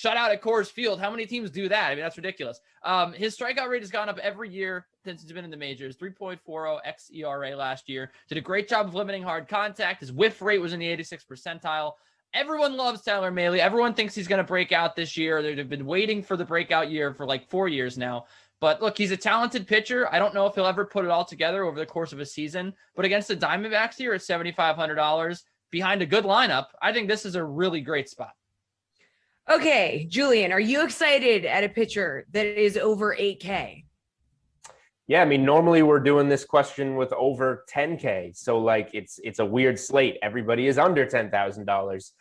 shutout at Coors Field. How many teams do that? I mean, that's ridiculous. His strikeout rate has gone up every year since he's been in the majors. 3.40 xERA last year. Did a great job of limiting hard contact. His whiff rate was in the 86th percentile. Everyone loves Tyler Mahle. Everyone thinks he's going to break out this year. They've been waiting for the breakout year for like 4 years now. But look, he's a talented pitcher. I don't know if he'll ever put it all together over the course of a season. But against the Diamondbacks here at $7,500 behind a good lineup, I think this is a really great spot. Okay, Julian, are you excited at a pitcher that is over 8K? Yeah, I mean, normally we're doing this question with over 10K. So like it's a weird slate. Everybody is under $10,000.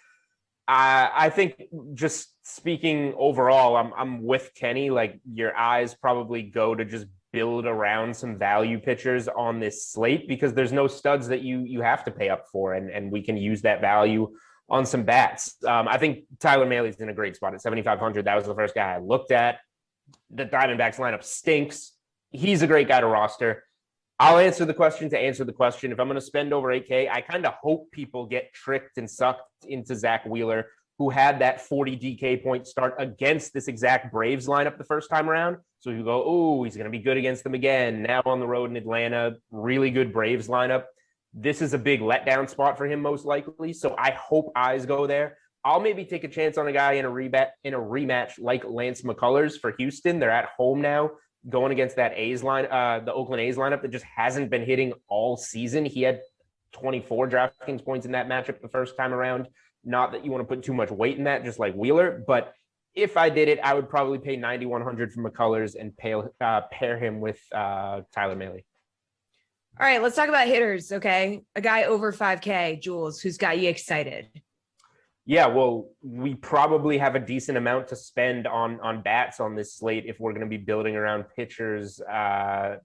I think just speaking overall, I'm with Kenny. Like your eyes probably go to just build around some value pitchers on this slate because there's no studs that you have to pay up for, and we can use that value on some bats. I think Tyler Mahle is in a great spot at 7,500. That was the first guy I looked at. The Diamondbacks lineup stinks. He's a great guy to roster. I'll answer the question to answer the question. If I'm going to spend over 8K, I kind of hope people get tricked and sucked into Zach Wheeler, who had that 40 DK point start against this exact Braves lineup the first time around. So you go, oh, he's going to be good against them again. Now on the road in Atlanta, really good Braves lineup. This is a big letdown spot for him, most likely. So I hope eyes go there. I'll maybe take a chance on a guy in a rematch like Lance McCullers for Houston. They're at home now, going against that the Oakland A's lineup that just hasn't been hitting all season. He had 24 DraftKings points in that matchup the first time around. Not that you want to put too much weight in that, just like Wheeler, but if I did it, I would probably pay 9,100 for McCullers and pair him with Tyler Mahle. All right, let's talk about hitters, okay? A guy over 5K, Jules, who's got you excited? Yeah, well, we probably have a decent amount to spend on bats on this slate if we're going to be building around pitchers,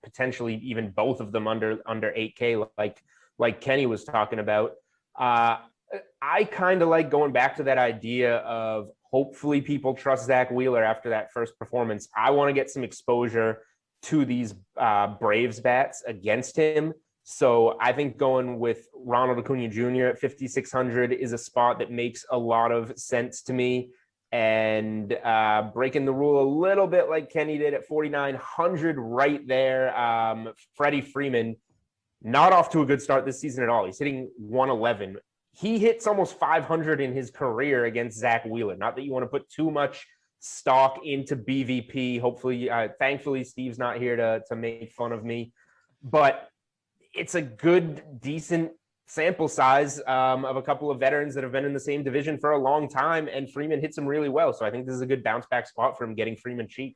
potentially even both of them under 8K, like Kenny was talking about. I kind of like going back to that idea of hopefully people trust Zach Wheeler after that first performance. I want to get some exposure to these Braves bats against him. So I think going with Ronald Acuna Jr. at 5,600 is a spot that makes a lot of sense to me. And breaking the rule a little bit like Kenny did at 4,900 right there. Freddie Freeman, not off to a good start this season at all. He's hitting 111. He hits almost 500 in his career against Zach Wheeler. Not that you want to put too much stock into BVP. Hopefully, thankfully, Steve's not here to make fun of me. But it's a good, decent sample size of a couple of veterans that have been in the same division for a long time, and Freeman hits him really well. So I think this is a good bounce back spot for him, getting Freeman cheap.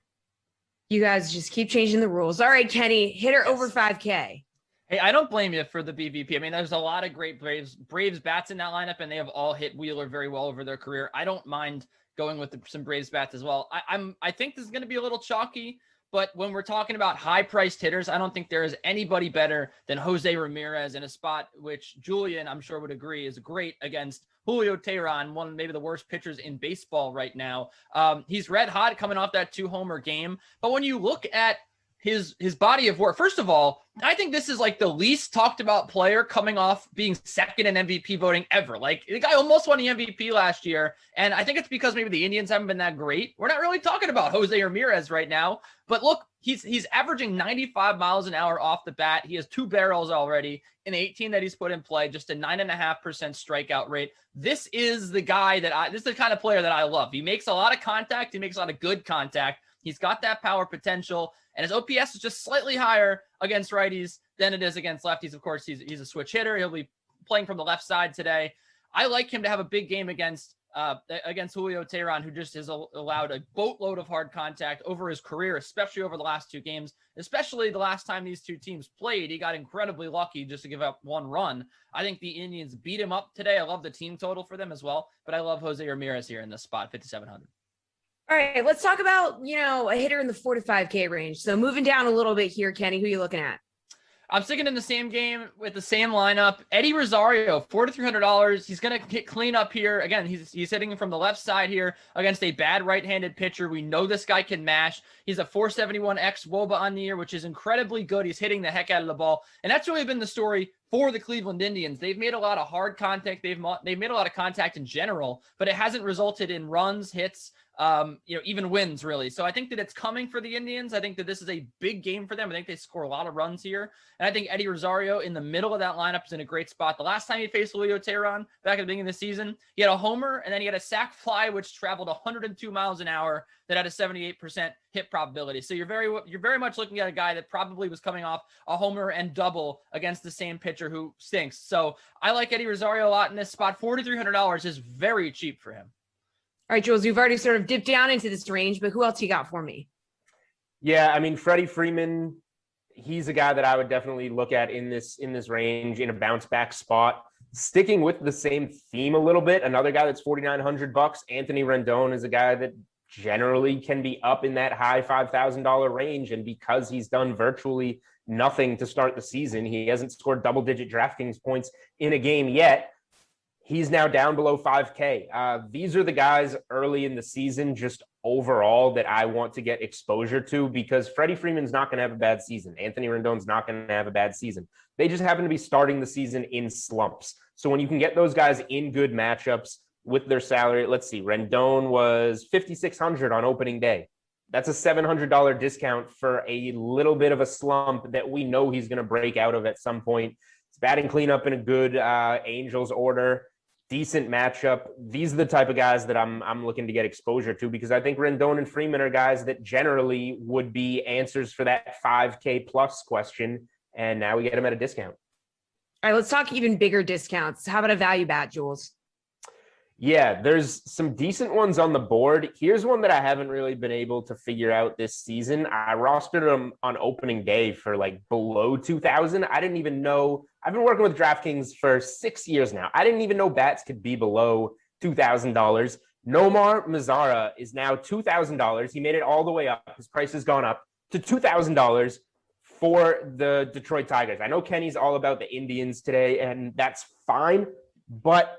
You guys just keep changing the rules. All right, Kenny, hitter over 5K. Hey, I don't blame you for the BVP. I mean, there's a lot of great Braves bats in that lineup, and they have all hit Wheeler very well over their career. I don't mind going with some Braves bats as well. I think this is going to be a little chalky, but when we're talking about high-priced hitters, I don't think there is anybody better than Jose Ramirez in a spot which Julian, I'm sure, would agree is great against Julio Teheran, one of maybe the worst pitchers in baseball right now. He's red hot coming off that 2-homer game. But when you look at his body of work, first of all, I think this is like the least talked about player coming off being second in MVP voting ever. Like the guy almost won the MVP last year. And I think it's because maybe the Indians haven't been that great. We're not really talking about Jose Ramirez right now, but look, he's averaging 95 miles an hour off the bat. He has 2 barrels already in 18 that he's put in play, just a 9.5% strikeout rate. This is the guy this is the kind of player that I love. He makes a lot of contact. He makes a lot of good contact. He's got that power potential, and his OPS is just slightly higher against righties than it is against lefties. Of course, he's a switch hitter. He'll be playing from the left side today. I like him to have a big game against Julio Teheran, who just has allowed a boatload of hard contact over his career, especially over the last 2 games, especially the last time these 2 teams played. He got incredibly lucky just to give up 1 run. I think the Indians beat him up today. I love the team total for them as well, but I love Jose Ramirez here in this spot, 5,700. All right, let's talk about, a hitter in the 4 to 5K range. So moving down a little bit here, Kenny, who are you looking at? I'm sticking in the same game with the same lineup. Eddie Rosario, $4,000 to $300. He's going to get clean up here. Again, he's hitting from the left side here against a bad right-handed pitcher. We know this guy can mash. He's a 471X WOBA on the year, which is incredibly good. He's hitting the heck out of the ball. And that's really been the story for the Cleveland Indians. They've made a lot of hard contact. They've made a lot of contact in general, but it hasn't resulted in runs, hits, even wins really. So I think that it's coming for the Indians. I think that this is a big game for them. I think they score a lot of runs here. And I think Eddie Rosario in the middle of that lineup is in a great spot. The last time he faced Julio Teheran back at the beginning of the season, he had a homer and then he had a sac fly, which traveled 102 miles an hour that had a 78% hit probability. So you're very much looking at a guy that probably was coming off a homer and double against the same pitcher who stinks. So I like Eddie Rosario a lot in this spot. $4,300 is very cheap for him. All right, Jules, you've already sort of dipped down into this range, but who else you got for me? Yeah, I mean, Freddie Freeman, he's a guy that I would definitely look at in this range in a bounce back spot. Sticking with the same theme a little bit, another guy that's $4,900. Anthony Rendon is a guy that generally can be up in that high $5,000 range, and because he's done virtually nothing to start the season, he hasn't scored double-digit DraftKings points in a game yet. He's now down below 5K. These are the guys early in the season, just overall, that I want to get exposure to, because Freddie Freeman's not going to have a bad season. Anthony Rendon's not going to have a bad season. They just happen to be starting the season in slumps. So when you can get those guys in good matchups with their salary, let's see, Rendon was $5,600 on opening day. That's a $700 discount for a little bit of a slump that we know he's going to break out of at some point. It's batting cleanup in a good Angels order. Decent matchup. These are the type of guys that I'm looking to get exposure to, because I think Rendon and Freeman are guys that generally would be answers for that 5K plus question. And now we get them at a discount. All right, let's talk even bigger discounts. How about a value bat, Jules? Yeah, there's some decent ones on the board. Here's one that I haven't really been able to figure out this season. I rostered them on opening day for like below 2,000. I didn't even know. I've been working with DraftKings for 6 years now. I didn't even know bats could be below $2,000. Nomar Mazara is now $2,000. He made it all the way up. His price has gone up to $2,000 for the Detroit Tigers. I know Kenny's all about the Indians today, and that's fine, but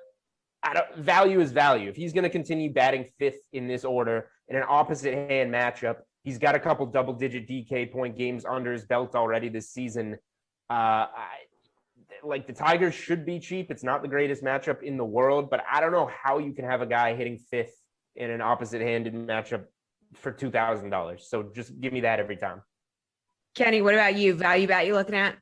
value is value. If he's going to continue batting fifth in this order in an opposite hand matchup, he's got a couple double-digit DK point games under his belt already this season. Like, the Tigers should be cheap. It's not the greatest matchup in the world, but I don't know how you can have a guy hitting fifth in an opposite-handed matchup for $2,000. So just give me that every time. Kenny, what about you? Value bat you looking at?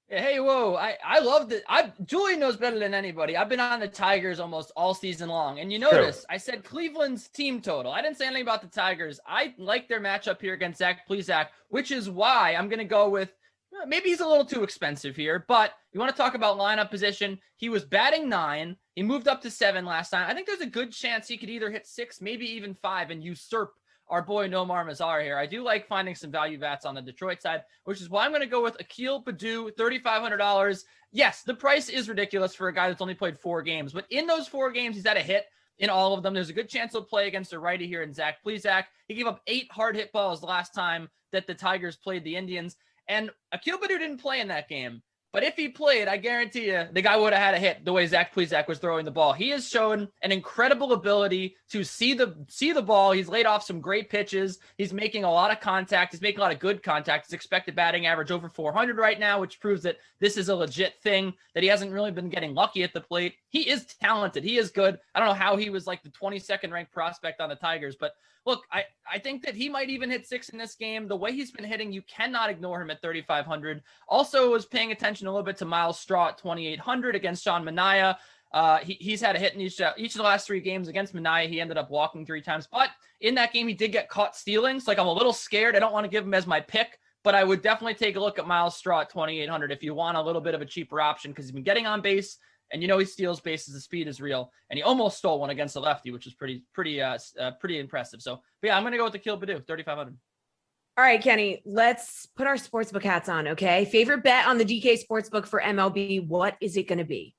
Hey, whoa, I love it. Julie knows better than anybody. I've been on the Tigers almost all season long. And you notice, I said Cleveland's team total. I didn't say anything about the Tigers. I like their matchup here against Zach Plesac, which is why I'm going to go with, maybe he's a little too expensive here, but you want to talk about lineup position. He was batting 9. He moved up to 7 last time. I think there's a good chance he could either hit 6, maybe even 5, and usurp our boy Nomar Mazara here. I do like finding some value bats on the Detroit side, which is why I'm going to go with Akil Baddoo, $3,500. Yes, the price is ridiculous for a guy that's only played 4 games, but in those 4 games, he's had a hit in all of them. There's a good chance he'll play against a righty here in Zach Plesac. He gave up 8 hard hit balls the last time that the Tigers played the Indians, and Akil Baddoo didn't play in that game. But if he played, I guarantee you the guy would have had a hit the way Zach Plesac was throwing the ball. He has shown an incredible ability to see the ball. He's laid off some great pitches. He's making a lot of contact. He's making a lot of good contact. His expected batting average over 400 right now, which proves that this is a legit thing, that he hasn't really been getting lucky at the plate. He is talented. He is good. I don't know how he was like the 22nd ranked prospect on the Tigers, but look, I think that he might even hit 6 in this game. The way he's been hitting, you cannot ignore him at 3,500. Also was paying attention a little bit to Miles Straw at 2,800 against Sean Manaea. He's had a hit in each of the last 3 games against Manaea. He ended up walking 3 times, but in that game, he did get caught stealing. So like, I'm a little scared. I don't want to give him as my pick, but I would definitely take a look at Miles Straw at 2,800 if you want a little bit of a cheaper option, because he's been getting on base. And he steals bases. The speed is real, and he almost stole one against the lefty, which is pretty impressive. So, but yeah, I'm gonna go with Akil Baddoo, 3,500. All right, Kenny, let's put our sportsbook hats on. Okay, favorite bet on the DK Sportsbook for MLB. What is it going to be?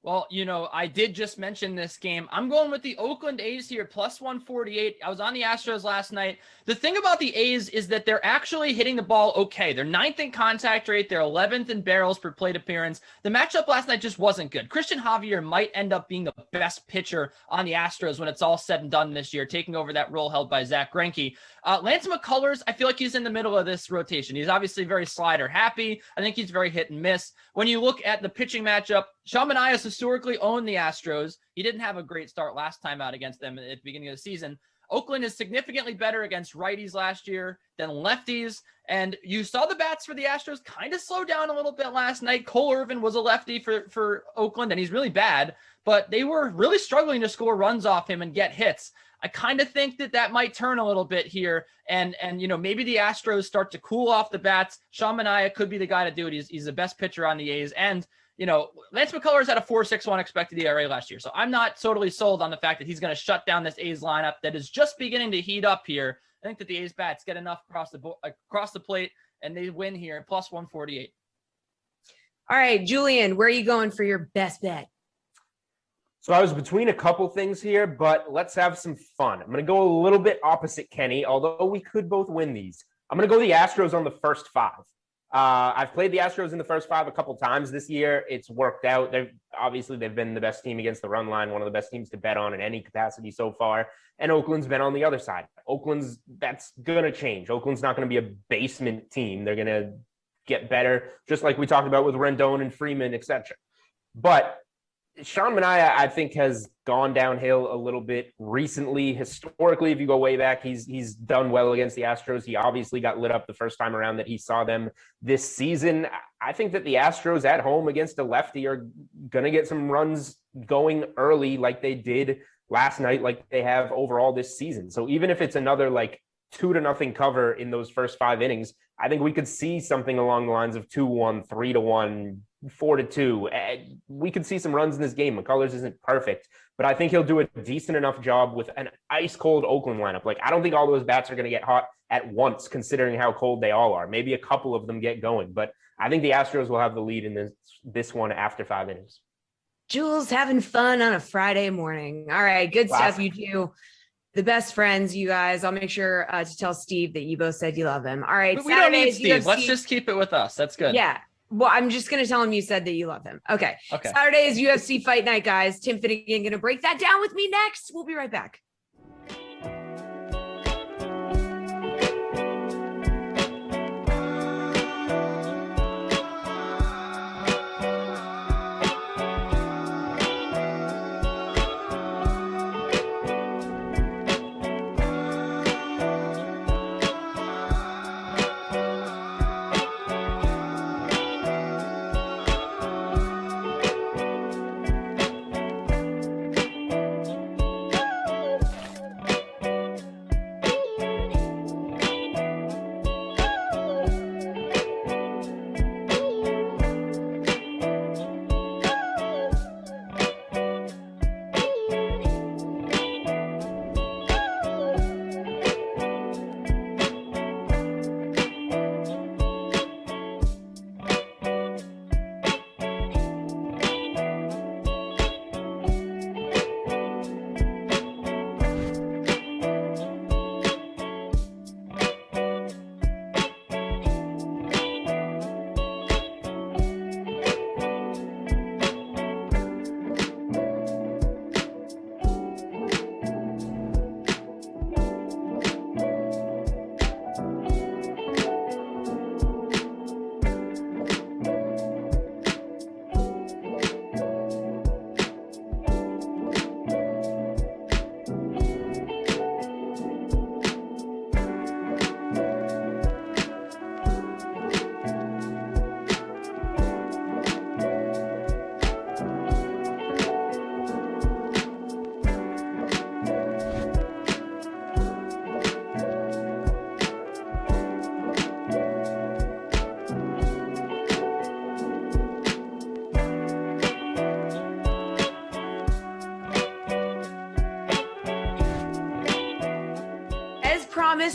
Well, I did just mention this game. I'm going with the Oakland A's here, plus 148. I was on the Astros last night. The thing about the A's is that they're actually hitting the ball okay. They're 9th in contact rate. They're 11th in barrels per plate appearance. The matchup last night just wasn't good. Christian Javier might end up being the best pitcher on the Astros when it's all said and done this year, taking over that role held by Zach Greinke. Lance McCullers, I feel like he's in the middle of this rotation. He's obviously very slider happy. I think he's very hit and miss. When you look at the pitching matchup, Sean Manaea has historically owned the Astros. He didn't have a great start last time out against them at the beginning of the season. Oakland is significantly better against righties last year than lefties. And you saw the bats for the Astros kind of slow down a little bit last night. Cole Irvin was a lefty for Oakland, and he's really bad, but they were really struggling to score runs off him and get hits. I kind of think that might turn a little bit here. And maybe the Astros start to cool off the bats. Sean Manaea could be the guy to do it. He's the best pitcher on the A's. And, Lance McCullers had a 4.61 expected ERA last year. So I'm not totally sold on the fact that he's going to shut down this A's lineup that is just beginning to heat up here. I think that the A's bats get enough across the plate and they win here, plus 148. All right, Julian, where are you going for your best bet? So I was between a couple things here, but let's have some fun. I'm going to go a little bit opposite Kenny, although we could both win these. I'm going to go the Astros on the first 5. I've played the Astros in the first 5 a couple times this year. It's worked out. They've been the best team against the run line, one of the best teams to bet on in any capacity so far. And Oakland's been on the other side. That's going to change. Oakland's not going to be a basement team. They're going to get better, just like we talked about with Rendon and Freeman, etc. But Sean Manaea, I think, has gone downhill a little bit recently. Historically, if you go way back, he's done well against the Astros. He obviously got lit up the first time around that he saw them this season. I think that the Astros at home against a lefty are going to get some runs going early like they did last night, like they have overall this season. So even if it's another 2-0 cover in those first 5 innings, I think we could see something along the lines of 2-1, 3-1, 4-2. We could see some runs in this game. McCullers isn't perfect, but I think he'll do a decent enough job with an ice cold Oakland lineup. I don't think all those bats are going to get hot at once, considering how cold they all are. Maybe a couple of them get going, but I think the Astros will have the lead in this one after 5 innings. Jules having fun on a Friday morning. All right, good stuff, you two. The best friends, you guys. I'll make sure to tell Steve that you both said you love him. All right. We don't need Steve. Let's just keep it with us. That's good. Yeah. Well, I'm just going to tell him you said that you love him. Okay. Saturday is UFC Fight Night, guys. Tim Finnegan going to break that down with me next. We'll be right back.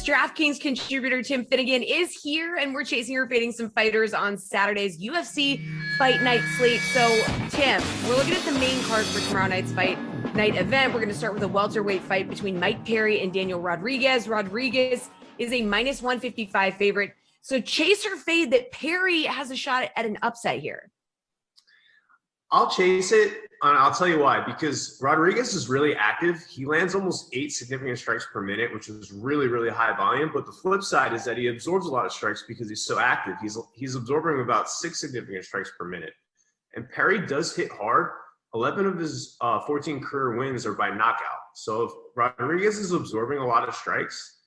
DraftKings contributor Tim Finnegan is here, and we're chasing or fading some fighters on Saturday's UFC Fight Night slate. So, Tim, we're looking at the main card for tomorrow night's Fight Night event. We're going to start with a welterweight fight between Mike Perry and Daniel Rodriguez. Rodriguez is a minus 155 favorite. So, chase or fade that Perry has a shot at an upset here? I'll chase it. I'll tell you why. Because Rodriguez is really active. He lands almost 8 significant strikes per minute, which is really, really high volume. But the flip side is that he absorbs a lot of strikes because he's so active. He's absorbing about 6 significant strikes per minute. And Perry does hit hard. 11 of his 14 career wins are by knockout. So if Rodriguez is absorbing a lot of strikes,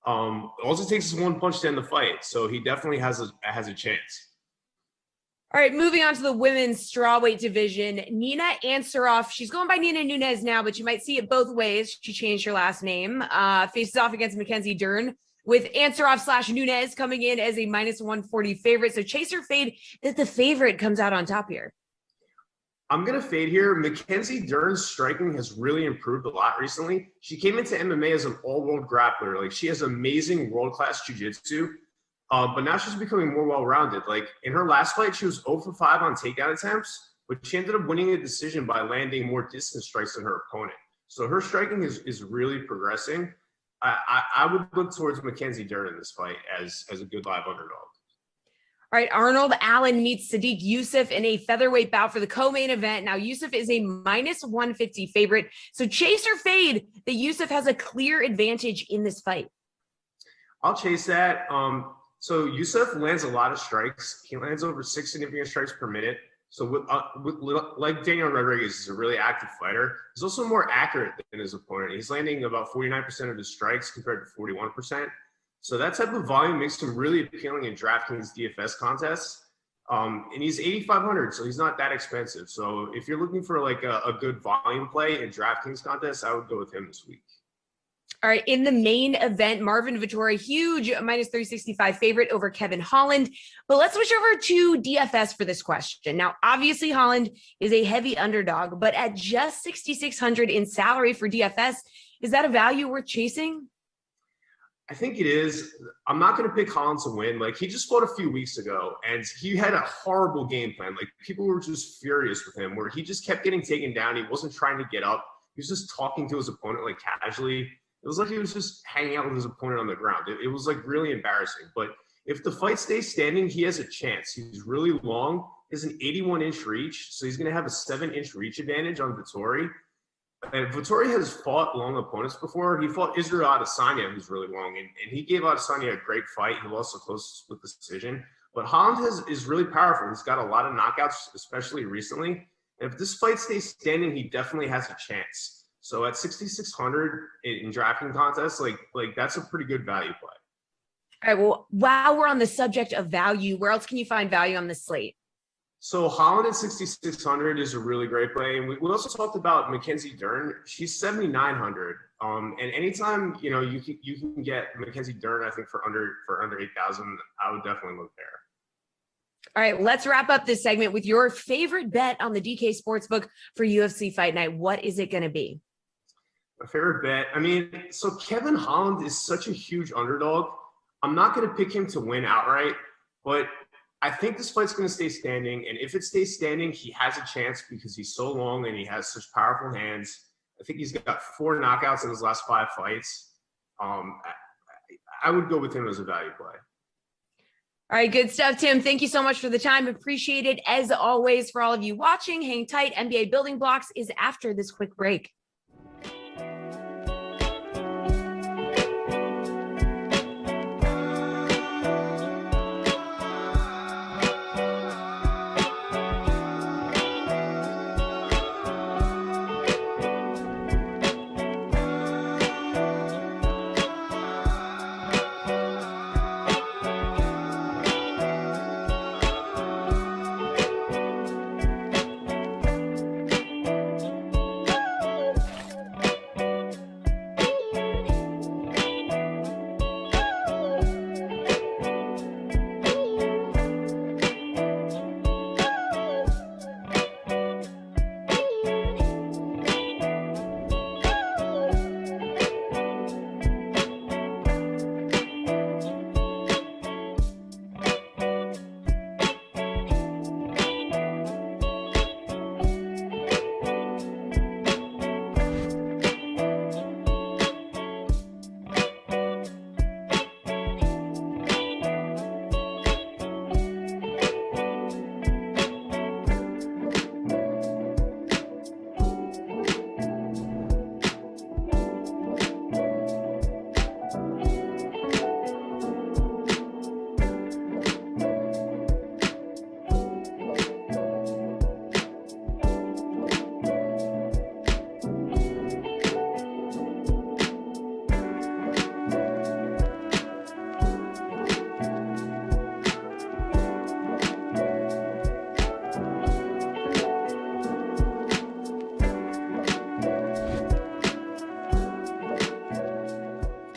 all it takes is one punch to end the fight. So he definitely has a chance. All right, moving on to the women's strawweight division. Nina Ansaroff, she's going by Nina Nunes now, but you might see it both ways. She changed her last name. Faces off against Mackenzie Dern, with Ansaroff/Nunes coming in as a -140 favorite. So chase or fade that the favorite comes out on top here. I'm going to fade here. Mackenzie Dern's striking has really improved a lot recently. She came into MMA as an all-world grappler. Like, she has amazing world-class jiu-jitsu. But now she's becoming more well-rounded. Like, in her last fight, she was 0 for 5 on takedown attempts, but she ended up winning a decision by landing more distance strikes than her opponent. So her striking is really progressing. I would look towards Mackenzie Dern in this fight as a good live underdog. All right, Arnold Allen meets Sadiq Youssef in a featherweight bout for the co-main event. Now, Youssef is a -150 favorite. So chase or fade that Youssef has a clear advantage in this fight. I'll chase that. So Youssef lands a lot of strikes. He lands over 6 significant strikes per minute. So like Daniel Rodriguez is a really active fighter. He's also more accurate than his opponent. He's landing about 49% of his strikes compared to 41%. So that type of volume makes him really appealing in DraftKings DFS contests. And he's 8,500, so he's not that expensive. So if you're looking for like a good volume play in DraftKings contests, I would go with him this week. All right, in the main event, Marvin Vettori, huge -365 favorite over Kevin Holland. But let's switch over to DFS for this question. Now, obviously, Holland is a heavy underdog, but at just 6,600 in salary for DFS, is that a value worth chasing? I think it is. I'm not going to pick Holland to win. Like, he just fought a few weeks ago, and he had a horrible game plan. Like, people were just furious with him, where he just kept getting taken down. He wasn't trying to get up. He was just talking to his opponent, like, casually. It was like he was just hanging out with his opponent on the ground. It was like really embarrassing. But if the fight stays standing, he has a chance. He's really long. He has an 81-inch reach, so he's going to have a 7-inch reach advantage on Vettori. And Vettori has fought long opponents before. He fought Israel Adesanya, who's really long, and he gave Adesanya a great fight. He lost the close with decision. But Holland is really powerful. He's got a lot of knockouts, especially recently. And if this fight stays standing, he definitely has a chance. So at 6,600 in DraftKings contests, like that's a pretty good value play. All right, well, while we're on the subject of value, where else can you find value on the slate? So Holland at 6,600 is a really great play. And we also talked about Mackenzie Dern. She's 7,900. And anytime, you can get Mackenzie Dern, I think for under 8,000, I would definitely look there. All right, let's wrap up this segment with your favorite bet on the DK Sportsbook for UFC Fight Night. What is it going to be? My favorite bet. I mean, so Kevin Holland is such a huge underdog. I'm not going to pick him to win outright, but I think this fight's going to stay standing. And if it stays standing, he has a chance because he's so long and he has such powerful hands. I think he's got 4 knockouts in his last 5 fights. I would go with him as a value play. All right, good stuff, Tim. Thank you so much for the time. Appreciate it. As always, for all of you watching, hang tight. NBA Building Blocks is after this quick break.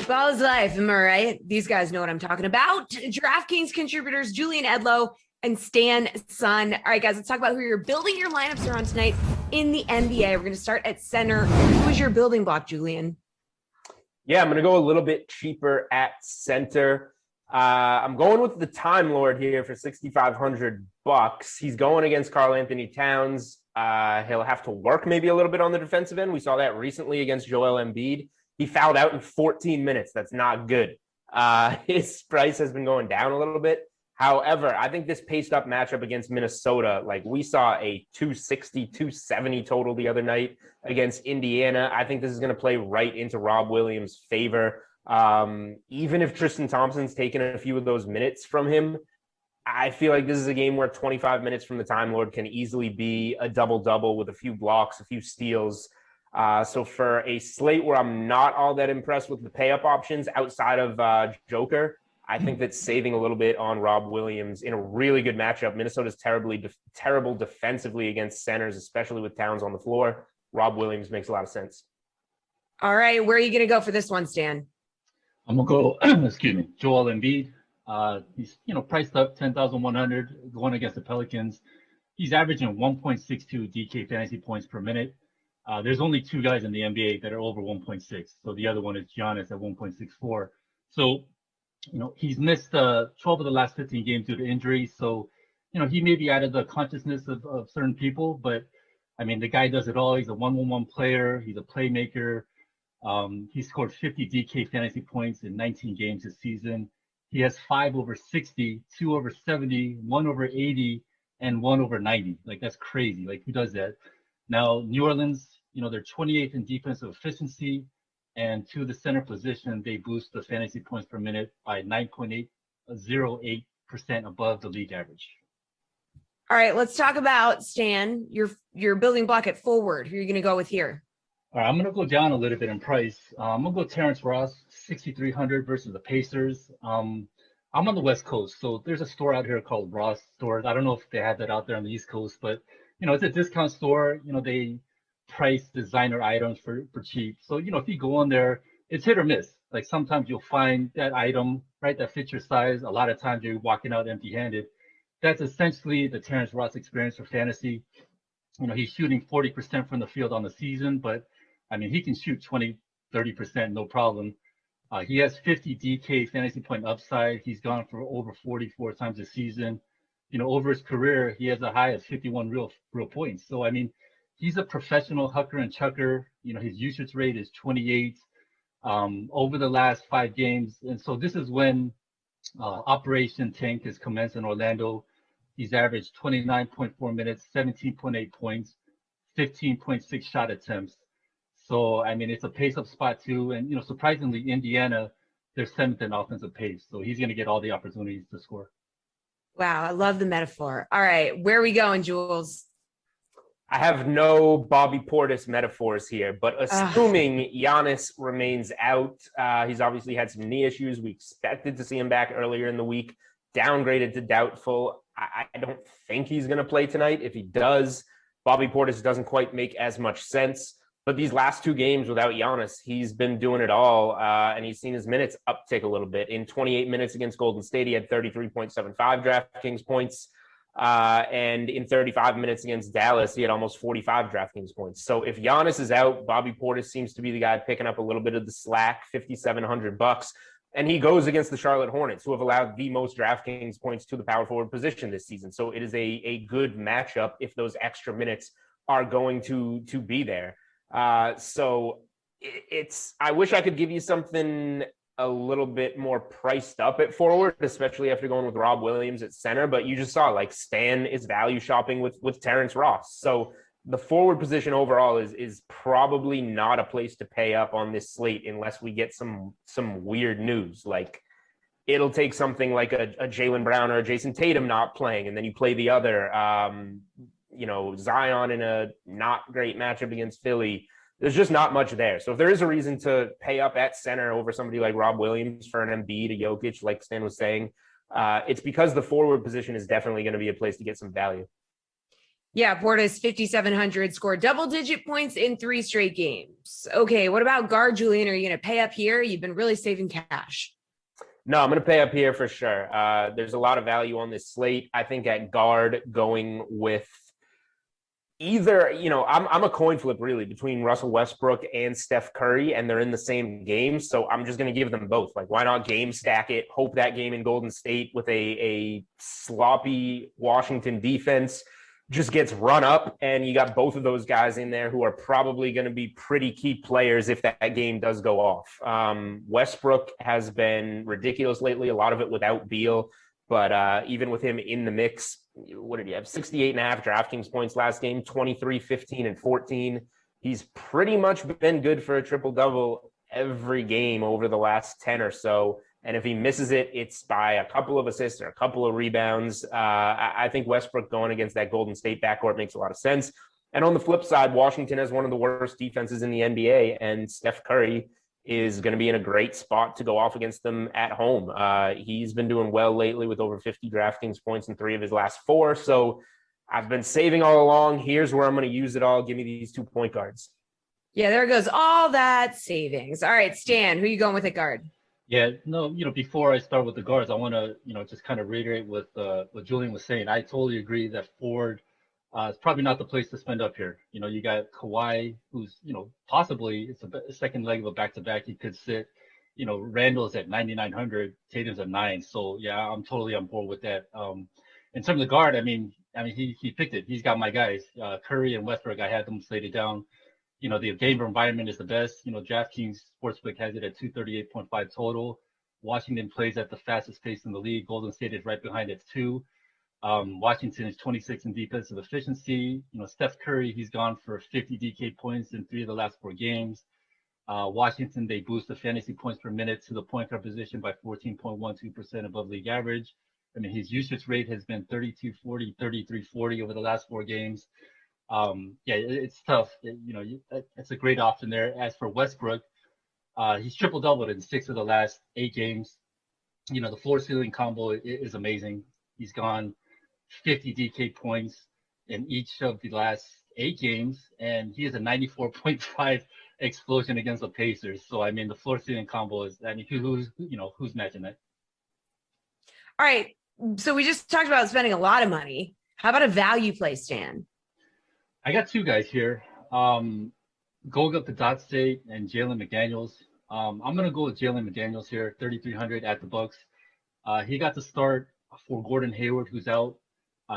Ball is life, am I right? These guys know what I'm talking about. DraftKings contributors Julian Edlow and Stan Sun. All right, guys, let's talk about who you're building your lineups around tonight in the NBA. We're going to start at center. Who is your building block, Julian? Yeah, I'm going to go a little bit cheaper at center. I'm going with the Time Lord here for $6,500. He's going against Karl Anthony Towns. He'll have to work maybe a little bit on the defensive end. We saw that recently against Joel Embiid. He fouled out in 14 minutes. That's not good. His price has been going down a little bit. However, I think this paced up matchup against Minnesota, like we saw a 260, 270 total the other night against Indiana. I think this is going to play right into Rob Williams' favor. Even if Tristan Thompson's taken a few of those minutes from him, I feel like this is a game where 25 minutes from the Time Lord can easily be a double-double with a few blocks, a few steals. So for a slate where I'm not all that impressed with the pay-up options outside of Joker, I think that saving a little bit on Rob Williams in a really good matchup. Minnesota's terrible defensively against centers, especially with Towns on the floor. Rob Williams makes a lot of sense. All right, where are you going to go for this one, Stan? I'm gonna go. Joel Embiid. He's priced up 10,100 going against the Pelicans. He's averaging 1.62 DK fantasy points per minute. There's only two guys in the NBA that are over 1.6. So the other one is Giannis at 1.64. So he's missed 12 of the last 15 games due to injury. So he may be out of the consciousness of certain people, but I mean the guy does it all. He's a 1-1-1 player. He's a playmaker. He scored 50 DK fantasy points in 19 games this season. He has 5 over 60, 2 over 70, 1 over 80, and 1 over 90. Like, that's crazy. Like, who does that? Now, New Orleans, they're 28th in defensive efficiency, and to the center position, they boost the fantasy points per minute by 9.808% above the league average. All right, let's talk about, Stan, your building block at forward. Who are you going to go with here? All right, I'm going to go down a little bit in price. I'm going to go Terrence Ross, 6,300 versus the Pacers. I'm on the West Coast, so there's a store out here called Ross Stores. I don't know if they have that out there on the East Coast, but, it's a discount store. They price designer items for cheap. So, if you go on there, it's hit or miss. Like, sometimes you'll find that item, right, that fits your size. A lot of times you're walking out empty-handed. That's essentially the Terrence Ross experience for fantasy. He's shooting 40% from the field on the season, but I mean, he can shoot 20, 30%, no problem. He has 50 DK fantasy point upside. He's gone for over 44 times a season. Over his career, he has a high of 51 real points. So, I mean, he's a professional hucker and chucker. His usage rate is 28 over the last 5 games. And so this is when Operation Tank has commenced in Orlando. He's averaged 29.4 minutes, 17.8 points, 15.6 shot attempts. So, I mean, it's a pace-up spot, too. And, surprisingly, Indiana, they're 7th in offensive pace. So he's going to get all the opportunities to score. Wow, I love the metaphor. All right, where are we going, Jules? I have no Bobby Portis metaphors here, but assuming Giannis remains out, he's obviously had some knee issues. We expected to see him back earlier in the week, downgraded to doubtful. I don't think he's going to play tonight. If he does, Bobby Portis doesn't quite make as much sense. But these last 2 games without Giannis, he's been doing it all, and he's seen his minutes uptick a little bit. In 28 minutes against Golden State, he had 33.75 DraftKings points, and in 35 minutes against Dallas, he had almost 45 DraftKings points. So if Giannis is out, Bobby Portis seems to be the guy picking up a little bit of the slack, $5,700, and he goes against the Charlotte Hornets, who have allowed the most DraftKings points to the power forward position this season. So it is a good matchup if those extra minutes are going to be there. So I wish I could give you something a little bit more priced up at forward, especially after going with Rob Williams at center, but you just saw like Stan is value shopping with Terrence Ross. So the forward position overall is probably not a place to pay up on this slate unless we get some weird news. Like it'll take something like a Jaylen Brown or a Jason Tatum not playing, and then you play the other, Zion in a not great matchup against Philly. There's just not much there. So if there is a reason to pay up at center over somebody like Rob Williams for an Embiid, a Jokic, like Stan was saying, it's because the forward position is definitely going to be a place to get some value. Yeah, Portis 5,700 scored double-digit points in 3 straight games. Okay, what about guard, Julian? Are you going to pay up here? You've been really saving cash. No, I'm going to pay up here for sure. There's a lot of value on this slate. I think at guard, going with either, I'm a coin flip really between Russell Westbrook and Steph Curry, and they're in the same game. So I'm just going to give them both. Like, why not game stack it? Hope that game in Golden State with a sloppy Washington defense just gets run up, and you got both of those guys in there who are probably going to be pretty key players if that game does go off. Westbrook has been ridiculous lately, a lot of it without Beal, but even with him in the mix, what did he have? 68.5 DraftKings points last game, 23, 15, and 14. He's pretty much been good for a triple-double every game over the last 10 or so. And if he misses it, it's by a couple of assists or a couple of rebounds. I think Westbrook going against that Golden State backcourt makes a lot of sense. And on the flip side, Washington has one of the worst defenses in the NBA, and Steph Curry is going to be in a great spot to go off against them at home. He's been doing well lately with over 50 DraftKings points in 3 of his last 4. So I've been saving all along. Here's where I'm going to use it all. Give me these 2 point guards. Yeah, there goes all that savings. All right, Stan, who are you going with at guard? Yeah, no, before I start with the guards, I want to, just kind of reiterate what Julian was saying. I totally agree that Ford is probably not the place to spend up here. You got Kawhi, who's, possibly it's a second leg of a back-to-back. He could sit. Randall's at 9,900, Tatum's at 9. So yeah, I'm totally on board with that. In terms of the guard, I mean, he picked it. He's got my guys, Curry and Westbrook. I had them slated down. The game environment is the best. DraftKings Sportsbook has it at 238.5 total. Washington plays at the fastest pace in the league. Golden State is right behind at 2. Washington is 26 in defensive efficiency. Steph Curry, he's gone for 50 DK points in 3 of the last 4 games. Washington, they boost the fantasy points per minute to the point guard position by 14.12% above league average. I mean, his usage rate has been 32-40, 33-40 over the last 4 games. Yeah, it's tough. It's a great option there. As for Westbrook, he's triple doubled in 6 of the last 8 games. The floor ceiling combo is amazing. He's gone 50 DK points in each of the last 8 games, and he has a 94.5 explosion against the Pacers. So I mean, the floor ceiling combo is. I mean, who's matching that? All right. So we just talked about spending a lot of money. How about a value play, Stan? I got 2 guys here. Going up to Dot State and Jalen McDaniels. I'm going to go with Jalen McDaniels here, 3,300 at the Bucks. He got the start for Gordon Hayward, who's out.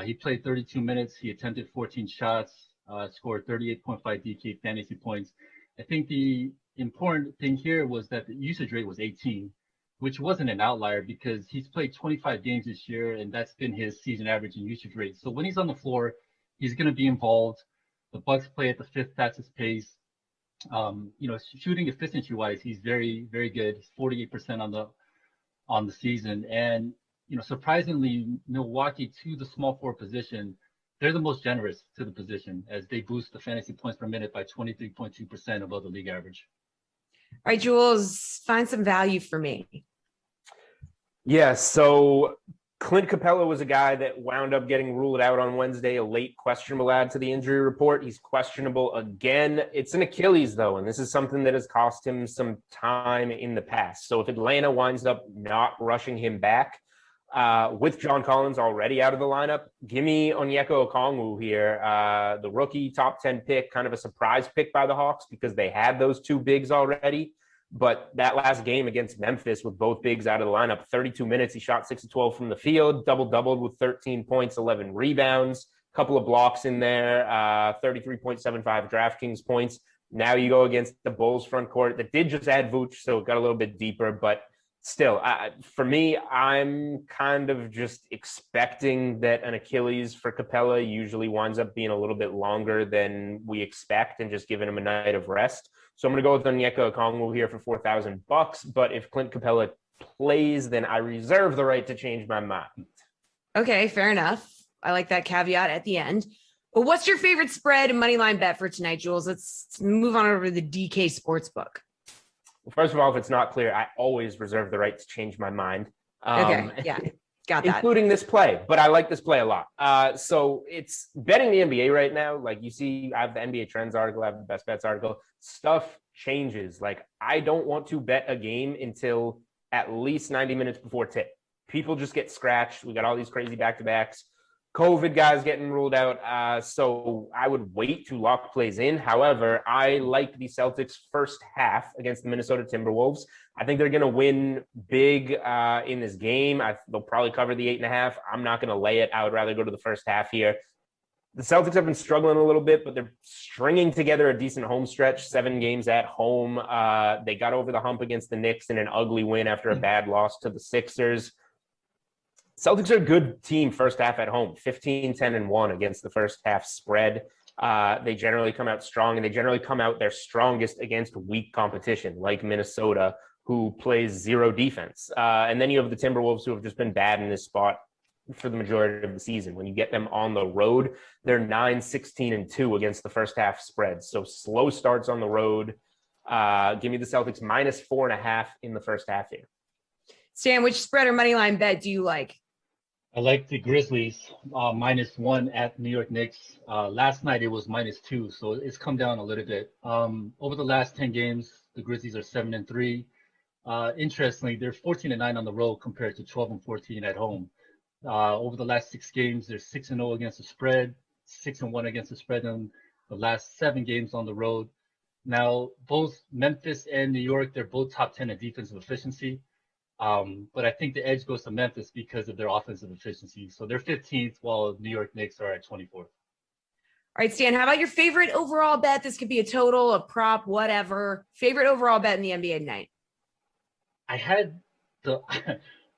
He played 32 minutes. He attempted 14 shots, scored 38.5 DK fantasy points. I think the important thing here was that the usage rate was 18, which wasn't an outlier because he's played 25 games this year, and that's been his season average in usage rate. So when he's on the floor, he's going to be involved. The Bucks play at the 5th fastest pace. Shooting efficiency wise, he's very, very good. He's 48% on the season. And, surprisingly, Milwaukee to the small forward position, they're the most generous to the position as they boost the fantasy points per minute by 23.2% above the league average. All right, Jules, find some value for me. Yeah, so Clint Capella was a guy that wound up getting ruled out on Wednesday, a late questionable add to the injury report. He's questionable again. It's an Achilles, though, and this is something that has cost him some time in the past. So if Atlanta winds up not rushing him back, with John Collins already out of the lineup, give me Onyeka Okongwu here, the rookie top 10 pick, kind of a surprise pick by the Hawks because they had those 2 bigs already. But that last game against Memphis with both bigs out of the lineup, 32 minutes, he shot 6 of 12 from the field, doubled with 13 points, 11 rebounds, a couple of blocks in there, 33.75 DraftKings points. Now you go against the Bulls front court that did just add Vooch, so it got a little bit deeper. But still, for me, I'm kind of just expecting that an Achilles for Capella usually winds up being a little bit longer than we expect and just giving him a night of rest. So I'm going to go with Onyeka Okongwu here for $4,000. But if Clint Capella plays, then I reserve the right to change my mind. Okay, fair enough. I like that caveat at the end. But what's your favorite spread and money line bet for tonight, Jules? Let's move on over to the DK Sportsbook. Well, first of all, if it's not clear, I always reserve the right to change my mind. Okay, yeah. Got that. Including this play, but I like this play a lot. So it's betting the NBA right now. Like you see, I have the NBA Trends article, I have the Best Bets article. Stuff changes. Like I don't want to bet a game until at least 90 minutes before tip. People just get scratched. We got all these crazy back-to-backs. COVID guys getting ruled out. So I would wait to lock plays in. However, I like the Celtics first half against the Minnesota Timberwolves. I think they're going to win big in this game. They'll probably cover the 8.5. I'm not going to lay it. I would rather go to the first half here. The Celtics have been struggling a little bit, but they're stringing together a decent home stretch, 7 games at home. They got over the hump against the Knicks in an ugly win after a bad loss to the Sixers. Celtics are a good team first half at home, 15-10-1 against the first half spread. They generally come out strong, and they generally come out their strongest against weak competition, like Minnesota, who plays zero defense. And then you have the Timberwolves, who have just been bad in this spot for the majority of the season. When you get them on the road, they're 9-16-2 against the first half spread. So slow starts on the road. Give me the Celtics minus 4.5 in the first half here. Stan, which spread or money line bet do you like? I like the Grizzlies -1 at New York Knicks. Last night it was -2, so it's come down a little bit. Over the last 10 games, the Grizzlies are 7-3. Interestingly, they're 14-9 on the road compared to 12-14 at home. Over the last 6 games, they're 6-0 against the spread, 6-1 against the spread in the last 7 games on the road. Now, both Memphis and New York, they're both top 10 in defensive efficiency. But I think the edge goes to Memphis because of their offensive efficiency. So they're 15th, while New York Knicks are at 24th. All right, Stan, how about your favorite overall bet? This could be a total, a prop, whatever. Favorite overall bet in the NBA tonight? I had the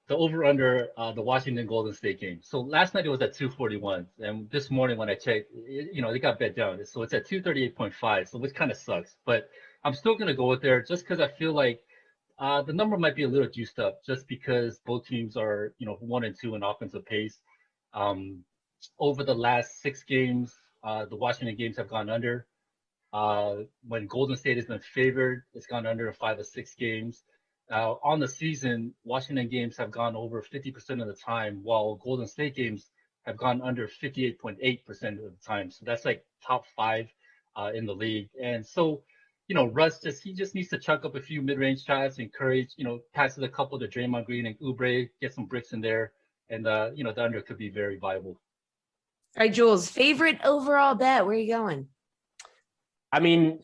the over-under the Washington Golden State game. So last night it was at 241. And this morning when I checked, they got bet down. So it's at 238.5, so which kind of sucks. But I'm still going to go with there just because I feel like the number might be a little juiced up just because both teams are, 1 and 2 in offensive pace. Over the last 6 games, the Washington games have gone under. When Golden State has been favored, it's gone under 5 of 6 games. On the season, Washington games have gone over 50% of the time, while Golden State games have gone under 58.8% of the time. So that's like top 5 in the league. And so, Russ he just needs to chuck up a few mid-range shots, encourage, passes a couple to Draymond Green and Oubre, get some bricks in there, and the under could be very viable. All right, Jules, favorite overall bet? Where are you going? I mean,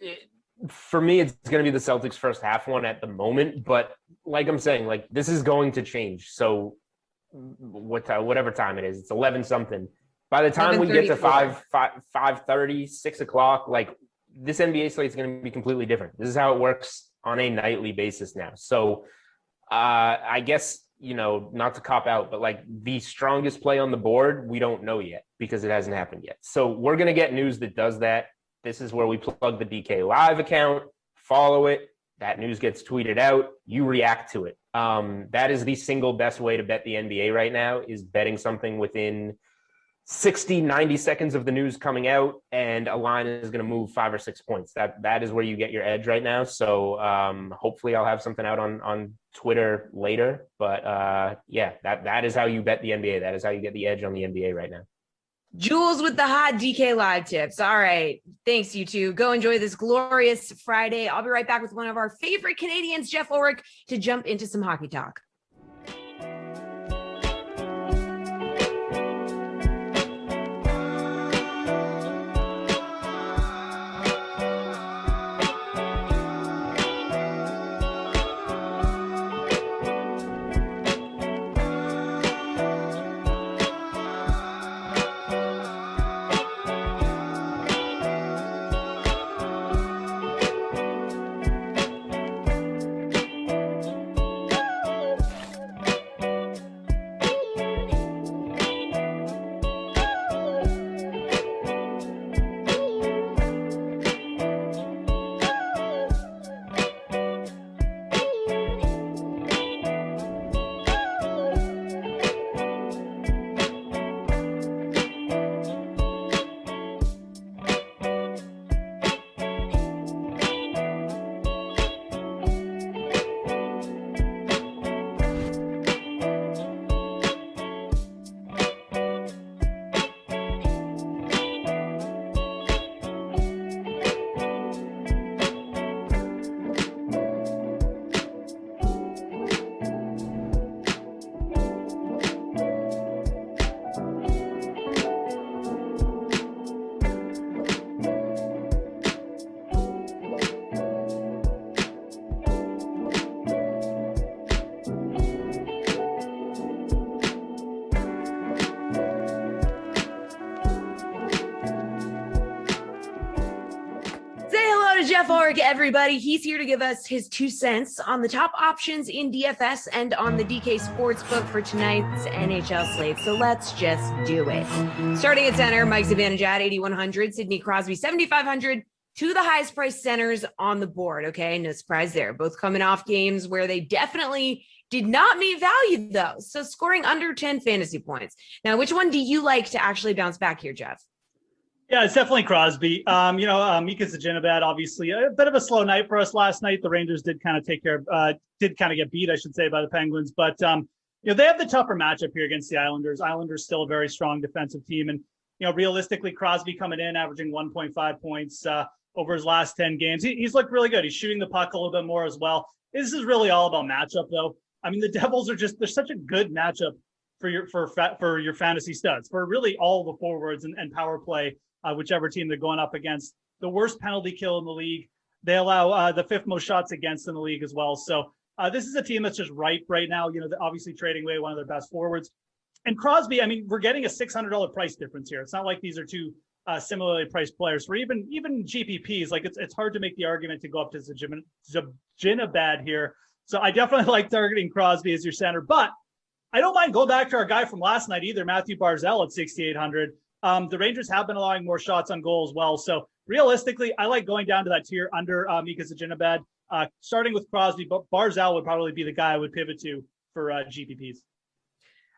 for me, it's going to be the Celtics first half one at the moment, but like I'm saying, like this is going to change. So whatever time it is, it's 11 something. By the time we get to 5:30, 6 o'clock, like this NBA slate is going to be completely different. This is how it works on a nightly basis now. So I guess, not to cop out, but like the strongest play on the board, we don't know yet because it hasn't happened yet. So we're going to get news that does that. This is where we plug the DK Live account, follow it. That news gets tweeted out. You react to it. That is the single best way to bet the NBA right now, is betting something within 60, 90 seconds of the news coming out, and a line is going to move 5 or 6 points. That is where you get your edge right now. So hopefully I'll have something out on Twitter later. But that is how you bet the NBA. That is how you get the edge on the NBA right now. Jules with the hot DK Live tips. All right. Thanks, you two. Go enjoy this glorious Friday. I'll be right back with one of our favorite Canadians, Jeff Ulrich, to jump into some hockey talk. Jeff Org, everybody. He's here to give us his 2 cents on the top options in DFS and on the DK Sportsbook for tonight's NHL slate. So let's just do it. Starting at center, Mike Zibanejad, 8,100, Sidney Crosby, 7,500. Two of the highest priced centers on the board. Okay, no surprise there. Both coming off games where they definitely did not meet value, though. So scoring under 10 fantasy points. Now, which one do you like to actually bounce back here, Jeff? Yeah, it's definitely Crosby. Mika Zibanejad, obviously a bit of a slow night for us last night. The Rangers did kind of get beat, I should say, by the Penguins. But, they have the tougher matchup here against the Islanders. Islanders still a very strong defensive team. And, realistically, Crosby coming in, averaging 1.5 points over his last 10 games. He's looked really good. He's shooting the puck a little bit more as well. This is really all about matchup, though. I mean, the Devils are they're such a good matchup for your fantasy studs, for really all the forwards and power play, whichever team they're going up against. The worst penalty kill in the league. They allow the 5th most shots against in the league as well. So this is a team that's just ripe right now. They're obviously trading away one of their best forwards. And Crosby, I mean, we're getting a $600 price difference here. It's not like these are two similarly priced players. For even GPPs, like it's hard to make the argument to go up to Zibanejad here. So I definitely like targeting Crosby as your center, but I don't mind going back to our guy from last night either, Matthew Barzal at 6,800. The Rangers have been allowing more shots on goal as well. So realistically, I like going down to that tier under Mika Zibanejad, starting with Crosby, but Barzal would probably be the guy I would pivot to for GPPs.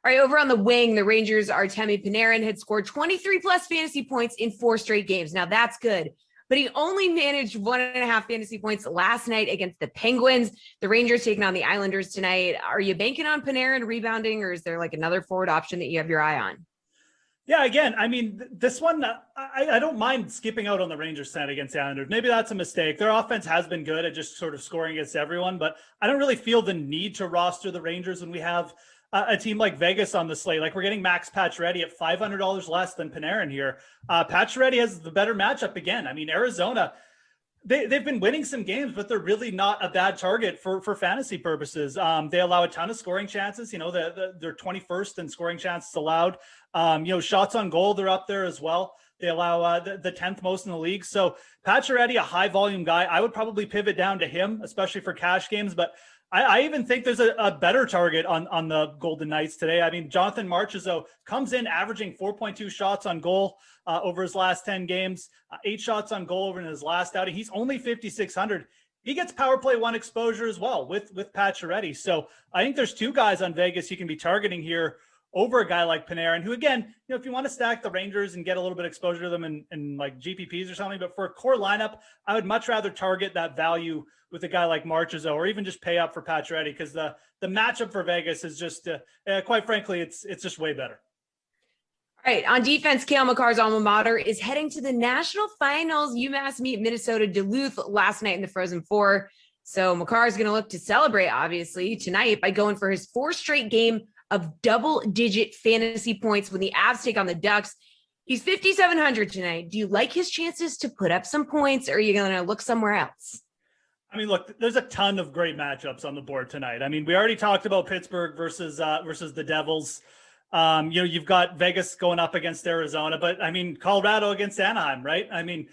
All right, over on the wing, the Rangers' Artemi Panarin had scored 23 plus fantasy points in 4 straight games. Now that's good, but he only managed 1.5 fantasy points last night against the Penguins. The Rangers taking on the Islanders tonight. Are you banking on Panarin rebounding, or is there like another forward option that you have your eye on? Yeah, again, I mean, this one, I don't mind skipping out on the Rangers tonight against the Islanders. Maybe that's a mistake. Their offense has been good at just sort of scoring against everyone, but I don't really feel the need to roster the Rangers when we have a team like Vegas on the slate. Like, we're getting Max Pacioretty at $500 less than Panarin here. Pacioretty has the better matchup again. I mean, Arizona, they've been winning some games, but they're really not a bad target for fantasy purposes. They allow a ton of scoring chances. They're 21st in scoring chances allowed. Shots on goal, they're up there as well. They allow the 10th most in the league. So Pacioretty, a high volume guy, I would probably pivot down to him, especially for cash games. But I even think there's a better target on the Golden Knights today. I mean, Jonathan Marchessault comes in averaging 4.2 shots on goal over his last 10 games, 8 shots on goal over in his last outing. He's only 5,600. He gets power play 1 exposure as well with Pacioretty. So I think there's 2 guys on Vegas you can be targeting here over a guy like Panarin, who, again, if you want to stack the Rangers and get a little bit of exposure to them in like GPPs or something, but for a core lineup, I would much rather target that value with a guy like Marchessault, or even just pay up for Pacioretty, because the matchup for Vegas is just, quite frankly, it's just way better. All right, on defense, Cale Makar's alma mater is heading to the national finals. UMass beat Minnesota Duluth last night in the Frozen Four. So Makar is going to look to celebrate, obviously, tonight by going for his 4th straight game of double-digit fantasy points when the Avs take on the Ducks. He's 5,700 tonight. Do you like his chances to put up some points, or are you going to look somewhere else? I mean, look, there's a ton of great matchups on the board tonight. I mean, we already talked about Pittsburgh versus the Devils. You've got Vegas going up against Arizona, but I mean, Colorado against Anaheim, right? I mean,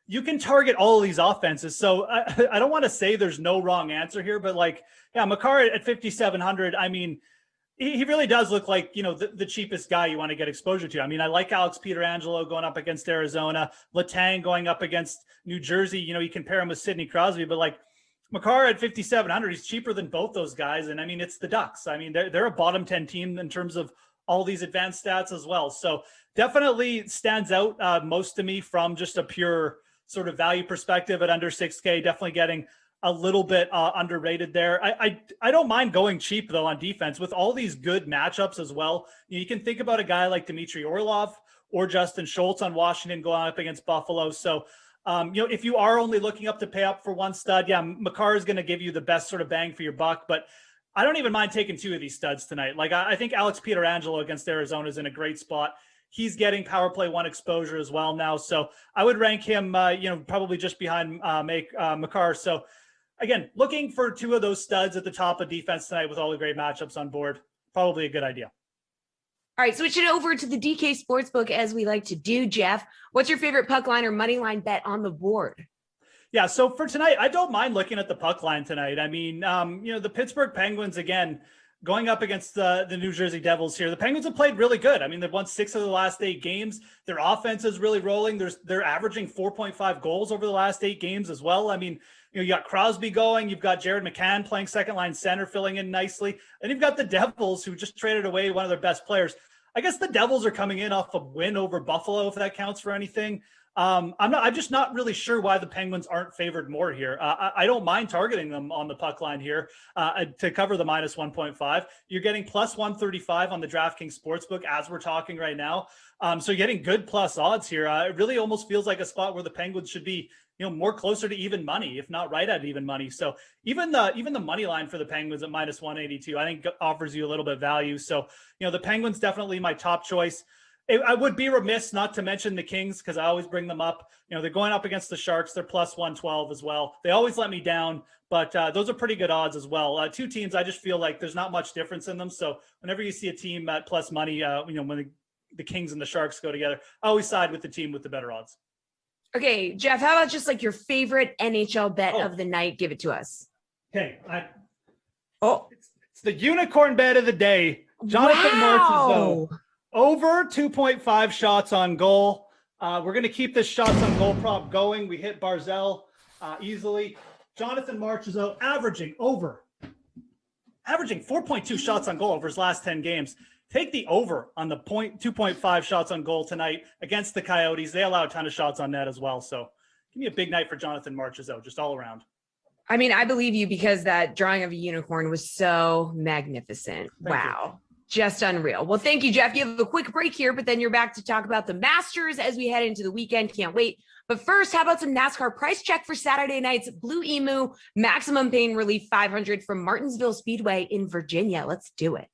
you can target all of these offenses. So I don't want to say there's no wrong answer here, but Makar at 5,700, I mean, he really does look like, the cheapest guy you want to get exposure to. I mean, I like Alex Pietrangelo going up against Arizona, Letang going up against New Jersey. You can pair him with Sidney Crosby, but Makar at 5,700, he's cheaper than both those guys. And I mean, it's the Ducks. I mean, they're a bottom 10 team in terms of all these advanced stats as well. So definitely stands out most to me from just a pure sort of value perspective at under 6K, definitely getting a little bit underrated there. I don't mind going cheap, though, on defense with all these good matchups as well. You can think about a guy like Dmitry Orlov or Justin Schultz on Washington going up against Buffalo. So, if you are only looking up to pay up for one stud, Makar is going to give you the best sort of bang for your buck. But I don't even mind taking 2 of these studs tonight. I think Alex Pietrangelo against Arizona is in a great spot. He's getting power play 1 exposure as well now. So I would rank him, probably just behind Makar. So, again, looking for 2 of those studs at the top of defense tonight with all the great matchups on board, probably a good idea. All right, switching over to the DK Sportsbook as we like to do, Jeff. What's your favorite puck line or money line bet on the board? Yeah, so for tonight, I don't mind looking at the puck line tonight. I mean, the Pittsburgh Penguins, again, going up against the New Jersey Devils here. The Penguins have played really good. I mean, they've won 6 of the last 8 games. Their offense is really rolling. They're averaging 4.5 goals over the last 8 games as well. I mean, you got Crosby going. You've got Jared McCann playing second-line center, filling in nicely. And you've got the Devils, who just traded away one of their best players. I guess the Devils are coming in off a win over Buffalo, if that counts for anything. I'm just not really sure why the Penguins aren't favored more here. I don't mind targeting them on the puck line here to cover the minus 1.5. You're getting plus 135 on the DraftKings Sportsbook as we're talking right now. So you're getting good plus odds here. It really almost feels like a spot where the Penguins should be, more closer to even money, if not right at even money. So even the money line for the Penguins at minus 182, I think offers you a little bit of value. So, the Penguins definitely my top choice. I would be remiss not to mention the Kings because I always bring them up. They're going up against the Sharks. They're plus 112 as well. They always let me down, but those are pretty good odds as well. 2 teams, I just feel like there's not much difference in them. So whenever you see a team at plus money, when the Kings and the Sharks go together, I always side with the team with the better odds. Okay, Jeff, how about just like your favorite NHL bet of the night? Give it to us. Okay. It's the unicorn bet of the day. Jonathan Marchessault. Over 2.5 shots on goal. We're going to keep this shots on goal prop going. We hit Barzell easily. Jonathan Marchessault averaging 4.2 shots on goal over his last 10 games. Take the over on the 2.5 shots on goal tonight against the Coyotes. They allow a ton of shots on net as well. So give me a big night for Jonathan Marchessault, just all around. I mean, I believe you because that drawing of a unicorn was so magnificent. Wow. Just unreal. Well, thank you, Jeff. You have a quick break here, but then you're back to talk about the Masters as we head into the weekend. Can't wait. But first, how about some NASCAR price check for Saturday night's Blue Emu Maximum Pain Relief 500 from Martinsville Speedway in Virginia. Let's do it.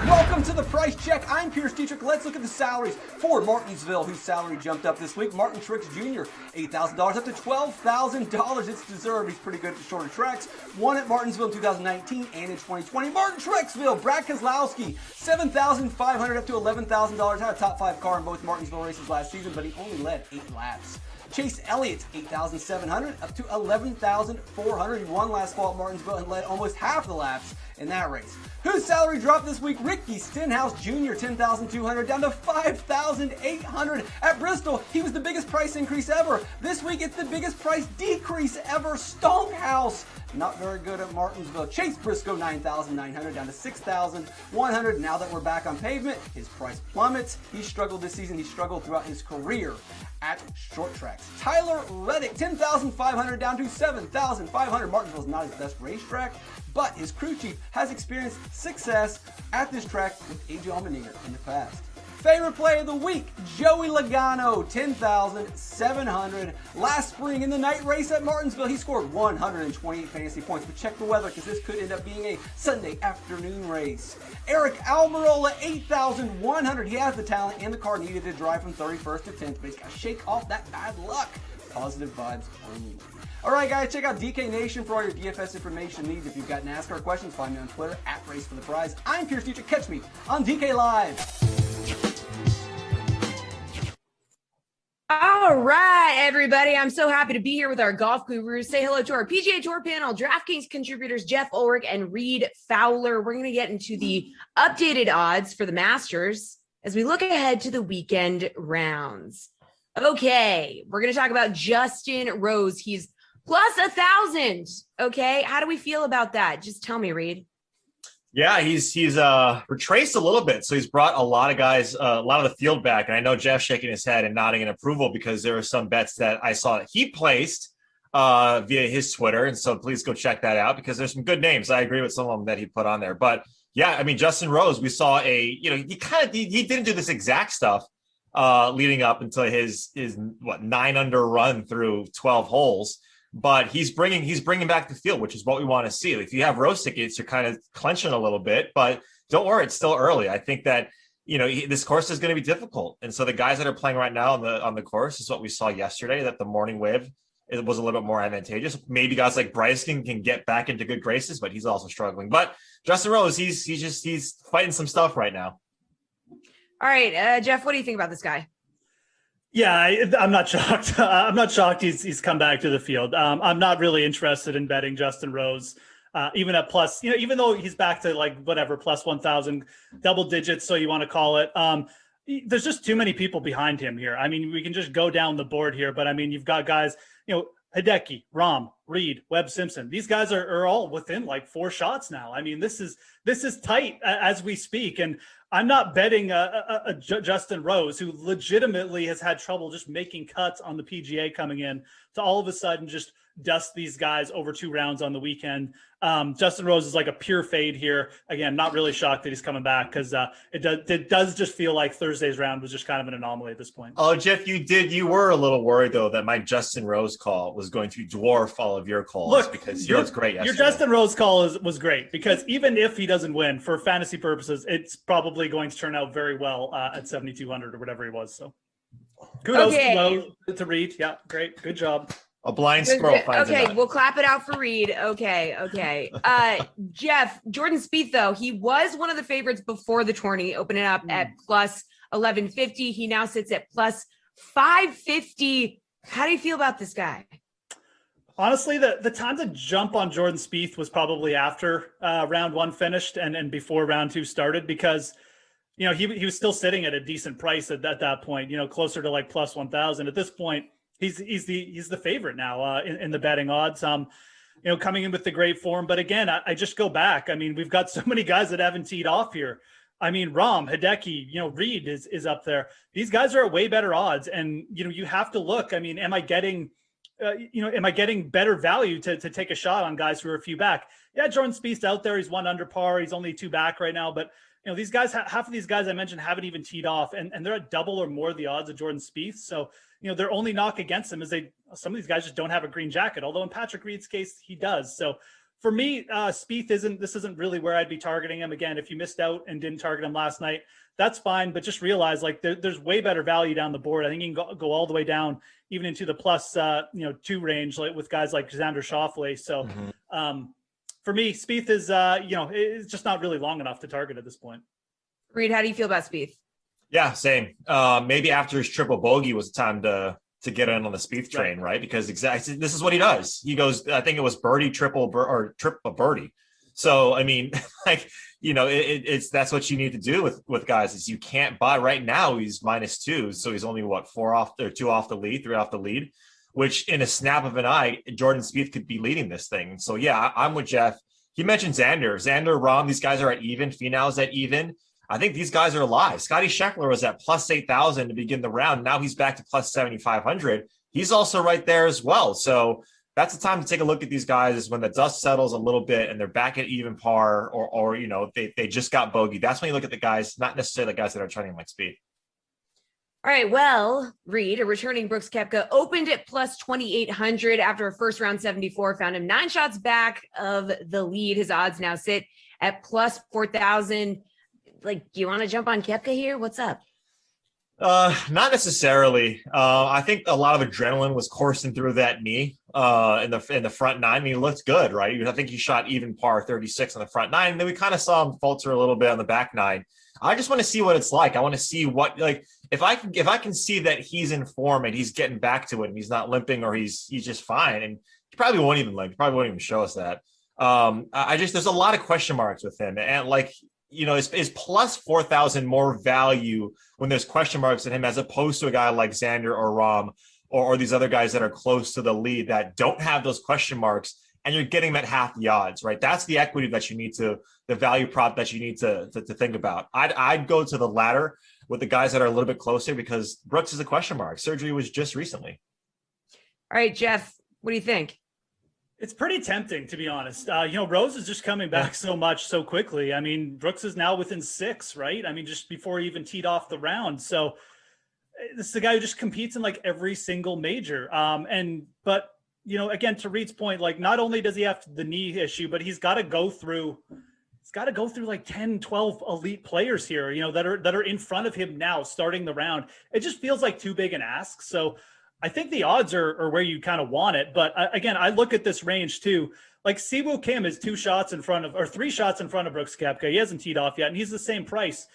Welcome to the Price Check. I'm Pierce Dietrich. Let's look at the salaries for Martinsville, whose salary jumped up this week. Martin Truex Jr., $8,000 up to $12,000. It's deserved. He's pretty good at the shorter tracks. Won at Martinsville in 2019 and in 2020. Martin Truexville, Brad Keselowski, $7,500 up to $11,000. Had a top 5 car in both Martinsville races last season, but he only led 8 laps. Chase Elliott, $8,700 up to $11,400. He won last fall at Martinsville and led almost half the laps in that race. Whose salary dropped this week? Ricky Stenhouse Jr., $10,200 down to $5,800 at Bristol. He was the biggest price increase ever. This week, it's the biggest price decrease ever. Stonehouse, not very good at Martinsville. Chase Briscoe, $9,900 down to $6,100. Now that we're back on pavement, his price plummets. He struggled this season. He struggled throughout his career at short tracks. Tyler Reddick, $10,500 down to $7,500. Martinsville is not his best racetrack, but his crew chief has experienced success at this track with AJ Allmendinger in the past. Favorite play of the week, Joey Logano, $10,700. Last spring in the night race at Martinsville, he scored 128 fantasy points. But check the weather because this could end up being a Sunday afternoon race. Eric Almirola, $8,100. He has the talent and the car needed to drive from 31st to 10th, but he's got to shake off that bad luck. Positive vibes only. All right, guys, check out DK Nation for all your DFS information needs. If you've got NASCAR questions, find me on Twitter at Race for the Prize. I'm Pierce Dietrich. Catch me on DK Live. All right, everybody. I'm so happy to be here with our golf gurus. Say hello to our PGA Tour panel, DraftKings contributors Jeff Ulrich and Reed Fowler. We're going to get into the updated odds for the Masters as we look ahead to the weekend rounds. Okay, we're going to talk about Justin Rose. He's plus 1,000. Okay, how do we feel about that? Just tell me, Reed. Yeah, he's retraced a little bit. So he's brought a lot of guys, a lot of the field back. And I know Jeff's shaking his head and nodding in approval because there are some bets that I saw that he placed via his Twitter. And so please go check that out because there's some good names. I agree with some of them that he put on there. But yeah, I mean, Justin Rose, we saw he didn't do this exact stuff leading up until his 9 under run through 12 holes. But he's bringing back the field, which is what we want to see. If you have Rose tickets, you're kind of clenching a little bit, but don't worry, it's still early. I think that this course is going to be difficult, and so the guys that are playing right now on the course is what we saw yesterday. That the morning wave it was a little bit more advantageous. Maybe guys like Bryce can get back into good graces, but he's also struggling. But Justin Rose, he's fighting some stuff right now. All right, Jeff, what do you think about this guy? Yeah, I'm not shocked. I'm not shocked he's come back to the field. I'm not really interested in betting Justin Rose, even at plus, even though he's back to like whatever, plus 1,000 double digits. So you want to call it. There's just too many people behind him here. I mean, we can just go down the board here, but I mean, you've got guys, Hideki, Rom, Reed, Webb Simpson. These guys are all within like 4 shots now. I mean, this is tight as we speak. And I'm not betting a Justin Rose, who legitimately has had trouble just making cuts on the PGA coming in, to all of a sudden just dust these guys over 2 rounds on the weekend. Justin Rose is like a pure fade here. Again, not really shocked that he's coming back, because it does just feel like Thursday's round was just kind of an anomaly at this point. Oh, Jeff, you were a little worried though that my Justin Rose call was going to dwarf all of your calls, because yours was great yesterday. Your Justin Rose call was great, because even if he doesn't win, for fantasy purposes, it's probably going to turn out very well at 7,200 or whatever he was. So kudos to Reed. Yeah, great. Good job. A blind squirrel finds Okay, we'll clap it out for Reed. Okay. Jeff, Jordan Spieth, though, he was one of the favorites before the tourney, opening up at plus 1150. He now sits at plus 550. How do you feel about this guy? Honestly, the time to jump on Jordan Spieth was probably after round 1 finished and before round 2 started, because he was still sitting at a decent price at that point, closer to like plus 1,000. At this point, he's the favorite now in the betting odds. Coming in with the great form. But again, I just go back. I mean, we've got so many guys that haven't teed off here. I mean, Rahm, Hideki, Reed is up there. These guys are at way better odds, and you have to look. I mean, am I getting better value to take a shot on guys who are a few back? Yeah, Jordan Spieth's out there. He's 1 under par. He's only 2 back right now. But these guys, half of these guys I mentioned haven't even teed off, and they're at double or more the odds of Jordan Spieth. So their only knock against them is some of these guys just don't have a green jacket. Although in Patrick Reed's case, he does. So for me, Spieth isn't really where I'd be targeting him. Again, if you missed out and didn't target him last night, that's fine. But just realize there's way better value down the board. I think you can go all the way down even into the plus 2 range, like with guys like Xander Schauffele. So for me, Spieth is it's just not really long enough to target at this point. Reed, how do you feel about Spieth? Yeah, same. Maybe after his triple bogey was the time to get in on the Spieth train, right? Because exactly this is what he does. He goes, I think it was birdie, triple birdie. So I mean, it's that's what you need to do with guys, is you can't buy right now. He's -2, so he's only 4 off or 2 off the lead, 3 off the lead, which in a snap of an eye, Jordan Spieth could be leading this thing. So yeah, I'm with Jeff. He mentioned Xander, Rahm. These guys are at even. Finau's at even. I think these guys are alive. Scotty Scheffler was at plus 8,000 to begin the round. Now he's back to plus 7,500. He's also right there as well. So that's the time to take a look at these guys, is when the dust settles a little bit and they're back at even par, or they just got bogey. That's when you look at the guys, not necessarily the guys that are trending like Spieth. All right, well, Reed, a returning Brooks Koepka, opened at plus 2,800 after a first round 74, found him 9 shots back of the lead. His odds now sit at plus 4,000. Do you want to jump on Koepka here? What's up? Not necessarily. I think a lot of adrenaline was coursing through that knee in the front 9. I mean, he looked good, right? I think he shot even par 36 on the front 9, and then we kind of saw him falter a little bit on the back 9. I just want to see what it's like. I want to see what, if I can see that he's in form and he's getting back to it and he's not limping, or he's just fine, and he probably won't even limp. He probably won't even show us that. There's a lot of question marks with him, and is plus 4,000 more value when there's question marks in him, as opposed to a guy like Xander or Rahm or these other guys that are close to the lead that don't have those question marks, and you're getting them at half the odds, right? That's the equity that you need the value prop that you need to think about. I'd go to the latter with the guys that are a little bit closer, because Brooks is a question mark. Surgery was just recently. All right, Jeff, what do you think? It's pretty tempting, to be honest. Rose is just coming back so much so quickly. I mean, Brooks is now within 6, right? I mean, just before he even teed off the round. So this is the guy who just competes in every single major. But again, to Reed's point, not only does he have the knee issue, but he's got to go through 10, 12 elite players here, that are in front of him now starting the round. It just feels like too big an ask. So I think the odds are where you kind of want it. But again, I look at this range too. Siwoo Kim is 3 shots in front of Brooks Koepka. He hasn't teed off yet, and he's the same price.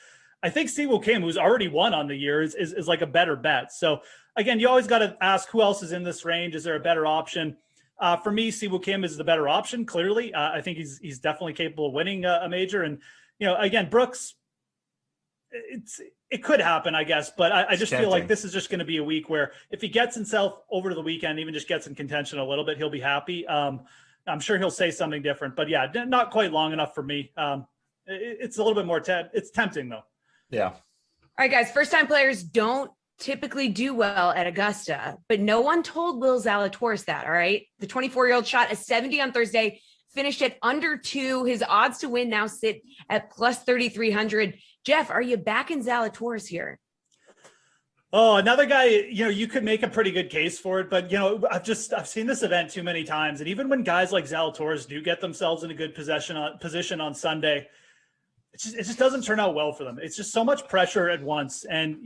I think Siwoo Kim, who's already won on the year, is like a better bet. So again, you always got to ask who else is in this range. Is there a better option? For me, Siwoo Kim is the better option. Clearly, I think he's definitely capable of winning a major. And again, Brooks, it could happen, I guess, but I just feel like this is just going to be a week where if he gets himself over to the weekend, even just gets in contention a little bit, he'll be happy. I'm sure he'll say something different, but yeah, not quite long enough for me. It's a little bit more it's tempting though. Yeah. All right, guys. First-time players don't typically do well at Augusta, but no one told Will Zalatoris that. All right, the 24-year-old shot a 70 on Thursday, finished at under 2. His odds to win now sit at plus 3,300. Jeff, are you backing Zalatoris here? Oh, another guy, you could make a pretty good case for it, but I've seen this event too many times, and even when guys like Zalatoris do get themselves in a good position on Sunday, it just doesn't turn out well for them. It's just so much pressure at once. And,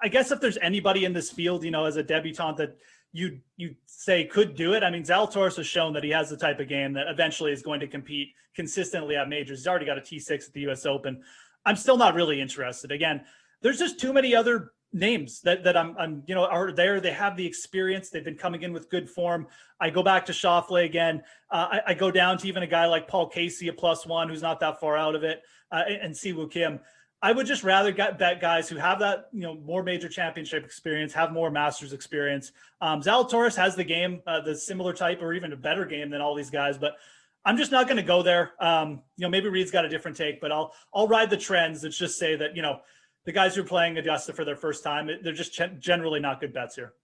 I guess if there's anybody in this field, as a debutant that you say could do it. I mean, Zalatoris has shown that he has the type of game that eventually is going to compete consistently at majors. He's already got a T6 at the US Open. I'm still not really interested. Again, there's just too many other names that I'm are there. They have the experience. They've been coming in with good form. I go back to Schauffele again. I go down to even a guy like Paul Casey, a +1, who's not that far out of it, and Siwoo Kim. I would just rather bet guys who have that, more major championship experience, have more Masters experience. Zalatoris has the game, the similar type or even a better game than all these guys, but I'm just not going to go there. Maybe Reed's got a different take, but I'll ride the trends. Let's just say that, the guys who are playing Augusta for their first time, they're just generally not good bets here.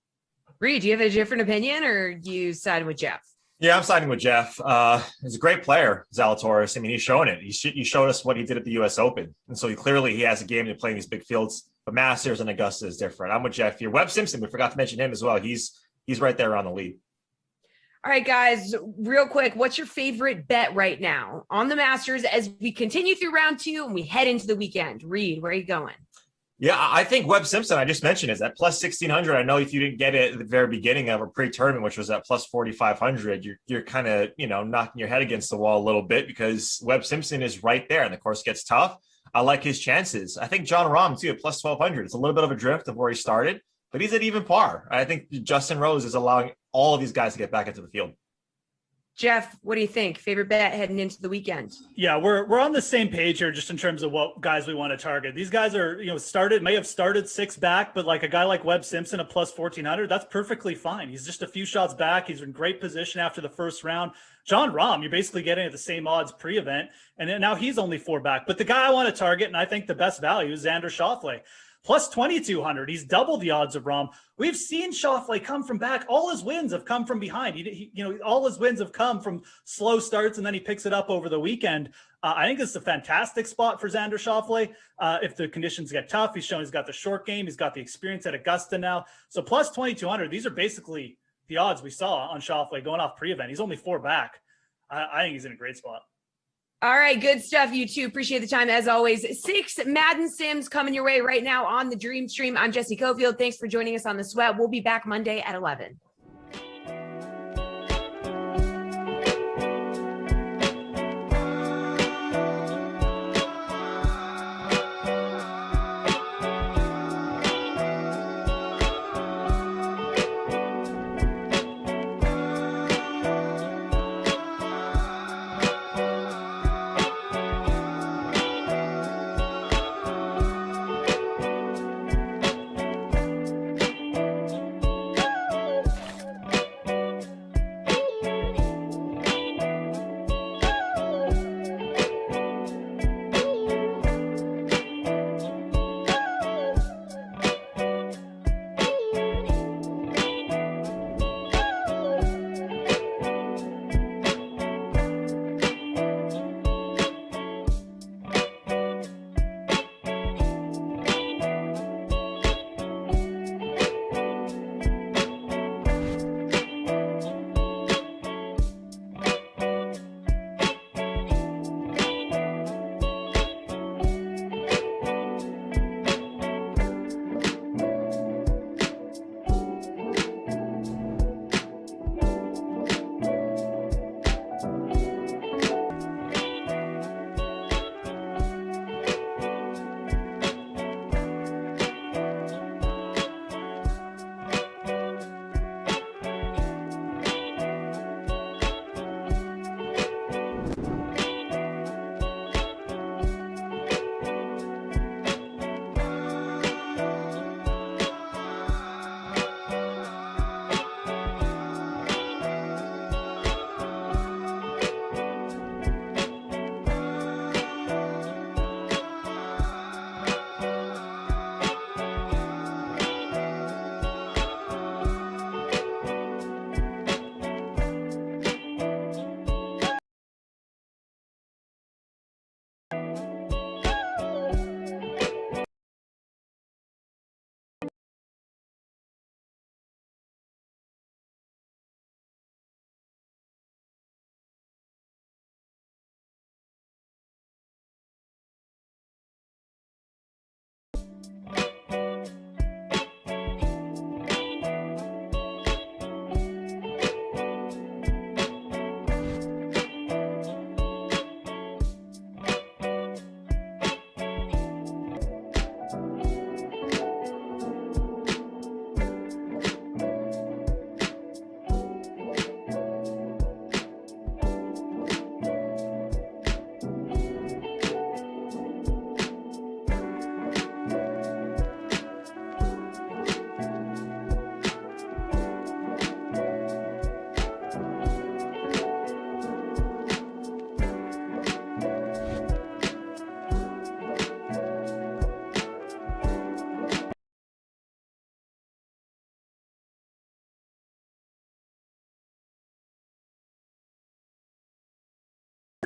Reed, do you have a different opinion or you side with Jeff? Yeah, I'm siding with Jeff. He's a great player, Zalatoris. I mean, he's shown it. He showed us what he did at the U.S. Open. And so he has a game to play in these big fields. But Masters and Augusta is different. I'm with Jeff here. Webb Simpson, we forgot to mention him as well. He's right there on the lead. All right, guys, real quick, what's your favorite bet right now on the Masters as we continue through round 2 and we head into the weekend? Reed, where are you going? Yeah, I think Webb Simpson, I just mentioned, is at plus 1,600. I know if you didn't get it at the very beginning of a pre-tournament, which was at plus 4,500, you're kind of, knocking your head against the wall a little bit because Webb Simpson is right there and the course gets tough. I like his chances. I think John Rahm, too, at plus 1,200. It's a little bit of a drift of where he started, but he's at even par. I think Justin Rose is allowing all of these guys to get back into the field. Jeff, what do you think? Favorite bet heading into the weekend? Yeah, we're on the same page here just in terms of what guys we want to target. These guys are, may have started 6 back, but like a guy like Webb Simpson at plus 1,400, that's perfectly fine. He's just a few shots back. He's in great position after the first round. John Rahm, you're basically getting at the same odds pre-event, and then now he's only 4 back. But the guy I want to target, and I think the best value, is Xander Schauffele. Plus 2,200. He's double the odds of Rahm. We've seen Schauffele come from back. All his wins have come from behind. All his wins have come from slow starts, and then he picks it up over the weekend. I think this is a fantastic spot for Xander Schauffele. If the conditions get tough, he's shown he's got the short game. He's got the experience at Augusta now. So plus 2,200. These are basically the odds we saw on Schauffele going off pre-event. He's only 4 back. I think he's in a great spot. All right, good stuff, you two. Appreciate the time as always. 6 Madden Sims coming your way right now on the Dream Stream. I'm Jesse Cofield. Thanks for joining us on The Sweat. We'll be back Monday at 11.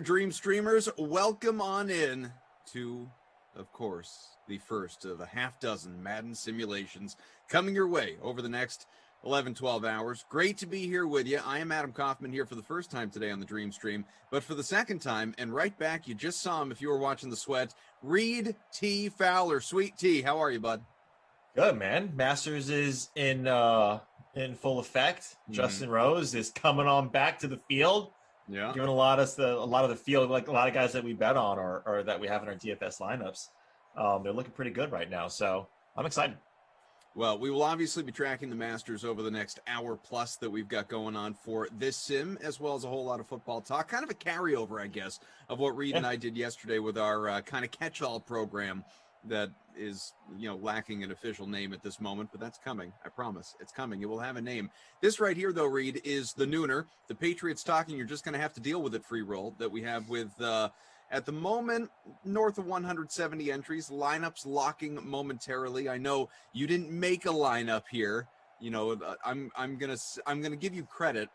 Dream streamers, welcome on in to, of course, the first of a half dozen Madden simulations coming your way over the next 11, 12 hours. Great to be here with you. I am Adam Kaufman here for the first time today on the Dream Stream, but for the second time, and right back, you just saw him if you were watching the sweat, Reed T. Fowler. Sweet T, how are you, bud? Good, man. Masters is in full effect. Justin Rose is coming on back to the field. Yeah, giving a lot of the field, like a lot of guys that we bet on or that we have in our DFS lineups. They're looking pretty good right now, so I'm excited. Well, we will obviously be tracking the Masters over the next hour plus that we've got going on for this sim, as well as a whole lot of football talk. Kind of a carryover, I guess, of what Reed and I did yesterday with our kind of catch-all program that is, lacking an official name at this moment, but that's coming. I promise. It's coming. It will have a name. This right here, though, Reed, is the Nooner. The Patriots talking. You're just going to have to deal with it, free roll, that we have with, at the moment, north of 170 entries. Lineups locking momentarily. I know you didn't make a lineup here. I'm gonna give you credit,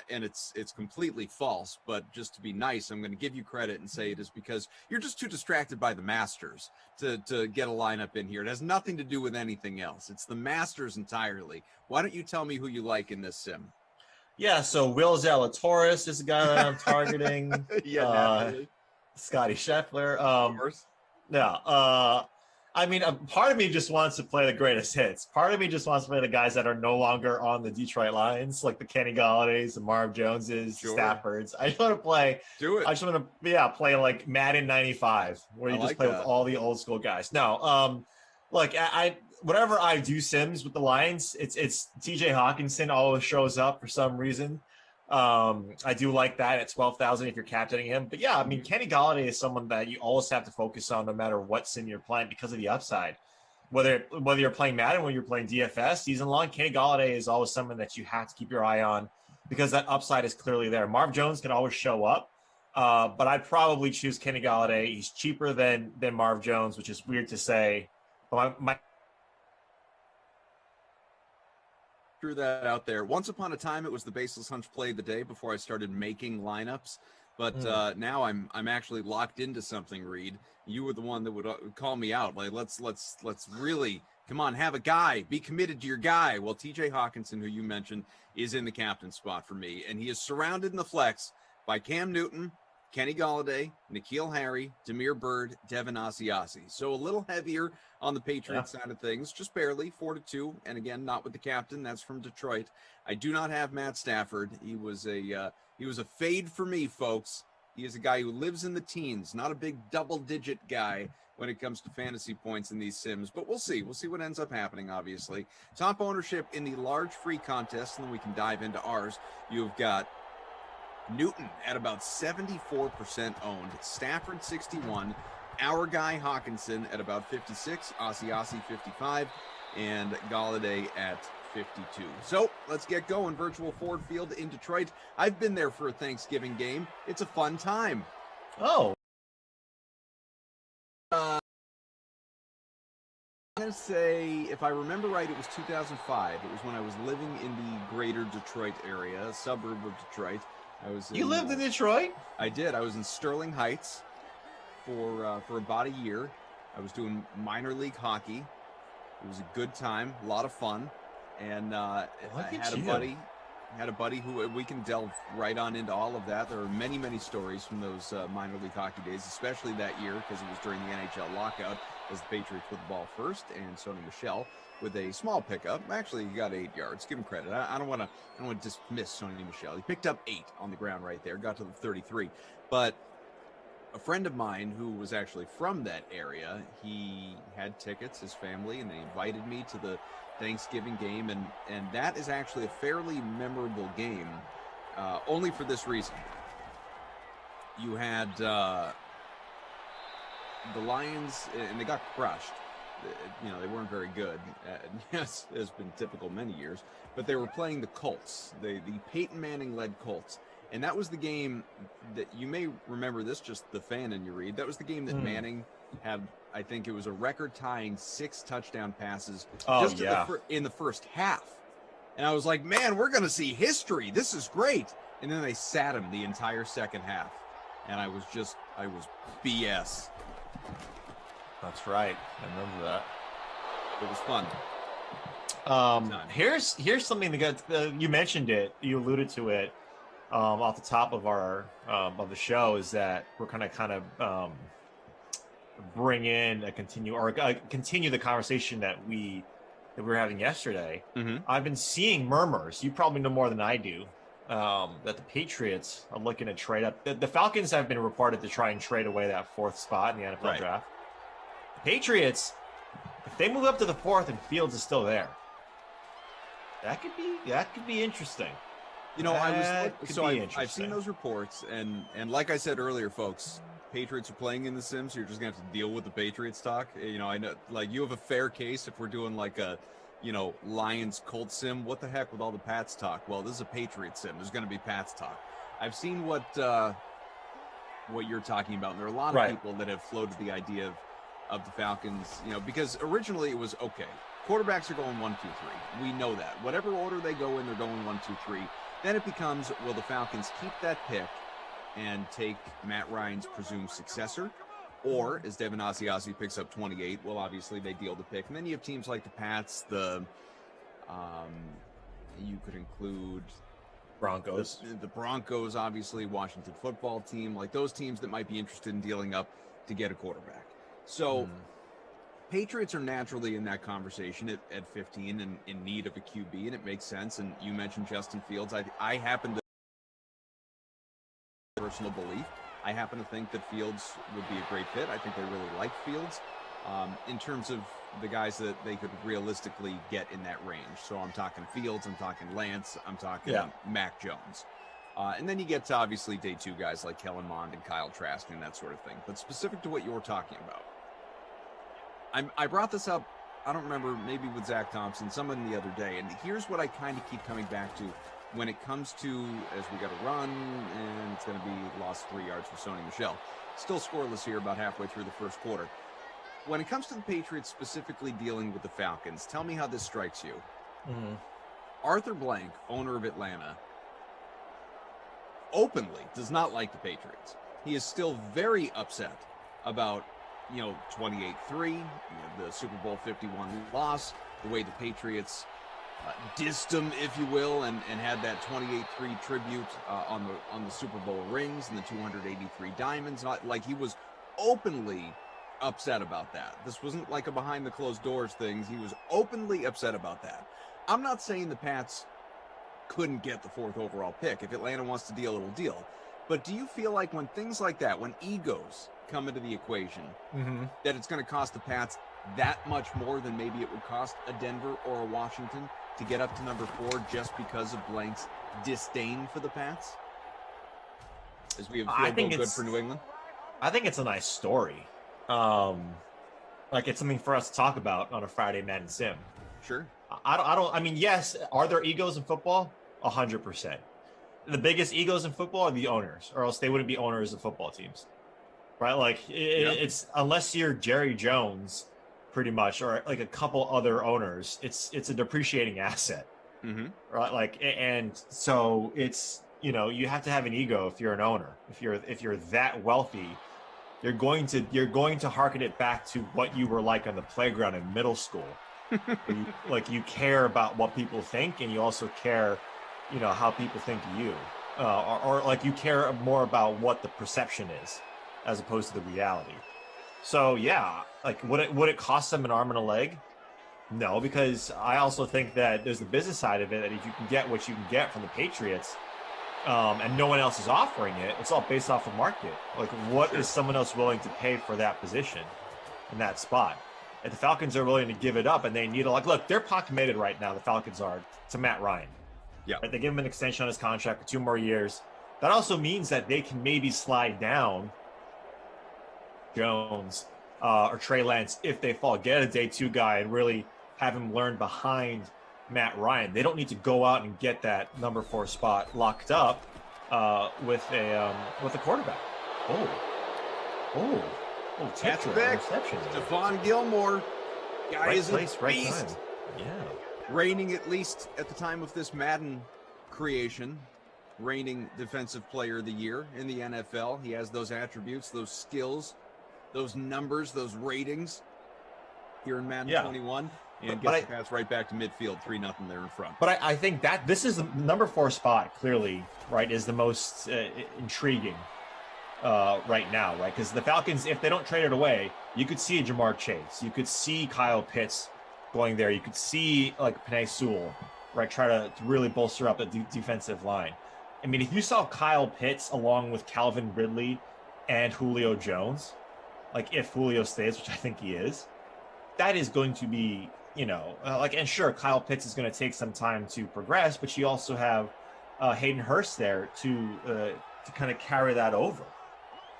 and it's completely false, but just to be nice, I'm going to give you credit and say it is because you're just too distracted by the Masters to get a lineup in here. It has nothing to do with anything else. It's the Masters entirely. Why don't you tell me who you like in this sim? Yeah, so Will Zalatoris is a guy that I'm targeting. Scotty Scheffler. Of course. Yeah. Part of me just wants to play the greatest hits. Part of me just wants to play the guys that are no longer on the Detroit Lions, like the Kenny Galladays, the Marv Joneses, Staffords. I just want to play. Do it. I just want to, play like Madden 95, where you just play with all the old school guys. No, look, I whenever I do sims with the Lions, it's TJ Hawkinson always shows up for some reason. I do like that at 12,000 if you're captaining him. But yeah, Kenny Galladay is someone that you always have to focus on no matter what sim you're playing because of the upside. Whether you're playing Madden, whether you're playing DFS, season long, Kenny Galladay is always someone that you have to keep your eye on because that upside is clearly there. Marv Jones can always show up, but I'd probably choose Kenny Galladay. He's cheaper than Marv Jones, which is weird to say. But Threw that out there. Once upon a time, it was the baseless hunch play of the day before I started making lineups. But now I'm actually locked into something. Reed, you were the one that would call me out. Like let's really come on, have a guy, be committed to your guy. Well, TJ Hawkinson, who you mentioned, is in the captain spot for me, and he is surrounded in the flex by Cam Newton, Kenny Galladay, N'Keal Harry, Damiere Byrd, Devin Asiasi. So a little heavier on the Patriots side of things, just barely 4-2. And again, not with the captain. That's from Detroit. I do not have Matt Stafford. He was a fade for me, folks. He is a guy who lives in the teens, not a big double-digit guy when it comes to fantasy points in these sims. But we'll see. We'll see what ends up happening, obviously. Top ownership in the large free contest, and then we can dive into ours. You've got Newton at about 74% owned, Stafford 61, our guy Hawkinson at about 56, Asiasi 55, and Galladay at 52. So let's get going. Virtual Ford Field in Detroit. I've been there for a Thanksgiving game. It's a fun time. Oh. I'm going to say, if I remember right, it was 2005. It was when I was living in the greater Detroit area, a suburb of Detroit. You lived in Detroit? I did. I was in Sterling Heights for about a year. I was doing minor league hockey. It was a good time, a lot of fun, and I had a buddy who we can delve right on into all of that. There are many, many stories from those minor league hockey days, especially that year because it was during the NHL lockout as the Patriots put the ball first, and Sony Michel with a small pickup. Actually, he got 8 yards. Give him credit. I don't want to dismiss Sony Michel. He picked up 8 on the ground right there, got to the 33. But a friend of mine who was actually from that area, he had tickets, his family, and they invited me to the Thanksgiving game, and that is actually a fairly memorable game, only for this reason. You had the Lions, and they got crushed. They weren't very good. Yes, it's been typical many years, but they were playing the Colts, the Peyton Manning-led Colts. And that was the game that you may remember this, just the fan in you, Reed. That was the game that Manning had, I think it was a record-tying 6 touchdown passes in the first half. And I was like, man, we're going to see history. This is great. And then they sat him the entire second half. and I was BS. That's right. I remember that. It was fun. Here's something to get. You mentioned it. You alluded to it off the top of our of the show. Is that we're kind of bring in continue the conversation that we were having yesterday. Mm-hmm. I've been seeing murmurs. You probably know more than I do. That the Patriots are looking to trade up. The Falcons have been reported to try and trade away that 4th spot in the NFL draft. The Patriots, if they move up to the 4th and Fields is still there, that could be interesting. You know, I've seen those reports, and like I said earlier, folks, Patriots are playing in the sim, so you're just gonna have to deal with the Patriots talk. You know, I know, like, you have a fair case if we're doing like a, you know, Lions Colts sim. What the heck with all the Pats talk? Well, this is a Patriots sim. There's gonna be Pats talk. I've seen what you're talking about, and there are a lot of people that have floated the idea of the Falcons. You know, because originally it was okay. Quarterbacks are going 1, 2, 3. We know that. Whatever order they go in, they're going 1, 2, 3. Then it becomes, will the Falcons keep that pick and take Matt Ryan's presumed successor? Or, as Devin Asiasi picks up 28, well, obviously they deal the pick. And then you have teams like the Pats, you could include Broncos. The Broncos, obviously, Washington football team, like those teams that might be interested in dealing up to get a quarterback. So Patriots are naturally in that conversation at 15 and in need of a QB, and it makes sense. And you mentioned Justin Fields. I happen to, personal belief, I happen to think that Fields would be a great fit. I think they really like Fields in terms of the guys that they could realistically get in that range. So I'm talking Fields, I'm talking Lance, I'm talking Mac Jones. And then you get to obviously day 2 guys like Kellen Mond and Kyle Trask and that sort of thing. But specific to what you're talking about, I brought this up, I don't remember, maybe with Zach Thompson, someone the other day, and here's what I kind of keep coming back to when it comes to, as we got to run, and it's going to be lost 3 yards for Sony Michel. Still scoreless here about halfway through the first quarter. When it comes to the Patriots specifically dealing with the Falcons, tell me how this strikes you. Mm-hmm. Arthur Blank, owner of Atlanta, openly does not like the Patriots. He is still very upset about 28-3, the Super Bowl 51 loss, the way the Patriots dissed him, if you will, and had that 28-3 tribute on the Super Bowl rings and the 283 diamonds. Not like he was openly upset about that. This wasn't like a behind the closed doors thing. He was openly upset about that. I'm not saying the Pats couldn't get the 4th overall pick. If Atlanta wants to deal, it'll deal. But do you feel like when things like that, when egos come into the equation, that it's going to cost the Pats that much more than maybe it would cost a Denver or a Washington to get up to number 4 just because of Blank's disdain for the Pats? As we have feel good for New England? I think it's a nice story. Like it's something for us to talk about on a Friday Madden Sim. Sure. I mean, yes, are there egos in football? 100%. The biggest egos in football are the owners, or else they wouldn't be owners of football teams. Right? Like it's unless you're Jerry Jones, pretty much, or like a couple other owners, it's a depreciating asset. Right? Like, and so it's, you have to have an ego if you're an owner. If you're that wealthy, you're going to harken it back to what you were like on the playground in middle school. You care about what people think, and you also care, how people think of you, or like you care more about what the perception is as opposed to the reality. So yeah, like would it cost them an arm and a leg? No, because I also think that there's the business side of it, that if you can get what you can get from the Patriots, and no one else is offering it, it's all based off of market. Like what is someone else willing to pay for that position in that spot? If the Falcons are willing to give it up and they need look, they're committed right now, the Falcons are, to Matt Ryan. Yeah. Right? They give him an extension on his contract for 2 more years. That also means that they can maybe slide down Jones or Trey Lance if they fall. Get a day 2 guy and really have him learn behind Matt Ryan. They don't need to go out and get that number 4 spot locked up with a quarterback. That's big. Stephon Gilmore, guy is a beast. Right time. Yeah. Reigning, at least at the time of this Madden creation, reigning defensive player of the year in the NFL. He has those attributes, those skills, those numbers, those ratings here in Madden 21. And gets the pass right back to midfield, 3-0 there in front. But I think that this is the number 4 spot, clearly, right, is the most intriguing right now, right? Because the Falcons, if they don't trade it away, you could see a Jamar Chase. You could see Kyle Pitts going there. You could see, like, Penei Sewell, right, try to really bolster up the defensive line. I mean, if you saw Kyle Pitts along with Calvin Ridley and Julio Jones, like if Julio stays, which I think he is, that is going to be, and sure, Kyle Pitts is going to take some time to progress, but you also have Hayden Hurst there to kind of carry that over,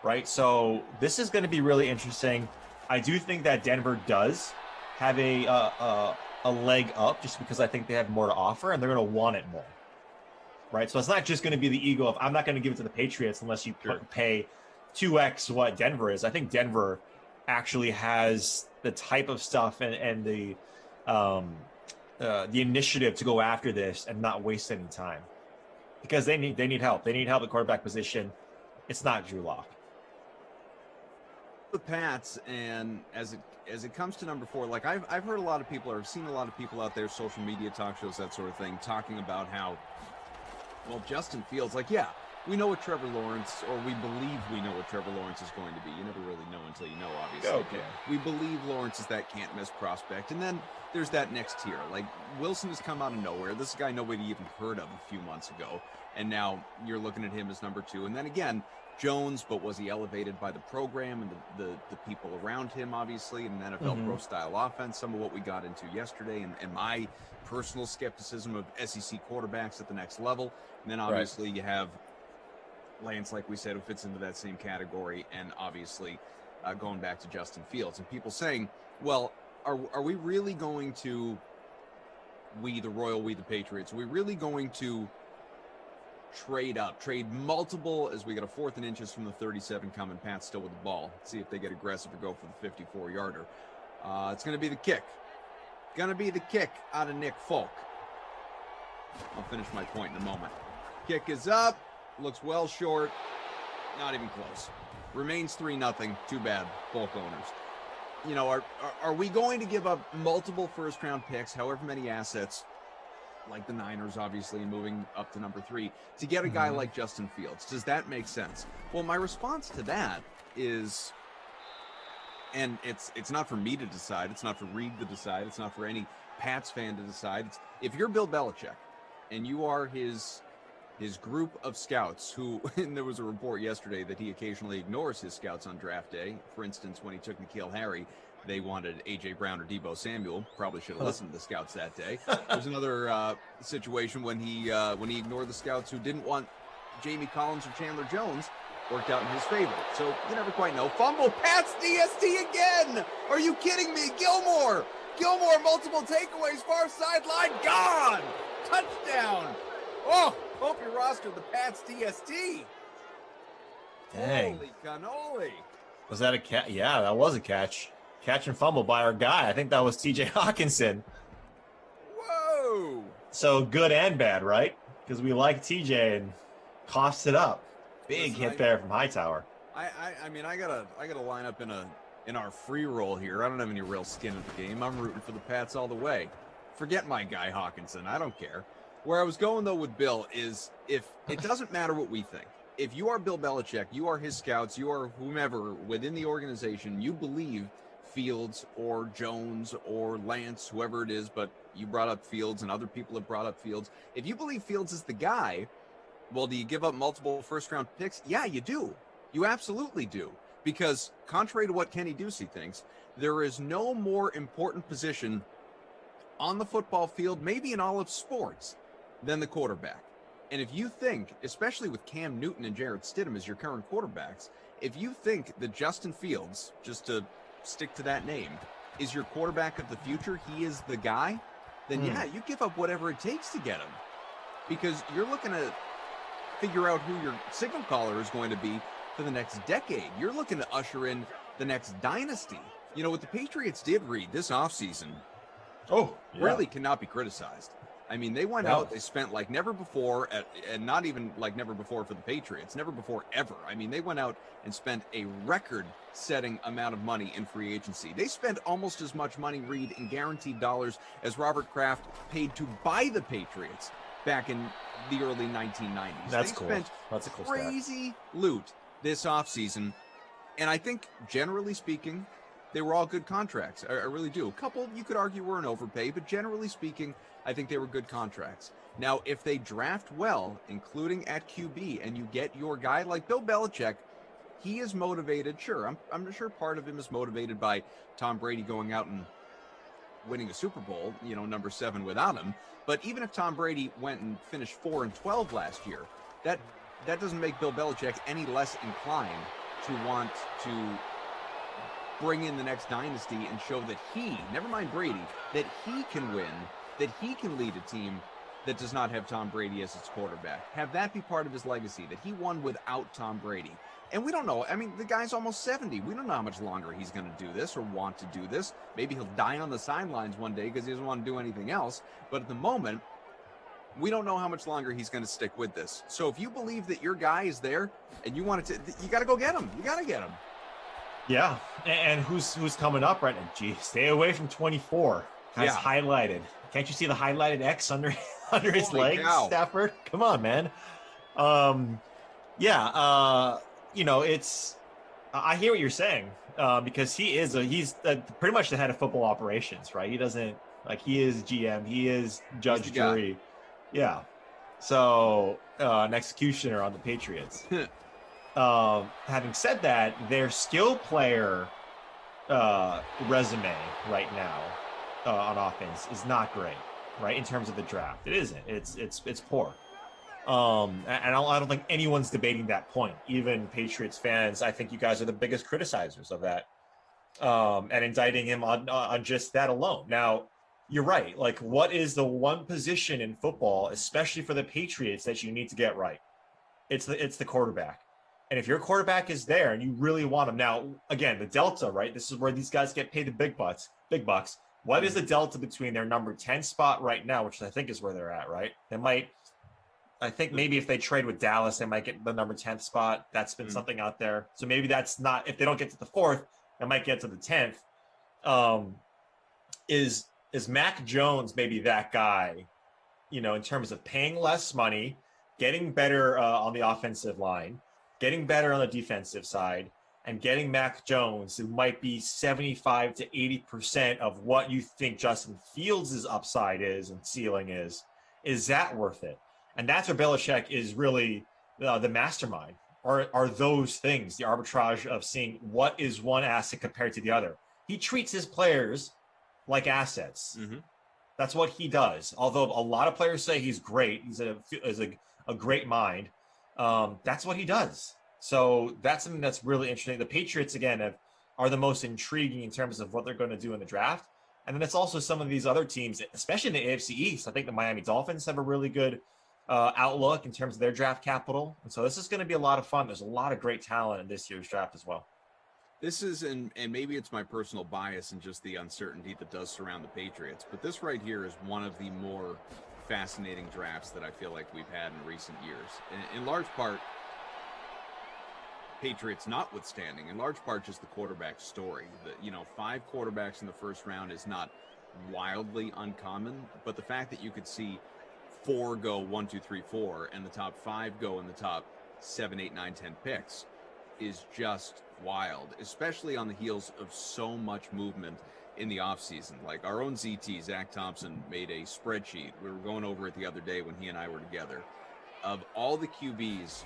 right? So this is going to be really interesting. I do think that Denver does have a leg up just because I think they have more to offer and they're going to want it more. Right, so it's not just going to be the ego of I'm not going to give it to the Patriots unless you pay 2x what Denver is. I think Denver actually has the type of stuff and the initiative to go after this and not waste any time because they need help. They need help at quarterback position. It's not Drew Lock. The Pats, and as it comes to number 4, like I've heard a lot of people, or I've seen a lot of people out there, social media, talk shows, that sort of thing, talking about how, well, Justin Fields, like, yeah, we know what Trevor Lawrence, or we believe we know what Trevor Lawrence is going to be. You never really know until you know, obviously. Okay. We believe Lawrence is that can't-miss prospect. And then there's that next tier. Like, Wilson has come out of nowhere. This is a guy nobody even heard of a few months ago. And now you're looking at him as number 2. And then again, Jones, but was he elevated by the program and the people around him, obviously, in an NFL pro-style offense? Some of what we got into yesterday and my personal skepticism of SEC quarterbacks at the next level. And then obviously you have Lance, like we said, who fits into that same category, and obviously going back to Justin Fields. And people saying, well, are we really going to, we the Royal, we the Patriots, are we really going to trade up, trade multiple as we get a 4th and inches from the 37 coming, Pat still with the ball, see if they get aggressive or go for the 54-yarder. It's going to be the kick. Going to be the kick out of Nick Folk. I'll finish my point in a moment. Kick is up. Looks well short. Not even close. Remains 3-0. Too bad, Folk owners. Are we going to give up multiple first-round picks, however many assets, like the Niners, obviously, moving up to number 3, to get a guy like Justin Fields? Does that make sense? Well, my response to that is, and it's not for me to decide. It's not for Reed to decide. It's not for any Pats fan to decide. If you're Bill Belichick and you are his group of scouts who, and there was a report yesterday that he occasionally ignores his scouts on draft day. For instance, when he took N'Keal Harry, they wanted A.J. Brown or Deebo Samuel. Probably should have listened to the scouts that day. There's another situation when he ignored the scouts who didn't want Jamie Collins or Chandler Jones. Worked out in his favor. So you never quite know. Fumble, Pats DST again. Are you kidding me? Gilmore, multiple takeaways, far sideline, gone. Touchdown. Oh, hope you rostered the Pats DST. Dang. Holy cannoli. Was that a catch? Yeah, that was a catch. Catch and fumble by our guy. I think that was TJ Hawkinson. Whoa. So good and bad, right? Because we like TJ and cost it up. Big hit there from Hightower. I mean, I gotta line up in our free roll here. I don't have any real skin in the game. I'm rooting for the Pats all the way. Forget my guy Hawkinson. I don't care. Where I was going though with Bill is, if it doesn't matter what we think. If you are Bill Belichick, you are his scouts, you are whomever within the organization, you believe Fields or Jones or Lance, whoever it is, but you brought up Fields and other people have brought up Fields. If you believe Fields is the guy, well, do you give up multiple first-round picks? Yeah, you do. You absolutely do. Because contrary to what Kenny Ducey thinks, there is no more important position on the football field, maybe in all of sports, than the quarterback. And if you think, especially with Cam Newton and Jarrett Stidham as your current quarterbacks, if you think that Justin Fields, just to stick to that name, is your quarterback of the future, he is the guy, then yeah, you give up whatever it takes to get him. Because you're looking to figure out who your signal caller is going to be for the next decade. You're looking to usher in the next dynasty. You know, what the Patriots did, Reed, this offseason really cannot be criticized. I mean, they went out, they spent like never before, and not even like never before for the Patriots, never before ever. I mean, they went out and spent a record-setting amount of money in free agency. They spent almost as much money, Reed, in guaranteed dollars as Robert Kraft paid to buy the Patriots back in the early 1990s. That's they cool. spent That's a cool crazy loot this offseason, and I think, generally speaking, they were all good contracts. I really do. A couple you could argue were an overpay, but generally speaking, I think they were good contracts. Now, if they draft well, including at QB, and you get your guy like Bill Belichick, he is motivated. Sure, I'm sure part of him is motivated by Tom Brady going out and winning a Super Bowl, number 7 without him. But even if Tom Brady went and finished 4-12 last year, that doesn't make Bill Belichick any less inclined to want to bring in the next dynasty and show that he, never mind Brady, that he can win, that he can lead a team that does not have Tom Brady as its quarterback. Have that be part of his legacy, that he won without Tom Brady. And we don't know. I mean, the guy's almost 70. We don't know how much longer he's going to do this or want to do this. Maybe he'll die on the sidelines one day because he doesn't want to do anything else. But at the moment, we don't know how much longer he's going to stick with this. So if you believe that your guy is there and you want to, you got to go get him. You got to get him. Yeah, and who's coming up right now? Gee, stay away from 24. Guy's highlighted. Can't you see the highlighted X under his Holy legs, cow. Stafford? Come on, man. It's. I hear what you're saying because he's pretty much the head of football operations, right? He doesn't he is GM, he is judge, jury, yeah. So an executioner on the Patriots. Having said that, their skill player resume right now on offense is not great, right? In terms of the draft, it isn't. It's poor. And I don't think anyone's debating that point. Even Patriots fans, I think you guys are the biggest criticizers of that, and indicting him on just that alone. Now, you're right. Like, what is the one position in football, especially for the Patriots, that you need to get right? It's the quarterback. And if your quarterback is there and you really want him, now again, the delta, right? This is where these guys get paid the big bucks. What is the delta between their number 10 spot right now, which I think is where they're at, right? I think maybe if they trade with Dallas, they might get the number 10th spot. That's been something out there. So maybe that's not, if they don't get to the 4th, they might get to the 10th. Is Mac Jones maybe that guy, in terms of paying less money, getting better on the offensive line, getting better on the defensive side, and getting Mac Jones, who might be 75 to 80% of what you think Justin Fields' upside is and ceiling is that worth it? And that's where Belichick is really the mastermind. Are those things, the arbitrage of seeing what is one asset compared to the other. He treats his players like assets. Mm-hmm. That's what he does. Although a lot of players say he's great, he's a great mind. That's what he does. So that's something that's really interesting. The Patriots, again, are the most intriguing in terms of what they're going to do in the draft. And then it's also some of these other teams, especially in the AFC East. I think the Miami Dolphins have a really good outlook in terms of their draft capital. And so this is going to be a lot of fun. There's a lot of great talent in this year's draft as well. This is, and maybe it's my personal bias and just the uncertainty that does surround the Patriots, but this right here is one of the more fascinating drafts that I feel like we've had in recent years. In large part, Patriots notwithstanding, in large part just the quarterback story. 5 quarterbacks in the first round is not wildly uncommon, but the fact that you could see 4 go 1, 2, 3, 4, and the top 5 go in the top 7, 8, 9, 10 picks is just wild, especially on the heels of so much movement in the offseason. Like our own ZT, Zach Thompson, made a spreadsheet. We were going over it the other day when he and I were together, of all the QBs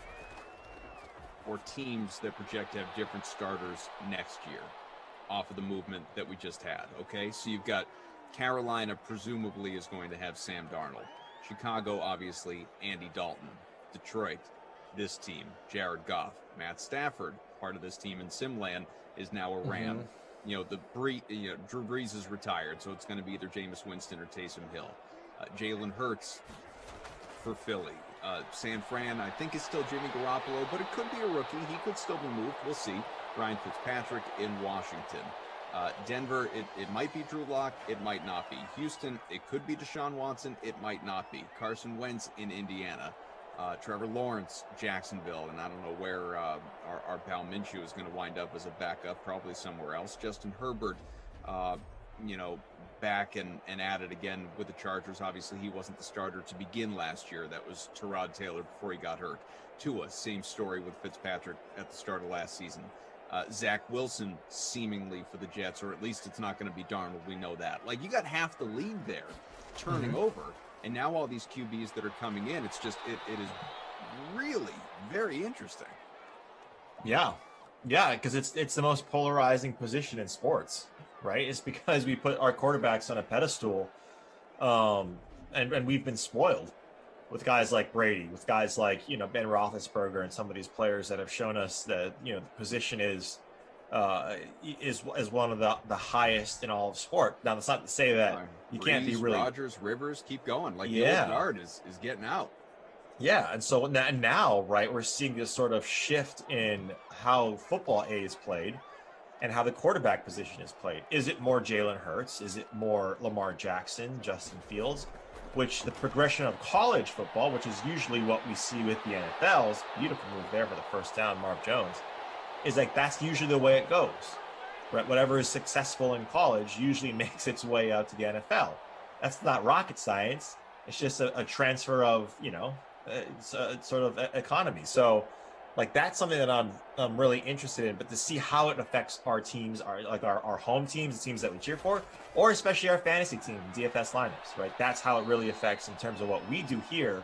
or teams that project to have different starters next year off of the movement that we just had. Okay, so you've got Carolina presumably is going to have Sam Darnold. Chicago, obviously, Andy Dalton. Detroit, this team, Jared Goff. Matt Stafford, part of this team in Simland, is now a Ram. Mm-hmm. Drew Brees is retired, so it's going to be either Jameis Winston or Taysom Hill. Jalen Hurts for Philly. San Fran, I think, is still Jimmy Garoppolo, but it could be a rookie. He could still be moved. We'll see. Ryan Fitzpatrick in Washington. Denver, it might be Drew Lock, it might not be. Houston, it could be Deshaun Watson, it might not be. Carson Wentz in Indiana. Trevor Lawrence, Jacksonville, and I don't know where our pal Minshew is going to wind up as a backup, probably somewhere else. Justin Herbert, back and at it again with the Chargers. Obviously, he wasn't the starter to begin last year. That was Tyrod Taylor before he got hurt. Tua, same story with Fitzpatrick at the start of last season. Zach Wilson seemingly for the Jets, or at least it's not going to be Darnold. We know that. Like, you got half the league there turning over, and now all these QBs that are coming in, it's just it is really very interesting. Yeah, because it's the most polarizing position in sports, right? It's because we put our quarterbacks on a pedestal, and we've been spoiled with guys like Brady, with guys like Ben Roethlisberger, and some of these players that have shown us that the position is one of the highest in all of sport. Now, that's not to say that you can't be really Rodgers, Rivers, keep going. Like, the old guard is getting out. Yeah, and so now, right, we're seeing this sort of shift in how football is played and how the quarterback position is played. Is it more Jalen Hurts? Is it more Lamar Jackson, Justin Fields? Which the progression of college football, which is usually what we see with the NFL's beautiful move there for the first down, Mark Jones, is like that's usually the way it goes. Right? Whatever is successful in college usually makes its way out to the NFL. That's not rocket science. It's just a transfer of, it's a sort of economy. So, like, that's something that I'm really interested in. But to see how it affects our teams, our home teams, the teams that we cheer for, or especially our fantasy team, DFS lineups, right? That's how it really affects in terms of what we do here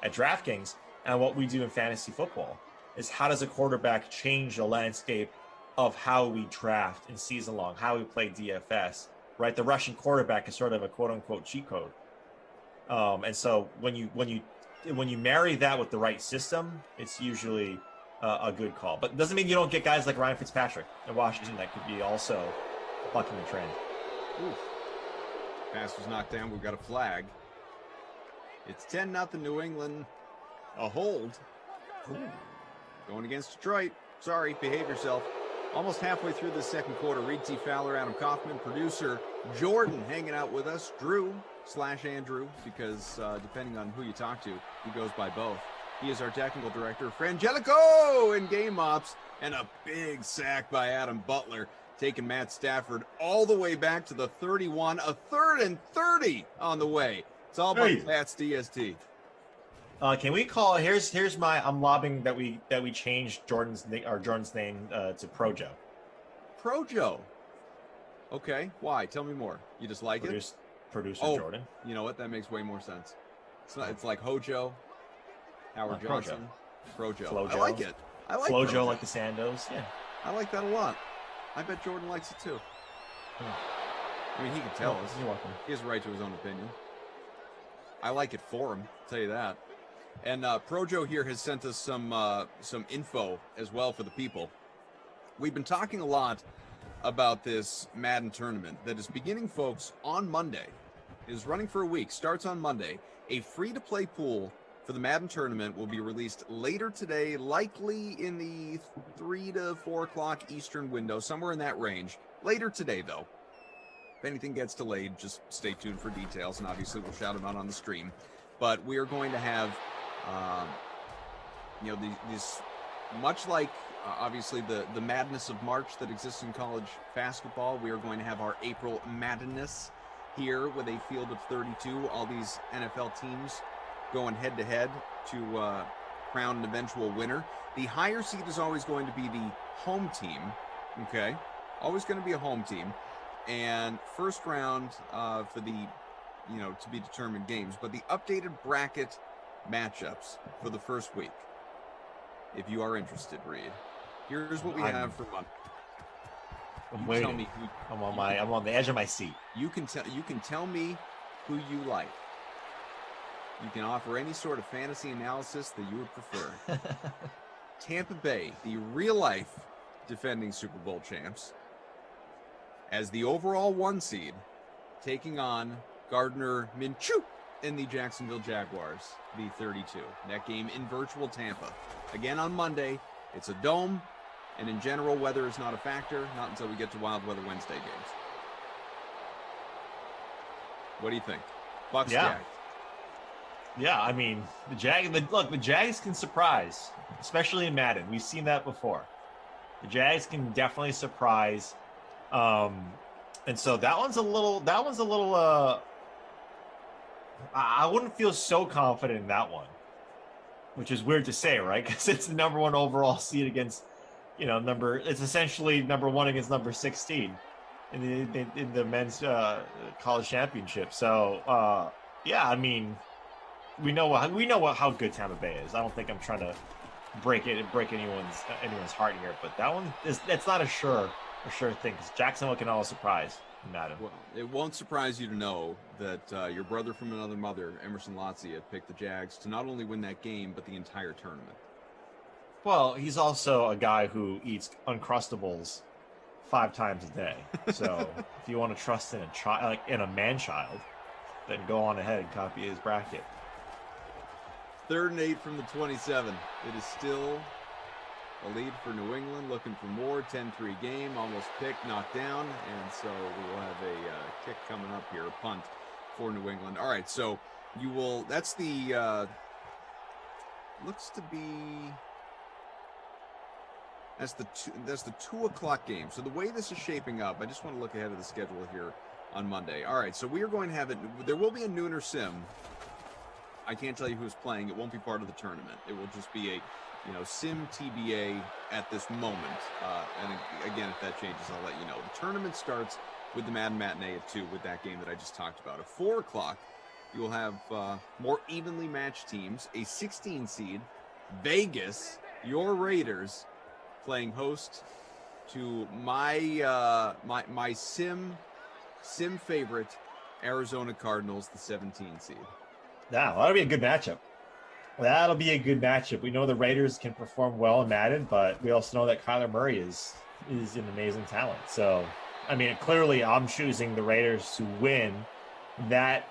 at DraftKings and what we do in fantasy football. Is how does a quarterback change the landscape of how we draft in season long, how we play DFS, right? The Russian quarterback is sort of a quote unquote cheat code. And so when you marry that with the right system, it's usually a good call. But it doesn't mean you don't get guys like Ryan Fitzpatrick in Washington that could be also bucking the trend. Oof. Pass was knocked down. We've got a flag. It's 10-0 New England. A hold. Ooh. Going against Detroit. Sorry, behave yourself. Almost halfway through the second quarter. Reed T. Fowler, Adam Kaufman, producer Jordan hanging out with us. Drew/Andrew, because depending on who you talk to, he goes by both. He is our technical director, Frangelico, in game ops, and a big sack by Adam Butler, taking Matt Stafford all the way back to the 31, a 3rd and 30 on the way. It's all about Pat's DST. Can we call? Here's my. I'm lobbing that we change Jordan's name to Projo. Projo. Okay, why? Tell me more. You just like it? Producer Jordan. You know what? That makes way more sense. It's like Hojo, Howard Johnson, Projo. Flojo. I like it. I like Flojo, Projo. like the Sandos. Yeah, I like that a lot. I bet Jordan likes it too. I mean, he can tell us. You're welcome. He has a right to his own opinion. I like it for him. I'll tell you that. And Projo here has sent us some info as well for the people. We've been talking a lot about this Madden tournament that is beginning, folks, on Monday. It is running for a week. Starts on Monday. A free-to-play pool for the Madden tournament will be released later today, likely in the 3 to 4 o'clock Eastern window, somewhere in that range. Later today, though. If anything gets delayed, just stay tuned for details, and obviously we'll shout them out on the stream. But we are going to have, these much like obviously the madness of March that exists in college basketball, we are going to have our April Madness here with a field of 32. All these NFL teams going head to head to crown an eventual winner. The higher seed is always going to be the home team. Okay, always going to be a home team, and first round for the to be determined games, but the updated bracket matchups for the first week. If you are interested, Reed, here's what we have for Monday. I'm waiting. Tell me who, I'm on the edge of my seat. You can tell me who you like. You can offer any sort of fantasy analysis that you would prefer. Tampa Bay, the real life defending Super Bowl champs, as the overall 1 seed, taking on Gardner Minshew and the Jacksonville Jaguars, the 32. That game in virtual Tampa. Again on Monday. It's a dome, And in general, weather is not a factor, not until we get to Wild Weather Wednesday games. What do you think? Bucks, Yeah. Jags. Yeah, I mean, the Jags can surprise, especially in Madden. We've seen that before. The Jags can definitely surprise. And so that one's a little I wouldn't feel so confident in that one, which is weird to say, right? Because it's the number 1 overall seed against, it's essentially number 1 against number 16 in the men's college championship. So yeah, I mean, we know how good Tampa Bay is. I don't think I'm trying to break anyone's heart here, but that's not a sure thing, because Jacksonville can always surprise Madden. Well, it won't surprise you to know that your brother from another mother, Emerson Lotzie, picked the Jags to not only win that game, but the entire tournament. Well, he's also a guy who eats Uncrustables 5 times a day. So if you want to trust in a man-child, then go on ahead and copy his bracket. 3rd and 8 from the 27. It is still a lead for New England, looking for more. 10-3 game, almost picked, knocked down, and so we will have a kick coming up here, a punt for New England. All right, so that's the, looks to be, that's the 2 o'clock game. So the way this is shaping up, I just want to look ahead of the schedule here on Monday. All right, so we are going to have there will be a nooner sim. I can't tell you who's playing. It won't be part of the tournament. It will just be a, sim TBA at this moment. And again, if that changes, I'll let you know. The tournament starts with the Madden Matinee at 2 with that game that I just talked about. At 4 o'clock, you'll have more evenly matched teams. A 16 seed, Vegas, your Raiders, playing host to my sim favorite, Arizona Cardinals, the 17 seed. Yeah, that'll be a good matchup. We know the Raiders can perform well in Madden, but we also know that Kyler Murray is an amazing talent. So, I mean, clearly I'm choosing the Raiders to win that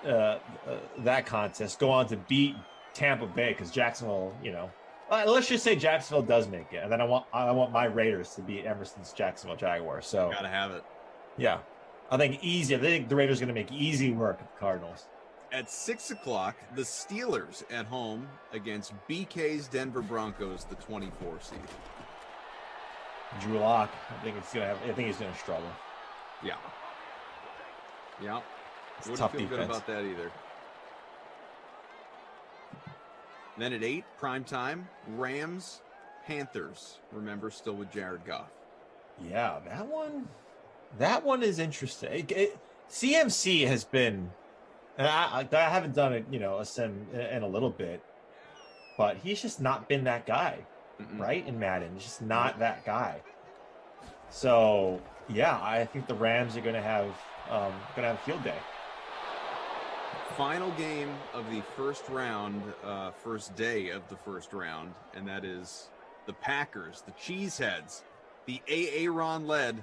contest, go on to beat Tampa Bay, because Jacksonville, let's just say Jacksonville does make it, and then I want my Raiders to beat Emerson's Jacksonville Jaguars. So gotta have it. Yeah, I think the Raiders are going to make easy work of the Cardinals. At 6 o'clock, the Steelers at home against BK's Denver Broncos, the 24 seed. Drew Lock, I think he's going to struggle. Yeah. It's a Wouldn't tough feel defense. good about that either. Then at 8, prime time, Rams, Panthers. Remember, still with Jared Goff. Yeah, that one is interesting. CMC has been, and I haven't done a sim in a little bit, but he's just not been that guy, right? In Madden, he's just not that guy. So yeah, I think the Rams are going to have a field day. Final game of the first round, first day of the first round, and that is the Packers, the Cheeseheads, the Aaron-led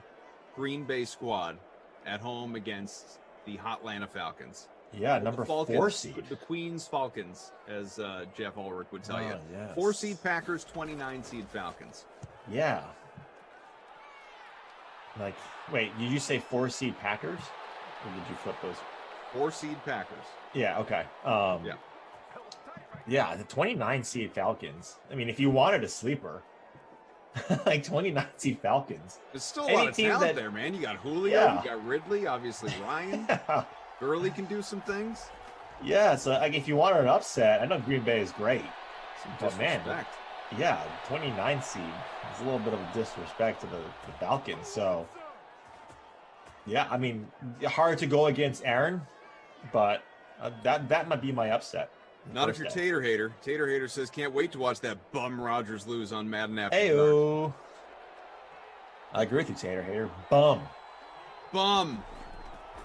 Green Bay squad at home against the Hotlanta Falcons. Yeah, number 4 seed. The Queens Falcons, as Jeff Ulrich would tell you. Yes. 4 seed Packers, 29 seed Falcons. Yeah. Like, wait, did you say 4 seed Packers? Or did you flip those? 4 seed Packers. Yeah, okay. Yeah. Yeah, the 29 seed Falcons. I mean, if you wanted a sleeper, like 29 seed Falcons. There's still a lot of talent there, man. You got Julio, you got Ridley, obviously Ryan. Yeah. Gurley can do some things. Yeah, so like if you wanted an upset, I know Green Bay is great. But man, yeah, 29 seed is a little bit of a disrespect to the Falcons. So yeah, I mean, hard to go against Aaron, but that might be my upset. Not if you're Tater Hater. Tater Hater says, can't wait to watch that bum Rodgers lose on Madden After Dark. I agree with you, Tater Hater. Bum.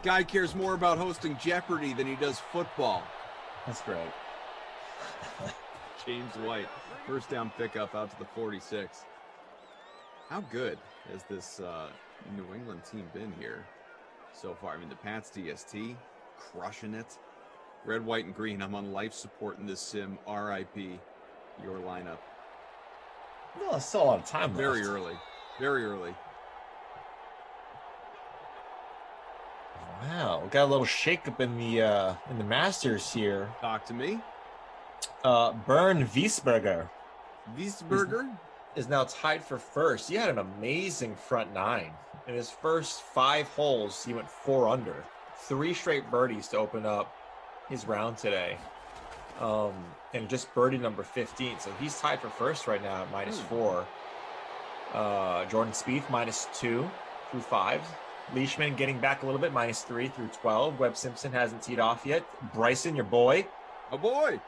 Guy cares more about hosting Jeopardy than he does football. That's great. James White, first down pickup out to the 46. How good has this New England team been here so far? I mean, the Pats DST, crushing it. Red, white, and green. I'm on life support in this sim. RIP, your lineup. Well, it's still a lot of time Very left. early. Very early. Wow, got a little shakeup in the Masters here. Talk to me. Bern Wiesberger Wiesberger is now tied for first. He had an amazing front nine. In his first 5 holes, he went 4 under. 3 straight birdies to open up his round today. And just birdie number 15. So he's tied for first right now at -4. Jordan Spieth -2 through 5. Leishman getting back a little bit, -3 through 12. Webb Simpson hasn't teed off yet. Bryson, your boy. Oh boy.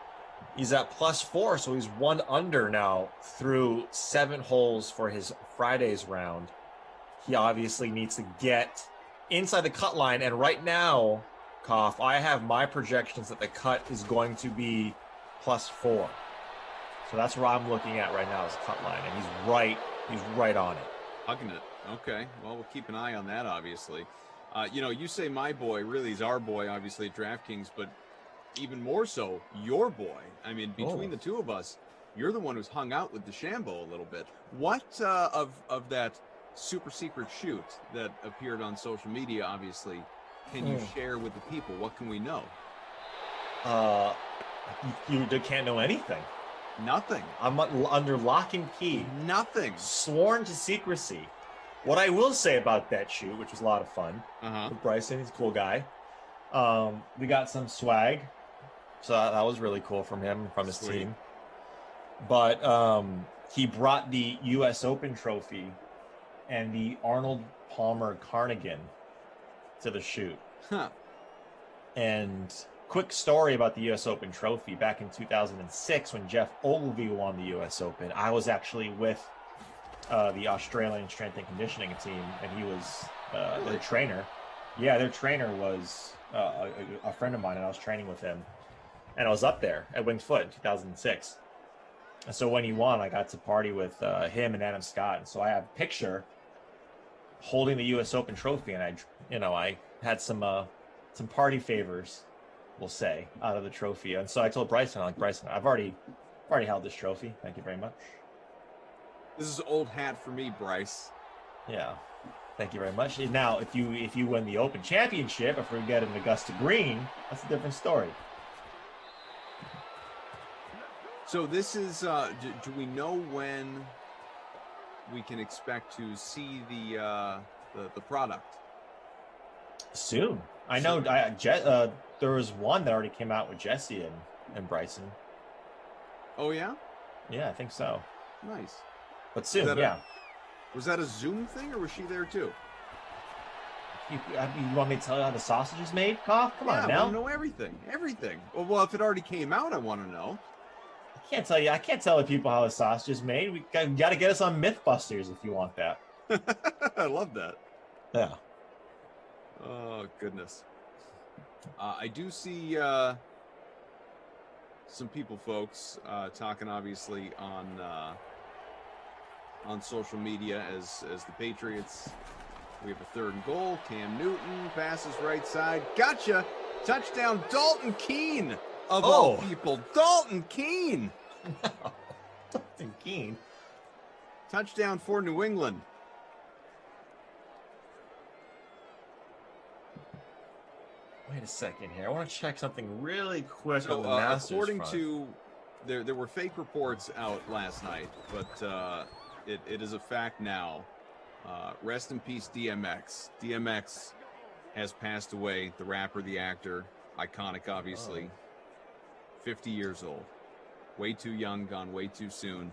He's at +4, so he's 1 under now through 7 holes for his Friday's round. He obviously needs to get inside the cut line, and right now, Koff, I have my projections that the cut is going to be +4. So that's where I'm looking at right now is cut line, and he's right on it. Hugging it. Okay. Well, we'll keep an eye on that, obviously. You say my boy, really he's our boy, obviously, at DraftKings, but even more so, your boy. I mean, between the two of us, you're the one who's hung out with DeChambeau a little bit. What of that super secret shoot that appeared on social media, obviously, can you share with the people? What can we know? You can't know anything. Nothing. I'm under lock and key. Nothing. Sworn to secrecy. What I will say about that shoot, which was a lot of fun, with Bryson, he's a cool guy. We got some swag, so that was really cool from him, from his team. But he brought the U.S. Open trophy and the Arnold Palmer Carnegie to the shoot. Huh. And quick story about the U.S. Open trophy. Back in 2006, when Jeff Ogilvy won the U.S. Open, I was actually with the Australian strength and conditioning team, and he was their trainer. Yeah, their trainer was a friend of mine, and I was training with him. And I was up there at Winged Foot in 2006. And so when he won, I got to party with him and Adam Scott. And so I have a picture holding the U.S. Open trophy, and I had some party favors, we'll say, out of the trophy. And so I told Bryson, I've already held this trophy. Thank you very much. This is old hat for me, Bryce. Yeah. Thank you very much. Now, if you win the Open Championship, if we get an Augusta Green, that's a different story. So this is, do we know when we can expect to see the product? Soon. I know there was one that already came out with Jesse and Bryson. Oh, yeah? Yeah, I think so. Nice. But soon, yeah. Was that a Zoom thing, or was she there too? You want me to tell you how the sausage is made, Koff? Come on now. I want to know everything. Everything. Well, if it already came out, I want to know. I can't tell the people how the sausage is made. We got to get us on Mythbusters if you want that. I love that. Yeah. Oh, goodness. I do see some people, folks, talking obviously on social media as the Patriots. We have a 3rd and goal. Cam Newton passes right side. Gotcha. Touchdown, Dalton Keene of all people. Dalton Keene. Dalton Keene. Touchdown for New England. Wait a second here. I want to check something really quick on the So, Masters according front. to, there were fake reports out last night, but it is a fact now. Rest in peace, DMX. DMX has passed away. The rapper, the actor, iconic, obviously. 50 years old. Way too young, gone way too soon.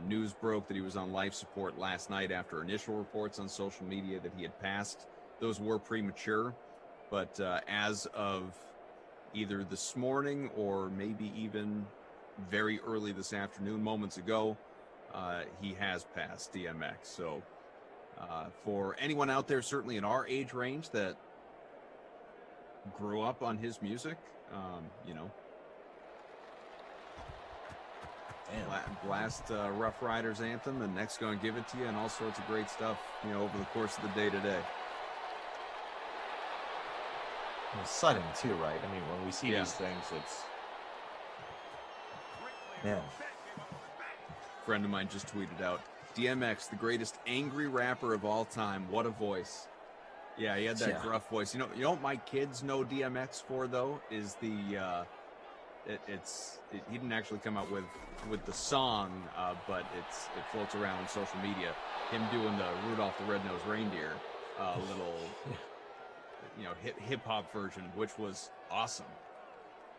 News broke that he was on life support last night after initial reports on social media that he had passed. Those were premature, but as of either this morning or maybe even very early this afternoon, moments ago, he has passed, DMX. So for anyone out there, certainly in our age range that grew up on his music, blast Rough Riders anthem, and next going to give it to you, and all sorts of great stuff, over the course of the day today. It's sudden too, right? I mean, when we see these things, it's friend of mine just tweeted out, DMX, the greatest angry rapper of all time. What a voice. Yeah, he had that gruff voice. You know what my kids know DMX for though is the he didn't actually come out with the song, but it floats around on social media. Him doing the Rudolph the Red-Nosed Reindeer little hip hop version, which was awesome.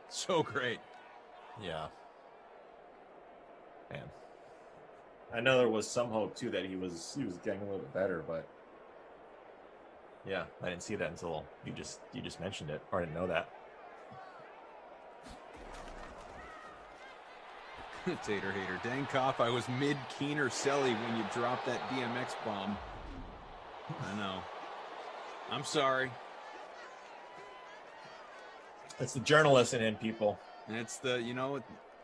So great. Yeah. Man. I know there was some hope too that he was getting a little bit better, but yeah, I didn't see that until you just mentioned it, or I didn't know that. Tater hater. Dang Koff, I was mid Keener Selly when you dropped that DMX bomb. I know. I'm sorry. It's the journalist in people. And it's the,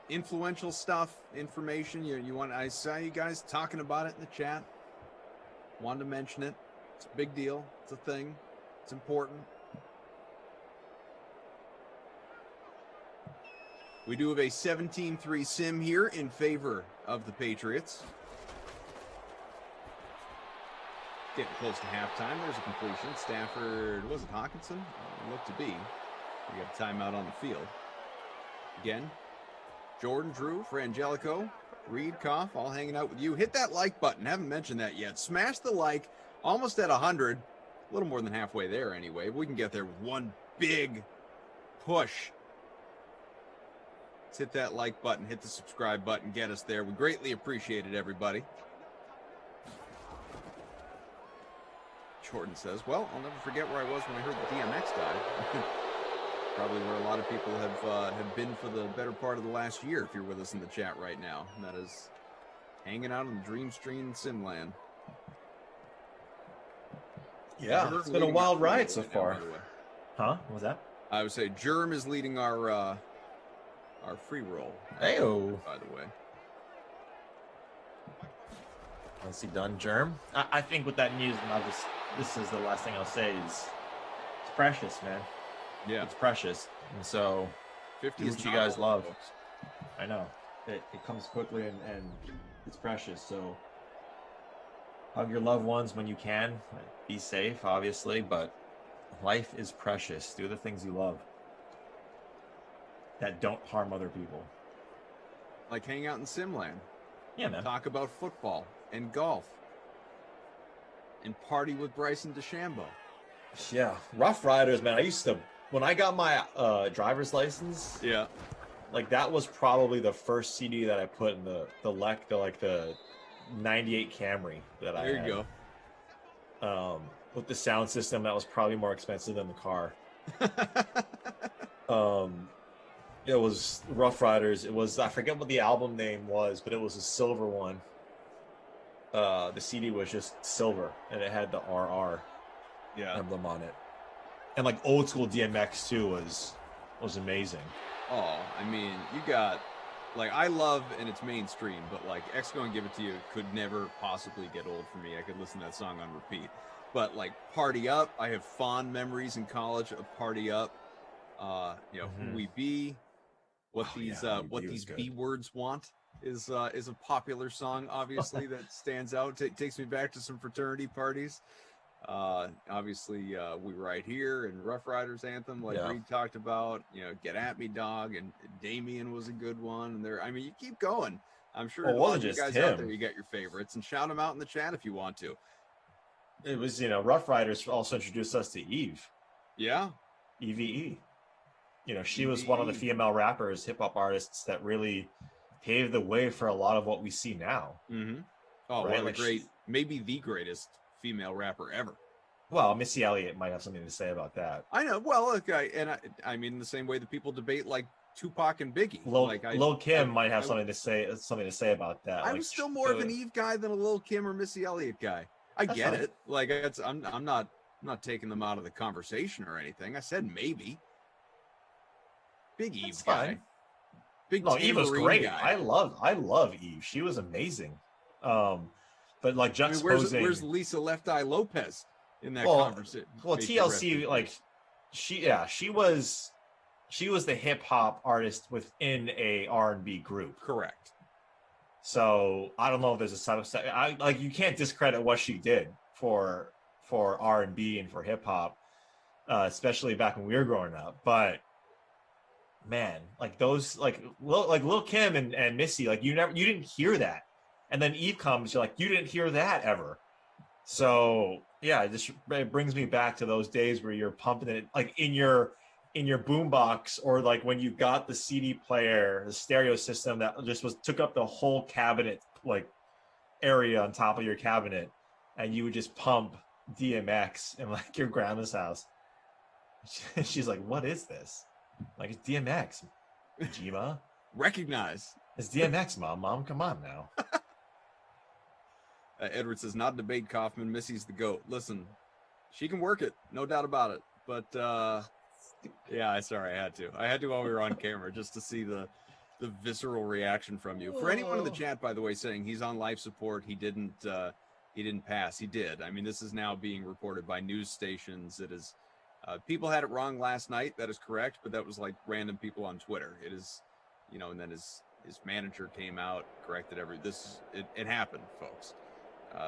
influential stuff, information. I saw you guys talking about it in the chat. Wanted to mention it. It's a big deal. It's a thing. It's important. We do have a 17-3 sim here in favor of the Patriots. Getting close to halftime. There's a completion. Stafford, was it Hawkinson? Looked to be. We got a timeout on the field. Again, Jordan, Drew, Frangelico, Reed, Koff, all hanging out with you. Hit that like button. Haven't mentioned that yet. Smash the like. Almost at 100. A little more than halfway there anyway. We can get there with one big push. Let's hit that like button. Hit the subscribe button. Get us there. We greatly appreciate it, everybody. Jordan says, well, I'll never forget where I was when I heard the DMX die. Probably where a lot of people have been for the better part of the last year, if you're with us in the chat right now. And that is hanging out on the Dream Stream Simland. Yeah, it's been a wild ride so far. Huh? What was that? I would say Germ is leading our free roll. Heyo. By the way. Nicely done, Germ. I think with that news, and this is the last thing I'll say, is it's precious, man. Yeah. It's precious. And so 50 do is what you not guys old, love. folks. I know. It comes quickly and it's precious. So hug your loved ones when you can. Be safe, obviously, but life is precious. Do the things you love that don't harm other people. Like hang out in Simland. Yeah, man. Talk about football and golf. And party with Bryson DeChambeau. Yeah. Rough Riders, man. When I got my driver's license, Yeah. like that was probably the first CD that I put in the 98 Camry that I had. There you go. With the sound system that was probably more expensive than the car. It was Rough Riders. It was, I forget what the album name was, but it was a silver one. The CD was just silver and it had the RR emblem on it. And like old school DMX too was amazing. Oh, I mean, you got, like, I love, and it's mainstream, but like X Go and Give It To You could never possibly get old for me. I could listen to that song on repeat. But like Party Up, I have fond memories in college of Party Up. Who We Be, what these B words want is a popular song, obviously, that stands out. Takes me back to some fraternity parties. Obviously, We Right Here and Rough Riders Anthem, like Reed talked about. Get At Me Dog, and Damien was a good one. And you keep going. I'm sure a lot of you guys out there, you got your favorites, and shout them out in the chat if you want to. It was, Rough Riders also introduced us to Eve. Yeah. EVE. She was one of the female rappers, hip hop artists that really paved the way for a lot of what we see now. Mm-hmm. Oh, right? One of the maybe the greatest female rapper ever. Well, Missy Elliott might have something to say about that. I know. Well, okay, and I mean the same way that people debate like Tupac and Biggie. Lil Kim might have something to say about that. I'm still more of an Eve guy than a Lil Kim or Missy Elliott guy. I get it. Like I'm not taking them out of the conversation or anything. I said maybe. Big Eve guy. Eve was great. Guy. I love Eve. She was amazing. But like juxtaposing, where's Lisa Left Eye Lopez in that conversation? Well, TLC, like she was the hip hop artist within a R&B group. Correct. So I don't know if there's a subset. Like you can't discredit what she did for R&B and for hip hop, especially back when we were growing up. But man, like those like Lil Kim and Missy, like you didn't hear that, and then Eve comes, you're like you didn't hear that ever. So yeah, it brings me back to those days where you're pumping it like in your boombox, or like when you got the CD player, the stereo system that just took up the whole cabinet like area on top of your cabinet, and you would just pump DMX in like your grandma's house. She's like, "What is this?" Like, it's DMX, Jima. Recognize. It's DMX, Mom. Mom, come on now. Edward says, not debate Kaufman. Missy's the GOAT. Listen, she can work it. No doubt about it. But, yeah, sorry, I had to while we were on camera just to see the visceral reaction from you. For anyone in the chat, by the way, saying he's on life support, he didn't pass. He did. I mean, this is now being reported by news stations. It is... people had it wrong last night. That is correct, but that was like random people on Twitter. It is, and then his manager came out, corrected it happened, folks.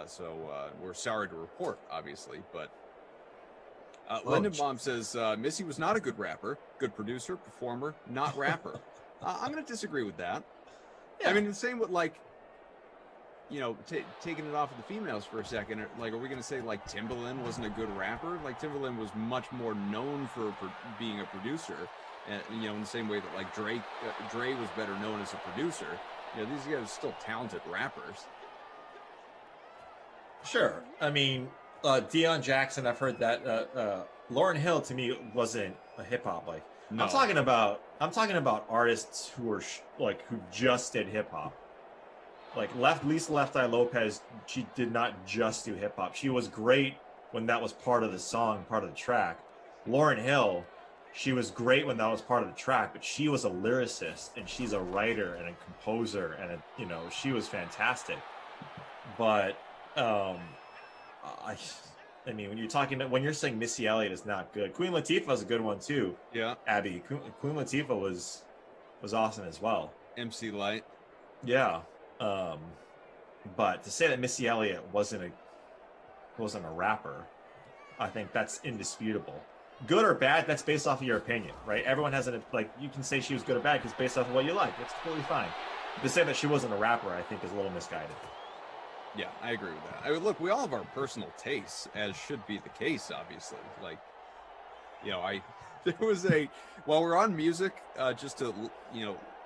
So we're sorry to report, obviously, but Lindenbaum says Missy was not a good rapper, good producer, performer, not rapper. I'm going to disagree with that. Yeah. I mean, the same with like, taking it off of the females for a second, like, are we going to say like Timbaland wasn't a good rapper? Like Timbaland was much more known for being a producer, and in the same way that like Dre was better known as a producer. These guys are still talented rappers. Sure. I mean, Deion Jackson, I've heard that. Lauryn Hill to me wasn't a hip hop like. No. I'm talking about artists who were who just did hip hop. Like Lisa Left Eye Lopez, she did not just do hip hop. She was great when that was part of the song, part of the track. Lauryn Hill, she was great when that was part of the track, but she was a lyricist and she's a writer and a composer, and she was fantastic. But I mean, when you're saying Missy Elliott is not good, Queen Latifah is a good one too. Yeah, Abby, Queen Latifah was awesome as well. MC Light. Yeah. But to say that Missy Elliott wasn't a rapper, I think that's indisputable. Good or bad, that's based off of your opinion, right? Everyone has you can say she was good or bad because based off of what you like. It's totally fine. To say that she wasn't a rapper, I think, is a little misguided. Yeah, I agree with that. I mean, look, we all have our personal tastes, as should be the case, obviously. Like, there was while we're on music, just to,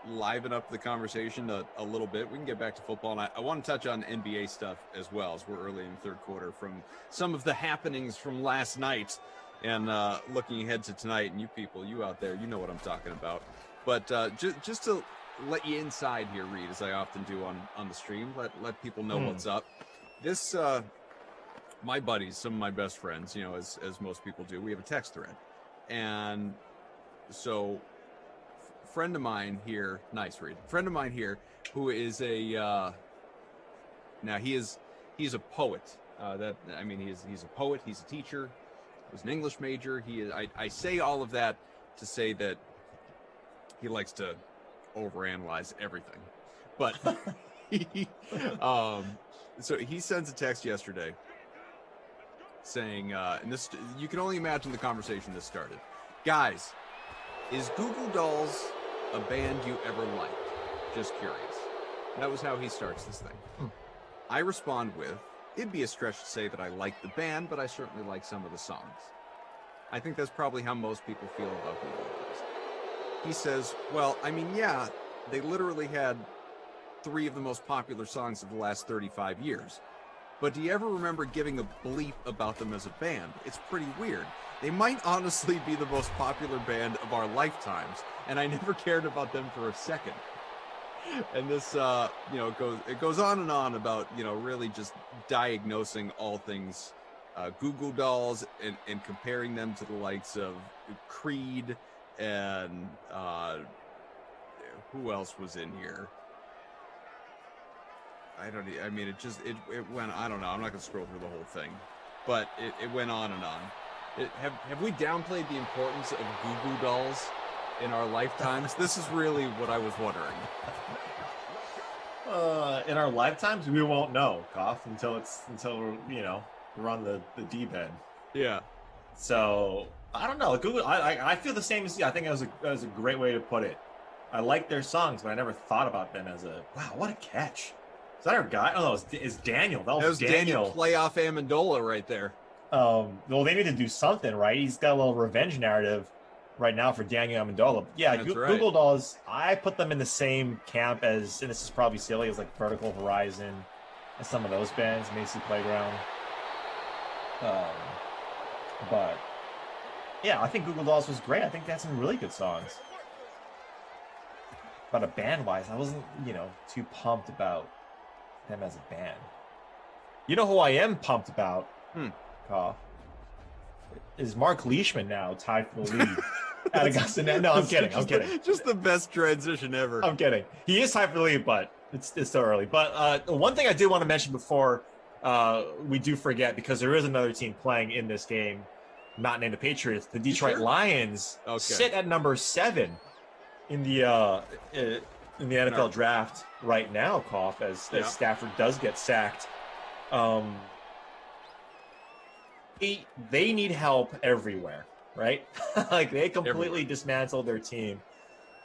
liven up the conversation a little bit. We can get back to football, and I want to touch on NBA stuff as well, as we're early in the third quarter, from some of the happenings from last night and looking ahead to tonight. And you out there, you know what I'm talking about. But just to let you inside here, Reed, as I often do on the stream, let people know what's up. This my buddies, some of my best friends, as most people do, we have a text thread, and so friend of mine here, nice Reed, friend of mine here, who is now he's a poet. He's a poet. He's a teacher. He was an English major. I say all of that to say that he likes to overanalyze everything, but so he sends a text yesterday saying, and this, you can only imagine the conversation this started. Guys, is Goo Goo Dolls a band you ever liked? Just curious. That was how he starts this thing. I respond with, it'd be a stretch to say that I like the band, but I certainly like some of the songs. I think that's probably how most people feel about Goo Goo Dolls. He says, well, I mean, yeah, they literally had 3 of the most popular songs of the last 35 years. But do you ever remember giving a bleep about them as a band? It's pretty weird. They might honestly be the most popular band of our lifetimes, and I never cared about them for a second. And this, it goes on and on about, really just diagnosing all things Goo Goo Dolls and comparing them to the likes of Creed and who else was in here? It went, I don't know. I'm not going to scroll through the whole thing, but it went on and on. Have we downplayed the importance of Goo Goo Dolls in our lifetimes? This is really what I was wondering. In our lifetimes, we won't know, Koff, until we're on the D bed. Yeah. So I don't know. Google. I feel the same as you. I think that was a great way to put it. I like their songs, but I never thought about them as a wow. What a catch! Is that our guy? Oh, no, it's Daniel. That was Daniel. Playoff Amendola right there. Well, they need to do something, right? He's got a little revenge narrative right now for Daniel Amendola. Yeah, That's right. Google Dolls. I put them in the same camp as, and this is probably silly, as like Vertical Horizon and some of those bands, Macy Playground. But yeah, I think Google Dolls was great. I think they had some really good songs. But a band-wise, I wasn't, too pumped about them as a band. You know who I am pumped about? Koff, is Mark Leishman now tied for the lead at Augusta? No, I'm kidding. Just the best transition ever. I'm kidding. He is tied for the lead, but it's still early. But one thing I do want to mention before we do forget, because there is another team playing in this game, not named the Patriots. The Detroit Lions sit at number 7 in the NFL draft right now, Koff, as Stafford does get sacked. They need help everywhere, right? Like they completely dismantled their team.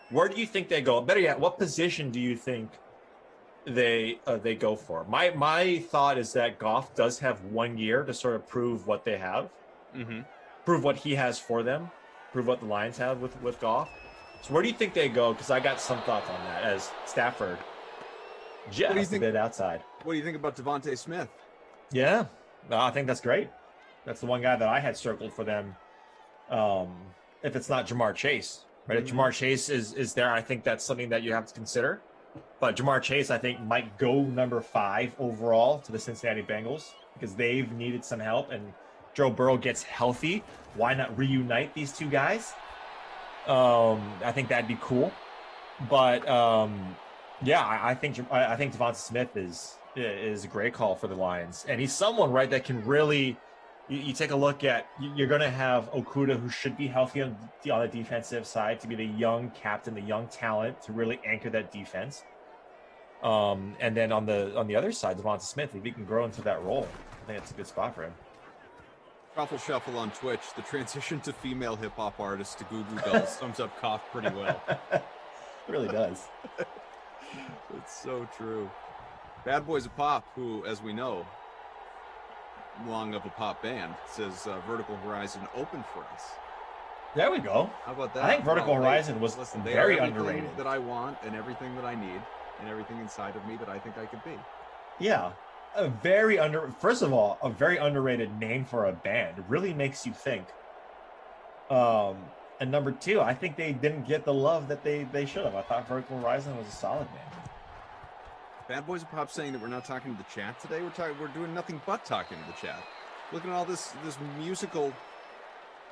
Where do you think they go? Better yet, what position do you think they go for? My thought is that Goff does have 1 year to sort of prove what they have, prove what he has for them, prove what the Lions have with Goff. So where do you think they go? Because I got some thoughts on that as Stafford just a bit outside. What do you think about Devontae Smith? Yeah, I think that's great. That's the one guy that I had circled for them. If it's not Jamar Chase, right? If Jamar Chase is there, I think that's something that you have to consider. But Jamar Chase, I think, might go number 5 overall to the Cincinnati Bengals because they've needed some help. And Joe Burrow gets healthy. Why not reunite these two guys? I think that'd be cool. But I think Devonta Smith is a great call for the Lions, and he's someone, right, that can really. You take a look at, you're going to have Okudah, who should be healthy on the defensive side, to be the young captain, the young talent to really anchor that defense. And then on the other side, Devonta Smith, if he can grow into that role, I think it's a good spot for him. Truffle Shuffle on Twitch, the transition to female hip-hop artists to Goo Goo Dolls sums up Koff pretty well. It really does. It's so true. Bad Boys of Pop, who, as we know, long of a pop band, says Vertical Horizon open for us. There we go. How about that? I think Vertical Horizon was very underrated. That I want and everything that I need and everything inside of me that I think I could be. Yeah. First of all, a very underrated name for a band. It really makes you think. And number 2, I think they didn't get the love that they should have. I thought Vertical Horizon was a solid band. Bad Boys of Pop saying that we're not talking to the chat today. We're doing nothing but talking to the chat. Looking at all this musical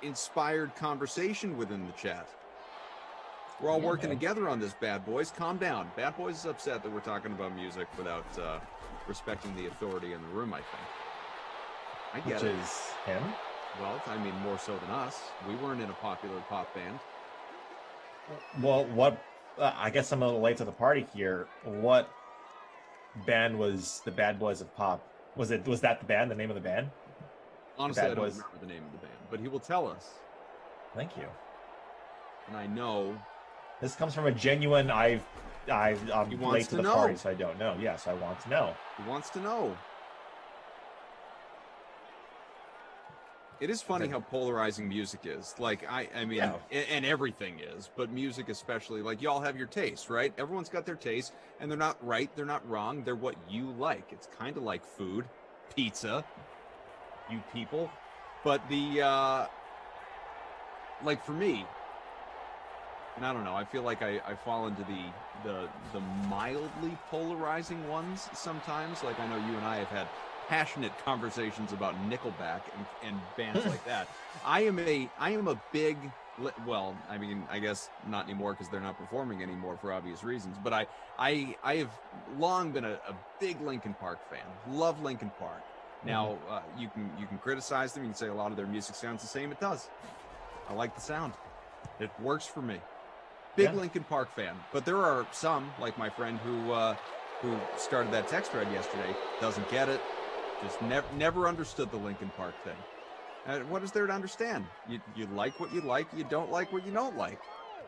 inspired conversation within the chat. We're all working together on this, Bad Boys. Calm down. Bad Boys is upset that we're talking about music without respecting the authority in the room, I think. I get it. Which is him? Well, I mean, more so than us. We weren't in a popular pop band. Well, I guess I'm a little late to the party here. What band was the Bad Boys of Pop? Was that the band, the name of the band? Honestly, I don't remember the name of the band, but he will tell us. Thank you. And I know this comes from a genuine I'm late to the party, so I don't know. Yes, I want to know. He wants to know. It is funny how polarizing music is. Like, I mean, and everything is, but music especially. Like, y'all have your taste, right? Everyone's got their taste, and they're not right, they're not wrong. They're what you like. It's kind of like food, pizza, you people. But like for me, and I don't know, I feel like I fall into the mildly polarizing ones sometimes. Like, I know you and I have had passionate conversations about Nickelback and bands like that. I am a big, well, I mean, I guess not anymore because they're not performing anymore for obvious reasons, but I have long been a big Linkin Park fan. Love Linkin Park. Now, you can criticize them, you can say a lot of their music sounds the same. It does. I like the sound. It works for me. Big Linkin Park fan. But there are some, like my friend, who who started that text thread yesterday, doesn't get it. Just never understood the Lincoln Park thing. What is there to understand? You like what you like, you don't like what you don't like.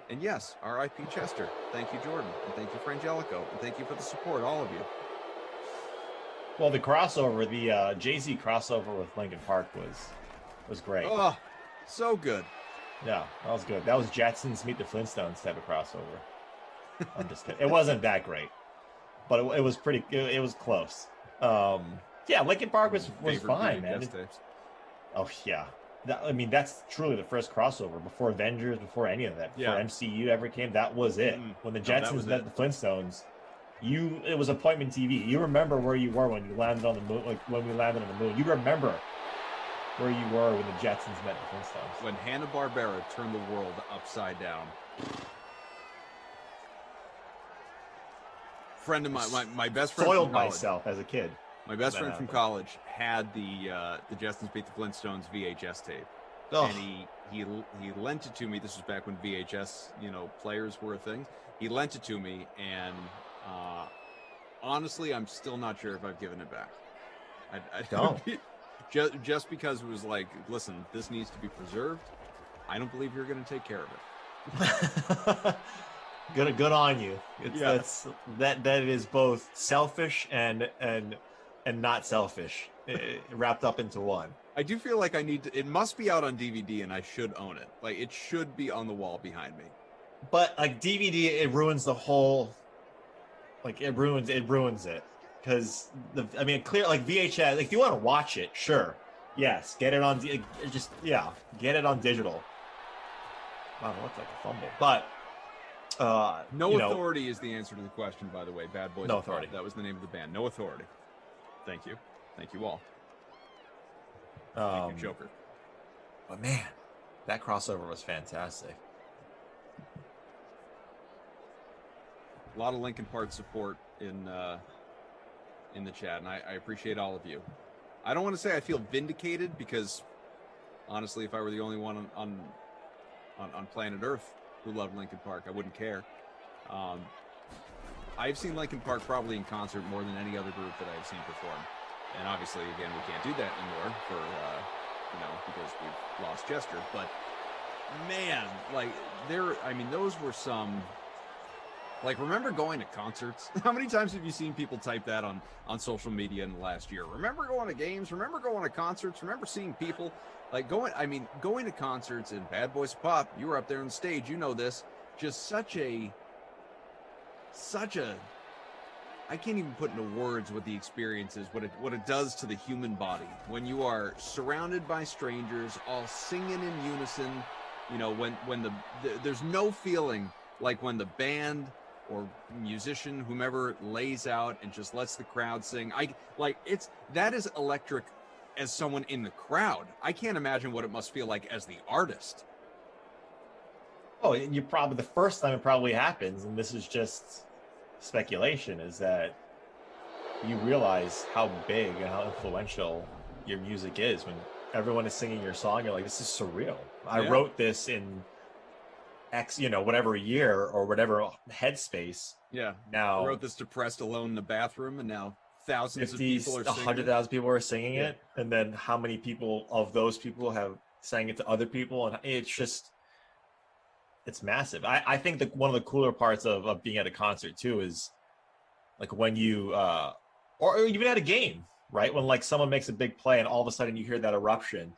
And yes, R.I.P. Chester. Thank you, Jordan. And thank you, Frangelico. And thank you for the support, all of you. Well, the crossover, the Jay-Z crossover with Linkin Park was great. Oh, so good. Yeah, that was good. That was Jetsons Meet the Flintstones type of crossover. I'm just kidding. It wasn't that great, but it was pretty. It was close. Yeah, Linkin Park was fine, man. Oh yeah. I mean, that's truly the first crossover before Avengers, before any of that, before MCU ever came. That was it. When the Jetsons met the Flintstones, it was appointment TV. You remember where you were when you landed on the moon, like when we landed on the moon. You remember where you were when the Jetsons met the Flintstones. When Hanna-Barbera turned the world upside down. Friend of my best friend. Soiled myself as a kid. My best friend from college had the Jetsons Beat the Flintstones VHS tape, and he lent it to me. This was back when VHS, players were a thing. He lent it to me, and honestly, I'm still not sure if I've given it back. I don't. just because it was like, listen, this needs to be preserved. I don't believe you're going to take care of it. Good on you. That is both selfish and not selfish, wrapped up into one. I do feel like it must be out on DVD and I should own it. Like, it should be on the wall behind me. But like DVD, it ruins the whole, like it ruins it. Because clear, like VHS, like if you want to watch it, sure. Yes, get it on, get it on digital. Wow, that looks like a fumble. But, No Authority is the answer to the question, by the way. Bad Boys. No Authority. That was the name of the band. No Authority. Thank you. Thank you all. Thank you, Joker. But man, that crossover was fantastic. A lot of Linkin Park support in the chat, and I appreciate all of you. I don't want to say I feel vindicated because, honestly, if I were the only one on planet Earth who loved Linkin Park, I wouldn't care. I've seen Linkin Park probably in concert more than any other group that I've seen perform. And obviously, again, we can't do that anymore because we've lost Chester. But man, those were some, remember going to concerts? How many times have you seen people type that on social media in the last year? Remember going to games? Remember going to concerts? Remember seeing people going to concerts and Bad Boys Pop, you were up there on stage, you know this, just such a I can't even put into words what the experience is, what it does to the human body when you are surrounded by strangers all singing in unison. When there's no feeling like when the band or musician, whomever, lays out and just lets the crowd sing. That is electric as someone in the crowd. I can't imagine what it must feel like as the artist. Oh, you probably, the first time it probably happens, and this is just speculation, is that you realize how big and how influential your music is when everyone is singing your song. You're like, this is surreal. I wrote this in X, whatever year or whatever headspace. Yeah. Now I wrote this depressed alone in the bathroom, and now thousands of people are singing 100,000 people are singing it. And then how many people of those people have sang it to other people? And it's massive. I think that one of the cooler parts of being at a concert too is like when you or even at a game, right? When someone makes a big play and all of a sudden you hear that eruption,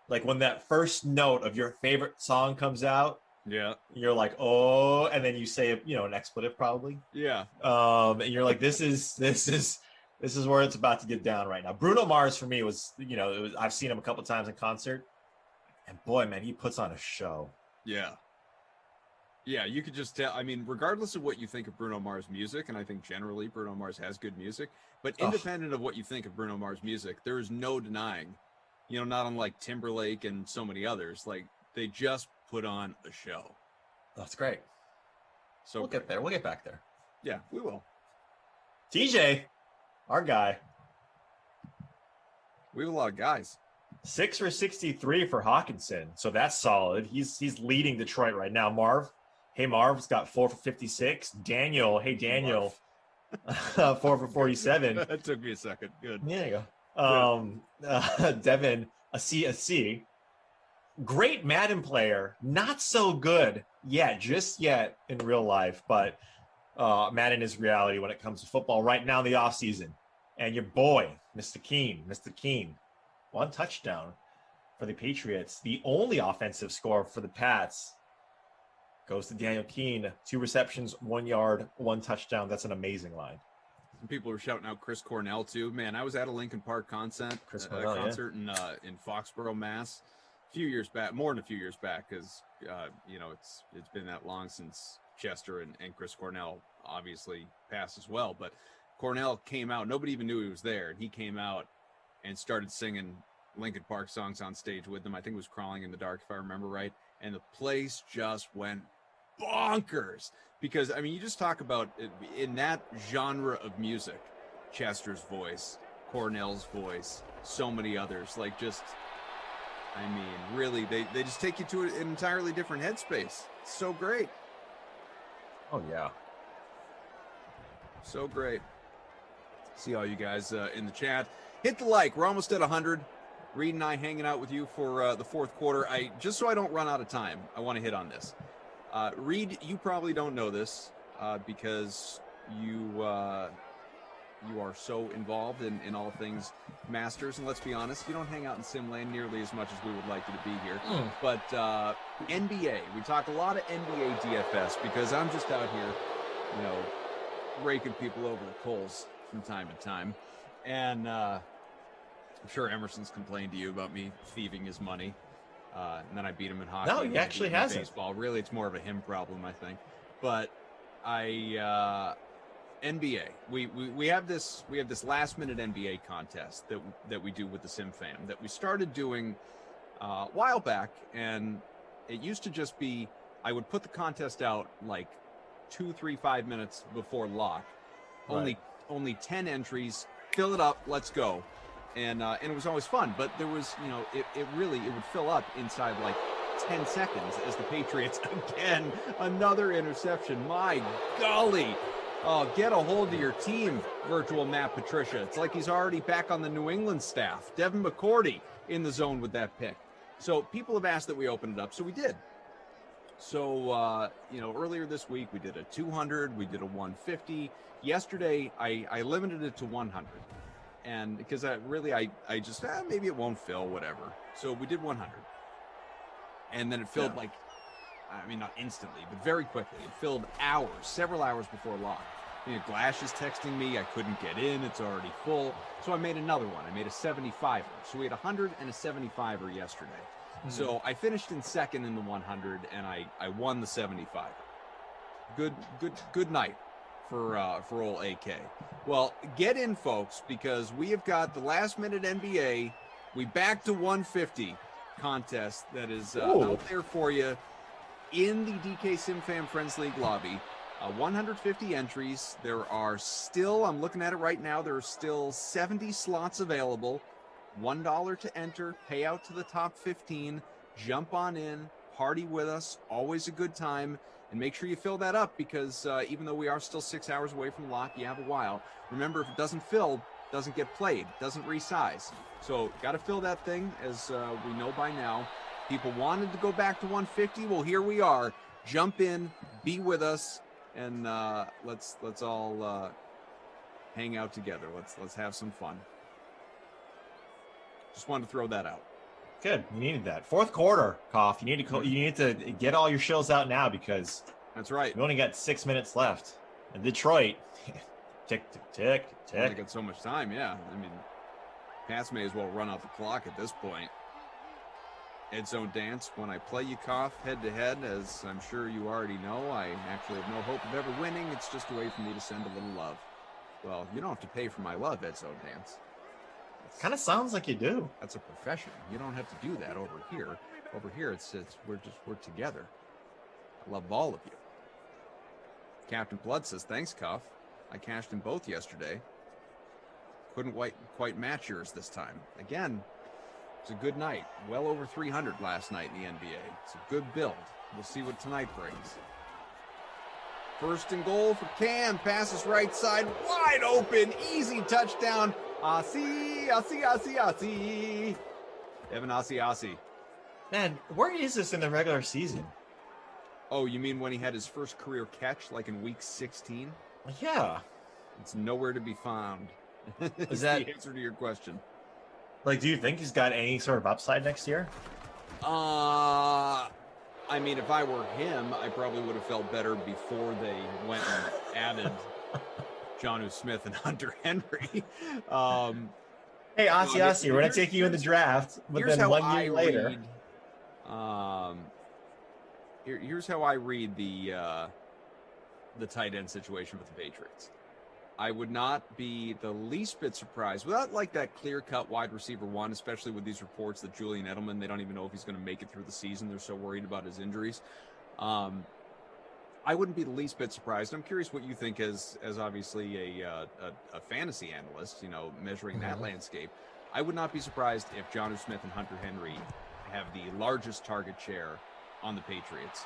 like when that first note of your favorite song comes out. Yeah. You're like, oh, and then you say, an expletive probably. Yeah. And you're like, this is where it's about to get down right now. Bruno Mars for me was, I've seen him a couple times in concert, and boy, man, he puts on a show. Yeah. Yeah, you could just tell. Regardless of what you think of Bruno Mars music, and I think generally Bruno Mars has good music, but independent of what you think of Bruno Mars music, there is no denying, not unlike Timberlake and so many others, they just put on a show. That's great. So we'll get there. We'll get back there. Yeah, we will. TJ, our guy. We have a lot of guys. 6 for 63 for Hawkinson. So that's solid. He's leading Detroit right now. Marv. Hey, Marv's got 4 for 56. Daniel. Hey, Daniel. 4 for 47. That took me a second. Good. There you go. Devin, a C. Great Madden player, not so good just yet in real life, but Madden is reality when it comes to football right now in the offseason. And your boy, Mr. Keen, 1 touchdown for the Patriots. The only offensive score for the Pats goes to Daniel Keene. 2 receptions, 1 yard, 1 touchdown. That's an amazing line. Some people were shouting out Chris Cornell too. Man, I was at a Lincoln Park concert in Foxborough, Mass. A few years back, more than a few years back, because it's been that long since Chester and Chris Cornell obviously passed as well. But Cornell came out. Nobody even knew he was there, and he came out and started singing Lincoln Park songs on stage with them. I think it was Crawling in the Dark, if I remember right. And the place just went bonkers because, I mean, you just talk about in that genre of music, Chester's voice, Cornell's voice, so many others, like just, I mean, really, they just take you to an entirely different headspace. It's so great. Oh, yeah. So great. See all you guys in the chat. Hit the like. We're almost at 100. Reed and I hanging out with you for the fourth quarter. Just so I don't run out of time, I want to hit on this. Reed, you probably don't know this because you are so involved in all things Masters. And let's be honest, you don't hang out in Simland nearly as much as we would like you to be here. But NBA, we talk a lot of NBA DFS because I'm just out here, raking people over the coals from time to time. And I'm sure Emerson's complained to you about me thieving his money. And then I beat him in hockey. No, he actually hasn't. Baseball. Really, it's more of a him problem, I think. But NBA. We have this last minute NBA contest that we do with the Sim Fam that we started doing a while back, and it used to just be I would put the contest out like 2, 3, 5 minutes before lock. Right. Only 10 entries. Fill it up. Let's go. And it was always fun, but there was, it would fill up inside like 10 seconds as the Patriots, again, another interception. My golly. Oh, get a hold of your team, virtual Matt Patricia. It's like he's already back on the New England staff. Devin McCourty in the zone with that pick. So people have asked that we open it up, so we did. So, earlier this week we did a 200, we did a 150. Yesterday, I limited it to 100. And because I just, maybe it won't fill, whatever. So we did 100. And then it filled not instantly, but very quickly. It filled several hours before lock. Glash is texting me, I couldn't get in, it's already full. So I made another one. I made a 75er. So we had 100 and a 75er yesterday. Mm-hmm. So I finished in second in the 100, and I won the 75er. Good night for old AK. Well, get in, folks, because we have got the last minute NBA. We back to 150 contest that is out there for you in the DK SimFam Friends League lobby. 150 entries. There are still, I'm looking at it right now, there are still 70 slots available. $1 to enter, payout to the top 15. Jump on in, party with us. Always a good time. And make sure you fill that up because even though we are still 6 hours away from lock, you have a while. Remember, if it doesn't fill, it doesn't get played, doesn't resize. So got to fill that thing, as we know by now. People wanted to go back to 150. Well, here we are. Jump in, be with us, and let's all hang out together. Let's have some fun. Just wanted to throw that out. Good. You needed that. Fourth quarter, Koff. You need to get all your shills out now because that's right. We only got 6 minutes left. And Detroit, tick, tick, tick, tick. Only got so much time, yeah. I mean, Pats may as well run out the clock at this point. Ed Zone Dance, when I play you, Koff, head-to-head, as I'm sure you already know, I actually have no hope of ever winning. It's just a way for me to send a little love. Well, you don't have to pay for my love, Ed Zone Dance. Kind of sounds like you do. That's a profession. You don't have to do that over here. Over here, it's we're together. I love all of you. Captain Blood says, thanks, Cuff. I cashed in both yesterday. Couldn't quite match yours this time. Again, it's a good night. Well over 300 last night in the NBA. It's a good build. We'll see what tonight brings. First and goal for Cam. Passes right side, wide open, easy touchdown. Aussie. Evan Aussie. Man, where is this in the regular season? Oh, you mean when he had his first career catch, like in week 16? Yeah. It's nowhere to be found. Is that the answer to your question? Like, do you think he's got any sort of upside next year? I mean, if I were him, I probably would have felt better before they went and added Jonnu Smith and Hunter Henry. Hey, Aussie, we're going to take you in the draft, but then 1 year later. Here's how I read the tight end situation with the Patriots. I would not be the least bit surprised without like that clear-cut wide receiver one, especially with these reports that Julian Edelman, they don't even know if he's going to make it through the season. They're so worried about his injuries. I wouldn't be the least bit surprised. I'm curious what you think as obviously a fantasy analyst, you know, measuring that landscape. I would not be surprised if Jonnu Smith and Hunter Henry have the largest target share on the Patriots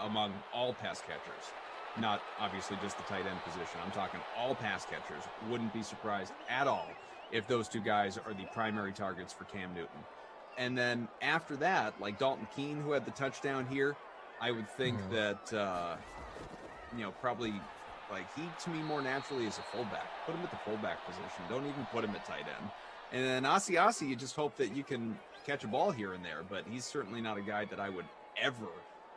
among all pass catchers. Not obviously just the tight end position. I'm talking all pass catchers. Wouldn't be surprised at all if those two guys are the primary targets for Cam Newton. And then after that, like Dalton Keene, who had the touchdown here, I would think that, probably like he, to me, more naturally is a fullback. Put him at the fullback position. Don't even put him at tight end. And then Aussie, you just hope that you can catch a ball here and there. But he's certainly not a guy that I would ever,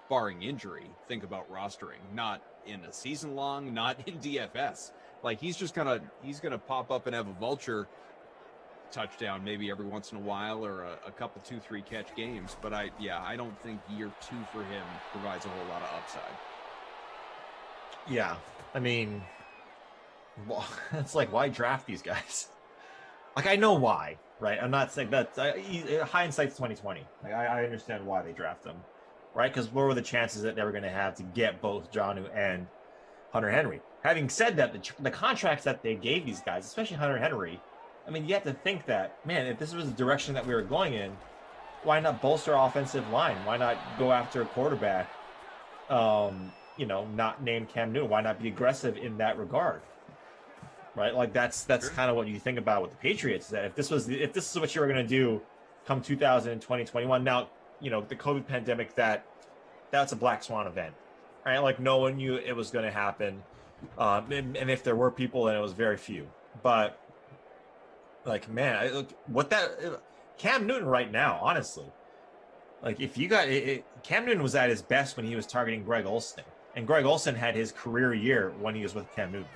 barring injury, think about rostering. Not in a season long, not in DFS. Like he's gonna pop up and have a vulture touchdown maybe every once in a while, or a couple 2-3 catch games. But I don't think year 2 for him provides a whole lot of upside. Yeah, I mean, well, it's like, why draft these guys? Like, I know why, right? I'm not saying that hindsight's 2020. Like, I understand why they draft them. Right, because what were the chances that they were going to have to get both Jonnu and Hunter Henry? Having said that, the contracts that they gave these guys, especially Hunter Henry, I mean, you have to think that, man, if this was the direction that we were going in, why not bolster our offensive line? Why not go after a quarterback, not named Cam Newton? Why not be aggressive in that regard? Right, like that's kind of what you think about with the Patriots. That if this is what you were going to do come 2020-21, now, the COVID pandemic, that's a black swan event, right? Like no one knew it was going to happen. And if there were people, then it was very few. But like, man, Cam Newton right now, honestly, like if you got it, Cam Newton was at his best when he was targeting Greg Olsen, and Greg Olsen had his career year when he was with Cam Newton.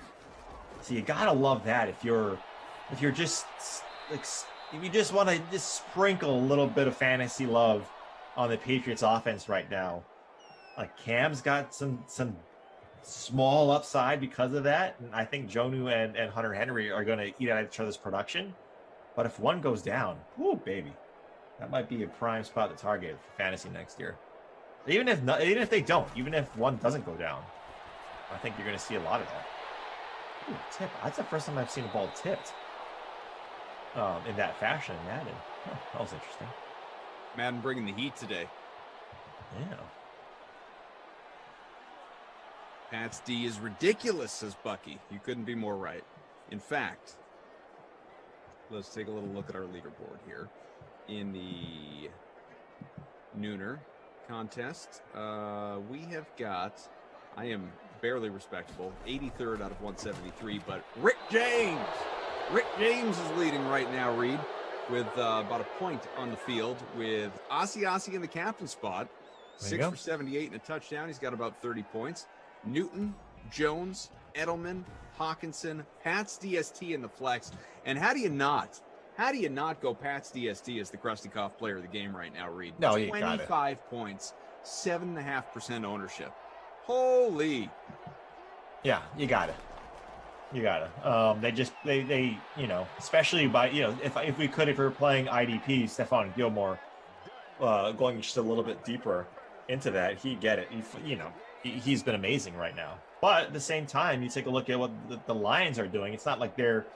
So you gotta love that if you're just like, if you just want to just sprinkle a little bit of fantasy love on the Patriots offense right now. Like Cam's got some small upside because of that. And I think Jonnu and Hunter Henry are going to eat at each other's production. But if one goes down, whoo, baby, that might be a prime spot to target for fantasy next year. Even if one doesn't go down, I think you're going to see a lot of that. Ooh, tip. That's the first time I've seen a ball tipped in that fashion in Madden. Huh, that was interesting. Madden bringing the heat today. Yeah. Pat's D is ridiculous, says Bucky. You couldn't be more right. In fact, let's take a little look at our leaderboard here. In the Nooner contest, we have got, I am barely respectable, 83rd out of 173, but Rick James is leading right now, Reed, with about a point on the field, with Aussie in the captain spot, 6 for 78 and a touchdown. He's got about 30 points. Newton, Jones, Edelman, Hawkinson, Pat's DST in the flex. And how do you not go Pat's DST as the Krusty Koff player of the game right now, Reed? No, you got it. 25 points, 7.5% ownership. Holy. Yeah, you got it. They especially by, if we were playing IDP, Stephon Gilmore, going just a little bit deeper into that, he'd get it. He's been amazing right now. But at the same time, you take a look at what the Lions are doing. It's not like they're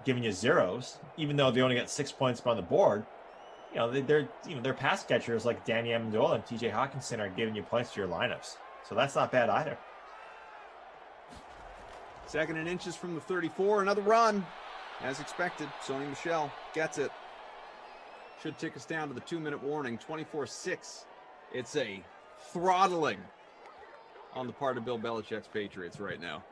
giving you zeros, even though they only got 6 points on the board. Their pass catchers like Danny Amendola and TJ Hawkinson are giving you points to your lineups. So that's not bad either. Second and inches from the 34. Another run. As expected, Sony Michel gets it. Should tick us down to the 2-minute warning. 24-6. It's a throttling on the part of Bill Belichick's Patriots right now.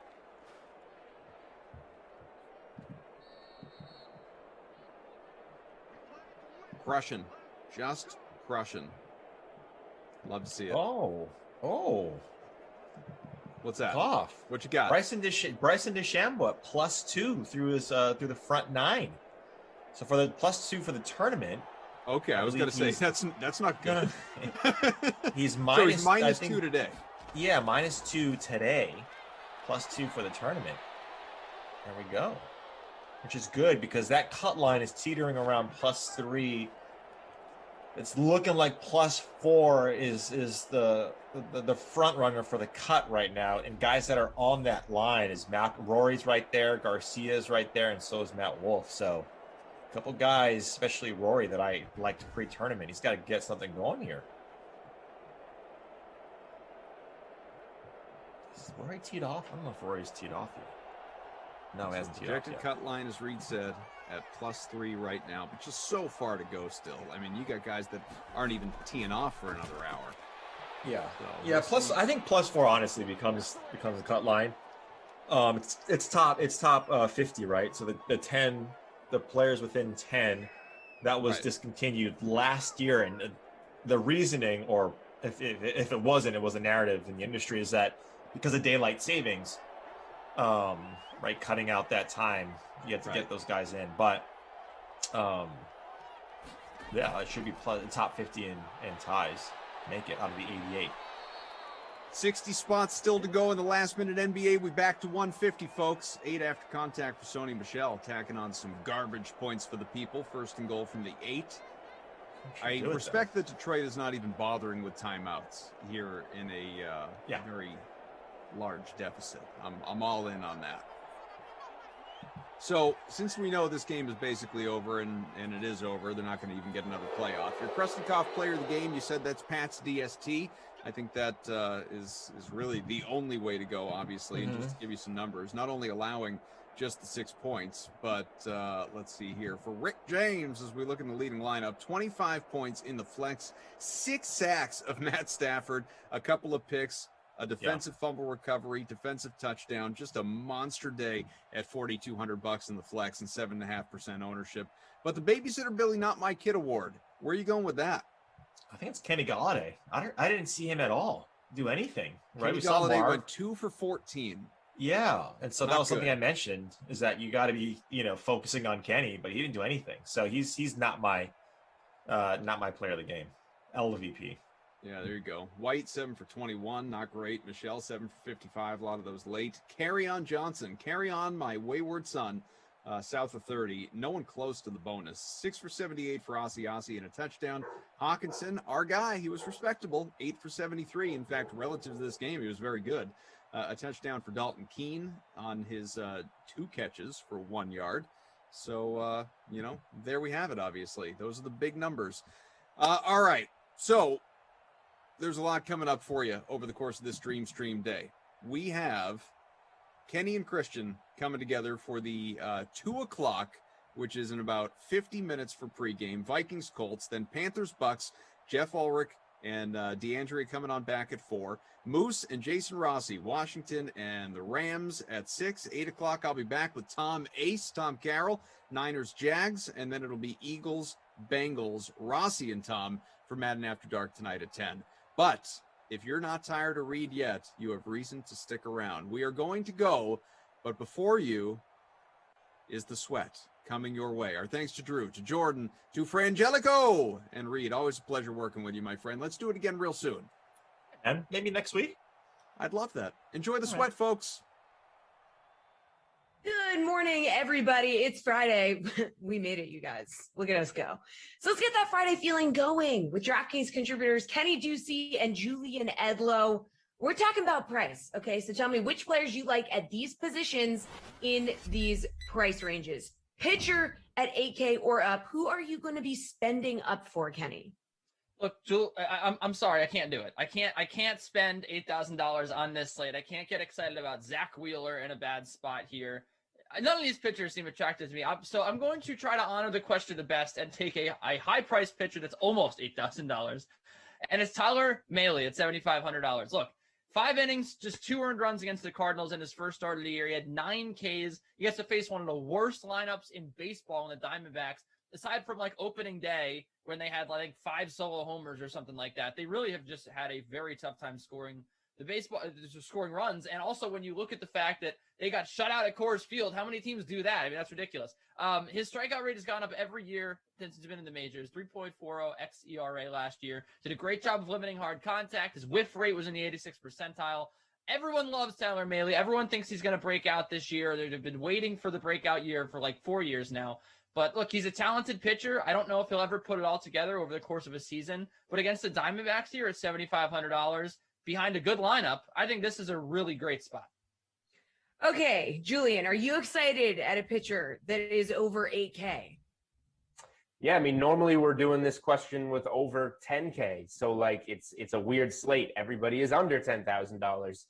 Crushing. Just crushing. Love to see it. Oh. What's that? Off. What you got? Bryson DeChambeau at +2 through the front 9. So for the +2 for the tournament. Okay, I was going to say that's not good. He's minus. So he's -2 today. Yeah, -2 today, +2 for the tournament. There we go. Which is good because that cut line is teetering around +3. It's looking like +4 is the front runner for the cut right now. And guys that are on that line is Rory's right there, Garcia's right there, and so is Matt Wolf. So a couple guys, especially Rory, that I liked pre-tournament. He's got to get something going here. Is Rory teed off? I don't know if Rory's teed off yet. No, he hasn't teed off Projected yet. cut line, as Reed said, at +3 right now, but just so far to go still. I mean, you got guys that aren't even teeing off for another hour. Yeah, So yeah. Plus, I think +4 honestly becomes a cut line. It's top 50, right? So the players within 10 that was Right. discontinued last year, and the reasoning, or if it wasn't, it was a narrative in the industry, is that because of daylight savings, right, cutting out that time, you have to get those guys in. But yeah, it should be top 50 in ties. Make it out of the 88. 60 spots still to go in the last minute NBA. We back to 150, folks. 8 after contact for Sony Michel, tacking on some garbage points for the people. First and goal from the 8. I respect that Detroit is not even bothering with timeouts here in a very large deficit. I'm all in on that. So since we know this game is basically over, and it is over, they're not going to even get another playoff. Your Krusnikov player of the game, you said that's Pat's DST. I think that is really the only way to go, obviously, and just to give you some numbers, not only allowing just the 6 points, but let's see here. For Rick James, as we look in the leading lineup, 25 points in the flex, 6 sacks of Matt Stafford, a couple of picks, a defensive fumble recovery, defensive touchdown, just a monster day at $4,200 in the flex and 7.5% ownership. But the Babysitter Billy Not My Kid Award, where are you going with that? I think it's Kenny Galladay. I didn't see him at all do anything. Right, Kenny we saw Galladay Marv. went 2 for 14. Yeah, and so Not that was something good. I mentioned, is that you got to be focusing on Kenny, but he didn't do anything. So he's not my player of the game. LVP. Yeah, there you go. White, 7 for 21. Not great. Michelle, 7 for 55. A lot of those late. Carry on Johnson. Carry on my wayward son. South of 30. No one close to the bonus. 6 for 78 for Ossie and a touchdown. Hawkinson, our guy, he was respectable. 8 for 73. In fact, relative to this game, he was very good. A touchdown for Dalton Keene on his 2 catches for 1 yard. So, there we have it, obviously. Those are the big numbers. All right. So, there's a lot coming up for you over the course of this Dream Stream day. We have Kenny and Christian coming together for the 2 o'clock, which is in about 50 minutes for pregame. Vikings, Colts, then Panthers, Bucks, Jeff Ulrich and DeAndre coming on back at 4. Moose and Jason Rossi, Washington and the Rams at 6. 8 o'clock, I'll be back with Tom Carroll, Niners, Jags, and then it'll be Eagles, Bengals, Rossi and Tom for Madden After Dark tonight at 10. But if you're not tired of Reed yet, you have reason to stick around. We are going to go, but before you is the sweat coming your way. Our thanks to Drew, to Jordan, to Frangelico, and Reed. Always a pleasure working with you, my friend. Let's do it again real soon. And maybe next week. I'd love that. Enjoy the sweat, folks. Good morning, everybody. It's Friday. We made it, you guys. Look at us go. So let's get that Friday feeling going with DraftKings contributors Kenny Ducey and Julian Edlow. We're talking about price, okay? So tell me which players you like at these positions in these price ranges. Pitcher at 8K or up, who are you going to be spending up for, Kenny? Look, Jewel, I'm sorry, I can't do it. I can't spend $8,000 on this slate. I can't get excited about Zach Wheeler in a bad spot here. None of these pitchers seem attractive to me. So I'm going to try to honor the question the best and take a high-priced pitcher that's almost $8,000, and it's Tyler Mahle at $7,500. Look, 5 innings, just 2 earned runs against the Cardinals in his first start of the year. He had 9 Ks. He gets to face one of the worst lineups in baseball in the Diamondbacks, aside from like opening day when they had like 5 solo homers or something like that. They really have just had a very tough time scoring scoring runs. And also when you look at the fact that they got shut out at Coors Field, how many teams do that? I mean, that's ridiculous. His strikeout rate has gone up every year since he's been in the majors. 3.40 xERA last year. Did a great job of limiting hard contact. His whiff rate was in the 86th percentile. Everyone loves Tyler Mahle. Everyone thinks he's going to break out this year. They've been waiting for the breakout year for like 4 years now. But look, he's a talented pitcher. I don't know if he'll ever put it all together over the course of a season. But against the Diamondbacks here at $7,500 behind a good lineup, I think this is a really great spot. Okay, Julian, are you excited at a pitcher that is over 8K? Yeah, I mean, normally we're doing this question with over 10K. So like it's a weird slate. Everybody is under $10,000.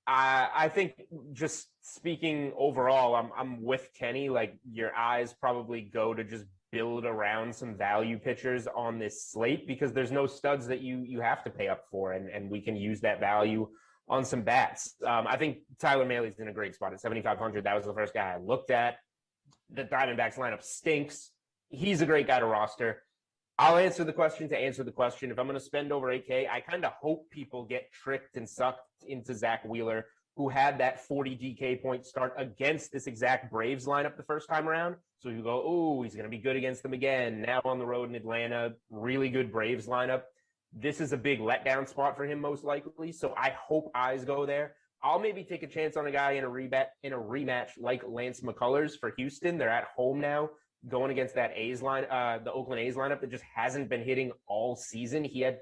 I think just speaking overall, I'm with Kenny. Like your eyes probably go to just build around some value pitchers on this slate because there's no studs that you have to pay up for, and we can use that value on some bats. I think Tyler Mahle's in a great spot at 7,500. That was the first guy I looked at. The Diamondbacks lineup stinks. He's a great guy to roster. I'll answer the question to answer the question. If I'm going to spend over 8K, I kind of hope people get tricked and sucked into Zach Wheeler, who had that 40 DK point start against this exact Braves lineup the first time around. So you go, oh, he's going to be good against them again. Now on the road in Atlanta, really good Braves lineup. This is a big letdown spot for him most likely. So I hope eyes go there. I'll maybe take a chance on a guy in a rematch like Lance McCullers for Houston. They're at home now, going against that the Oakland A's lineup that just hasn't been hitting all season. He had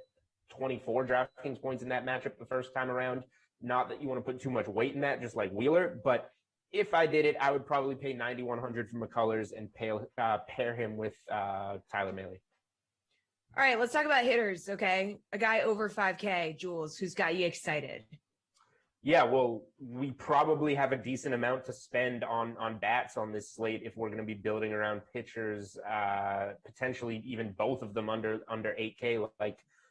24 DraftKings points in that matchup the first time around. Not that you want to put too much weight in that, just like Wheeler, but if I did it, I would probably pay $9,100 for McCullers and pair him with Tyler Mahle. All right, let's talk about hitters, okay? A guy over 5K, Jules, who's got you excited? Yeah, well, we probably have a decent amount to spend on bats on this slate if we're going to be building around pitchers, potentially even both of them under 8K,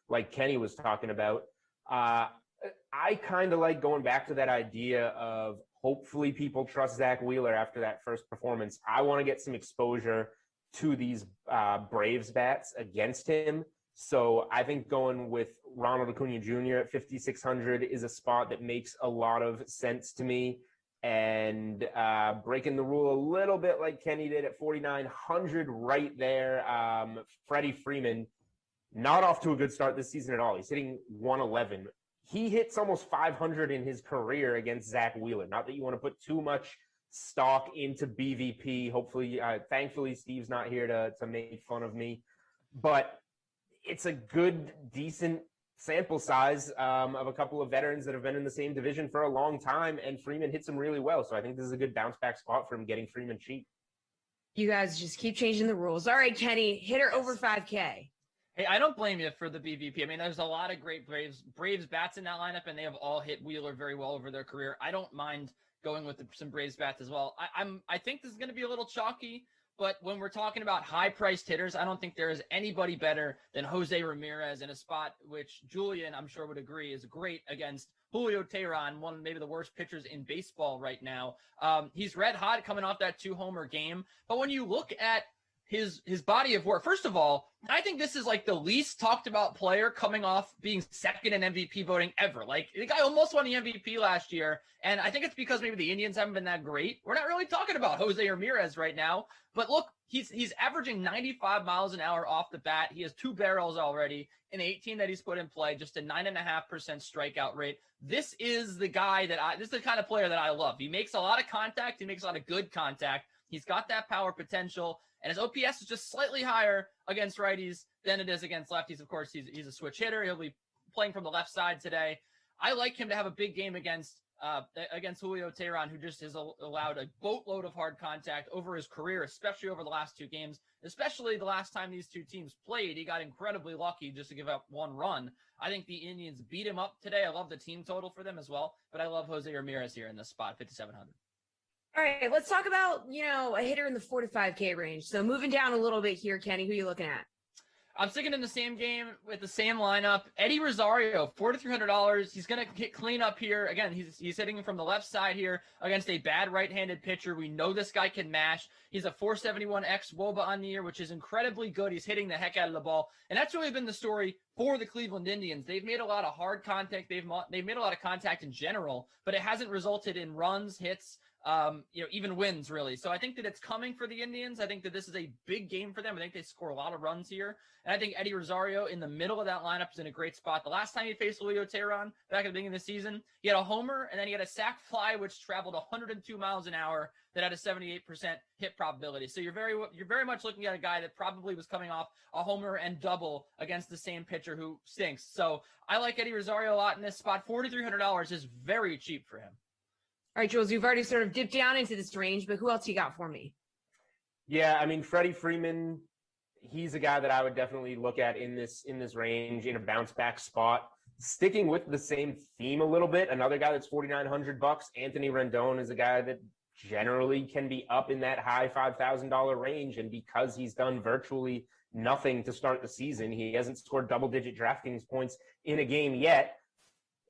like Kenny was talking about. I kind of like going back to that idea of hopefully people trust Zach Wheeler after that first performance. I want to get some exposure to these Braves bats against him. So I think going with Ronald Acuna Jr. at 5,600 is a spot that makes a lot of sense to me. And breaking the rule a little bit like Kenny did at 4,900 right there. Freddie Freeman, not off to a good start this season at all. He's hitting 111. He hits almost 500 in his career against Zach Wheeler. Not that you want to put too much stock into BVP. Hopefully, thankfully, Steve's not here to make fun of me. But it's a good, decent sample size of a couple of veterans that have been in the same division for a long time, and Freeman hits them really well. So I think this is a good bounce back spot for him getting Freeman cheap. You guys just keep changing the rules. All right, Kenny, hitter over 5K. Hey, I don't blame you for the BVP. I mean, there's a lot of great Braves bats in that lineup, and they have all hit Wheeler very well over their career. I don't mind going with some Braves bats as well. I think this is going to be a little chalky, but when we're talking about high-priced hitters, I don't think there is anybody better than Jose Ramirez in a spot which Julian, I'm sure, would agree is great against Julio Teheran, one of maybe the worst pitchers in baseball right now. He's red hot coming off that 2-homer game, but when you look at his body of work, first of all, I think this is like the least talked about player coming off being second in MVP voting ever. Like the guy almost won the MVP last year, and I think it's because maybe the Indians haven't been that great. We're not really talking about Jose Ramirez right now, but look, he's averaging 95 miles an hour off the bat. He has 2 barrels already in 18 that he's put in play, just a 9.5% strikeout rate. This is the guy this is the kind of player that I love. He makes a lot of contact. He makes a lot of good contact. He's got that power potential, and his OPS is just slightly higher against righties than it is against lefties. Of course, he's a switch hitter. He'll be playing from the left side today. I like him to have a big game against Julio Teheran, who just has allowed a boatload of hard contact over his career, especially over the last 2 games. especially the last time these two teams played. He got incredibly lucky just to give up one run. I think the Indians beat him up today. I love the team total for them as well, but I love Jose Ramirez here in this spot, 5,700. All right, let's talk about, a hitter in the 4 to 5K range. So moving down a little bit here, Kenny, who are you looking at? I'm sticking in the same game with the same lineup. Eddie Rosario, $4,000 to $300. He's going to get clean up here. Again, he's hitting from the left side here against a bad right-handed pitcher. We know this guy can mash. He's a 471 xWOBA on the year, which is incredibly good. He's hitting the heck out of the ball. And that's really been the story for the Cleveland Indians. They've made a lot of hard contact. They've made a lot of contact in general, but it hasn't resulted in runs, hits, even wins, really. So I think that it's coming for the Indians. I think that this is a big game for them. I think they score a lot of runs here. And I think Eddie Rosario in the middle of that lineup is in a great spot. The last time he faced Leo Tehran back at the beginning of the season, he had a homer and then he had a sac fly, which traveled 102 miles an hour that had a 78% hit probability. So you're very much looking at a guy that probably was coming off a homer and double against the same pitcher who stinks. So I like Eddie Rosario a lot in this spot. $4,300 is very cheap for him. All right, Jules, you've already sort of dipped down into this range, but who else you got for me? Yeah, I mean, Freddie Freeman, he's a guy that I would definitely look at in this range in a bounce back spot. Sticking with the same theme a little bit, another guy that's $4,900. Anthony Rendon is a guy that generally can be up in that high $5,000 range, and because he's done virtually nothing to start the season, he hasn't scored double-digit DraftKings points in a game yet.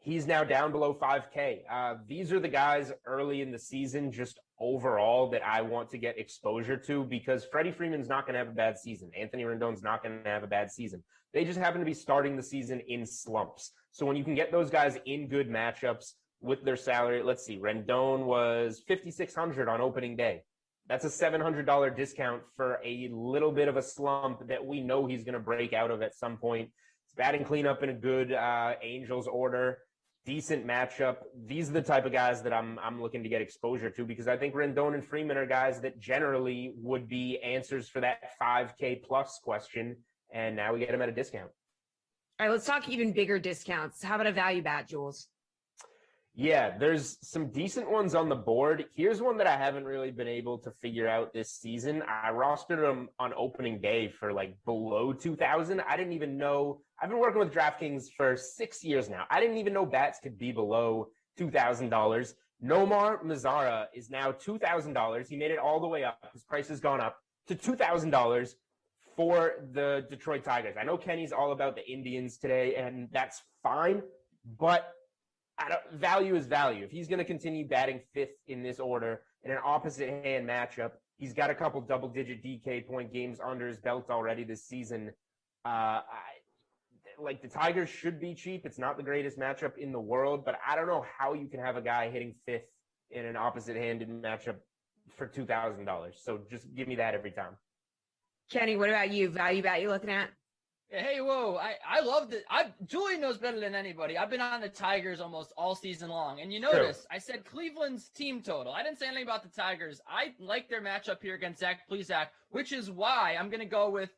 He's now down below 5K. These are the guys early in the season, just overall, that I want to get exposure to because Freddie Freeman's not going to have a bad season. Anthony Rendon's not going to have a bad season. They just happen to be starting the season in slumps. So when you can get those guys in good matchups with their salary, let's see, Rendon was $5,600 on opening day. That's a $700 discount for a little bit of a slump that we know he's going to break out of at some point. It's batting cleanup in a good Angels order. Decent matchup. These are the type of guys that I'm looking to get exposure to because I think Rendon and Freeman are guys that generally would be answers for that 5K plus question, and now we get them at a discount. All right, let's talk even bigger discounts. How about a value bat, Jules? Yeah, there's some decent ones on the board. Here's one that I haven't really been able to figure out this season. I rostered him on opening day for like below 2,000. I didn't even know. I've been working with DraftKings for 6 years now. I didn't even know bats could be below $2,000. Nomar Mazara is now $2,000. He made it all the way up. His price has gone up to $2,000 for the Detroit Tigers. I know Kenny's all about the Indians today, and that's fine, but value is value. If he's going to continue batting fifth in this order in an opposite hand matchup, he's got a couple double-digit DK point games under his belt already this season. The Tigers should be cheap. It's not the greatest matchup in the world, but I don't know how you can have a guy hitting fifth in an opposite-handed matchup for $2,000. So just give me that every time. Kenny, what about you? Value bat you looking at? Hey, whoa, I loved it. Julie knows better than anybody. I've been on the Tigers almost all season long. And you notice, I said Cleveland's team total. I didn't say anything about the Tigers. I like their matchup here against Zach Plesac, which is why I'm going to go with,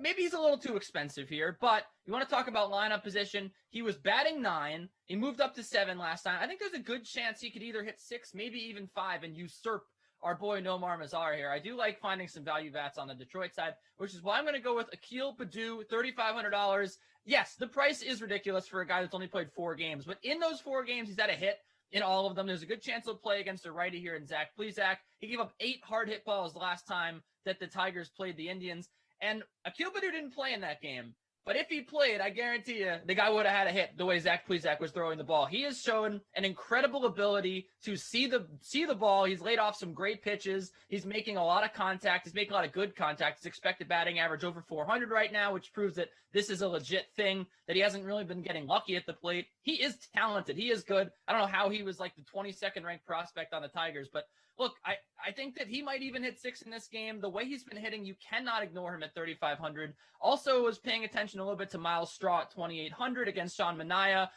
maybe he's a little too expensive here, but you want to talk about lineup position. He was batting 9. He moved up to 7 last time. I think there's a good chance he could either hit 6, maybe even 5, and usurp our boy Nomar Mazara here. I do like finding some value bats on the Detroit side, which is why I'm going to go with Akil Baddoo, $3,500. Yes, the price is ridiculous for a guy that's only played 4 games, but in those 4 games, he's had a hit in all of them. There's a good chance he'll play against a righty here in Zach Plesac. He gave up 8 hard hit balls the last time that the Tigers played the Indians, and Akil Baddoo didn't play in that game. But if he played, I guarantee you, the guy would have had a hit the way Zach Plesac was throwing the ball. He has shown an incredible ability to see the ball. He's laid off some great pitches. He's making a lot of contact. He's making a lot of good contact. His expected batting average over 400 right now, which proves that this is a legit thing, that he hasn't really been getting lucky at the plate. He is talented. He is good. I don't know how he was like the 22nd ranked prospect on the Tigers, but look, I think that he might even hit 6 in this game. The way he's been hitting, you cannot ignore him at 3,500. Also was paying attention a little bit to Miles Straw at 2,800 against Sean Manaea.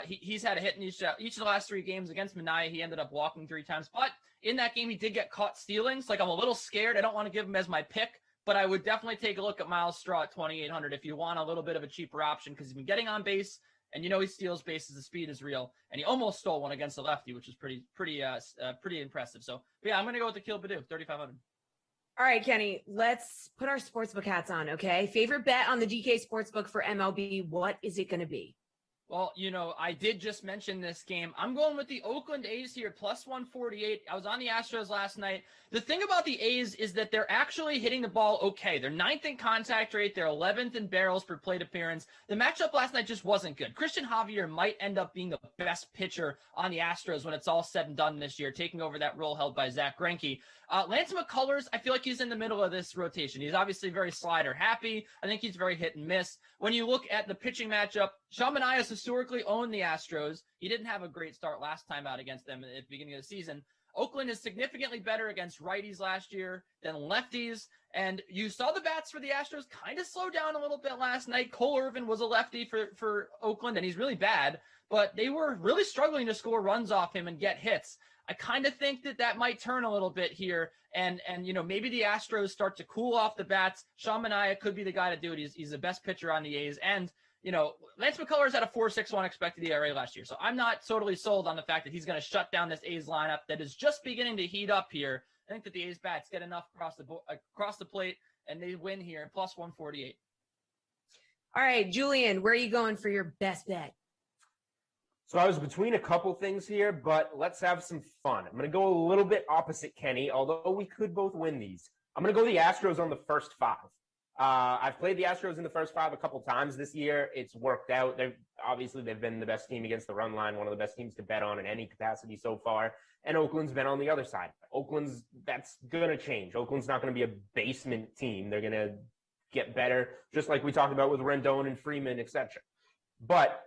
He's had a hit in each of the last 3 games against Manaea. He ended up walking 3 times. But in that game, he did get caught stealing. So I'm a little scared. I don't want to give him as my pick, but I would definitely take a look at Miles Straw at 2,800 if you want a little bit of a cheaper option because he's been getting on base. And he steals bases. The speed is real, and he almost stole one against the lefty, which is pretty impressive. So, but yeah, I'm gonna go with Akil Baddoo, 3,500. All right, Kenny, let's put our sportsbook hats on, okay? Favorite bet on the DK Sportsbook for MLB, what is it going to be? Well, I did just mention this game. I'm going with the Oakland A's here, plus 148. I was on the Astros last night. The thing about the A's is that they're actually hitting the ball okay. They're 9th in contact rate. They're 11th in barrels per plate appearance. The matchup last night just wasn't good. Christian Javier might end up being the best pitcher on the Astros when it's all said and done this year, taking over that role held by Zach Greinke. Lance McCullers, I feel like he's in the middle of this rotation. He's obviously very slider happy. I think he's very hit and miss. When you look at the pitching matchup, Sean Manaea has historically owned the Astros. He didn't have a great start last time out against them at the beginning of the season. Oakland is significantly better against righties last year than lefties. And you saw the bats for the Astros kind of slow down a little bit last night. Cole Irvin was a lefty for Oakland, and he's really bad. But they were really struggling to score runs off him and get hits. I kind of think that might turn a little bit here. And maybe the Astros start to cool off the bats. Sean Manaea could be the guy to do it. He's the best pitcher on the A's. And, Lance McCullers had a 4.61 expected ERA last year. So I'm not totally sold on the fact that he's going to shut down this A's lineup that is just beginning to heat up here. I think that the A's bats get enough across the plate, and they win here, plus 148. All right, Julian, where are you going for your best bet? So I was between a couple things here, but let's have some fun. I'm going to go a little bit opposite Kenny, although we could both win these. I'm going to go the Astros on the first 5. I've played the Astros in the first 5 a couple times this year. It's worked out. They've been the best team against the run line, one of the best teams to bet on in any capacity so far. And Oakland's been on the other side. That's going to change. Oakland's not going to be a basement team. They're going to get better, just like we talked about with Rendon and Freeman, etc. But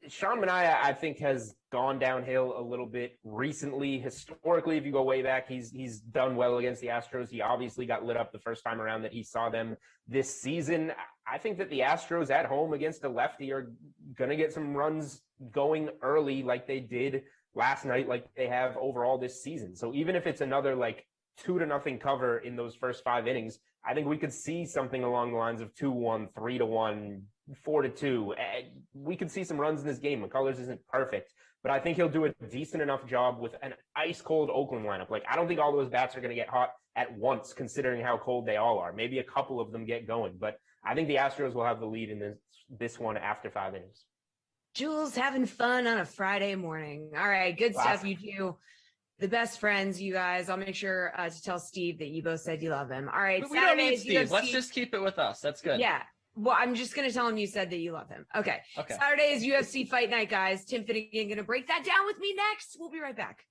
Sean Manaea, I think, has gone downhill a little bit recently. Historically, if you go way back, he's done well against the Astros. He obviously got lit up the first time around that he saw them this season. I think that the Astros at home against a lefty are going to get some runs going early like they did last night, like they have overall this season. So even if it's another 2-0 cover in those first 5 innings, I think we could see something along the lines of 2-1, 3-1, 4-2. We could see some runs in this game. McCullers isn't perfect, but I think he'll do a decent enough job with an ice cold Oakland lineup. I don't think all those bats are going to get hot at once, considering how cold they all are. Maybe a couple of them get going, but I think the Astros will have the lead in this one after 5 innings. Jules having fun on a Friday morning. All right, good stuff, you two. The best friends, you guys. I'll make sure to tell Steve that you both said you love him. All right, we don't need Steve. Let's just keep it with us. That's good. Yeah. Well, I'm just going to tell him you said that you love him. Okay. Saturday is UFC Fight Night, guys. Tim Finnegan going to break that down with me next. We'll be right back.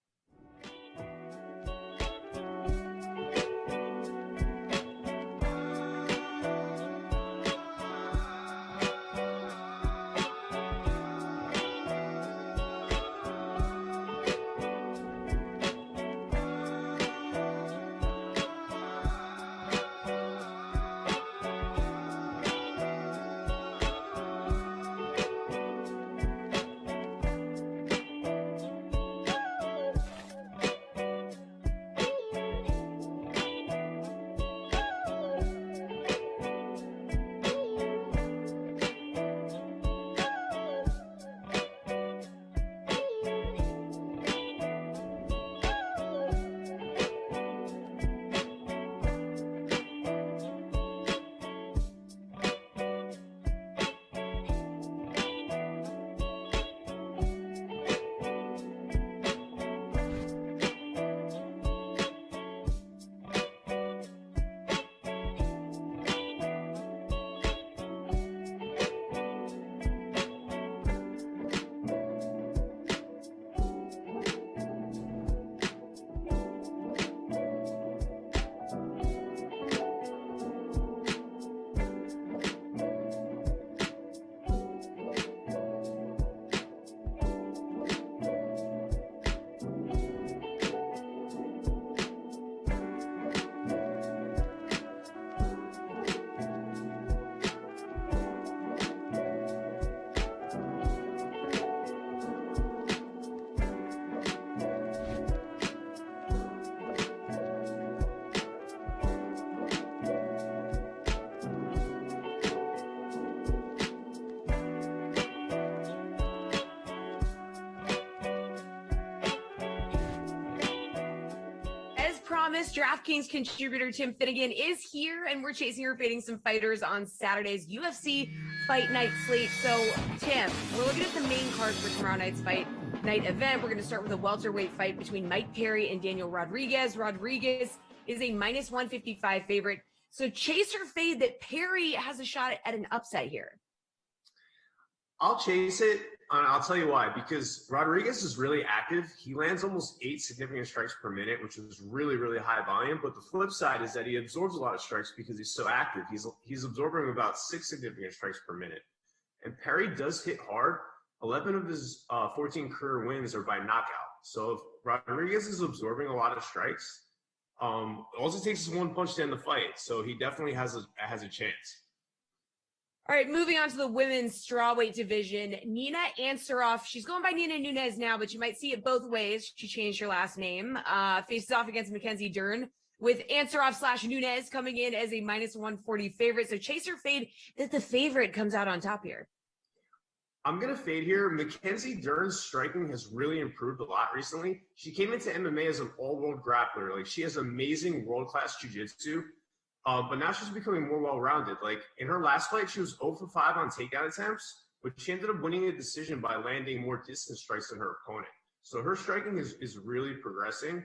famous DraftKings contributor Tim Finnegan is here, and we're chasing or fading some fighters on Saturday's UFC Fight Night slate. So, Tim, we're looking at the main card for tomorrow night's Fight Night event. We're going to start with a welterweight fight between Mike Perry and Daniel Rodriguez. Rodriguez is a minus 155 favorite. So, chase or fade that Perry has a shot at an upset here? I'll chase it. I'll tell you why. Because Rodriguez is really active. He lands almost 8 significant strikes per minute, which is really, really high volume. But the flip side is that he absorbs a lot of strikes because he's so active. He's absorbing about 6 significant strikes per minute. And Perry does hit hard. 11 of his 14 career wins are by knockout. So if Rodriguez is absorbing a lot of strikes, all it takes is one punch to end the fight. So he definitely has a chance. All right, moving on to the women's strawweight division. Nina Ansaroff, she's going by Nina Nunes now, but you might see it both ways. She changed her last name. Faces off against Mackenzie Dern, with Ansaroff / Nunes coming in as a minus 140 favorite. So chase or fade that the favorite comes out on top here? I'm going to fade here. Mackenzie Dern's striking has really improved a lot recently. She came into MMA as an all-world grappler. Like, she has amazing world-class jiu-jitsu. But now she's becoming more well-rounded. Like, in her last fight, she was 0 for 5 on takedown attempts, but she ended up winning the decision by landing more distance strikes than her opponent. So her striking is really progressing.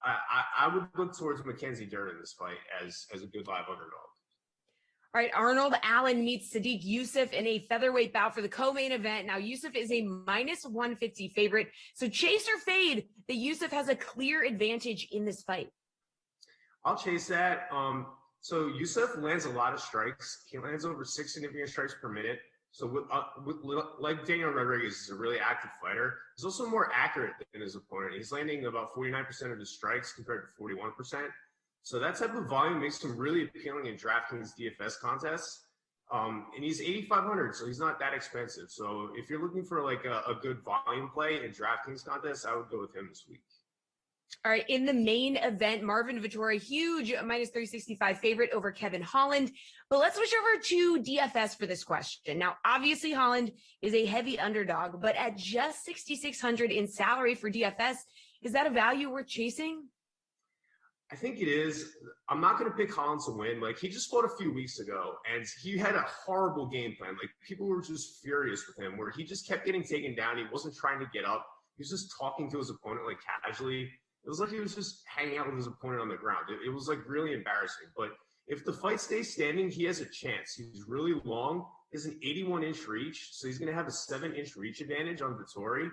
I would look towards Mackenzie Dern in this fight as a good live underdog. All right, Arnold Allen meets Sadiq Youssef in a featherweight bout for the co-main event. Now, Youssef is a minus 150 favorite. So chase or fade that Youssef has a clear advantage in this fight? I'll chase that. So Youssef lands a lot of strikes. He lands over 6 significant strikes per minute. So like Daniel Rodriguez is a really active fighter. He's also more accurate than his opponent. He's landing about 49% of his strikes compared to 41%. So that type of volume makes him really appealing in DraftKings DFS contests. And he's 8,500, so he's not that expensive. So if you're looking for like a good volume play in DraftKings contests, I would go with him this week. All right, in the main event, Marvin Vettori, huge minus 365 favorite over Kevin Holland. But let's switch over to DFS for this question. Now, obviously, Holland is a heavy underdog, but at just 6,600 in salary for DFS, is that a value worth chasing? I think it is. I'm not going to pick Holland to win. Like, he just fought a few weeks ago, and he had a horrible game plan. Like, people were just furious with him, where he just kept getting taken down. He wasn't trying to get up. He was just talking to his opponent, like, casually. It was like he was just hanging out with his opponent on the ground. It was like really embarrassing. But if the fight stays standing, he has a chance. He's really long. He has an 81-inch reach, so he's going to have a 7-inch reach advantage on Vettori.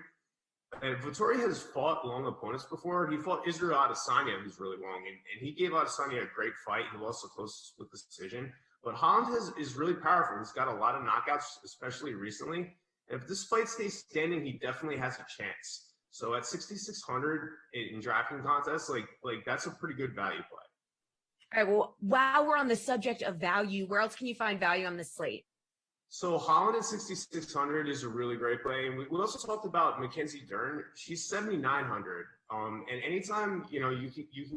And Vettori has fought long opponents before. He fought Israel Adesanya, who's really long, and he gave Adesanya a great fight. He lost so close with decision. But Holland is really powerful. He's got a lot of knockouts, especially recently. And if this fight stays standing, he definitely has a chance. So at 6,600 in DraftKings contests, like that's a pretty good value play. All right, well, while we're on the subject of value, where else can you find value on this slate? So Holland at 6,600 is a really great play. And we also talked about Mackenzie Dern. She's 7,900. And anytime, you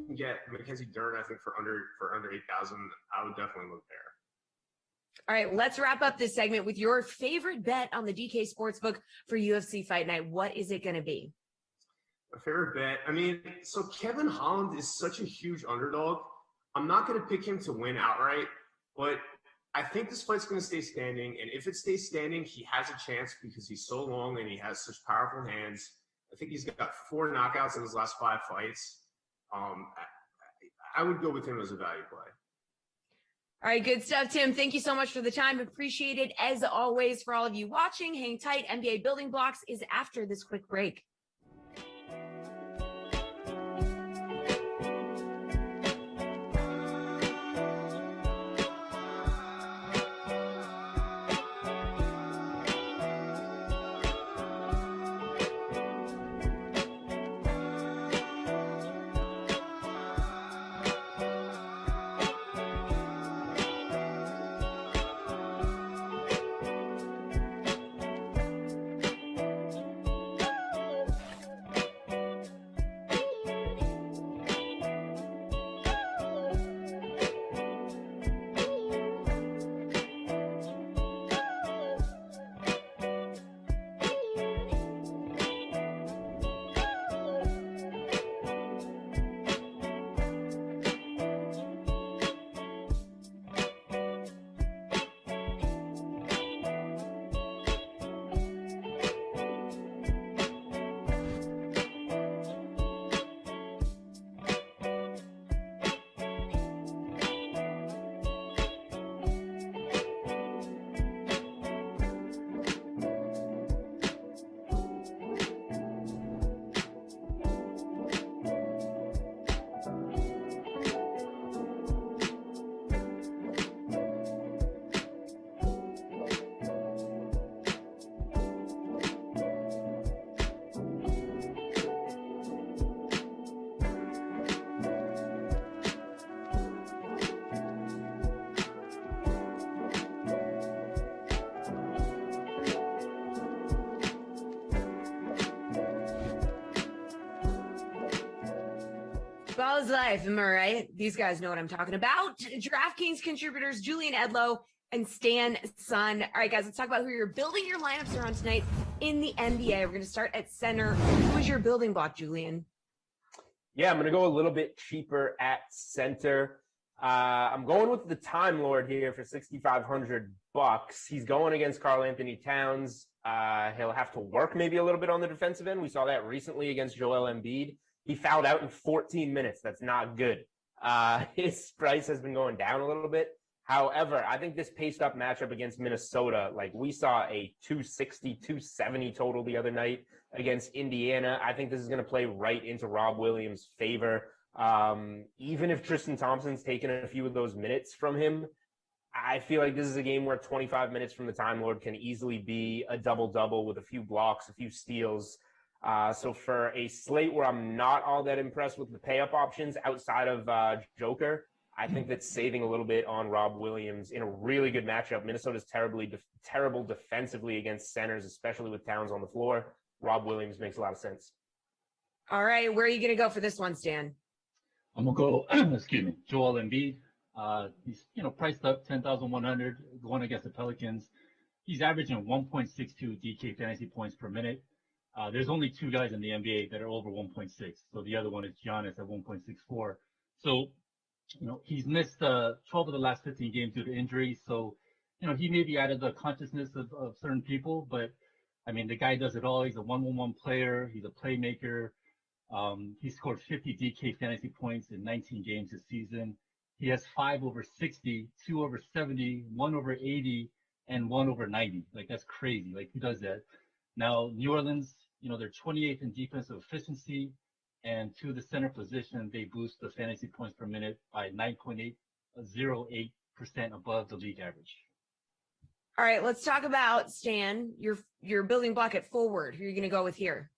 can get Mackenzie Dern, I think for under 8,000, I would definitely look there. All right, let's wrap up this segment with your favorite bet on the DK Sportsbook for UFC Fight Night. What is it going to be? My favorite bet. I mean, so Kevin Holland is such a huge underdog. I'm not going to pick him to win outright, but I think this fight's going to stay standing. And if it stays standing, he has a chance because he's so long and he has such powerful hands. I think he's got 4 knockouts in his last 5 fights. I would go with him as a value play. All right, good stuff, Tim. Thank you so much for the time. Appreciate it. As always, for all of you watching, hang tight. NBA Building Blocks is after this quick break. Baseball is life, am I right? These guys know what I'm talking about. DraftKings contributors Julian Edlow and Stan Sun. All right, guys, let's talk about who you're building your lineups around tonight in the NBA. We're going to start at center. Who is your building block, Julian? Yeah, I'm going to go a little bit cheaper at center. I'm going with the Time Lord here for $6,500. He's going against Karl Anthony Towns. He'll have to work maybe a little bit on the defensive end. We saw that recently against Joel Embiid. He fouled out in 14 minutes. That's not good. His price has been going down a little bit. However, I think this paced up matchup against Minnesota, like we saw a 260, 270 total the other night against Indiana. I think this is going to play right into Rob Williams' favor. Even if Tristan Thompson's taken a few of those minutes from him, I feel like this is a game where 25 minutes from the Time Lord can easily be a double-double with a few blocks, a few steals. So for a slate where I'm not all that impressed with the pay-up options outside of Joker, I think that's saving a little bit on Rob Williams in a really good matchup. Minnesota's terrible defensively against centers, especially with Towns on the floor. Rob Williams makes a lot of sense. All right, where are you going to go for this one, Stan? I'm gonna go. Excuse me, Joel Embiid. He's priced up 10,100 going against the Pelicans. He's averaging 1.62 DK fantasy points per minute. There's only two guys in the NBA that are over 1.6. So the other one is Giannis at 1.64. So he's missed 12 of the last 15 games due to injury. So he may be out of the consciousness of certain people, but I mean the guy does it all. He's a 1-1-1 player. He's a playmaker. He scored 50 DK fantasy points in 19 games this season. He has 5 over 60, 2 over 70, 1 over 80, and 1 over 90. Like, that's crazy. Like, who does that? Now, New Orleans, they're 28th in defensive efficiency, and to the center position, they boost the fantasy points per minute by 9.808% above the league average. All right, let's talk about, Stan, your building block at forward. Who are you going to go with here?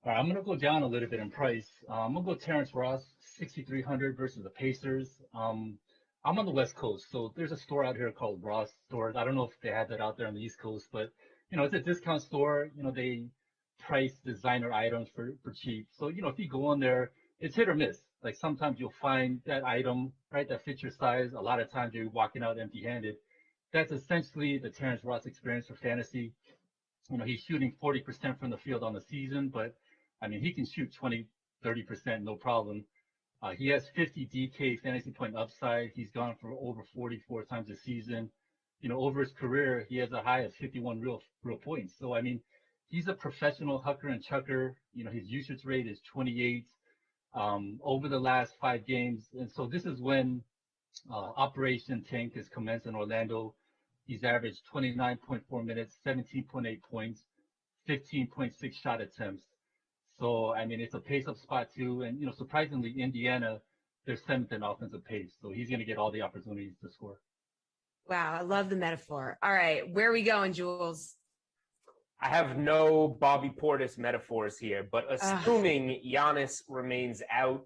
All right, I'm going to go down a little bit in price. I'm going to go Terrence Ross, 6,300 versus the Pacers. I'm on the West Coast, so there's a store out here called Ross Stores. I don't know if they have that out there on the East Coast, but, it's a discount store. They price designer items for cheap. So, if you go in there, it's hit or miss. Like, sometimes you'll find that item, right, that fits your size. A lot of times you're walking out empty-handed. That's essentially the Terrence Ross experience for fantasy. He's shooting 40% from the field on the season, but I mean, he can shoot 20, 30%, no problem. He has 50 DK fantasy point upside. He's gone for over 44 times a season. Over his career, he has a high of 51 real points. So, I mean, he's a professional hucker and chucker. His usage rate is 28 over the last 5 games. And so this is when Operation Tank has commenced in Orlando. He's averaged 29.4 minutes, 17.8 points, 15.6 shot attempts. So, I mean, it's a pace-up spot, too. And, surprisingly, Indiana, they're 7th in offensive pace. So he's going to get all the opportunities to score. Wow, I love the metaphor. All right, where are we going, Jules? I have no Bobby Portis metaphors here, but assuming Giannis remains out,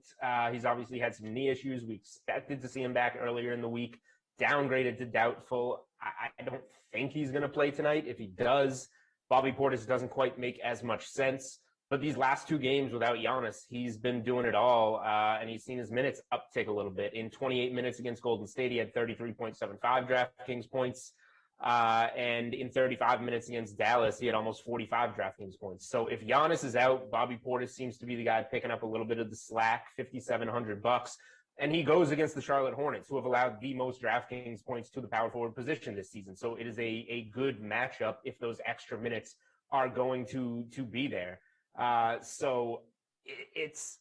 he's obviously had some knee issues. We expected to see him back earlier in the week, downgraded to doubtful. I don't think he's going to play tonight. If he does, Bobby Portis doesn't quite make as much sense. But these last 2 games without Giannis, he's been doing it all, and he's seen his minutes uptick a little bit. In 28 minutes against Golden State, he had 33.75 DraftKings points, and in 35 minutes against Dallas, he had almost 45 DraftKings points. So if Giannis is out, Bobby Portis seems to be the guy picking up a little bit of the slack, $5,700, and he goes against the Charlotte Hornets, who have allowed the most DraftKings points to the power forward position this season. So it is a good matchup if those extra minutes are going to be there. So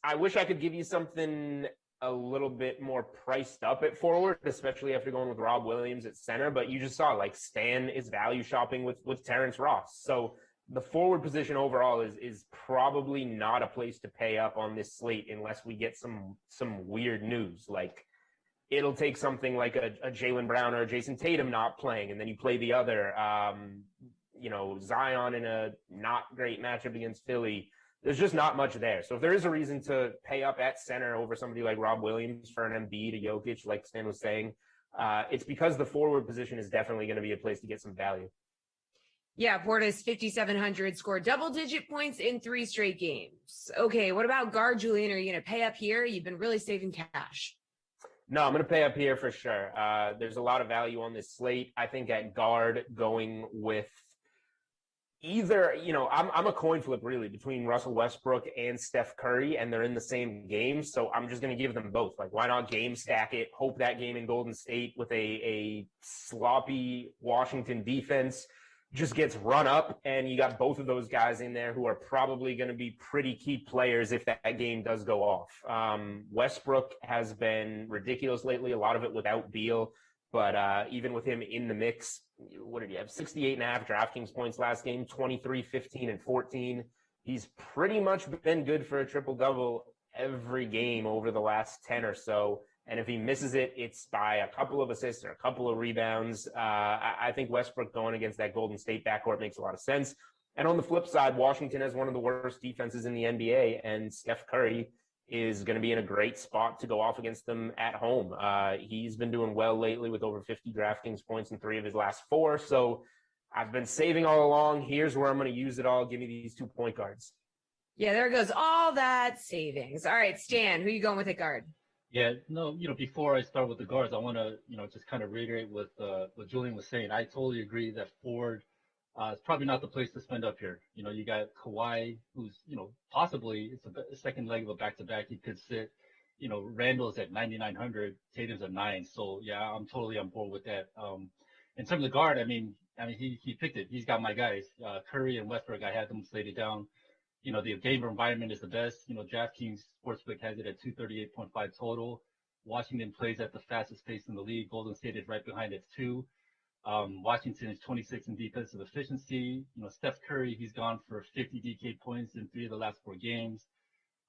I wish I could give you something a little bit more priced up at forward, especially after going with Rob Williams at center, but you just saw like Stan is value shopping with Terrence Ross. So the forward position overall is probably not a place to pay up on this slate unless we get some weird news. Like it'll take something like a Jaylen Brown or a Jason Tatum not playing, and then you play the other, Zion in a not great matchup against Philly. There's just not much there. So if there is a reason to pay up at center over somebody like Rob Williams for an Embiid, a Jokic, like Stan was saying, it's because the forward position is definitely going to be a place to get some value. Yeah, Portis 5,700 scored double-digit points in 3 straight games. Okay, what about guard, Julian? Are you going to pay up here? You've been really saving cash. No, I'm going to pay up here for sure. There's a lot of value on this slate. I think at guard going with either, I'm a coin flip really between Russell Westbrook and Steph Curry, and they're in the same game. So I'm just going to give them both. Like, why not game stack it? Hope that game in Golden State with a sloppy Washington defense just gets run up, and you got both of those guys in there who are probably going to be pretty key players if that game does go off. Westbrook has been ridiculous lately, a lot of it without Beal, but even with him in the mix, what did he have? 68.5 DraftKings points last game, 23, 15, and 14. He's pretty much been good for a triple-double every game over the last 10 or so. And if he misses it, it's by a couple of assists or a couple of rebounds. I think Westbrook going against that Golden State backcourt makes a lot of sense. And on the flip side, Washington has one of the worst defenses in the NBA, and Steph Curry is going to be in a great spot to go off against them at home. He's been doing well lately with over 50 DraftKings points in 3 of his last 4. So I've been saving all along. Here's where I'm going to use it all. Give me these 2 point guards. Yeah, there goes all that savings. All right, Stan, who you going with at guard? Yeah, no, before I start with the guards, I want to, just kind of reiterate what Julian was saying. I totally agree that Ford is probably not the place to spend up here. You got Kawhi, who's, possibly it's a second leg of a back-to-back. He could sit. Randall's at 9,900, Tatum's at 9. So yeah, I'm totally on board with that. In terms of guard, I mean, he picked it. He's got my guys, Curry and Westbrook. I had them slated down. The game environment is the best. DraftKings Sportsbook has it at 238.5 total. Washington plays at the fastest pace in the league. Golden State is right behind at 2. Washington is 26 in defensive efficiency. Steph Curry, he's gone for 50 DK points in 3 of the last 4 games.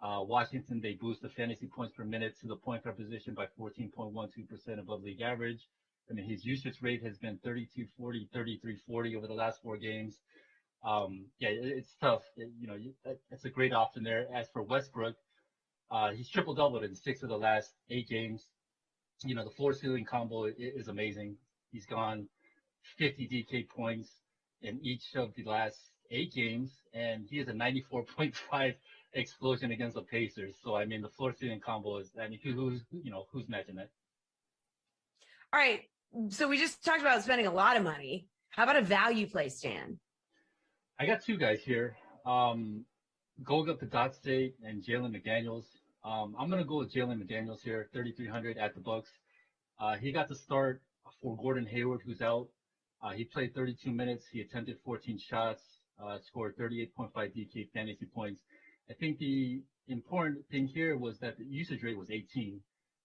Washington, they boost the fantasy points per minute to the point guard position by 14.12% above league average. I mean, his usage rate has been 32.40, 33.40 over the last 4 games. Yeah, it's tough. It's a great option there. As for Westbrook, he's triple doubled in 6 of the last 8 games. The floor ceiling combo is amazing. He's gone 50 DK points in each of the last 8 games, and he has a 94.5 explosion against the Pacers. So I mean, the floor ceiling combo is. I mean, who's matching that? All right. So we just talked about spending a lot of money. How about a value play, Stan? I got 2 guys here. Going up to Dot State and Jalen McDaniels. I'm going to go with Jalen McDaniels here, 3,300 at the Bucks. He got the start for Gordon Hayward, who's out. He played 32 minutes. He attempted 14 shots, scored 38.5 DK fantasy points. I think the important thing here was that the usage rate was 18,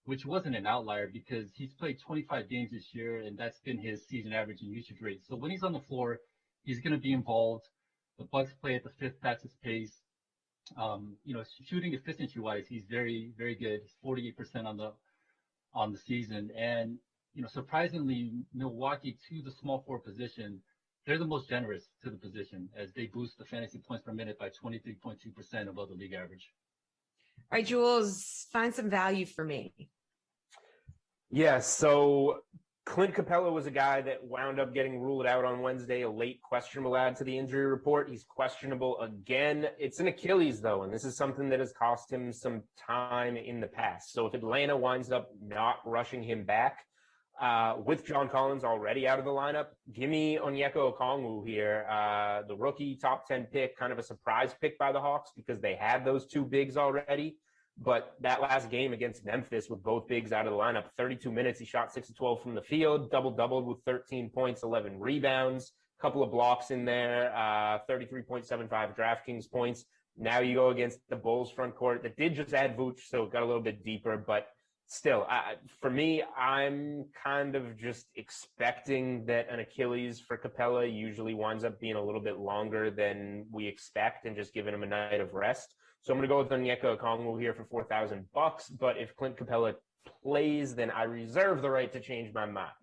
which wasn't an outlier because he's played 25 games this year, and that's been his season average in usage rate. So when he's on the floor, he's going to be involved. The Bucks play at the 5th fastest pace. Shooting efficiency-wise, he's very, very good. He's 48% on the season. And, surprisingly, Milwaukee to the small forward position, they're the most generous to the position as they boost the fantasy points per minute by 23.2% above the league average. All right, Jules, find some value for me. Yeah, so Clint Capella was a guy that wound up getting ruled out on Wednesday, a late questionable add to the injury report. He's questionable again. It's an Achilles, though, and this is something that has cost him some time in the past. So if Atlanta winds up not rushing him back, with John Collins already out of the lineup, give me Onyeka Okongwu here, the rookie top 10 pick, kind of a surprise pick by the Hawks because they had those 2 bigs already. But that last game against Memphis with both bigs out of the lineup, 32 minutes, he shot 6 of 12 from the field, doubled with 13 points, 11 rebounds, a couple of blocks in there, 33.75 DraftKings points. Now you go against the Bulls front court that did just add Vooch, so it got a little bit deeper. But still, for me, I'm kind of just expecting that an Achilles for Capella usually winds up being a little bit longer than we expect and just giving him a night of rest. So I'm going to go with Onyeka Okongwu here for $4,000. But if Clint Capella plays, then I reserve the right to change my mind.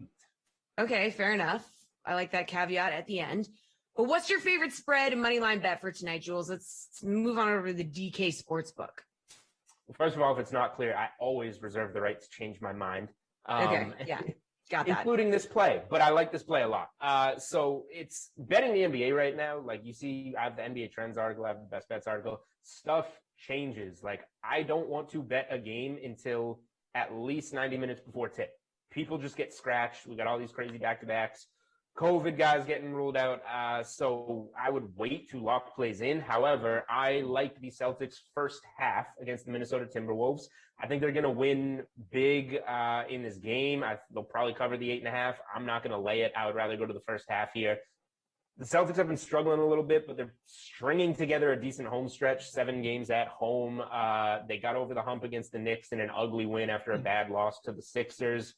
Okay, fair enough. I like that caveat at the end. But what's your favorite spread and money line bet for tonight, Jules? Let's move on over to the DK Sportsbook. Well, first of all, if it's not clear, I always reserve the right to change my mind. Okay, yeah. Got that. including this play, but I like this play a lot. So it's betting the NBA right now. Like you see, I have the NBA Trends article, I have the Best Bets article. Stuff changes. Like I don't want to bet a game until at least 90 minutes before tip. People just get scratched. We got all these crazy back-to-backs. COVID guys getting ruled out. So I would wait to lock plays in. However, I like the Celtics first half against the Minnesota Timberwolves. I think they're going to win big in this game. They'll probably cover the 8.5. I'm not going to lay it. I would rather go to the first half here. The Celtics have been struggling a little bit, but they're stringing together a decent home stretch, 7 games at home. They got over the hump against the Knicks in an ugly win after a bad loss to the Sixers.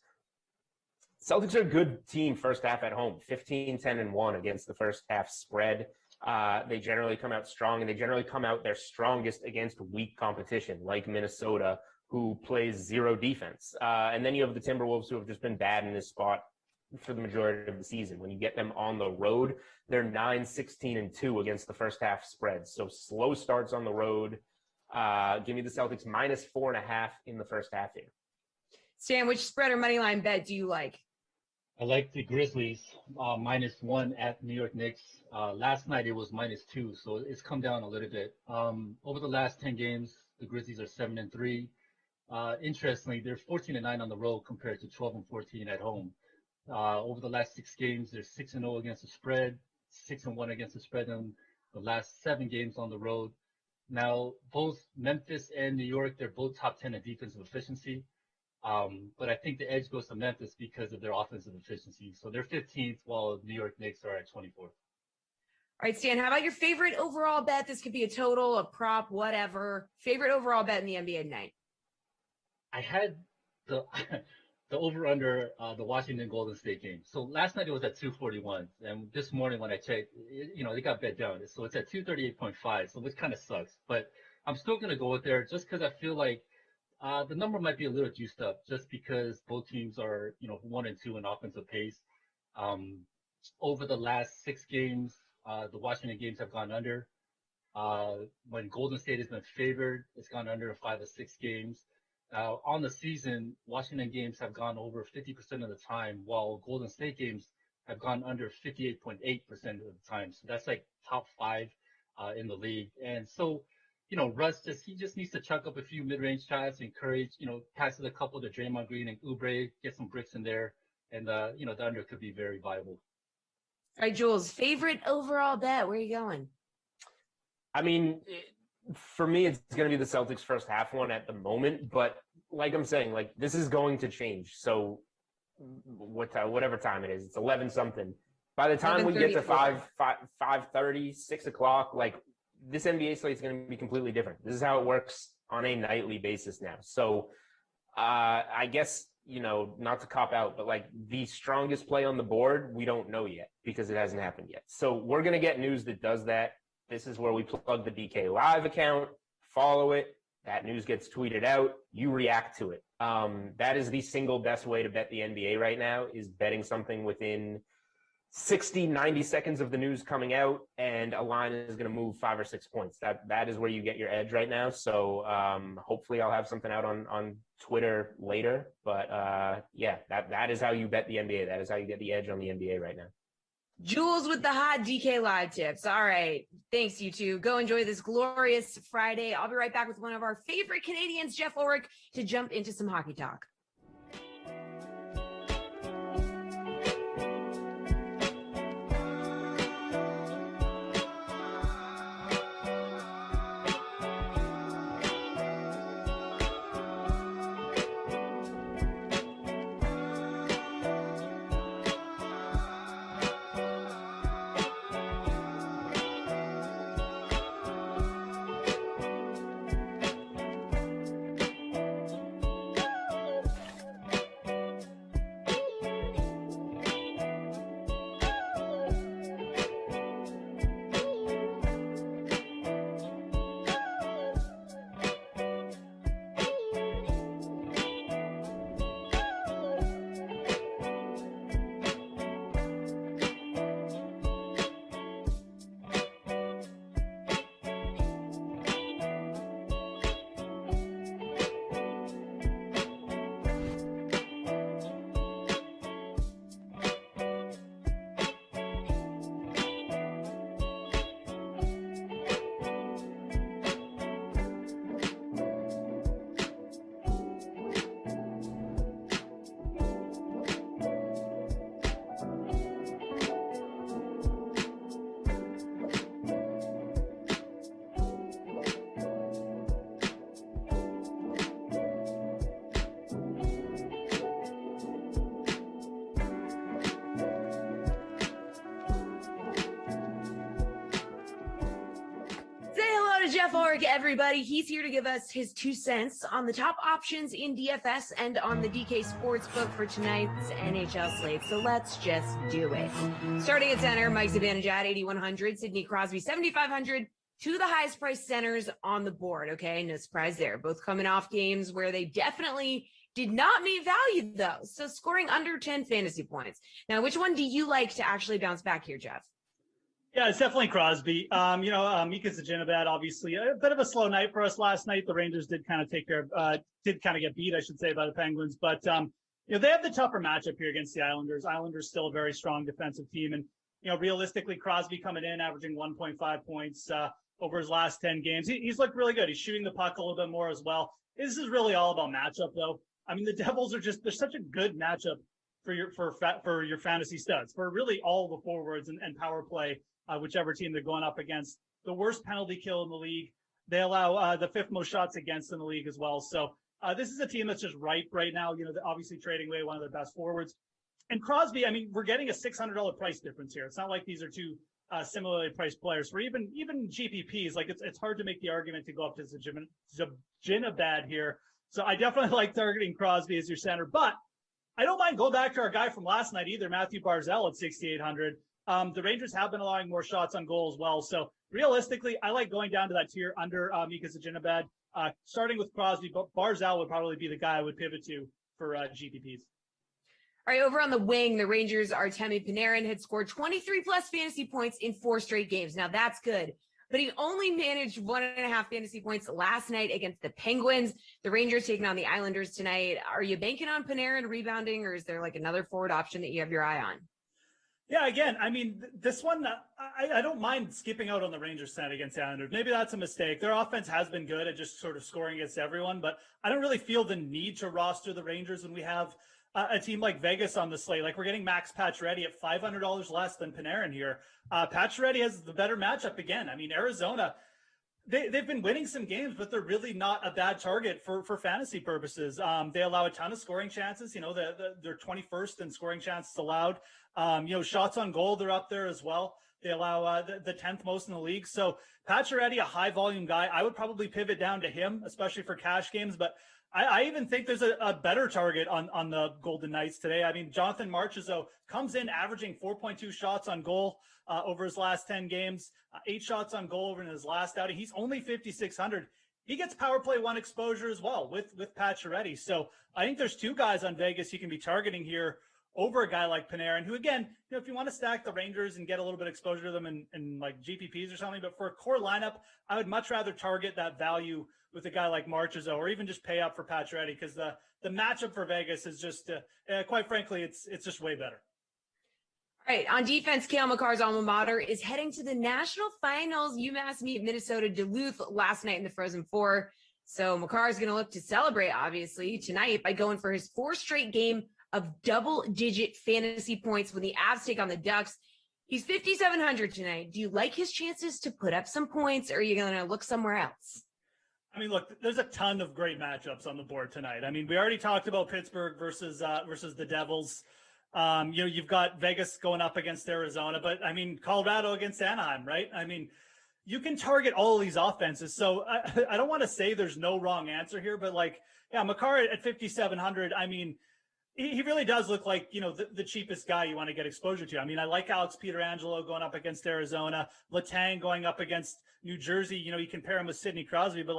Celtics are a good team first half at home, 15-10-1 against the first half spread. They generally come out strong, and they generally come out their strongest against weak competition, like Minnesota, who plays zero defense. And then you have the Timberwolves, who have just been bad in this spot for the majority of the season. When you get them on the road, they're 9-16-2 against the first half spread. So slow starts on the road. Give me the Celtics minus 4.5 in the first half here. Stan, which spread or money line bet do you like? I like the Grizzlies -1 at New York Knicks. Last night it was -2, so it's come down a little bit. Over the last 10 games, the Grizzlies are 7-3. Interestingly, they're 14-9 on the road compared to 12-14 at home. Over the last 6 games, they're 6-0 against the spread, 6-1 against the spread in the last 7 games on the road. Now, both Memphis and New York, they're both top 10 in defensive efficiency. But I think the edge goes to Memphis because of their offensive efficiency. So they're 15th, while New York Knicks are at 24th. All right, Stan, how about your favorite overall bet? This could be a total, a prop, whatever. Favorite overall bet in the NBA tonight? I had the the over-under the Washington Golden State game. So last night it was at 241, and this morning when I checked, it got bet down. So it's at 238.5, so which kind of sucks. But I'm still going to go with there just because I feel like the number might be a little juiced up just because both teams are, 1 and 2 in offensive pace. Over the last 6 games, the Washington games have gone under. When Golden State has been favored, it's gone under 5 of 6 games. On the season, Washington games have gone over 50% of the time, while Golden State games have gone under 58.8% of the time. So that's like top 5 in the league. And so, Russ he just needs to chuck up a few mid-range shots, encourage, passes a couple to Draymond Green and Oubre, get some bricks in there, and the under could be very viable. All right, Jules, favorite overall bet? Where are you going? I mean, for me, it's going to be the Celtics first half one at the moment, but like I'm saying, like this is going to change. So whatever time it is, it's 11 something. By the time we get to 5:30, 6 o'clock, like this NBA slate is going to be completely different. This is how it works on a nightly basis now. So I guess, not to cop out, but like the strongest play on the board, we don't know yet because it hasn't happened yet. So we're going to get news that does that. This is where we plug the DK Live account, follow it. That news gets tweeted out. You react to it. That is the single best way to bet the NBA right now, is betting something within 60, 90 seconds of the news coming out, and a line is going to move 5 or 6 points. That is where you get your edge right now. So hopefully I'll have something out on Twitter later. But that is how you bet the NBA. That is how you get the edge on the NBA right now. Jules with the hot DK Live tips. All right. Thanks, you two. Go enjoy this glorious Friday. I'll be right back with one of our favorite Canadians, Jeff Ulrich, to jump into some hockey talk. Jeff Orrick, everybody. He's here to give us his 2 cents on the top options in DFS and on the DK Sportsbook for tonight's NHL slate. So let's just do it. Starting at center, Mike Zibanejad, 8,100. Sidney Crosby, 7,500. Two of the highest priced centers on the board. Okay, no surprise there. Both coming off games where they definitely did not meet value, though. So scoring under 10 fantasy points. Now, which one do you like to actually bounce back here, Jeff? Yeah, it's definitely Crosby. Mika Zibanejad, obviously a bit of a slow night for us last night. The Rangers did kind of get beat, I should say, by the Penguins. But, they have the tougher matchup here against the Islanders. Islanders still a very strong defensive team. And, realistically, Crosby coming in, averaging 1.5 points over his last 10 games. He's looked really good. He's shooting the puck a little bit more as well. This is really all about matchup, though. I mean, the Devils they're such a good matchup for your fantasy studs, for really all the forwards and power play. Whichever team they're going up against. The worst penalty kill in the league. They allow the 5th most shots against in the league as well. So this is a team that's just ripe right now. They're obviously trading away one of their best forwards. And Crosby, I mean, we're getting a $600 price difference here. It's not like these are two similarly priced players. For even GPPs, like it's hard to make the argument to go up to Zibanejad here. So I definitely like targeting Crosby as your center. But I don't mind going back to our guy from last night either, Matthew Barzal at 6,800. The Rangers have been allowing more shots on goal as well. So realistically, I like going down to that tier under Mika Zibanejad, starting with Crosby, but Barzal would probably be the guy I would pivot to for GPPs. All right, over on the wing, the Rangers' Artemi Panarin had scored 23 plus fantasy points in 4 straight games. Now that's good, but he only managed 1.5 fantasy points last night against the Penguins. The Rangers taking on the Islanders tonight. Are you banking on Panarin rebounding, or is there like another forward option that you have your eye on? Yeah, again, I mean, this one, I don't mind skipping out on the Rangers tonight against the Islanders. Maybe that's a mistake. Their offense has been good at just sort of scoring against everyone, but I don't really feel the need to roster the Rangers when we have a team like Vegas on the slate. Like, we're getting Max Pacioretty at $500 less than Panarin here. Pacioretty has the better matchup again. I mean, Arizona, they've been winning some games, but they're really not a bad target for fantasy purposes. They allow a ton of scoring chances. They're 21st in scoring chances allowed. Shots on goal, they're up there as well. They allow the 10th most in the league. So Pacioretty, a high volume guy, I would probably pivot down to him, especially for cash games. But I even think there's a better target on the Golden Knights today. I mean, Jonathan Marchessault comes in averaging 4.2 shots on goal over his last 10 games, 8 shots on goal over in his last outing. He's only 5,600. He gets power play 1 exposure as well with Pacioretty. So I think there's 2 guys on Vegas you can be targeting here over a guy like Panarin, who, again, if you want to stack the Rangers and get a little bit of exposure to them in like GPPs or something, but for a core lineup, I would much rather target that value with a guy like Marchessault, or even just pay up for Pacioretty, because the matchup for Vegas is just, quite frankly, it's just way better. All right, on defense, Cale Makar's alma mater is heading to the national finals. UMass beat Minnesota Duluth last night in the Frozen Four. So Makar is going to look to celebrate, obviously, tonight by going for his 4th straight game of double-digit fantasy points when the Avs take on the Ducks. He's 5,700 tonight. Do you like his chances to put up some points, or are you going to look somewhere else? I mean, look, there's a ton of great matchups on the board tonight. I mean, we already talked about Pittsburgh versus the Devils. You've got Vegas going up against Arizona, but I mean, Colorado against Anaheim, right? I mean, you can target all of these offenses. So I don't want to say there's no wrong answer here, but Makar at 5,700, I mean, he really does look like, the cheapest guy you want to get exposure to. I mean, I like Alex Pietrangelo going up against Arizona, Letang going up against New Jersey. You compare him with Sidney Crosby, but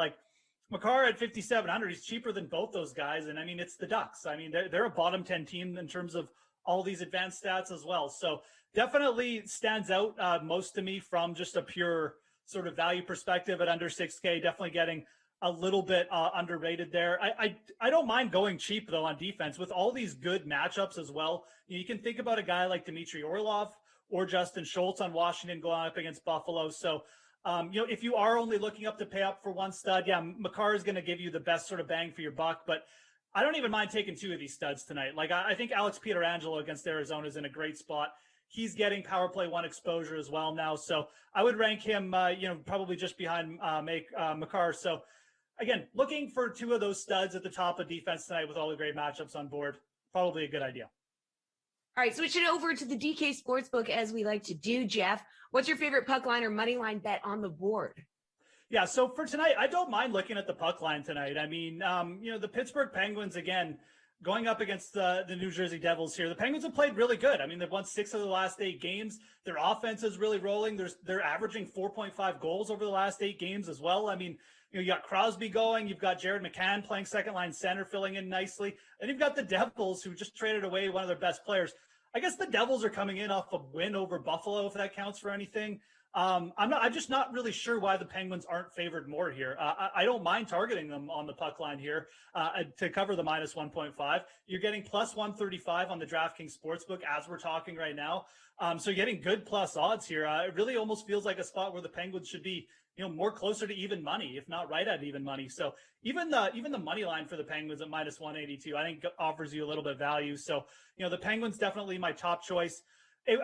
Makar at 5,700, he's cheaper than both those guys. And I mean, it's the Ducks. I mean, they're a bottom 10 team in terms of all these advanced stats as well. So definitely stands out most to me from just a pure sort of value perspective at under 6K, definitely getting a little bit underrated there. I don't mind going cheap, though, on defense with all these good matchups as well. You can think about a guy like Dmitry Orlov or Justin Schultz on Washington going up against Buffalo. So, if you are only looking up to pay up for one stud, Makar is going to give you the best sort of bang for your buck. But I don't even mind taking 2 of these studs tonight. I think Alex Pietrangelo against Arizona is in a great spot. He's getting power play 1 exposure as well now. So I would rank him, probably just behind Makar. So, again, looking for 2 of those studs at the top of defense tonight with all the great matchups on board, probably a good idea. All right, switching over to the DK Sportsbook as we like to do, Jeff. What's your favorite puck line or money line bet on the board? Yeah, so for tonight, I don't mind looking at the puck line tonight. I mean, the Pittsburgh Penguins, again, going up against the New Jersey Devils here. The Penguins have played really good. I mean, they've won 6 of the last 8 games. Their offense is really rolling. They're averaging 4.5 goals over the last 8 games as well. I mean, you got Crosby going. You've got Jared McCann playing second-line center, filling in nicely. And you've got the Devils, who just traded away one of their best players. I guess the Devils are coming in off a win over Buffalo, if that counts for anything. I'm just not really sure why the Penguins aren't favored more here. I don't mind targeting them on the puck line here to cover the minus 1.5. You're getting plus 135 on the DraftKings Sportsbook as we're talking right now. So you're getting good plus odds here. It really almost feels like a spot where the Penguins should be, more closer to even money, if not right at even money. So even the money line for the Penguins at minus 182, I think offers you a little bit of value. So, the Penguins definitely my top choice.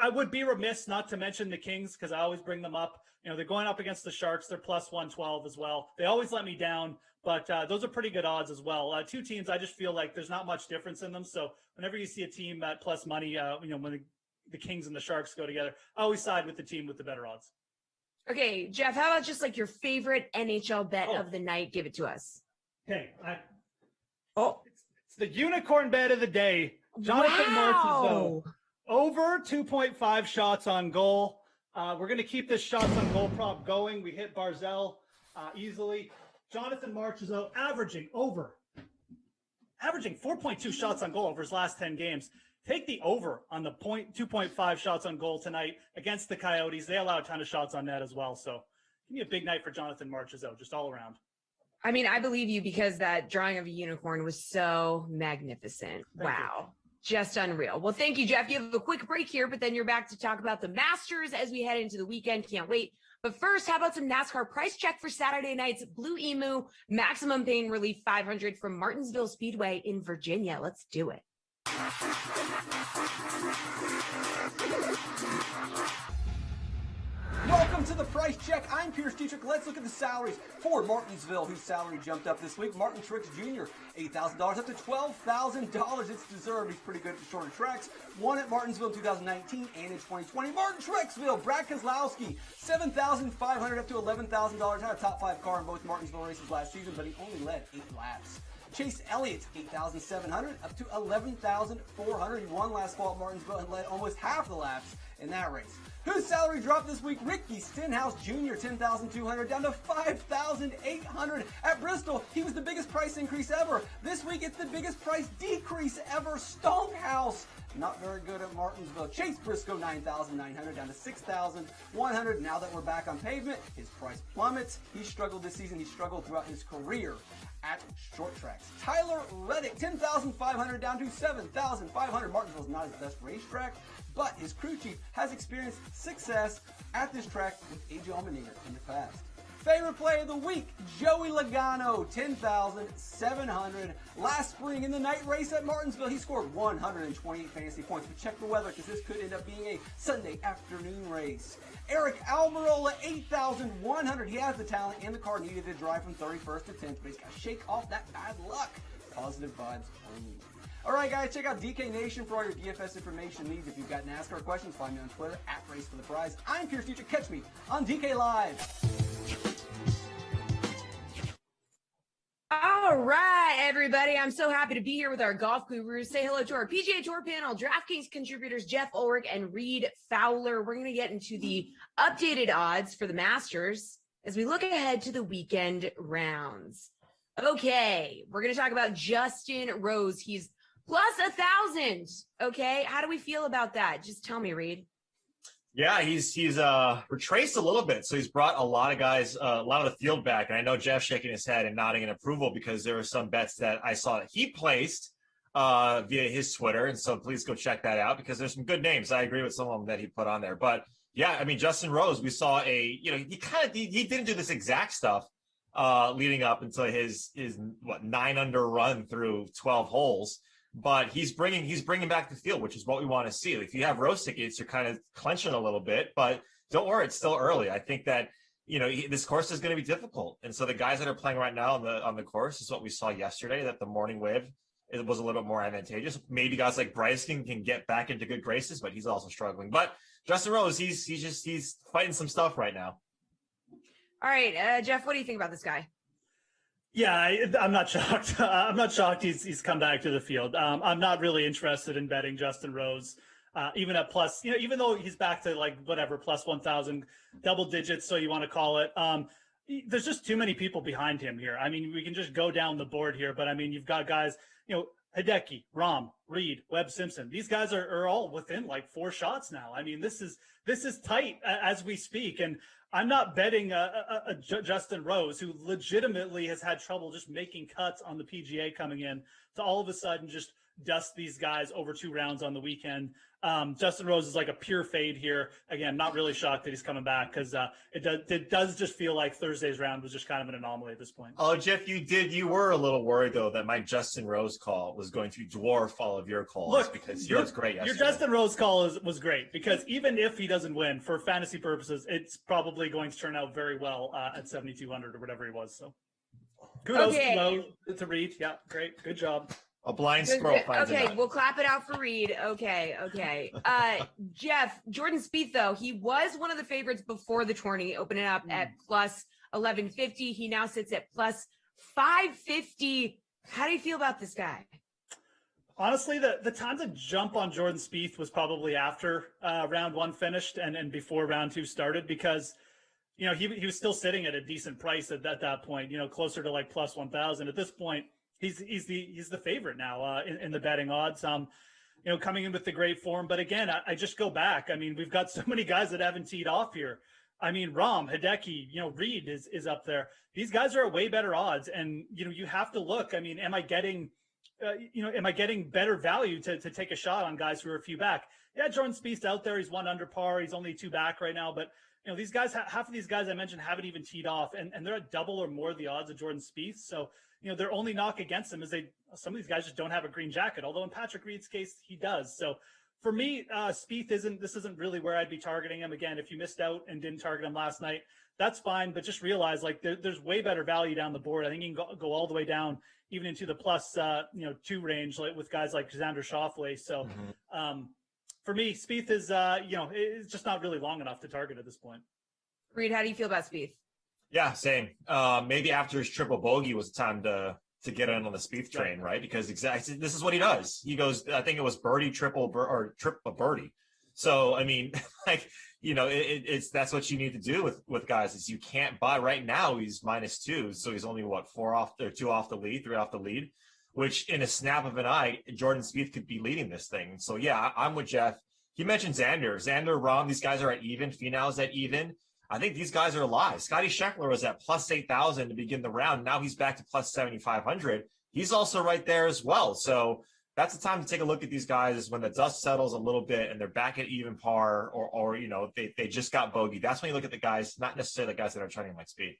I would be remiss not to mention the Kings because I always bring them up. They're going up against the Sharks. They're plus 112 as well. They always let me down, but those are pretty good odds as well. 2 teams, I just feel like there's not much difference in them. So whenever you see a team at plus money, when the Kings and the Sharks go together, I always side with the team with the better odds. Okay, Jeff, how about just like your favorite NHL bet of the night? Give it to us. Okay. It's the unicorn bet of the day. Jonathan Marchessault. Over 2.5 shots on goal. We're going to keep this shots on goal prop going. We hit Barzell easily. Jonathan Marchessault averaging 4.2 shots on goal over his last 10 games. Take the over on the 2.5 shots on goal tonight against the Coyotes. They allow a ton of shots on net as well. So give me a big night for Jonathan Marchessault, just all around. I mean, I believe you because that drawing of a unicorn was so magnificent. Wow. Just unreal. Well, thank you, Jeff. You have a quick break here, but then you're back to talk about the Masters as we head into the weekend. Can't wait. But first, how about some NASCAR price check for Saturday night's Blue Emu Maximum Pain Relief 500 from Martinsville Speedway in Virginia. Let's do it. Welcome to the Price Check. I'm Pierce Dietrich. Let's look at the salaries for Martinsville, whose salary jumped up this week. Martin Truex Jr., $8,000 up to $12,000. It's deserved. He's pretty good at the shorter tracks. Won at Martinsville in 2019 and in 2020. Martin Truexville, Brad Keselowski, $7,500 up to $11,000. Had a top 5 car in both Martinsville races last season, but he only led 8 laps. Chase Elliott, $8,700 up to $11,400. He won last fall at Martinsville and led almost half the laps in that race. Whose salary dropped this week? Ricky Stenhouse Jr., $10,200 down to $5,800 at Bristol. He was the biggest price increase ever. This week, it's the biggest price decrease ever. Stonehouse, not very good at Martinsville. Chase Briscoe, $9,900 down to $6,100. Now that we're back on pavement, his price plummets. He struggled this season. He struggled throughout his career at short tracks. Tyler Reddick, $10,500 down to $7,500. Martinsville's not his best racetrack, but his crew chief has experienced success at this track with AJ Allmendinger in the past. Favorite play of the week, Joey Logano, $10,700. Last spring in the night race at Martinsville, he scored 128 fantasy points. But check the weather because this could end up being a Sunday afternoon race. Eric Almirola, $8,100. He has the talent and the car needed to drive from 31st to 10th, but he's got to shake off that bad luck. Positive vibes only. All right, guys, check out DK Nation for all your DFS information needs. If you've got NASCAR questions, find me on Twitter at Race for the Prize. I'm Pierce Dietrich. Catch me on DK Live. All right, everybody. I'm so happy to be here with our golf gurus. Say hello to our PGA Tour panel, DraftKings contributors Jeff Ulrich and Reed Fowler. We're going to get into the updated odds for the Masters as we look ahead to the weekend rounds. Okay, we're going to talk about Justin Rose. He's plus 1,000. Okay, how do we feel about that? Just tell me, Reed. Yeah, he's retraced a little bit. So he's brought a lot of guys, a lot of the field back. And I know Jeff's shaking his head and nodding in approval because there were some bets that I saw that he placed via his Twitter. And so please go check that out because there's some good names. I agree with some of them that he put on there. But yeah, I mean, Justin Rose, we saw he didn't do this exact stuff leading up until his 9-under run through 12 holes. But he's bringing back the field, which is what we want to see. If you have Rose tickets, you're kind of clenching a little bit, but don't worry, it's still early. I think that this course is going to be difficult, and so the guys that are playing right now on the course is what we saw yesterday. That the morning wave it was a little bit more advantageous. Maybe guys like Bryson can get back into good graces, but he's also struggling. But Justin Rose, he's fighting some stuff right now. All right, Jeff, what do you think about this guy? Yeah, I'm not shocked. I'm not shocked he's come back to the field. I'm not really interested in betting Justin Rose, even at plus, even though he's back to like whatever, plus 1,000 double digits. So you want to call it. There's just too many people behind him here. I mean, we can just go down the board here, but I mean, you've got guys, Hideki, Rom, Reed, Webb Simpson. These guys are all within like 4 shots now. I mean, this is tight as we speak. And I'm not betting Justin Rose, who legitimately has had trouble just making cuts on the PGA coming in, to all of a sudden just dust these guys over 2 rounds on the weekend. Justin Rose is like a pure fade here. Again, not really shocked that he's coming back because it does just feel like Thursday's round was just kind of an anomaly at this point. Oh, Jeff, you were a little worried though that my Justin Rose call was going to dwarf all of your calls. Look, because yours was great yesterday. Your Justin Rose call was great because even if he doesn't win, for fantasy purposes, it's probably going to turn out very well at 7,200 or whatever he was. So kudos to Reed. Yeah, great, good job. A blind squirrel finds Okay, we'll clap it out for Reed. Okay. Jeff, Jordan Spieth, though, he was one of the favorites before the tourney, opening up at plus 1150. He now sits at plus 550. How do you feel about this guy? Honestly, the time to jump on Jordan Spieth was probably after round 1 finished and before round 2 started because, he was still sitting at a decent price at that point, closer to like plus 1,000. At this point, he's the favorite now in the betting odds. Coming in with the great form. But again, I just go back. I mean, we've got so many guys that haven't teed off here. I mean, Rom, Hideki, Reed is up there. These guys are at way better odds. And, you have to look. I mean, am I getting better value to take a shot on guys who are a few back? Yeah, Jordan Spieth's out there. He's 1 under par. He's only 2 back right now. But, these guys, half of these guys I mentioned haven't even teed off. And they're at double or more the odds of Jordan Spieth. So, their only knock against them is some of these guys just don't have a green jacket, although in Patrick Reed's case, he does. So for me, Spieth isn't really where I'd be targeting him. Again, if you missed out and didn't target him last night, that's fine. But just realize there's way better value down the board. I think you can go all the way down even into the plus 2 range with guys like Xander Schauffele. So for me, Spieth is it's just not really long enough to target at this point. Reed, how do you feel about Spieth? Yeah, same. Maybe after his triple bogey was time to get in on the Spieth train, right? Because exactly this is what he does. He goes, I think it was birdie, triple, or triple birdie. So I mean, it's that's what you need to do with guys is you can't buy right now. He's -2, so he's only 4 off or 2 off the lead, 3 off the lead. Which in a snap of an eye, Jordan Spieth could be leading this thing. So yeah, I'm with Jeff. He mentioned Xander, Rahm. These guys are at even. Finau's at even. I think these guys are alive. Scotty Scheffler was at plus 8,000 to begin the round. Now he's back to plus 7,500. He's also right there as well. So that's the time to take a look at these guys is when the dust settles a little bit and they're back at even par or they just got bogey. That's when you look at the guys, not necessarily the guys that are trending like Speed.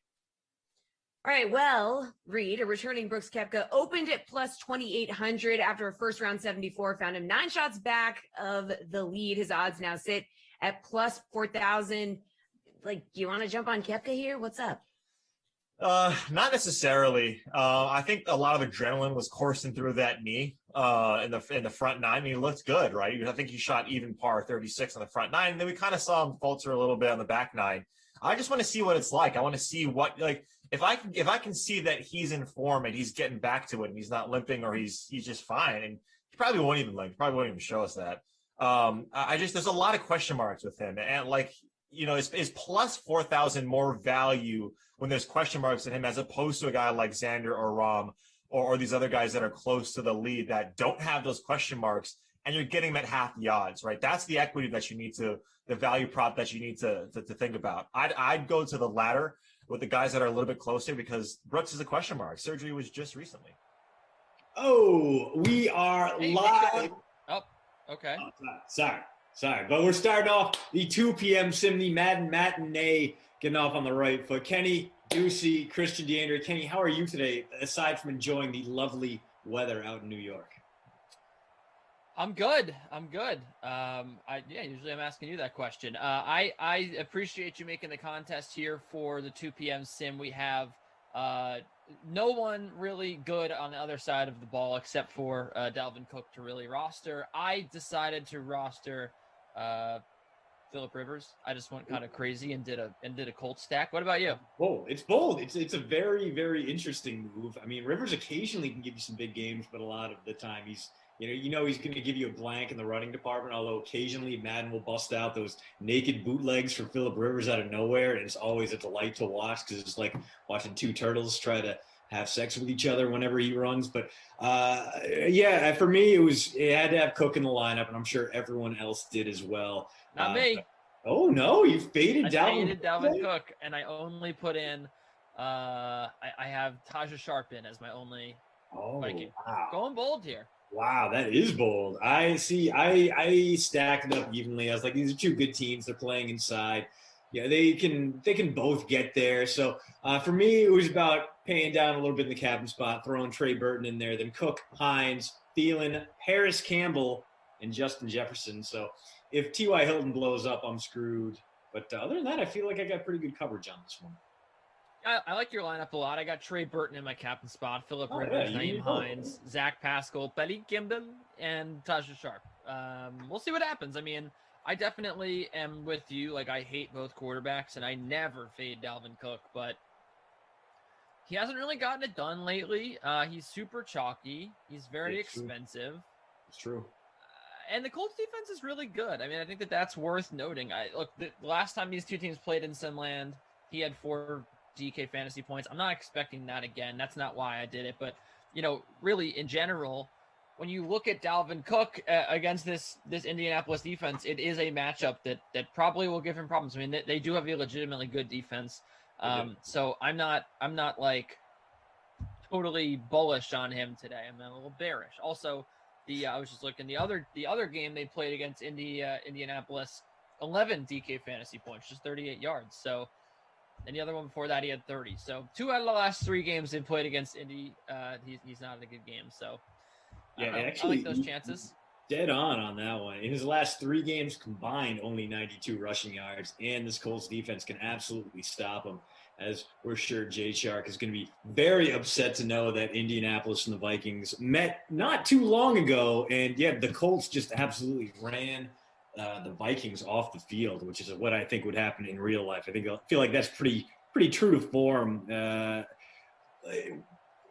All right, well, Reed, a returning Brooks Koepka, opened at plus 2,800 after a first round 74, found him 9 shots back of the lead. His odds now sit at plus 4,000. Like, do you want to jump on Koepka here? What's up? Not necessarily. I think a lot of adrenaline was coursing through that knee in the front 9. I mean, he looked good, right? I think he shot even par 36 on the front 9. And then we kind of saw him falter a little bit on the back 9. I just want to see what it's like. I want to see if I can see that he's in form and he's getting back to it and he's not limping or he's just fine. And he probably won't even limp. Probably won't even show us that. There's a lot of question marks with him. And is plus 4,000 more value when there's question marks in him as opposed to a guy like Xander or Rahm or these other guys that are close to the lead that don't have those question marks and you're getting them at half the odds, right? That's the equity that you need the value prop that you need to think about. I'd go to the latter with the guys that are a little bit closer because Brooks is a question mark. Surgery was just recently. Oh, we are live. Oh, okay. Oh, sorry. But we're starting off the 2 p.m. Simney Madden matinee, getting off on the right foot. Kenny, Ducey, Christian DeAndre. Kenny, how are you today, aside from enjoying the lovely weather out in New York? I'm good. Usually I'm asking you that question. I appreciate you making the contest here for the 2 p.m. sim. We have no one really good on the other side of the ball except for Dalvin Cook to really roster. I decided to roster Phillip Rivers. I just went kind of crazy and did a Colts stack. What about you? Bold. It's bold. It's a very, very interesting move. I mean, Rivers occasionally can give you some big games, but a lot of the time he's he's going to give you a blank in the running department. Although occasionally Madden will bust out those naked bootlegs for Phillip Rivers out of nowhere, and it's always a delight to watch because it's like watching two turtles try to have sex with each other whenever he runs. But yeah, for me it had to have Cook in the lineup, and I'm sure everyone else did as well. Not me. Oh no, you faded Dalvin Cook, and I only put in I have Taja Sharp in as my only Viking. Wow. Going bold here. Wow, that is bold. I see. I stacked it up evenly. I was like, these are two good teams. They're playing inside. Yeah, they can both get there. So for me, it was about paying down a little bit in the captain spot, throwing Trey Burton in there, then Cook, Hines, Thielen, Harris Campbell, and Justin Jefferson. So if T.Y. Hilton blows up, I'm screwed. But other than that, I feel like I got pretty good coverage on this one. I like your lineup a lot. I got Trey Burton in my captain spot, Phillip Rivers, Naeem Hines, Zach Pascal, Belly Kimball, and Taja Sharp. We'll see what happens. I mean, I definitely am with you. Like, I hate both quarterbacks, and I never fade Dalvin Cook, but he hasn't really gotten it done lately. He's super chalky. He's very expensive. It's true. And the Colts defense is really good. I mean, I think that's worth noting. The last time these two teams played in Sinland, he had 4 DK fantasy points. I'm not expecting that again. That's not why I did it. But, really in general, when you look at Dalvin Cook against this Indianapolis defense, it is a matchup that probably will give him problems. I mean, they do have a legitimately good defense. So I'm not like totally bullish on him today. I'm a little bearish. Also, I was just looking the other game they played against Indianapolis, 11 DK fantasy points, just 38 yards. So, and the other one before that, he had 30. So 2 out of the last 3 games they played against Indy, he's not in a good game. So yeah, I actually, like those chances. Dead on that one. In his last 3 games combined, only 92 rushing yards, and this Colts defense can absolutely stop him. As we're sure Jay Shark is going to be very upset to know that Indianapolis and the Vikings met not too long ago, and the Colts just absolutely ran the Vikings off the field, which is what I think would happen in real life. I feel like that's pretty true to form.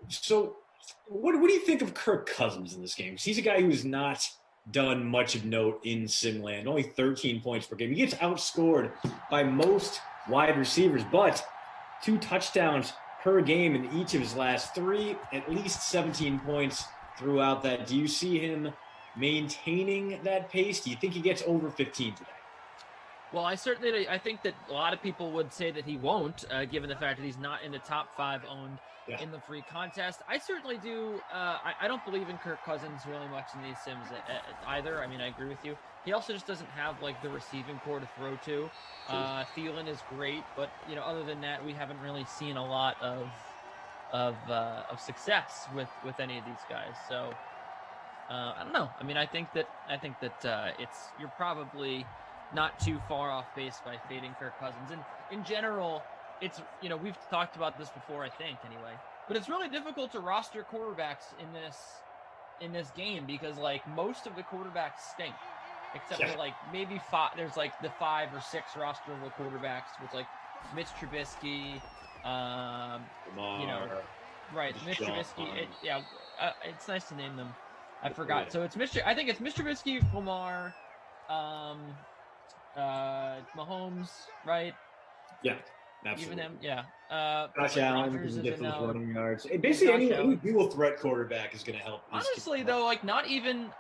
So, what do you think of Kirk Cousins in this game? Because he's a guy who's not done much of note in Sinland. Only 13 points per game. He gets outscored by most wide receivers, but 2 touchdowns per game in each of his last 3, at least 17 points throughout that. Do you see him maintaining that pace? Do you think he gets over 15 today? Well, I think that a lot of people would say that he won't, given the fact that he's not in the top 5 owned in the free contest. I certainly do. I don't believe in Kirk Cousins really much in these sims either. I mean, I agree with you. He also just doesn't have like the receiving core to throw to. Thielen is great, but other than that, we haven't really seen a lot of success with any of these guys. So I don't know. I mean, I think that you're probably not too far off base by fading Kirk Cousins. And in general, it's we've talked about this before, I think anyway. But it's really difficult to roster quarterbacks in this game because like most of the quarterbacks stink. Except for like maybe 5. There's like the 5 or 6 rosterable quarterbacks, which like Mitch Trubisky, Mitch Trubisky. It's nice to name them. I forgot. So it's I think it's Mitch Trubisky, Lamar, Mahomes, right? Yeah, absolutely. Even him, Josh Allen can get those running yards. Basically, any dual threat quarterback is going to help. Honestly, though, like not even.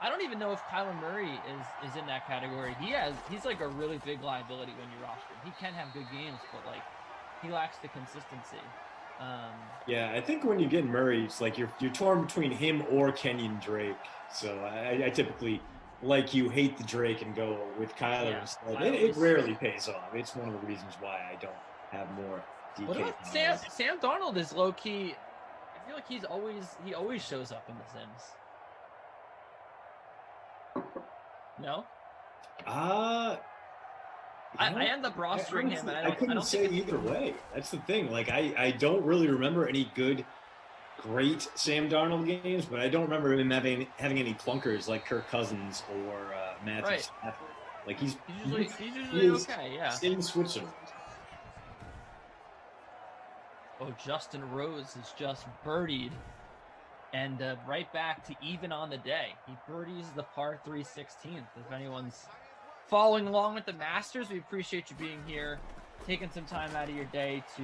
I don't even know if Kyler Murray is in that category. He's like a really big liability when you roster him. He can have good games, but like he lacks the consistency. I think when you get Murray, it's like you're torn between him or Kenyon Drake. So I typically, like you, hate the Drake and go with Kyler instead. It rarely pays off. It's one of the reasons why I don't have more DK. What about Sam Darnold is low key. I feel like he always shows up in the Sims. No. I end up rostering him. And I couldn't say either way. That's the thing. Like I don't really remember any great Sam Darnold games, but I don't remember him having any clunkers like Kirk Cousins or Matthew Stafford. Like he's usually okay. Yeah. In Switzerland. Oh, Justin Rose is just birdied and right back to even on the day. He birdies the par 3 16th. If anyone's following along with the Masters, we appreciate you being here, taking some time out of your day to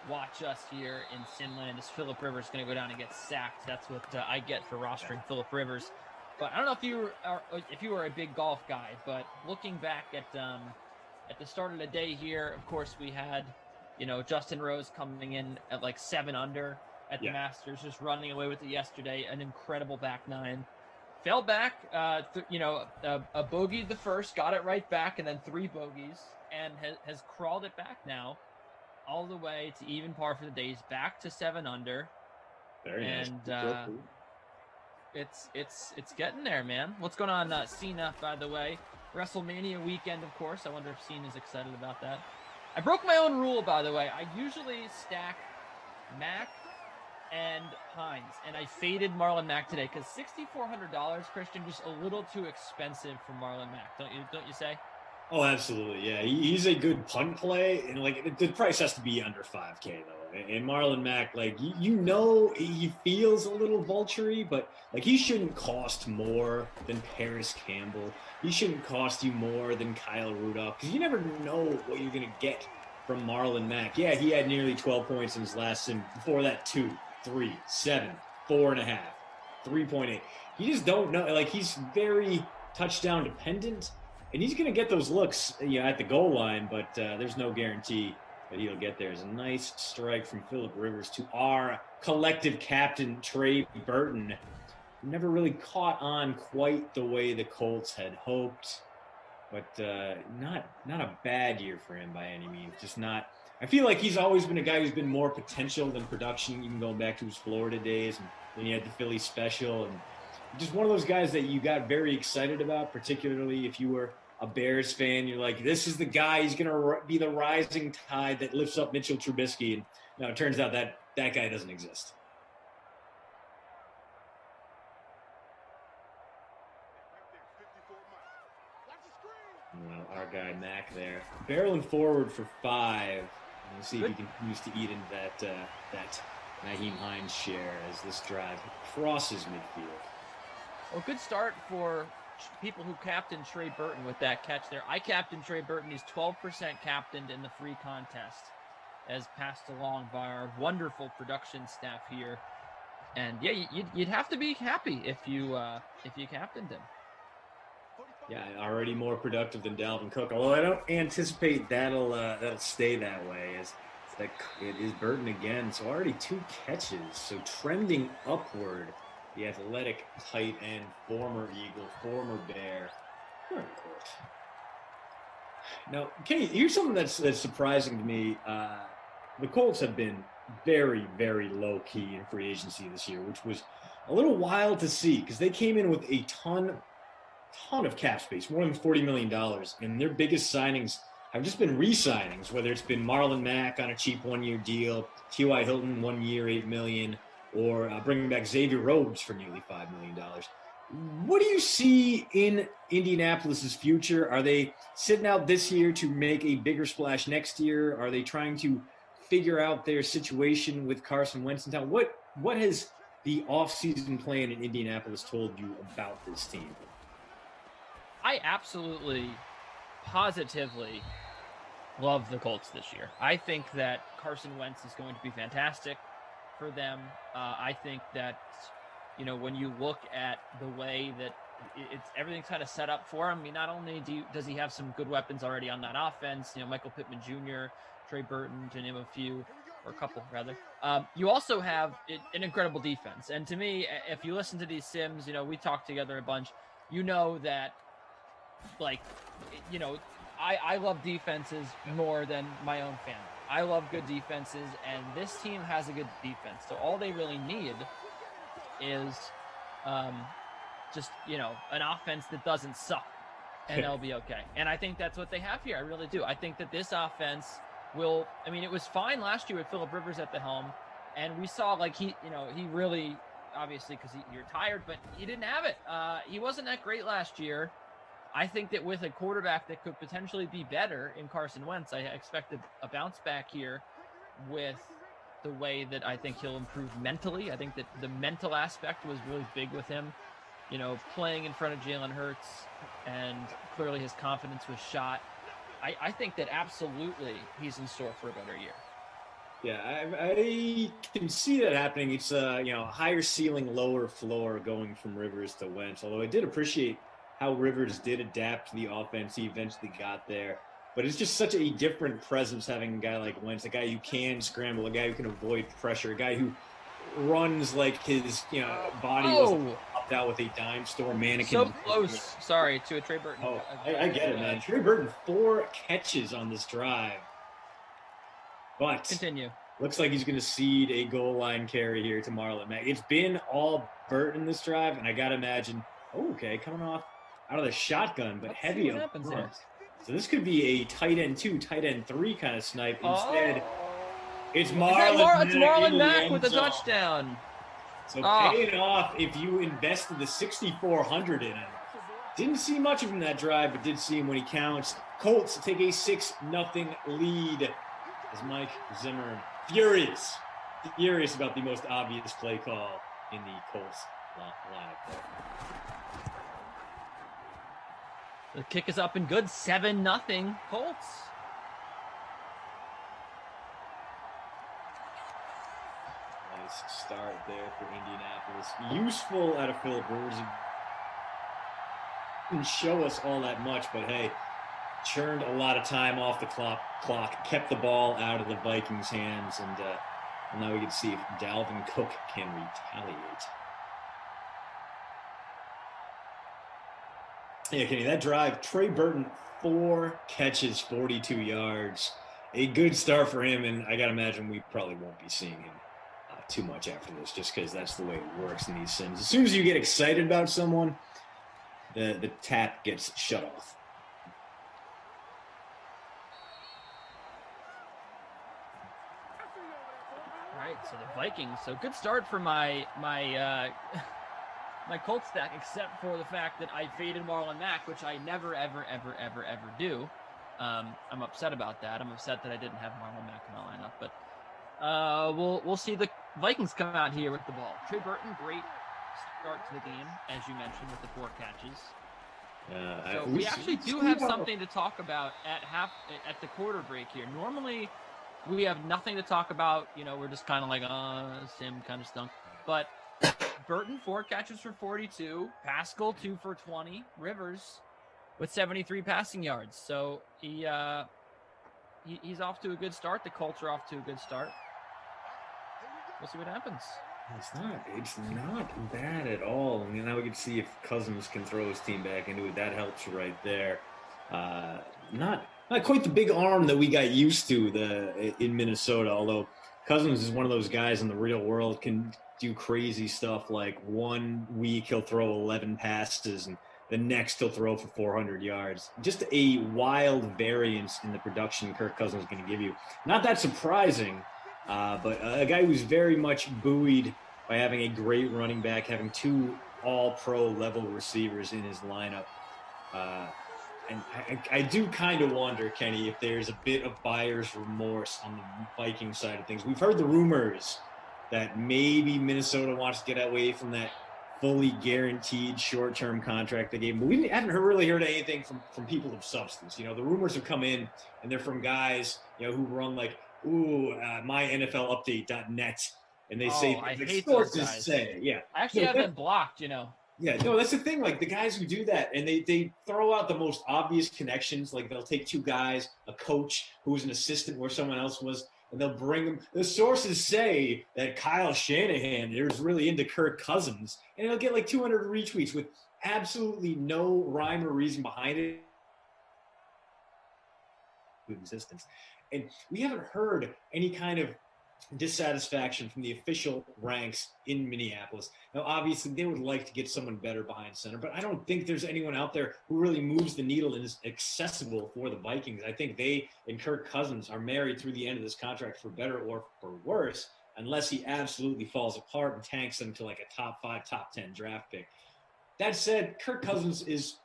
watch us here in Sinland. As Phillip Rivers going to go down and get sacked. That's what I get for rostering Phillip Rivers. But I don't know if you were a big golf guy, but looking back at the start of the day here, of course we had, Justin Rose coming in at like 7 under at the Masters, just running away with it yesterday. An incredible back nine. Fell back, a bogey the first, got it right back, and then 3 bogeys, and has crawled it back now all the way to even par for the day. He's back to 7 under. Very nice. And it's getting there, man. What's going on, Cena, by the way? WrestleMania weekend, of course. I wonder if Cena's excited about that. I broke my own rule, by the way. I usually stack Mac and Hines, and I faded Marlon Mack today because $6,400, Christian, just a little too expensive for Marlon Mack. Don't you say? Oh, absolutely. Yeah, he's a good punt play, and like the price has to be under $5K though. And Marlon Mack, like he feels a little vulture-y, but like he shouldn't cost more than Paris Campbell. He shouldn't cost you more than Kyle Rudolph, because you never know what you're gonna get from Marlon Mack. Yeah, he had nearly 12 points in his last sim. Before that, 2, 3, 7, 4.5, 3.8. You just don't know. Like he's very touchdown dependent. And he's going to get those looks, at the goal line, but there's no guarantee that he'll get there. It's a nice strike from Phillip Rivers to our collective captain, Trey Burton. Never really caught on quite the way the Colts had hoped, but not a bad year for him by any means. Just not. I feel like he's always been a guy who's been more potential than production, even going back to his Florida days, and then he had the Philly special, and just one of those guys that you got very excited about, particularly if you were a Bears fan. You're like, this is the guy. He's going to be the rising tide that lifts up Mitchell Trubisky. And it turns out that guy doesn't exist. Well, our guy Mac there, barreling forward for 5. We'll see if he continues to eat into that Nyheim Hines share as this drive crosses midfield. Well, good start for people who captained Trey Burton with that catch there. I captained Trey Burton. He's 12% captained in the free contest, as passed along by our wonderful production staff here. And yeah, you'd have to be happy if you captained him. Yeah, already more productive than Dalvin Cook. Although I don't anticipate that'll stay that way. As it is Burton again. So already 2 catches. So trending upward. The athletic tight end, former Eagle, former Bear. Now, Kenny, here's something that's surprising to me. The Colts have been very, very low-key in free agency this year, which was a little wild to see because they came in with a ton of cap space, more than $40 million, and their biggest signings have just been re-signings, whether it's been Marlon Mack on a cheap 1-year deal, T.Y. Hilton 1 year, $8 million, or bringing back Xavier Rhodes for nearly $5 million. What do you see in Indianapolis's future? Are they sitting out this year to make a bigger splash next year? Are they trying to figure out their situation with Carson Wentz in town? What has the offseason plan in Indianapolis told you about this team? I absolutely, positively love the Colts this year. I think that Carson Wentz is going to be fantastic for them. I think that, when you look at the way that everything's kind of set up for him, I mean, not only does he have some good weapons already on that offense, Michael Pittman Jr., Trey Burton, to name a few, or a couple rather. You also have an incredible defense. And to me, if you listen to these sims, we talk together a bunch, that, I love defenses more than my own family. I love good defenses, and this team has a good defense. So all they really need is just, an offense that doesn't suck, and they'll be okay. And I think that's what they have here. I really do. I think that this offense will – it was fine last year with Phillip Rivers at the helm, and we saw, he really – obviously because he retired, but he didn't have it. He wasn't that great last year. I think that with a quarterback that could potentially be better in Carson Wentz, I expected a bounce back here with the way that I think he'll improve mentally. I think that the mental aspect was really big with him, playing in front of Jalen Hurts, and clearly his confidence was shot. I think that absolutely he's in store for a better year. Yeah, I can see that happening. It's higher ceiling, lower floor going from Rivers to Wentz. Although I did appreciate how Rivers did adapt to the offense. He eventually got there. But it's just such a different presence having a guy like Wentz, a guy who can scramble, a guy who can avoid pressure, a guy who runs like his body wasn't popped out with a dime store mannequin. So close, sorry, to a Trey Burton. Oh, I get it, man. Trey Burton, 4 catches on this drive. But continue. Looks like he's going to cede a goal line carry here to Marlon Mack. It's been all Burton this drive, and I got to imagine, coming off out of the shotgun, but heavy on happens here. So this could be a tight end 2, tight end 3 kind of snipe. Instead, it's Marlon It's Marlon Mack with a touchdown. So paying off if you invested the $6,400 in him. Didn't see much of him that drive, but did see him when he counts. Colts take a 6-0 lead as Mike Zimmer furious about the most obvious play call in the Colts lineup there. The kick is up and good. 7-0 Colts. Nice start there for Indianapolis. Useful out of Philip Rivers. Didn't show us all that much, but hey, churned a lot of time off the clock, kept the ball out of the Vikings' hands, and now we can see if Dalvin Cook can retaliate. Yeah, Kenny, that drive, Trey Burton, 4 catches, 42 yards. A good start for him, and I got to imagine we probably won't be seeing him too much after this, just because that's the way it works in these sims. As soon as you get excited about someone, the tap gets shut off. All right, so the Vikings. So good start for my Colts stack, except for the fact that I faded Marlon Mack, which I never, ever, ever, ever, ever do. I'm upset about that. I'm upset that I didn't have Marlon Mack in my lineup, but we'll see the Vikings come out here with the ball. Trey Burton, great start to the game, as you mentioned, with the 4 catches. So we actually do have something to talk about at the quarter break here. Normally, we have nothing to talk about. We're just kind of like, Sim kind of stunk. But Burton, 4 catches for 42. Pascal, 2 for 20. Rivers with 73 passing yards. So he's off to a good start. The Colts are off to a good start. We'll see what happens. It's not bad at all. I mean, now we can see if Cousins can throw his team back into it. That helps right there. Not quite the big arm that we got used to in Minnesota, although Cousins is one of those guys in the real world, can do crazy stuff like one week he'll throw 11 passes and the next he'll throw for 400 yards. Just a wild variance in the production Kirk Cousins is going to give you. Not that surprising, but a guy who's very much buoyed by having a great running back, having 2 all-pro level receivers in his lineup. And I do kind of wonder, Kenny, if there's a bit of buyer's remorse on the Viking side of things. We've heard the rumors that maybe Minnesota wants to get away from that fully guaranteed short-term contract they gave him. But we haven't really heard anything from people of substance. The rumors have come in, and they're from guys, who run like, mynflupdate.net, and they say, I the hate sources those guys. say, yeah. I actually have them blocked, Yeah, no, that's the thing. Like the guys who do that, and they throw out the most obvious connections. Like they'll take 2 guys, a coach who was an assistant where someone else was, and they'll bring them. The sources say that Kyle Shanahan is really into Kirk Cousins, and it'll get like 200 retweets with absolutely no rhyme or reason behind it. Existence, and we haven't heard any kind of dissatisfaction from the official ranks in Minneapolis. Now, obviously, they would like to get someone better behind center, but I don't think there's anyone out there who really moves the needle and is accessible for the Vikings. I think they and Kirk Cousins are married through the end of this contract for better or for worse, unless he absolutely falls apart and tanks them to like a top 5, top 10 draft pick. That said, Kirk Cousins is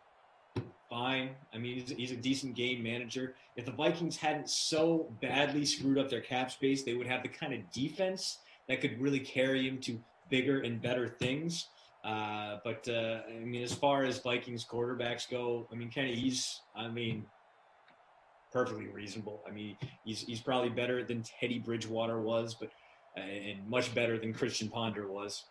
fine. I mean, he's a decent game manager. If the Vikings hadn't so badly screwed up their cap space, they would have the kind of defense that could really carry him to bigger and better things. But I mean, as far as Vikings quarterbacks go, I mean, Kenny, perfectly reasonable. I mean, he's probably better than Teddy Bridgewater was, but and much better than Christian Ponder was.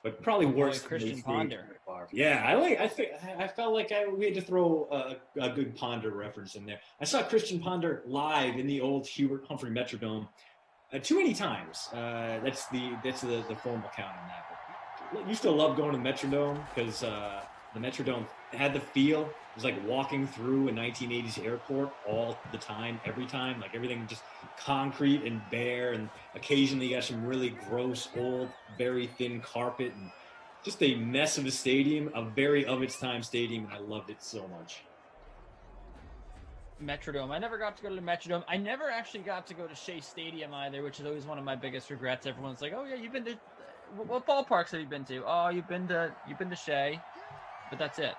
But probably worse than Christian Ponder. Yeah, I felt like we had to throw a good Ponder reference in there. I saw Christian Ponder live in the old Hubert Humphrey Metrodome too many times. That's the formal count on that. But I used to love going to the Metrodome because the Metrodome had the feel. It was like walking through a 1980s airport all the time, every time. Like everything just concrete and bare, and occasionally you got some really gross, old, very thin carpet, and just a mess of a stadium, a very of its time stadium, and I loved it so much. Metrodome. I never got to go to the Metrodome. I never actually got to go to Shea Stadium either, which is always one of my biggest regrets. Everyone's like, "Oh yeah, you've been to what ballparks have you been to?" "Oh, you've been to Shea," but that's it.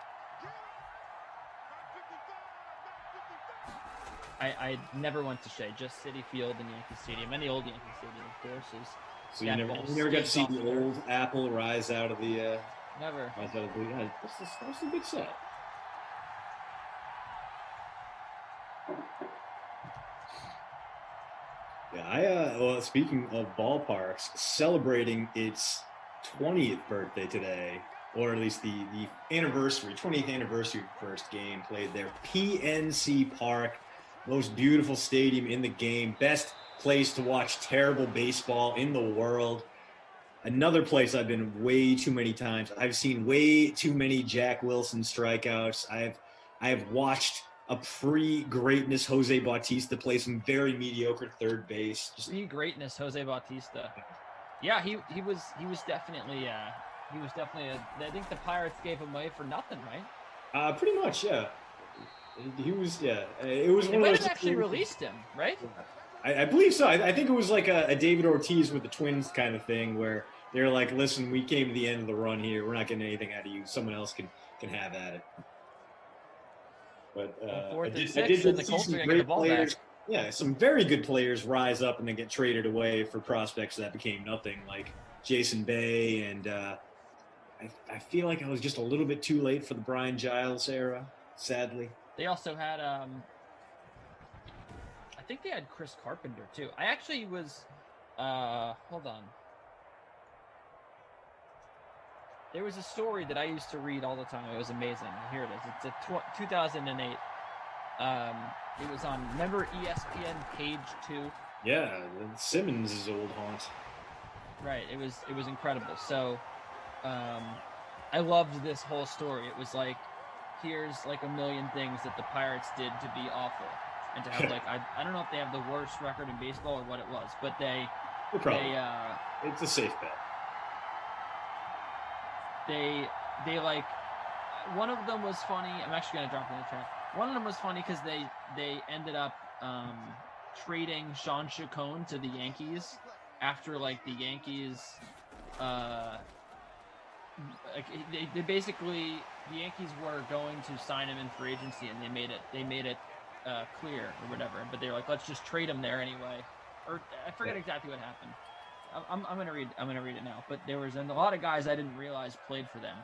I never went to Shea, just Citi Field and Yankee Stadium, and the old Yankee Stadium, of course. So you never got to see the old apple rise out of the never. Rise out of the that's a good set. Yeah, well, speaking of ballparks, celebrating its 20th birthday today, or at least the 20th anniversary first game played there. PNC Park, most beautiful stadium in the game, best place to watch terrible baseball in the world. Another place I've been way too many times. I've seen way too many Jack Wilson strikeouts. I have watched a pre-greatness Jose Bautista play some very mediocre third base. Pre-greatness Jose Bautista. Yeah, he was definitely I think the Pirates gave him away for nothing, right? Pretty much, yeah. He was, yeah. It was. They might have actually released him, right? I believe so. I think it was like a David Ortiz with the Twins kind of thing, where they're like, "Listen, we came to the end of the run here. We're not getting anything out of you. Someone else can have at it." But I did see some great players. Yeah, some very good players rise up and then get traded away for prospects that became nothing, like Jason Bay, and I feel like I was just a little bit too late for the Brian Giles era, sadly. They also had I think they had Chris Carpenter too. I actually was hold on. There was a story that I used to read all the time. It was amazing. Here it is. It's a 2008. It was on, remember ESPN Page 2? Yeah, Simmons' old haunt. Right. It was incredible. So I loved this whole story. It was like, here's like a million things that the Pirates did to be awful. And to have like, I don't know if they have the worst record in baseball or what it was, but it's a safe bet. They like, one of them was funny. I'm actually going to drop it in the chat. One of them was funny because they ended up trading Sean Chacon to the Yankees after like the Yankees they basically, the Yankees were going to sign him in free agency, and they made it clear or whatever, but they were like, let's just trade him there anyway. Or I forget exactly what happened. I'm gonna read it now. But there was a lot of guys I didn't realize played for them.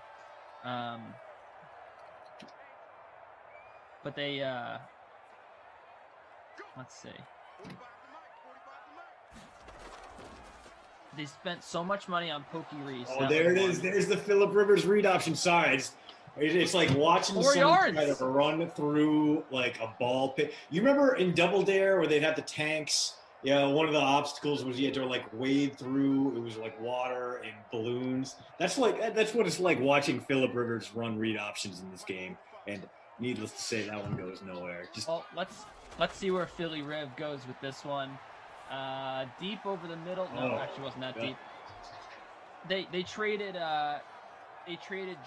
But they let's see. They spent so much money on Pokey Reese. Oh, there it is. There's the Phillip Rivers read option. Sorry, it's like watching someone try to run through like a ball pit. You remember in Double Dare where they'd have the tanks? Yeah, one of the obstacles was you had to like wade through. It was like water and balloons. That's what it's like watching Phillip Rivers run read options in this game. And needless to say, that one goes nowhere. Well, let's see where Philly Riv goes with this one. Deep over the middle. No, actually wasn't that deep. They traded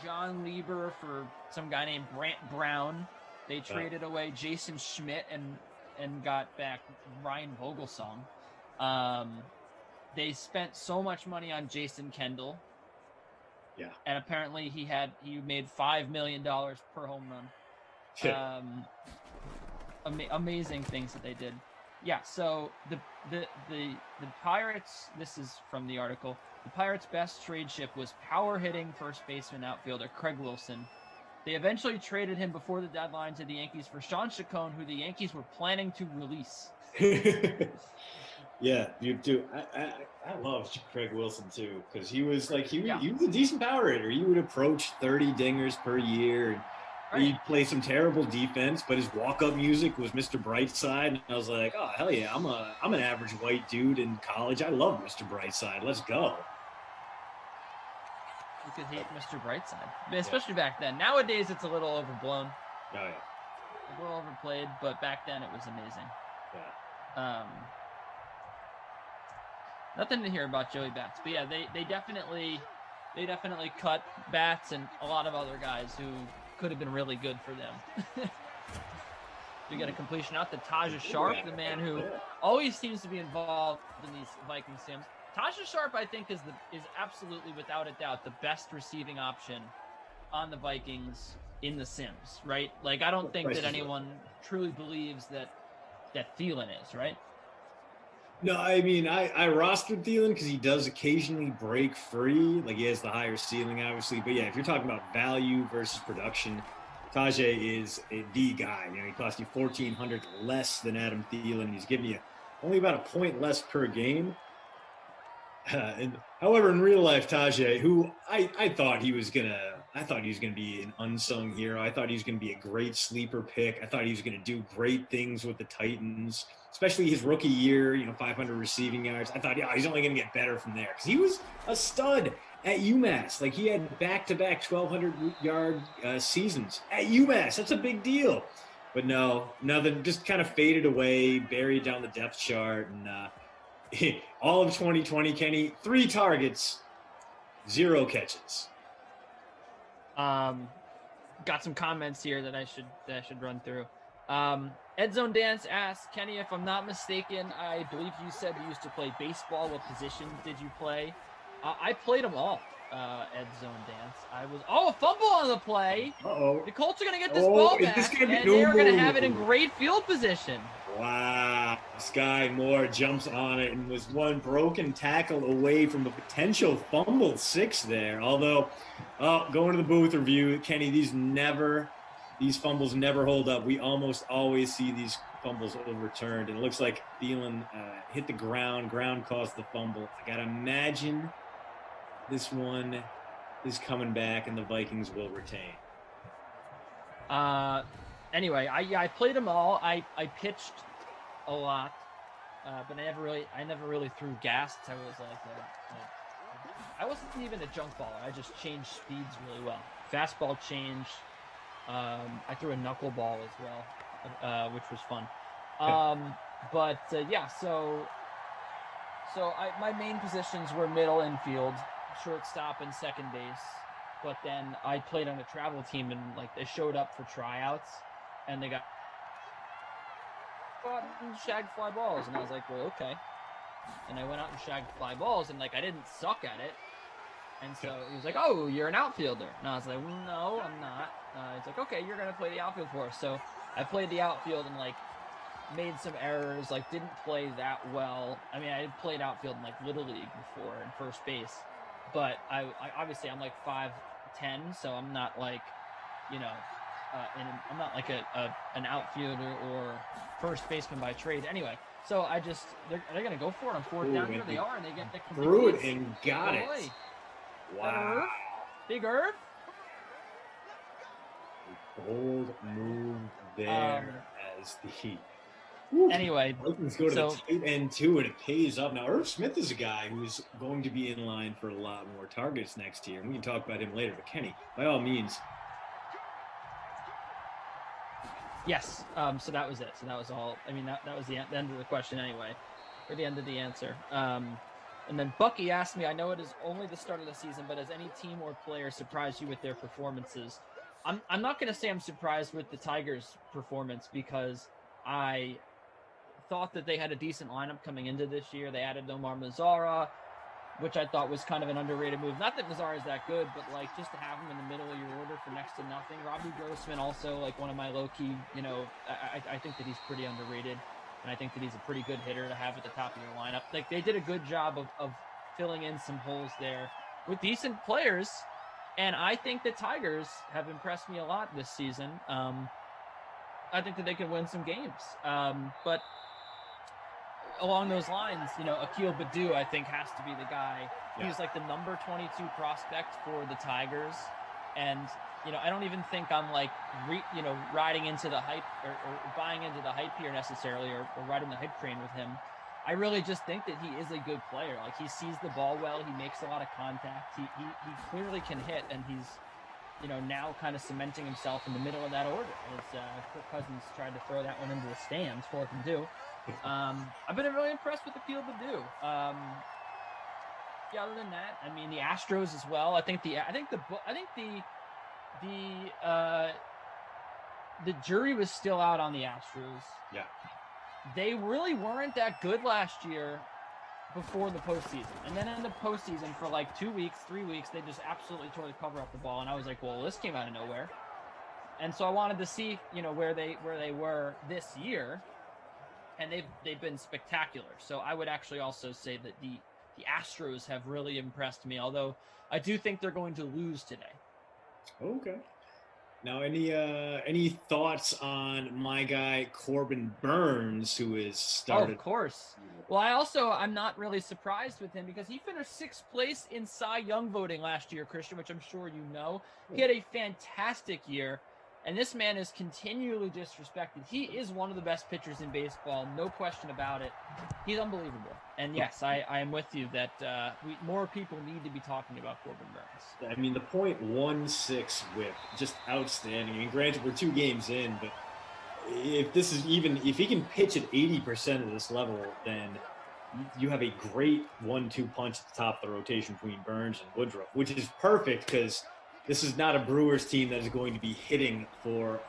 John Lieber for some guy named Brant Brown. They traded away Jason Schmidt and got back Ryan Vogelsong. They spent so much money on Jason Kendall. Yeah. And apparently he made $5 million per home run. Amazing things that they did. Yeah, so the Pirates, this is from the article, the Pirates' best trade chip was power-hitting first baseman outfielder Craig Wilson. They eventually traded him before the deadline to the Yankees for Sean Chacon, who the Yankees were planning to release. Yeah, you do. I love Craig Wilson too, because he was a decent power hitter. He would approach 30 dingers per year. And he'd play some terrible defense, but his walk-up music was Mr. Brightside, and I was like, oh hell yeah, I'm an average white dude in college. I love Mr. Brightside. Let's go. You could hate Mr. Brightside, especially back then. Nowadays, it's a little overblown. Oh yeah, a little overplayed, but back then it was amazing. Yeah. Nothing to hear about Joey Bats, but yeah, they definitely cut Bats and a lot of other guys who could have been really good for them. We get a completion out to Taja Sharp, the man who always seems to be involved in these Viking sims. Taja Sharp, I think, is absolutely, without a doubt, the best receiving option on the Vikings in the sims, right? Like, I don't think that anyone truly believes that Thielen is, right? No, I mean, I rostered Thielen because he does occasionally break free. Like, he has the higher ceiling, obviously. But yeah, if you're talking about value versus production, Tajay is the guy. You know, he cost you $1,400 less than Adam Thielen. He's giving you only about a point less per game. However, in real life, Tajay, who I thought he was gonna be an unsung hero. I thought he was gonna be a great sleeper pick. I thought he was gonna do great things with the Titans, especially his rookie year. 500 receiving yards. I thought, yeah, he's only gonna get better from there because he was a stud at UMass. Like, he had back-to-back 1,200-yard seasons at UMass. That's a big deal. But no, nothing. Just kind of faded away, buried down the depth chart, and all of 2020, Kenny, 3 targets, 0 catches. Got some comments here that I should run through. Ed Zone Dance asks, Kenny, if I'm not mistaken, I believe you said you used to play baseball. What position did you play? I played them all. Ed Zone Dance. a fumble on the play. Uh-oh. The Colts are gonna get this ball back, and they're gonna have it in great field position. Wow, Sky Moore jumps on it and was one broken tackle away from a potential fumble 6 there. Although, going to the booth review, Kenny, these fumbles never hold up. We almost always see these fumbles overturned, and it looks like Thielen hit the ground caused the fumble. I gotta imagine this one is coming back and the Vikings will retain. Anyway, I played them all. I pitched a lot, but I never really threw gas. I was I wasn't even a junk baller. I just changed speeds really well. Fastball changed. I threw a knuckleball as well, which was fun. So my main positions were middle infield, shortstop, and second base. But then I played on a travel team, and they showed up for tryouts, and they got and shagged fly balls, and I was like, well, okay. And I went out and shagged fly balls, and I didn't suck at it. And so he was like, oh, you're an outfielder. And I was like, well, no, I'm not. He's like, okay, you're going to play the outfield for us. So I played the outfield and made some errors, didn't play that well. I mean, I had played outfield in Little League before and first base, but I obviously I'm 5'10", so I'm not I'm not an outfielder or first baseman by trade. Anyway, so they're going to go for it on 4th down. Here they are, and they get the threw it and got it. Wow. Big Irv. Bold move there as the anyway, Vikings go to the tight end too, and it pays up. Now, Irv Smith is a guy who's going to be in line for a lot more targets next year, and we can talk about him later. But Kenny, by all means. Yes. So that was it. So that was all. I mean, that was the end of the question anyway, or the end of the answer. And then Bucky asked me, I know it is only the start of the season, but has any team or player surprised you with their performances? I'm not going to say I'm surprised with the Tigers' performance because I thought that they had a decent lineup coming into this year. They added Nomar Mazara. which I thought was kind of an underrated move. Not that Mazar is that good, but like just to have him in the middle of your order for next to nothing. Robbie Grossman also like one of my low key, I think that he's pretty underrated, and I think that he's a pretty good hitter to have at the top of your lineup. Like they did a good job of filling in some holes there with decent players, and I think the Tigers have impressed me a lot this season. I think that they can win some games, but along those lines, Akil Baddoo, I think, has to be the guy. Yeah. He's like the number 22 prospect for the Tigers. And, I don't even think I'm like, riding into the hype or buying into the hype here necessarily or riding the hype train with him. I really just think that he is a good player. Like he sees the ball well. He makes a lot of contact. He clearly can hit, and he's, now kind of cementing himself in the middle of that order. As Kirk Cousins tried to throw that one into the stands, 4th and 2. I've been really impressed with Akil Baddoo. Other than that, I mean the Astros as well. I think the jury was still out on the Astros. Yeah. They really weren't that good last year before the postseason, and then in the postseason for like 2 weeks, 3 weeks, they just absolutely tore the cover off the ball, and I was like, well, this came out of nowhere, and so I wanted to see where they were this year. And they've been spectacular. So I would actually also say that the Astros have really impressed me, although I do think they're going to lose today. Okay. Now, any thoughts on my guy Corbin Burns, who is started? Oh, of course. Well, I'm not really surprised with him because he finished 6th place in Cy Young voting last year, Christian, which I'm sure you know. He had a fantastic year. And this man is continually disrespected. He is one of the best pitchers in baseball, no question about it. He's unbelievable. And yes, I am with you that more people need to be talking about Corbin Burns. I mean, the .16 whip, just outstanding. I mean, granted, we're 2 games in, but if he can pitch at 80% of this level, then you have a great 1-2 punch at the top of the rotation between Burns and Woodruff, which is perfect because this is not a Brewers team that is going to be hitting for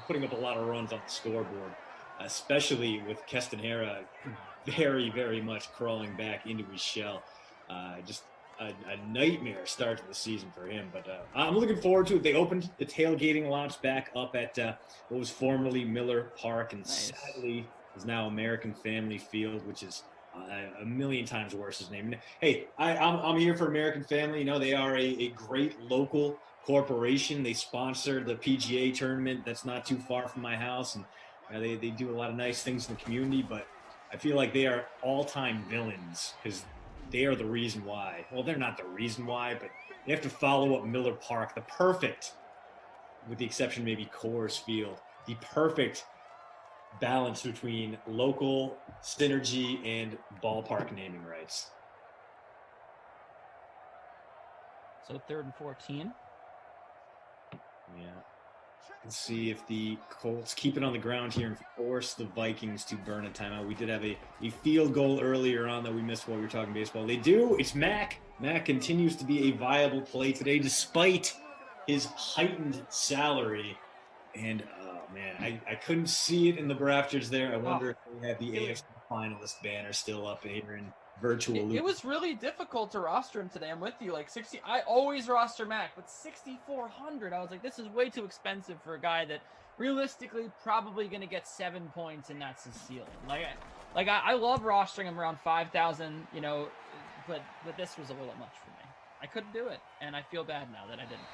putting up a lot of runs on the scoreboard, especially with Castanera very, very much crawling back into his shell. Just a nightmare start to the season for him. But I'm looking forward to it. They opened the tailgating lots back up at what was formerly Miller Park, and sadly is now American Family Field, which is a million times worse his name. Hey, I'm here for American Family. They are a great local corporation. They sponsor the PGA tournament that's not too far from my house, and they do a lot of nice things in the community. But I feel like they are all-time villains because they are the reason why. Well, they're not the reason why, but they have to follow up Miller Park, the perfect, with the exception maybe Coors Field, the perfect balance between local synergy and ballpark naming rights. So 3rd and 14. Yeah. Let's see if the Colts keep it on the ground here and force the Vikings to burn a timeout. We did have a field goal earlier on that we missed while we were talking baseball. They do. It's Mac. Mac continues to be a viable play today despite his heightened salary. And man, I couldn't see it in the rafters there. I wonder if they have the AFC finalist banner still up here in virtual. It was really difficult to roster him today. I'm with you. Like 60, I always roster Mac, but 6,400. I was like, this is way too expensive for a guy that realistically probably going to get 7 points, and that's his ceiling. I love rostering him around 5,000. But this was a little much for me. I couldn't do it, and I feel bad now that I didn't.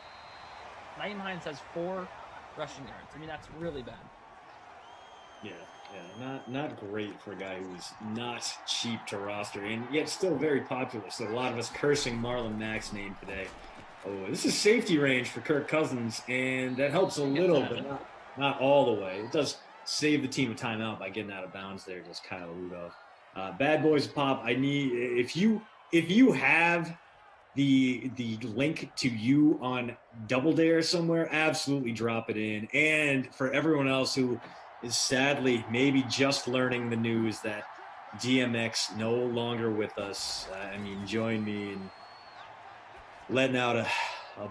Naeem Hines has 4 rushing yards. I mean, that's really bad. Yeah, not great for a guy who's not cheap to roster and yet still very popular. So a lot of us cursing Marlon Mack's name today. Oh, this is safety range for Kirk Cousins, and that helps a little, but not all the way. It does save the team a timeout by getting out of bounds there, just Kyle Rudolph. Bad Boys Pop, I need if you have the link to you on Double Dare somewhere, absolutely drop it in. And for everyone else who is sadly maybe just learning the news that DMX no longer with us, join me in letting out a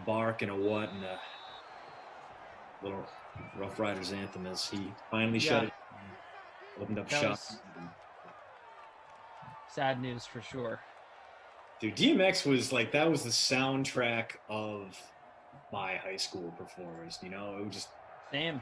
bark and a what and a little Rough Riders anthem as he finally shut it, opened up shop. Sad news for sure. Dude, DMX was like, that was the soundtrack of my high school performance. You know, it was just Same.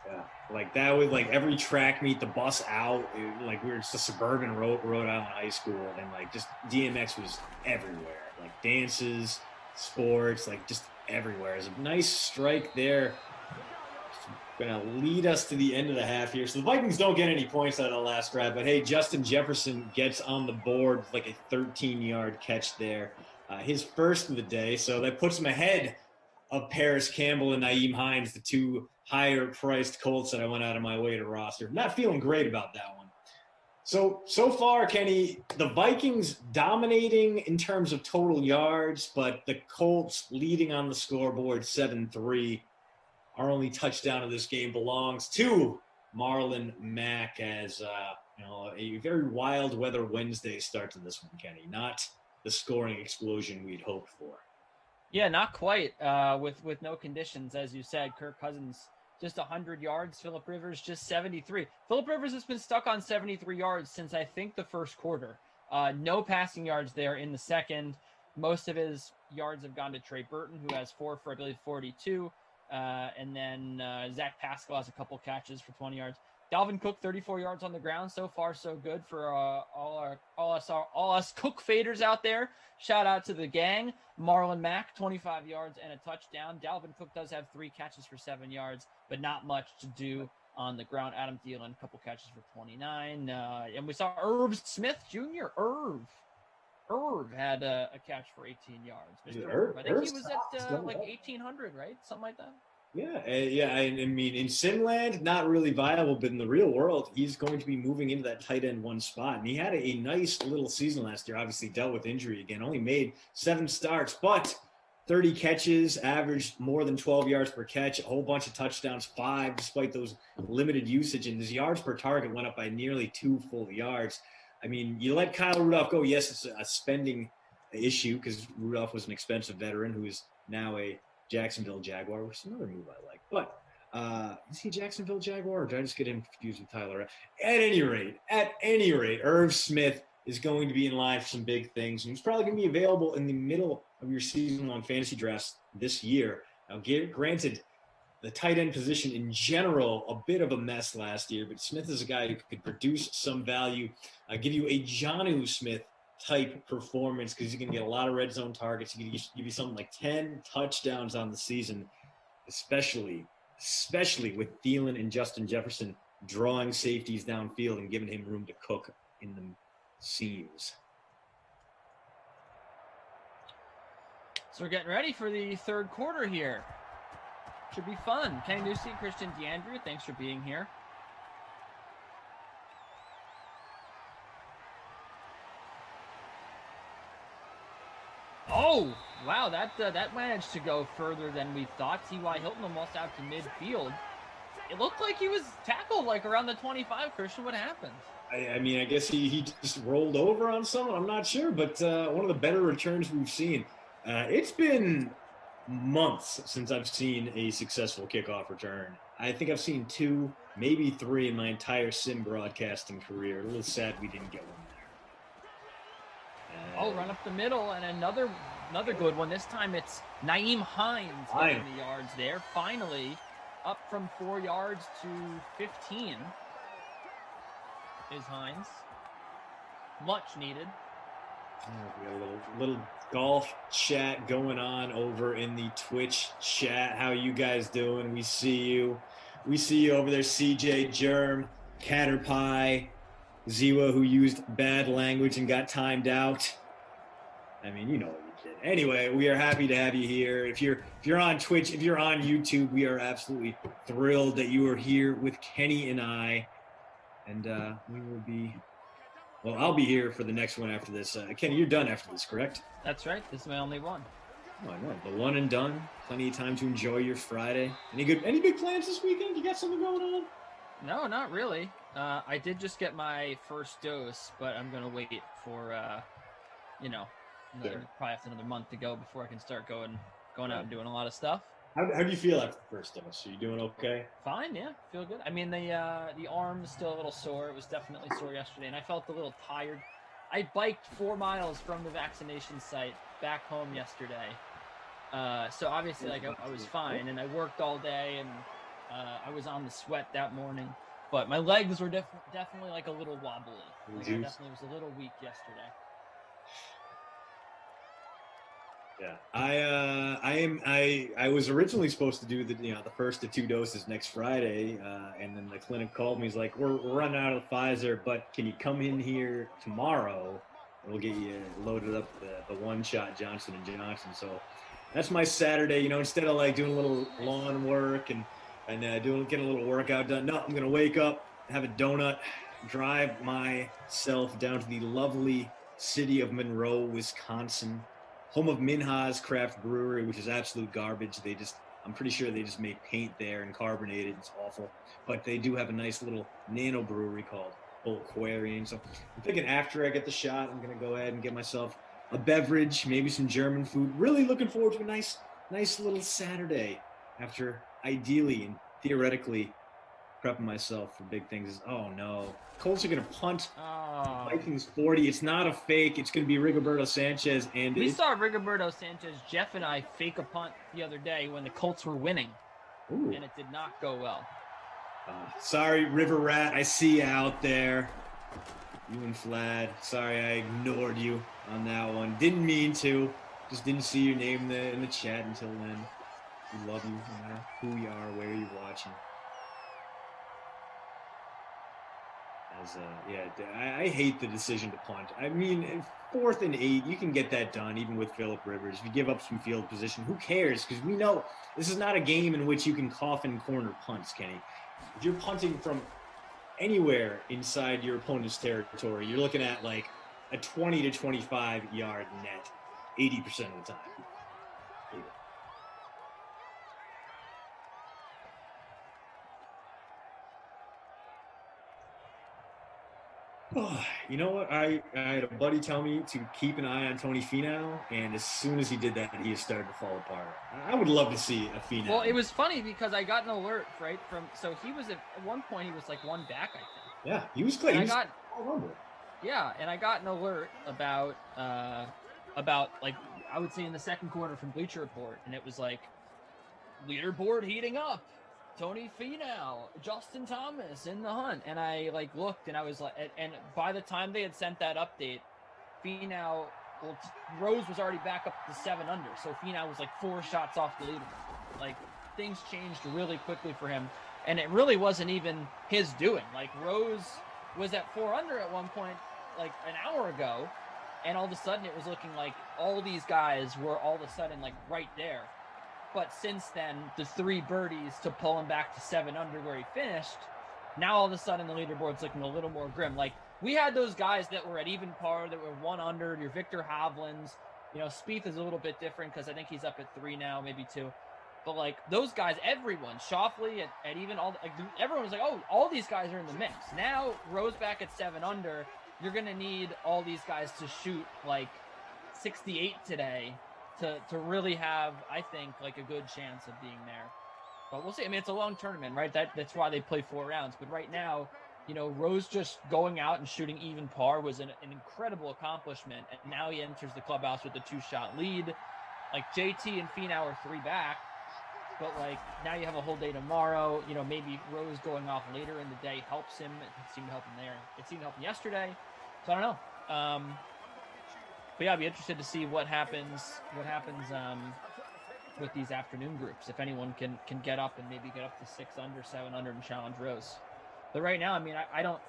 yeah, like that was like every track meet, the bus out, like we were just a suburban Rhode Island high school, and like just DMX was everywhere, like dances, sports, like just everywhere. It's a nice strike there. Gonna lead us to the end of the half here. So the Vikings don't get any points out of the last drive, but hey, Justin Jefferson gets on the board with like a 13-yard catch there, his first of the day. So that puts him ahead of Paris Campbell and Naeem Hines, the two higher-priced Colts that I went out of my way to roster. Not feeling great about that one. So far, Kenny, the Vikings dominating in terms of total yards, but the Colts leading on the scoreboard 7-3. Our only touchdown of this game belongs to Marlon Mack as a very wild weather Wednesday start to this one, Kenny. Not the scoring explosion we'd hoped for. Yeah, not quite. With no conditions, as you said. Kirk Cousins just 100 yards. Phillip Rivers just 73. Phillip Rivers has been stuck on 73 yards since I think the first quarter. No passing yards there in the second. Most of his yards have gone to Trey Burton, who has 4 for, I believe, 42. And then Zach Pascal has a couple catches for 20 yards. Dalvin Cook, 34 yards on the ground. So far, so good for all us Cook faders out there. Shout out to the gang. Marlon Mack, 25 yards and a touchdown. Dalvin Cook does have 3 catches for 7 yards, but not much to do on the ground. Adam Thielen, a couple catches for 29. And we saw Irv Smith Jr. Irv had a catch for 18 yards. Mr. Irv, I think he was at like 1,800, right? Something like that. Yeah. I mean, in Simland, not really viable, but in the real world, he's going to be moving into that tight end 1 spot. And he had a nice little season last year, obviously dealt with injury again, only made 7 starts, but 30 catches, averaged more than 12 yards per catch, a whole bunch of touchdowns, 5, despite those limited usage. And his yards per target went up by nearly 2 full yards. I mean, you let Kyle Rudolph go. Yes, it's a spending issue because Rudolph was an expensive veteran who is now a Jacksonville Jaguar, which is another move I like. But is he a Jacksonville Jaguar, or did I just get him confused with Tyler? At any rate, Irv Smith is going to be in line for some big things. And he's probably going to be available in the middle of your season-long fantasy drafts this year. Now, granted, the tight end position in general, a bit of a mess last year, but Smith is a guy who could produce some value, give you a Jonnu Smith type performance because he's going to get a lot of red zone targets. He's going to give you something like 10 touchdowns on the season, especially with Thielen and Justin Jefferson drawing safeties downfield and giving him room to cook in the seams. So we're getting ready for the third quarter here. Should be fun. Kenny Ducey, Christian DeAndrew, thanks for being here. Oh, wow, that managed to go further than we thought. T.Y. Hilton almost out to midfield. It looked like he was tackled like around the 25, Christian. What happened? I mean, I guess he just rolled over on someone. I'm not sure, but one of the better returns we've seen. It's been months since I've seen a successful kickoff return. I think I've seen 2, maybe 3 in my entire sim broadcasting career. A little sad we didn't get one there. Run up the middle and another good one. This time it's Naeem Hines getting the yards there. Finally, up from 4 yards to 15 is Hines. Much needed. We got a little golf chat going on over in the Twitch chat. How you guys doing? We see you over there. CJ, Germ, Caterpie, Ziwa, who used bad language and got timed out. I mean, you know what you did. Anyway, we are happy to have you here. If you're on Twitch, if you're on YouTube, we are absolutely thrilled that you are here with Kenny and I. And we will be. Well, I'll be here for the next one after this. Kenny, you're done after this, correct? That's right. This is my only one. Oh, I know. The one and done. Plenty of time to enjoy your Friday. Any big plans this weekend? You got something going on? No, not really. I did just get my first dose, but I'm gonna wait for probably have another month to go before I can start going out and doing a lot of stuff. How do you feel after the first dose? Are you doing okay? Fine, yeah, feel good. I mean, the arm is still a little sore. It was definitely sore yesterday, and I felt a little tired. I biked 4 miles from the vaccination site back home yesterday. So obviously, like I was fine, and I worked all day, and I was on the sweat that morning. But my legs were definitely like a little wobbly. Like I definitely was a little weak yesterday. Yeah, I was originally supposed to do the first of 2 doses next Friday, and then the clinic called me. He's like, we're running out of Pfizer, but can you come in here tomorrow? And we'll get you loaded up the 1-shot Johnson & Johnson. So that's my Saturday. Instead of like doing a little lawn work and getting a little workout done, no, I'm gonna wake up, have a donut, drive myself down to the lovely city of Monroe, Wisconsin, home of Minha's Craft Brewery, which is absolute garbage. I'm pretty sure they just make paint there and carbonate it. It's awful. But they do have a nice little nano brewery called Old Aquarium. So I'm thinking after I get the shot, I'm going to go ahead and get myself a beverage, maybe some German food. Really looking forward to a nice little Saturday after ideally and theoretically prepping myself for big things. Oh, no. Colts are going to punt. Vikings 40. It's not a fake. It's going to be Rigoberto Sanchez. And we saw Rigoberto Sanchez, Jeff and I, fake a punt the other day when the Colts were winning. Ooh. And it did not go well. Sorry, River Rat. I see you out there. You and Flad. Sorry, I ignored you on that one. Didn't mean to. Just didn't see your name in the chat until then. We love you no matter who you are, where you're watching. I hate the decision to punt. I mean, 4th and 8, you can get that done even with Phillip Rivers. If you give up some field position, who cares? Because we know this is not a game in which you can coffin corner punts, Kenny. If you're punting from anywhere inside your opponent's territory, you're looking at like a 20 to 25 yard net 80% of the time. Oh, you know what? I had a buddy tell me to keep an eye on Tony Finau, and as soon as he did that, he has started to fall apart. I would love to see a Finau. Well, it was funny because I got an alert, right? So he was at one point, he was like one back, I think. Yeah, he was clear. Yeah, and I got an alert about like, I would say in the second quarter from Bleacher Report, and it was like, leaderboard heating up. Tony Finau, Justin Thomas in the hunt. And I like looked and I was like, and by the time they had sent that update, Finau, Rose was already back up to 7 under. So Finau was like 4 shots off the leaderboard. Like things changed really quickly for him. And it really wasn't even his doing. Like Rose was at 4 under at one point, like an hour ago. And all of a sudden it was looking like all these guys were all of a sudden like right there. But since then, the 3 birdies to pull him back to 7 under where he finished, now all of a sudden the leaderboard's looking a little more grim. Like, we had those guys that were at even par, that were 1 under, your Victor Hovlands. Spieth is a little bit different because I think he's up at 3 now, maybe 2. But, like, those guys, everyone, Schauffele at even all, like, everyone was like, oh, all these guys are in the mix. Now, Rose back at 7 under, you're going to need all these guys to shoot, like, 68 today. To really have, I think, like a good chance of being there. But we'll see. I mean, it's a long tournament, right? That's why they play 4 rounds. But right now, Rose just going out and shooting even par was an incredible accomplishment. And now he enters the clubhouse with a 2-shot lead. Like JT and Finau are 3 back. But like now you have a whole day tomorrow. Maybe Rose going off later in the day helps him. It seemed to help him there. It seemed to help him yesterday. So I don't know. But yeah, I'd be interested to see what happens with these afternoon groups. If anyone can get up and maybe get up to 6 under, 7 under and challenge Rose. But right now, I mean, I don't.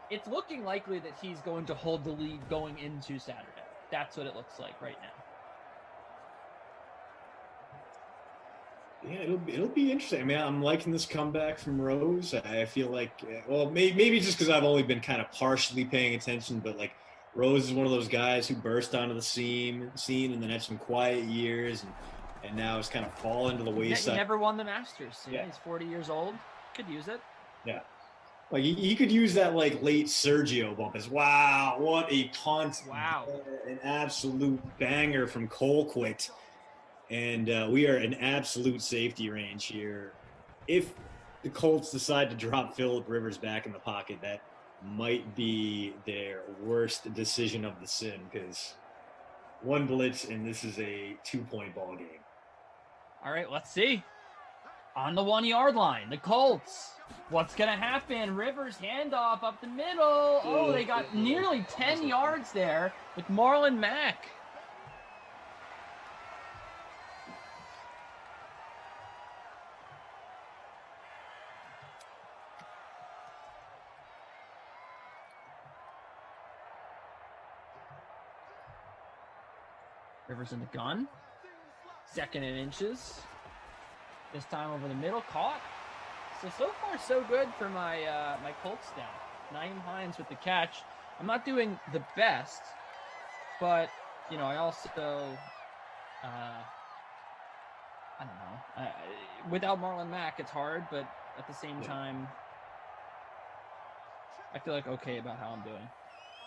It's looking likely that he's going to hold the lead going into Saturday. That's what it looks like right now. Yeah, it'll be interesting. I mean, I'm liking this comeback from Rose. I feel like, well, maybe just because I've only been kind of partially paying attention, but like. Rose is one of those guys who burst onto the scene and then had some quiet years and now has kind of fallen to the wayside. He never won the Masters. Yeah. He's 40 years old. Could use it. Yeah. Like he could use that like late Sergio bump as wow, what a punt. Wow. An absolute banger from Colquitt. And we are an absolute safety range here. If the Colts decide to drop Phillip Rivers back in the pocket, might be their worst decision of the sim, because one blitz and this is a 2-point ball game. All right, let's see. On the 1-yard line, the Colts. What's going to happen? Rivers handoff up the middle. Oh, they got nearly 10 yards there with Marlon Mack. Rivers in the gun. 2nd and inches. This time over the middle, caught. So far so good for my my Colts staff. Naeem Hines with the catch. I'm not doing the best, but I also I don't know. Without Marlon Mack, it's hard, but at the same time, I feel like okay about how I'm doing.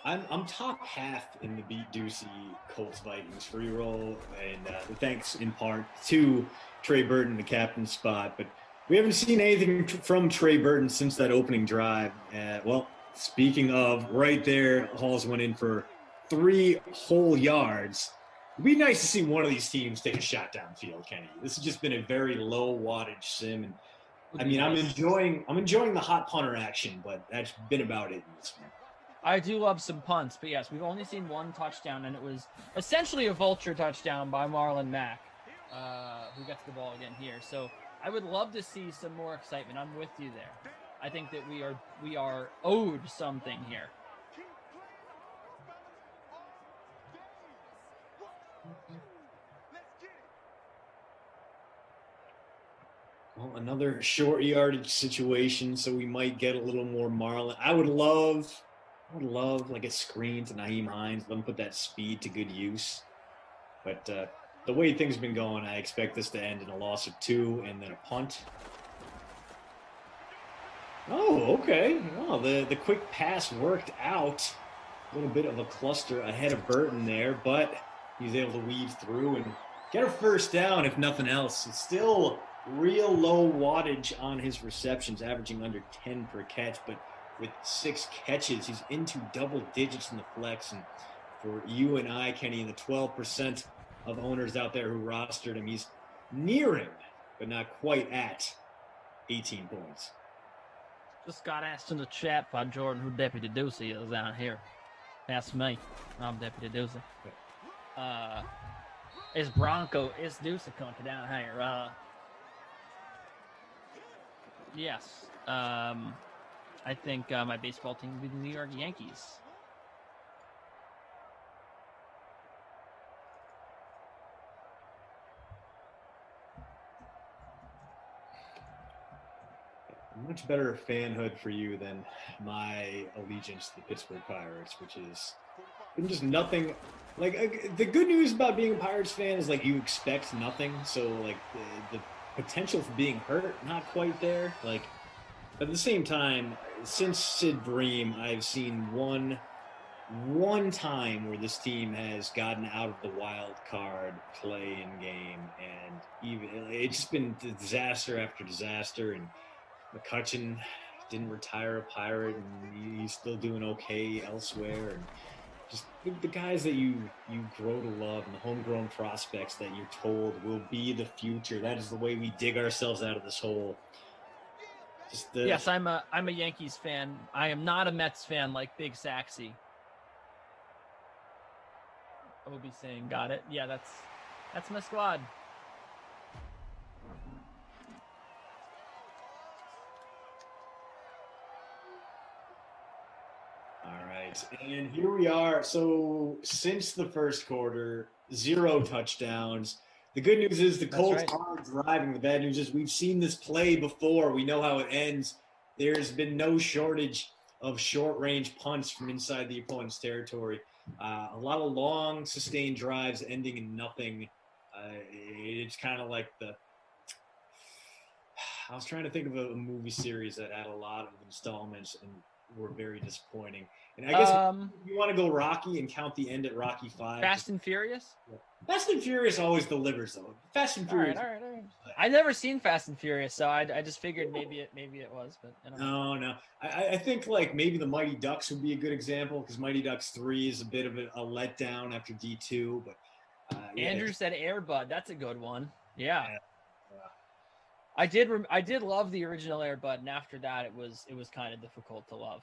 I'm top half in the Beat Ducey Colts Vikings free roll, and thanks in part to Trey Burton, the captain spot. But we haven't seen anything from Trey Burton since that opening drive. Well, speaking of, right there, Halls went in for 3 whole yards. It'd be nice to see one of these teams take a shot downfield, Kenny. This has just been a very low wattage sim, and I mean, I'm enjoying the hot punter action, but that's been about it in this one. I do love some punts, but yes, we've only seen 1 touchdown, and it was essentially a vulture touchdown by Marlon Mack, who gets the ball again here. So I would love to see some more excitement. I'm with you there. I think that we are owed something here. Well, another short yardage situation, so we might get a little more Marlon. I would love like a screen to Naeem Hines. Let him put that speed to good use. But the way things have been going, I expect this to end in a loss of 2 and then a punt. Oh, okay. Well, the quick pass worked out. A little bit of a cluster ahead of Burton there, but he's able to weave through and get a first down, if nothing else. It's still real low wattage on his receptions, averaging under 10 per catch, but with 6 catches, he's into double digits in the flex. And for you and I, Kenny, and the 12% of owners out there who rostered him, he's nearing, but not quite at 18 points. Just got asked in the chat by Jordan who Deputy Ducey is down here. That's me. I'm Deputy Ducey. It's Ducey country down here. Yes. I think my baseball team would be the New York Yankees. Much better fanhood for you than my allegiance to the Pittsburgh Pirates, which is been just nothing. Like, the good news about being a Pirates fan is like you expect nothing. So like the potential for being hurt, not quite there. Like, but at the same time, since Sid Bream, I've seen one time where this team has gotten out of the wild card play in game, and even it's just been disaster after disaster. And McCutcheon didn't retire a Pirate, and he's still doing okay elsewhere. And just the guys that you grow to love, and the homegrown prospects that you're told will be the future. That is the way we dig ourselves out of this hole. Yes, I'm a Yankees fan. I am not a Mets fan like Big Saxy. Obi saying, got it. Yeah, that's my squad. All right, and here we are. So since the first quarter, 0 touchdowns. The good news is the Colts are driving. The bad news is we've seen this play before. We know how it ends. There's been no shortage of short-range punts from inside the opponent's territory. A lot of long, sustained drives ending in nothing. It's kind of like I was trying to think of a movie series that had a lot of installments, and were very disappointing. And I guess if you want to go Rocky and count the end at Rocky 5. Fast and Furious. Fast and Furious always delivers though. Fast and Furious. All right. I've never seen Fast and Furious, so I just figured maybe it was, but I don't know. No. I think like maybe the Mighty Ducks would be a good example because Mighty Ducks 3 is a bit of a letdown after D2. But Andrew said Air Bud. That's a good one. Yeah. Yeah. I did love the original Air Bud, and after that, it was kind of difficult to love.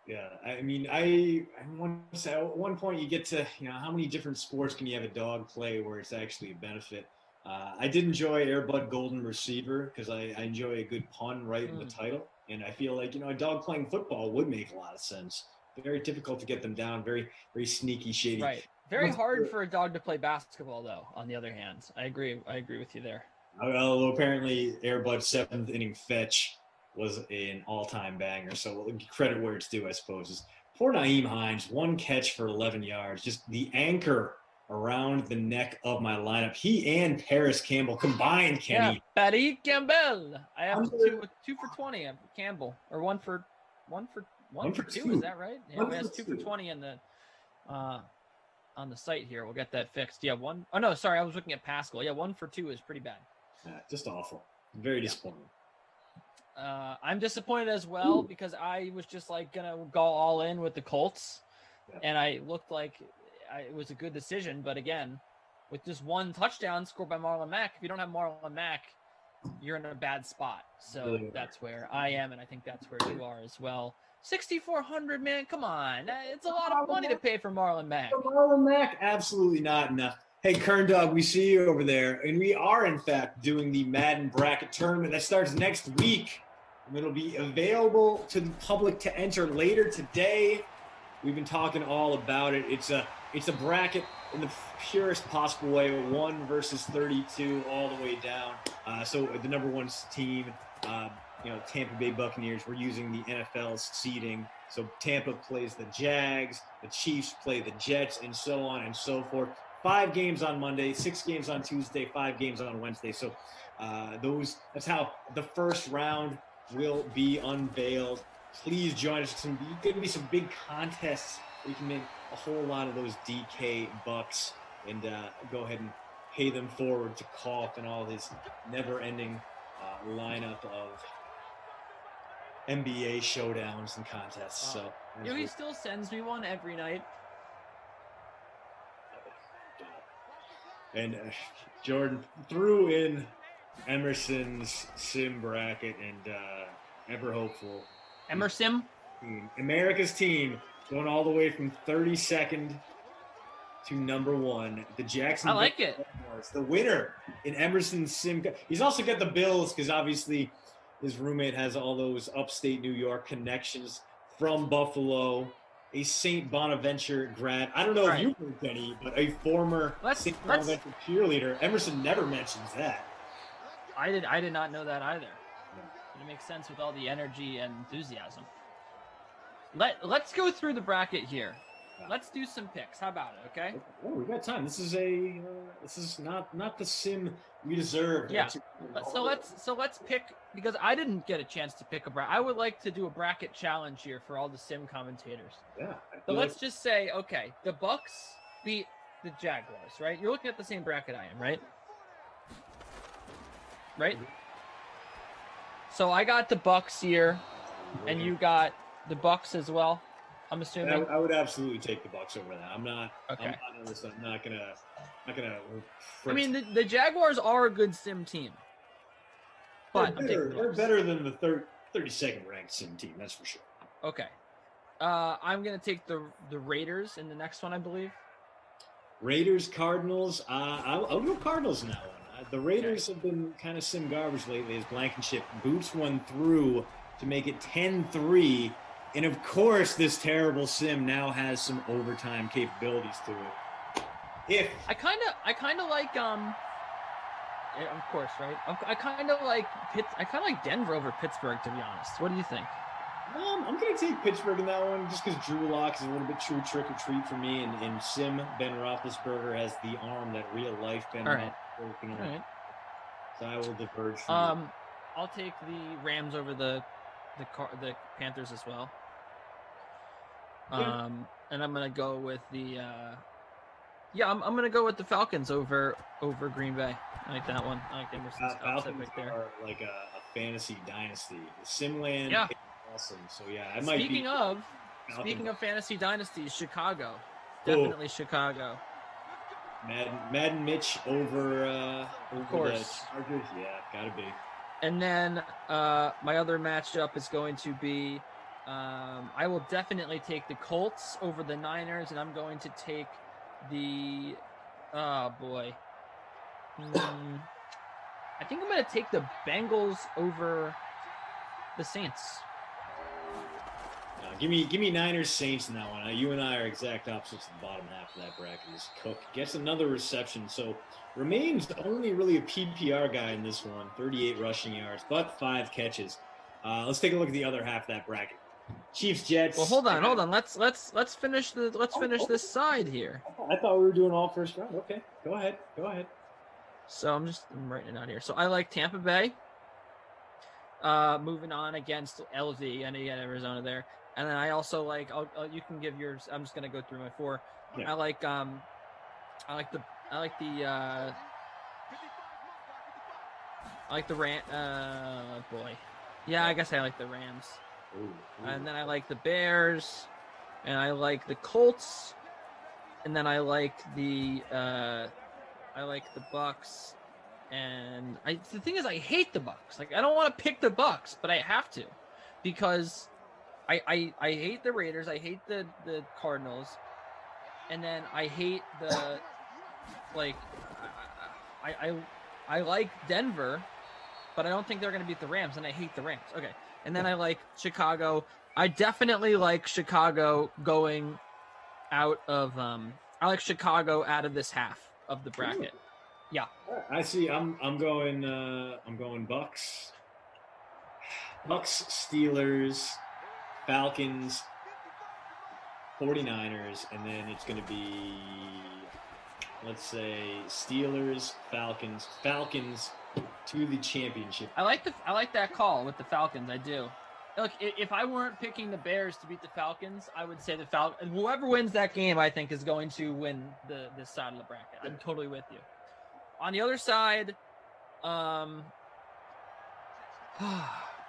Yeah. I mean, at one point you get to, how many different sports can you have a dog play where it's actually a benefit? I did enjoy Air Bud Golden Receiver because I enjoy a good pun right in the title. And I feel like, a dog playing football would make a lot of sense. Very difficult to get them down. Very, very sneaky, shady. Right. Very hard for a dog to play basketball, though, on the other hand. I agree with you there. Although apparently Air Bud's 7th inning fetch was an all-time banger. So credit where it's due, I suppose. Poor Naeem Hines, 1 catch for 11 yards. Just the anchor around the neck of my lineup. He and Paris Campbell combined, Kenny. Yeah, Patty Campbell. I have two for 20 of Campbell, or one for two. Is that right? Yeah, we have 2 for 20 in the on the site here. We'll get that fixed. Yeah, one. Oh no, sorry, I was looking at Pascal. Yeah, 1 for 2 is pretty bad. Just awful. Very disappointing. I'm disappointed as well because I was just like gonna go all in with the Colts, and I looked like it was a good decision. But again, with just 1 touchdown scored by Marlon Mack, if you don't have Marlon Mack, you're in a bad spot. So that's where I am, and I think that's where you are as well. 6,400, man, come on, it's a lot of money to pay for Marlon Mack. For Marlon Mack, absolutely not enough. Hey, Kern Dog, we see you over there, and we are in fact doing the Madden bracket tournament that starts next week. It'll be available to the public to enter later today. We've been talking all about it. It's a bracket in the purest possible way, 1 versus 32 all the way down. So the number 1 team, Tampa Bay Buccaneers, we're using the NFL's seeding. So Tampa plays the Jags, the Chiefs play the Jets, and so on and so forth. 5 games on Monday, 6 games on Tuesday, 5 games on Wednesday. So that's how the first round will be unveiled. Please join us. There's going to be some big contests. We can make a whole lot of those DK bucks and go ahead and pay them forward to Cough and all his never-ending lineup of NBA showdowns and contests. So he still sends me one every night. And Jordan threw in Emerson's sim bracket and ever hopeful. Emerson? America's team going all the way from 32nd to number 1. The Jackson. I like it. The winner in Emerson's sim. He's also got the Bills because obviously his roommate has all those upstate New York connections from Buffalo. A St. Bonaventure grad. I don't know if you heard any, but a former St. Bonaventure cheerleader. Emerson never mentions that. I did not know that either. It makes sense with all the energy and enthusiasm. Let's go through the bracket here. Let's do some picks. How about it? Okay. Oh, we got time. This is not the sim we deserve. Yeah. So let's pick, because I didn't get a chance to pick a bracket. I would like to do a bracket challenge here for all the sim commentators. Yeah. So let's just say, okay, the Bucks beat the Jaguars, right? You're looking at the same bracket I am, right? Right? So I got the Bucks here, and you got the Bucks as well. I'm assuming. I would absolutely take the Bucks over that. I'm not. Okay. I'm not gonna. I mean, the Jaguars are a good sim team, but they're better than the 32nd ranked sim team. That's for sure. Okay. I'm gonna take the Raiders in the next one, I believe. Raiders, Cardinals. I'll go Cardinals in that one. The Raiders have been kind of sim garbage lately as Blankenship boots one through to make it 10-3. And of course, this terrible sim now has some overtime capabilities to it. I kind of like yeah, of course, right? I kind of like Denver over Pittsburgh, to be honest. What do you think? I'm gonna take Pittsburgh in that one just because Drew Lock is a little bit true trick or treat for me, and sim Ben Roethlisberger has the arm that real life Ben Roethlisberger. All right. So I will diverge from you. I'll take the Rams over the the Panthers as well. Yeah. And I'm gonna go with the I'm gonna go with the Falcons over Green Bay. I like that one. I like Emerson's upset Falcons pick there. are like a fantasy dynasty. Simland Yeah. is awesome. So yeah, I might Speaking be. of Falcons. fantasy dynasties, Chicago, definitely Chicago. Madden Mitch over Of course. the Chargers. Yeah, gotta be. And then my other matchup is going to be I will definitely take the Colts over the Niners, and I'm going to take the I think I'm going to take the Bengals over the Saints. Give me Niners Saints in that one. You and I are exact opposites in the bottom half of that bracket. As Cook gets another reception, so remains only really a PPR guy in this one. 38 rushing yards, but 5 catches. Let's take a look at the other half of that bracket. Chiefs Jets. Well, hold on. Let's finish this side here. I thought we were doing all first round. Okay, go ahead. So I'm writing it out here. So I like Tampa Bay. Moving on against LV. I know you got Arizona there. And then I also like. You can give yours. I'm just gonna go through my 4. Yeah. I like the Ram. Yeah, I guess I like the Rams. Ooh. And then I like the Bears, and I like the Colts, and then I like the Bucks, and the thing is I hate the Bucks. Like I don't want to pick the Bucks, but I have to, because I hate the Raiders, I hate the Cardinals, and then I hate the I like Denver, but I don't think they're going to beat the Rams, and I hate the Rams. Okay. And then I like Chicago. I definitely like Chicago going out of I like Chicago out of this half of the bracket. Yeah. I see. I'm going Bucks. Bucks, Steelers, Falcons, 49ers, and then it's going to be, let's say, Steelers, Falcons to the championship. I like that call with the Falcons. I do. Look, if I weren't picking the Bears to beat the Falcons, I would say the Falcons. Whoever wins that game, I think, is going to win this side of the bracket. I'm totally with you. On the other side,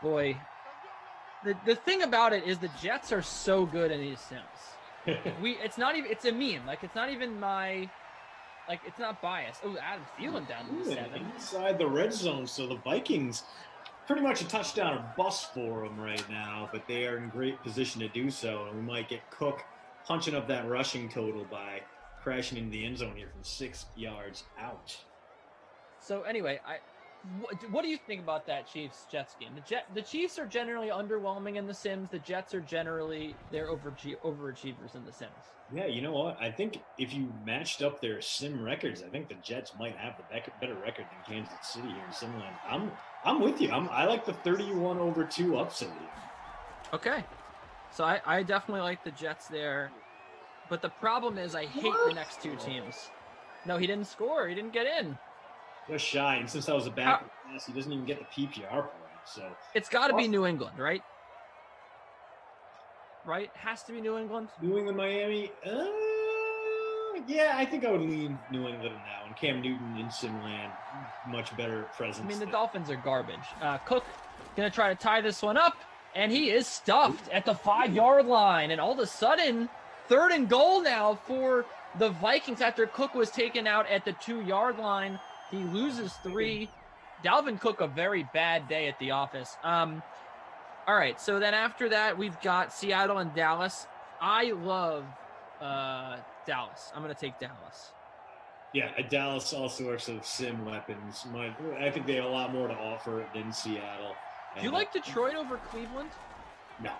boy, the thing about it is the Jets are so good in these sims. It's not even. It's a meme. Like it's not even my. Like, it's not biased. Oh, Adam Thielen down to the 7. Inside the red zone, so the Vikings, pretty much a touchdown or bust for them right now, but they are in great position to do so, and we might get Cook punching up that rushing total by crashing into the end zone here from 6 yards out. So, anyway, what do you think about that Chiefs-Jets game? The Chiefs are generally underwhelming in the Sims. The Jets are generally, they're overachievers in the Sims. Yeah, you know what? I think if you matched up their sim records, I think the Jets might have the better record than Kansas City here in Simland. I'm with you. I like the 31-2 upset here. Okay. So I definitely like the Jets there. But the problem is I hate the next 2 teams. No, he didn't score. He didn't get in. Just shy. And since that was a back pass, he doesn't even get the PPR point. So it's got to be New England, right? Right? Has to be New England. New England, Miami. Yeah, I think I would lean New England in that one. Cam Newton in Simland, much better presence. I mean, the Dolphins are garbage. Cook gonna try to tie this one up, and he is stuffed at the 5-yard line. And all of a sudden, 3rd and goal now for the Vikings after Cook was taken out at the 2-yard line. He loses 3. Dalvin Cook, a very bad day at the office. All right, so then after that, we've got Seattle and Dallas. I love Dallas. I'm going to take Dallas. Yeah, Dallas also works with sim weapons. I think they have a lot more to offer than Seattle. Do you like Detroit over Cleveland? No.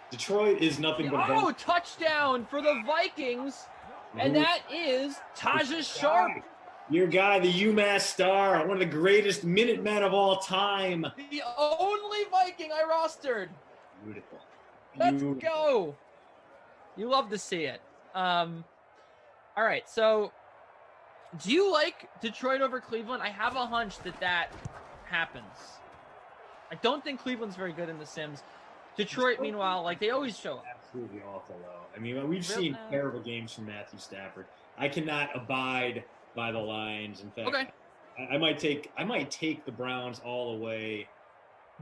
Detroit is nothing but... Oh, touchdown for the Vikings, and that is Taja Sharp. Your guy, the UMass star, one of the greatest Minutemen of all time. The only Viking I rostered. Beautiful. Let's go. You love to see it. All right, so do you like Detroit over Cleveland? I have a hunch that happens. I don't think Cleveland's very good in the Sims. Detroit, meanwhile, like they always show up. Absolutely awful, though. I mean, we've seen terrible games from Matthew Stafford. I cannot abide by the Lions. In fact, Okay. I might take the Browns all the way.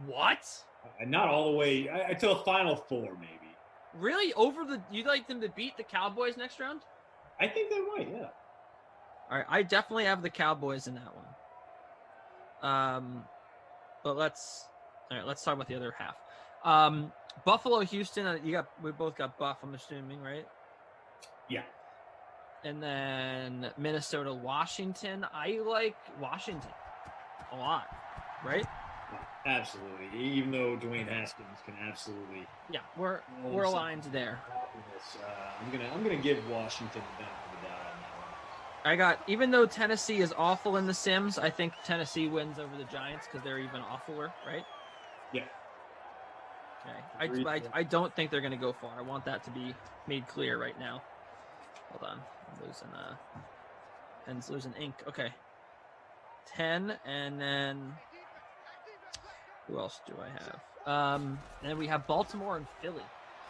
What? Not all the way. To the Final Four, maybe. Really? You'd like them to beat the Cowboys next round? I think they might, yeah. All right, I definitely have the Cowboys in that one. But let's talk about the other half. Buffalo, Houston. We both got Buff. I'm assuming, right? Yeah. And then Minnesota, Washington. I like Washington a lot, right? Absolutely. Even though Dwayne Haskins can absolutely. Yeah, we're aligned there. I'm gonna give Washington the benefit of the doubt on that one. Even though Tennessee is awful in the Sims, I think Tennessee wins over the Giants because they're even awfuler, right? Yeah. Okay. I don't think they're going to go far. I want that to be made clear right now. Hold on. I'm losing Penn's losing ink. Okay. 10, and then who else do I have? And then we have Baltimore and Philly.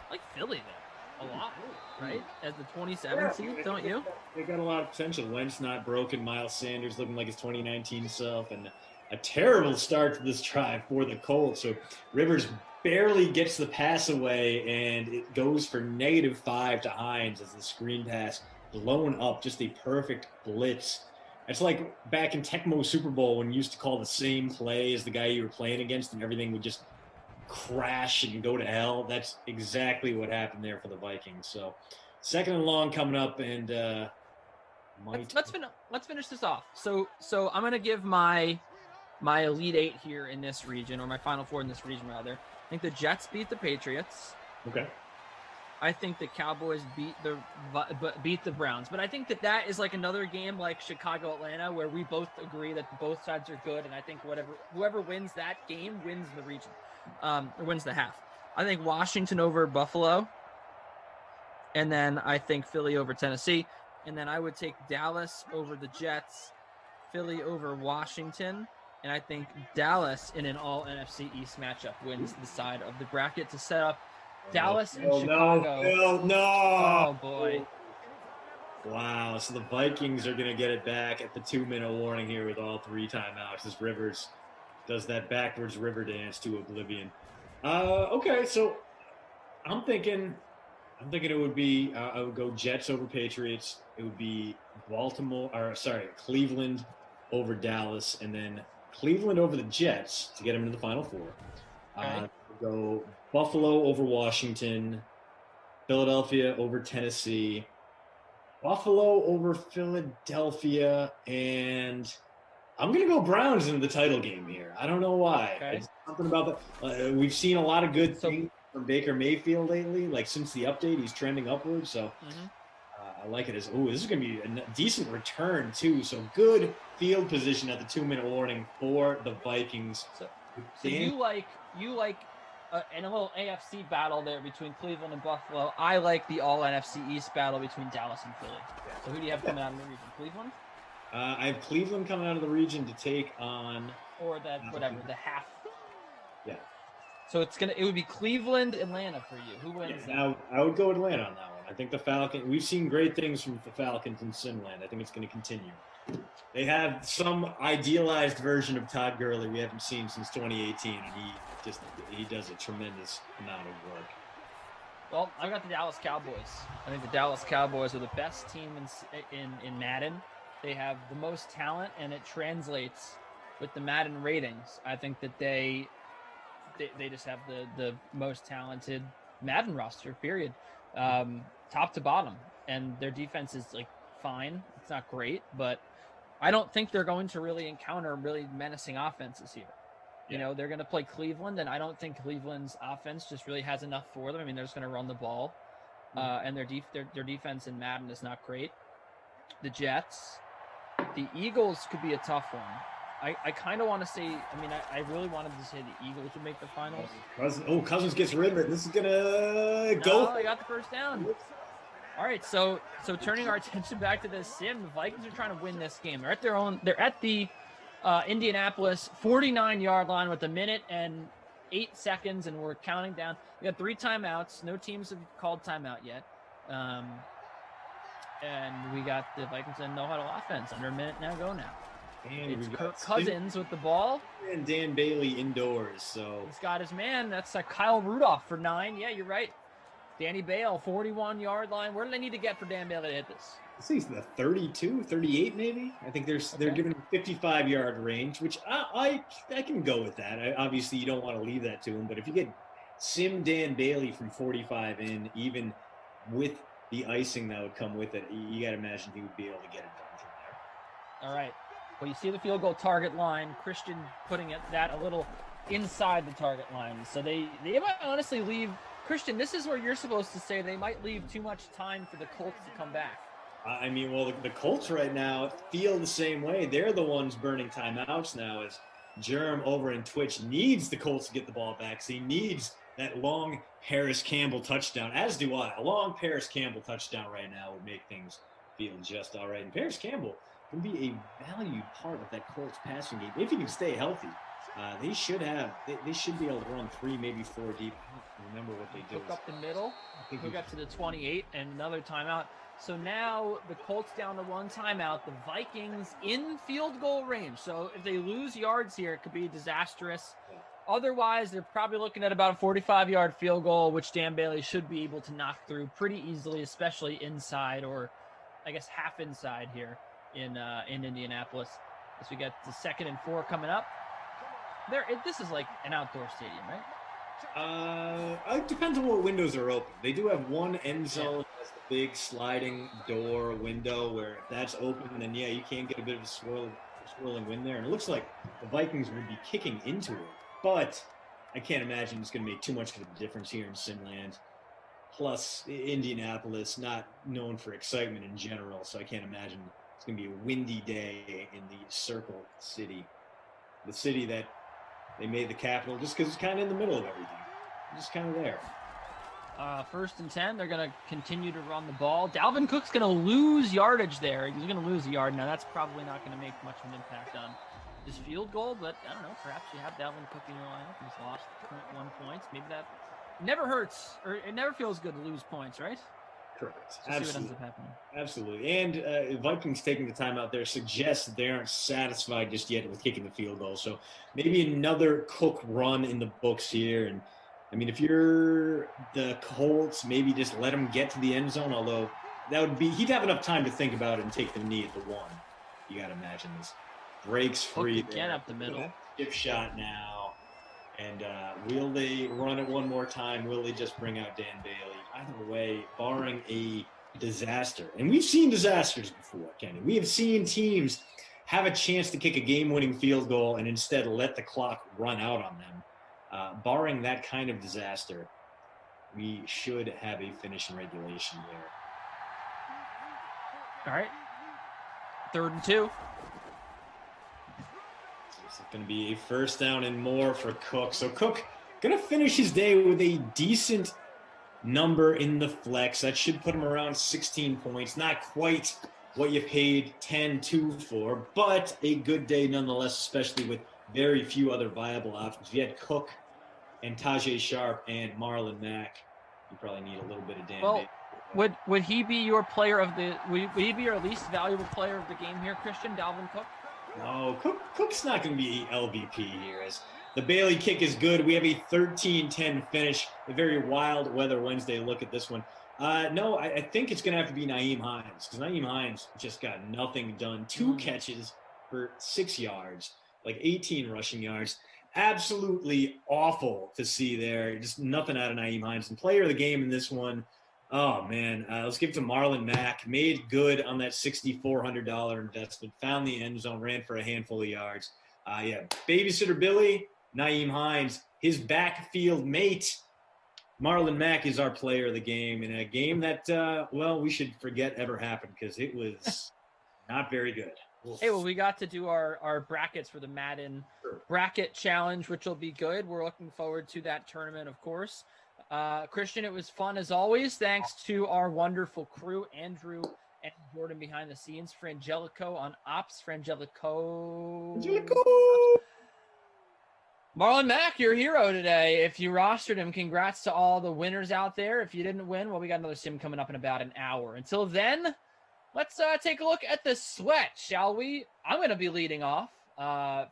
I like Philly there a lot, right? As the 27 seed, don't you? They got a lot of potential. Wentz not broken. Miles Sanders looking like his 2019 self, and a terrible start to this drive for the Colts. So Rivers barely gets the pass away, and it goes for -5 to Hines as the screen pass blown up. Just a perfect blitz. It's like back in Tecmo Super Bowl when you used to call the same play as the guy you were playing against, and everything would just crash and go to hell. That's exactly what happened there for the Vikings. So 2nd and long coming up, and let's finish this off. So I'm gonna give my Elite Eight here in this region, or my Final Four in this region rather. I think the Jets beat the Patriots. Okay. I think the Cowboys beat the Browns, but I think that is like another game like Chicago Atlanta where we both agree that both sides are good, and I think whoever wins that game wins the region, or wins the half. I think Washington over Buffalo, and then I think Philly over Tennessee, and then I would take Dallas over the Jets, Philly over Washington. And I think Dallas in an all NFC East matchup wins the side of the bracket to set up Dallas and Chicago. No. Oh, boy. Wow. So the Vikings are going to get it back at the 2-minute warning here with all 3 timeouts as Rivers does that backwards river dance to oblivion. Okay, so I'm thinking it would be I would go Jets over Patriots. It would be Cleveland over Dallas, and then Cleveland over the Jets to get them into the Final Four. Go Buffalo over Washington, Philadelphia over Tennessee, Buffalo over Philadelphia, and I'm going to go Browns in the title game here. I don't know why. Okay. It's something about we've seen a lot of good things from Baker Mayfield lately. Like since the update, he's trending upwards. So I like it as, this is going to be a decent return too. So good field position at the 2-minute warning for the Vikings. So you like in a little AFC battle there between Cleveland and Buffalo. I like the all NFC East battle between Dallas and Philly. So who do you have coming out of the region? Cleveland? I have Cleveland coming out of the region to take on, or the half. Yeah. So it would be Cleveland, Atlanta for you. Who wins? Now I would go Atlanta on that one. I think the Falcons. We've seen great things from the Falcons in Simland. I think it's going to continue. They have some idealized version of Todd Gurley we haven't seen since 2018, and he does a tremendous amount of work. Well, I've got the Dallas Cowboys. I think the Dallas Cowboys are the best team in Madden. They have the most talent, and it translates with the Madden ratings. I think that they just have the most talented Madden roster, period, top to bottom. And their defense is like fine. It's not great, but I don't think they're going to really encounter really menacing offenses here. You know, they're going to play Cleveland, and I don't think Cleveland's offense just really has enough for them. I mean, they're just going to run the ball, and their defense in Madden is not great. The Jets, the Eagles could be a tough one. I kind of want to say, I mean, I really wanted to say the Eagles would make the finals. Cousins gets rid of it. This is going to go. Oh, they got the first down. All right, so turning our attention back to this sim, the Vikings are trying to win this game. They're at the Indianapolis 49-yard line with 1 minute and 8 seconds, and we're counting down. We got 3 timeouts. No teams have called timeout yet. And we got the Vikings in no huddle offense. Under a minute now go now. And It's we've Kirk got Cousins with the ball. and Dan Bailey indoors. So He's got his man. That's Kyle Rudolph for 9. Yeah, you're right. Danny Bale, 41-yard line. Where do they need to get for Dan Bailey to hit this? I think it's the 32, 38 maybe. I think they're giving him 55-yard range, which I can go with that. Obviously, you don't want to leave that to him, but if you get Sim Dan Bailey from 45 in, even with the icing that would come with it, you got to imagine he would be able to get it done from there. All right. Well, you see the field goal target line. Christian putting that a little inside the target line. So they might honestly leave. Christian, this is where you're supposed to say they might leave too much time for the Colts to come back. I mean, well, the Colts right now feel the same way. They're the ones burning timeouts now, as Jerem over in Twitch needs the Colts to get the ball back. So he needs that long Paris Campbell touchdown, as do I. A long Paris Campbell touchdown right now would make things feel just all right. And Paris Campbell can be a valued part of that Colts passing game if he can stay healthy. They should be able to run 3, maybe 4 deep. I don't remember what they do. Hook up the middle, hook up to the 28, and another timeout. So now the Colts down to 1 timeout. The Vikings in field goal range. So if they lose yards here, it could be disastrous. Otherwise, they're probably looking at about a 45-yard field goal, which Dan Bailey should be able to knock through pretty easily, especially inside, or I guess half inside here in Indianapolis. As we get the 2nd and 4 coming up. This is like an outdoor stadium, right? It depends on what windows are open. They do have one end zone that has the big sliding door window where if that's open, then you can get a bit of a swirling wind there. And it looks like the Vikings would be kicking into it, but I can't imagine it's going to make too much of a difference here in Simland. Plus, Indianapolis, not known for excitement in general, so I can't imagine it's going to be a windy day in the Circle City, the city that they made the capital just because it's kind of in the middle of everything. Just kind of there. 1st and 10. They're going to continue to run the ball. Dalvin Cook's going to lose yardage there. He's going to lose a yard. Now, that's probably not going to make much of an impact on his field goal, but I don't know. Perhaps you have Dalvin Cook in your lineup. He's lost 0.1 points. Maybe that never hurts, or it never feels good to lose points, right? Correct. See what ends up happening. Absolutely. And Vikings taking the time out there suggests that they aren't satisfied just yet with kicking the field goal. So maybe another Cook run in the books here. And I mean, if you're the Colts, maybe just let him get to the end zone. Although he'd have enough time to think about it and take the knee at the 1. You got to imagine this. Breaks free. Hook again up the middle. Skip shot now. And will they run it one more time? Will they just bring out Dan Bailey? Either way, barring a disaster. And we've seen disasters before, Kenny. We have seen teams have a chance to kick a game-winning field goal and instead let the clock run out on them. Barring that kind of disaster, we should have a finish in regulation there. All right. 3rd and 2. It's going to be a 1st down and more for Cook. So Cook going to finish his day with a decent number in the flex. That should put him around 16 points. Not quite what you paid 10-2 for, but a good day nonetheless, especially with very few other viable options. If you had Cook and Tajay Sharp and Marlon Mack, you probably need a little bit of Dan Bailey. Would he be your player of the? Would he be your least valuable player of the game here, Christian? Dalvin Cook? No, Cook's not going to be LVP here. As the Bailey kick is good. We have a 13-10 finish. A very wild weather Wednesday look at this one. No, I think it's going to have to be Nyheim Hines, because Nyheim Hines just got nothing done. 2 catches for 6 yards, like 18 rushing yards. Absolutely awful to see there. Just nothing out of Nyheim Hines. And player of the game in this one, oh, man. Let's give it to Marlon Mack. Made good on that $6,400 investment. Found the end zone. Ran for a handful of yards. Babysitter Billy, Nyheim Hines. His backfield mate, Marlon Mack, is our player of the game. In a game that, we should forget ever happened because it was not very good. Hey, well, we got to do our brackets for the Madden Bracket Challenge, which will be good. We're looking forward to that tournament, of course. Christian, it was fun as always. Thanks to our wonderful crew, Andrew and Jordan behind the scenes. Frangelico on ops. Frangelico. Marlon Mack, your hero today. If you rostered him, congrats to all the winners out there. If you didn't win, well, we got another sim coming up in about an hour. Until then, let's take a look at the sweat, shall we? I'm going to be leading off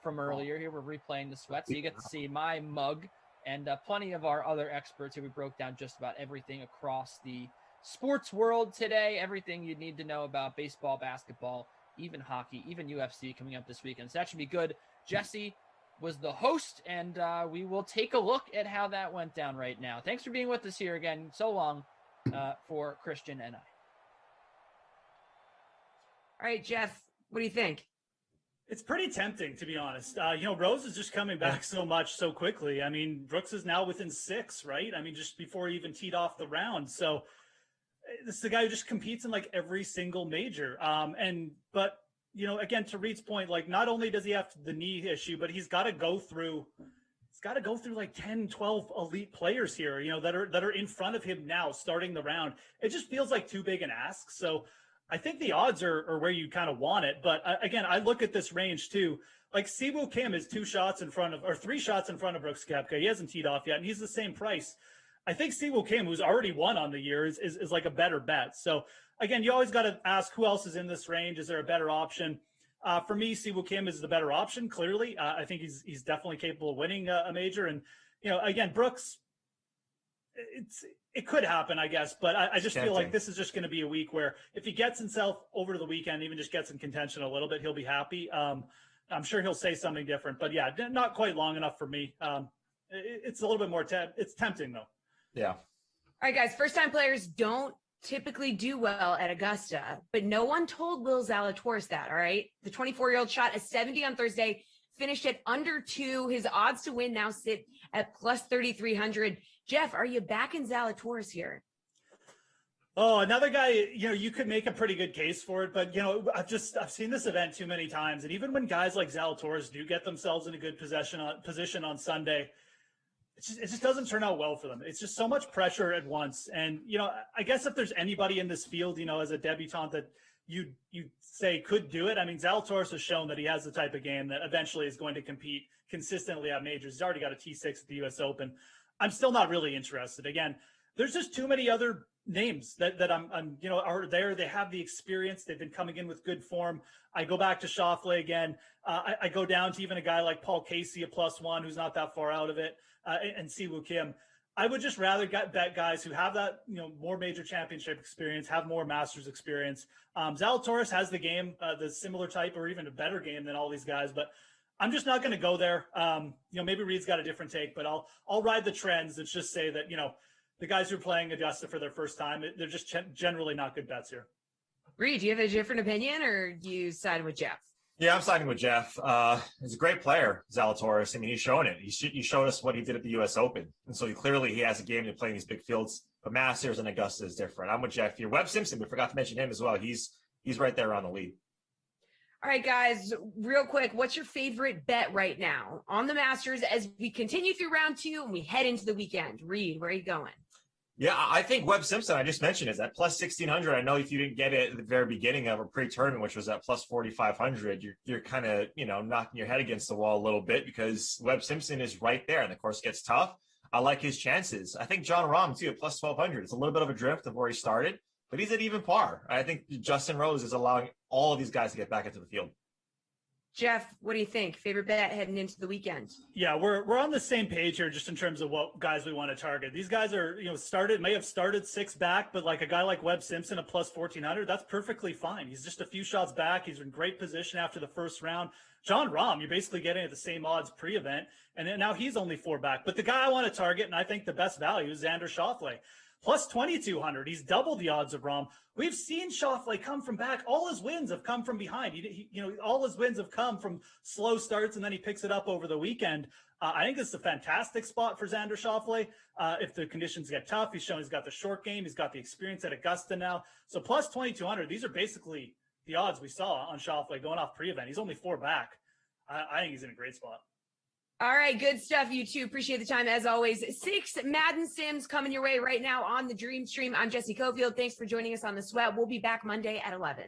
from earlier here. We're replaying the sweat, so you get to see my mug and plenty of our other experts who we broke down just about everything across the sports world today. Everything you need to know about baseball, basketball, even hockey, even UFC coming up this weekend. So that should be good. Jesse was the host, and we will take a look at how that went down right now. Thanks for being with us here again so long for Christian and I. All right, Jeff, what do you think? It's pretty tempting, to be honest. Rose is just coming back so much so quickly. I mean, Brooks is now within 6, right? I mean, just before he even teed off the round. So this is the guy who just competes in like every single major. But again, to Reed's point, like not only does he have the knee issue, but he's got to go through like 10, 12 elite players here, that are in front of him now starting the round. It just feels like too big an ask. So I think the odds are where you kind of want it. But again, I look at this range too. Like Siwoo Kim is 3 shots in front of Brooks Koepka. He hasn't teed off yet, and he's the same price. I think Siwoo Kim, who's already won on the year, is like a better bet. So again, you always got to ask who else is in this range. Is there a better option? For me, Siwoo Kim is the better option. Clearly, I think he's definitely capable of winning a major. And again, Brooks, it could happen, I guess. But I just feel like this is just going to be a week where if he gets himself over to the weekend, even just gets in contention a little bit, he'll be happy. I'm sure he'll say something different. But yeah, not quite long enough for me. It's a little bit more. It's tempting though. Yeah. All right, guys. First-time players don't typically do well at Augusta, but no one told Will Zalatoris that. All right, the 24-year-old shot a 70 on Thursday, finished at under 2. His odds to win now sit at plus 3,300. Jeff, are you backing Zalatoris here? Oh, another guy, you could make a pretty good case for it, but I've seen this event too many times, and even when guys like Zalatoris do get themselves in a good position on Sunday, it just doesn't turn out well for them. It's just so much pressure at once. And, I guess if there's anybody in this field, as a debutant that you say could do it, I mean, Zalatoris has shown that he has the type of game that eventually is going to compete consistently at majors. He's already got a T6 at the U.S. Open. I'm still not really interested. Again, there's just too many other names that I'm are there. They have the experience. They've been coming in with good form. I go back to Schauffele again. I go down to even a guy like Paul Casey, a +1, who's not that far out of it, and Siwoo Kim. I would just rather bet guys who have that, more major championship experience, have more Masters experience. Zalatoris has the game, the similar type or even a better game than all these guys, but I'm just not going to go there. Maybe Reed's got a different take, but I'll ride the trends that just say that, the guys who are playing Augusta for their first time, they're just generally not good bets here. Reed, do you have a different opinion, or do you side with Jeff? Yeah, I'm siding with Jeff. He's a great player, Zalatoris. I mean, he's shown it. He showed us what he did at the U.S. Open. And so he has a game to play in these big fields. But Masters and Augusta is different. I'm with Jeff here. Webb Simpson, we forgot to mention him as well. He's right there on the lead. All right, guys, real quick, what's your favorite bet right now on the Masters as we continue through round 2 and we head into the weekend? Reed, where are you going? Yeah, I think Webb Simpson, I just mentioned, is at plus 1,600. I know if you didn't get it at the very beginning of a pre-tournament, which was at plus 4,500, you're kind of, knocking your head against the wall a little bit because Webb Simpson is right there and the course gets tough. I like his chances. I think John Rahm, too, at plus 1,200. It's a little bit of a drift of where he started, but he's at even par. I think Justin Rose is allowing all of these guys to get back into the field. Jeff, what do you think? Favorite bet heading into the weekend? Yeah, we're on the same page here just in terms of what guys we want to target. These guys are, may have started 6 back, but like a guy like Webb Simpson at plus 1,400, that's perfectly fine. He's just a few shots back. He's in great position after the first round. John Rahm, you're basically getting at the same odds pre-event, and then now he's only 4 back. But the guy I want to target, and I think the best value, is Xander Schauffele. Plus 2,200. He's double the odds of Rahm. We've seen Schauffele come from back. All his wins have come from behind. All his wins have come from slow starts, and then he picks it up over the weekend. I think this is a fantastic spot for Xander Schauffele. If the conditions get tough, he's shown he's got the short game. He's got the experience at Augusta now. So plus 2,200. These are basically the odds we saw on Schauffele going off pre-event. He's only 4 back. I think he's in a great spot. All right, good stuff, you two. Appreciate the time as always. 6 Madden Sims coming your way right now on the Dream Stream. I'm Jesse Cofield. Thanks for joining us on the Sweat. We'll be back Monday at 11.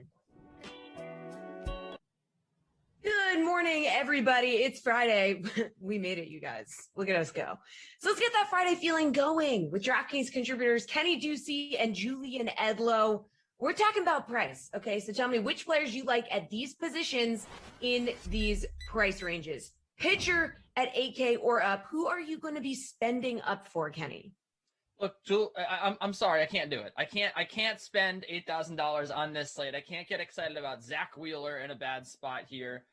Good morning, everybody. It's Friday. We made it, you guys. Look at us go. So let's get that Friday feeling going with DraftKings contributors Kenny Ducey and Julian Edlow. We're talking about price. Okay, so tell me which players you like at these positions in these price ranges. Pitcher at 8K or up, who are you going to be spending up for, Kenny? Look, I'm sorry, I can't do it. I can't spend $8,000 on this slate. I can't get excited about Zach Wheeler in a bad spot here.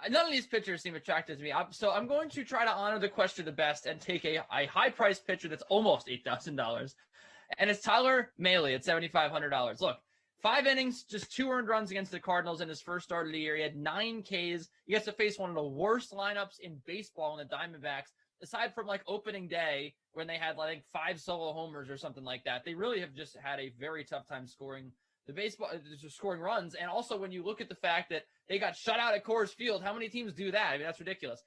None of these pitchers seem attractive to me. So I'm going to try to honor the question the best and take a high-priced pitcher that's almost $8,000, and it's Tyler Mahle at $7,500. Look, 5 innings, just 2 earned runs against the Cardinals in his first start of the year. He had 9 Ks. He gets to face one of the worst lineups in baseball in the Diamondbacks, aside from like opening day when they had like 5 solo homers or something like that. They really have just had a very tough time scoring scoring runs. And also when you look at the fact that they got shut out at Coors Field, how many teams do that? I mean, that's ridiculous.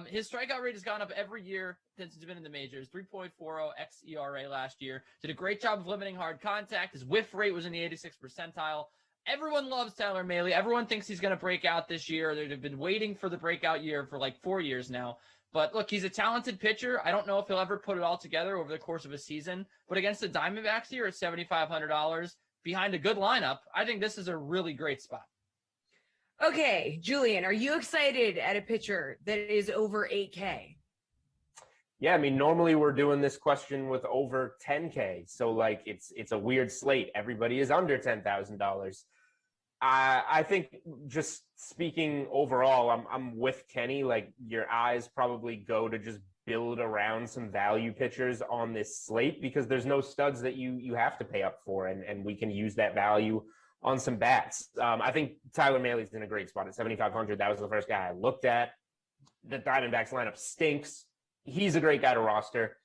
His strikeout rate has gone up every year since he's been in the majors. 3.40 xERA last year. Did a great job of limiting hard contact. His whiff rate was in the 86th percentile. Everyone loves Tyler Mahle. Everyone thinks he's going to break out this year. They've been waiting for the breakout year for like 4 years now. But look, he's a talented pitcher. I don't know if he'll ever put it all together over the course of a season. But against the Diamondbacks here at $7,500 behind a good lineup, I think this is a really great spot. Okay, Julian, are you excited at a pitcher that is over 8K? Yeah, I mean, normally we're doing this question with over 10K. So like it's a weird slate. Everybody is under $10,000. I think just speaking overall, I'm with Kenny. Like your eyes probably go to just build around some value pitchers on this slate because there's no studs that you have to pay up for, and we can use that value on some bats. I think Tyler Mahle's in a great spot at 7,500. That was the first guy I looked at. The Diamondbacks lineup stinks. He's a great guy to roster.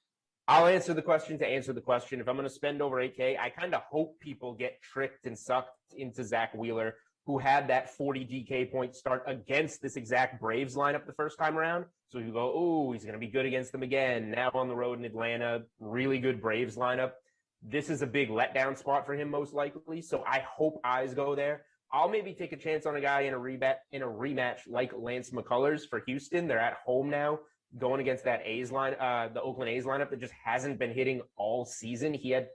I'll answer the question to answer the question. If I'm going to spend over 8K, I kind of hope people get tricked and sucked into Zach Wheeler, who had that 40 DK point start against this exact Braves lineup the first time around. So you go, oh, he's going to be good against them again. Now on the road in Atlanta, really good Braves lineup. This is a big letdown spot for him, most likely. So I hope eyes go there. I'll maybe take a chance on a guy in a rematch like Lance McCullers for Houston. They're at home now, going against that the Oakland A's lineup that just hasn't been hitting all season. He had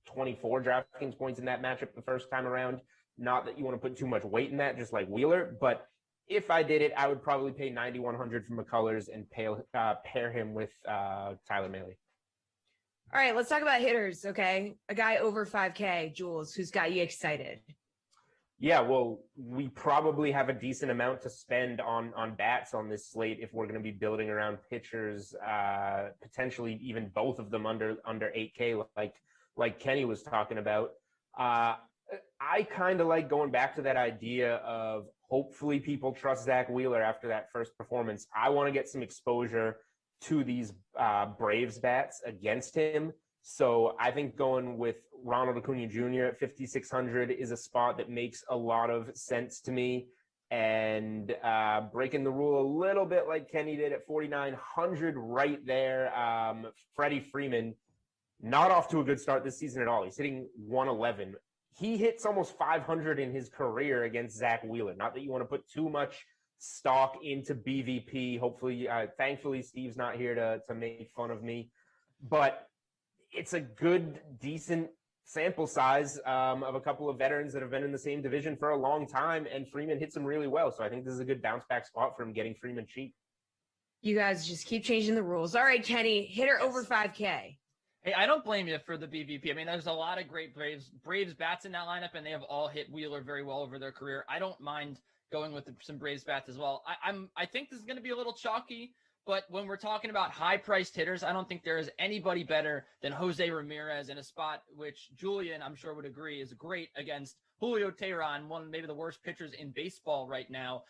24 DraftKings points in that matchup the first time around. Not that you want to put too much weight in that, just like Wheeler, but if I did it, I would probably pay $9,100 for McCullers and pair him with Tyler Mahle. All right, let's talk about hitters, okay? A guy over 5K, Jules, who's got you excited. Yeah, well, we probably have a decent amount to spend on bats on this slate if we're going to be building around pitchers, potentially even both of them under 8K, like Kenny was talking about. I kind of like going back to that idea of hopefully people trust Zach Wheeler after that first performance. I want to get some exposure to these Braves bats against him. So I think going with Ronald Acuna Jr. at 5,600 is a spot that makes a lot of sense to me. And breaking the rule a little bit like Kenny did at 4,900 right there. Freddie Freeman, not off to a good start this season at all. He's hitting 111. He hits almost 500 in his career against Zach Wheeler. Not that you want to put too much stock into BVP. Hopefully, thankfully, Steve's not here to make fun of me. But it's a good, decent sample size of a couple of veterans that have been in the same division for a long time, and Freeman hits them really well. So I think this is a good bounce back spot for him getting Freeman cheap. You guys just keep changing the rules. All right, Kenny, hitter over 5K. Hey, I don't blame you for the BVP. I mean, there's a lot of great Braves bats in that lineup, and they have all hit Wheeler very well over their career. I don't mind going with some Braves bats as well. I think this is going to be a little chalky, but when we're talking about high-priced hitters, I don't think there is anybody better than Jose Ramirez in a spot which Julian, I'm sure, would agree is great against Julio Teheran, one of maybe the worst pitchers in baseball right now.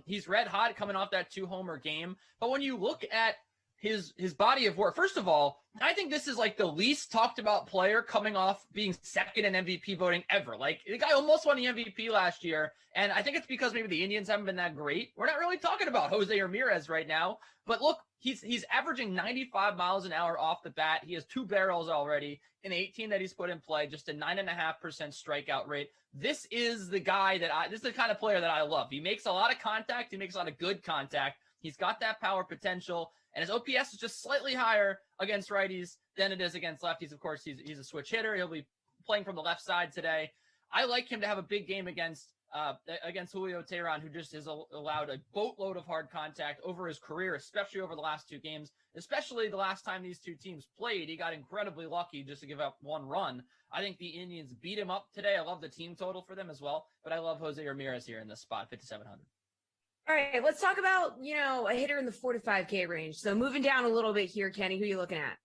He's red hot coming off that 2-homer game, but when you look at his body of work. First of all, I think this is like the least talked about player coming off being second in MVP voting ever. Like, the guy almost won the MVP last year, and I think it's because maybe the Indians haven't been that great. We're not really talking about Jose Ramirez right now, but look, he's averaging 95 miles an hour off the bat. He has 2 barrels already in 18 that he's put in play, just a 9.5% strikeout rate. This is the guy this is the kind of player that I love. He makes a lot of contact. He makes a lot of good contact. He's got that power potential, and his OPS is just slightly higher against righties than it is against lefties. Of course, he's a switch hitter. He'll be playing from the left side today. I like him to have a big game against Julio Teheran, who just has allowed a boatload of hard contact over his career, especially over the last 2 games, especially the last time these 2 teams played. He got incredibly lucky just to give up 1 run. I think the Indians beat him up today. I love the team total for them as well, but I love Jose Ramirez here in this spot, 5,700. All right, let's talk about, a hitter in the 4 to 5K range. So moving down a little bit here, Kenny, who are you looking at?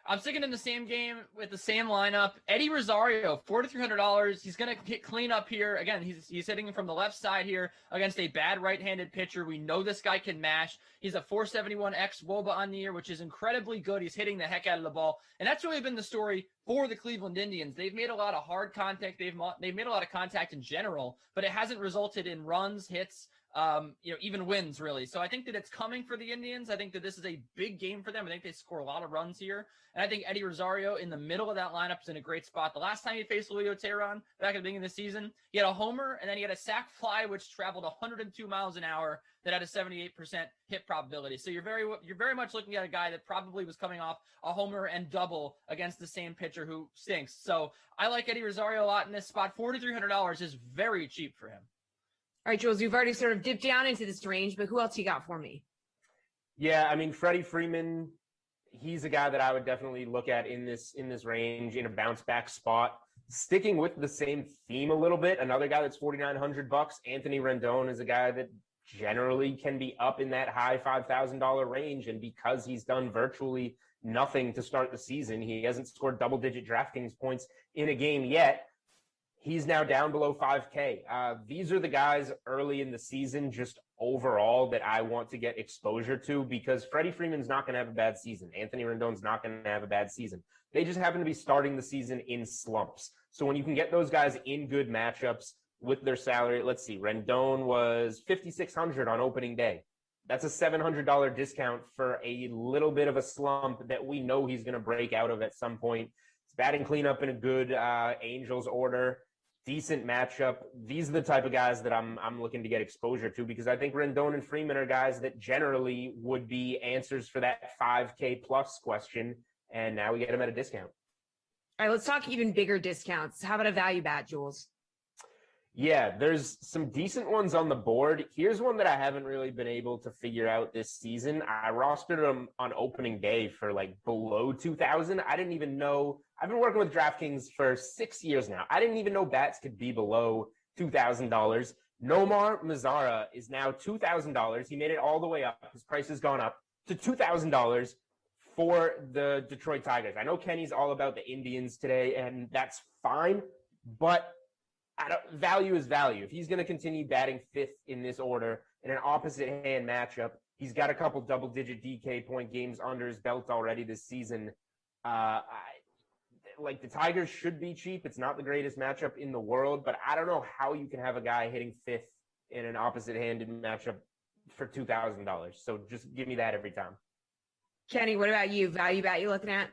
I'm sticking in the same game with the same lineup. Eddie Rosario, $4,300. He's going to clean up here. Again, he's hitting from the left side here against a bad right-handed pitcher. We know this guy can mash. He's a 471 xWOBA on the year, which is incredibly good. He's hitting the heck out of the ball. And that's really been the story for the Cleveland Indians. They've made a lot of hard contact. They've made a lot of contact in general, but it hasn't resulted in runs, hits, even wins, really. So I think that it's coming for the Indians. I think that this is a big game for them. I think they score a lot of runs here. And I think Eddie Rosario in the middle of that lineup is in a great spot. The last time he faced Julio Teheran back at the beginning of the season, he had a homer, and then he had a sac fly, which traveled 102 miles an hour that had a 78% hit probability. So you're very much looking at a guy that probably was coming off a homer and double against the same pitcher who stinks. So I like Eddie Rosario a lot in this spot. $4,300 is very cheap for him. All right, Jules, you've already sort of dipped down into this range, but who else you got for me? Yeah, I mean, Freddie Freeman, he's a guy that I would definitely look at in this range in a bounce back spot. Sticking with the same theme a little bit, another guy that's $4,900. Anthony Rendon is a guy that generally can be up in that high $5,000 range, and because he's done virtually nothing to start the season, he hasn't scored double-digit DraftKings points in a game yet. He's now down below 5K. These are the guys early in the season, just overall, that I want to get exposure to, because Freddie Freeman's not going to have a bad season. Anthony Rendon's not going to have a bad season. They just happen to be starting the season in slumps. So when you can get those guys in good matchups with their salary, let's see, Rendon was $5,600 on opening day. That's a $700 discount for a little bit of a slump that we know he's going to break out of at some point. It's batting cleanup in a good Angels order. Decent matchup. These are the type of guys that I'm looking to get exposure to, because I think Rendon and Freeman are guys that generally would be answers for that 5K plus question, and now we get them at a discount. All right, let's talk even bigger discounts. How about a value bat, Jules? Yeah, there's some decent ones on the board. Here's one that I haven't really been able to figure out this season. I rostered them on opening day for like below 2,000. I didn't even know. I've been working with DraftKings for 6 years now. I didn't even know bats could be below $2,000. Nomar Mazara is now $2,000. He made it all the way up. His price has gone up to $2,000 for the Detroit Tigers. I know Kenny's all about the Indians today, and that's fine, but value is value. If he's going to continue batting 5th in this order in an opposite hand matchup, he's got a couple double-digit DK point games under his belt already this season. The Tigers should be cheap. It's not the greatest matchup in the world, but I don't know how you can have a guy hitting 5th in an opposite-handed matchup for $2,000. So just give me that every time. Kenny, what about you? Value bat you looking at?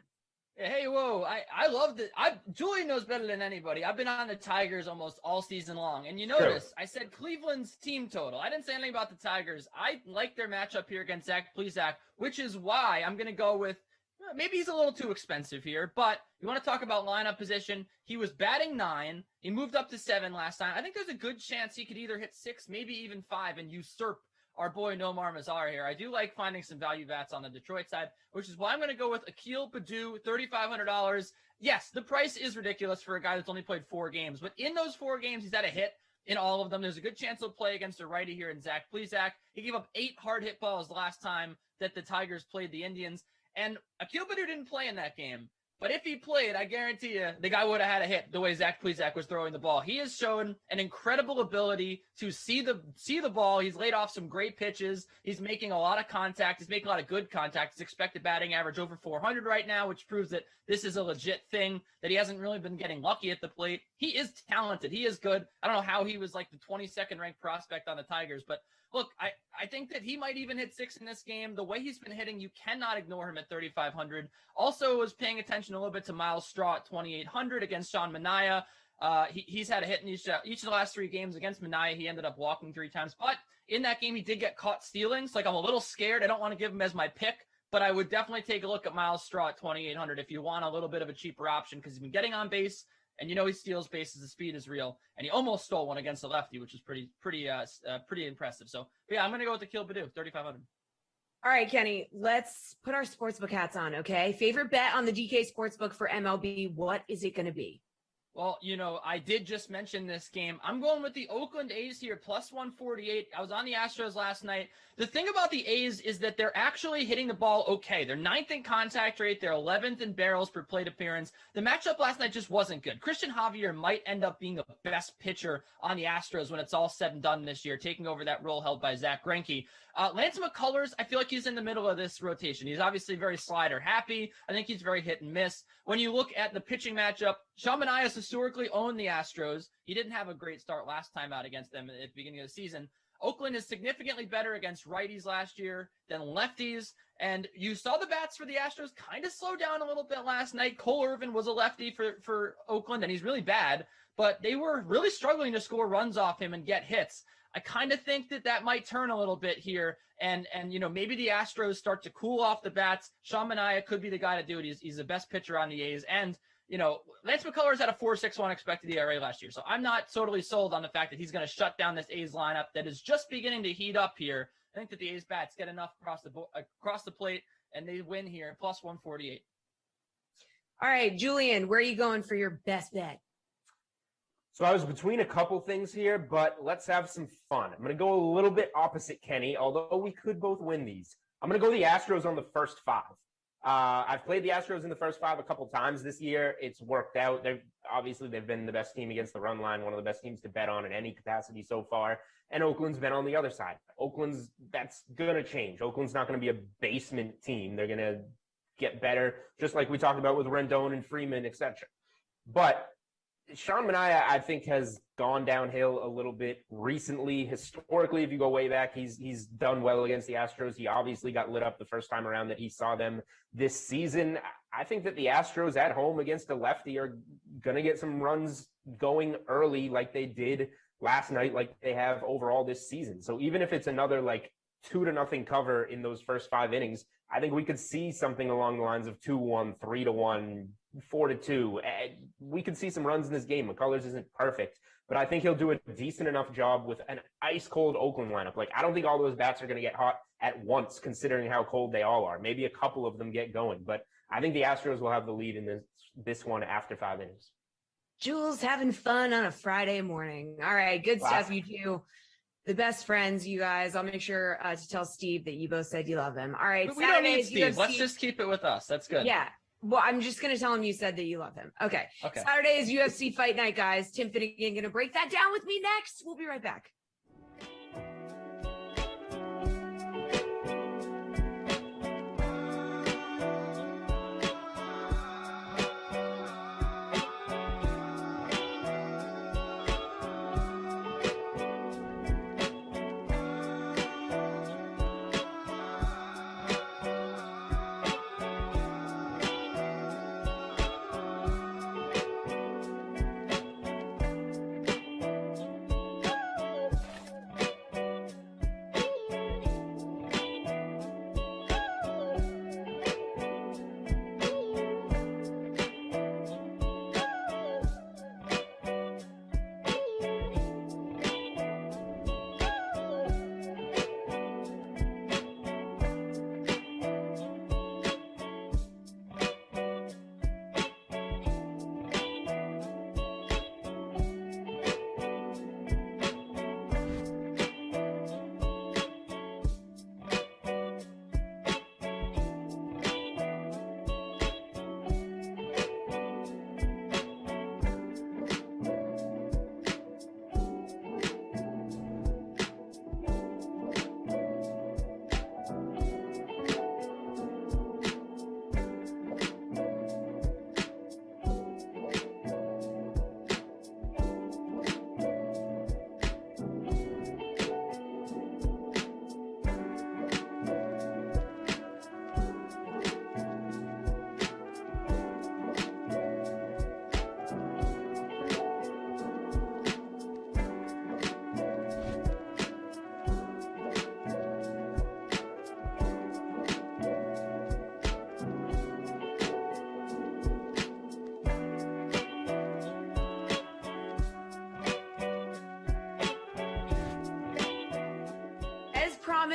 Hey, whoa, I loved it. Julian knows better than anybody. I've been on the Tigers almost all season long. And you notice, I said Cleveland's team total. I didn't say anything about the Tigers. I like their matchup here against Zach Plesac, which is why I'm going to go with, maybe he's a little too expensive here, but you want to talk about lineup position. He was batting 9. He moved up to 7 last time. I think there's a good chance he could either hit 6, maybe even 5, and usurp our boy Nomar Mazara here. I do like finding some value bats on the Detroit side, which is why I'm going to go with Akil Baddoo, $3,500. Yes, the price is ridiculous for a guy that's only played 4 games, but in those 4 games, he's had a hit in all of them. There's a good chance he'll play against a righty here in Zach Plesac. He gave up 8 hard hit balls the last time that the Tigers played the Indians, and Akil Baddoo didn't play in that game. But if he played, I guarantee you, the guy would have had a hit the way Zach Plesac was throwing the ball. He has shown an incredible ability to see the ball. He's laid off some great pitches. He's making a lot of contact. He's making a lot of good contact. His expected batting average over 400 right now, which proves that this is a legit thing, that he hasn't really been getting lucky at the plate. He is talented. He is good. I don't know how he was like the 22nd ranked prospect on the Tigers, but look, I think that he might even hit 6 in this game. The way he's been hitting, you cannot ignore him at 3,500. Also was paying attention a little bit to Miles Straw at 2,800 against Sean Manaea. He's had a hit in each of the last 3 games against Manaea. He ended up walking 3 times. But in that game, he did get caught stealing. So, I'm a little scared. I don't want to give him as my pick. But I would definitely take a look at Miles Straw at 2,800 if you want a little bit of a cheaper option, because he's been getting on base. And he steals bases. The speed is real, and he almost stole one against the lefty, which is pretty impressive. So, yeah, I'm gonna go with the Kill Badoo, 3,500. All right, Kenny, let's put our sportsbook hats on. Okay, favorite bet on the DK Sportsbook for MLB. What is it gonna be? Well, I did just mention this game. I'm going with the Oakland A's here, plus 148. I was on the Astros last night. The thing about the A's is that they're actually hitting the ball okay. They're 9th in contact rate. They're 11th in barrels per plate appearance. The matchup last night just wasn't good. Christian Javier might end up being the best pitcher on the Astros when it's all said and done this year, taking over that role held by Zach Greinke. Lance McCullers, I feel like he's in the middle of this rotation. He's obviously very slider happy. I think he's very hit and miss. When you look at the pitching matchup, Sean Manaea has historically owned the Astros. He didn't have a great start last time out against them at the beginning of the season. Oakland is significantly better against righties last year than lefties. And you saw the bats for the Astros kind of slow down a little bit last night. Cole Irvin was a lefty for Oakland, and he's really bad. But they were really struggling to score runs off him and get hits. I kind of think that might turn a little bit here. And maybe the Astros start to cool off the bats. Sean Manaea could be the guy to do it. He's the best pitcher on the A's. And Lance McCullers had a 4.61 expected ERA last year. So I'm not totally sold on the fact that he's going to shut down this A's lineup that is just beginning to heat up here. I think that the A's bats get enough across the plate, and they win here, plus 148. All right, Julian, where are you going for your best bet? So I was between a couple things here, but let's have some fun. I'm going to go a little bit opposite Kenny, although we could both win these. I'm going to go the Astros on the first 5. I've played the Astros in the first 5 a couple times this year. It's worked out. They've been the best team against the run line, one of the best teams to bet on in any capacity so far. And Oakland's been on the other side. That's going to change. Oakland's not going to be a basement team. They're going to get better, just like we talked about with Rendon and Freeman, etc. But Sean Manaea, I think, has gone downhill a little bit recently. Historically, if you go way back, he's done well against the Astros. He obviously got lit up the first time around that he saw them this season. I think that the Astros at home against a lefty are going to get some runs going early like they did last night, like they have overall this season. So even if it's another 2-0 cover in those first 5 innings, I think we could see something along the lines of 2-1, 3-1, 4-2. We could see some runs in this game. McCullers isn't perfect, but I think he'll do a decent enough job with an ice cold Oakland lineup. I don't think all those bats are going to get hot at once, considering how cold they all are. Maybe a couple of them get going, but I think the Astros will have the lead in this one after 5 innings. Jules having fun on a Friday morning. All right, good stuff, you two. The best friends, you guys. I'll make sure to tell Steve that you both said you love him. All right, we don't need Steve. Let's just keep it with us. That's good. Yeah. Well, I'm just going to tell him you said that you love him. Okay. Saturday is UFC Fight Night, guys. Tim Finnegan going to break that down with me next. We'll be right back.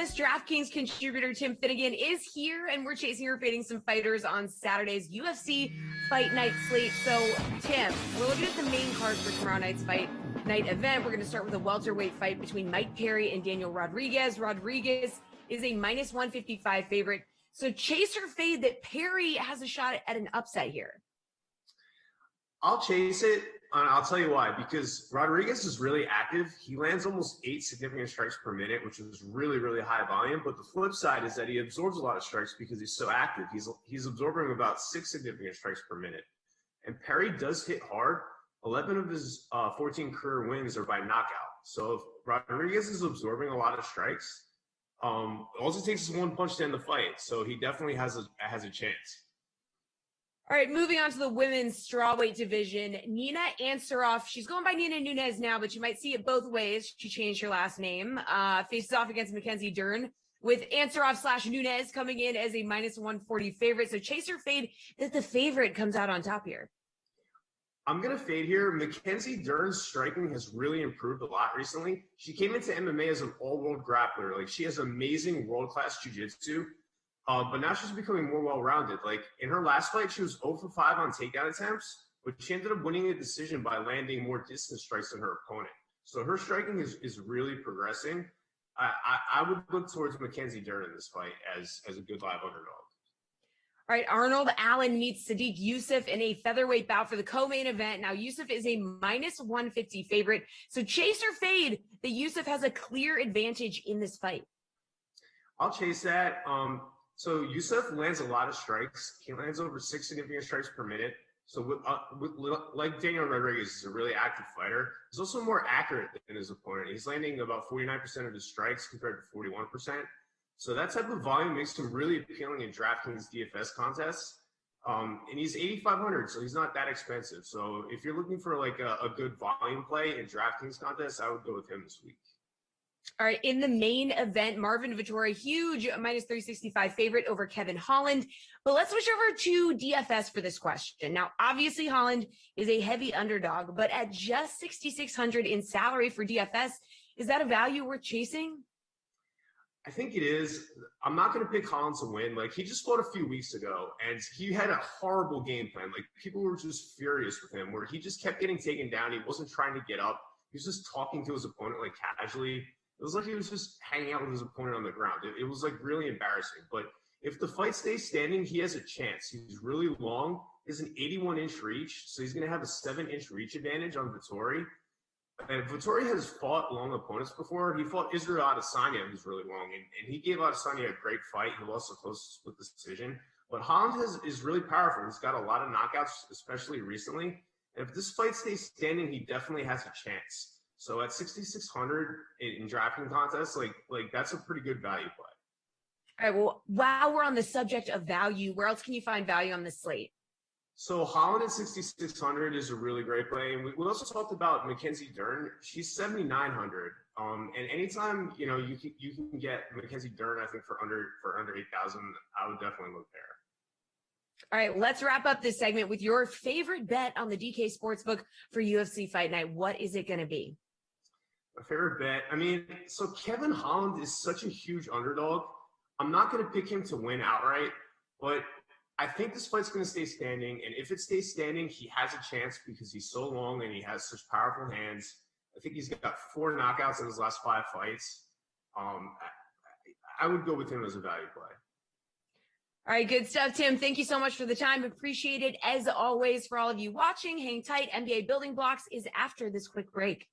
this. DraftKings contributor Tim Finnegan is here, and we're chasing or fading some fighters on Saturday's UFC Fight Night slate. So, Tim, we're looking at the main card for tomorrow night's Fight Night event. We're going to start with a welterweight fight between Mike Perry and Daniel Rodriguez. Rodriguez is a minus 155 favorite. So, chase or fade that Perry has a shot at an upset here? I'll chase it, and I'll tell you why. Because Rodriguez is really active. He lands almost 8 significant strikes per minute, which is really, really high volume. But the flip side is that he absorbs a lot of strikes because he's so active. He's absorbing about 6 significant strikes per minute. And Perry does hit hard. 11 of his 14 career wins are by knockout. So if Rodriguez is absorbing a lot of strikes, all it takes is one punch to end the fight. So he definitely has a chance. All right, moving on to the women's strawweight division. Nina Ansaroff, she's going by Nina Nunes now, but you might see it both ways. She changed her last name. Faces off against Mackenzie Dern, with Ansaroff / Nunes coming in as a minus 140 favorite. So chase or fade that the favorite comes out on top here? I'm going to fade here. Mackenzie Dern's striking has really improved a lot recently. She came into MMA as an all-world grappler. Like, she has amazing world-class jiu-jitsu. But now she's becoming more well-rounded. Like, in her last fight, she was 0 for 5 on takedown attempts, but she ended up winning a decision by landing more distance strikes than her opponent. So her striking is really progressing. I would look towards Mackenzie Dern in this fight as a good live underdog. All right, Arnold Allen meets Sadiq Youssef in a featherweight bout for the co-main event. Now, Youssef is a minus 150 favorite. So chase or fade that Youssef has a clear advantage in this fight? I'll chase that. So Youssef lands a lot of strikes. He lands over 6 significant strikes per minute. So like Daniel Rodriguez is a really active fighter. He's also more accurate than his opponent. He's landing about 49% of his strikes compared to 41%. So that type of volume makes him really appealing in DraftKings DFS contests. And he's 8,500, so he's not that expensive. So if you're looking for like a good volume play in DraftKings contests, I would go with him this week. All right, in the main event, Marvin Vettori, huge minus 365 favorite over Kevin Holland. But let's switch over to DFS for this question. Now, obviously, Holland is a heavy underdog, but at just 6,600 in salary for DFS, is that a value worth chasing? I think it is. I'm not going to pick Holland to win. Like, he just fought a few weeks ago, and he had a horrible game plan. Like, people were just furious with him, where he just kept getting taken down. He wasn't trying to get up. He was just talking to his opponent, like, casually. It was like he was just hanging out with his opponent on the ground. It was, like, really embarrassing. But if the fight stays standing, he has a chance. He's really long. He has an 81-inch reach, so he's going to have a 7-inch reach advantage on Vettori. And Vettori has fought long opponents before. He fought Israel Adesanya, who's really long, and he gave Adesanya a great fight. He lost a close split decision. But Holland is really powerful. He's got a lot of knockouts, especially recently. And if this fight stays standing, he definitely has a chance. So at 6,600 in DraftKings contests, like that's a pretty good value play. All right, well, while we're on the subject of value, where else can you find value on the slate? So Holland at 6,600 is a really great play. And we also talked about Mackenzie Dern. She's 7,900. And anytime, you can get Mackenzie Dern, I think for under 8,000, I would definitely look there. All right, let's wrap up this segment with your favorite bet on the DK Sportsbook for UFC Fight Night. What is it going to be? My favorite bet. I mean, so Kevin Holland is such a huge underdog. I'm not going to pick him to win outright, but I think this fight's going to stay standing. And if it stays standing, he has a chance because he's so long and he has such powerful hands. I think he's got 4 knockouts in his last 5 fights. I would go with him as a value play. All right, good stuff, Tim. Thank you so much for the time. Appreciate it. As always, for all of you watching, hang tight. NBA Building Blocks is after this quick break.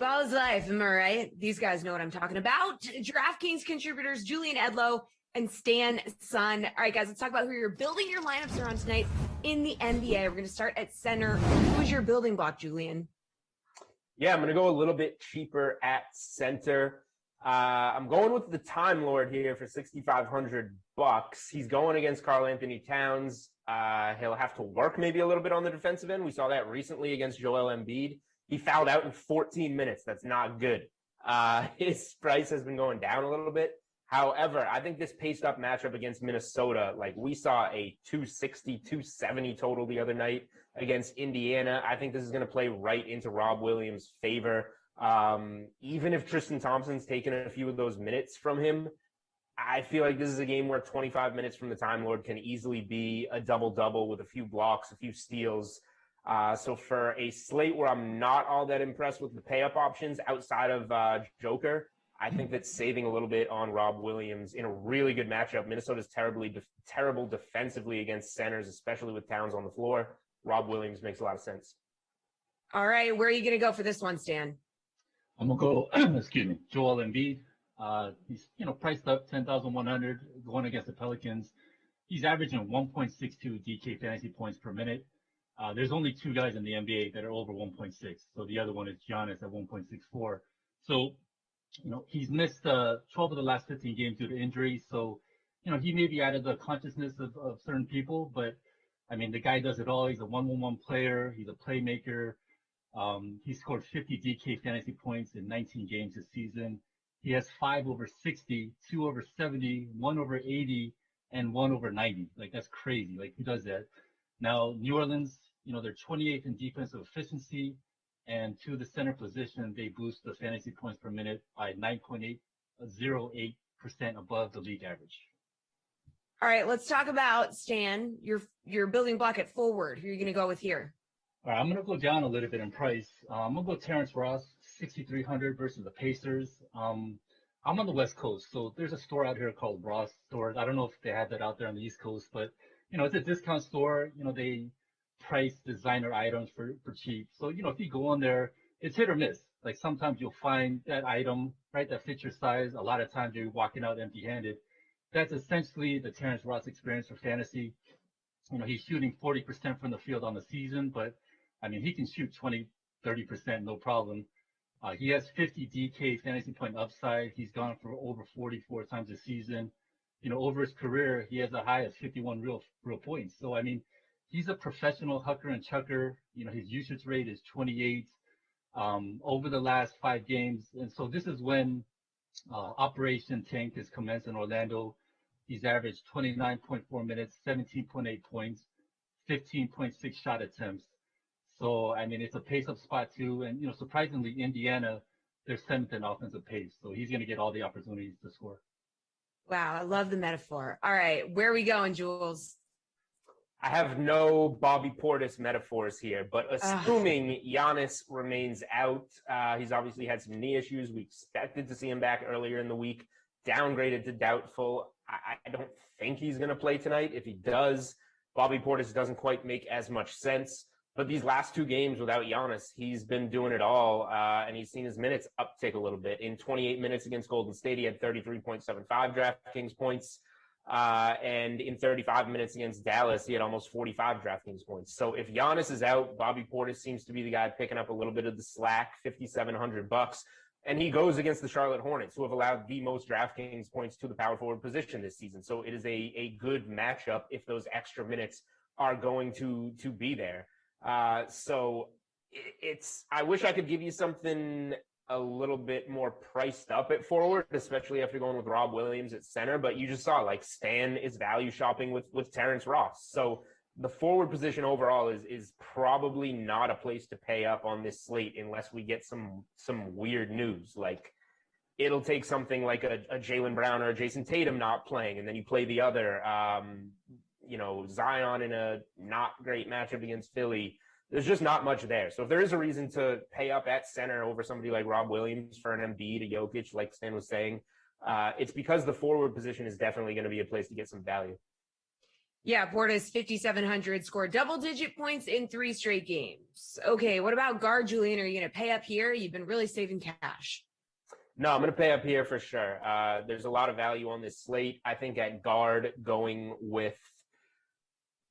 Baseball is life, am I right? These guys know what I'm talking about. DraftKings contributors Julian Edlow and Stan Sun. All right, guys, let's talk about who you're building your lineups around tonight in the NBA. We're going to start at center. Who is your building block, Julian? Yeah, I'm going to go a little bit cheaper at center. I'm going with the Time Lord here for $6,500. He's going against Karl Anthony Towns. He'll have to work maybe a little bit on the defensive end. We saw that recently against Joel Embiid. He fouled out in 14 minutes. That's not good. His price has been going down a little bit. However, I think this paced up matchup against Minnesota, like we saw a 260, 270 total the other night against Indiana. I think this is going to play right into Rob Williams' favor. Even if Tristan Thompson's taken a few of those minutes from him, I feel like this is a game where 25 minutes from the Time Lord can easily be a double-double with a few blocks, a few steals. So for a slate where I'm not all that impressed with the pay-up options outside of Joker, I think that saving a little bit on Rob Williams in a really good matchup. Minnesota's terrible defensively against centers, especially with Towns on the floor. Rob Williams makes a lot of sense. All right, where are you going to go for this one, Stan? I'm gonna go. Excuse me, Joel Embiid. He's priced up 10,100 going against the Pelicans. He's averaging 1.62 DK fantasy points per minute. There's only two guys in the NBA that are over 1.6. So the other one is Giannis at 1.64. So he's missed 12 of the last 15 games due to injury. So he may be out of the consciousness of certain people, but I mean the guy does it all. He's a 1-1-1 player. He's a playmaker. He scored 50 DK fantasy points in 19 games this season. He has 5 over 60, 2 over 70, 1 over 80, and 1 over 90. Like, that's crazy. Like, who does that? Now, New Orleans, they're 28th in defensive efficiency, and to the center position, they boost the fantasy points per minute by 9.08% above the league average. All right, let's talk about, Stan, your building block at forward. Who are you going to go with here? All right, I'm going to go down a little bit in price. I'm going to go Terrence Ross, 6,300 versus the Pacers. I'm on the West Coast, so there's a store out here called Ross Stores. I don't know if they have that out there on the East Coast, but, it's a discount store. They price designer items for cheap. So, if you go on there, it's hit or miss. Like, sometimes you'll find that item, right, that fits your size. A lot of times you're walking out empty-handed. That's essentially the Terrence Ross experience for fantasy. He's shooting 40% from the field on the season, but I mean, he can shoot 20, 30%, no problem. He has 50 DK fantasy point upside. He's gone for over 44 times a season. Over his career, he has a high of 51 real points. So, I mean, he's a professional hucker and chucker. His usage rate is 28 over the last 5 games. And so this is when Operation Tank has commenced in Orlando. He's averaged 29.4 minutes, 17.8 points, 15.6 shot attempts. So, I mean, it's a pace-up spot, too. And, surprisingly, Indiana, they're 7th in offensive pace. So he's going to get all the opportunities to score. Wow, I love the metaphor. All right, where are we going, Jules? I have no Bobby Portis metaphors here, but assuming Giannis remains out, he's obviously had some knee issues. We expected to see him back earlier in the week, downgraded to doubtful. I don't think he's going to play tonight. If he does, Bobby Portis doesn't quite make as much sense. But these last 2 games without Giannis, he's been doing it all, and he's seen his minutes uptick a little bit. In 28 minutes against Golden State, he had 33.75 DraftKings points, and in 35 minutes against Dallas, he had almost 45 DraftKings points. So if Giannis is out, Bobby Portis seems to be the guy picking up a little bit of the slack, $5,700, and he goes against the Charlotte Hornets, who have allowed the most DraftKings points to the power forward position this season. So it is a good matchup if those extra minutes are going to be there. So I wish I could give you something a little bit more priced up at forward, especially after going with Rob Williams at center, but you just saw like Stan is value shopping with Terrence Ross. So the forward position overall is probably not a place to pay up on this slate unless we get some weird news. Like it'll take something like a Jaylen Brown or a Jason Tatum not playing, and then you play the other, Zion in a not great matchup against Philly. There's just not much there. So if there is a reason to pay up at center over somebody like Rob Williams for an Embiid, a Jokic, like Stan was saying, it's because the forward position is definitely going to be a place to get some value. Yeah, Portis 5,700 scored double-digit points in 3 straight games. Okay, what about guard, Julian? Are you going to pay up here? You've been really saving cash. No, I'm going to pay up here for sure. There's a lot of value on this slate. I think at guard going with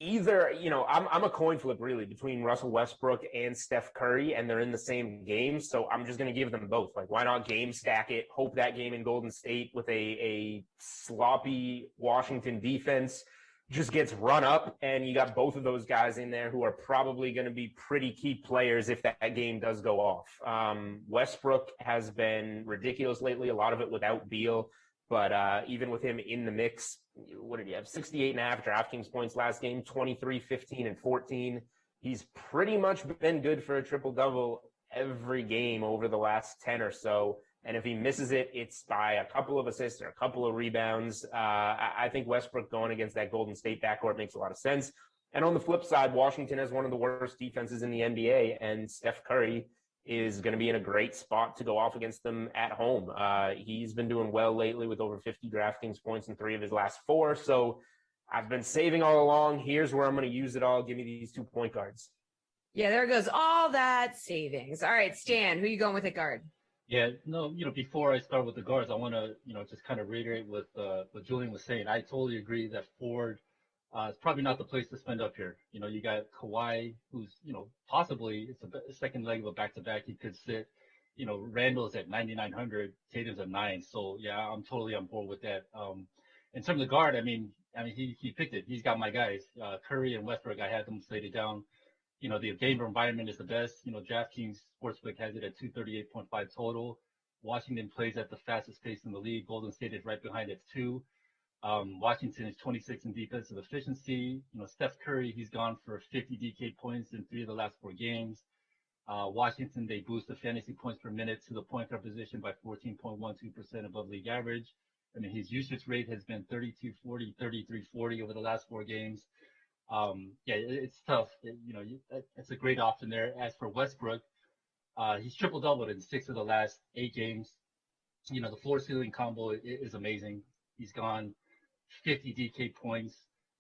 either, I'm a coin flip really between Russell Westbrook and Steph Curry, and they're in the same game. So I'm just going to give them both. Like, why not game stack it? Hope that game in Golden State with a sloppy Washington defense just gets run up, and you got both of those guys in there who are probably going to be pretty key players if that game does go off. Westbrook has been ridiculous lately, a lot of it without Beal, but even with him in the mix, what did he have? 68.5 DraftKings points last game, 23, 15, and 14. He's pretty much been good for a triple-double every game over the last 10 or so. And if he misses it, it's by a couple of assists or a couple of rebounds. I think Westbrook going against that Golden State backcourt makes a lot of sense. And on the flip side, Washington has one of the worst defenses in the NBA, and Steph Curry is going to be in a great spot to go off against them at home. He's been doing well lately with over 50 DraftKings points in 3 of his last 4. So I've been saving all along. Here's where I'm going to use it all. Give me these 2 point guards. Yeah, there goes all that savings. All right, Stan, who are you going with at guard? Yeah, no, before I start with the guards, I want to, just kind of reiterate what Julian was saying. I totally agree that Ford is probably not the place to spend up here. You got Kawhi, who's, possibly it's a second leg of a back-to-back. He could sit. Randall's at 9,900, Tatum's at 9. So yeah, I'm totally on board with that. In terms of guard, I mean, he picked it. He's got my guys, Curry and Westbrook. I had them slated down. The game environment is the best. DraftKings Sportsbook has it at 238.5 total. Washington plays at the fastest pace in the league. Golden State is right behind at 2. Washington is 26 in defensive efficiency. Steph Curry, he's gone for 50 DK points in 3 of the last 4 games. Washington, they boost the fantasy points per minute to the point guard position by 14.12% above league average. I mean, his usage rate has been 32-40, 33-40 over the last 4 games. Yeah, it's tough. It's a great option there. As for Westbrook, he's triple-doubled in 6 of the last 8 games. The floor-ceiling combo is amazing. He's gone 50 DK points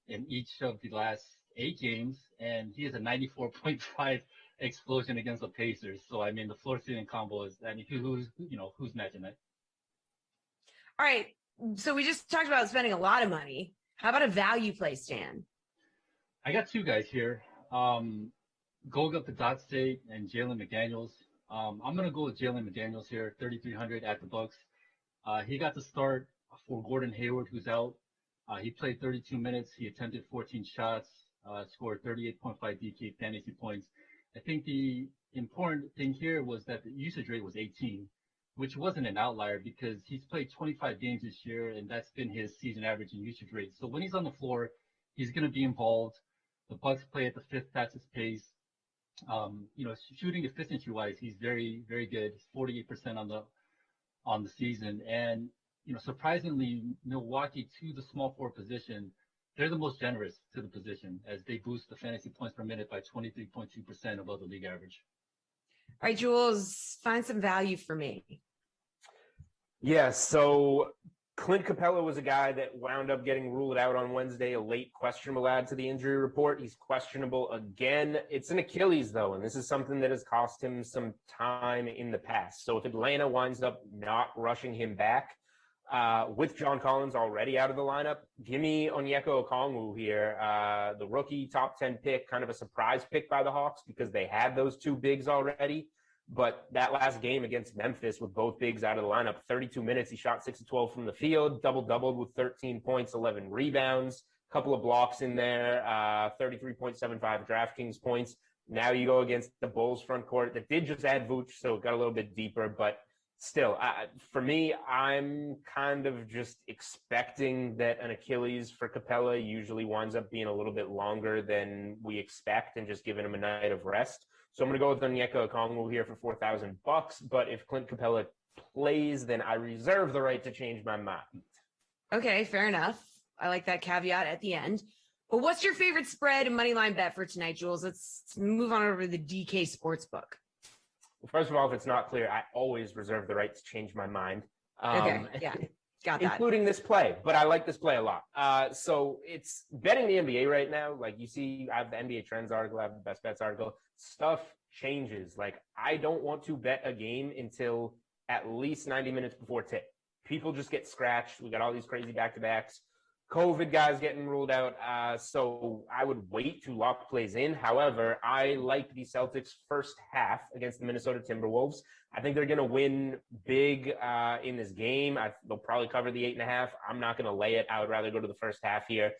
in each of the last 8 games, and he has a 94.5 explosion against the Pacers. So, I mean, the floor-ceiling combo is, who's matching that? All right, so we just talked about spending a lot of money. How about a value play, Stan? I got 2 guys here. Going up to Dot State and Jalen McDaniels. I'm going to go with Jalen McDaniels here, 3,300 at the Bucks. He got the start for Gordon Hayward, who's out. He played 32 minutes. He attempted 14 shots, scored 38.5 DK fantasy points. I think the important thing here was that the usage rate was 18, which wasn't an outlier because he's played 25 games this year, and that's been his season average in usage rate. So when he's on the floor, he's going to be involved. The Bucks play at the 5th fastest pace. Shooting efficiency-wise, he's very, very good. He's 48% on the season. And, surprisingly, Milwaukee to the small forward position, they're the most generous to the position as they boost the fantasy points per minute by 23.2% above the league average. All right, Jules, find some value for me. Yeah, so Clint Capella was a guy that wound up getting ruled out on Wednesday, a late questionable add to the injury report. He's questionable again. It's an Achilles, though, and this is something that has cost him some time in the past. So if Atlanta winds up not rushing him back, with John Collins already out of the lineup, give me Onyeka Okongwu here, the rookie top 10 pick, kind of a surprise pick by the Hawks because they had those 2 bigs already. But that last game against Memphis with both bigs out of the lineup, 32 minutes, he shot 6 of 12 from the field, doubled with 13 points, 11 rebounds, a couple of blocks in there, 33.75 DraftKings points. Now you go against the Bulls front court that did just add Vooch, so it got a little bit deeper. But still, for me, I'm kind of just expecting that an Achilles for Capella usually winds up being a little bit longer than we expect and just giving him a night of rest. So I'm going to go with Onyeka Okongwu here for $4,000. But if Clint Capella plays, then I reserve the right to change my mind. Okay, fair enough. I like that caveat at the end. But what's your favorite spread and money line bet for tonight, Jules? Let's move on over to the DK Sportsbook. Well, first of all, if it's not clear, I always reserve the right to change my mind. Okay, yeah. Got that. Including this play, but I like this play a lot. So it's betting the NBA right now. Like you see, I have the NBA trends article, I have the best bets article. Stuff changes. Like I don't want to bet a game until at least 90 minutes before tip. People just get scratched. We got all these crazy back-to-backs. COVID guys getting ruled out. So I would wait to lock plays in. However, I like the Celtics first half against the Minnesota Timberwolves. I think they're going to win big in this game. They'll probably cover the 8.5. I'm not going to lay it. I would rather go to the first half here.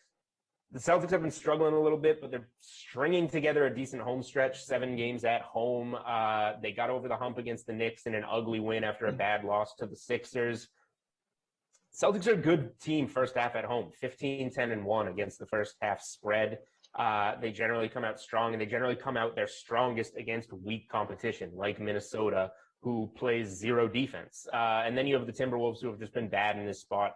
The Celtics have been struggling a little bit, but they're stringing together a decent home stretch, 7 games at home. They got over the hump against the Knicks in an ugly win after a bad loss to the Sixers. Celtics are a good team first half at home, 15-10-1 against the first half spread. They generally come out strong, and they generally come out their strongest against weak competition, like Minnesota, who plays zero defense. And then you have the Timberwolves, who have just been bad in this spot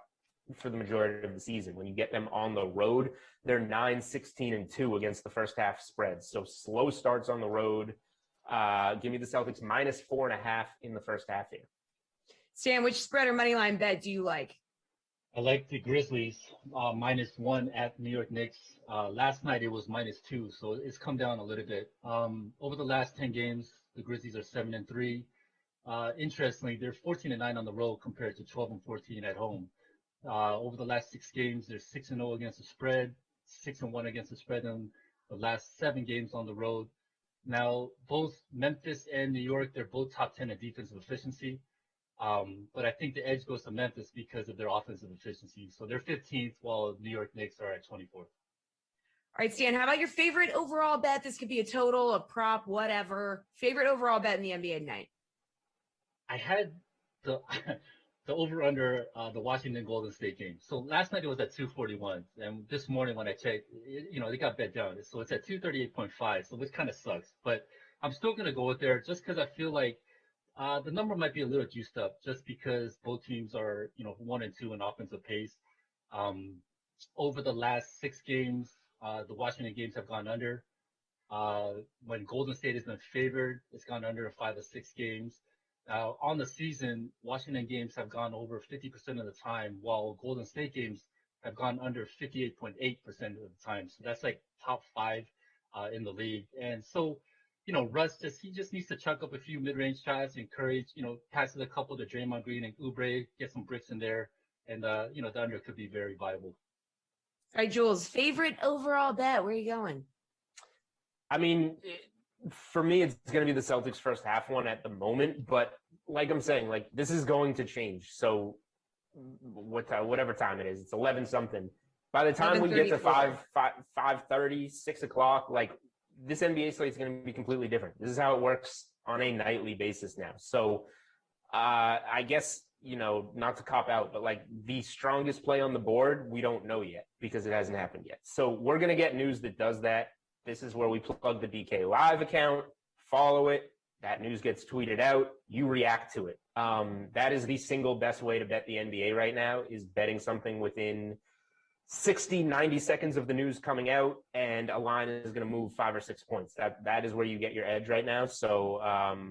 for the majority of the season. When you get them on the road, they're 9-16-2 against the first half spread. So slow starts on the road. Give me the Celtics minus 4.5 in the first half here. Stan, which spread or money line bet do you like? I like the Grizzlies -1 at New York Knicks. Last night it was -2, so it's come down a little bit. Over the last 10 games, the Grizzlies are 7-3. Interestingly, they're 14-9 on the road compared to 12-14 at home. Over the last 6 games, they're 6-0 against the spread, 6-1 against the spread in the last 7 games on the road. Now, both Memphis and New York, they're both top 10 in defensive efficiency. But I think the edge goes to Memphis because of their offensive efficiency. So they're 15th, while New York Knicks are at 24th. All right, Stan, how about your favorite overall bet? This could be a total, a prop, whatever. Favorite overall bet in the NBA tonight? I had the the over-under the Washington Golden State game. So last night it was at 241. And this morning when I checked, they got bet down. So it's at 238.5, so which kind of sucks. But I'm still going to go with there just because I feel like the number might be a little juiced up just because both teams are, 1 and 2 in offensive pace. Over the last 6 games, the Washington games have gone under. When Golden State has been favored, it's gone under in 5 of 6 games. On the season, Washington games have gone over 50% of the time, while Golden State games have gone under 58.8% of the time. So that's like top 5 in the league. And so, Russ he just needs to chuck up a few mid-range shots, encourage, passes a couple to Draymond Green and Oubre, get some bricks in there, and the under could be very viable. All right, Jules, favorite overall bet? Where are you going? I mean, for me, it's going to be the Celtics first half one at the moment, but like I'm saying, this is going to change. So whatever time it is, it's 11 something. By the time we get to 5:30, 6 o'clock, this NBA slate is going to be completely different. This is how it works on a nightly basis now. So I guess, not to cop out, but the strongest play on the board, we don't know yet because it hasn't happened yet. So we're going to get news that does that. This is where we plug the DK Live account, follow it. That news gets tweeted out. You react to it. That is the single best way to bet the NBA right now, is betting something within 60, 90 seconds of the news coming out, and a line is going to move 5 or 6 points. That is where you get your edge right now. So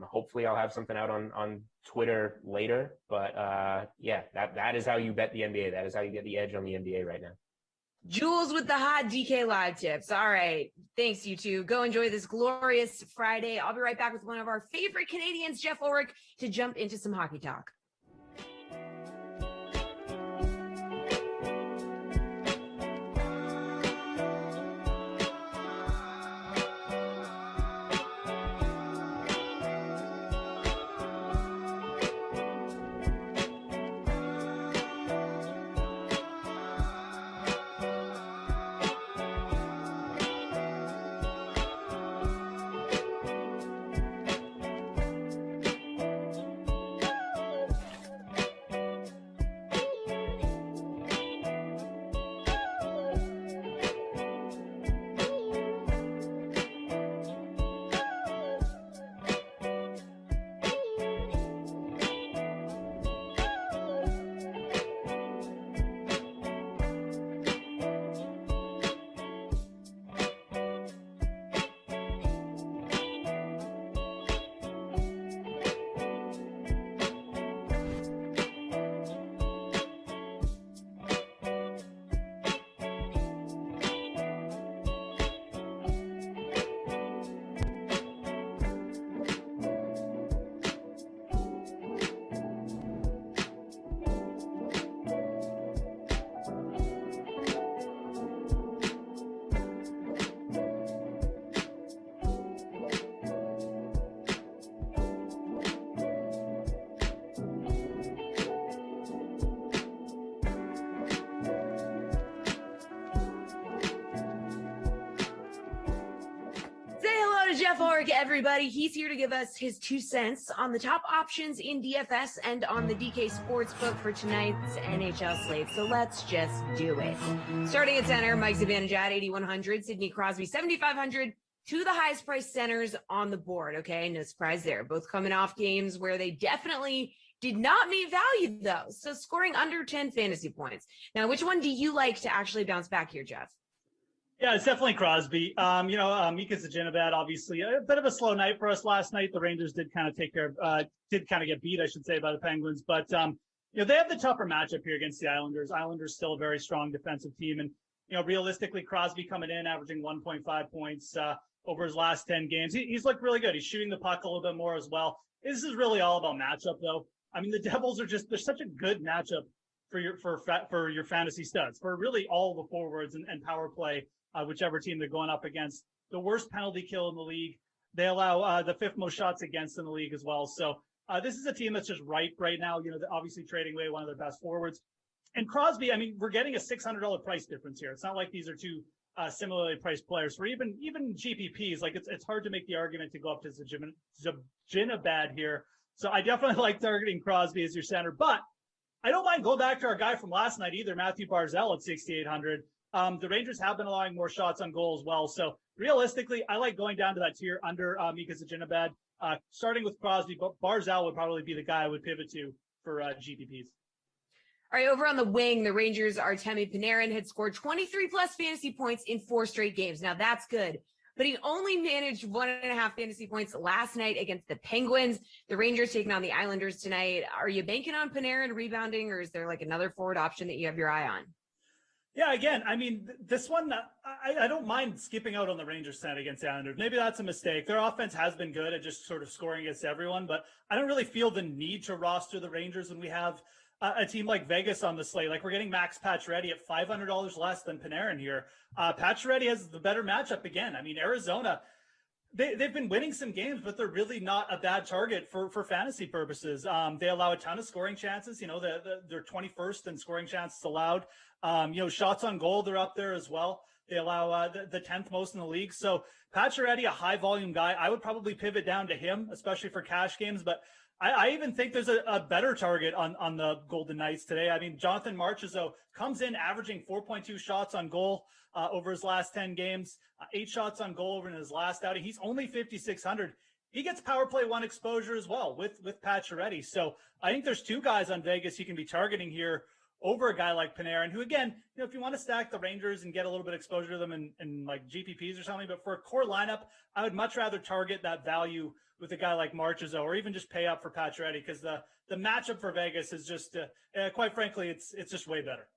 hopefully I'll have something out on Twitter later. But that is how you bet the NBA. That is how you get the edge on the NBA right now. Jules with the hot DK Live tips. All right. Thanks, you two. Go enjoy this glorious Friday. I'll be right back with one of our favorite Canadians, Jeff Ulrich, to jump into some hockey talk. got Jeff Orrick, everybody. He's here to give us his 2 cents on the top options in DFS and on the DK Sportsbook for tonight's NHL slate. So let's just do it. Starting at center, Mike Zibanejad, 8,100. Sidney Crosby, 7,500. Two of the highest priced centers on the board. Okay, no surprise there. Both coming off games where they definitely did not meet value, though. So scoring under 10 fantasy points. Now, which one do you like to actually bounce back here, Jeff? Yeah, it's definitely Crosby. Mika Zibanejad, obviously a bit of a slow night for us last night. The Rangers did kind of get beat, I should say, by the Penguins. But, they have the tougher matchup here against the Islanders. Islanders still a very strong defensive team. And, realistically, Crosby coming in, averaging 1.5 points over his last 10 games. He's looked really good. He's shooting the puck a little bit more as well. This is really all about matchup, though. I mean, the Devils are they're such a good matchup for your fantasy studs, for really all the forwards and power play. Whichever team they're going up against. The worst penalty kill in the league. They allow the 5th most shots against in the league as well. So this is a team that's just ripe right now. Obviously trading away one of their best forwards. And Crosby, I mean, we're getting a $600 price difference here. It's not like these are two similarly priced players. For even GPPs, like it's hard to make the argument to go up to Zibanejad here. So I definitely like targeting Crosby as your center. But I don't mind going back to our guy from last night either, Matthew Barzal at 6,800. The Rangers have been allowing more shots on goal as well. So realistically, I like going down to that tier under Mika Zibanejad, starting with Crosby, but Barzal would probably be the guy I would pivot to for GPPs. All right, over on the wing, the Rangers' Artemi Panarin had scored 23 plus fantasy points in 4 straight games. Now that's good, but he only managed 1.5 fantasy points last night against the Penguins. The Rangers taking on the Islanders tonight. Are you banking on Panarin rebounding, or is there like another forward option that you have your eye on? Yeah, again, I mean, this one, I don't mind skipping out on the Rangers tonight against the Islanders. Maybe that's a mistake. Their offense has been good at just sort of scoring against everyone, but I don't really feel the need to roster the Rangers when we have a team like Vegas on the slate. Like, we're getting Max Pacioretty at $500 less than Panarin here. Pacioretty has the better matchup again. I mean, Arizona, they've been winning some games, but they're really not a bad target for fantasy purposes. They allow a ton of scoring chances. They're 21st in scoring chances allowed. Shots on goal, they're up there as well. They allow the 10th most in the league. So Pacioretty, a high volume guy, I would probably pivot down to him, especially for cash games. But I even think there's a better target on the Golden Knights today. I mean, Jonathan Marchessault comes in averaging 4.2 shots on goal over his last 10 games, 8 shots on goal over in his last outing. He's only 5,600. He gets power play 1 exposure as well with Pacioretty. So I think there's 2 guys on Vegas you can be targeting here over a guy like Panarin, who, again, if you want to stack the Rangers and get a little bit of exposure to them in like GPPs or something, but for a core lineup, I would much rather target that value with a guy like Marchessault, or even just pay up for Pacioretty, because the matchup for Vegas is just, quite frankly, it's just way better.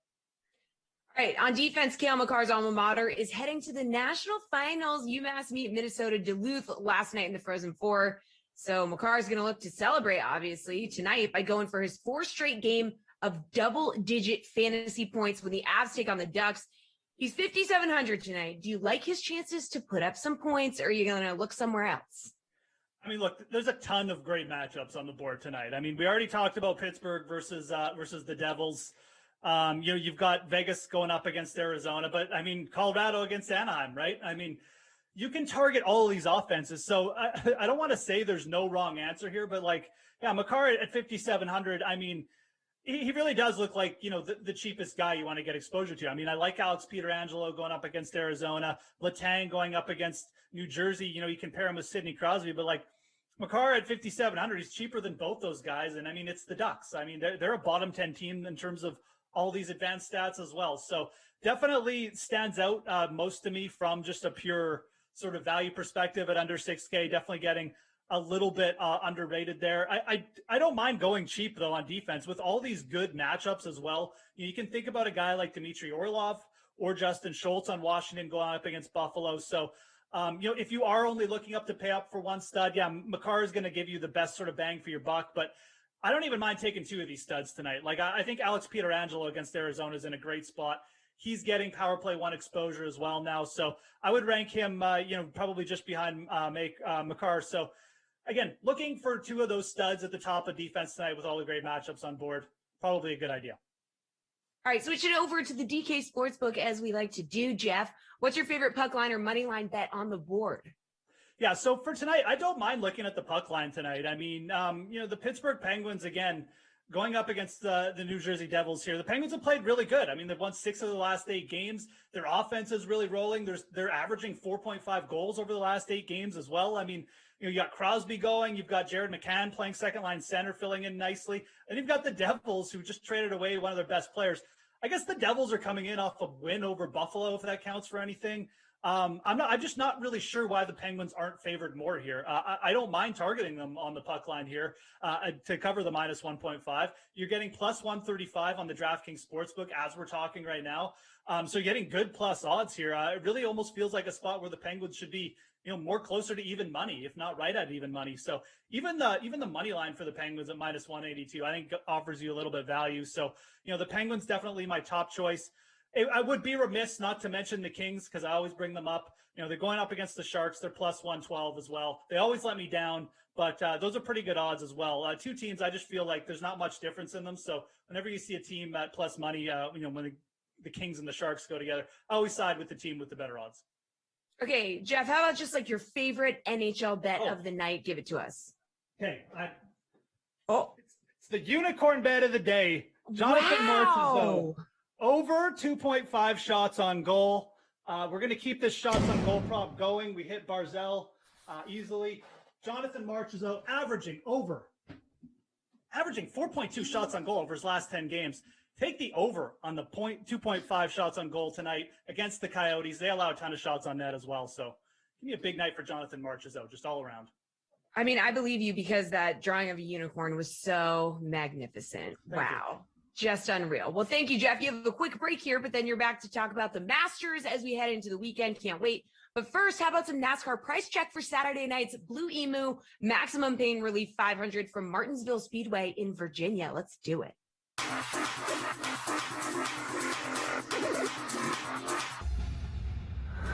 All right, on defense, Cale Makar's alma mater is heading to the national finals. UMass beat Minnesota Duluth last night in the Frozen Four. So Makar is going to look to celebrate, obviously, tonight by going for his 4th straight game of double-digit fantasy points when the Avs take on the Ducks. He's 5,700 tonight. Do you like his chances to put up some points, or are you going to look somewhere else? I mean, look, there's a ton of great matchups on the board tonight. I mean, we already talked about Pittsburgh versus the Devils. You've got Vegas going up against Arizona, but I mean, Colorado against Anaheim, right? I mean, you can target all of these offenses. So I don't want to say there's no wrong answer here, but Makar at 5,700, I mean, he really does look like, the cheapest guy you want to get exposure to. I mean, I like Alex Pietrangelo going up against Arizona, Letang going up against New Jersey. You compare him with Sidney Crosby, but Makar at 5,700, he's cheaper than both those guys. And I mean, it's the Ducks. I mean, they're a bottom 10 team in terms of all these advanced stats as well. So definitely stands out most to me from just a pure sort of value perspective at under 6K, definitely getting a little bit underrated there. I don't mind going cheap, though, on defense with all these good matchups as well. You can think about a guy like Dmitry Orlov or Justin Schultz on Washington going up against Buffalo. So, if you are only looking up to pay up for one stud, Makar is going to give you the best sort of bang for your buck. But I don't even mind taking 2 of these studs tonight. I think Alex Pietrangelo against Arizona is in a great spot. He's getting power play 1 exposure as well now. So I would rank him, probably just behind Makar. So, again, looking for 2 of those studs at the top of defense tonight with all the great matchups on board, probably a good idea. All right, switching over to the DK Sportsbook as we like to do, Jeff. What's your favorite puck line or money line bet on the board? Yeah, so for tonight, I don't mind looking at the puck line tonight. I mean, the Pittsburgh Penguins, again, going up against the New Jersey Devils here. The Penguins have played really good. I mean, they've won 6 of the last 8 games. Their offense is really rolling. They're averaging 4.5 goals over the last 8 games as well. I mean, you got Crosby going. You've got Jared McCann playing second-line center, filling in nicely. And you've got the Devils, who just traded away one of their best players. I guess the Devils are coming in off a win over Buffalo, if that counts for anything. I'm just not really sure why the Penguins aren't favored more here. I don't mind targeting them on the puck line here to cover the minus 1.5. You're getting plus 135 on the DraftKings Sportsbook as we're talking right now. So you're getting good plus odds here. It really almost feels like a spot where the Penguins should be, more closer to even money, if not right at even money. So even the money line for the Penguins at minus 182, I think offers you a little bit of value. So, the Penguins definitely my top choice. I would be remiss not to mention the Kings because I always bring them up. They're going up against the Sharks. They're plus 112 as well. They always let me down, but those are pretty good odds as well. Two teams, I just feel like there's not much difference in them. So whenever you see a team at plus money, when the Kings and the Sharks go together, I always side with the team with the better odds. Okay, Jeff, how about just like your favorite NHL bet of the night? Give it to us. Okay. It's the unicorn bet of the day. Jonathan Marchessault. Over 2.5 shots on goal. We're going to keep this shots on goal prop going. We hit Barzell easily. Jonathan Marchessault averaging 4.2 shots on goal over his last 10 games. Take the over on the 2.5 shots on goal tonight against the Coyotes. They allow a ton of shots on net as well. So give me a big night for Jonathan Marchessault, just all around. I mean, I believe you because that drawing of a unicorn was so magnificent. Wow. Just unreal. Well, thank you, Jeff. You have a quick break here, but then you're back to talk about the Masters as we head into the weekend. Can't wait. But first, how about some NASCAR price check for Saturday night's Blue Emu Maximum Pain Relief 500 from Martinsville Speedway in Virginia. Let's do it.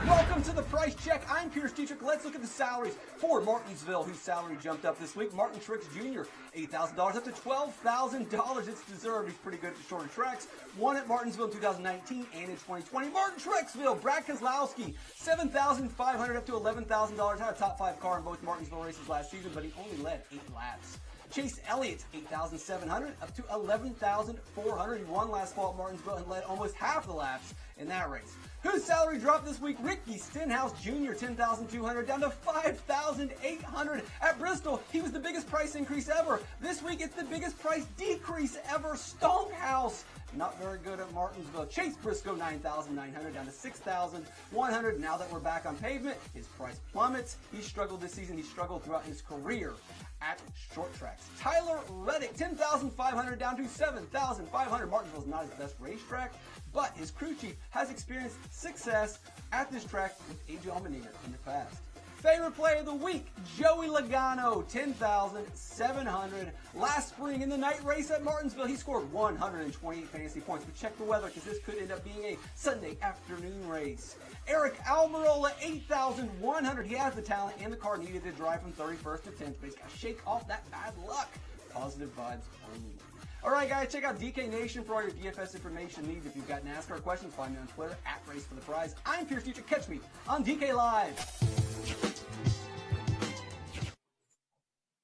Welcome to the Price Check. I'm Pierce Dietrich. Let's look at the salaries for Martinsville, whose salary jumped up this week. Martin Truex Jr., $8,000 up to $12,000. It's deserved. He's pretty good at the shorter tracks. Won at Martinsville in 2019 and in 2020. Martin Truexville, Brad Keselowski, $7,500 up to $11,000. Had a top 5 car in both Martinsville races last season, but he only led 8 laps. Chase Elliott, $8,700 up to $11,400. He won last fall at Martinsville and led almost half the laps in that race. Whose salary dropped this week? Ricky Stenhouse Jr., $10,200 down to $5,800 at Bristol. He was the biggest price increase ever. This week, it's the biggest price decrease ever. Stonehouse, not very good at Martinsville. Chase Briscoe, $9,900 down to $6,100. Now that we're back on pavement, his price plummets. He struggled this season. He struggled throughout his career at short tracks. Tyler Reddick, $10,500 down to $7,500. Martinsville's not his best racetrack, but his crew chief has experienced success at this track with AJ Allmendinger in the past. Favorite play of the week, Joey Logano, $10,700. Last spring in the night race at Martinsville, he scored 128 fantasy points. But check the weather because this could end up being a Sunday afternoon race. Eric Almirola, $8,100. He has the talent and the car needed to drive from 31st to 10th, but he's got to shake off that bad luck. Positive vibes only. All right, guys, check out DK Nation for all your DFS information needs. If you've got NASCAR questions, find me on Twitter at Race for the Prize. I'm Pierce Dietrich. Catch me on DK Live.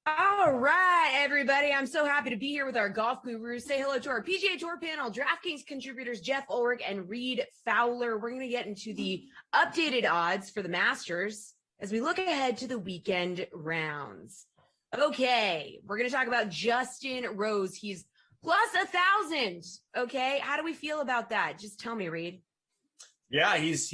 All right, everybody. I'm so happy to be here with our golf gurus. Say hello to our PGA Tour panel, DraftKings contributors Jeff Ulrich and Reed Fowler. We're going to get into the updated odds for the Masters as we look ahead to the weekend rounds. Okay, we're going to talk about Justin Rose. He's plus 1,000. Okay, how do we feel about that? Just tell me, Reed. Yeah, he's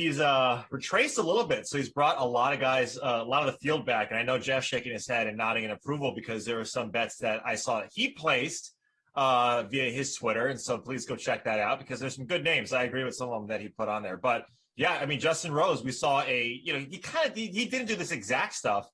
retraced a little bit. So he's brought a lot of guys, a lot of the field back. And I know Jeff's shaking his head and nodding in approval because there were some bets that I saw that he placed via his Twitter. And so please go check that out because there's some good names. I agree with some of them that he put on there. But yeah, I mean, Justin Rose, we saw he didn't do this exact stuff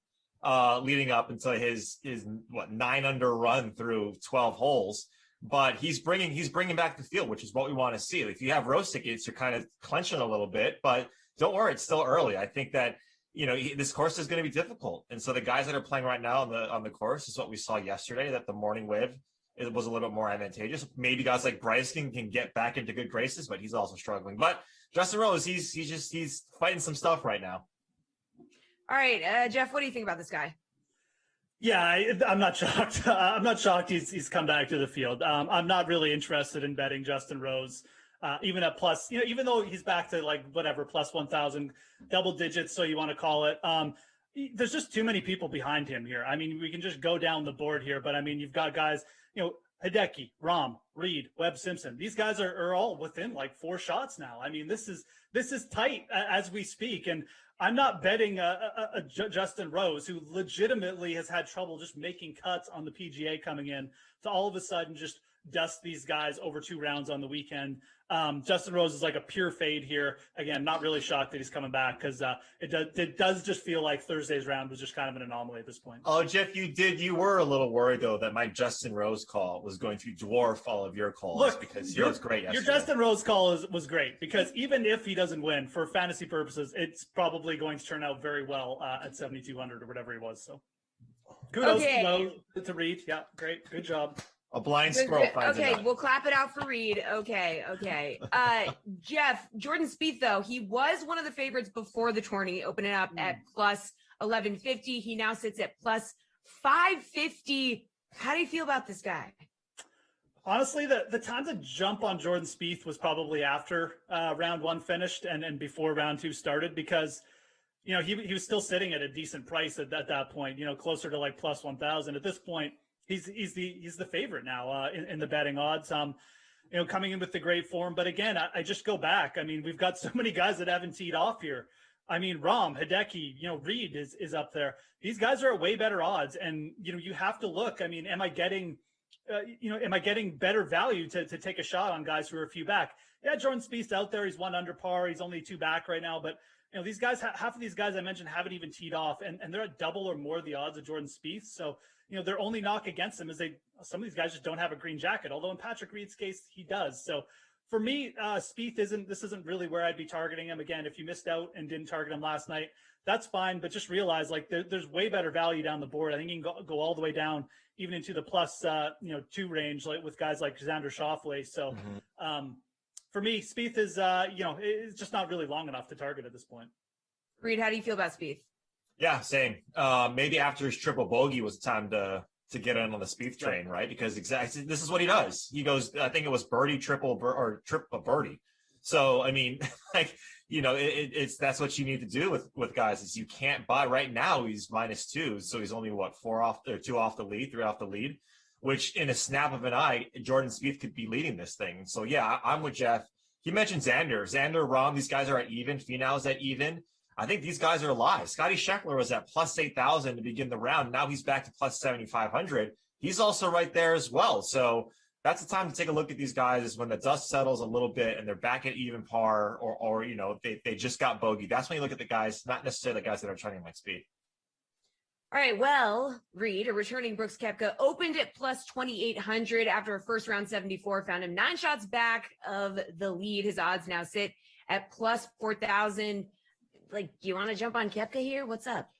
leading up until his 9 under run through 12 holes. But he's bringing back the field, which is what we want to see. If you have Rose tickets, you're kind of clenching a little bit, but don't worry, it's still early. I think that this course is going to be difficult, and so the guys that are playing right now on the course is what we saw yesterday. That the morning wave was a little bit more advantageous. Maybe guys like Bryce can get back into good graces, but he's also struggling. But Justin Rose, he's fighting some stuff right now. All right, Jeff, what do you think about this guy? Yeah, I'm not shocked. I'm not shocked he's come back to the field. I'm not really interested in betting Justin Rose, even at plus, even though he's back to like whatever, plus 1,000, double digits, so you want to call it. There's just too many people behind him here. I mean, we can just go down the board here, but I mean, you've got guys, Hideki, Rom, Reed, Webb Simpson. These guys are all within like 4 shots now. I mean, this is tight as we speak. And I'm not betting a Justin Rose, who legitimately has had trouble just making cuts on the PGA coming in, to all of a sudden just dust these guys over 2 rounds on the weekend. Justin Rose is like a pure fade here. Again, not really shocked that he's coming back, because it does just feel like Thursday's round was just kind of an anomaly at this point. Oh, Jeff, you were a little worried though that my Justin Rose call was going to dwarf all of your calls. Look, because yours was great yesterday. Your Justin Rose call was great, because even if he doesn't win, for fantasy purposes, it's probably going to turn out very well at 7,200 or whatever he was. So kudos to Reed. Yeah, great. Good job. A blind squirrel finds Okay, we'll clap it out for Reed. Okay. Jeff, Jordan Spieth, though, he was one of the favorites before the tourney, opening up at plus 1150. He now sits at plus 550. How do you feel about this guy? Honestly, the time to jump on Jordan Spieth was probably after round 1 finished and before round 2 started, because he was still sitting at a decent price at that point, closer to like plus 1,000. At this point, he's the favorite now in the betting odds. Coming in with the great form. But again, I just go back. I mean, we've got so many guys that haven't teed off here. I mean, Rahm, Hideki, Reed is up there. These guys are at way better odds, and you have to look. I mean, am I getting better value to take a shot on guys who are a few back? Yeah, Jordan Spieth's out there. He's 1 under par. He's only 2 back right now. But these guys, half of these guys I mentioned haven't even teed off, and they're at double or more the odds of Jordan Spieth. So their only knock against them is some of these guys just don't have a green jacket. Although in Patrick Reed's case, he does. So for me, Spieth isn't really where I'd be targeting him. Again, if you missed out and didn't target him last night, that's fine. But just realize there's way better value down the board. I think you can go all the way down even into the plus 2 range, like with guys like Xander Schauffele. So for me, Spieth is it's just not really long enough to target at this point. Reed, how do you feel about Spieth? Yeah, same. Maybe after his triple bogey was time to get in on the Spieth train, right? Because exactly this is what he does. He goes, I think it was birdie, triple birdie. So I mean, it's that's what you need to do with guys, is you can't buy right now. He's -2, so he's only 4 off or 2 off the lead, 3 off the lead, which in a snap of an eye, Jordan Spieth could be leading this thing. So yeah, I'm with Jeff. He mentioned Xander, Rahm. These guys are at even. Finau's at even. I think these guys are alive. Scotty Scheffler was at plus 8,000 to begin the round. Now he's back to plus 7,500. He's also right there as well. So that's the time to take a look at these guys, is when the dust settles a little bit and they're back at even par, or they just got bogey. That's when you look at the guys, not necessarily the guys that are trending like Speed. All right, well, Reed, a returning Brooks Koepka, opened at plus 2,800 after a first round 74, found him 9 shots back of the lead. His odds now sit at plus 4,000. Do you want to jump on Koepka here? What's up?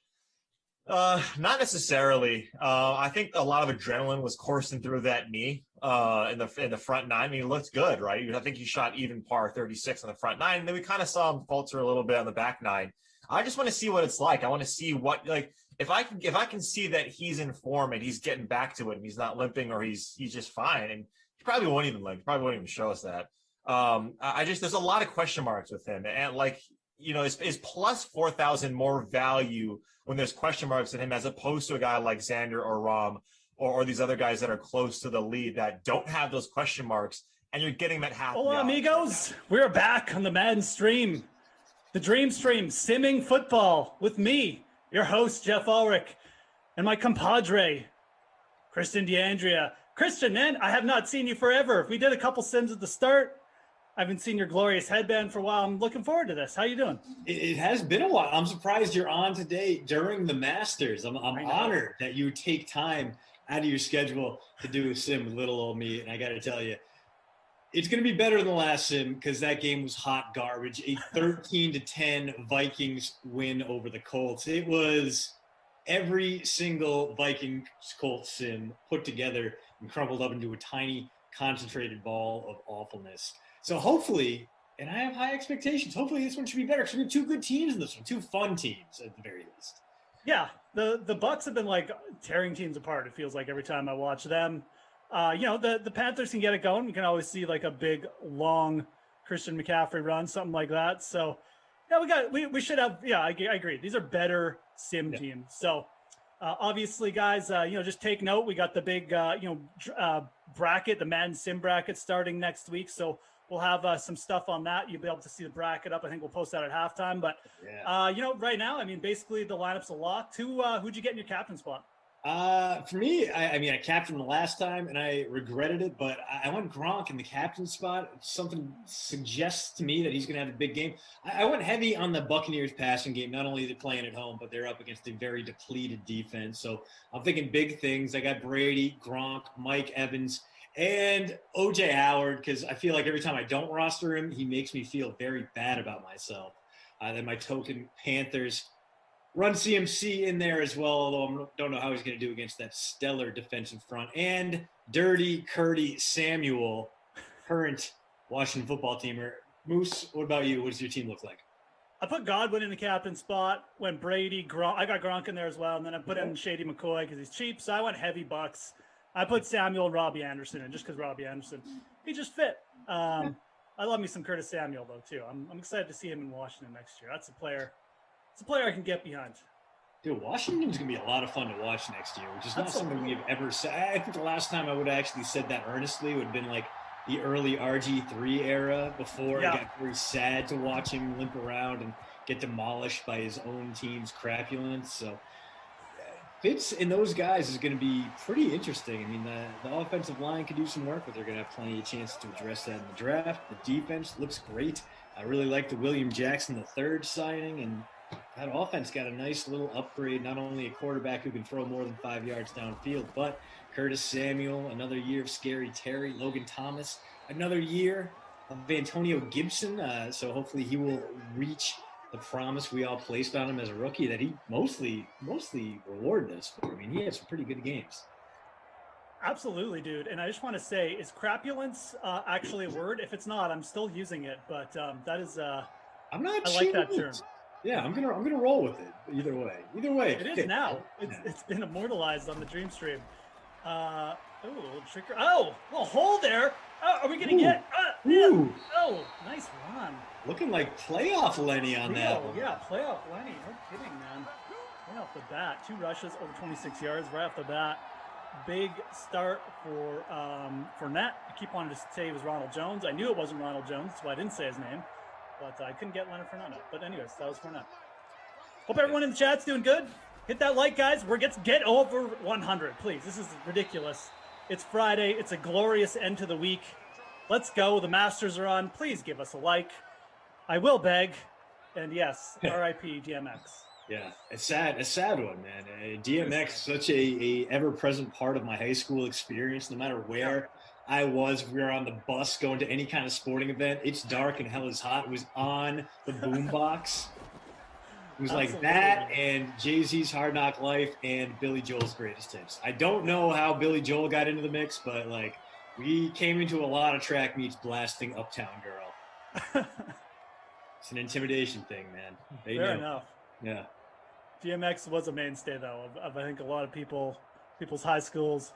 Not necessarily. I think a lot of adrenaline was coursing through that knee in the front 9. I mean, he looked good, right? I think he shot even par 36 on the front 9, and then we kind of saw him falter a little bit on the back 9. I just want to see what it's like. I want to see what, if I can see that he's in form and he's getting back to it and he's not limping, or he's just fine, and he probably won't even limp. He probably won't even show us that. There's a lot of question marks with him, and is plus 4,000 more value when there's question marks in him, as opposed to a guy like Xander or Rahm or these other guys that are close to the lead that don't have those question marks, and you're getting them at half. Hola, amigos. We're back on the Madden stream, the Dream Stream, simming football with me, your host, Jeff Ulrich, and my compadre, Christian D'Andrea. Christian, man, I have not seen you forever. We did a couple sims at the start. I haven't seen your glorious headband for a while. I'm looking forward to this. How you doing? It has been a while. I'm surprised you're on today during the Masters. I'm honored that you take time out of your schedule to do a sim with little old me. And I got to tell you, it's going to be better than the last sim, because that game was hot garbage. A 13-10 Vikings win over the Colts. It was every single Vikings-Colts sim put together and crumbled up into a tiny, concentrated ball of awfulness. So hopefully, and I have high expectations. Hopefully this one should be better because we have two good teams in this one, two fun teams at the very least. Yeah, the Bucks have been like tearing teams apart. It feels like every time I watch them. The Panthers can get it going. We can always see like a big, long Christian McCaffrey run, something like that. So, yeah, we should have. Yeah, I agree. These are better sim teams. So, obviously, guys, just take note. We got the big, bracket, the Madden sim bracket starting next week. So we'll have some stuff on that. You'll be able to see the bracket up. I think we'll post that at halftime. But right now, I mean, basically the lineup's a lock. Who'd you get in your captain spot? For me, I captained the last time and I regretted it, but I went Gronk in the captain spot. Something suggests to me that he's going to have a big game. I went heavy on the Buccaneers passing game. Not only they're playing at home, but they're up against a very depleted defense. So I'm thinking big things. I got Brady, Gronk, Mike Evans, and OJ Howard, because I feel like every time I don't roster him, he makes me feel very bad about myself. Then my token Panthers. Run CMC in there as well, although I don't know how he's going to do against that stellar defensive front. And Dirty Curdy Samuel, current Washington football teamer. Moose, what about you? What does your team look like? I put Godwin in the captain spot. Went Brady, Gronk. I got Gronk in there as well. And then I put in Shady McCoy because he's cheap. So I went heavy Bucks. I put Samuel and Robbie Anderson in just because Robbie Anderson, he just fit. I love me some Curtis Samuel, though, too. I'm excited to see him in Washington next year. That's a player. It's a player I can get behind. Dude, Washington's going to be a lot of fun to watch next year, which is not something we've ever said. I think the last time I would have actually said that earnestly would have been like the early RG3 era before it got very sad to watch him limp around and get demolished by his own team's crapulence. So Fitz and those guys is going to be pretty interesting. I mean, the offensive line could do some work, but they're going to have plenty of chances to address that in the draft. The defense looks great. I really like the William Jackson III signing, and that offense got a nice little upgrade, not only a quarterback who can throw more than 5 yards downfield, but Curtis Samuel, another year of Scary Terry, Logan Thomas, another year of Antonio Gibson. So hopefully he will reach the promise we all placed on him as a rookie that he mostly rewarded us for. I mean, he had some pretty good games. Absolutely, dude. And I just want to say, is crapulence actually a word? If it's not, I'm still using it. But that is, I'm not. I like that term. Yeah, I'm gonna roll with it. Either way, it is now. It's been immortalized on the Dream Stream. A little trigger. Oh, little hole there. Oh, are we gonna get? Oh, nice run. Looking like playoff Lenny on that one. Yeah, playoff Lenny. No kidding, man. Right off the bat, 2 rushes over 26 yards right off the bat. Big start for Fournette. I keep wanting to say it was Ronald Jones. I knew it wasn't Ronald Jones, so I didn't say his name. But I couldn't get Leonard Fournette. But anyways, that was Fournette. Hope everyone in the chat's doing good. Hit that like, guys. Get over 100, please. This is ridiculous. It's Friday. It's a glorious end to the week. Let's go. The Masters are on. Please give us a like. I will beg. And yes, R.I.P. DMX. Yeah, a sad one, man. DMX, such a ever-present part of my high school experience. No matter where I was, we were on the bus going to any kind of sporting event. It's dark and hell is hot. It was on the boombox. It was like that and Jay-Z's Hard Knock Life and Billy Joel's Greatest Hits. I don't know how Billy Joel got into the mix, but like we came into a lot of track meets blasting Uptown Girl. It's an intimidation thing, man. Fair enough. Yeah. DMX was a mainstay, though, of I think a lot of people's high schools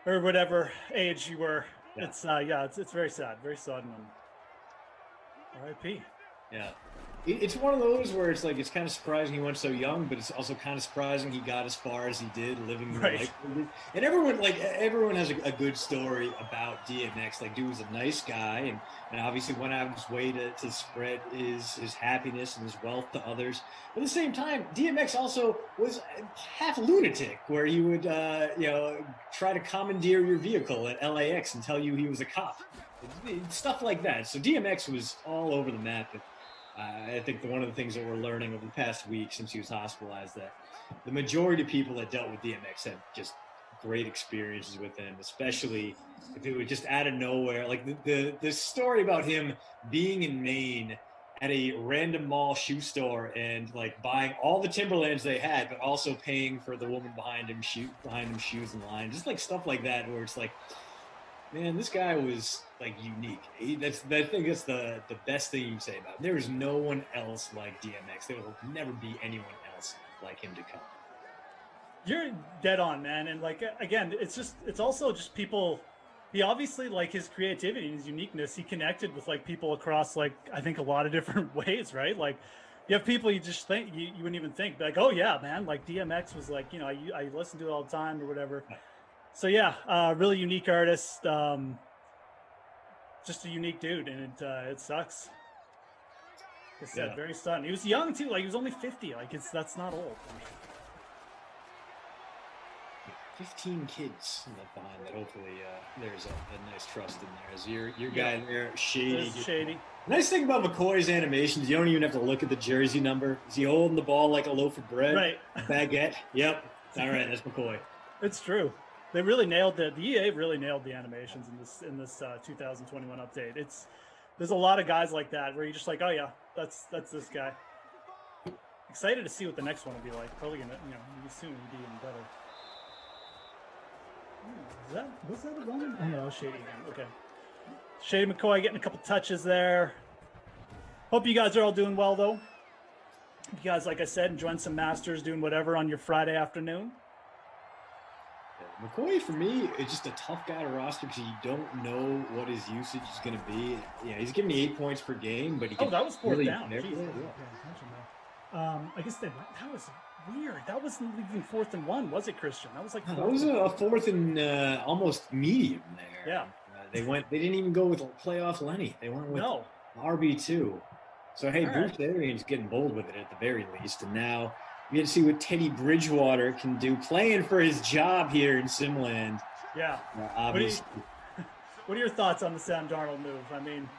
or whatever age you were. Yeah. It's very sad, very sudden. R.I.P. Yeah. It's one of those where it's like it's kind of surprising he went so young, but it's also kind of surprising he got as far as he did, living the life. And everyone has a good story about DMX. Like, dude was a nice guy, and obviously went out of his way to spread his happiness and his wealth to others. But at the same time, DMX also was half lunatic, where he would try to commandeer your vehicle at LAX and tell you he was a cop, stuff like that. So DMX was all over the map. I think one of the things that we're learning over the past week since he was hospitalized, that the majority of people that dealt with DMX had just great experiences with him, especially if it was just out of nowhere. Like the story about him being in Maine at a random mall shoe store and like buying all the Timberlands they had, but also paying for the woman behind him shoes in line, just like stuff like that, where it's like, man, this guy was like unique. I think that's the best thing you can say about him. There is no one else like DMX. There will never be anyone else like him to come. You're dead on, man. And like, again, it's also just people. He obviously, like, his creativity and his uniqueness, he connected with like people across, like, I think a lot of different ways, right? Like, you have people you just think you wouldn't even think, like, oh yeah, man, like DMX was like, you know, I listen to it all the time or whatever. So yeah, really unique artist, just a unique dude, and it sucks. Like I said, very sudden. He was young too, like he was only 50. Like that's not old. 15 kids left behind that. Hopefully, there's a nice trust in there. As your guy there, Shady. Shady. Nice thing about McCoy's animations, you don't even have to look at the jersey number. Is he holding the ball like a loaf of bread? Right. Baguette. Yep. All right, that's McCoy. It's true. They really nailed the EA really nailed the animations in this 2021 update. There's a lot of guys like that where you're just like, oh yeah, that's this guy. Excited to see what the next one will be like. Probably gonna, soon be even better. Was that a run? Oh, no, Shady again. Okay. Shady McCoy getting a couple touches there. Hope you guys are all doing well, though. You guys, like I said, enjoying some Masters, doing whatever on your Friday afternoon. McCoy, for me, is just a tough guy to roster because you don't know what his usage is going to be. Yeah, he's giving me 8 points per game, but he that was fourth really down. I guess that was weird. That wasn't even 4th and 1, was it, Christian? That was like that was a 4th and almost medium there. Yeah. They didn't even go with playoff Lenny. They went with RB2. So hey, Bruce Arians getting bold with it at the very least, and now we get to see what Teddy Bridgewater can do, playing for his job here in Simland. Yeah. Obviously. What are your thoughts on the Sam Darnold move? I mean,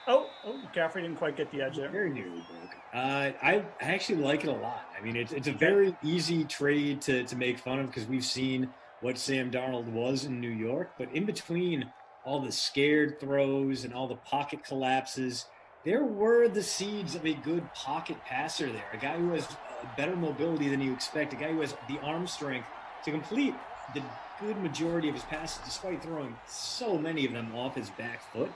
McCaffrey didn't quite get the edge there. Very nearly broke. I actually like it a lot. I mean, it's a very easy trade to make fun of because we've seen what Sam Darnold was in New York, but in between all the scared throws and all the pocket collapses, there were the seeds of a good pocket passer there, a guy who has better mobility than you expect, a guy who has the arm strength to complete the good majority of his passes despite throwing so many of them off his back foot.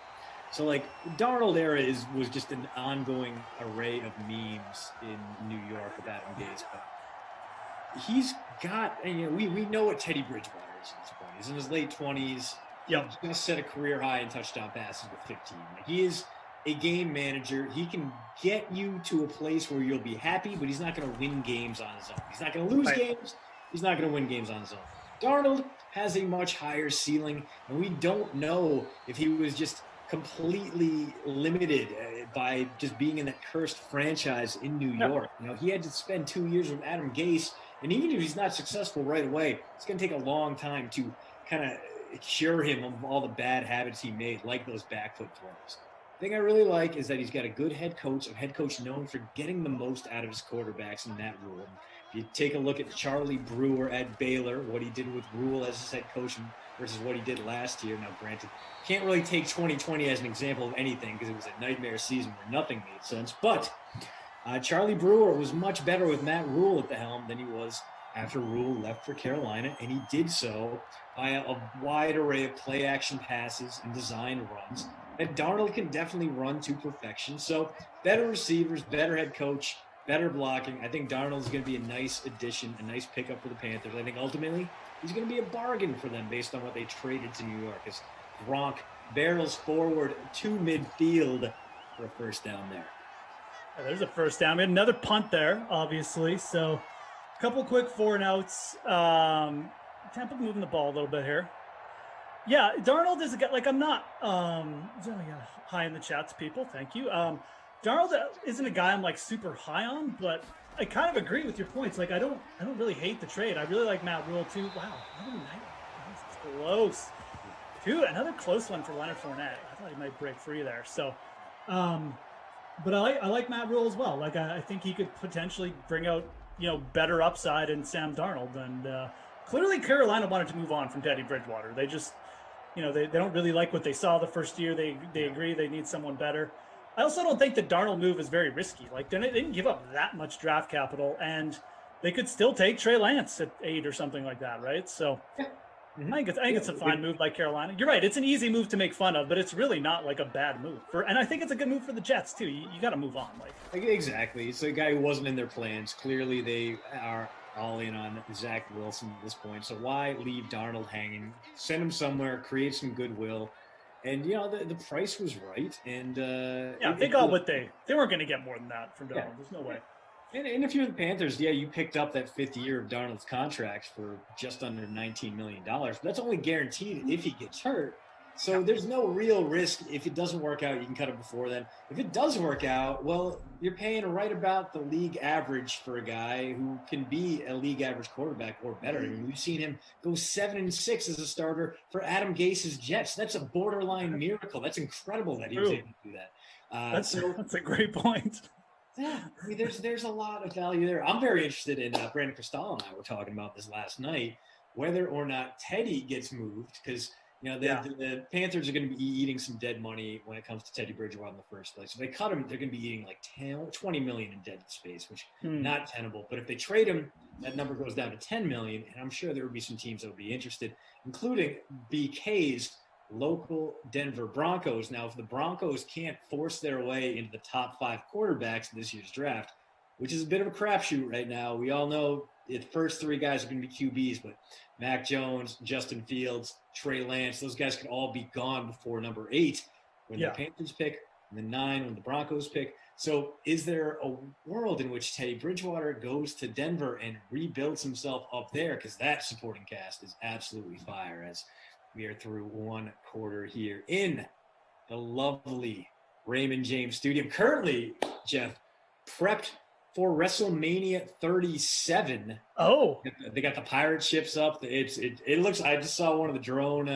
So, like, Darnold era was just an ongoing array of memes in New York with Adam Gase, but he's got, and we know what Teddy Bridgewater is at this point. He's in his late 20s. Yep. He's going to set a career high in touchdown passes with 15. He is a game manager. He can get you to a place where you'll be happy, but he's not going to win games on his own. He's not going to lose games. He's not going to win games on his own. Darnold has a much higher ceiling, and we don't know if he was just completely limited by just being in that cursed franchise in New York. He had to spend 2 years with Adam Gase, and even if he's not successful right away, it's going to take a long time to kind of cure him of all the bad habits he made, like those back foot throws. The thing I really like is that he's got a good head coach, a head coach known for getting the most out of his quarterbacks in that rule. If you take a look at Charlie Brewer at Baylor, what he did with Rule as his head coach versus what he did last year. Now, granted, can't really take 2020 as an example of anything because it was a nightmare season where nothing made sense. But Charlie Brewer was much better with Matt Rule at the helm than he was after Rule left for Carolina, and he did so by a wide array of play-action passes and design runs that Darnold can definitely run to perfection. So better receivers, better head coach, better blocking. I think Darnold's going to be a nice addition, a nice pickup for the Panthers. I think ultimately he's going to be a bargain for them based on what they traded to New York as Gronk barrels forward to midfield for a first down there. There's a first down. We had another punt there, obviously. So a couple quick 4-and-outs. Tampa moving the ball a little bit here. Yeah, Darnold is a guy, like, I'm not high in the chats, people. Thank you. Darnold isn't a guy I'm like super high on, but I kind of agree with your points. Like, I don't really hate the trade. I really like Matt Rule too. Wow, another night. That was close. Dude, another close one for Leonard Fournette. I thought he might break free there. So, but I like Matt Rule as well. Like, I think he could potentially bring out, better upside in Sam Darnold. And clearly Carolina wanted to move on from Teddy Bridgewater. They just, they don't really like what they saw the first year. They agree they need someone better. I also don't think the Darnold move is very risky. Like, they didn't give up that much draft capital, and they could still take Trey Lance at 8 or something like that, right? So I think it's a fine move by Carolina. You're right. It's an easy move to make fun of, but it's really not like a bad move. And I think it's a good move for the Jets too. You got to move on. Like exactly. It's a guy who wasn't in their plans. Clearly, they are all in on Zach Wilson at this point. So why leave Darnold hanging? Send him somewhere. Create some goodwill. And the price was right. And they got what they weren't going to get more than that from Darnold. Yeah. There's no way. And if you're the Panthers, you picked up that 5th year of Darnold's contract for just under $19 million. But that's only guaranteed if he gets hurt. So there's no real risk. If it doesn't work out, you can cut it before then. If it does work out, well, you're paying right about the league average for a guy who can be a league average quarterback or better. I mean, we've seen him go 7-6 as a starter for Adam Gase's Jets. That's a borderline miracle. That's incredible that he was able to do that. That's a great point. Yeah, I mean, there's a lot of value there. I'm very interested in Brandon Cristal and I were talking about this last night, whether or not Teddy gets moved, because the Panthers are going to be eating some dead money when it comes to Teddy Bridgewater in the first place. If they cut him, they're going to be eating like 20 million in dead space, which not tenable. But if they trade him, that number goes down to 10 million, and I'm sure there would be some teams that would be interested, including BK's local Denver Broncos. Now, if the Broncos can't force their way into the top 5 quarterbacks in this year's draft, which is a bit of a crapshoot right now, we all know the first 3 guys are going to be QBs, but Mac Jones, Justin Fields, Trey Lance, those guys could all be gone before number 8 when the Panthers pick, and then 9 when the Broncos pick. So is there a world in which Teddy Bridgewater goes to Denver and rebuilds himself up there? Because that supporting cast is absolutely fire, as we are through 1 quarter here in the lovely Raymond James Stadium. Currently, Jeff, prepped for WrestleMania 37. Oh, they got the pirate ships up. It looks. I just saw one of the drone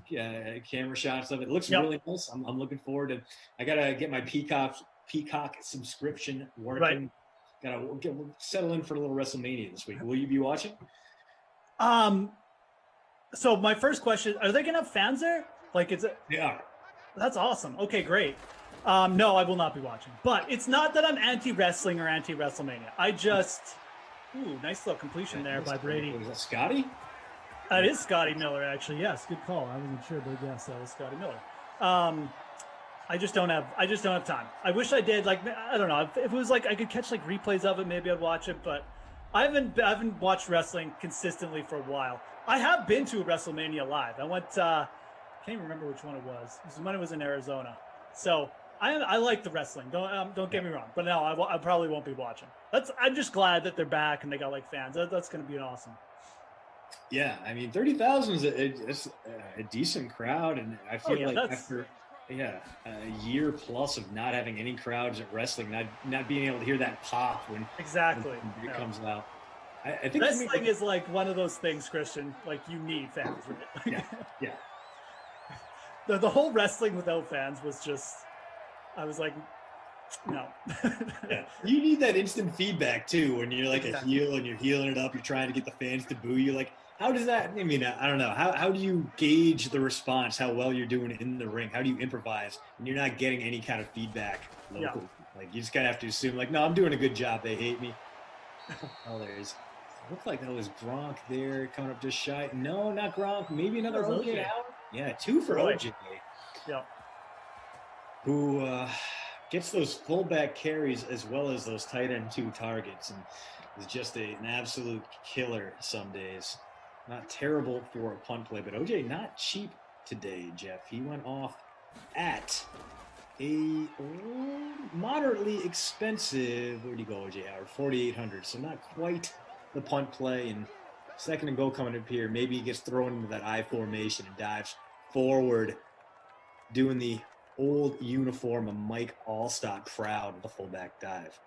camera shots of it. It looks really nice. I'm looking forward to. I gotta get my Peacock subscription working. Right. Gotta settle in for a little WrestleMania this week. Will you be watching? So my first question, are they going to have fans there? They are. That's awesome. Okay, great. No, I will not be watching. But it's not that I'm anti-wrestling or anti-WrestleMania. I just, nice little completion there by Brady. Is that Scotty? That is Scotty Miller, actually. Yes, good call. I wasn't sure, but yes, that was Scotty Miller. I just don't have time. I wish I did. I don't know. If it was I could catch replays of it, maybe I'd watch it. But I haven't watched wrestling consistently for a while. I have been to a WrestleMania live. I went. Can't even remember which one it was. It was when it was in Arizona. So I like the wrestling. Don't get me wrong. But no, I probably won't be watching. I'm just glad that they're back and they got fans. That's going to be awesome. Yeah, I mean 30,000 is a decent crowd, and I feel after a year plus of not having any crowds at wrestling, not being able to hear that pop when it comes out. I think wrestling is one of those things, Christian. You need fans, right? Yeah. The whole wrestling without fans was just. I was like, no. Yeah. You need that instant feedback too when you're a heel and you're healing it up. You're trying to get the fans to boo you. How does that? I mean, I don't know. How do you gauge the response? How well you're doing in the ring? How do you improvise when you're not getting any kind of feedback local? You just kind of have to assume no, I'm doing a good job. They hate me. There's. Looked like that was Gronk there coming up just shy. No, not Gronk. Maybe another OJ Howard. Yeah, 2 for OJ. Yeah. Who gets those fullback carries as well as those tight end 2 targets, and is just an absolute killer some days. Not terrible for a punt play, but OJ not cheap today, Jeff. He went off at a moderately expensive. Where'd he go, OJ Howard? 4,800. So not quite the punt play, and 2nd and goal coming up here. Maybe he gets thrown into that I formation and dives forward, doing the old uniform of Mike Allstott proud of the fullback dive.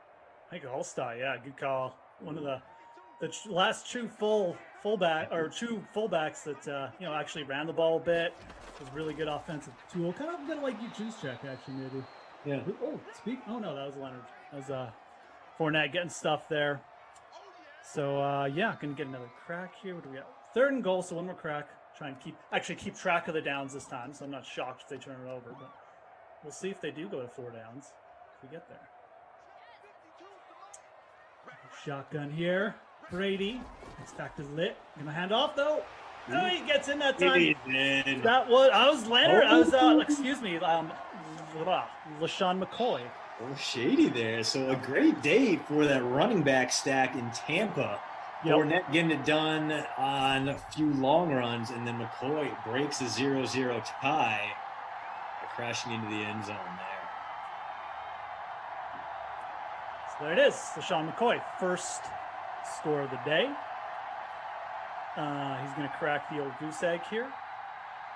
Mike Allstott, yeah, good call. One of the last true fullbacks that actually ran the ball a bit. Was a really good offensive tool. Kind of a bit like you juice check, actually, maybe. Yeah. Oh no, that was Leonard. That was Fournette getting stuff there. So gonna get another crack here. What do we got? 3rd and goal, so 1 more crack. Try and keep track of the downs this time. So I'm not shocked if they turn it over, but we'll see if they do go to 4 downs if we get there. Shotgun here. Brady. This fact is lit. Gonna hand off though. Oh, he gets in that time. He did. That was I was Leonard. I was Oh. excuse me, LaShawn McCoy. Oh, shady there. So a great day for that running back stack in Tampa. Yep. Fournette getting it done on a few long runs, and then McCoy breaks a 0-0 tie by crashing into the end zone there. So there it is, LaShawn McCoy, first score of the day. He's going to crack the old goose egg here.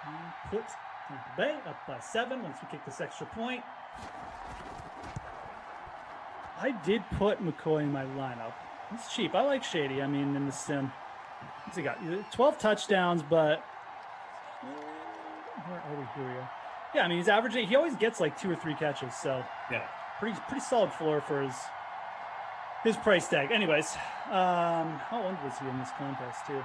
And put Tampa Bay up by 7 once we kick this extra point. I did put McCoy in my lineup. It's cheap. I like Shady. I mean, in the sim. What's he got? 12 touchdowns, but where are we? Here we go. Yeah, I mean, he's averaging. He always gets like 2 or 3 catches, so Yeah. pretty solid floor for his price tag. Anyways, how old was he in this contest too?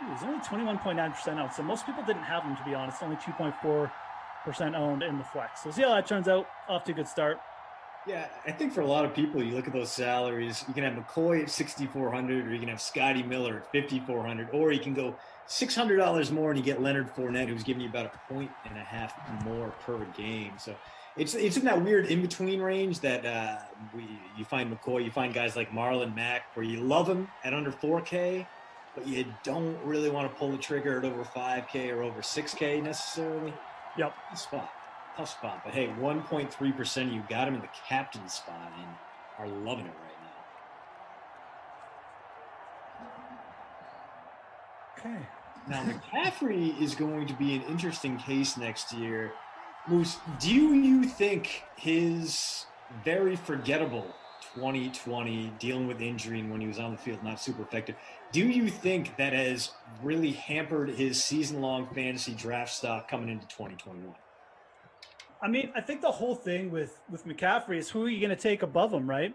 He was only 21.9% owned, so most people didn't have him, to be honest. Only 2.4% owned in the flex. So we'll see how that turns out. Off to a good start. Yeah, I think for a lot of people, you look at those salaries, you can have McCoy at 6,400, or you can have Scotty Miller at 5,400, or you can go $600 more and you get Leonard Fournette, who's giving you about 1.5 points more per game. So it's in that weird in-between range that you find McCoy, you find guys like Marlon Mack, where you love him at under 4K, but you don't really want to pull the trigger at over 5K or over 6K necessarily. Yep. Tough spot. But hey, 1.3%, you got him in the captain spot and are loving it right now. Okay. Now, McCaffrey is going to be an interesting case next year. Moose, do you think his very forgettable 2020, dealing with injury and when he was on the field, not super effective, do you think that has really hampered his season-long fantasy draft stock coming into 2021? I mean, I think the whole thing with McCaffrey is who are you going to take above him, right?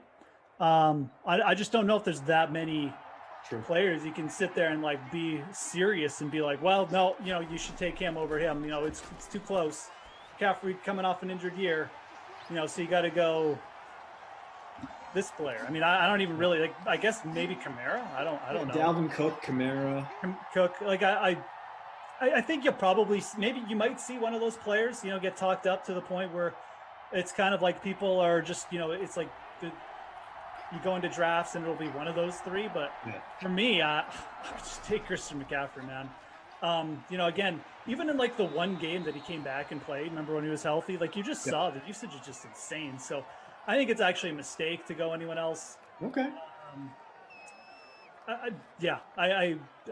I just don't know if there's that many players you can sit there and like be serious and be like, well, no, you should take him over him. It's too close. McCaffrey coming off an injured year, so you got to go this player. I mean, I don't even really like. I guess maybe Kamara. I don't know. Dalvin Cook, Kamara, Cook. Like I think you'll probably you might see one of those players, get talked up to the point where it's kind of like people are just, it's like you go into drafts and it'll be one of those 3. But for me, I would just take Christian McCaffrey, man. Again, even in like the one game that he came back and played, remember when he was healthy, like you just saw the usage is just insane. So I think it's actually a mistake to go anyone else. Okay.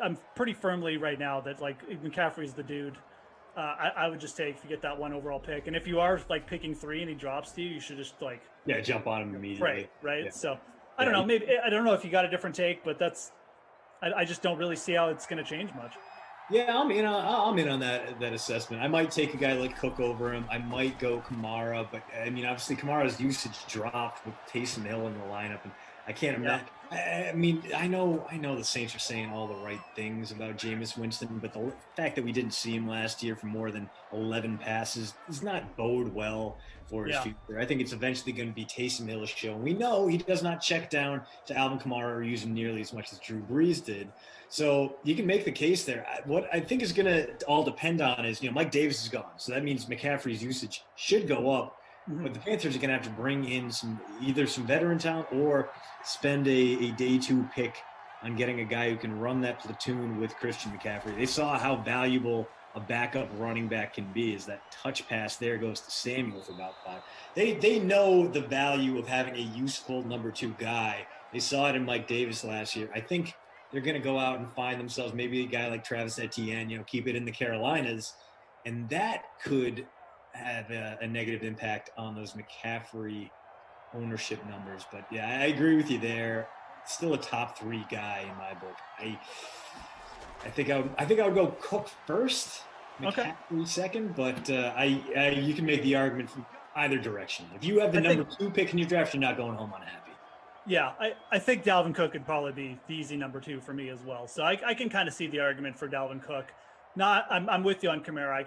I'm pretty firmly right now that like McCaffrey's the dude. I would just take, forget that one overall pick. And if you are like picking 3 and he drops to you, you should just like jump on him immediately. Right. Yeah. So I don't know. Maybe I don't know if you got a different take, but I just don't really see how it's going to change much. Yeah, I'm in on that assessment. I might take a guy like Cook over him. I might go Kamara, but I mean, obviously Kamara's usage dropped with Taysom Hill in the lineup, and I can't imagine. I mean, I know the Saints are saying all the right things about Jameis Winston, but the fact that we didn't see him last year for more than 11 passes does not bode well for his future. I think it's eventually going to be Taysom Hill's show. And we know he does not check down to Alvin Kamara or use him nearly as much as Drew Brees did. So you can make the case there. What I think is going to all depend on is, Mike Davis is gone. So that means McCaffrey's usage should go up. Mm-hmm. But the Panthers are going to have to bring in either some veteran talent or spend a day 2 pick on getting a guy who can run that platoon with Christian McCaffrey. They saw how valuable a backup running back can be, as that touch pass there goes to Samuel for about 5. They know the value of having a useful number 2 guy. They saw it in Mike Davis last year. I think they're going to go out and find themselves maybe a guy like Travis Etienne, keep it in the Carolinas, and that could have a negative impact on those McCaffrey ownership numbers. But yeah, I agree with you there. Still a top 3 guy in my book. I think I would go Cook first, McCaffrey second, but you can make the argument from either direction. If you have the number 2 pick in your draft, you're not going home unhappy. Yeah, I think Dalvin Cook would probably be the easy number 2 for me as well. So I can kind of see the argument for Dalvin Cook. I'm with you on Kamara.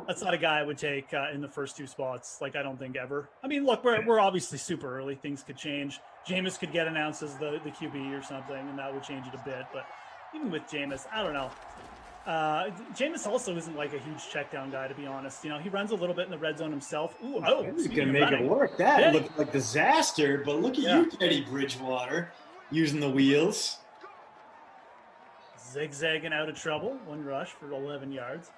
That's not a guy I would take in the first 2 spots. Like, I don't think ever. I mean, look, we're obviously super early. Things could change. Jameis could get announced as the QB or something, and that would change it a bit. But even with Jameis, I don't know. Jameis also isn't like a huge check down guy, to be honest. You know, he runs a little bit in the red zone himself. Ooh, He's going to make it work. That Teddy. looked like disaster, but look at you, Teddy Bridgewater, using the wheels. Zigzagging out of trouble. One rush for 11 yards.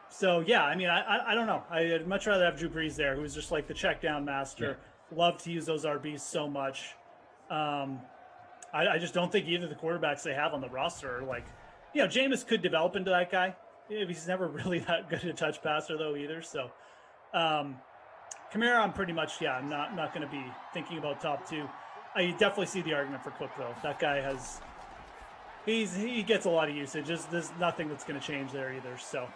So, yeah, I mean, I don't know. I'd much rather have Drew Brees there, who's just like the check down master. Yeah. Love to use those RBs so much. I just don't think either of the quarterbacks they have on the roster are like, you know, Jameis could develop into that guy. He's never really that good at a touch passer, though, either. So, Kamara, I'm pretty much, I'm not going to be thinking about top two. I definitely see the argument for Cook, though. That guy he gets a lot of usage. There's nothing that's going to change there either. So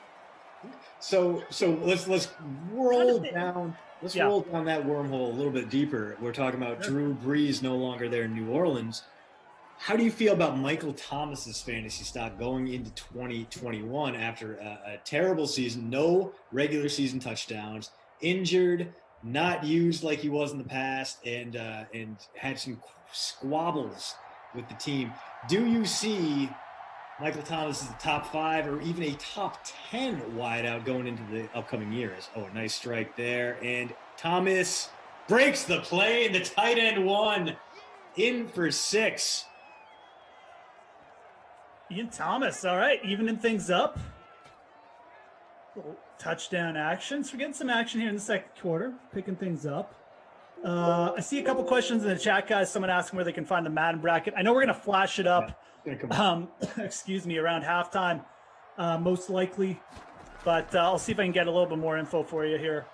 let's roll down. Let's roll down that wormhole a little bit deeper. We're talking about Drew Brees no longer there in New Orleans. How do you feel about Michael Thomas's fantasy stock going into 2021 after a terrible season, no regular season touchdowns, injured, not used like he was in the past, and had some squabbles with the team? Do you see Michael Thomas as a top 5 or even a top 10 wideout going into the upcoming years? Oh, a nice strike there. And Thomas breaks the play, and the tight end won in for 6. Ian Thomas, all right, evening things up. Little touchdown action. So we're getting some action here in the second quarter, picking things up. I see a couple questions in the chat, guys. Someone asking where they can find the Madden bracket. I know we're going to flash it up, excuse me, around halftime, most likely. But I'll see if I can get a little bit more info for you here.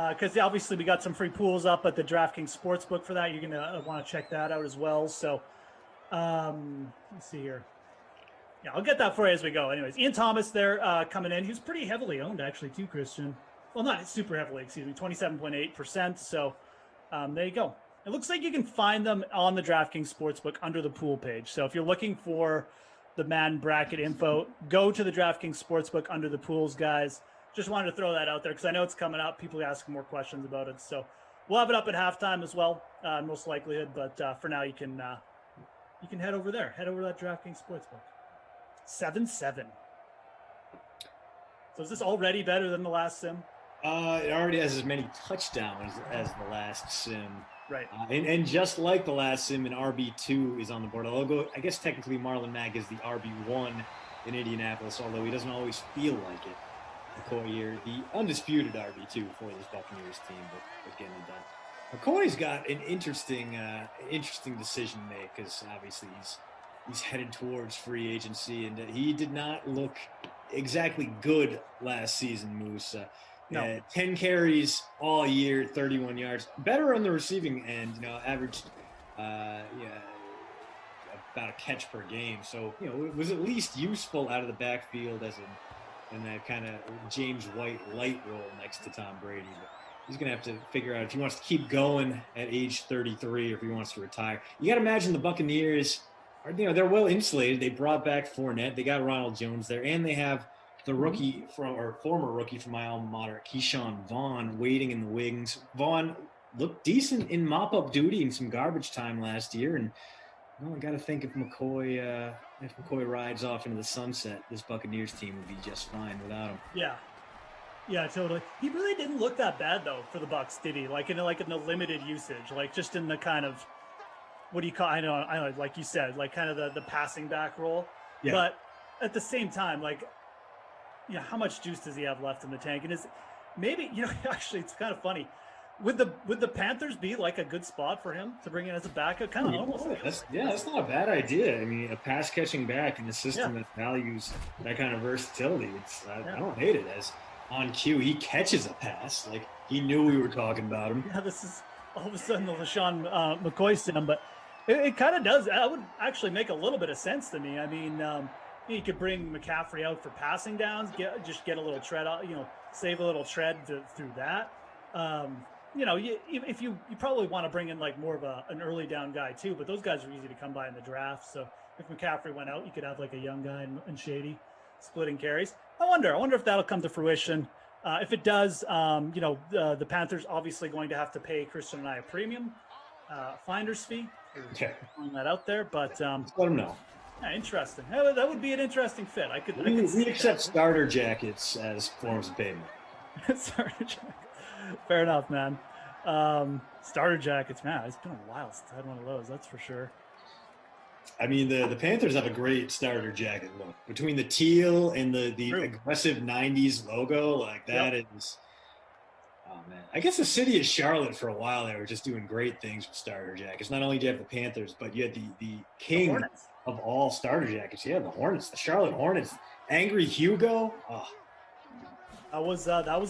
Because obviously we got some free pools up at the DraftKings Sportsbook for that. You're going to want to check that out as well. So let's see here. Yeah, I'll get that for you as we go. Anyways, Ian Thomas there coming in. He was pretty heavily owned, actually, too, Christian. Well, not super heavily, 27.8%. So there you go. It looks like you can find them on the DraftKings Sportsbook under the pool page. So if you're looking for the Madden bracket info, go to the DraftKings Sportsbook under the pools, guys. Just wanted to throw that out there because I know it's coming up. People are asking more questions about it. So we'll have it up at halftime as well, most likelihood. But for now, you can head over there. Head over to that DraftKings Sportsbook. 7-7. So is this already better than the last sim? It already has as many touchdowns as the last sim. Right. And just like the last sim, an RB2 is on the board. Although I guess technically Marlon Mack is the RB1 in Indianapolis, although he doesn't always feel like it. McCoy, the undisputed RB2 for this Buccaneers team, but getting it done. McCoy's got an interesting decision to make because obviously he's headed towards free agency, and he did not look exactly good last season, Moose. No. 10 carries all year, 31 yards. Better on the receiving end, averaged about a catch per game. So, it was at least useful out of the backfield in that kind of James White light role next to Tom Brady. But he's going to have to figure out if he wants to keep going at age 33 or if he wants to retire. You got to imagine the Buccaneers are, they're well insulated. They brought back Fournette. They got Ronald Jones there, and they have the former rookie from my alma mater, Keyshawn Vaughn, waiting in the wings. Vaughn looked decent in mop-up duty and some garbage time last year, and I got to think if McCoy rides off into the sunset, this Buccaneers team would be just fine without him. Yeah, totally. He really didn't look that bad though for the Bucs, did he? Like in the limited usage, like just in the kind of what do you call? I know, like you said, like kind of the passing back role. Yeah. But at the same time, like, how much juice does he have left in the tank? And is maybe actually it's kind of funny. Would the Panthers be like a good spot for him to bring in as a backup? Kind of almost. That's not a bad idea. I mean, a pass catching back in a system that values that kind of versatility. I don't hate it. As on cue, he catches a pass. Like he knew we were talking about him. Yeah, this is all of a sudden the LaShawn McCoy sim, but it kind of does. That would actually make a little bit of sense to me. I mean, you could bring McCaffrey out for passing downs, get a little tread out, save a little tread through that. If you probably want to bring in like more of an early down guy too, but those guys are easy to come by in the draft. So if McCaffrey went out, you could have like a young guy and Shady splitting carries. I wonder if that'll come to fruition. If it does, the Panthers obviously going to have to pay Christian and I a premium finder's fee. Throwing that out there, but let them know. Yeah, interesting. That would be an interesting fit. I could We see accept that. starter jackets as forms of payment. Starter jacket. Fair enough, man. Starter jackets, man. It's been a while since I had one of those. That's for sure. I mean, the Panthers have a great starter jacket look between the teal and the True. aggressive '90s logo. Like that is. Oh man, I guess the city of Charlotte for a while they were just doing great things with starter jackets. Not only do you have the Panthers, but you had the king Hornets. of all starter jackets. Yeah, the Hornets, the Charlotte Hornets. Angry Hugo. Oh, That was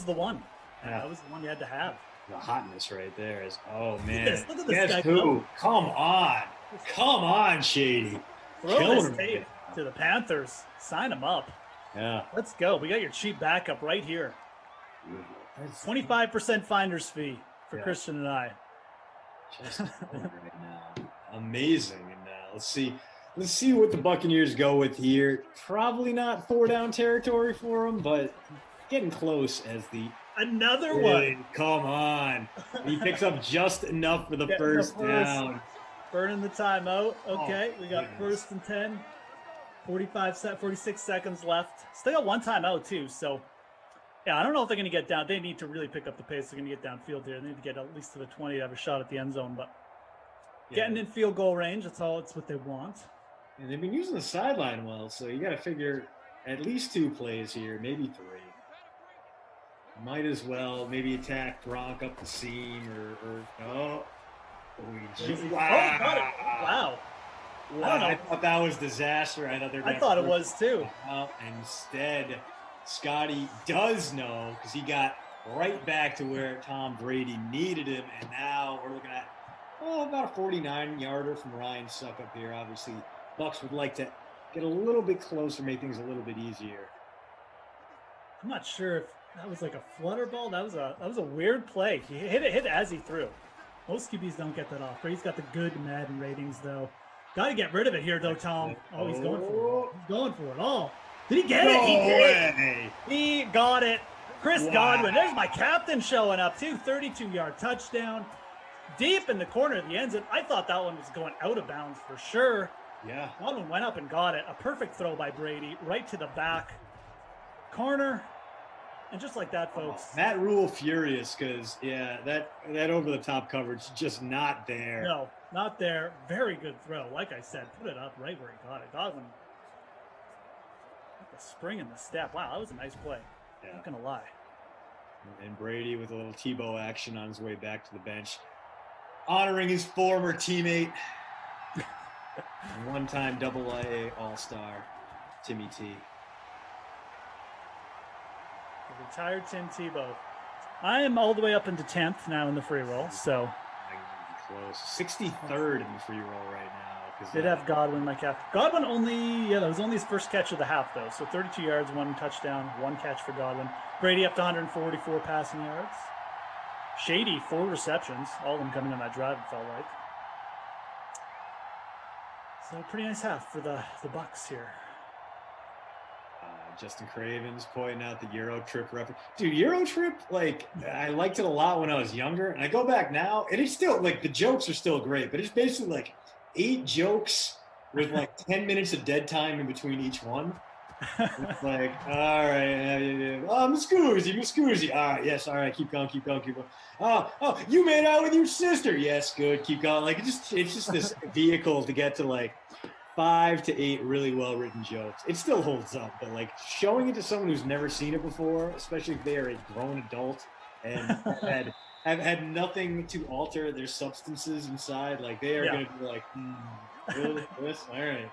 the one. Yeah. That was the one you had to have. the hotness right there is. Oh man, Look at this guess guy who? go. Come on, Shady. Throw Killing this him. tape to the Panthers. Sign them up. Yeah. Let's go. We got your cheap backup right here. 25% finder's fee for Yeah. Christian and I. Just right now. Amazing. And let's see what the Buccaneers go with here. Probably not 4-down territory for them, but getting close as the Another one. Come on. He picks up just enough for the Getting first the first. down. Burning the timeout. Okay, we got goodness. 1st and 10. 46 seconds left. Still got one timeout too. So, yeah, I don't know if they're going to get down. They need to really pick up the pace. They're going to get downfield here. They need to get at least to the 20 to have a shot at the end zone. But getting in field goal range, it's what they want. And they've been using the sideline well, so you got to figure at least 2 plays here, maybe 3. Might as well maybe attack Gronk up the seam wow. Got it. Wow. I thought that was disaster. I thought it was too. Instead, Scotty does know because he got right back to where Tom Brady needed him, and now we're looking at about a 49-yarder from Ryan Suckup here. Obviously, Bucks would like to get a little bit closer, make things a little bit easier. I'm not sure if that was like a flutter ball. That was a weird play. He hit it as he threw. Most QBs don't get that off. Brady's got the good Madden ratings though. Got to get rid of it here though, Tom. Oh, he's going for it. He's going for it. Oh, did he get it? He did. He got it. Chris Godwin. There's my captain showing up too. 32-yard touchdown. Deep in the corner of the end zone. I thought that one was going out of bounds for sure. Yeah. Godwin went up and got it. A perfect throw by Brady right to the back corner. And just like that, folks. Matt Rule furious because, that over-the-top coverage is just not there. No, not there. Very good throw. Like I said, put it up right where he got it. Godwin, like a spring in the step. Wow, that was a nice play. Yeah. Not going to lie. And Brady with a little Tebow action on his way back to the bench. Honoring his former teammate. One-time AA All-Star, Timmy T. Retired Tim Tebow. I am all the way up into 10th now in the free roll, so. Close. 63rd in the free roll right now. Did have Godwin, my cap. Godwin that was only his first catch of the half, though. So 32 yards, 1 touchdown, 1 catch for Godwin. Brady up to 144 passing yards. Shady, 4 receptions. All of them coming on that drive, it felt like. So pretty nice half for the Bucks here. Justin Craven's pointing out the Euro Trip reference. Dude, Euro Trip, I liked it a lot when I was younger. And I go back now, and it's still, the jokes are still great. But it's basically, 8 jokes with, 10 minutes of dead time in between each one. It's all right. Scoozy. All right, yes, all right, keep going. Oh, you made out with your sister. Yes, good, keep going. It's just this vehicle to get to, 5 to 8 really well-written jokes. It still holds up, but showing it to someone who's never seen it before, especially if they are a grown adult and have had nothing to alter their substances inside, they are going to be really? This? All right.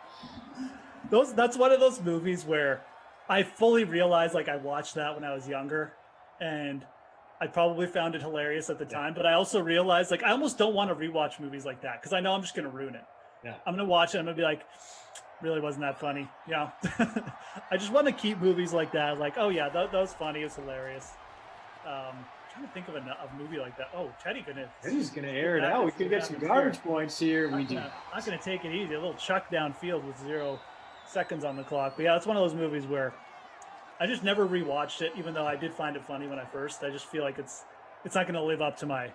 That's one of those movies where I fully realized I watched that when I was younger, and I probably found it hilarious at the time. But I also realized I almost don't want to rewatch movies like that because I know I'm just going to ruin it. Yeah. I'm going to watch it. I'm going to be like, really wasn't that funny. Yeah. I just want to keep movies like that. Oh yeah, that was funny. It was hilarious. I'm trying to think of a movie like that. Oh, Teddy's going to air it out. We could get some garbage points here. Not going to take it easy. A little chuck downfield with 0 seconds on the clock. But yeah, it's one of those movies where I just never rewatched it, even though I did find it funny when I first. I just feel like it's not going to live up to my,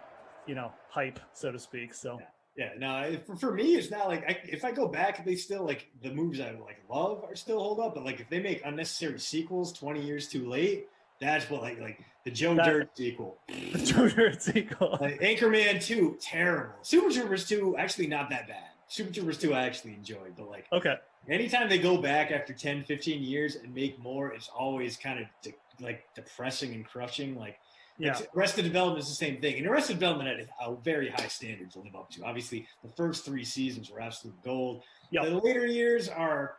hype, so to speak. So Yeah, no, for me, it's not like if I go back, they still like the moves I like love are still hold up. But like if they make unnecessary sequels 20 years too late, that's what like the Joe Dirt sequel. The Joe Dirt sequel. Like Anchorman 2, terrible. Super Troopers 2, actually not that bad. Super Troopers 2 I actually enjoyed, but like okay. Anytime they go back after 10, 15 years and make more, it's always kind of like depressing and crushing. Like Arrested Development is the same thing. And Arrested Development had a very high standard to live up to. Obviously, the first 3 seasons were absolute gold. Yep. The later years are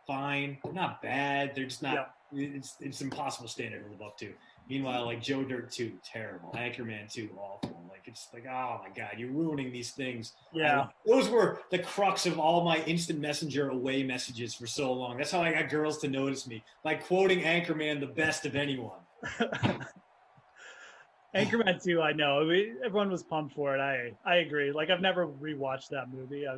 fine. They're not bad. They're just not it's impossible standard to live up to. Meanwhile, like Joe Dirt 2, terrible. Anchorman 2, awful. Like it's like, oh my God, you're ruining these things. Yeah. Those were the crux of all my instant messenger away messages for so long. That's how I got girls to notice me, by quoting Anchorman the best of anyone. Anchorman 2, I know. Everyone was pumped for it. I agree. Like I've never rewatched that movie. I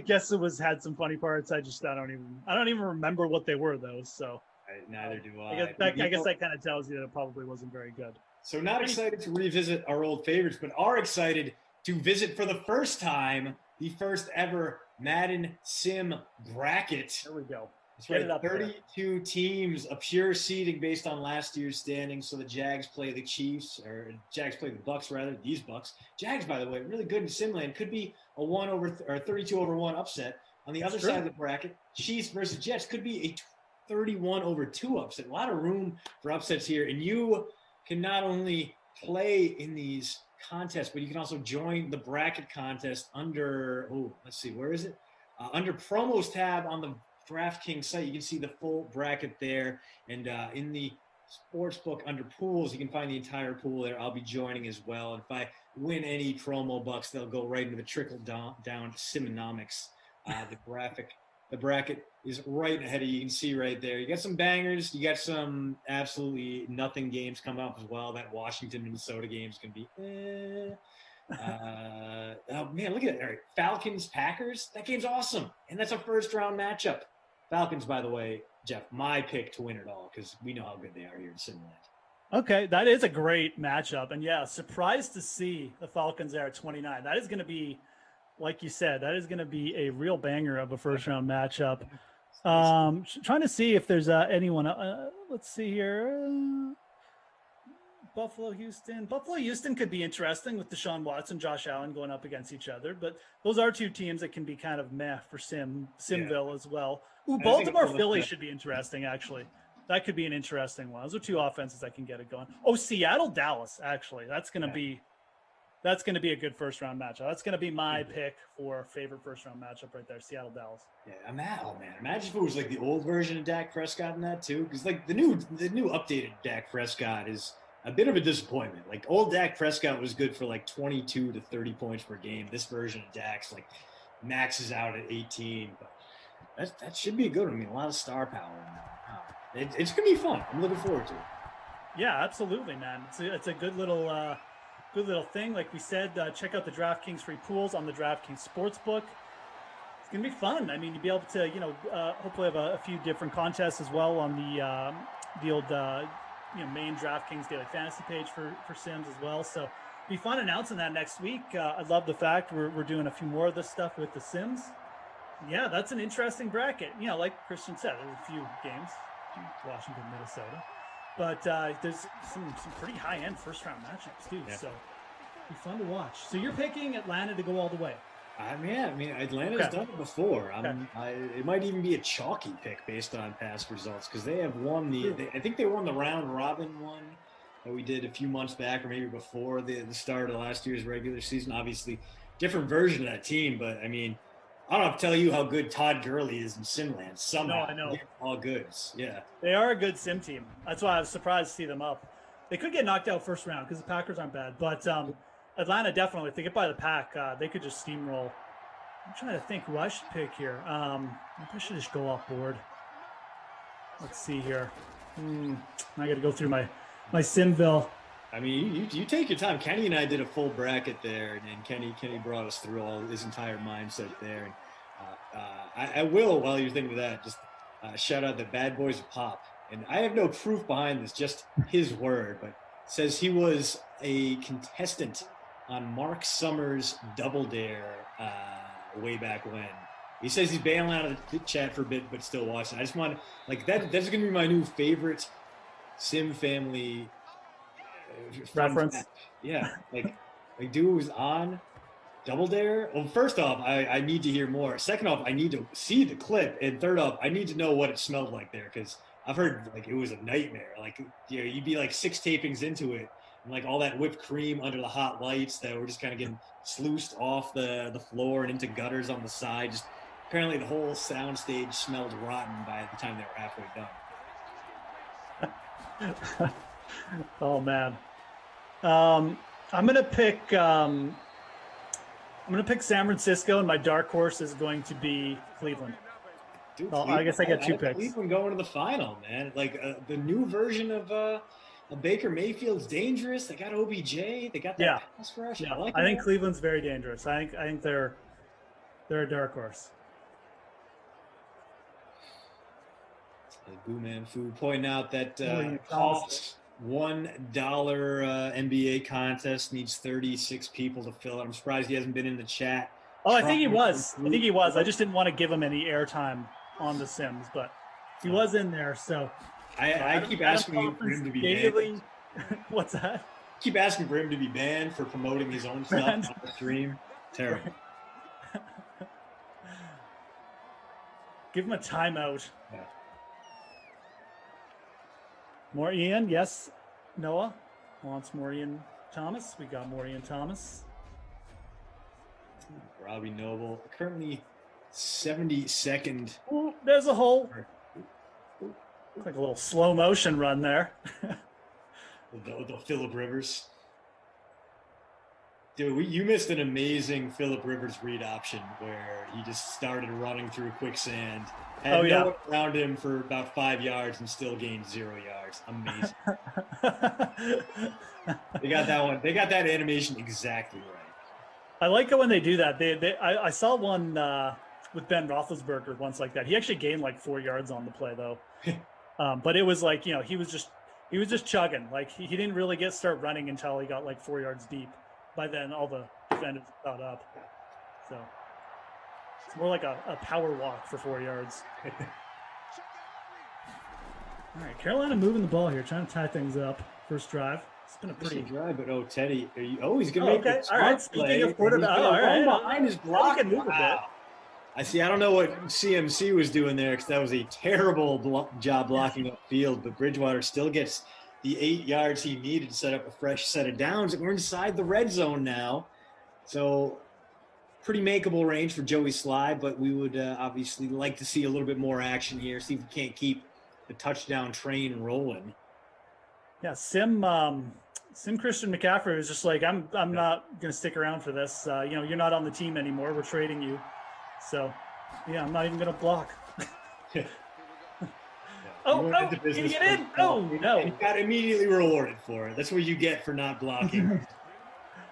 guess it had some funny parts. I don't even remember what they were though. So neither do I. I guess that kind of tells you that it probably wasn't very good. So not excited to revisit our old favorites, but are excited to visit for the first time the first ever Madden Sim bracket. There we go. That's right. 32 teams, a pure seeding based on last year's standings. So the Jags play the Chiefs, or Jags play the Bucks rather. These Bucks. Jags, by the way, really good in Simland. Could be a 32-1 upset. On the other side of the bracket, Chiefs versus Jets could be a 31-2 upset. A lot of room for upsets here, and you can not only play in these contests, but you can also join the bracket contest under. Let's see, where is it? Under promos tab on the DraftKings site. You can see the full bracket there, and in the sports book under pools, you can find the entire pool there. I'll be joining as well, and if I win any promo bucks, they'll go right into the trickle down Simonomics. The bracket is right ahead of you. You can see right there. You got some bangers. You got some absolutely nothing games coming up as well. That Washington Minnesota game is going to be. Oh man, look at it! All right, Falcons Packers. That game's awesome, and that's a first round matchup. Falcons, by the way, Jeff, my pick to win it all because we know how good they are here in Simland. Okay, that is a great matchup, and surprised to see the Falcons there at 29. That is going to be, like you said, that is going to be a real banger of a first round matchup. Trying to see if there's anyone. Let's see here. Buffalo, Houston could be interesting with Deshaun Watson, Josh Allen going up against each other, but those are two teams that can be kind of meh for Simville as well. Ooh, Baltimore, Philly should be interesting, actually. That could be an interesting one. Those are two offenses that can get it going. Oh, Seattle, Dallas, actually. That's going to be a good first round matchup. That's going to be my pick for favorite first round matchup right there, Seattle, Dallas. Yeah, imagine if it was like the old version of Dak Prescott in that too, because like the new updated Dak Prescott is a bit of a disappointment. Like old Dak Prescott was good for like 22 to 30 points per game. This version of Dak's like maxes out at 18, but that should be a good one. I mean, a lot of star power in there. It's gonna be fun. I'm looking forward to it. Yeah, absolutely, man. It's a good little thing. Like we said, check out the DraftKings free pools on the DraftKings Sportsbook. It's gonna be fun. I mean, you'll be able to, hopefully have a few different contests as well on the old main DraftKings daily fantasy page for Sims as well. So it'll be fun announcing that next week. I love the fact we're doing a few more of this stuff with the Sims. Yeah, that's an interesting bracket. Like Christian said, there's a few games, Washington, Minnesota, but there's some pretty high end first round matchups too. Yeah. So it'll be fun to watch. So you're picking Atlanta to go all the way. I mean, Atlanta's done it before. It might even be a chalky pick based on past results because they have won I think they won the round robin one that we did a few months back or maybe before the start of last year's regular season. Obviously, different version of that team, but I mean, I don't have to tell you how good Todd Gurley is in Simland. Somehow, I know. All goods. Yeah. They are a good Sim team. That's why I was surprised to see them up. They could get knocked out first round because the Packers aren't bad, but Atlanta definitely, if they get by the Pack, they could just steamroll. I'm trying to think who I should pick here. Maybe I should just go off board. Let's see here. I got to go through my Simville. I mean, you take your time. Kenny and I did a full bracket there, and Kenny brought us through all his entire mindset there. And I will, while you're thinking of that, just shout out the Bad Boys of Pop. And I have no proof behind this, just his word, but says he was a contestant on Mark Summers' Double Dare way back when. He says he's bailing out of the chat for a bit, but still watching. I just want like that. That's going to be my new favorite Sim family reference. fact. Yeah, like dude was on Double Dare. Well, first off, I need to hear more. Second off, I need to see the clip, and third off, I need to know what it smelled like there because I've heard like it was a nightmare. Like you'd be like 6 tapings into it, and like all that whipped cream under the hot lights that were just kind of getting sluiced off the floor and into gutters on the side. Just apparently the whole sound stage smelled rotten by the time they were halfway done. Oh man. I'm gonna pick San Francisco, and my dark horse is going to be Cleveland. Dude, I guess I get 2 picks. Cleveland going to the final, man. Like the new version of Baker Mayfield's dangerous. They got OBJ. They got that pass rush. Yeah, I think Cleveland's very dangerous. I think they're a dark horse. Boo Man Fu pointing out that cost $1 NBA contest needs 36 people to fill it. I'm surprised he hasn't been in the chat. Oh, I think he was. I just didn't want to give him any airtime on the Sims, but he was in there. So I keep asking you for him to be banned. What's that? Keep asking for him to be banned for promoting his own stuff on the stream. Terrible. Give him a timeout. Yeah. More Ian, yes. Noah wants more Ian Thomas. We got more Ian Thomas. Robbie Noble, currently 72nd. Ooh, there's a hole. Like a little slow motion run there. the Phillip Rivers. Dude, you missed an amazing Phillip Rivers read option where he just started running through quicksand. Had no one around him for about 5 yards and still gained 0 yards. Amazing. They got that one. They got that animation exactly right. I like it when they do that. I saw one with Ben Roethlisberger once like that. He actually gained like 4 yards on the play though. But it was like, he was just chugging. Like he didn't really start running until he got like 4 yards deep. By then, all the defenders caught up. So it's more like a power walk for 4 yards. All right, Carolina moving the ball here, trying to tie things up. First drive. It's been a pretty drive, but Teddy, he's gonna make okay. All right, speaking of quarterback, all right, behind his block. Wow. I see. I don't know what CMC was doing there because that was a terrible job blocking upfield. But Bridgewater still gets the 8 yards he needed to set up a fresh set of downs. And we're inside the red zone now, so pretty makeable range for Joey Sly. But we would obviously like to see a little bit more action here. See if we can't keep the touchdown train rolling. Yeah, Sim Christian McCaffrey was just like, I'm not going to stick around for this. You're not on the team anymore. We're trading you. So, yeah, I'm not even going to block. Did you get in? Oh, no. And you got immediately rewarded for it. That's what you get for not blocking.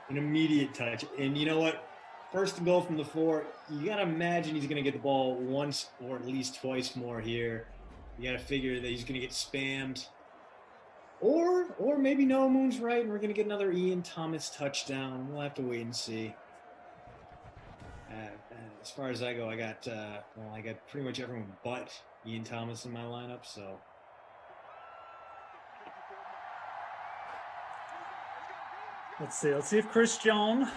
An immediate touch. And you know what? First and goal from the 4, you got to imagine he's going to get the ball once or at least twice more here. You got to figure that he's going to get spammed. Or maybe Noah Moon's right, and we're going to get another Ian Thomas touchdown. We'll have to wait and see. As far as I go, I got pretty much everyone but Ian Thomas in my lineup. So let's see if Chris Jones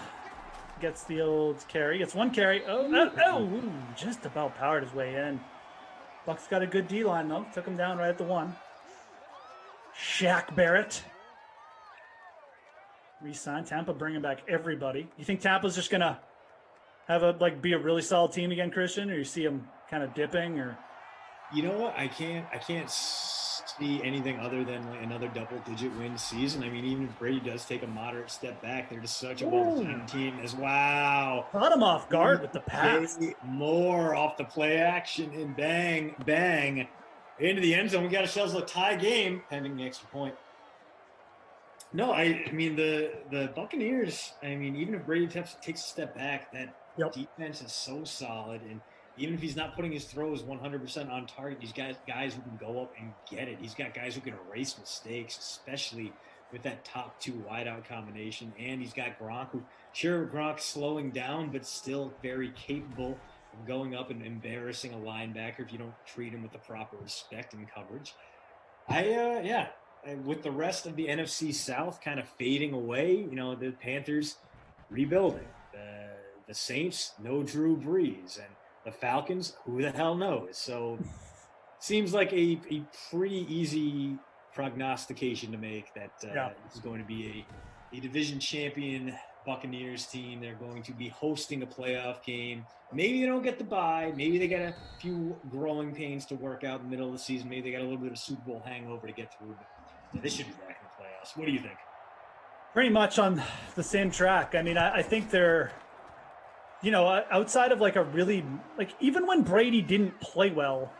gets the old carry. It's 1 carry. Ooh, just about powered his way in. Buck's got a good D line though. Took him down right at the 1. Shaq Barrett. Resign Tampa, bringing back everybody. You think Tampa's just gonna have be a really solid team again, Christian, or you see them kind of dipping? Or you know what, I can't see anything other than another double-digit win season. I mean, even if Brady does take a moderate step back, they're just such a well-designed team. Caught him off guard with the pass. More off the play action and bang into the end zone. We got ourselves a tie game pending the extra point. No, I mean the Buccaneers. I mean, even if Brady takes a step back, that defense is so solid, and even if he's not putting his throws 100% on target, he's got guys who can go up and get it. He's got guys who can erase mistakes, especially with that top 2 wideout combination. And he's got Gronk, who, sure, Gronk's slowing down, but still very capable of going up and embarrassing a linebacker if you don't treat him with the proper respect and coverage. With the rest of the NFC South kind of fading away, the Panthers rebuilding. The Saints, no Drew Brees. And the Falcons, who the hell knows? So seems like a pretty easy prognostication to make that this is going to be a division champion Buccaneers team. They're going to be hosting a playoff game. Maybe they don't get the bye. Maybe they got a few growing pains to work out in the middle of the season. Maybe they got a little bit of Super Bowl hangover to get through. But they should be back in the playoffs. What do you think? Pretty much on the same track. I mean, I think they're, outside of like a really, like even when Brady didn't play well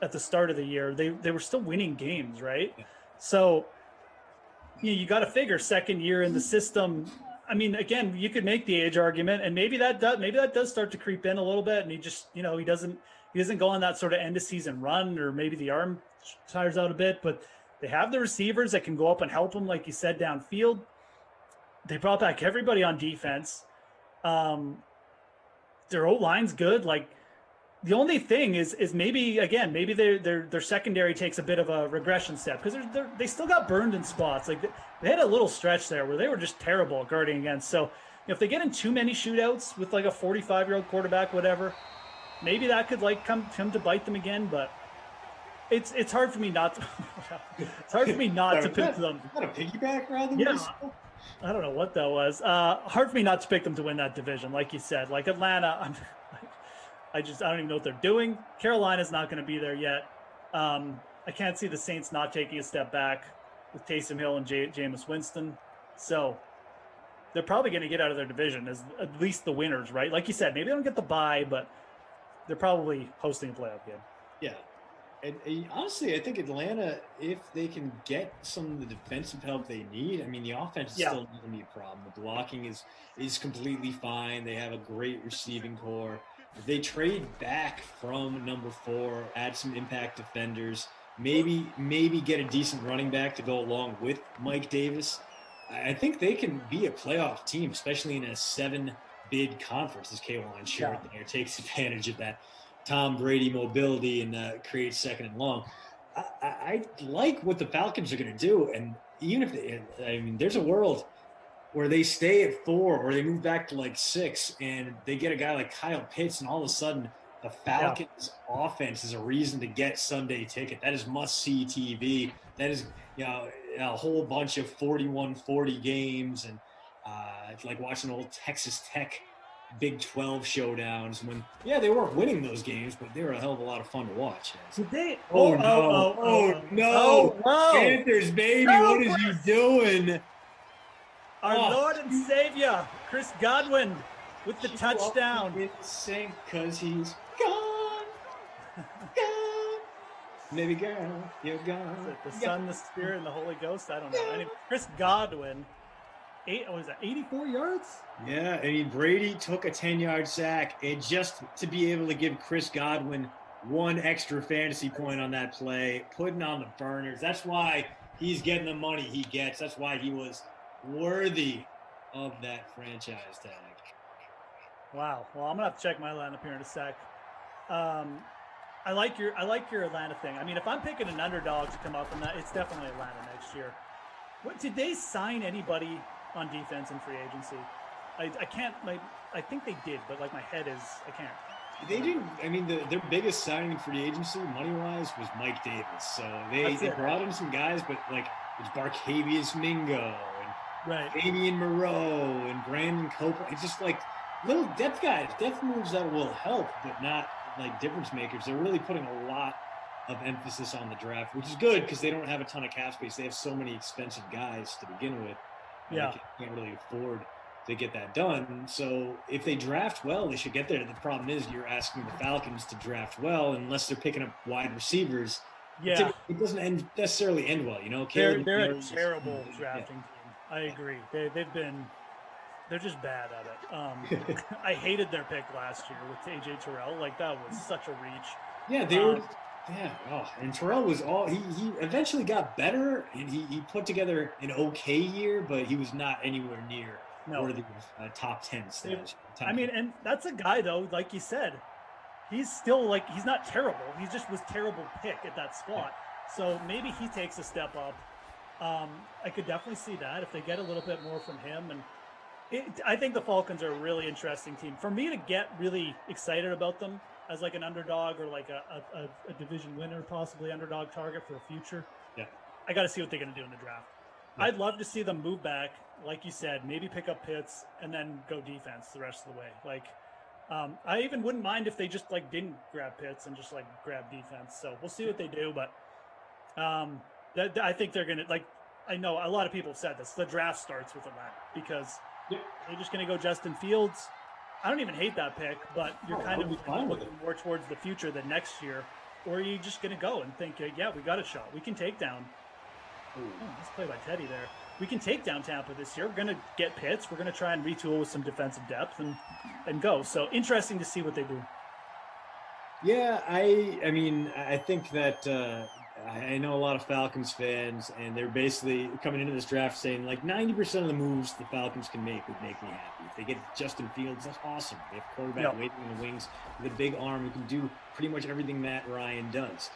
at the start of the year, they were still winning games, right? Yeah. So, you got to figure second year in the system. I mean, again, you could make the age argument, and maybe that does start to creep in a little bit, and he just, he doesn't go on that sort of end of season run, or maybe the arm tires out a bit, but they have the receivers that can go up and help him, like you said, downfield. They brought back everybody on defense. Their O-line's good. Like, the only thing is maybe their secondary takes a bit of a regression step, because they still got burned in spots. Like, they had a little stretch there where they were just terrible at guarding against. So if they get in too many shootouts with like a 45-year-old quarterback, whatever, maybe that could like come to bite them again. But it's hard for me not to. It's hard for me not to pick them. Is that a piggyback rather? Yeah. I don't know what that was. Hard for me not to pick them to win that division, like you said. Like Atlanta, I don't even know what they're doing. Carolina's not going to be there yet. I can't see the Saints not taking a step back with Taysom Hill and Jameis Winston. So they're probably going to get out of their division as at least the winners, right? Like you said, maybe they don't get the bye, but they're probably hosting a playoff game. Yeah. And honestly, I think Atlanta, if they can get some of the defensive help they need, I mean, the offense is still not going to be a problem. The blocking is completely fine. They have a great receiving core. If they trade back from number 4, add some impact defenders, maybe get a decent running back to go along with Mike Davis, I think they can be a playoff team, especially in a 7-bid conference, as K-Line shared there. Takes advantage of that Tom Brady mobility and creates second and long. I like what the Falcons are going to do. And even if there's a world where they stay at 4 or they move back to like 6 and they get a guy like Kyle Pitts, and all of a sudden the Falcons offense is a reason to get Sunday ticket. That is must-see TV. That is, a whole bunch of 41-40 games, and it's like watching old Texas Tech Big 12 showdowns when, they weren't winning those games, but they were a hell of a lot of fun to watch. Did they? No. Panthers, baby, what is you doing? Our Lord and Savior, Chris Godwin, with the touchdown. In sync, because he's gone. Maybe girl, you're gone. The Son, the Spirit, and the Holy Ghost? I don't know. Anyway, Chris Godwin, 84 yards? Yeah, I mean, Brady took a 10-yard sack, and just to be able to give Chris Godwin one extra fantasy point on that play, putting on the burners. That's why he's getting the money he gets. That's why he was worthy of that franchise tag. Wow. Well, I'm gonna have to check my lineup here in a sec. I like your Atlanta thing. I mean, if I'm picking an underdog to come up from that, it's definitely Atlanta next year. What did they sign anybody on defense in free agency? I can't. I think they did, but like my head is, I can't. They didn't. I mean, their biggest signing in free agency, money-wise, was Mike Davis. So they brought in some guys, but like it's Barcavius Mingo and Fabian Moreau and Brandon Copeland. It's just like little depth guys, depth moves that will help, but not like difference makers. They're really putting a lot of emphasis on the draft, which is good because they don't have a ton of cap space. They have so many expensive guys to begin with. They can't really afford to get that done. So if they draft well, they should get there. The problem is you're asking the Falcons to draft well unless they're picking up wide receivers. Yeah. It doesn't necessarily end well, They're a terrible drafting team. I agree. They're just bad at it. I hated their pick last year with AJ Terrell. Like, that was such a reach. Yeah, Yeah. Oh, and Terrell was he eventually got better and he put together an okay year, but he was not anywhere near worthy of top 10 stats. I mean, and that's a guy though, like you said, he's still like he's not terrible. He just was terrible pick at that spot. So maybe he takes a step up. I could definitely see that if they get a little bit more from him. And I think the Falcons are a really interesting team. For me to get really excited about them as like an underdog or like a division winner, possibly underdog target for the future. Yeah, I got to see what they're going to do in the draft. Yeah. I'd love to see them move back, like you said, maybe pick up Pitts and then go defense the rest of the way. Like, I even wouldn't mind if they just like didn't grab Pitts and just like grab defense. So we'll see what they do, but I think they're going to like. I know a lot of people have said this. The draft starts with Atlanta because they're just going to go Justin Fields. I don't even hate that pick, but you're kind of fine with it. More towards the future than next year. Or are you just going to go and think, yeah, we got a shot. We can take down. Nice play by Teddy there. We can take down Tampa this year. We're going to get Pitts. We're going to try and retool with some defensive depth and go. So interesting to see what they do. Yeah, I mean, I think that I know a lot of Falcons fans, and they're basically coming into this draft saying like 90% of the moves the Falcons can make would make me happy. If they get Justin Fields, that's awesome. They have a quarterback waiting in the wings with a big arm who can do pretty much everything Matt Ryan does.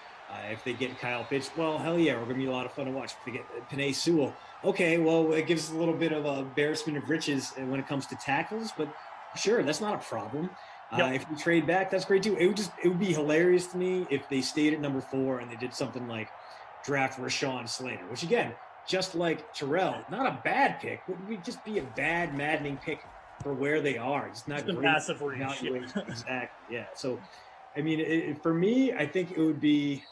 If they get Kyle Pitts, well, hell yeah, we're going to be a lot of fun to watch. If they get Penei Sewell, okay, well, it gives us a little bit of a embarrassment of riches when it comes to tackles, but sure, that's not a problem. If you trade back, that's great too. It would be hilarious to me if they stayed at number 4 and they did something like draft Rashawn Slater, which again, just like Terrell, not a bad pick, but would just be a bad, maddening pick for where they are. It's not great. Massive reach. Exactly. Yeah. So, I mean, for me, I think it would be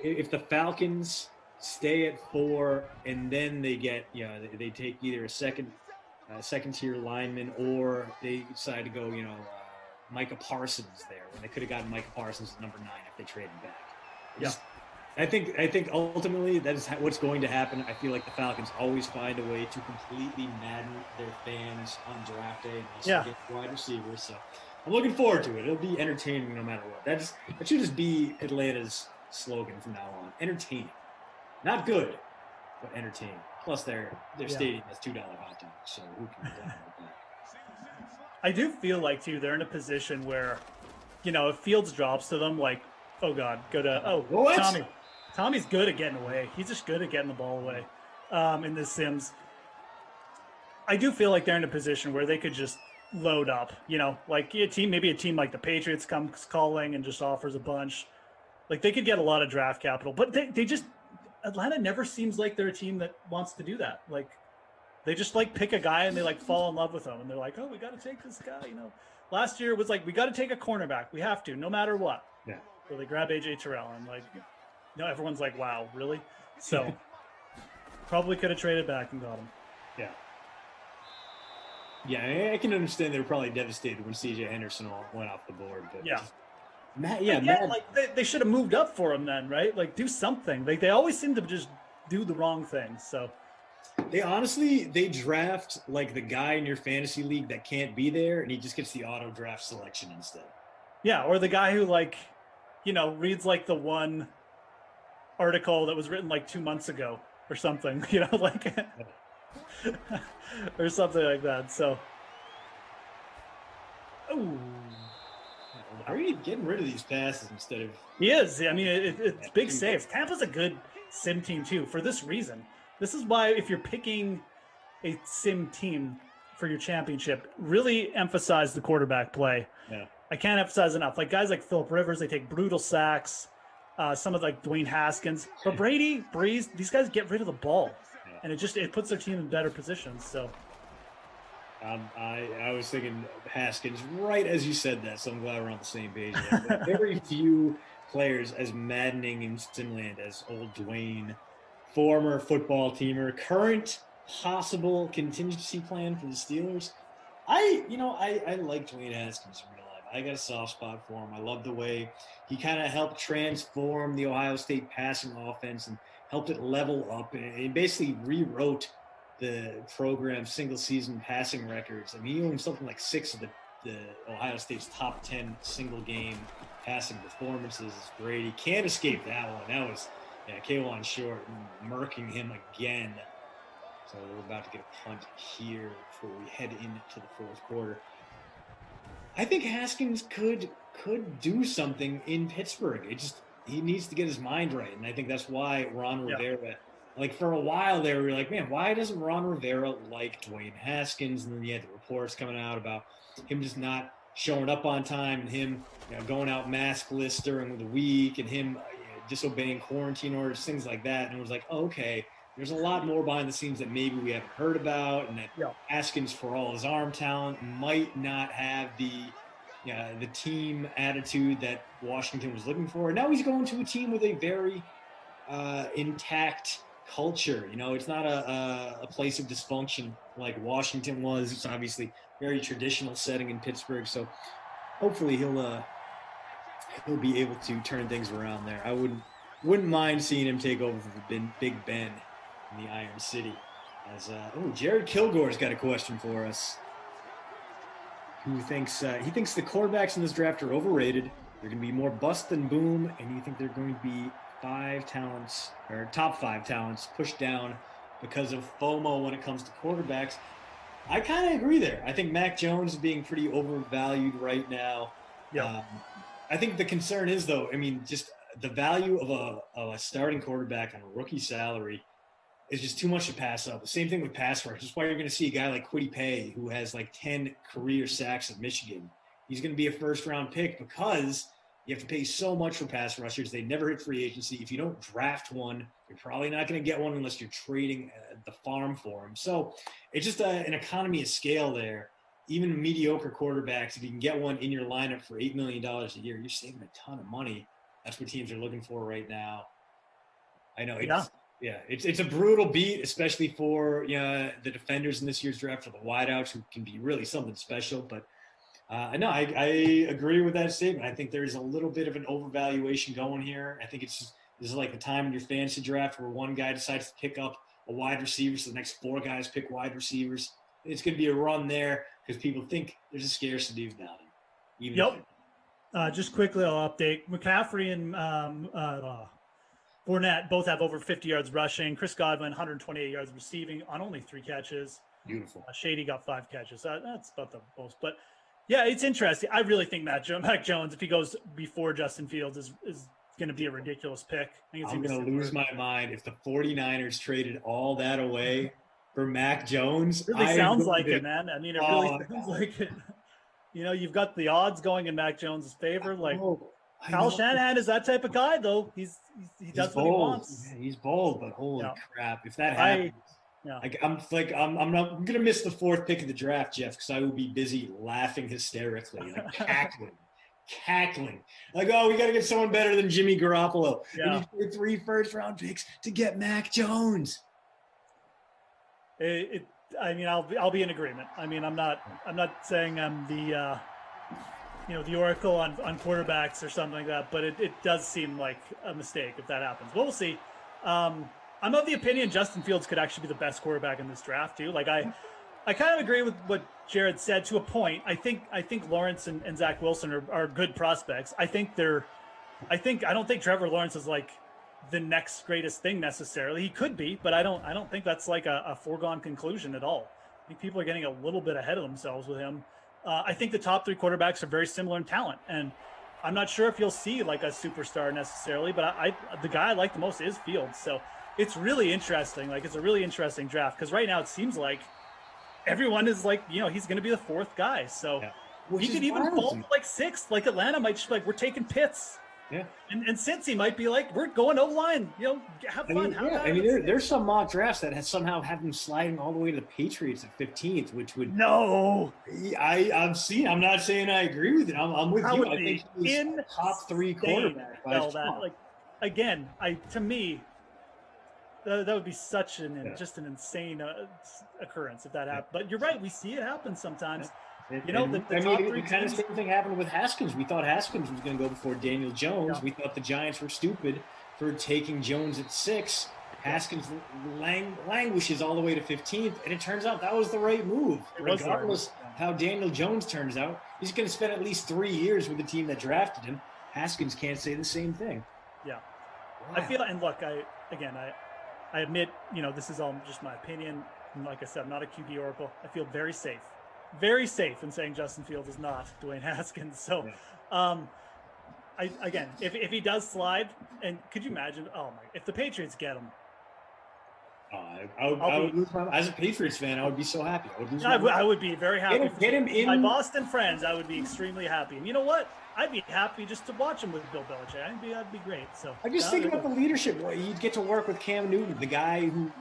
if the Falcons stay at 4 and then they get, they take either a second tier lineman or they decide to go, Micah Parsons there when they could have gotten Micah Parsons at number 9 if they traded back. I think ultimately that is what's going to happen. I feel like the Falcons always find a way to completely madden their fans on draft day and also get wide receivers. So I'm looking forward to it. It'll be entertaining no matter what. That should just be Atlanta's slogan from now on. Entertaining. Not good, but entertaining. Plus their stadium has $2 hot dogs, so who can complain about that? I do feel like, too, they're in a position where, if Fields drops to them, like, oh, God, Tommy. Tommy's good at getting away. He's just good at getting the ball away in this Sims. I do feel like they're in a position where they could just load up, like maybe a team like the Patriots comes calling and just offers a bunch. Like, they could get a lot of draft capital, but Atlanta never seems like they're a team that wants to do that. Like, they just pick a guy and they fall in love with him. And they're like, oh, we got to take this guy. Last year it was like, we got to take a cornerback. We have to, no matter what. Yeah. So they grab AJ Terrell and everyone's like, wow, really? So probably could have traded back and got him. Yeah. Yeah. I can understand they were probably devastated when CJ Henderson went off the board, but they should have moved up for him then, right? Like do something. They always seem to just do the wrong thing. So they draft like the guy in your fantasy league that can't be there, and he just gets the auto draft selection instead. Yeah, or the guy who reads the one article that was written 2 months ago or something, or something like that. So, how are you getting rid of these passes instead of? He is. I mean, it's big saves. Tampa's a good sim team too for this reason. This is why if you're picking a sim team for your championship, really emphasize the quarterback play. Yeah. I can't emphasize enough. Like guys like Phillip Rivers, they take brutal sacks. Some of Dwayne Haskins, but Brady, Breeze, these guys get rid of the ball, and it puts their team in better positions. So, I was thinking Haskins right as you said that, so I'm glad we're on the same page. Very few players as maddening in Simland as old Dwayne, former football teamer, current possible contingency plan for the Steelers. I like Dwayne Haskins in real life. I got a soft spot for him. I love the way he kind of helped transform the Ohio State passing offense and helped it level up and basically rewrote the program's single season passing records. I mean, he owned something like 6 of the Ohio State's top 10 single game passing performances is great. He can't escape that one. That was Kawan Short murking him again. So we're about to get a punt here before we head into the fourth quarter. I think Haskins could do something in Pittsburgh. He needs to get his mind right, and I think that's why Ron Rivera. Like for a while there, we were like, man, why doesn't Ron Rivera like Dwayne Haskins? And then you had the reports coming out about him just not showing up on time and him going out maskless during the week and him disobeying quarantine orders, things like that. And it was like, oh, okay, there's a lot more behind the scenes that maybe we haven't heard about, and that Haskins, for all his arm talent, might not have the team attitude that Washington was looking for. And now he's going to a team with a very intact culture. It's not a place of dysfunction like Washington was. It's obviously very traditional setting in Pittsburgh. So hopefully he'll be able to turn things around there. I wouldn't mind seeing him take over for Big Ben in the Iron City. As Jared Kilgore's got a question for us. Who thinks he thinks the quarterbacks in this draft are overrated. They're going to be more bust than boom, and you think they're going to be top 5 talents pushed down because of FOMO when it comes to quarterbacks. I kind of agree there. I think Mac Jones is being pretty overvalued right now. Yeah. I think the concern is, though, just the value of a starting quarterback on a rookie salary is just too much to pass up. The same thing with pass rush. That's why you're going to see a guy like Kwity Paye, who has like 10 career sacks at Michigan. He's going to be a first-round pick because you have to pay so much for pass rushers. They never hit free agency. If you don't draft one, you're probably not going to get one unless you're trading the farm for him. So it's just an economy of scale there. Even mediocre quarterbacks, if you can get one in your lineup for $8 million a year, you're saving a ton of money. That's what teams are looking for right now. I know. It's a brutal beat, especially for the defenders in this year's draft, for the wideouts, who can be really something special. But I agree with that statement. I think there's a little bit of an overvaluation going here. I think this is like the time in your fantasy draft where one guy decides to pick up a wide receiver, so the next 4 guys pick wide receivers. It's going to be a run there because people think there's a scarcity of value. Just quickly, I'll update. McCaffrey and Fournette both have over 50 yards rushing. Chris Godwin, 128 yards receiving on only 3 catches. Beautiful. Shady got 5 catches. That's about the most. But, yeah, it's interesting. I really think Mac Jones, if he goes before Justin Fields, is going to be a ridiculous pick. I'm going to lose my mind if the 49ers traded all that away for Mac Jones. It really sounds like it, man. It really sounds like it. You've got the odds going in Mac Jones' favor. Kyle Shanahan is that type of guy, though. He does what he wants. Yeah, he's bold, but holy crap, if that happens, I'm gonna miss the 4th pick of the draft, Jeff, because I will be busy laughing hysterically, cackling. Like, oh, we got to get someone better than Jimmy Garoppolo. Yeah. And you trade 3 first-round picks to get Mac Jones. I'll be in agreement. I'm not saying I'm the the oracle on quarterbacks or something like that, but it does seem like a mistake if that happens. We'll see. I'm of the opinion Justin Fields could actually be the best quarterback in this draft too. I kind of agree with what Jared said to a point. I think Lawrence and Zach Wilson are good prospects. I don't think Trevor Lawrence is like the next greatest thing necessarily. He could be, but I don't think that's like a foregone conclusion at all. I think people are getting a little bit ahead of themselves with him. I think the top 3 quarterbacks are very similar in talent, and I'm not sure if you'll see like a superstar necessarily, but the guy I like the most is Fields. So it's really interesting. It's a really interesting draft because right now it seems like everyone is he's going to be the 4th guy. So he could even fall to 6th. Atlanta might just we're taking Pitts. Yeah, and Cincy might be we're going O-line. Have fun. There's some mock drafts that somehow have them sliding all the way to the Patriots at 15th, which would I've seen. I'm not saying I agree with it. I'm with you. I think he's top 3 quarterback. To me, that would be such just an insane occurrence if that happened. But you're right. We see it happen sometimes. Yeah. The kind of same thing happened with Haskins. We thought Haskins was going to go before Daniel Jones. Yeah. We thought the Giants were stupid for taking Jones at 6. Haskins languishes all the way to 15th, and it turns out that was the right move. Regardless how Daniel Jones turns out, he's going to spend at least 3 years with the team that drafted him. Haskins can't say the same thing. Yeah. I feel, and look, I admit, this is all just my opinion. And like I said, I'm not a QB oracle. I feel very safe in saying Justin Fields is not Dwayne Haskins. So, if he does slide, and could you imagine? Oh my! If the Patriots get him, I would lose my, as a Patriots fan, I would be so happy. I would be very happy. Get him in. My Boston friends, I would be extremely happy. And you know what? I'd be happy just to watch him with Bill Belichick. That'd be great. So I just think about the leadership. You'd get to work with Cam Newton, the guy who,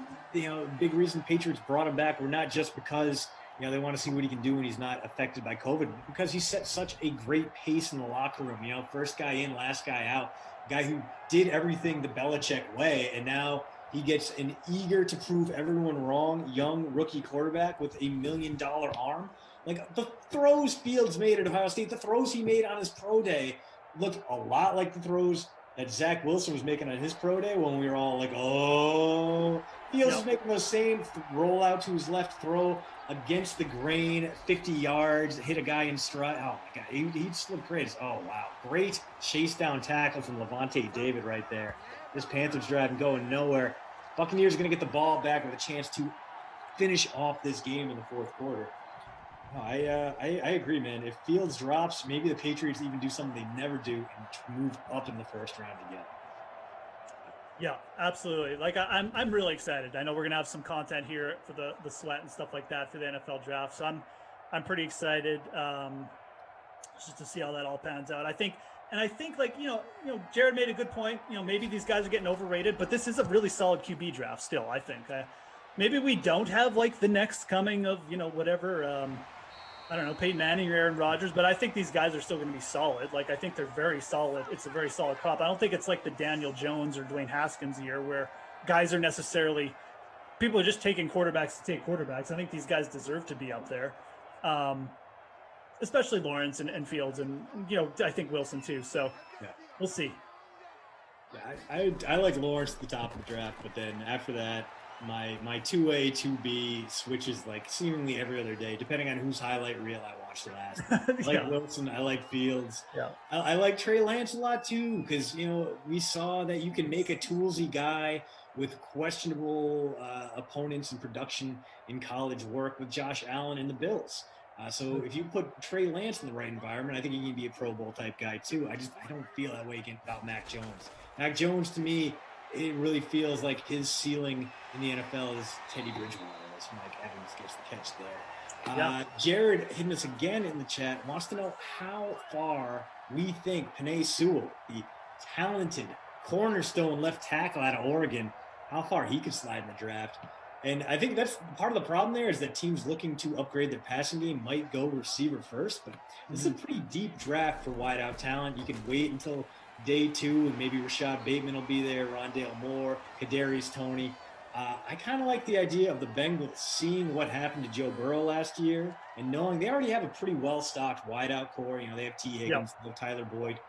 big reason Patriots brought him back were not just because they want to see what he can do when he's not affected by COVID, but because he set such a great pace in the locker room. First guy in, last guy out, guy who did everything the Belichick way, and now he gets an eager to prove everyone wrong young rookie quarterback with $1 million arm. Like the throws Fields made at Ohio State, the throws he made on his pro day looked a lot like the throws that Zach Wilson was making on his pro day when we were all like, oh, Fields is making the same roll out to his left throw against the grain, 50 yards, hit a guy in stride. Oh my God, he just looked great. Oh wow, great chase down tackle from Levante David right there. This Panthers drive going nowhere. Buccaneers are going to get the ball back with a chance to finish off this game in the fourth quarter. Oh, I agree, man. If Fields drops, maybe the Patriots even do something they never do and move up in the first round again. Yeah, absolutely. Like I'm really excited. I know we're gonna have some content here for the sweat and stuff like that for the NFL draft. So I'm pretty excited just to see how that all pans out. I think like Jared made a good point. Maybe these guys are getting overrated, but this is a really solid QB draft still. I think maybe we don't have like the next coming of whatever. I don't know, Peyton Manning or Aaron Rodgers, but I think these guys are still going to be solid. Like, I think they're very solid. It's a very solid crop. I don't think it's like the Daniel Jones or Dwayne Haskins year where guys are necessarily – people are just taking quarterbacks to take quarterbacks. I think these guys deserve to be up there, especially Lawrence and Fields and, I think Wilson too. So we'll see. Yeah, I like Lawrence at the top of the draft, but then after that, my 2A, 2B switches like seemingly every other day, depending on whose highlight reel I watched last. I like Wilson. I like Fields. Yeah. I like Trey Lance a lot too, because, we saw that you can make a toolsy guy with questionable opponents and production in college work with Josh Allen and the Bills. So if you put Trey Lance in the right environment, I think he can be a Pro Bowl type guy too. I don't feel that way about Mac Jones. Mac Jones, to me, it really feels like his ceiling in the NFL is Teddy Bridgewater, as Mike Evans gets the catch there. Jared hitting us again in the chat wants to know how far we think Penei Sewell, the talented cornerstone left tackle out of Oregon, how far he could slide in the draft. And I think that's part of the problem there is that teams looking to upgrade their passing game might go receiver first, but this is a pretty deep draft for wideout talent. You can wait until day 2, and maybe Rashad Bateman will be there, Rondale Moore, Kadarius Toney. I kind of like the idea of the Bengals seeing what happened to Joe Burrow last year and knowing they already have a pretty well-stocked wideout core. They have T. Higgins, they have Tyler Boyd.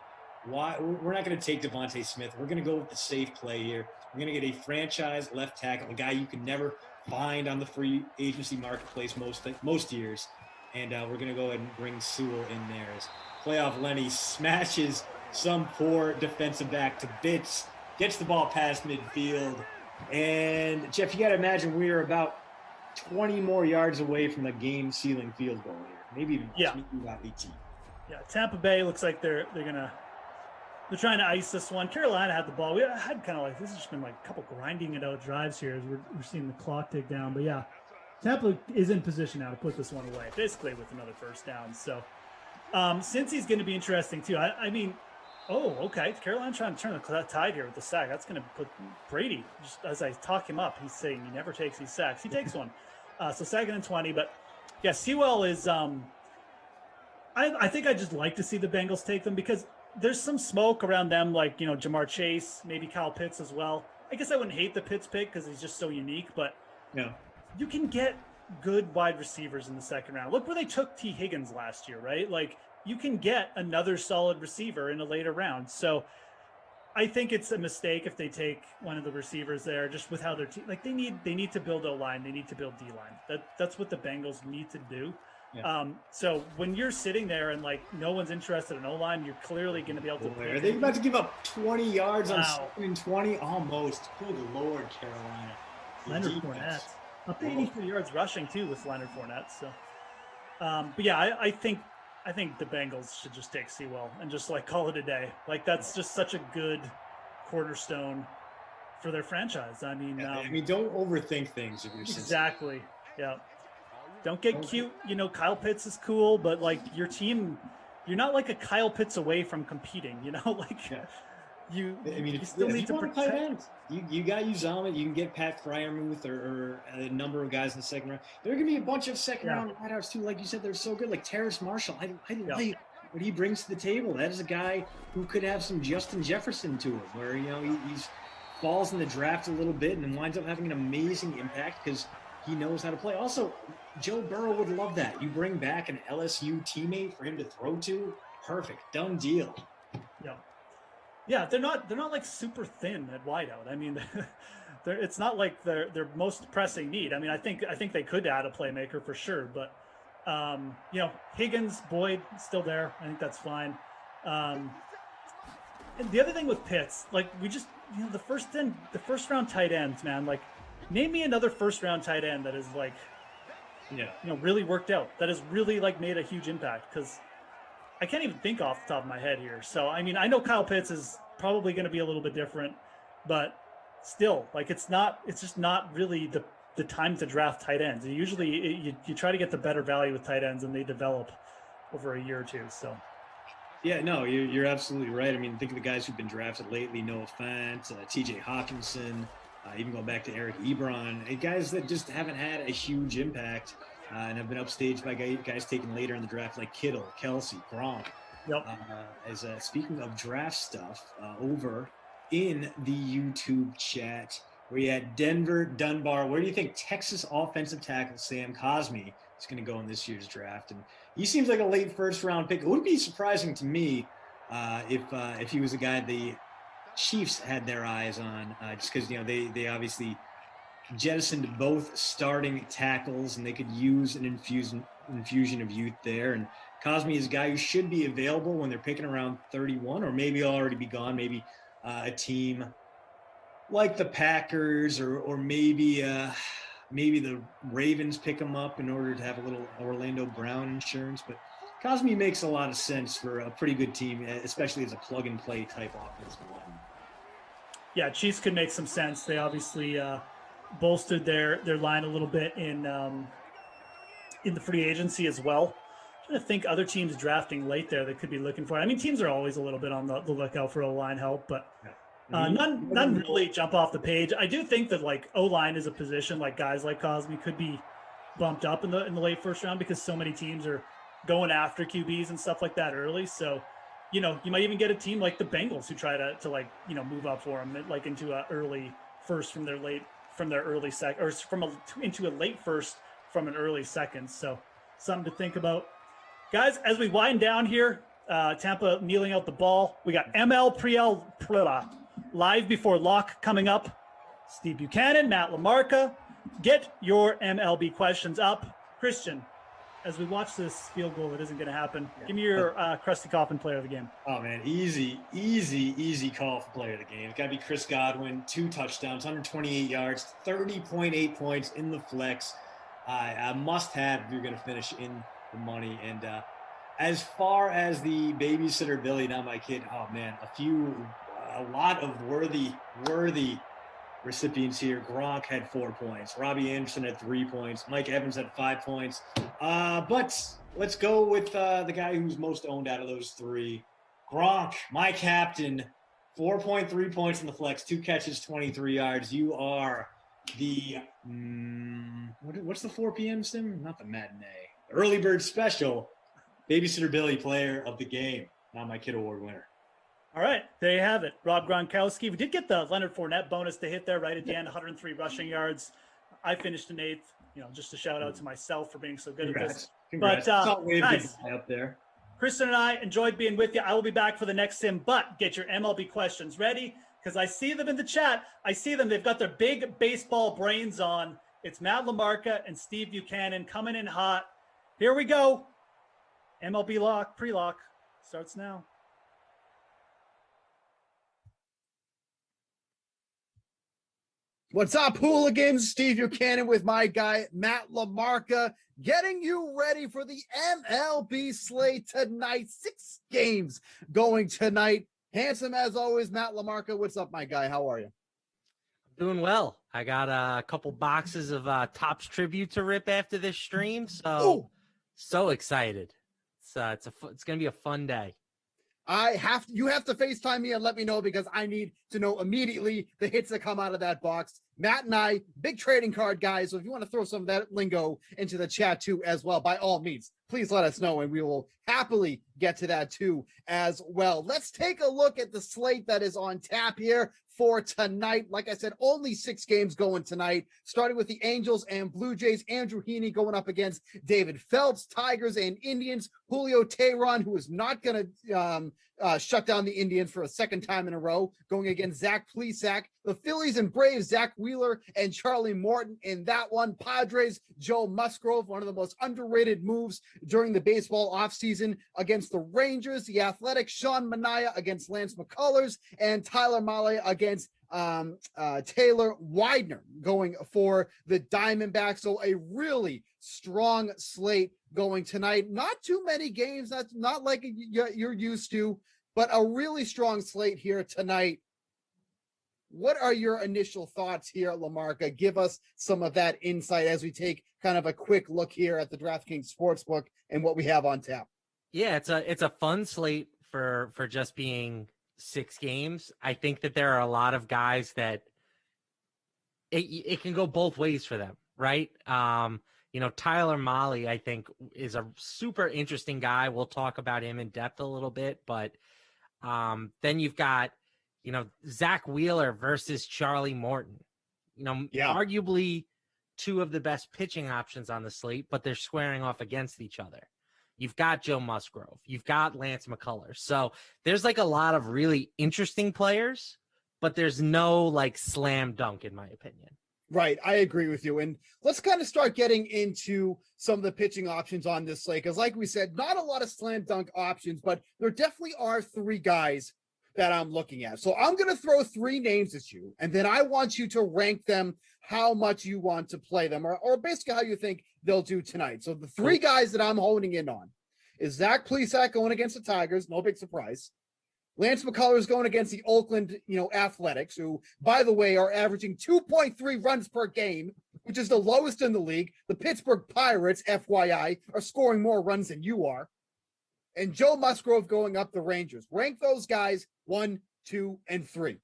Why we're not going to take Devontae Smith. We're going to go with the safe play here. We're going to get a franchise left tackle, a guy you can never find on the free agency marketplace most years. And we're going to go ahead and bring Sewell in there as playoff Lenny smashes some poor defensive back to bits, gets the ball past midfield. And, Jeff, you got to imagine we are about 20 more yards away from the game-sealing field goal here. Maybe even about 18. Yeah, Tampa Bay looks like they're trying to ice this one. Carolina had the ball. We had kind of like this has just been like a couple grinding it out drives here as we're seeing the clock tick down. But yeah, Tampa is in position now to put this one away, basically with another first down. So since he's going to be interesting too. I mean, okay. Carolina trying to turn the tide here with the sack. That's going to put Brady, just as I talk him up, he's saying he never takes these sacks. He takes one. So 2nd and 20. But yeah, Sewell is I think I just like to see the Bengals take them because there's some smoke around them, like, Jamar Chase, maybe Kyle Pitts as well. I guess I wouldn't hate the Pitts pick because he's just so unique, but you can get good wide receivers in the 2nd round. Look where they took T. Higgins last year, right? Like, you can get another solid receiver in a later round. So I think it's a mistake if they take one of the receivers there, just with how their team, like they need to build O-line. They need to build D-line. That's what the Bengals need to do. So when you're sitting there and like no one's interested in O-line, you're clearly going to be able to. Boy, are they about to give up 20 yards on Wow. 2nd and 20? Almost. Good Lord, Carolina. The Leonard defense. Fournette up to 83 yards rushing too with Leonard Fournette. So, but yeah, I think the Bengals should just take Sewell and just like call it a day. Like that's just such a good cornerstone for their franchise. I mean, don't overthink things if you're exactly. Yeah. Don't get cute. You know, Kyle Pitts is cool, but like your team, you're not like a Kyle Pitts away from competing. You know, like you still need to protect. You got Uzama. You can get Pat Fryermuth or a number of guys in the second round. There are going to be a bunch of second round wideouts too. Like you said, they're so good. Like Terrace Marshall. I like what he brings to the table. That is a guy who could have some Justin Jefferson to him, where he's falls in the draft a little bit and then winds up having an amazing impact because he knows how to play. Also, Joe Burrow would love that. You bring back an LSU teammate for him to throw to. Perfect, done deal. Yeah, they're not like super thin at wideout. I mean, it's not like their most pressing need. I mean, I think they could add a playmaker for sure, but Higgins, Boyd still there. I think that's fine. And the other thing with Pitts, like we just the first round tight ends, man. Like, name me another first round tight end that is like, really worked out. That has really like made a huge impact because I can't even think off the top of my head here. So, I mean, I know Kyle Pitts is probably going to be a little bit different, but still, like, it's just not really the time to draft tight ends. Usually you try to get the better value with tight ends and they develop over a year or two. So. Yeah, no, you're absolutely right. I mean, think of the guys who've been drafted lately, Noah Fant, TJ Hawkinson, even going back to Eric Ebron, guys that just haven't had a huge impact and have been upstaged by guys taken later in the draft like Kittle, Kelsey, Gronk. Yep. Speaking of draft stuff, over in the YouTube chat, we had Denver Dunbar. Where do you think Texas offensive tackle Sam Cosmi is going to go in this year's draft? And he seems like a late first round pick. It would be surprising to me if he was a guy the Chiefs had their eyes on, just because they obviously jettisoned both starting tackles and they could use an infusion of youth there. And Cosmi is a guy who should be available when they're picking around 31, or maybe already be gone. Maybe a team like the Packers or maybe the Ravens pick him up in order to have a little Orlando Brown insurance. But Cosmi makes a lot of sense for a pretty good team, especially as a plug-and-play type offensive line. Yeah, Chiefs could make some sense. They obviously bolstered their line a little bit in the free agency as well. I'm trying to think other teams drafting late there that could be looking for it. I mean, teams are always a little bit on the lookout for O-line help, but none really jump off the page. I do think that like O-line is a position like guys like Cosmi could be bumped up in the late first round because so many teams are going after QBs and stuff like that early. So, you might even get a team like the Bengals who try to move up for them like into a early first from their early second, or into a late first from an early second. So something to think about. Guys, as we wind down here, Tampa kneeling out the ball. We got ML Priel live before lock coming up. Steve Buchanan, Matt LaMarca. Get your MLB questions up. Christian, as we watch this field goal that isn't going to happen, give me your Krusty Coffin player of the game. Oh, man, easy call for player of the game. It's got to be Chris Godwin, 2 touchdowns, 128 yards, 30.8 points in the flex. A must-have if you're going to finish in the money. And as far as the babysitter Billy, not my kid, oh, man, a lot of worthy recipients here. Gronk had 4 points. Robbie Anderson had 3 points. Mike Evans had 5 points. But let's go with the guy who's most owned out of those 3. Gronk, my captain, 4.3 points in the flex, 2 catches, 23 yards. You are the what's the 4 p.m. sim? Not the matinee. Early bird special. Babysitter Billy player of the game. Not my kid award winner. All right, there you have it. Rob Gronkowski. We did get the Leonard Fournette bonus to hit there right at the end, 103 rushing yards. I finished in 8th, just a shout out to myself for being so good at this. Congrats. But nice. Up there. Kristen and I enjoyed being with you. I will be back for the next sim, but get your MLB questions ready because I see them in the chat. I see them. They've got their big baseball brains on. It's Matt LaMarca and Steve Buchanan coming in hot. Here we go. MLB lock, pre-lock starts now. What's up, hooligans? Steve Buchanan with my guy, Matt LaMarca, getting you ready for the MLB slate tonight. 6 games going tonight. Handsome as always, Matt LaMarca. What's up, my guy? How are you? Doing well. I got a couple boxes of Topps tribute to rip after this stream, so excited. It's gonna be a fun day. You have to FaceTime me and let me know because I need to know immediately the hits that come out of that box. Matt and I, big trading card guys. So if you want to throw some of that lingo into the chat too as well, by all means, please let us know and we will happily get to that too as well. Let's take a look at the slate that is on tap here for tonight. Like I said, only 6 games going tonight, starting with the Angels and Blue Jays. Andrew Heaney going up against David Phelps. Tigers and Indians, Julio Teheran, who is not going to shut down the Indians for a second time in a row, going against Zach Plesac. The Phillies and Braves, Zach Wheeler and Charlie Morton in that one. Padres, Joe Musgrove, one of the most underrated moves during the baseball offseason, against the Rangers. The Athletics, Sean Manaea against Lance McCullers, and Tyler Mahle against Taylor Widener going for the Diamondbacks. So a really strong slate going tonight. Not too many games. That's not like you're used to, but a really strong slate here tonight. What are your initial thoughts here, LaMarca? Give us some of that insight as we take kind of a quick look here at the DraftKings Sportsbook and what we have on tap. Yeah, it's a fun slate for just being 6 games. I think that there are a lot of guys that it can go both ways for them, right? Tyler Mahle, I think, is a super interesting guy. We'll talk about him in depth a little bit, but then you've got, Zach Wheeler versus Charlie Morton. Arguably 2 of the best pitching options on the slate, but they're squaring off against each other. You've got Joe Musgrove. You've got Lance McCullers. So there's like a lot of really interesting players, but there's no like slam dunk in my opinion. Right. I agree with you. And let's kind of start getting into some of the pitching options on this slate. Because like we said, not a lot of slam dunk options, but there definitely are 3 guys that I'm looking at. So I'm going to throw 3 names at you, and then I want you to rank them how much you want to play them, or basically how you think they'll do tonight. So the 3 guys that I'm honing in on is Zach Plesac going against the Tigers. No big surprise. Lance McCullers going against the Oakland, Athletics, who, by the way, are averaging 2.3 runs per game, which is the lowest in the league. The Pittsburgh Pirates, FYI, are scoring more runs than you are. And Joe Musgrove going up the Rangers. Rank those guys 1, 2, and 3.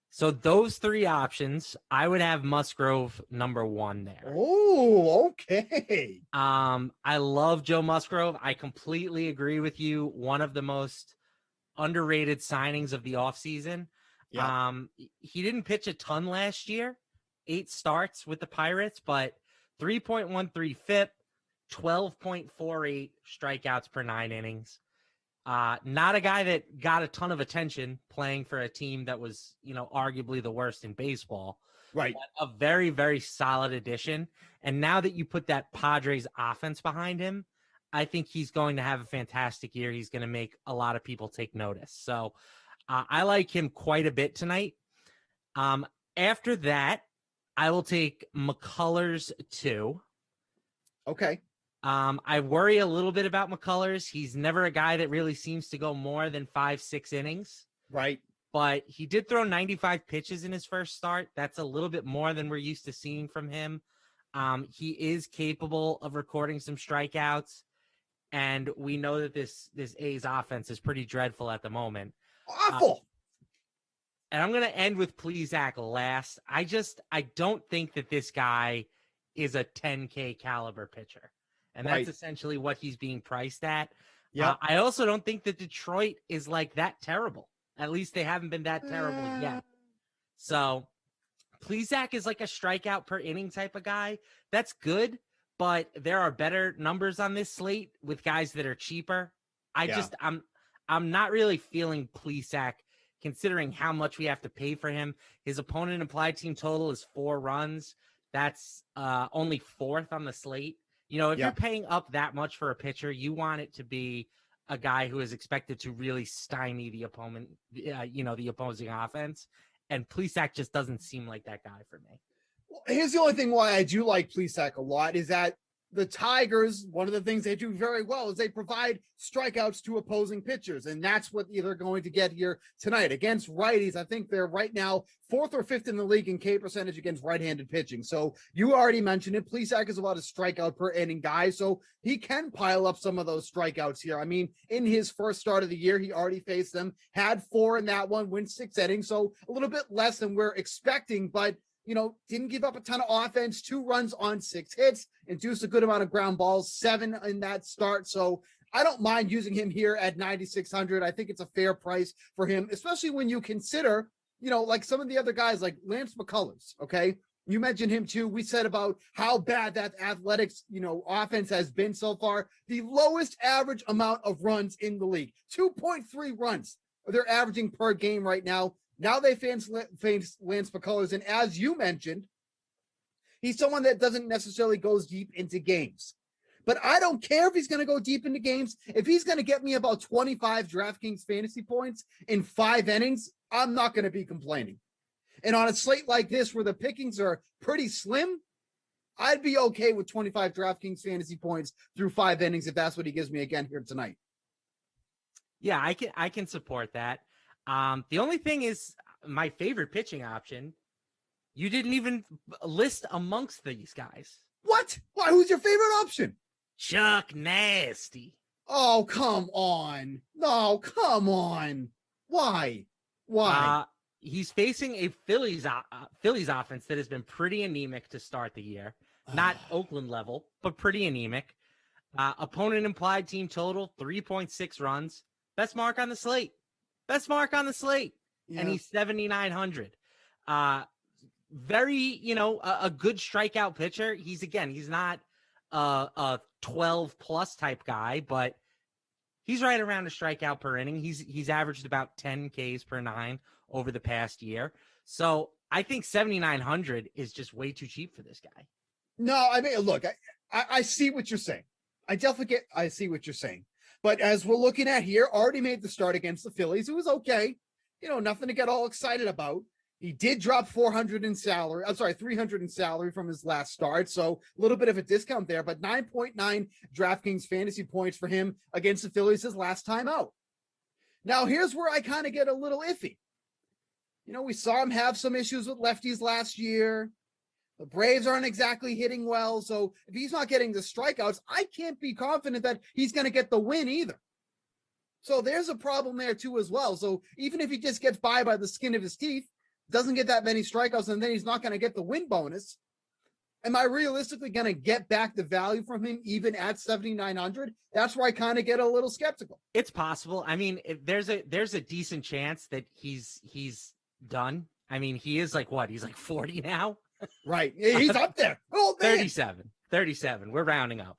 So those 3 options, I would have Musgrove number 1 there. Oh, okay. I love Joe Musgrove. I completely agree with you. One of the most underrated signings of the offseason. Yeah. He didn't pitch a ton last year, 8 starts with the Pirates, but 3.13 FIP, 12.48 strikeouts per 9 innings. Not a guy that got a ton of attention playing for a team that was, arguably the worst in baseball. Right. But a very, very solid addition. And now that you put that Padres offense behind him, I think he's going to have a fantastic year. He's going to make a lot of people take notice. So I like him quite a bit tonight. After that, I will take McCullers 2. Okay. I worry a little bit about McCullers. He's never a guy that really seems to go more than 5-6 innings. Right. But he did throw 95 pitches in his first start. That's a little bit more than we're used to seeing from him. He is capable of recording some strikeouts. And we know that this A's offense is pretty dreadful at the moment. Awful. And I'm going to end with Plesac last. I don't think that this guy is a 10K caliber pitcher. And that's essentially what he's being priced at. Yeah. I also don't think that Detroit is like that terrible. At least they haven't been that terrible yet. So Plesac is like a strikeout per inning type of guy. That's good. But there are better numbers on this slate with guys that are cheaper. I'm not really feeling Plesac considering how much we have to pay for him. His opponent implied team total is 4 runs. That's only 4th on the slate. If you're paying up that much for a pitcher, you want it to be a guy who is expected to really stymie the opponent, the opposing offense. And Plesac just doesn't seem like that guy for me. Well, here's the only thing why I do like Plesac a lot is that the Tigers, one of the things they do very well is they provide strikeouts to opposing pitchers. And that's what they're going to get here tonight. Against righties, I think they're right now 4th or 5th in the league in K percentage against right-handed pitching. So you already mentioned it. Plesac is about a strikeout per inning guy. So he can pile up some of those strikeouts here. I mean, in his first start of the year, he already faced them, had 4 in that one, went 6 innings. So a little bit less than we're expecting, but didn't give up a ton of offense, 2 runs on 6 hits, induced a good amount of ground balls, 7 in that start. So I don't mind using him here at 9,600. I think it's a fair price for him, especially when you consider, like some of the other guys like Lance McCullers. Okay. You mentioned him too. We said about how bad that Athletics, offense has been so far. The lowest average amount of runs in the league, 2.3 runs they're averaging per game right now. Now they face Lance McCullers, and as you mentioned, he's someone that doesn't necessarily goes deep into games. But I don't care if he's going to go deep into games. If he's going to get me about 25 DraftKings fantasy points in 5 innings, I'm not going to be complaining. And on a slate like this where the pickings are pretty slim, I'd be okay with 25 DraftKings fantasy points through 5 innings if that's what he gives me again here tonight. Yeah, I can support that. The only thing is my favorite pitching option, you didn't even list amongst these guys. What? Why? Who's your favorite option? Chuck Nasty. Oh, come on. No, come on. Why? He's facing a Phillies offense that has been pretty anemic to start the year. Not Oakland level, but pretty anemic. Opponent implied team total, 3.6 runs. Best mark on the slate. Yeah. And he's 7,900. Very, a good strikeout pitcher. He's not a 12 plus type guy, but he's right around a strikeout per inning. He's averaged about 10 Ks per 9 over the past year. So I think 7,900 is just way too cheap for this guy. No, I mean, look, I see what you're saying. I see what you're saying. But as we're looking at here, already made the start against the Phillies. It was okay. Nothing to get all excited about. He did drop 300 in salary from his last start. So a little bit of a discount there, but 9.9 DraftKings fantasy points for him against the Phillies his last time out. Now, here's where I kind of get a little iffy. We saw him have some issues with lefties last year. The Braves aren't exactly hitting well. So if he's not getting the strikeouts, I can't be confident that he's going to get the win either. So there's a problem there too as well. So even if he just gets by the skin of his teeth, doesn't get that many strikeouts, and then he's not going to get the win bonus, am I realistically going to get back the value from him even at 7,900? That's where I kind of get a little skeptical. It's possible. I mean, there's a decent chance that he's done. I mean, he is like what? He's like 40 now. Right. He's up there. Oh, man. 37. We're rounding up.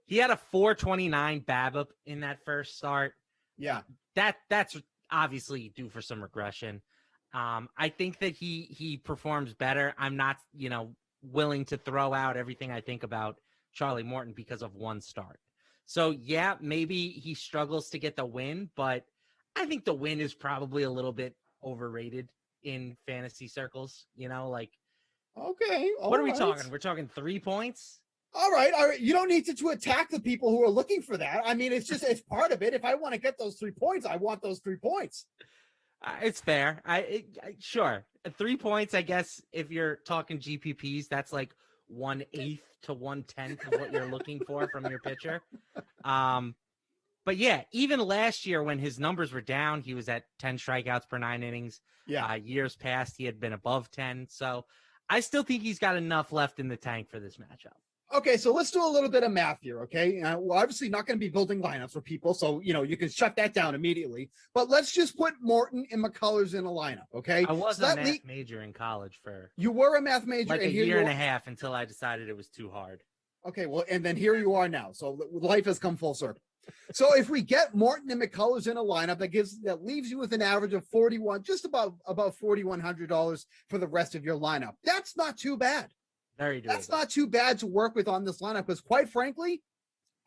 He had a 429 BABIP in that first start. Yeah. That's obviously due for some regression. I think that he performs better. I'm not, willing to throw out everything I think about Charlie Morton because of one start. So yeah, maybe he struggles to get the win, but I think the win is probably a little bit overrated in fantasy circles, Okay. What are we talking? We're talking 3 points. All right. You don't need to attack the people who are looking for that. I mean, it's part of it. If I want to get those 3 points, I want those 3 points. It's fair. Sure. 3 points, I guess, if you're talking GPPs, that's like 1/8 to 1/10 of what you're looking for from your pitcher. But yeah, even last year when his numbers were down, he was at 10 strikeouts per 9 innings. Yeah. Years past, he had been above 10. So I still think he's got enough left in the tank for this matchup. Okay, so let's do a little bit of math here, okay? We're obviously not going to be building lineups for people, so, you can shut that down immediately. But let's just put Morton and McCullers in a lineup, okay? I was a math major in college for... You were a math major? Like a year and a half until I decided it was too hard. Okay, well, and then here you are now. So life has come full circle. So if we get Morton and McCullers in a lineup, that leaves you with an average of 41, just about $4,100 for the rest of your lineup. That's not too bad. Very doable. That's not too bad to work with on this lineup because, quite frankly,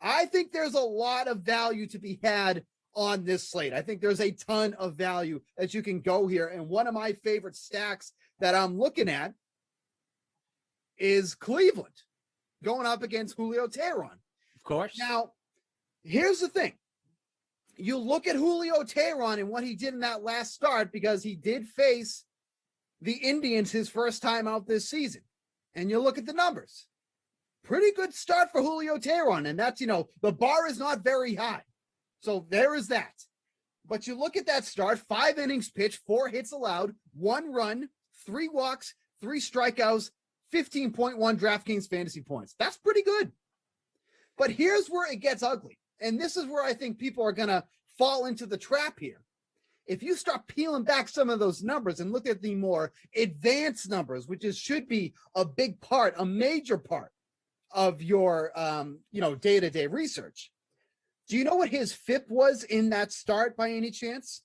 I think there's a lot of value to be had on this slate. I think there's a ton of value that you can go here. And one of my favorite stacks that I'm looking at is Cleveland going up against Julio Teheran. Of course. Now, here's the thing. You look at Julio Teheran and what he did in that last start, because he did face the Indians his first time out this season. And you look at the numbers. Pretty good start for Julio Teheran. And that's, the bar is not very high. So there is that. But you look at that start, 5 innings pitched, 4 hits allowed, 1 run, 3 walks, 3 strikeouts, 15.1 DraftKings fantasy points. That's pretty good. But here's where it gets ugly. And this is where I think people are going to fall into the trap here. If you start peeling back some of those numbers and look at the more advanced numbers, which should be a big part, a major part of your, day-to-day research. Do you know what his FIP was in that start by any chance?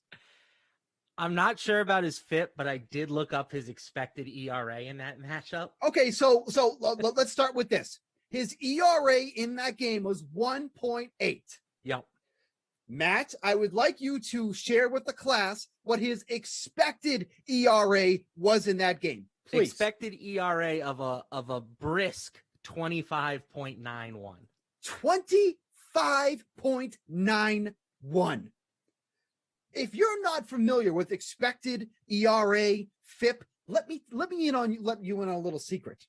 I'm not sure about his FIP, but I did look up his expected ERA in that matchup. Okay, so let's start with this. His ERA in that game was 1.8. Yep. Matt, I would like you to share with the class what his expected ERA was in that game. Please. Expected ERA of a brisk 25.91. 25.91. If you're not familiar with expected ERA, FIP, let you in on a little secret.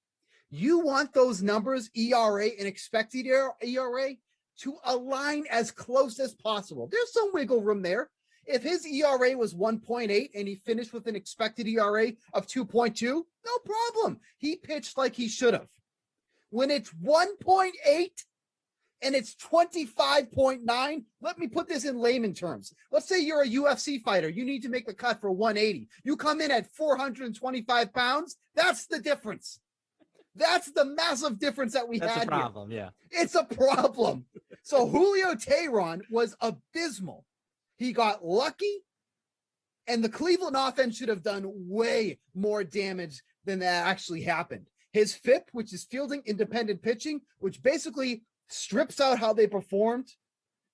You want those numbers, ERA and expected ERA, to align as close as possible. There's some wiggle room there. If his ERA was 1.8 and he finished with an expected ERA of 2.2, no problem. He pitched like he should have. When it's 1.8 and it's 25.9, let me put this in layman terms. Let's say you're a UFC fighter. You need to make the cut for 180. You come in at 425 pounds. That's the difference. That's the massive difference that we had. That's a problem, here. Yeah. It's a problem. So Julio Teheran was abysmal. He got lucky, and the Cleveland offense should have done way more damage than that actually happened. His FIP, which is fielding independent pitching, which basically strips out how they performed,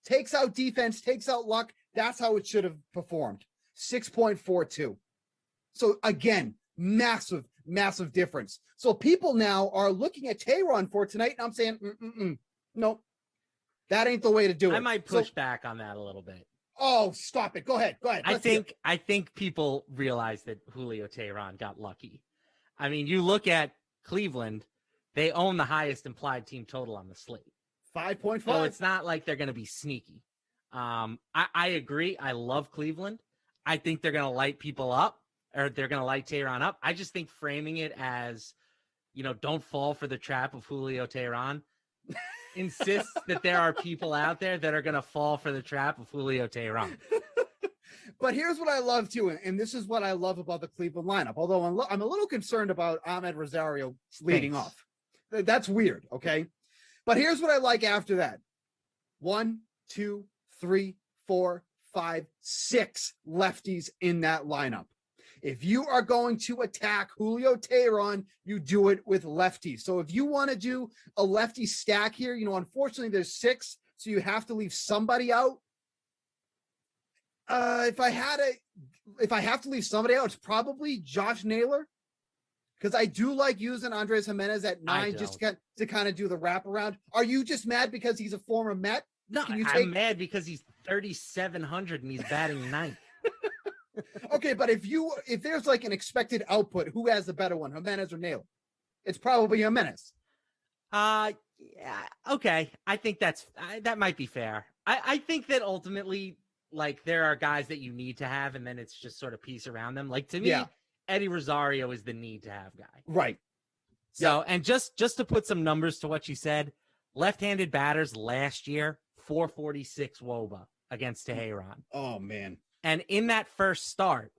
takes out defense, takes out luck. That's how it should have performed. 6.42. So again, massive difference. So people now are looking at Teheran for tonight, and I'm saying, nope, that ain't the way to do it. I might push back on that a little bit. Oh, stop it. Go ahead. I think people realize that Julio Teheran got lucky. I mean, you look at Cleveland, they own the highest implied team total on the slate. 5.5. So it's not like they're going to be sneaky. I agree. I love Cleveland. I think they're going to light people up, or they're going to light Teheran up. I just think framing it as, don't fall for the trap of Julio Teheran insists that there are people out there that are going to fall for the trap of Julio Teheran. But here's what I love too, and this is what I love about the Cleveland lineup. Although I'm a little concerned about Ahmed Rosario leading off. That's weird, okay? But here's what I like after that. 1, 2, 3, 4, 5, 6 lefties in that lineup. If you are going to attack Julio Teheran, you do it with lefties. So if you want to do a lefty stack here, unfortunately there's 6, so you have to leave somebody out. If I have to leave somebody out, it's probably Josh Naylor, because I do like using Andres Jimenez at 9 just to kind of do the wraparound. Are you just mad because he's a former Met? No, I'm mad because he's 3,700 and he's batting 9th. Okay, but if there's like an expected output, who has the better one, Jimenez or Naylor? It's probably Jimenez. Yeah, okay. I think that might be fair. I think that ultimately, like, there are guys that you need to have, and then it's just sort of piece around them. Like, to me, Eddie Rosario is the need to have guy. Right. So, and just to put some numbers to what you said, left-handed batters last year, 446 WOBA against Teheran. Oh, man. And in that first start,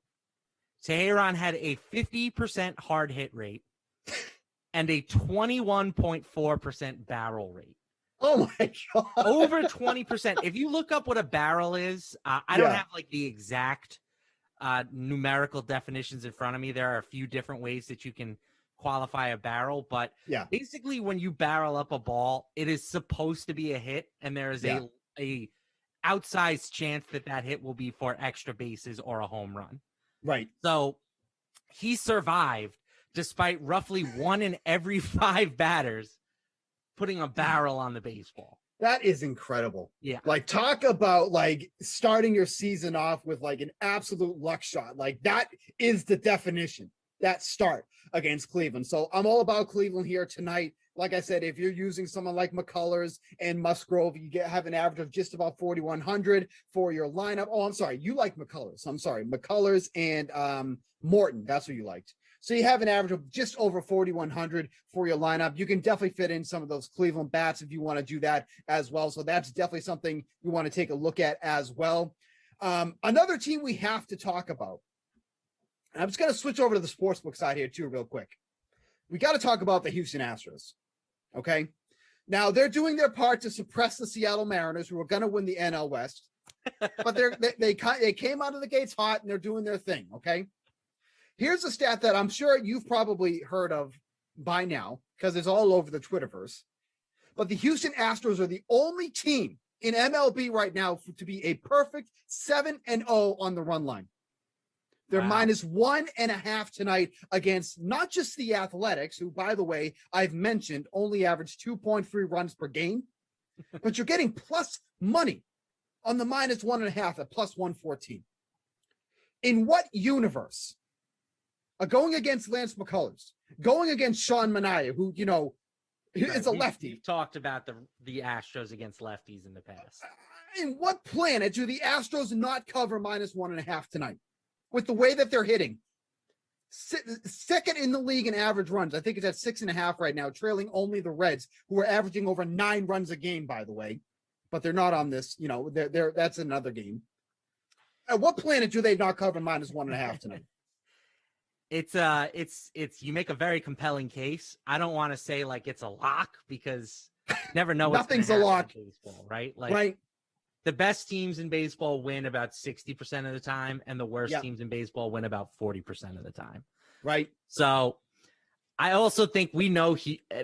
Teheran had a 50% hard hit rate and a 21.4% barrel rate. Oh my God. Over 20%. If you look up what a barrel is, I don't have like the exact numerical definitions in front of me. There are a few different ways that you can qualify a barrel, but basically when you barrel up a ball, it is supposed to be a hit, and there is a outsized chance that hit will be for extra bases or a home run. Right. So he survived despite roughly 1 in every 5 batters putting a barrel on the baseball. That is incredible. Yeah. Like, talk about like starting your season off with like an absolute luck shot. Like, that is the definition, that start against Cleveland. So I'm all about Cleveland here tonight. Like I said, if you're using someone like McCullers and Musgrove, you have an average of just about 4,100 for your lineup. Oh, I'm sorry. You like McCullers. I'm sorry. McCullers and Morton. That's what you liked. So you have an average of just over 4,100 for your lineup. You can definitely fit in some of those Cleveland bats if you want to do that as well. So that's definitely something you want to take a look at as well. Another team we have to talk about. I'm just going to switch over to the sportsbook side here too, real quick. We got to talk about the Houston Astros. Okay. Now they're doing their part to suppress the Seattle Mariners, who are going to win the NL West, but they came out of the gates hot and they're doing their thing. Okay. Here's a stat that I'm sure you've probably heard of by now because it's all over the Twitterverse. But the Houston Astros are the only team in MLB right now to be a perfect 7-0 on the run line. They're minus 1.5 tonight against not just the Athletics, who, by the way, I've mentioned only average 2.3 runs per game, but you're getting plus money on the minus 1.5 at plus 114. In what universe? Going against Lance McCullers, going against Sean Manaea, who, is a lefty. We've talked about the Astros against lefties in the past. In what planet do the Astros not cover minus 1.5 tonight with the way that they're hitting? Second in the league in average runs. I think it's at 6.5 right now, trailing only the Reds, who are averaging over 9 runs a game, by the way. But they're not on this, that's another game. At what planet do they not cover minus 1.5 tonight? It's you make a very compelling case. I don't want to say like it's a lock because you never know what's nothing's a lock in baseball, right? Like right. The best teams in baseball win about 60% of the time, and the worst teams in baseball win about 40% of the time. Right. So I also think we know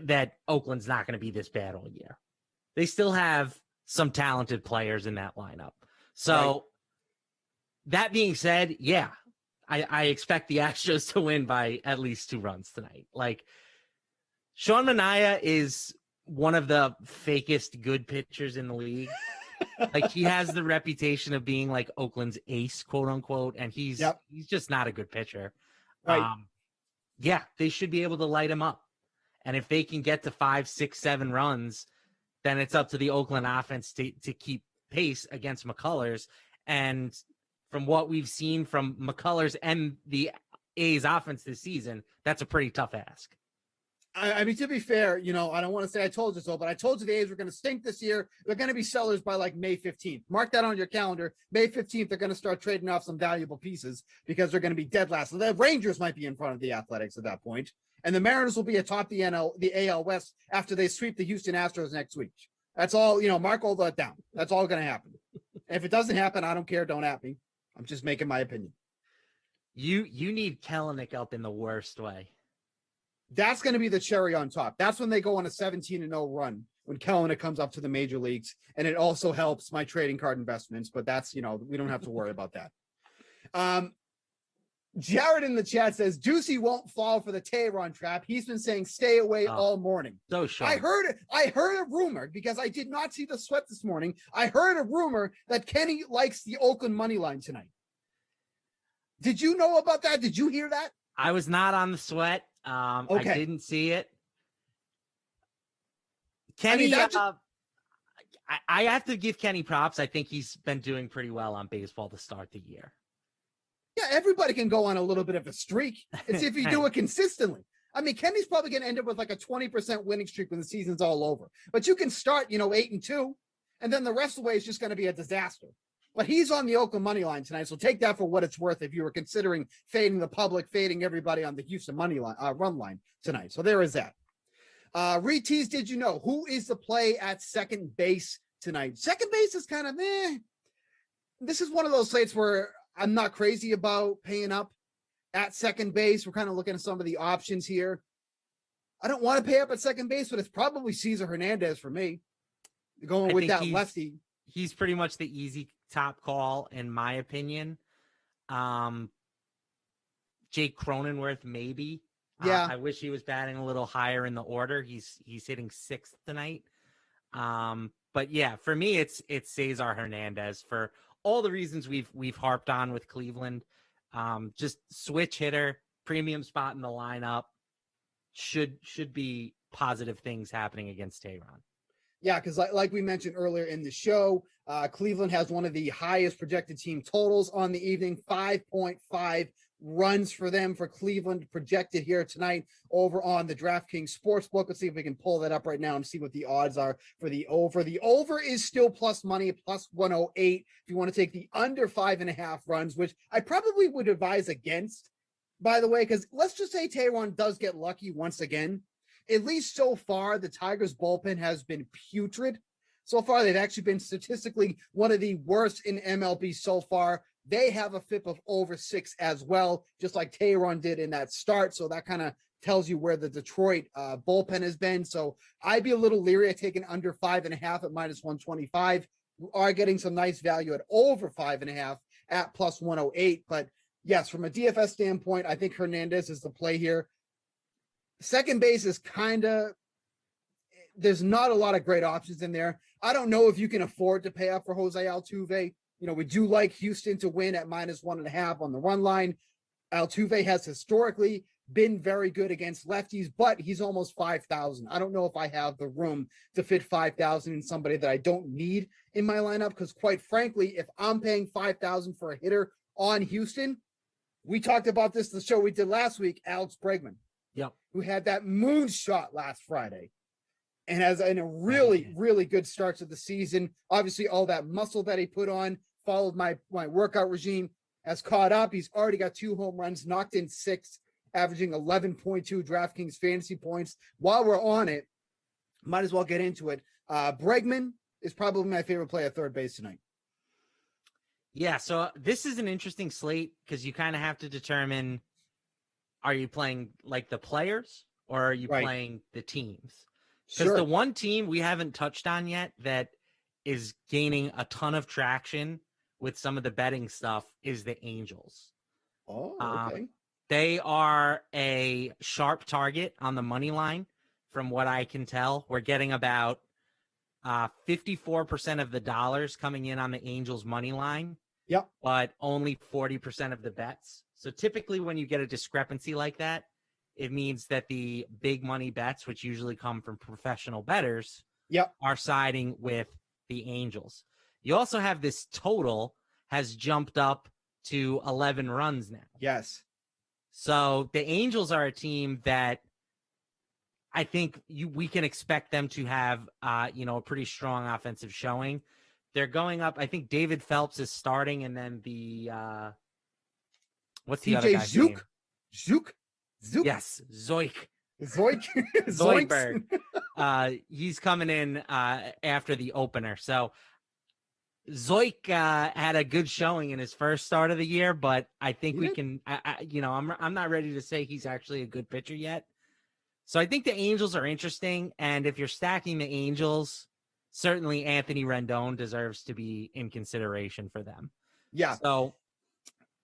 that Oakland's not going to be this bad all year. They still have some talented players in that lineup. So that being said, I expect the Astros to win by at least 2 runs tonight. Like, Sean Manaea is one of the fakest good pitchers in the league. Like, he has the reputation of being like Oakland's ace, quote unquote, and he's just not a good pitcher. Right. They should be able to light him up. And if they can get to 5, 6, 7 runs, then it's up to the Oakland offense to keep pace against McCullers. And from what we've seen from McCullers and the A's offense this season, that's a pretty tough ask. I mean, to be fair, I don't want to say I told you so, but I told you the A's were going to stink this year. They're going to be sellers by like May 15th. Mark that on your calendar. May 15th, they're going to start trading off some valuable pieces because they're going to be dead last. So the Rangers might be in front of the Athletics at that point, and the Mariners will be atop the AL West after they sweep the Houston Astros next week. That's all, mark all that down. That's all going to happen. If it doesn't happen, I don't care. Don't at me. I'm just making my opinion. You need Kelenic up in the worst way. That's going to be the cherry on top. That's when they go on a 17-0 run, when Kelenic comes up to the major leagues. And it also helps my trading card investments, but that's, we don't have to worry about that. Jared in the chat says, Juicy won't fall for the Tehran trap. He's been saying stay away all morning. So sure. I heard a rumor, because I did not see the sweat this morning. I heard a rumor that Kenny likes the Oakland money line tonight. Did you know about that? Did you hear that? I was not on the sweat. Okay. I didn't see it. Kenny, I have to give Kenny props. I think he's been doing pretty well on baseball to start the year. Yeah, everybody can go on a little bit of a streak. It's if you do it consistently. I mean, Kenny's probably going to end up with like a 20% winning streak when the season's all over. But you can start, 8-2, and then the rest of the way is just going to be a disaster. But he's on the Oakland money line tonight, so take that for what it's worth if you were considering fading the public, fading everybody on the Houston money line, run line tonight. So there is that. Retease, did you know who is the play at second base tonight? Second base is kind of This is one of those slates where I'm not crazy about paying up at second base. We're kind of looking at some of the options here. I don't want to pay up at second base, but it's probably Cesar Hernandez for me. Going with that lefty. He's pretty much the easy top call, in my opinion. Jake Cronenworth, maybe. Yeah. I wish he was batting a little higher in the order. He's hitting 6th tonight. But yeah, for me, it's Cesar Hernandez for all the reasons we've harped on with Cleveland. Just switch hitter, premium spot in the lineup, should be positive things happening against Tehran. Yeah, because like we mentioned earlier in the show, Cleveland has one of the highest projected team totals on the evening, 5.5 runs for them for Cleveland projected here tonight over on the DraftKings Sportsbook. Let's see if we can pull that up right now and see what the odds are for the over. The over is still plus money, plus 108. If you want to take the under 5.5 runs, which I probably would advise against, by the way, because let's just say Tehran does get lucky once again. At least so far, the Tigers bullpen has been putrid. So far, they've actually been statistically one of the worst in MLB so far. They have a FIP of over 6 as well, just like Tehran did in that start. So that kind of tells you where the Detroit bullpen has been. So I'd be a little leery of taking under 5.5 at minus 125. You are getting some nice value at over 5.5 at plus 108. But yes, from a DFS standpoint, I think Hernandez is the play here. Second base is there's not a lot of great options in there. I don't know if you can afford to pay up for Jose Altuve. We do like Houston to win at minus 1.5 on the run line. Altuve has historically been very good against lefties, but he's almost 5,000. I don't know if I have the room to fit 5,000 in somebody that I don't need in my lineup, because quite frankly, if I'm paying 5,000 for a hitter on Houston, we talked about this, the show we did last week, Alex Bregman. Yep. Who had that moonshot last Friday and has a really, really good start to the season. Obviously, all that muscle that he put on, followed my workout regime, has caught up. He's already got 2 home runs, knocked in 6, averaging 11.2 DraftKings fantasy points. While we're on it, might as well get into it. Bregman is probably my favorite play at third base tonight. Yeah, so this is an interesting slate because you kind of have to determine, are you playing like the players or are you playing the teams? Because the one team we haven't touched on yet that is gaining a ton of traction with some of the betting stuff is the Angels. Oh, okay. They are a sharp target on the money line from what I can tell. We're getting about 54% of the dollars coming in on the Angels money line. Yep. But only 40% of the bets. So typically when you get a discrepancy like that, it means that the big money bets, which usually come from professional bettors, are siding with the Angels. You also have this total has jumped up to 11 runs now. Yes. So the Angels are a team that I think we can expect them to have, a pretty strong offensive showing. They're going up. I think David Phelps is starting, and then what's the other guy's name? Zook. Yes, Zoik. Zoikberg. He's coming in after the opener. So Zoik had a good showing in his first start of the year, but I think we can. I'm not ready to say he's actually a good pitcher yet. So I think the Angels are interesting, and if you're stacking the Angels, certainly Anthony Rendon deserves to be in consideration for them. Yeah. So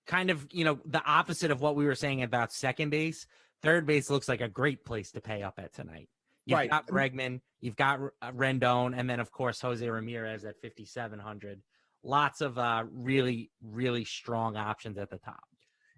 kind of, the opposite of what we were saying about second base, third base looks like a great place to pay up at tonight. You've got Bregman, you've got Rendon, and then, of course, Jose Ramirez at 5,700. Lots of really, really strong options at the top.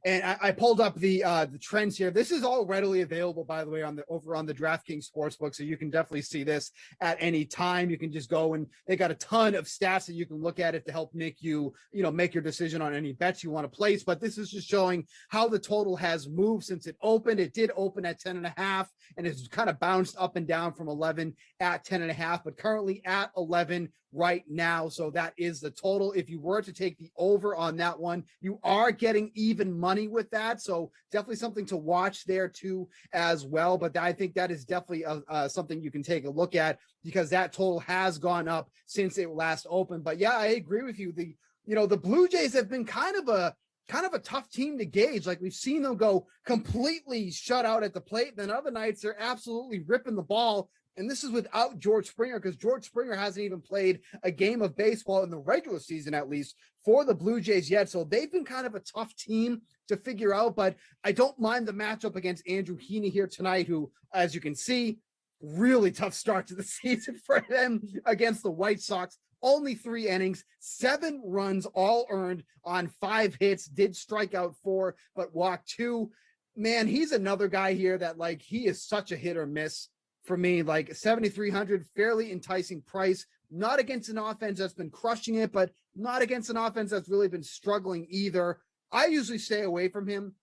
And I pulled up the trends here. This is all readily available, by the way, over on the DraftKings Sportsbook. So you can definitely see this at any time. You can just go and they got a ton of stats that you can look at it to help make you, make your decision on any bets you want to place. But this is just showing how the total has moved since it opened. It did open at 10.5 and it's kind of bounced up and down from 11 at 10.5, but currently at 11 right now. So that is the total. If you were to take the over on that one, you are getting even money with that. So definitely something to watch there too as well. But I think that is definitely something you can take a look at because that total has gone up since it last opened. But yeah, I agree with you. The Blue Jays have been kind of kind of a tough team to gauge. Like we've seen them go completely shut out at the plate. Then other nights they're absolutely ripping the ball. And this is without George Springer, because George Springer hasn't even played a game of baseball in the regular season, at least for the Blue Jays yet. So they've been kind of a tough team to figure out, but I don't mind the matchup against Andrew Heaney here tonight, who, as you can see, really tough start to the season for them against the White Sox. Only 3 innings, 7 runs, all earned on 5 hits, did strike out 4, but walked 2. Man, he's another guy here that, like, he is such a hit or miss for me. Like 7,300, fairly enticing price, not against an offense that's been crushing it, but not against an offense that's really been struggling either. I usually stay away from him.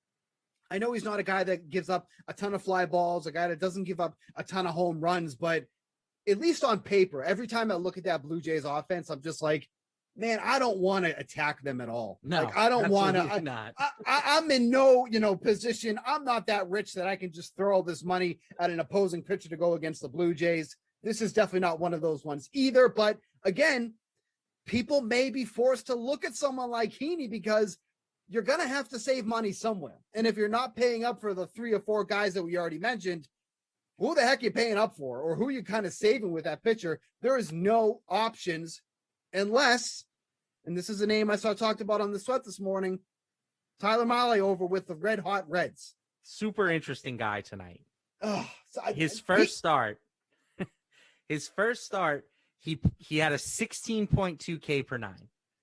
I know he's not a guy that gives up a ton of fly balls, a guy that doesn't give up a ton of home runs, but at least on paper, every time I look at that Blue Jays offense, I'm just like, man, I don't want to attack them at all. No, like, I don't want to. Not. I'm in no, position. I'm not that rich that I can just throw all this money at an opposing pitcher to go against the Blue Jays. This is definitely not one of those ones either. But again, people may be forced to look at someone like Heaney because you're going to have to save money somewhere. And if you're not paying up for the 3 or 4 guys that we already mentioned, who the heck are you paying up for, or who you kind of saving with that pitcher? There is no options unless, and this is a name I saw talked about on the Sweat this morning, Tyler Mahle over with the Red Hot Reds. Super interesting guy tonight. Oh, his first start, he had a 16.2 K per 9.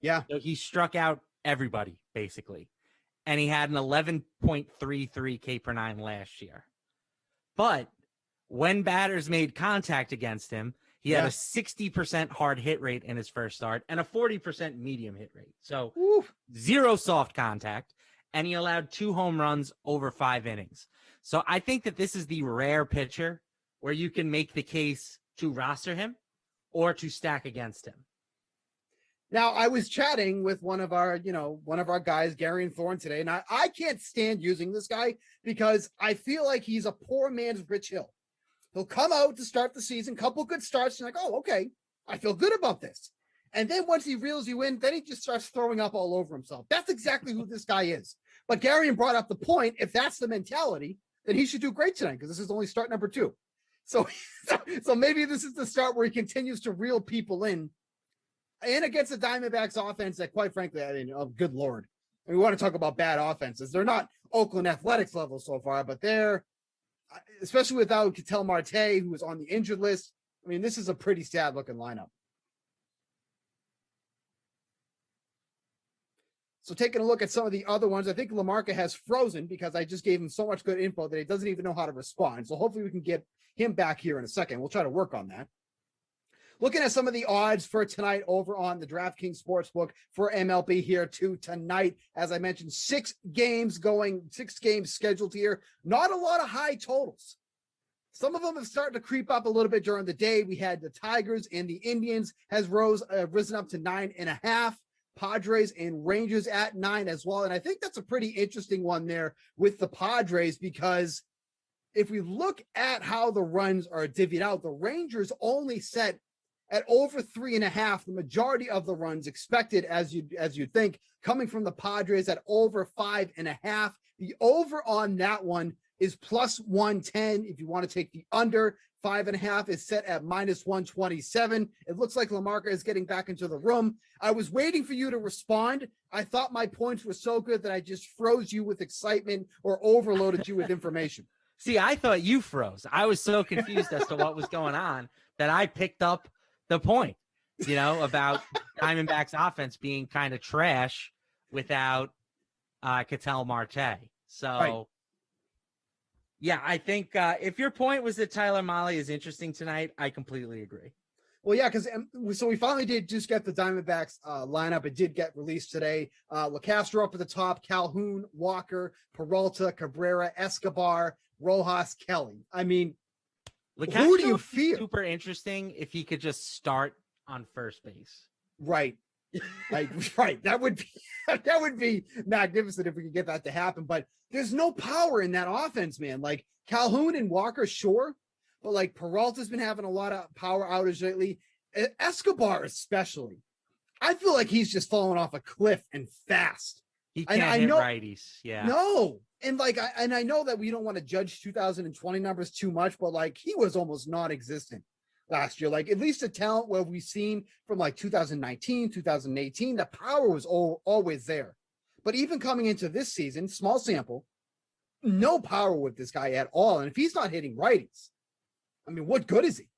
Yeah. So he struck out everybody basically, and he had an 11.33 K per 9 last year. But when batters made contact against him, he had a 60% hard hit rate in his first start and a 40% medium hit rate. So 0 soft contact, and he allowed 2 home runs over 5 innings. So I think that this is the rare pitcher where you can make the case to roster him or to stack against him. Now, I was chatting with one of our guys, Gary and Thorne, today, and I can't stand using this guy because I feel like he's a poor man's Rich Hill. He'll come out to start the season, couple good starts, and like, oh, okay, I feel good about this. And then once he reels you in, then he just starts throwing up all over himself. That's exactly who this guy is. But Gary brought up the point, if that's the mentality, then he should do great tonight because this is only start number 2. So maybe this is the start where he continues to reel people in. And against the Diamondbacks offense that, quite frankly, I mean, oh, good Lord. I mean, we want to talk about bad offenses. They're not Oakland Athletics level so far, but they're, especially without Ketel Marte, who was on the injured list. I mean, this is a pretty sad looking lineup. So taking a look at some of the other ones, I think LaMarca has frozen because I just gave him so much good info that he doesn't even know how to respond. So hopefully we can get him back here in a second. We'll try to work on that. Looking at some of the odds for tonight over on the DraftKings Sportsbook for MLB here tonight. As I mentioned, 6 games scheduled here. Not a lot of high totals. Some of them have started to creep up a little bit during the day. We had the Tigers and the Indians has risen up to 9.5. Padres and Rangers at 9 as well. And I think that's a pretty interesting one there with the Padres, because if we look at how the runs are divvied out, the Rangers only set at over 3.5, the majority of the runs expected, as you think, coming from the Padres at over 5.5. The over on that one is plus 110. If you want to take the under, 5.5 is set at minus 127. It looks like LaMarca is getting back into the room. I was waiting for you to respond. I thought my points were so good that I just froze you with excitement or overloaded you with information. See, I thought you froze. I was so confused as to what was going on that I picked up the point, about Diamondbacks offense being kind of trash without Ketel Marte. So, right. Yeah, I think if your point was that Tyler Mahle is interesting tonight, I completely agree. Well, yeah, because so we finally did just get the Diamondbacks lineup. It did get released today. LeCastro up at the top, Calhoun, Walker, Peralta, Cabrera, Escobar, Rojas, Kelly. I mean, LeCastro who do you feel? Super interesting if he could just start on first base. Right. Right. That would be magnificent if we could get that to happen. But there's no power in that offense, man. Like Calhoun and Walker, sure. But like Peralta's been having a lot of power outage lately. Escobar especially. I feel like he's just falling off a cliff and fast. He And can't I hit know- righties. Yeah. No. And like, I know that we don't want to judge 2020 numbers too much, but like he was almost non-existent last year. Like at least the talent where we've seen from like 2019, 2018, the power was always there. But even coming into this season, small sample, no power with this guy at all. And if he's not hitting righties, I mean, what good is he?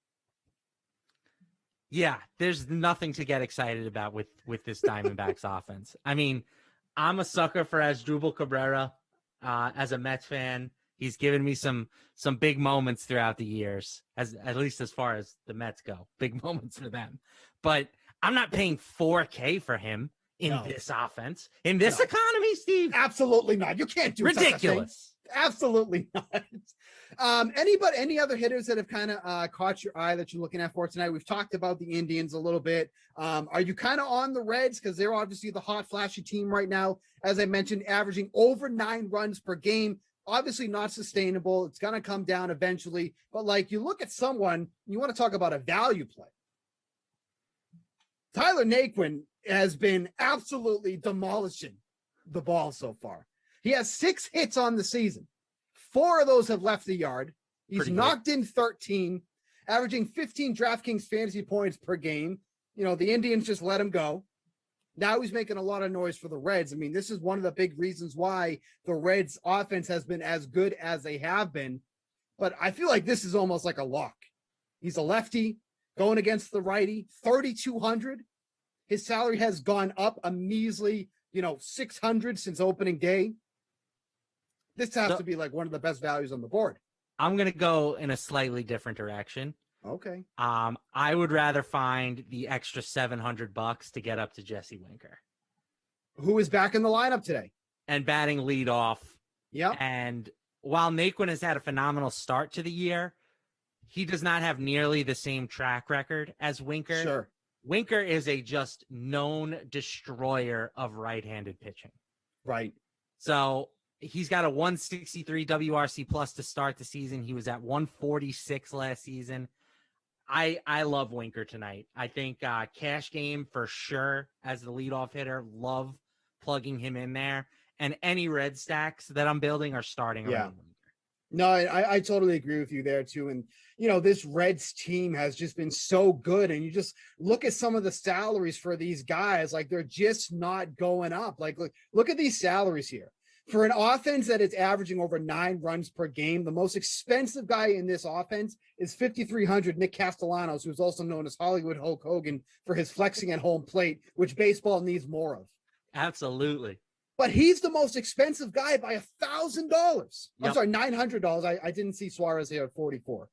Yeah, there's nothing to get excited about with this Diamondbacks offense. I mean, I'm a sucker for Asdrubal Cabrera as a Mets fan. He's given me some big moments throughout the years, at least as far as the Mets go. Big moments for them. But I'm not paying $4K for him in this offense. In this economy, Steve? Absolutely not. You can't do ridiculous. Absolutely not. Any other hitters that have kind of caught your eye that you're looking at for tonight? We've talked about the Indians a little bit. Are you kind of on the Reds? Because they're obviously the hot, flashy team right now. As I mentioned, averaging over 9 runs per game. Obviously not sustainable. It's going to come down eventually. But like you look at someone, you want to talk about a value play. Tyler Naquin has been absolutely demolishing the ball so far. He has 6 hits on the season. 4 of those have left the yard. He's knocked in 13, averaging 15 DraftKings fantasy points per game. You know, the Indians just let him go. Now he's making a lot of noise for the Reds. I mean, this is one of the big reasons why the Reds offense has been as good as they have been. But I feel like this is almost like a lock. He's a lefty going against the righty, 3,200. His salary has gone up a measly, 600 since opening day. This has to be like one of the best values on the board. I'm going to go in a slightly different direction. Okay. I would rather find the extra $700 to get up to Jesse Winker, who is back in the lineup today and batting lead off. Yep. And while Naquin has had a phenomenal start to the year, he does not have nearly the same track record as Winker. Sure. Winker is a just known destroyer of right-handed pitching. Right. So he's got a 163 WRC plus to start the season. He was at 146 last season. I love Winker tonight. I think cash game for sure as the leadoff hitter. Love plugging him in there. And any red stacks that I'm building are starting around Winker. No, I totally agree with you there too. And, this Reds team has just been so good. And you just look at some of the salaries for these guys, like they're just not going up. Like, look at these salaries here. For an offense that is averaging over 9 runs per game, the most expensive guy in this offense is 5,300 Nick Castellanos, who's also known as Hollywood Hulk Hogan for his flexing at home plate, which baseball needs more of. Absolutely. But he's the most expensive guy by $1,000. I'm Yep. sorry, $900. I didn't see Suarez here at 44.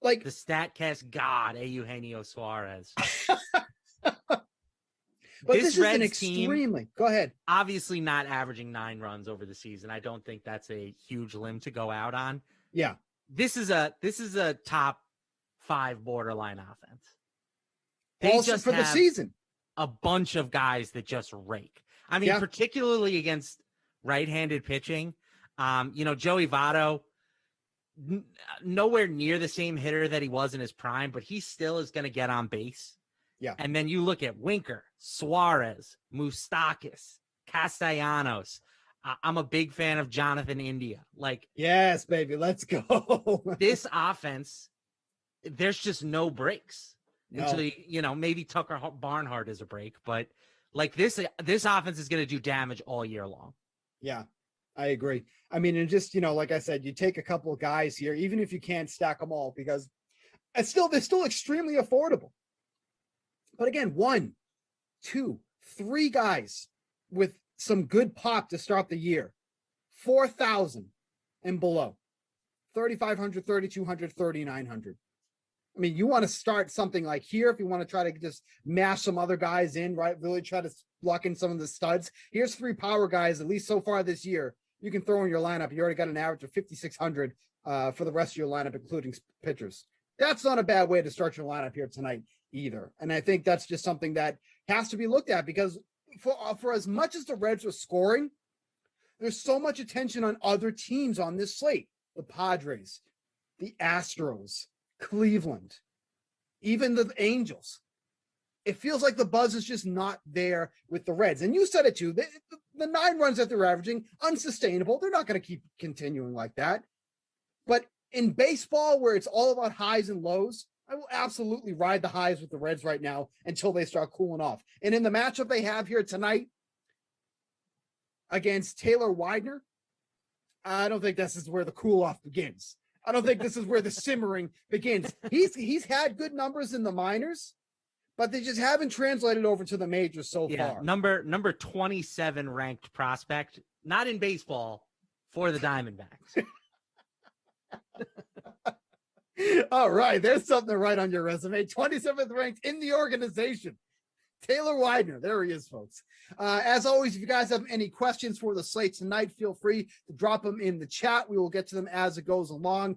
Like the StatCast god, Eugenio Suarez. But this is an Reds extremely. Go ahead. Obviously not averaging 9 runs over the season. I don't think that's a huge limb to go out on. Yeah. This is a top 5 borderline offense. They Also just for the have season. a bunch of guys that just rake. I mean, particularly against right-handed pitching. Joey Votto, nowhere near the same hitter that he was in his prime, but he still is going to get on base. Yeah. And then you look at Winker, Suarez, Moustakas, Castellanos. I'm a big fan of Jonathan India. Like, yes, baby, let's go. This offense, there's just no breaks until maybe Tucker Barnhart is a break, but like this offense is going to do damage all year long. Yeah, I agree. I mean, and just, like I said, you take a couple of guys here, even if you can't stack them all, because they're still extremely affordable. But again, 1, 2, 3 guys with some good pop to start the year, 4,000 and below, 3,500, 3,200, 3,900. I mean, you want to start something like here if you want to try to just mash some other guys in, right? Really try to lock in some of the studs. Here's 3 power guys, at least so far this year. You can throw in your lineup. You already got an average of 5,600 for the rest of your lineup, including pitchers. That's not a bad way to start your lineup here tonight either. And I think that's just something that has to be looked at, because for as much as the Reds are scoring, there's so much attention on other teams on this slate. The Padres, the Astros, Cleveland, even the Angels. It feels like the buzz is just not there with the Reds. And you said it too. The 9 runs that they're averaging, unsustainable. They're not going to keep continuing like that. But in baseball, where it's all about highs and lows, I will absolutely ride the highs with the Reds right now until they start cooling off. And in the matchup they have here tonight against Taylor Widener, I don't think this is where the cool off begins. I don't think this is where the simmering begins. He's had good numbers in the minors, but they just haven't translated over to the majors so far. Number 27 ranked prospect, not in baseball, for the Diamondbacks. All right, there's something to write on your resume. 27th ranked in the organization. Taylor Widener. There he is, folks. As always, if you guys have any questions for the slate tonight, feel free to drop them in the chat. We will get to them as it goes along.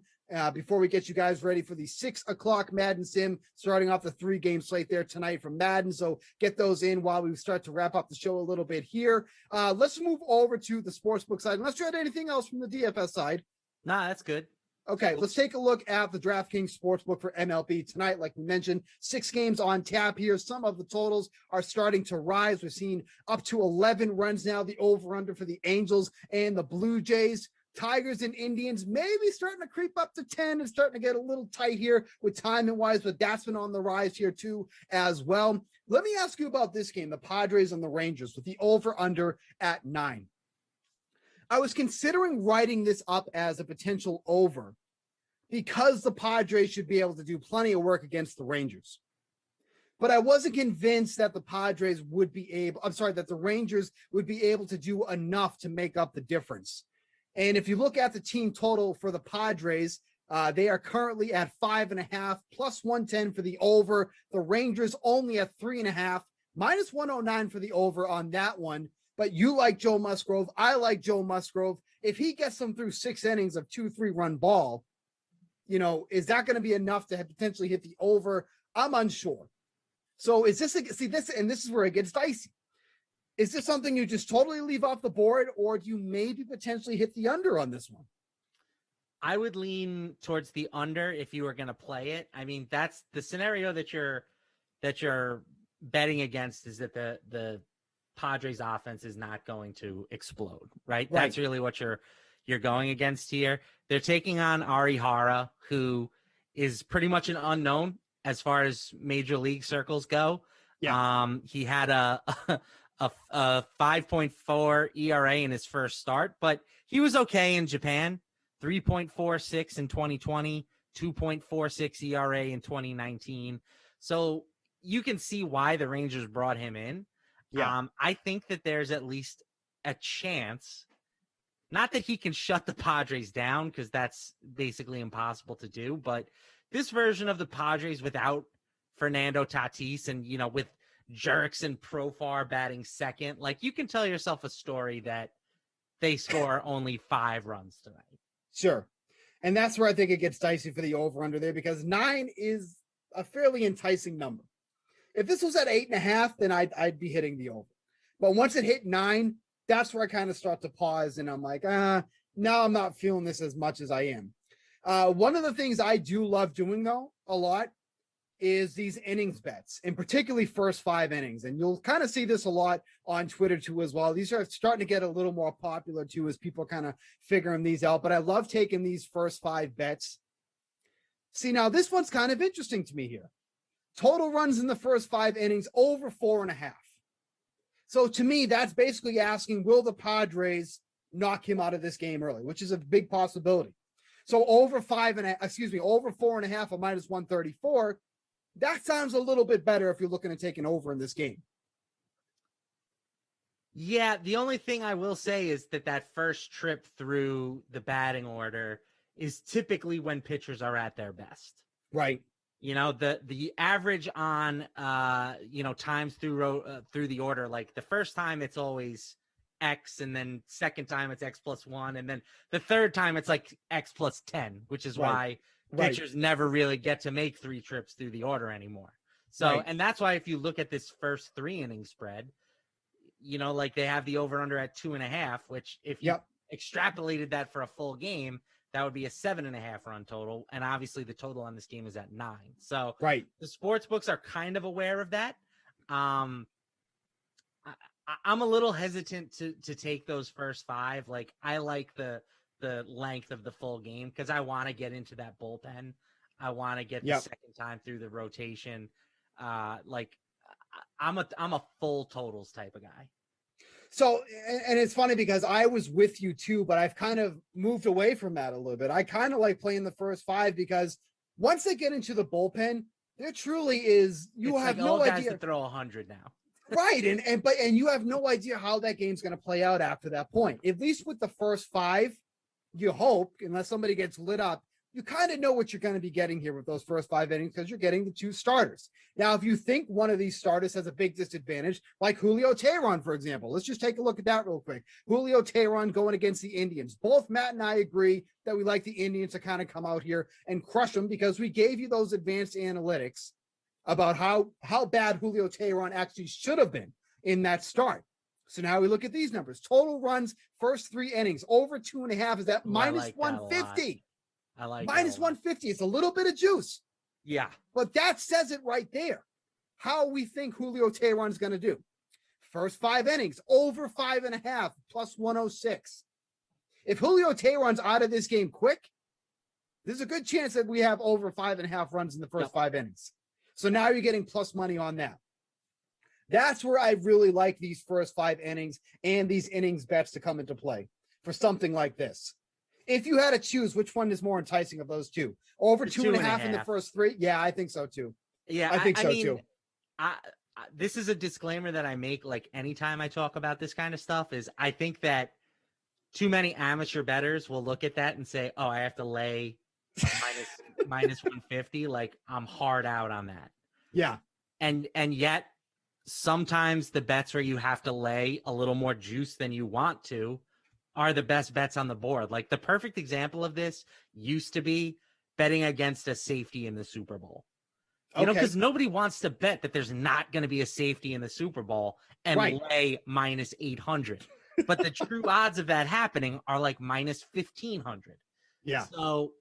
Before we get you guys ready for the 6 o'clock Madden Sim, starting off the 3-game slate there tonight from Madden. So get those in while we start to wrap up the show a little bit here. Let's move over to the sportsbook side. Unless you had anything else from the DFS side. Nah, that's good. Okay, let's take a look at the DraftKings Sportsbook for MLB tonight. Like we mentioned, 6 games on tap here. Some of the totals are starting to rise. We've seen up to 11 runs now, the over-under for the Angels and the Blue Jays. Tigers and Indians maybe starting to creep up to 10. It's starting to get a little tight here with timing-wise, but that's been on the rise here too as well. Let me ask you about this game, the Padres and the Rangers, with the over-under at 9. I was considering writing this up as a potential over because the Padres should be able to do plenty of work against the Rangers. But I wasn't convinced that the Rangers would be able to do enough to make up the difference. And if you look at the team total for the Padres, they are currently at 5.5 plus 110 for the over. The Rangers only at 3.5, minus 109 for the over on that one. But you like Joe Musgrove. I like Joe Musgrove. If he gets them through 6 innings of 2-3 run ball, is that going to be enough to potentially hit the over? I'm unsure. So is this, this is where it gets dicey. Is this something you just totally leave off the board, or do you maybe potentially hit the under on this one? I would lean towards the under if you were going to play it. I mean, that's the scenario that you're betting against, is that the Padres offense is not going to explode, right? That's really what you're going against here. They're taking on Ari Hara, who is pretty much an unknown as far as major league circles go. Yeah. He had a 5.4 ERA in his first start, but he was okay in Japan. 3.46 in 2020, 2.46 ERA in 2019. So you can see why the Rangers brought him in. Yeah. I think that there's at least a chance, not that he can shut the Padres down, because that's basically impossible to do, but this version of the Padres without Fernando Tatis and, with Jerks and Profar batting second, like, you can tell yourself a story that they score only 5 runs tonight. Sure. And that's where I think it gets dicey for the over-under there, because 9 is a fairly enticing number. If this was at 8.5, then I'd be hitting the over. But once it hit 9, that's where I kind of start to pause, and I'm like, now I'm not feeling this as much as I am. One of the things I do love doing, though, a lot, is these innings bets, and particularly first 5 innings. And you'll kind of see this a lot on Twitter too as well. These are starting to get a little more popular too as people kind of figuring these out. But I love taking these first 5 bets. See, now this one's kind of interesting to me here. Total runs in the first 5 innings over 4.5. So to me, that's basically asking, will the Padres knock him out of this game early, which is a big possibility. So over 4.5 or minus 134. That sounds a little bit better if you're looking to take an over in this game. Yeah, the only thing I will say is that first trip through the batting order is typically when pitchers are at their best. Right. The average on times through the order, like the first time it's always X, and then second time it's X plus 1, and then the third time it's like X plus 10, which is why pitchers never really get to make 3 trips through the order anymore. So, and that's why if you look at this first 3 inning spread, like they have the over under at 2.5, which if you extrapolated that for a full game, that would be a 7.5 run total. And obviously the total on this game is at 9. So the sports books are kind of aware of that. I'm a little hesitant to take those first 5. Like, I like the length of the full game because I want to get into that bullpen. I want to get the second time through the rotation. Like, I'm a full totals type of guy. So, and it's funny because I was with you too, but I've kind of moved away from that a little bit. I kind of like playing the first 5 because once they get into the bullpen, there truly is, you have no idea. To throw 100 now. Right. And you have no idea how that game's going to play out after that point. At least with the first 5, you hope, unless somebody gets lit up, you kind of know what you're going to be getting here with those first 5 innings because you're getting the 2 starters. Now, if you think one of these starters has a big disadvantage, like Julio Teheran, for example, let's just take a look at that real quick. Julio Teheran going against the Indians. Both Matt and I agree that we like the Indians to kind of come out here and crush them because we gave you those advanced analytics about how bad Julio Teheran actually should have been in that start. So now we look at these numbers. Total runs, first 3 innings, over 2.5 is that minus 150. I like minus 150. It's a little bit of juice. Yeah. But that says it right there. How we think Julio Teheran is going to do. First 5 innings, over 5.5, plus 106. If Julio Teheran's out of this game quick, there's a good chance that we have over 5.5 runs in the first 5 innings. So now you're getting plus money on that. That's where I really like these first 5 innings and these innings bets to come into play for something like this. If you had to choose, which one is more enticing of those two? Over 2.5 in the first 3? Yeah, I think so too. Yeah, I think so too. This is a disclaimer that I make like anytime I talk about this kind of stuff is I think that too many amateur bettors will look at that and say, oh, I have to lay minus 150. Like I'm hard out on that. Yeah. And yet sometimes the bets where you have to lay a little more juice than you want to are the best bets on the board. Like the perfect example of this used to be betting against a safety in the Super Bowl. You know, because nobody wants to bet that there's not going to be a safety in the Super Bowl and lay minus 800. But the true odds of that happening are like minus 1,500. Yeah. So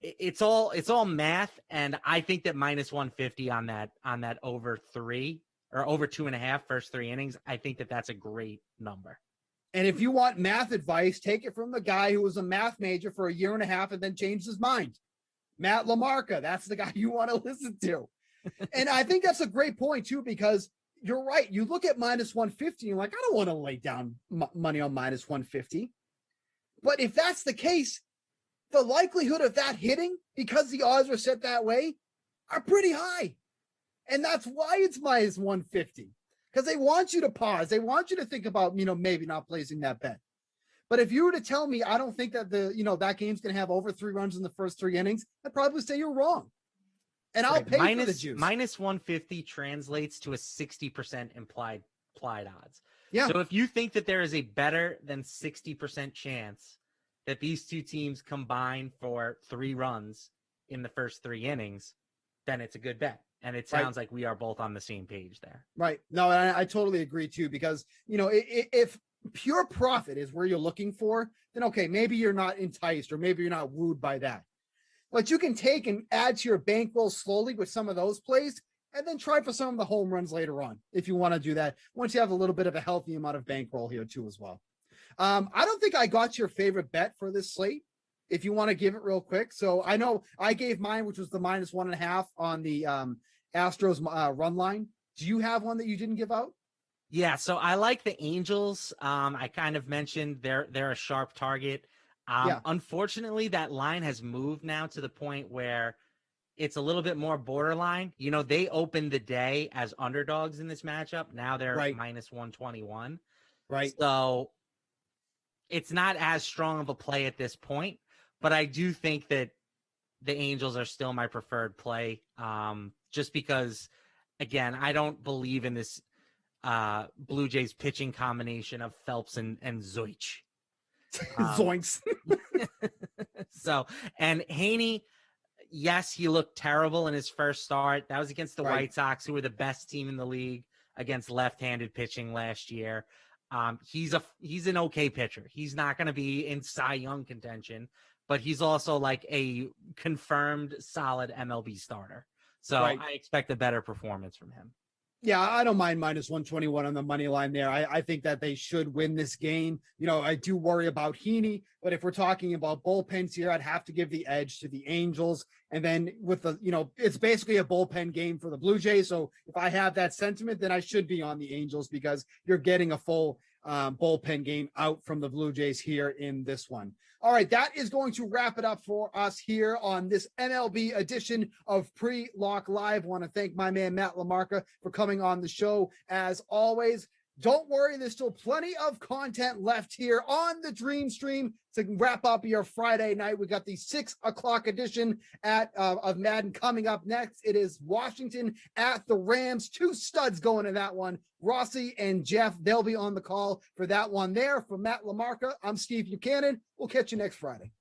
it's all math, and I think that minus 150 on that over 3 or over 2.5 first 3 innings, I think that that's a great number. And if you want math advice, take it from the guy who was a math major for 1.5 years and then changed his mind. Matt LaMarca, that's the guy you want to listen to. And I think that's a great point too, because you're right. You look at minus 150, you're like, I don't want to lay down money on minus 150. But if that's the case, the likelihood of that hitting, because the odds are set that way, are pretty high. And that's why it's minus 150. Because they want you to pause. They want you to think about, maybe not placing that bet. But if you were to tell me, I don't think that that game's going to have over 3 runs in the first 3 innings, I'd probably say you're wrong. And I'll pay for the juice. Minus 150 translates to a 60% implied odds. Yeah. So if you think that there is a better than 60% chance that these two teams combine for 3 runs in the first 3 innings, then it's a good bet. And it sounds like we are both on the same page there. Right. No, I totally agree too, because, if pure profit is where you're looking for, then okay, maybe you're not enticed or maybe you're not wooed by that. But you can take and add to your bankroll slowly with some of those plays and then try for some of the home runs later on if you want to do that, once you have a little bit of a healthy amount of bankroll here too as well. I don't think I got your favorite bet for this slate, if you want to give it real quick. So I know I gave mine, which was the minus 1.5 on the Astros run line. Do you have one that you didn't give out? Yeah, so I like the Angels. I kind of mentioned they're a sharp target. Unfortunately, that line has moved now to the point where it's a little bit more borderline. They opened the day as underdogs in this matchup. Now they're minus 121. Right. So it's not as strong of a play at this point, but I do think that the Angels are still my preferred play. Just because, again, I don't believe in this Blue Jays pitching combination of Phelps and Zoich. Zoinks. So, and Haney, yes, he looked terrible in his first start. That was against the White Sox, who were the best team in the league against left-handed pitching last year. He's an okay pitcher. He's not going to be in Cy Young contention, but he's also like a confirmed solid MLB starter. So I expect a better performance from him. Yeah, I don't mind minus 121 on the money line there. I think that they should win this game. You know, I do worry about Heaney, but if we're talking about bullpens here, I'd have to give the edge to the Angels. And then with the, you know, it's basically a bullpen game for the Blue Jays. So if I have that sentiment, then I should be on the Angels because you're getting a full bullpen game out from the Blue Jays here in this one. All right, that is going to wrap it up for us here on this MLB edition of Pre-Lock Live. I want to thank my man Matt LaMarca for coming on the show. As always, don't worry, there's still plenty of content left here on the Dream Stream to wrap up your Friday night. We got the 6 o'clock edition of Madden coming up next. It is Washington at the Rams. 2 studs going in that one. Rossi and Jeff, they'll be on the call for that one there. For Matt LaMarca, I'm Steve Buchanan. We'll catch you next Friday.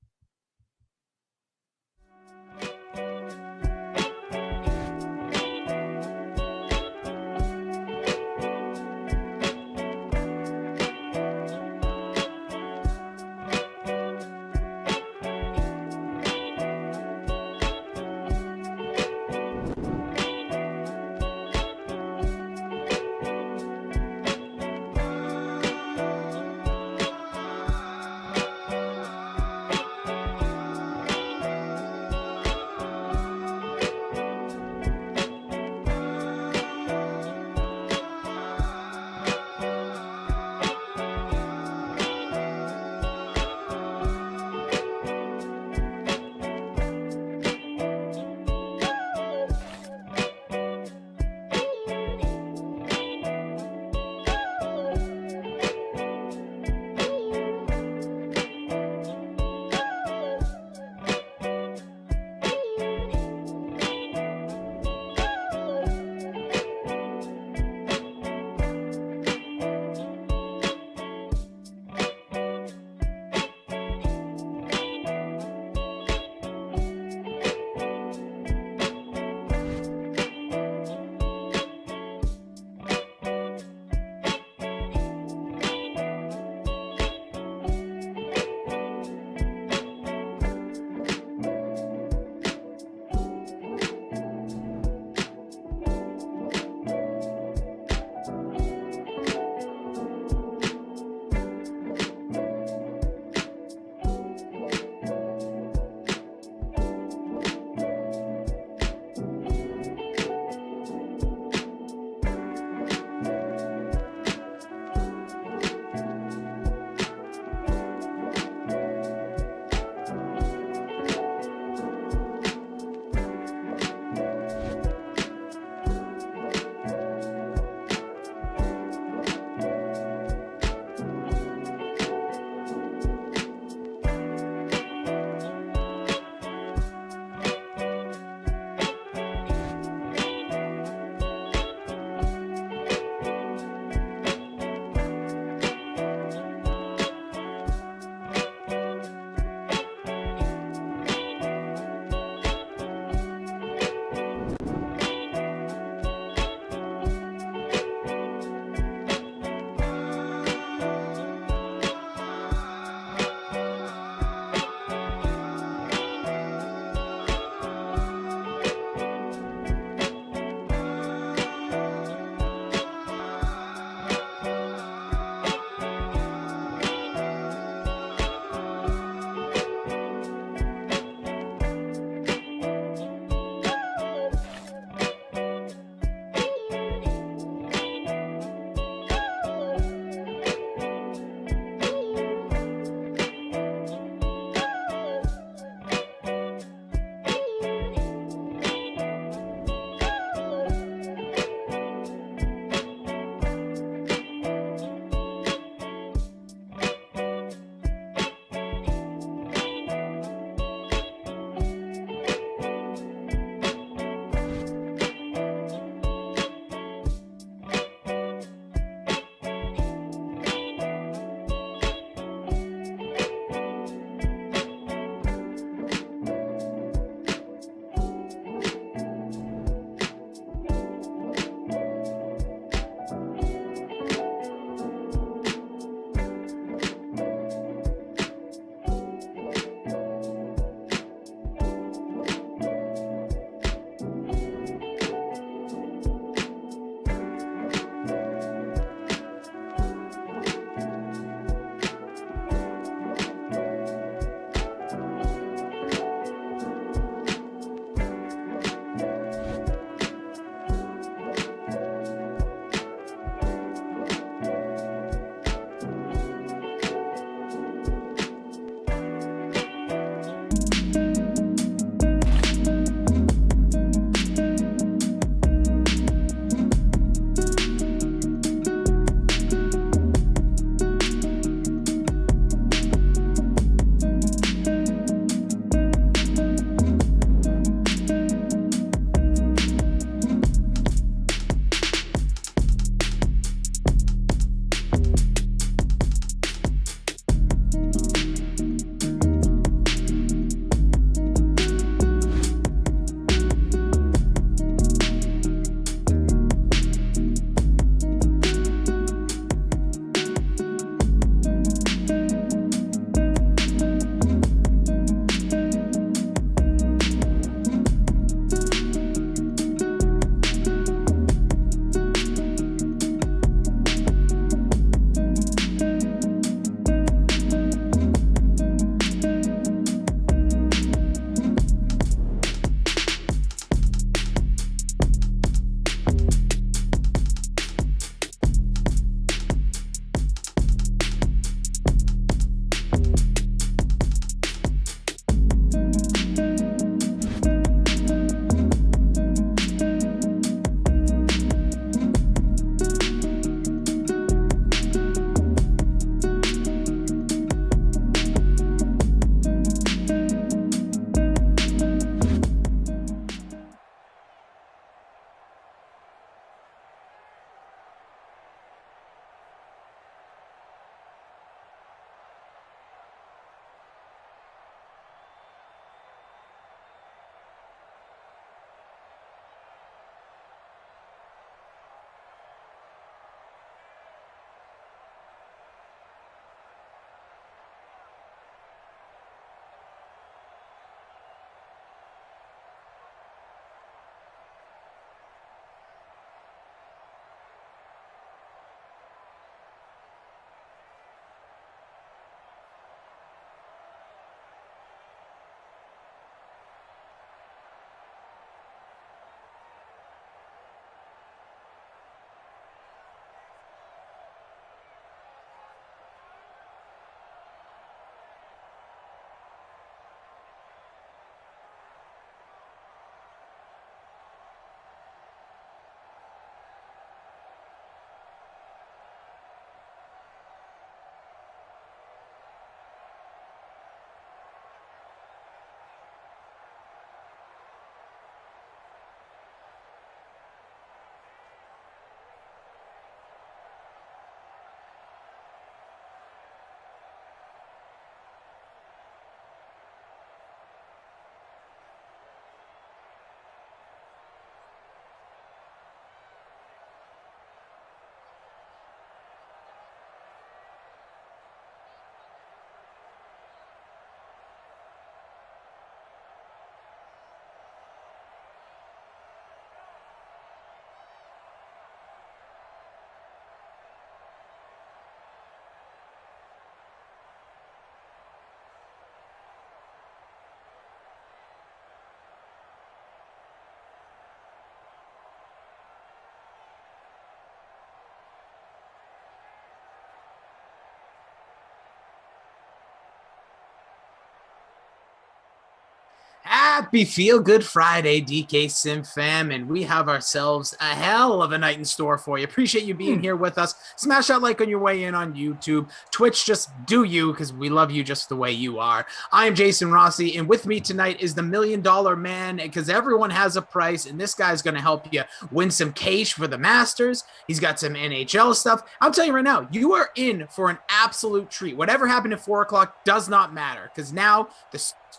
Happy Feel Good Friday, DK Sim fam, and we have ourselves a hell of a night in store for you. Appreciate you being here with us. Smash that like on your way in on YouTube. Twitch, just do you, because we love you just the way you are. I am Jason Rossi, and with me tonight is the $1 Million Man, because everyone has a price, and this guy's going to help you win some cash for the Masters. He's got some NHL stuff. I'll tell you right now, you are in for an absolute treat. Whatever happened at 4 o'clock does not matter, because now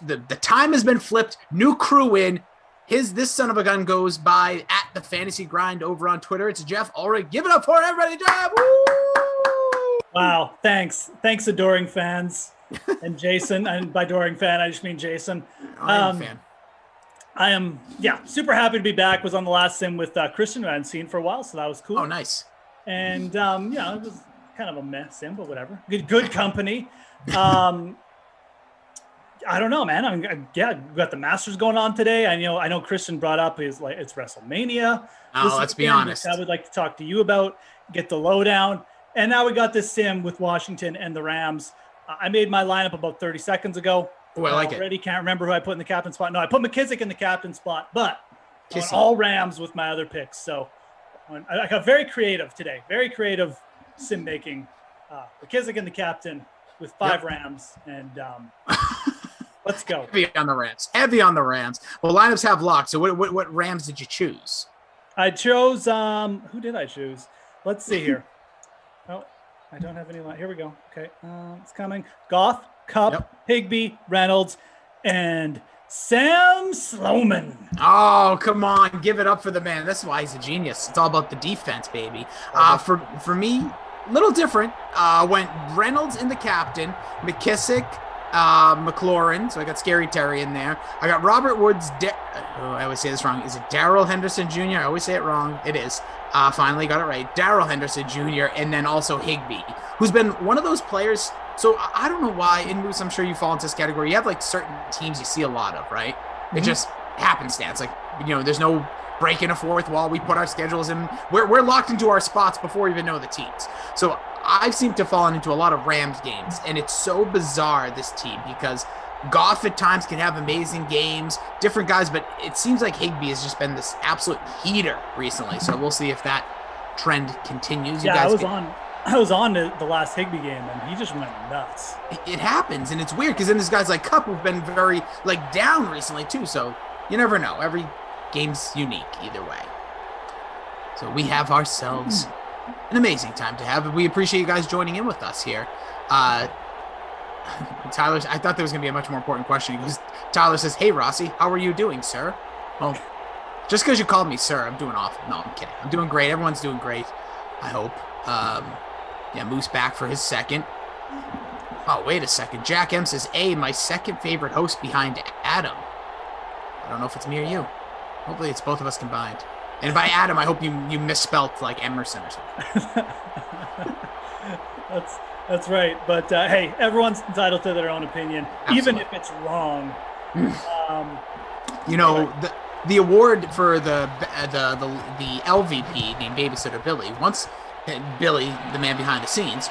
the time has been flipped. New crew in. This son of a gun goes by at the Fantasy Grind over on Twitter. It's Jeff Ulrich. Give it up for everybody, Jeff. Woo! Wow, thanks, adoring fans, and Jason. And by adoring fan, I just mean Jason. I'm a fan. I am, super happy to be back. Was on the last sim with Christian, who I hadn't seen for a while, so that was cool. Oh, nice. And it was kind of a mess sim, but whatever. Good company. I don't know, man. We've got the Masters going on today. I know Christian brought up it's WrestleMania. Let's be honest. I would like to talk to you about, get the lowdown. And now we got this sim with Washington and the Rams. I made my lineup about 30 seconds ago. Oh, I like it. Already can't remember who I put in the captain spot. No, I put McKissick in the captain spot, but I went all Rams with my other picks. So I got very creative today. Very creative sim making. McKissick in the captain with 5 Rams. And let's go. Heavy on the Rams. Well, lineups have locked. So what Rams did you choose? I chose who did I choose? Let's see here. Oh, I don't have any line. Here we go. Okay. It's coming. Goff, Cup, Higbee, Reynolds, and Sam Sloman. Oh, come on. Give it up for the man. That's why he's a genius. It's all about the defense, baby. For me, a little different. Went Reynolds in the captain, McKissick, McLaurin, so I got Scary Terry in there. I got Robert Woods. I always say this wrong. Is it Darrell Henderson Jr.? I always say it wrong. It is. Finally got it right. Darrell Henderson Jr. and then also Higbee, who's been one of those players. So I don't know why. In Moose, I'm sure you fall into this category. You have like certain teams you see a lot of, right? Mm-hmm. It just happenstance. Like, there's no breaking a fourth wall. We put our schedules in. We're locked into our spots before we even know the teams. So I've seemed to fall into a lot of Rams games, and it's so bizarre, this team, because Goff at times can have amazing games, different guys, but it seems like Higbee has just been this absolute heater recently. So we'll see if that trend continues. I was on the last Higbee game, and he just went nuts. It happens, and it's weird because then there's guys like Cup who've been very down recently too. So you never know. Every game's unique either way. So we have ourselves an amazing time to have. We appreciate you guys joining in with us here. Tyler, I thought there was going to be a much more important question because Tyler says, "Hey, Rossi, how are you doing, sir?" Well, just because you called me sir, I'm doing awful. No, I'm kidding. I'm doing great. Everyone's doing great, I hope. Moose back for his second. Oh, wait a second. Jack M says, my second favorite host behind Adam. I don't know if it's me or you. Hopefully it's both of us combined. And by Adam, I hope you misspelt like Emerson or something. That's right. But hey, everyone's entitled to their own opinion, even if it's wrong. The award for the LVP named Babysitter Billy. Once Billy, the man behind the scenes,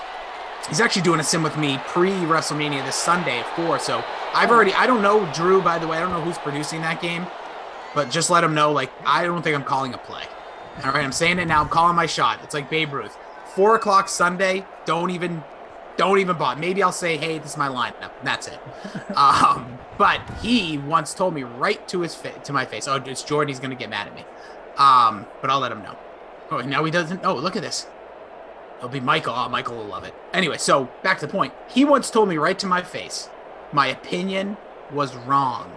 he's actually doing a sim with me pre-WrestleMania this Sunday at 4. So I don't know Drew, by the way. I don't know who's producing that game. But just let him know, I don't think I'm calling a play. All right, I'm saying it now. I'm calling my shot. It's like Babe Ruth. 4 o'clock Sunday, don't even bother. Maybe I'll say, hey, this is my lineup. That's it. But he once told me right to my face, oh, it's Jordan. He's going to get mad at me. But I'll let him know. Oh, now he doesn't. Oh, look at this. It'll be Michael. Oh, Michael will love it. Anyway, so back to the point. He once told me right to my face, my opinion was wrong.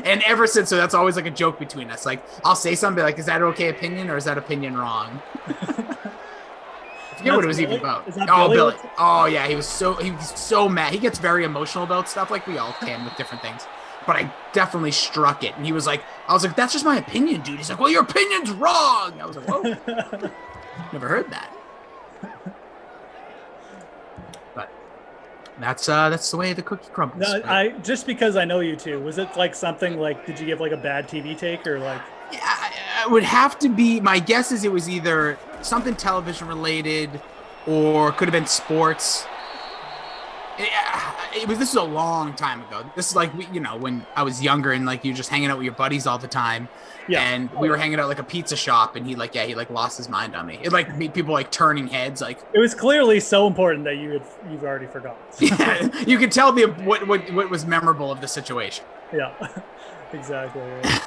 And ever since, so that's always a joke between us. I'll say something is that an okay opinion or is that opinion wrong? I forget what it was even about. Billy. Oh yeah, he was so mad. He gets very emotional about stuff like we all can with different things. But I definitely struck it. And he was I was like, that's just my opinion, dude. He's like, well, your opinion's wrong. I was like, whoa. Never heard that. That's the way the cookie crumbles. No, right? Just because I know you two, was it something did you give a bad TV take or Yeah, it would have to be. My guess is it was either something television related, or could have been sports. This is a long time ago. This is like, when I was younger and like you're just hanging out with your buddies all the time. Yeah. And we were hanging out like a pizza shop, and he lost his mind on me. It like made people like turning heads. Like it was clearly so important that you've already forgotten. Yeah, you could tell what was memorable of the situation. Yeah, exactly. Right.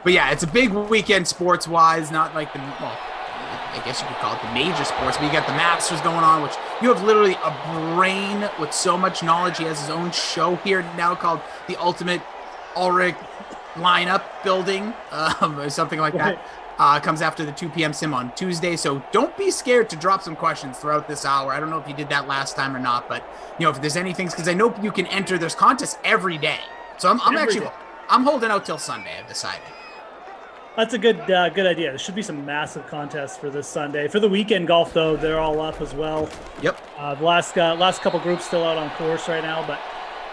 But yeah, it's a big weekend sports wise. Not like I guess you could call it the major sports, but you got the Masters going on, which you have literally a brain with so much knowledge. He has his own show here now called The Ultimate Ulrich Lineup Building, or something like that. Comes after the 2 p.m. sim on Tuesday. So don't be scared to drop some questions throughout this hour. I don't know if you did that last time or not, but if there's anything, because I know you can enter, there's contests every day. So I'm holding out till Sunday, I've decided. That's a good idea. There should be some massive contests for this Sunday. For the weekend golf, though, they're all up as well. Yep. The last couple groups still out on course right now, but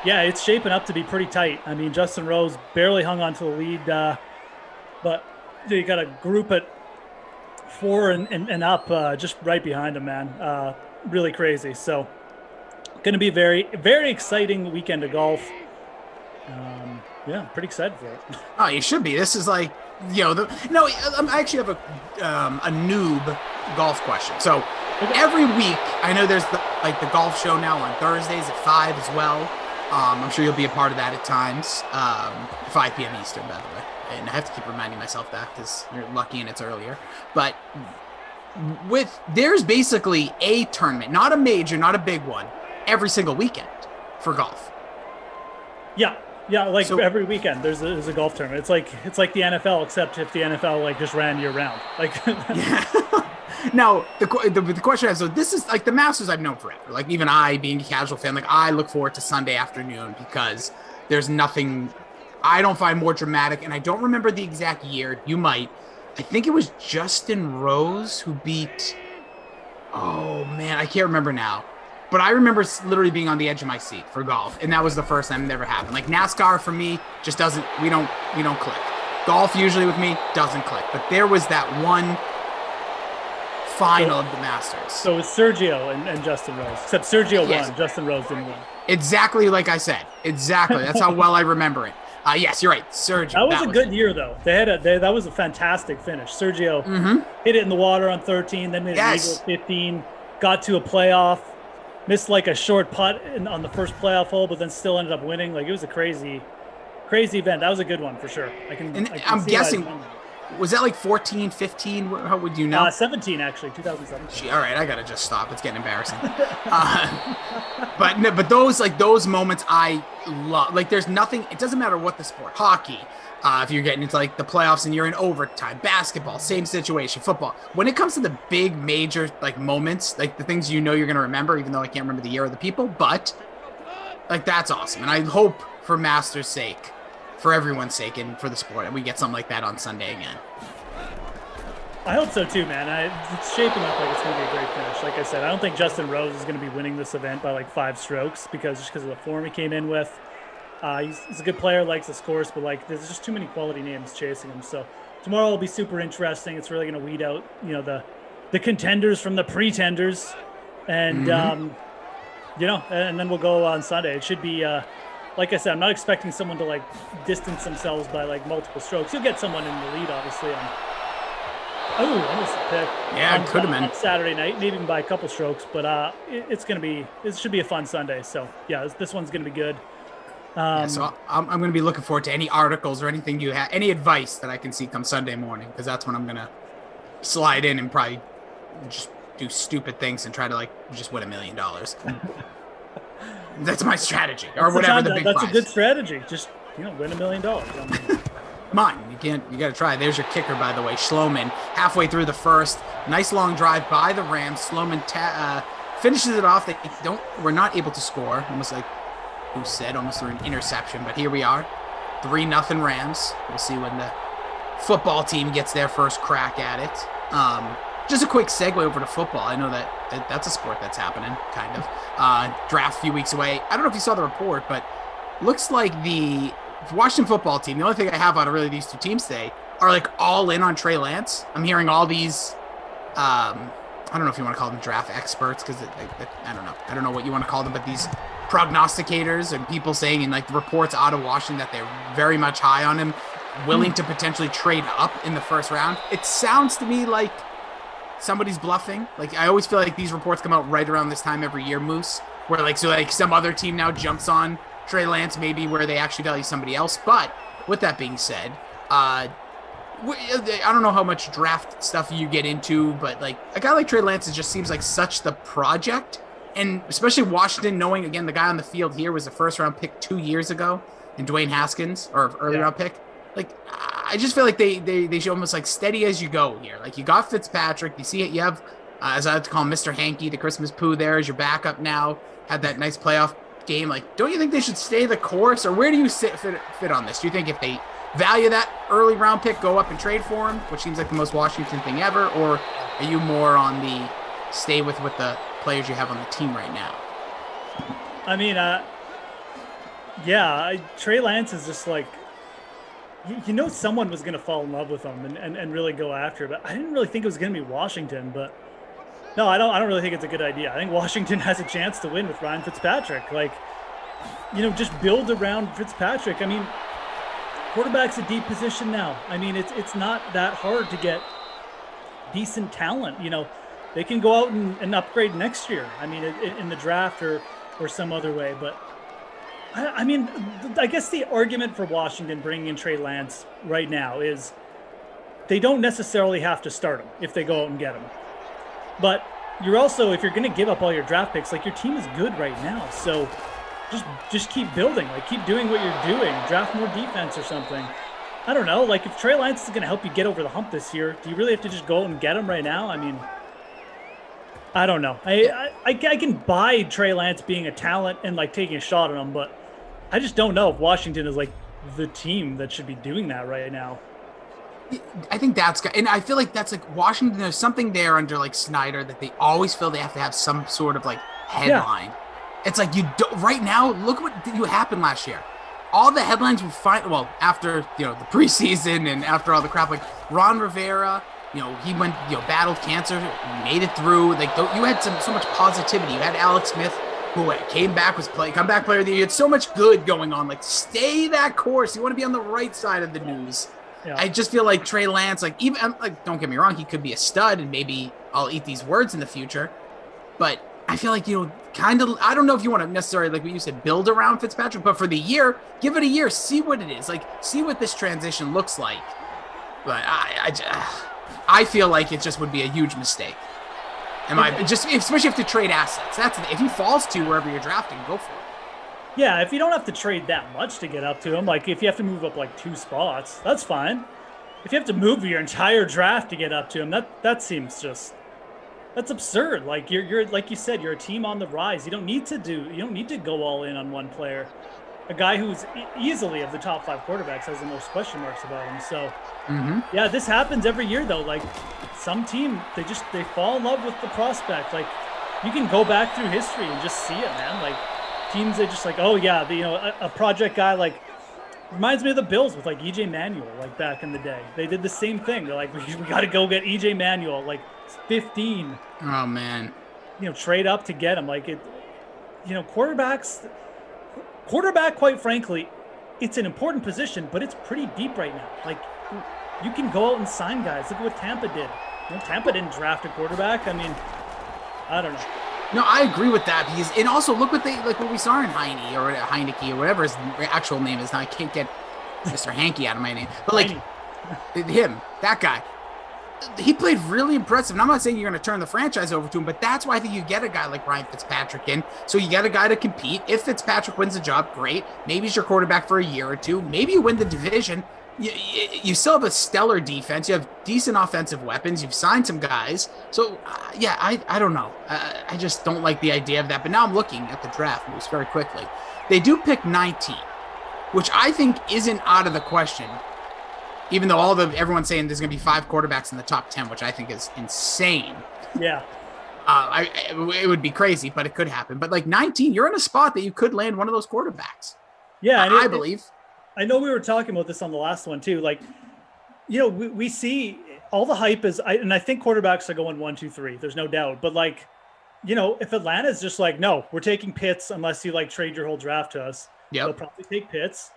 yeah, it's shaping up to be pretty tight. I mean, Justin Rose barely hung on to the lead, but you got a group at 4 and up just right behind him, man. Really crazy. So, going to be a very, very exciting weekend of golf. Yeah, pretty excited for it. Oh, you should be. This is like, I actually have a noob golf question. So every week, I know there's the golf show now on Thursdays at 5 as well. I'm sure you'll be a part of that at times. 5 p.m. Eastern, by the way. And I have to keep reminding myself that because you're lucky and it's earlier. But there's basically a tournament, not a major, not a big one, every single weekend for golf. Yeah. Yeah, every weekend there's a golf tournament. It's like the NFL, except if the NFL just ran year round. Yeah. Now the question is, so this is like the Masters I've known forever. Like even I, being a casual fan, I look forward to Sunday afternoon because there's nothing I don't find more dramatic. And I don't remember the exact year. You might. I think it was Justin Rose who beat. Oh man, I can't remember now. But I remember literally being on the edge of my seat for golf, and that was the first time it ever happened. Like NASCAR for me just doesn't. We don't click. Golf usually with me doesn't click. But there was that one final of the Masters. So it's Sergio and Justin Rose. Except Sergio won. Justin Rose didn't win. Exactly like I said. Exactly. That's how well I remember it. Yes, you're right. Sergio. That was a good year, though. That was a fantastic finish. Sergio hit it in the water on 13, then made an eagle at 15, got to a playoff. Missed a short putt on the first playoff hole, but then still ended up winning. It was a crazy event. That was a good one for sure. I'm guessing, was that 14, 15? How would you know? 17 actually, 2017. All right, I gotta just stop. It's getting embarrassing. But those moments I love. There's nothing. It doesn't matter what the sport. Hockey. If you're getting into the playoffs and you're in overtime, basketball, same situation, football. When it comes to the big major moments, the things you're going to remember, even though I can't remember the year or the people, but that's awesome. And I hope for Masters' sake, for everyone's sake, and for the sport, that we get something like that on Sunday again. I hope so too, man. It's shaping up like it's going to be a great finish. Like I said, I don't think Justin Rose is going to be winning this event by 5 strokes because of the form he came in with. He's a good player, likes his course, but there's just too many quality names chasing him. So tomorrow will be super interesting. It's really going to weed out, the contenders from the pretenders, and and then we'll go on Sunday. It should be, like I said, I'm not expecting someone to distance themselves by multiple strokes. You'll get someone in the lead, obviously. Almost a pick. Yeah, it could have been on Saturday night, maybe even by a couple strokes. But it should be a fun Sunday. So yeah, this one's going to be good. So I'm going to be looking forward to any articles or anything you have, any advice that I can see come Sunday morning, because that's when I'm going to slide in and probably just do stupid things and try to just win $1 million. That's my strategy, or whatever the big prize. That's a good strategy. Just win $1 million. Come on, you got to try. There's your kicker, by the way, Schloman. Halfway through the first, nice long drive by the Rams. Schloman finishes it off. We're not able to score. Almost who said almost through an interception, but here we are, 3-0 Rams. We'll see when the football team gets their first crack at it. Just a quick segue over to football. I know that's a sport that's happening, kind of. Draft a few weeks away. I don't know if you saw the report, but looks like the Washington football team, the only thing I have out of really these two teams today, are all in on Trey Lance. I'm hearing all these I don't know if you want to call them draft experts because I don't know. I don't know what you want to call them, but these prognosticators and people saying in like the reports out of Washington that they're very much high on him, willing to potentially trade up in the first round. It sounds to me like somebody's bluffing. Like I always feel like these reports come out right around this time every year, Moose, where like some other team now jumps on Trey Lance, maybe where they actually value somebody else. But with that being said, I don't know how much draft stuff you get into, but like a guy like Trey Lance, it just seems like such the project. And especially Washington, knowing, again, the guy on the field here was a first-round pick 2 years ago, and Dwayne Haskins, or early-round pick. Like, I just feel like they show almost like steady as you go here. Like, you got Fitzpatrick. You see it. You have, as I like to call him, Mr. Hanky, the Christmas Pooh there as your backup now. Had that nice playoff game. Like, don't you think they should stay the course? Or where do you fit on this? Do you think if they value that early-round pick, go up and trade for him, which seems like the most Washington thing ever? Or are you more on the stay with the players you have on the team right now? I mean, Trey Lance is just like, someone was going to fall in love with him and really go after it. But I didn't really think it was going to be Washington. But no, I don't really think it's a good idea. I think Washington has a chance to win with Ryan Fitzpatrick. Like, just build around Fitzpatrick. I mean, quarterback's a deep position now. I mean, it's not that hard to get decent talent. They can go out and upgrade next year. I mean, in the draft or some other way. But I mean, I guess the argument for Washington bringing in Trey Lance right now is they don't necessarily have to start him if they go out and get him. But you're also, if you're going to give up all your draft picks, like your team is good right now. So just keep building, like keep doing what you're doing. Draft more defense or something. I don't know. Like if Trey Lance is going to help you get over the hump this year, do you really have to just go out and get him right now? I mean, I don't know. I can buy Trey Lance being a talent and like taking a shot at him, but I just don't know if Washington is like the team that should be doing that right now. I think and I feel like that's like Washington. There's something there under like Snyder that they always feel they have to have some sort of like headline. Yeah. It's like right now. Look what happened last year. All the headlines were fine. Well, after the preseason and after all the crap, like Ron Rivera. He went, battled cancer, made it through. Like, you had so much positivity. You had Alex Smith, who came back, comeback player of the year. You had so much good going on. Like, stay that course. You want to be on the right side of the news. Yeah. I just feel like Trey Lance, like, even, like, don't get me wrong, he could be a stud, and maybe I'll eat these words in the future. But I feel like, kind of, I don't know if you want to necessarily, like what you said, build around Fitzpatrick, but for the year, give it a year, see what it is. Like, see what this transition looks like. But I feel like it just would be a huge mistake. Especially if you have to trade assets. If he falls to wherever you're drafting, go for it. Yeah, if you don't have to trade that much to get up to him, like if you have to move up like 2 spots, that's fine. If you have to move your entire draft to get up to him, that seems that's absurd. Like you're like you said, you're a team on the rise. You don't need to go all in on one player. A guy who's easily of the top 5 quarterbacks has the most question marks about him. So, yeah, this happens every year though. Like some team, they fall in love with the prospect. Like you can go back through history and just see it, man. Like teams, they just like, oh yeah, a project guy like reminds me of the Bills with like EJ Manuel, like back in the day. They did the same thing. They're like, we got to go get EJ Manuel, like 15. Oh man, trade up to get him. Like it, Quarterback, quite frankly, it's an important position, but it's pretty deep right now. Like, you can go out and sign guys. Look at what Tampa did. Tampa didn't draft a quarterback. I mean, I don't know. No, I agree with that. And also look what we saw in Heineke or whatever his actual name is. Now I can't get Mr. Hanky out of my name, but like him, that guy. He played really impressive. And I'm not saying you're going to turn the franchise over to him, but that's why I think you get a guy like Ryan Fitzpatrick in. So you get a guy to compete. If Fitzpatrick wins the job, great. Maybe he's your quarterback for a year or two. Maybe you win the division. You still have a stellar defense. You have decent offensive weapons. You've signed some guys. So, I don't know. I just don't like the idea of that. But now I'm looking at the draft moves very quickly. They do pick 19, which I think isn't out of the question. Even though everyone's saying there's going to be 5 quarterbacks in the top 10, which I think is insane. Yeah. It would be crazy, but it could happen. But like 19, you're in a spot that you could land one of those quarterbacks. Yeah. I believe. I know we were talking about this on the last one too. Like, we see all the hype is, and I think quarterbacks are going 1, 2, 3. There's no doubt. But like, if Atlanta's just like, no, we're taking Pitts unless you like trade your whole draft to us. They'll probably take Pitts.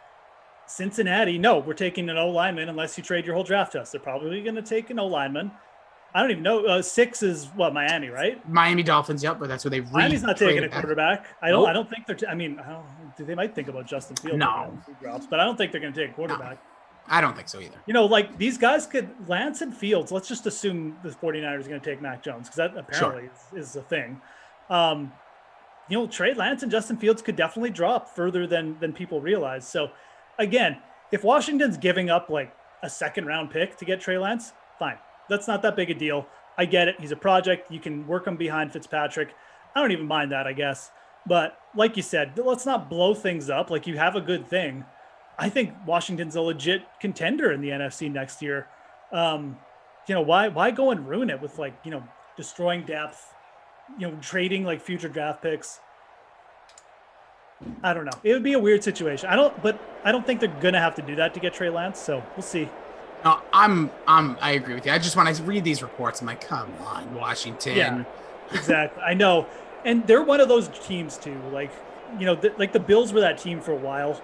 Cincinnati, no, we're taking an O lineman unless you trade your whole draft to us. They're probably going to take an O lineman. I don't even know. 6 is what, Miami, right? Miami Dolphins, yep, but that's where they Miami's not taking a quarterback. I don't think they're they might think about Justin Fields. No. But I don't think they're going to take a quarterback. No, I don't think so either. Like these guys could, Lance and Fields, let's just assume the 49ers are going to take Mac Jones because that apparently is a thing. Trey Lance and Justin Fields could definitely drop further than people realize. So again, if Washington's giving up like a second round pick to get Trey Lance, fine. That's not that big a deal. I get it. He's a project. You can work him behind Fitzpatrick. I don't even mind that, I guess. But like you said, let's not blow things up. Like, you have a good thing. I think Washington's a legit contender in the NFC next year. Why go and ruin it with destroying depth, trading like future draft picks? I don't know. It would be a weird situation. I don't think they're gonna have to do that to get Trey Lance. So we'll see. No, I agree with you. I just when I read these reports, I'm like, come on, Washington. Yeah, exactly. I know, and they're one of those teams too. Like, the Bills were that team for a while,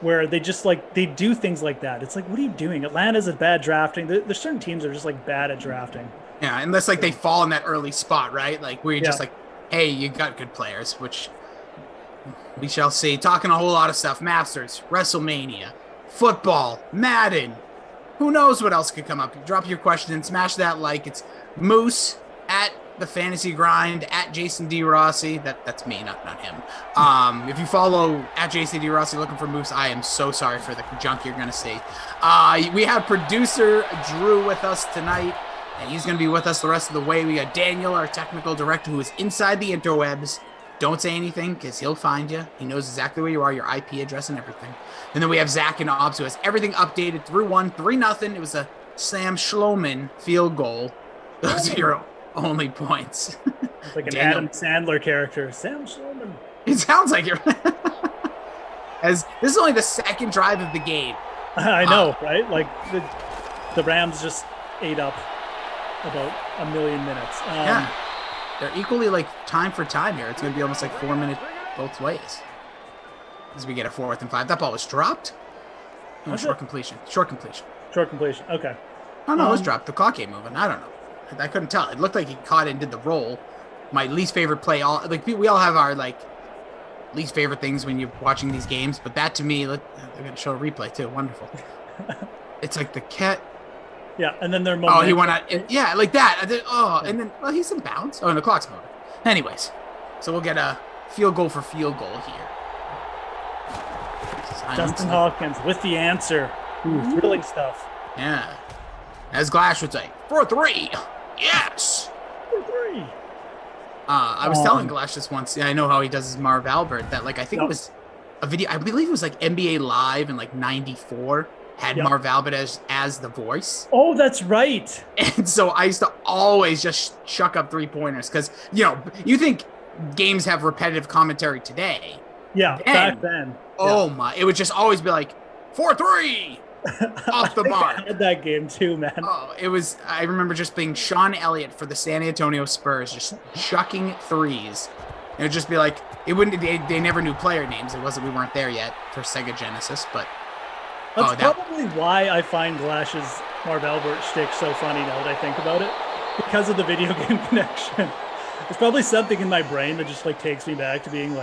where they just they do things like that. It's like, what are you doing? Atlanta's a bad drafting. There's certain teams that are just bad at drafting. Yeah, unless they fall in that early spot, right? Like where you're just hey, you got good players, which we shall see. Talking a whole lot of stuff. Masters, WrestleMania, football, Madden. Who knows what else could come up? Drop your question and smash that like. It's Moose at the Fantasy Grind at Jason D. Rossi. That's me, not him. If you follow at Jason D. Rossi looking for Moose, I am so sorry for the junk you're gonna see. We have producer Drew with us tonight, and he's gonna be with us the rest of the way. We got Daniel, our technical director, who is inside the interwebs. Don't say anything because he'll find you. He knows exactly where you are, your IP address and everything. And then we have Zach and Obbs, who has everything updated through 3-0. It was a Sam Schloman field goal. Those are your only points. It's like an Adam Sandler character. Sam Schloman. It sounds like you're as this is only the second drive of the game. I know, right? Like the Rams just ate up about a million minutes. Yeah. They're equally time for time here. It's going to be almost 4 minutes both ways. As we get a 4th and 5. That ball was dropped. No, short completion. Short completion. Okay. Oh, no, it was dropped. The clock ain't moving. I don't know. I couldn't tell. It looked like he caught it and did the roll. My least favorite play. We all have our least favorite things when you're watching these games. But that to me, they're going to show a replay too. Wonderful. It's like the cat. Yeah, and then they're momentum. Oh, he went out. Yeah, like that. And then, he's in bounds. Oh, and the clock's moving. Anyways, so we'll get a field goal for field goal here. Justin Hawkins with the answer. Thrilling stuff. Yeah. As Glash would say, 4-3. Yes. 4-3. I was telling Glash this once. I know how he does his Marv Albert. That I think it was a video. I believe it was NBA Live in '94. Had Marv Albert as the voice. Oh, that's right. And so I used to always just chuck up 3-pointers because, you think games have repetitive commentary today. Yeah, back then. Oh, my. It would just always be 4-3 off the mark. I had that game too, man. Oh, it was. I remember just being Sean Elliott for the San Antonio Spurs, just chucking threes. It would just be it wouldn't, they never knew player names. It wasn't, we weren't there yet for Sega Genesis, but. That's probably why I find Glash's Marv Albert shtick so funny now that I think about it, because of the video game connection. There's probably something in my brain that just takes me back to being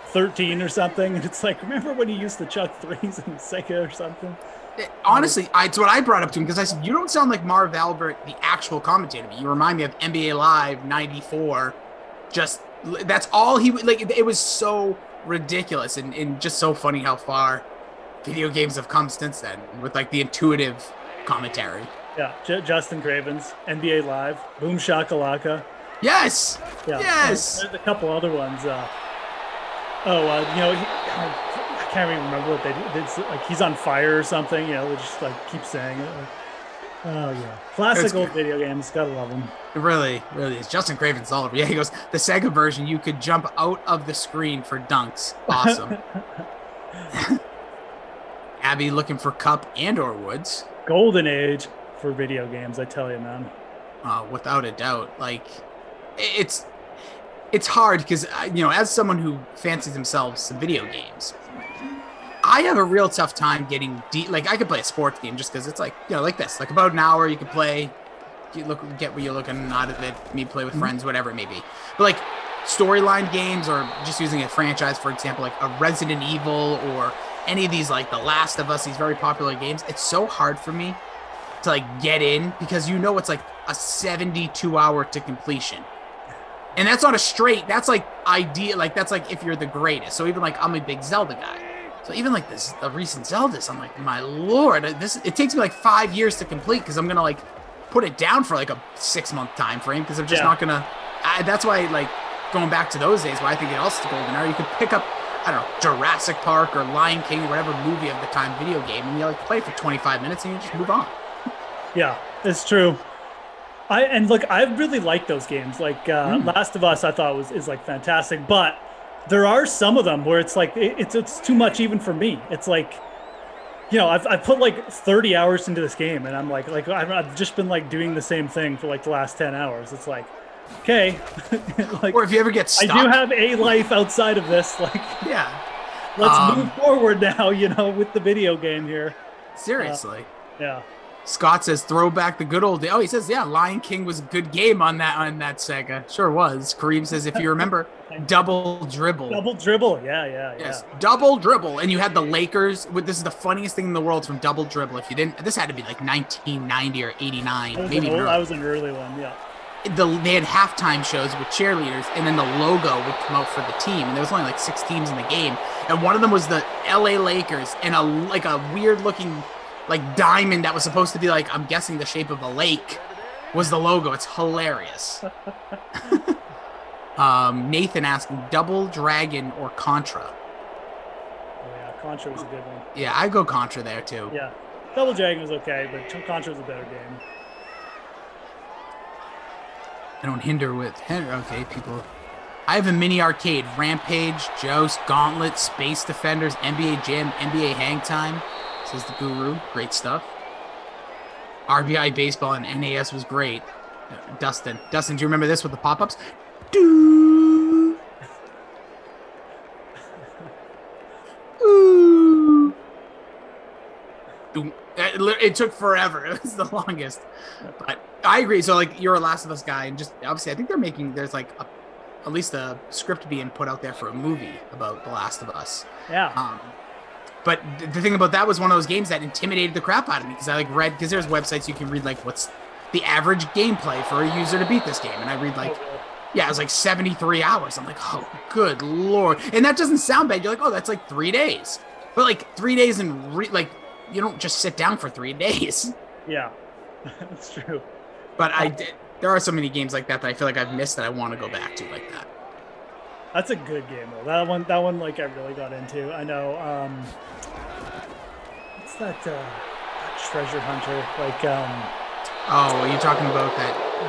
13 or something, and it's remember when you used to chuck threes in Sega or something? Honestly, it's what I brought up to him because I said, you don't sound like Marv Albert, the actual commentator. You remind me of NBA Live '94. Just that's all he it was so ridiculous and just so funny how far video games have come since then with the intuitive commentary. Yeah, Justin Craven's NBA Live, Boom Shakalaka. Yes. Yeah. Yes. There's a couple other ones. I can't even remember what they do. It's he's on fire or something. They just keep saying it. Oh yeah, classic old video games. Gotta love them. It really, really is. Justin Craven's all over. Yeah, he goes the Sega version. You could jump out of the screen for dunks. Awesome. Abby looking for Cup and/or Woods. Golden Age. for video games. I tell you, man. Without a doubt. Like, it's hard because, as someone who fancies themselves some video games, I have a real tough time getting deep. Like, I could play a sports game just because it's like, like this, like about an hour you could play, get what you're looking out of it, maybe play with friends, whatever it may be. But like storyline games, or just using a franchise, for example, like a Resident Evil or any of these, like The Last of Us, these very popular games, it's so hard for me to like get in because it's like a 72 hour to completion. And that's not a straight, that's like idea, like that's like if you're the greatest. So even like I'm a big Zelda guy. So even like the recent Zeldas, I'm like, my lord, it takes me like 5 years to complete because I'm gonna like put it down for like a 6-month time frame because I'm just not gonna. That's why, like, going back to those days, why I think it also is golden era. You could pick up, I don't know, Jurassic Park or Lion King, whatever movie of the time video game, and you like play for 25 minutes and you just move on. Yeah, it's true. I really like those games. Like Last of Us, I thought is like fantastic, but there are some of them where it's like it's too much even for me. It's like, I've put like 30 hours into this game, and I'm like I've just been like doing the same thing for like the last 10 hours. It's like, okay, like, or if you ever get stuck, I do have a life outside of this. Like, yeah, let's move forward now. With the video game here. Seriously, yeah. Scott says, throw back the good old day. Oh, he says, yeah, Lion King was a good game on that Sega. Sure was. Kareem says, if you remember, Double Dribble. Double Dribble, yeah. Yes, Double Dribble. And you had the Lakers. This is the funniest thing in the world from Double Dribble. If you didn't, this had to be like 1990 or 89. I was an early one, yeah. They had halftime shows with cheerleaders, and then the logo would come out for the team. And there was only like 6 teams in the game. And one of them was the LA Lakers, and a weird looking like diamond that was supposed to be like, I'm guessing the shape of a lake, was the logo. It's hilarious. Nathan asking, Double Dragon or Contra? Oh yeah, Contra was a good one. Yeah, I'd go Contra there too. Yeah, Double Dragon was okay, but Contra was a better game. I don't hinder with okay, people. I have a mini arcade, Rampage, Joust, Gauntlet, Space Defenders, NBA Jam, NBA Hang Time. Says the Guru. Great stuff. RBI Baseball and NAS was great. Dustin, do you remember this with the pop-ups? Doo. Ooh. It took forever. It was the longest. But I agree. So, like, you're a Last of Us guy, and just obviously, I think there's like at least a script being put out there for a movie about The Last of Us. Yeah. But the thing about that was one of those games that intimidated the crap out of me because I read, because there's websites you can read like what's the average gameplay for a user to beat this game. And I read like, it was like 73 hours. I'm like, oh, good Lord. And that doesn't sound bad. You're like, oh, that's like 3 days. But like 3 days and like, you don't just sit down for 3 days. Yeah, that's true. But there are so many games like that I feel like I've missed that I want to go back to like that. That's a good game though. That one like I really got into. I know. What's that treasure hunter? Like oh, are you talking about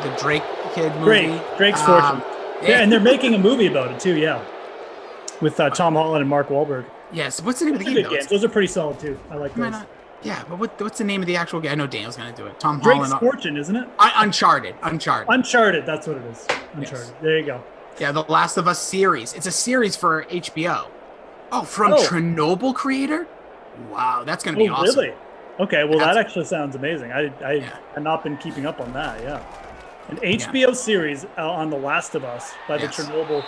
the Drake kid movie? Drake's Fortune. Yeah, and they're making a movie about it too. Yeah, with Tom Holland and Mark Wahlberg. Yes. What's the name of the game? Games. Those are pretty solid too. I like those. Yeah, but what's the name of the actual game? I know Daniel's gonna do it. Tom Drake's Holland. Fortune, isn't it? Uncharted. Uncharted. That's what it is. Uncharted. Yes. There you go. Yeah, the Last of Us series. It's a series for HBO. Oh, from Chernobyl creator? Wow, that's going to be awesome. Really? Okay, well, that actually sounds amazing. I have not been keeping up on that, yeah. An HBO series on The Last of Us by the Chernobyl.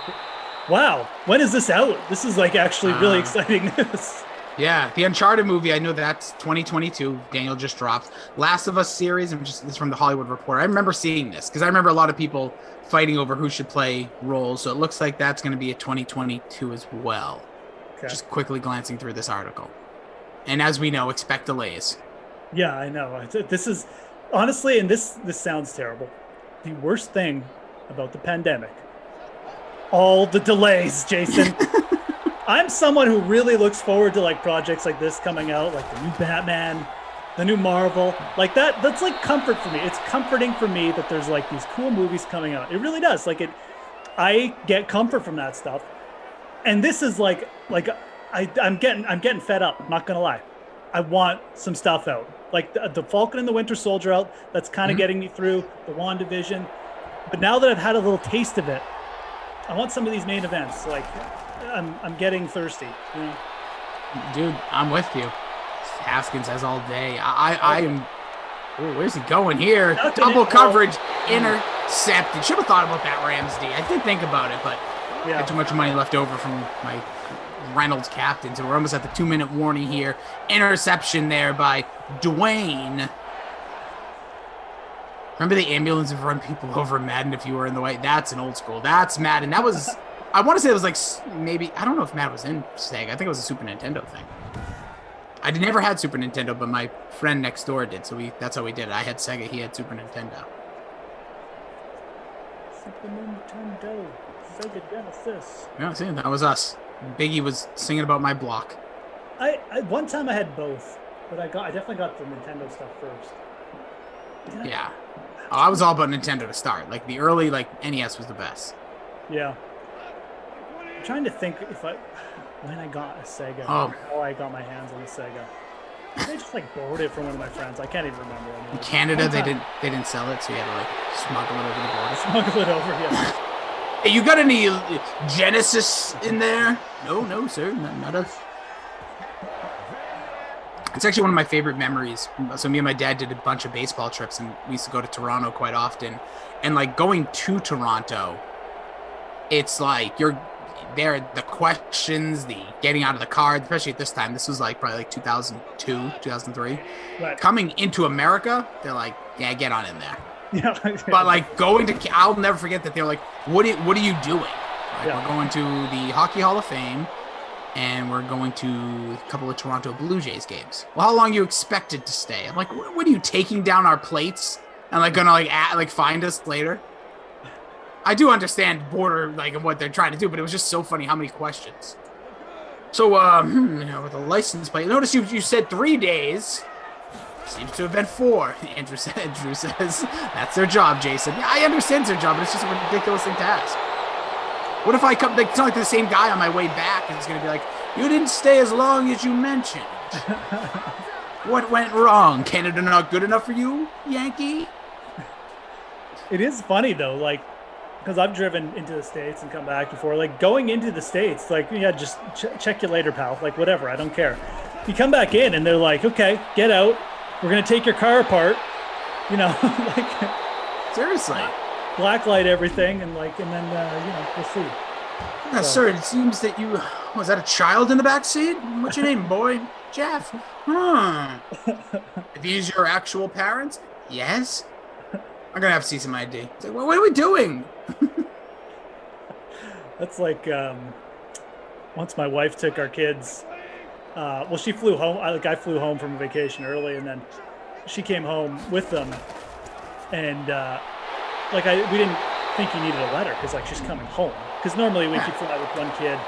Wow, when is this out? This is like actually really exciting news. Yeah, the Uncharted movie, I know that's 2022. Daniel just dropped. Last of Us series, this is from the Hollywood Reporter. I remember seeing this because I remember a lot of people fighting over who should play roles. So it looks like that's going to be a 2022 as well. Okay. Just quickly glancing through this article. And as we know, expect delays. Yeah, I know. This is honestly, and this sounds terrible, the worst thing about the pandemic. All the delays, Jason. I'm someone who really looks forward to like projects like this coming out, like the new Batman, the new Marvel, like that's like comfort for me. It's comforting for me that there's like these cool movies coming out. It really does. I get comfort from that stuff. And this is like I'm getting fed up, I'm not gonna lie. I want some stuff out. Like the Falcon and the Winter Soldier out, that's kind of getting me through the WandaVision. But now that I've had a little taste of it, I want some of these main events. Like I'm getting thirsty. You know? Dude, I'm with you. Haskins has all day. I am. Oh, where's he going here? Double coverage, intercepted. Should have thought about that Rams D. I did think about it, but I had too much money left over from my Reynolds captain. So we're almost at the 2-minute warning here. Interception there by Dwayne. Remember the ambulance would run people over in Madden if you were in the way? That's an old school. That's Madden. That was, I want to say it was like maybe, I don't know if Madden was in Sega. I think it was a Super Nintendo thing. I never had Super Nintendo, but my friend next door did. So that's how we did it. I had Sega. He had Super Nintendo. Super Nintendo. Sega Genesis. Yeah, see, that was us. Biggie was singing about my block. I one time I had both, but I definitely got the Nintendo stuff first. Yeah. Oh, I was all about Nintendo to start. Like the early NES was the best. Yeah. I'm trying to think when I got a Sega. Oh. How I got my hands on a Sega. I just borrowed it from one of my friends. I can't even remember. In Canada, they didn't sell it, so you had to smuggle it over the border. Smuggle it over, yeah. Hey, you got any Genesis in there? No, sir, not us. It's actually one of my favorite memories. So me and my dad did a bunch of baseball trips, and we used to go to Toronto quite often. And going to Toronto, it's you're there, the questions, the getting out of the car, especially at this time. This was probably 2002, 2003. Right. Coming into America, they're yeah, get on in there. Yeah. But going to, I'll never forget that they're what are you doing? We're going to the Hockey Hall of Fame, and we're going to a couple of Toronto Blue Jays games. Well, how long you expected to stay? I'm what are you taking down our plates and gonna find us later? I do understand border what they're trying to do, but it was just so funny how many questions. So with a license plate, notice you said 3 days. Seems to have been 4. Andrew says that's their job, Jason. Yeah, I understand it's their job, but it's just a ridiculous thing to ask. What if I come? It's not the same guy on my way back, and it's going to be you didn't stay as long as you mentioned. What went wrong? Canada not good enough for you, Yankee? It is funny though, because I've driven into the States and come back before. Going into the States, just check you later, pal. Whatever, I don't care. You come back in, and they're okay, get out. We're gonna take your car apart. Seriously. Blacklight everything, and then we'll see. Yeah, sir, it seems that you was that a child in the back seat? What's your name, boy? Jeff. Are these your actual parents? Yes. I'm gonna have to see some ID. It's what are we doing? That's once my wife took our kids. She flew home. I flew home from vacation early, and then she came home with them, and we didn't think you needed a letter because she's coming home. Because normally when you fly with one kid,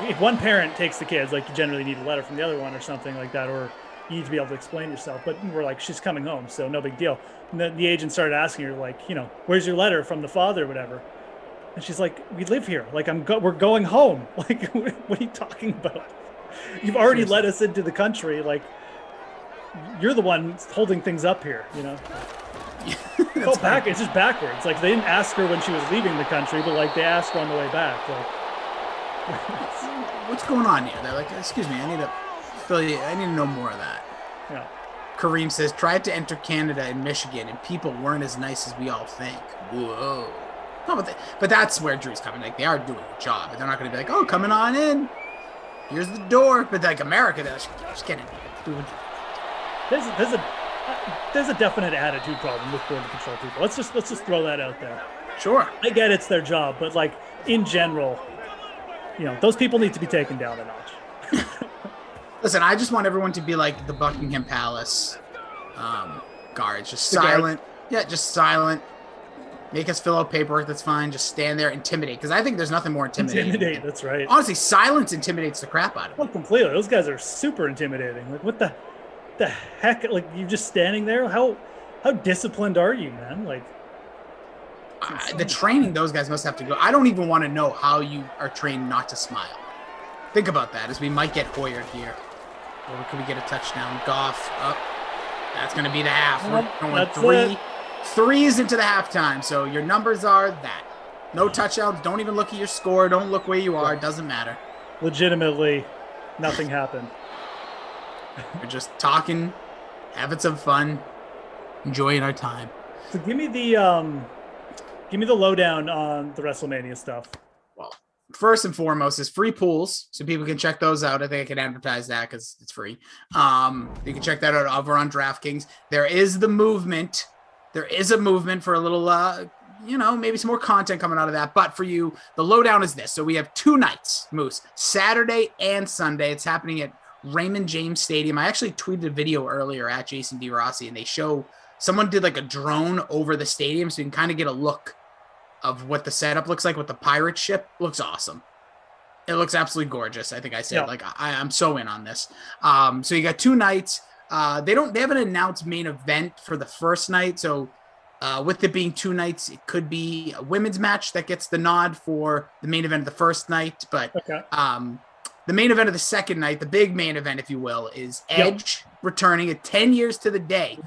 if one parent takes the kids, you generally need a letter from the other one or something like that, or you need to be able to explain yourself. But we're she's coming home, so no big deal. And then the agent started asking her where's your letter from the father or whatever. And she's we live here. We're going home. What are you talking about? You've already let us into the country. You're the one holding things up here, Go back. It's just backwards. They didn't ask her when she was leaving the country, but they asked her on the way back. What's going on here? They're excuse me, I need to know more of that. Yeah. Kareem says, tried to enter Canada and Michigan, and people weren't as nice as we all think. Whoa. No, but that's where Drew's coming. They are doing a job, but they're not going to be coming on in. Here's the door. But America, they're just getting There's a definite attitude problem with border patrol people. Let's just throw that out there. Sure. I get it's their job, but in general, those people need to be taken down a notch. Listen, I just want everyone to be like the Buckingham Palace guards, just silent. Yeah, just silent. Make us fill out paperwork. That's fine. Just stand there, intimidate. Because I think there's nothing more intimidating. Intimidate. That's right. Honestly, silence intimidates the crap out of me. Oh, completely. Those guys are super intimidating. What the heck? You just standing there? How disciplined are you, man? The training those guys must have to go. I don't even want to know how you are trained not to smile. Think about that, as we might get Hoyered here. Or could we get a touchdown? Goff up. That's going to be the half. We're going That's threes into the halftime. So your numbers are that. No touchdowns. Don't even look at your score. Don't look where you are. It doesn't matter. Legitimately, nothing happened. We're just talking, having some fun, enjoying our time. So give me the lowdown on the WrestleMania stuff. Well, first and foremost is free pools, so people can check those out. I think I can advertise that because it's free. You can check that out over on DraftKings. There is the movement. There is a movement for a little, maybe some more content coming out of that. But for you, the lowdown is this. So we have 2 nights, Moose, Saturday and Sunday. It's happening at Raymond James Stadium. I actually tweeted a video earlier at Jason D. Rossi, and they show someone did like a drone over the stadium, so you can kind of get a look of what the setup looks like with the pirate ship. Looks awesome. It looks absolutely gorgeous. I think I said, I'm so in on this. So you got 2 nights. They haven't announced main event for the first night. So with it being 2 nights, it could be a women's match that gets the nod for the main event of the first night. But the main event of the second night, the big main event, if you will, is Edge returning at 10 years to the day.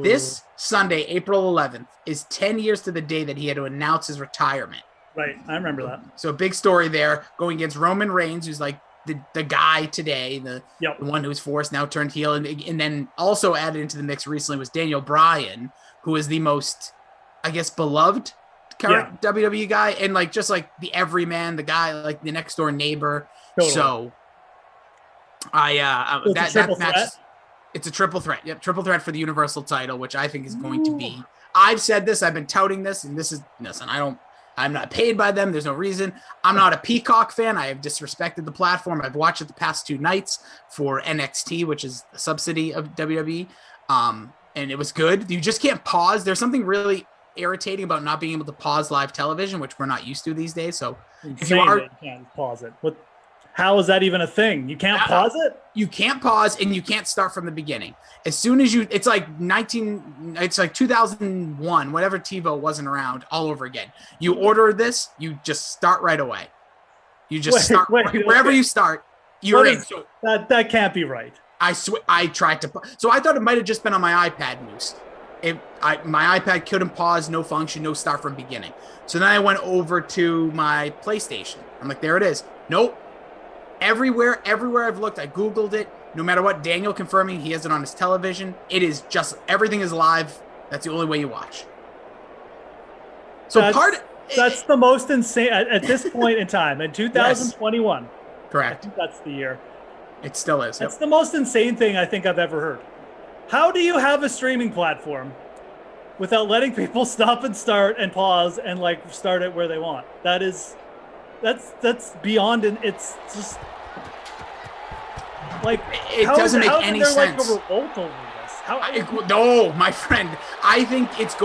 This Sunday, April 11th, is 10 years to the day that he had to announce his retirement. Right, I remember that. So a big story there, going against Roman Reigns, who's like the guy today, the one who's forced, now turned heel. And then also added into the mix recently was Daniel Bryan, who is the most, I guess, beloved current WWE guy, and just the everyman, the guy, like the next door neighbor. Totally. So that match, it's a triple threat. Yep, triple threat for the Universal title, which I think is going to be. I've said this, I've been touting this, and listen, I'm not paid by them. There's no reason. I'm not a Peacock fan. I have disrespected the platform. I've watched it the past 2 nights for NXT, which is a subsidy of WWE. And it was good. You just can't pause. There's something really irritating about not being able to pause live television, which we're not used to these days. So if you can't pause it. How is that even a thing? You can't pause it? You can't pause, and you can't start from the beginning. As soon as it's like 2001, whatever TiVo wasn't around, all over again. You order this, you just start right away. You just wherever you start, you're in. So that can't be right. I swear, I tried to. So I thought it might have just been on my iPad, Moose. My iPad couldn't pause, no function, no start from beginning. So then I went over to my PlayStation. I'm like, there it is. Nope. Everywhere I've looked, I Googled it. No matter what, Daniel confirming he has it on his television. It is just, everything is live. That's the only way you watch. So that's the most insane at this point in time in 2021. Yes. Correct. I think that's the year. It still is. That's the most insane thing I think I've ever heard. How do you have a streaming platform without letting people stop and start and pause and start it where they want? That's beyond, and it's just it doesn't make any sense. A revolt over this? No, my friend. I think it's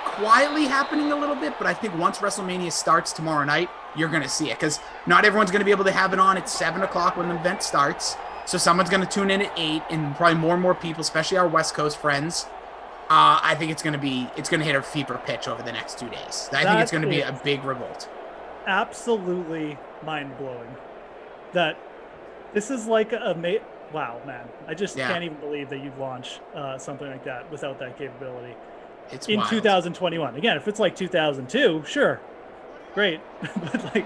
quietly happening a little bit, but I think once WrestleMania starts tomorrow night, you're going to see it, because not everyone's going to be able to have it on at 7:00 when the event starts. So someone's going to tune in at 8, and probably more and more people, especially our West Coast friends. I think it's going to hit a fever pitch over the next 2 days. I think it's going to be a big revolt. Absolutely mind-blowing that this is wow, man. I just can't even believe that you'd launch something like that without that capability. It's in wild. 2021. Again, if it's 2002, sure. Great. But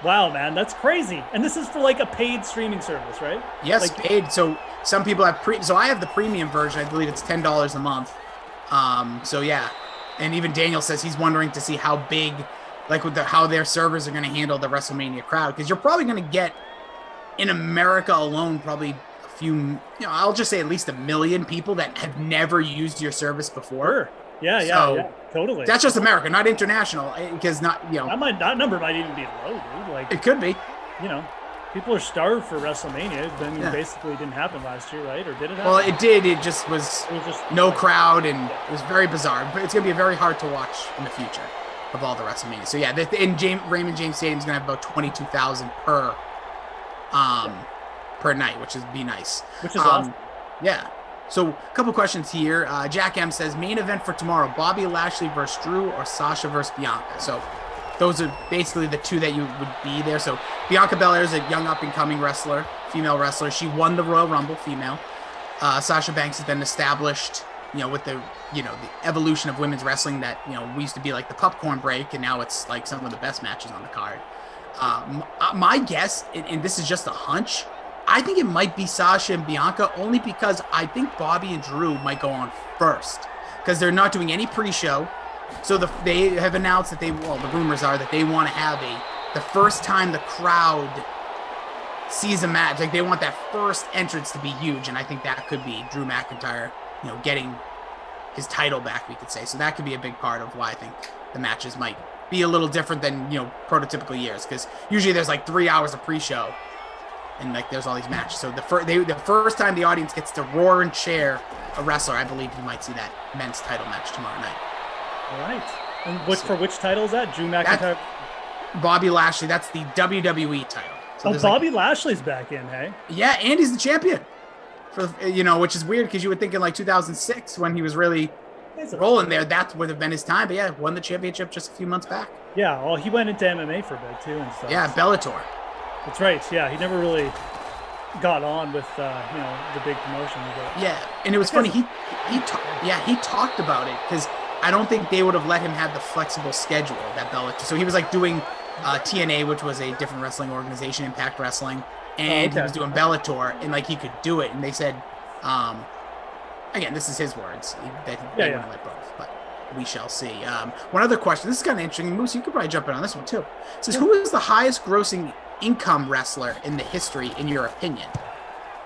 wow, man, that's crazy. And this is for a paid streaming service, right? Yes, paid. So some people have so I have the premium version. I believe it's $10 a month. So yeah. And even Daniel says he's wondering to see how big, how their servers are going to handle the WrestleMania crowd, because you're probably going to get in America alone probably a few, I'll just say at least 1 million people that have never used your service before. Sure. Yeah, totally. That's just America, not international, because not that number might even be low, dude. It could be. People are starved for WrestleMania. It basically didn't happen last year, right? Or did it happen? Well, it did. It just was no crowd, and it was very bizarre. But it's going to be very hard to watch in the future of all the WrestleMania. So yeah, Raymond James Stadium is going to have about 22,000 per night, which would be nice. Which is awesome. Yeah. So a couple questions here. Jack M says, main event for tomorrow, Bobby Lashley versus Drew or Sasha versus Bianca. So those are basically the two that you would be there. So Bianca Belair is a young up-and-coming wrestler, female wrestler. She won the Royal Rumble, female. Sasha Banks has been established, with the evolution of women's wrestling that, we used to be like the popcorn break, and now it's like some of the best matches on the card. My guess, and this is just a hunch, I think it might be Sasha and Bianca, only because I think Bobby and Drew might go on first, because they're not doing any pre-show. So they have announced that the rumors are that they want to have the first time the crowd sees a match, like they want that first entrance to be huge, and I think that could be Drew McIntyre, getting his title back, we could say. So that could be a big part of why I think the matches might be a little different than prototypical years, because usually there's like 3 hours of pre-show, and like there's all these matches. So the first time the audience gets to roar and cheer a wrestler, I believe you might see that men's title match tomorrow night. All right. And for which title is that? Drew McIntyre? Bobby Lashley. That's the WWE title. So Bobby Lashley's back in, hey? Yeah, and he's the champion. Which is weird because you would think in like 2006 when he was really rolling there, that would have been his time. But yeah, won the championship just a few months back. Yeah, well, he went into MMA for a bit too and stuff. Yeah, Bellator. That's right. Yeah, he never really got on with the big promotion. Yeah, and it was funny. He talked about it because I don't think they would have let him have the flexible schedule that Bellator. So he was like doing TNA, which was a different wrestling organization, Impact Wrestling, and he was doing Bellator, and like he could do it. And they said, again, this is his words, that they wouldn't let both, but we shall see. One other question. This is kind of interesting. Moose, you could probably jump in on this one too. It says, who is the highest grossing income wrestler in the history, in your opinion?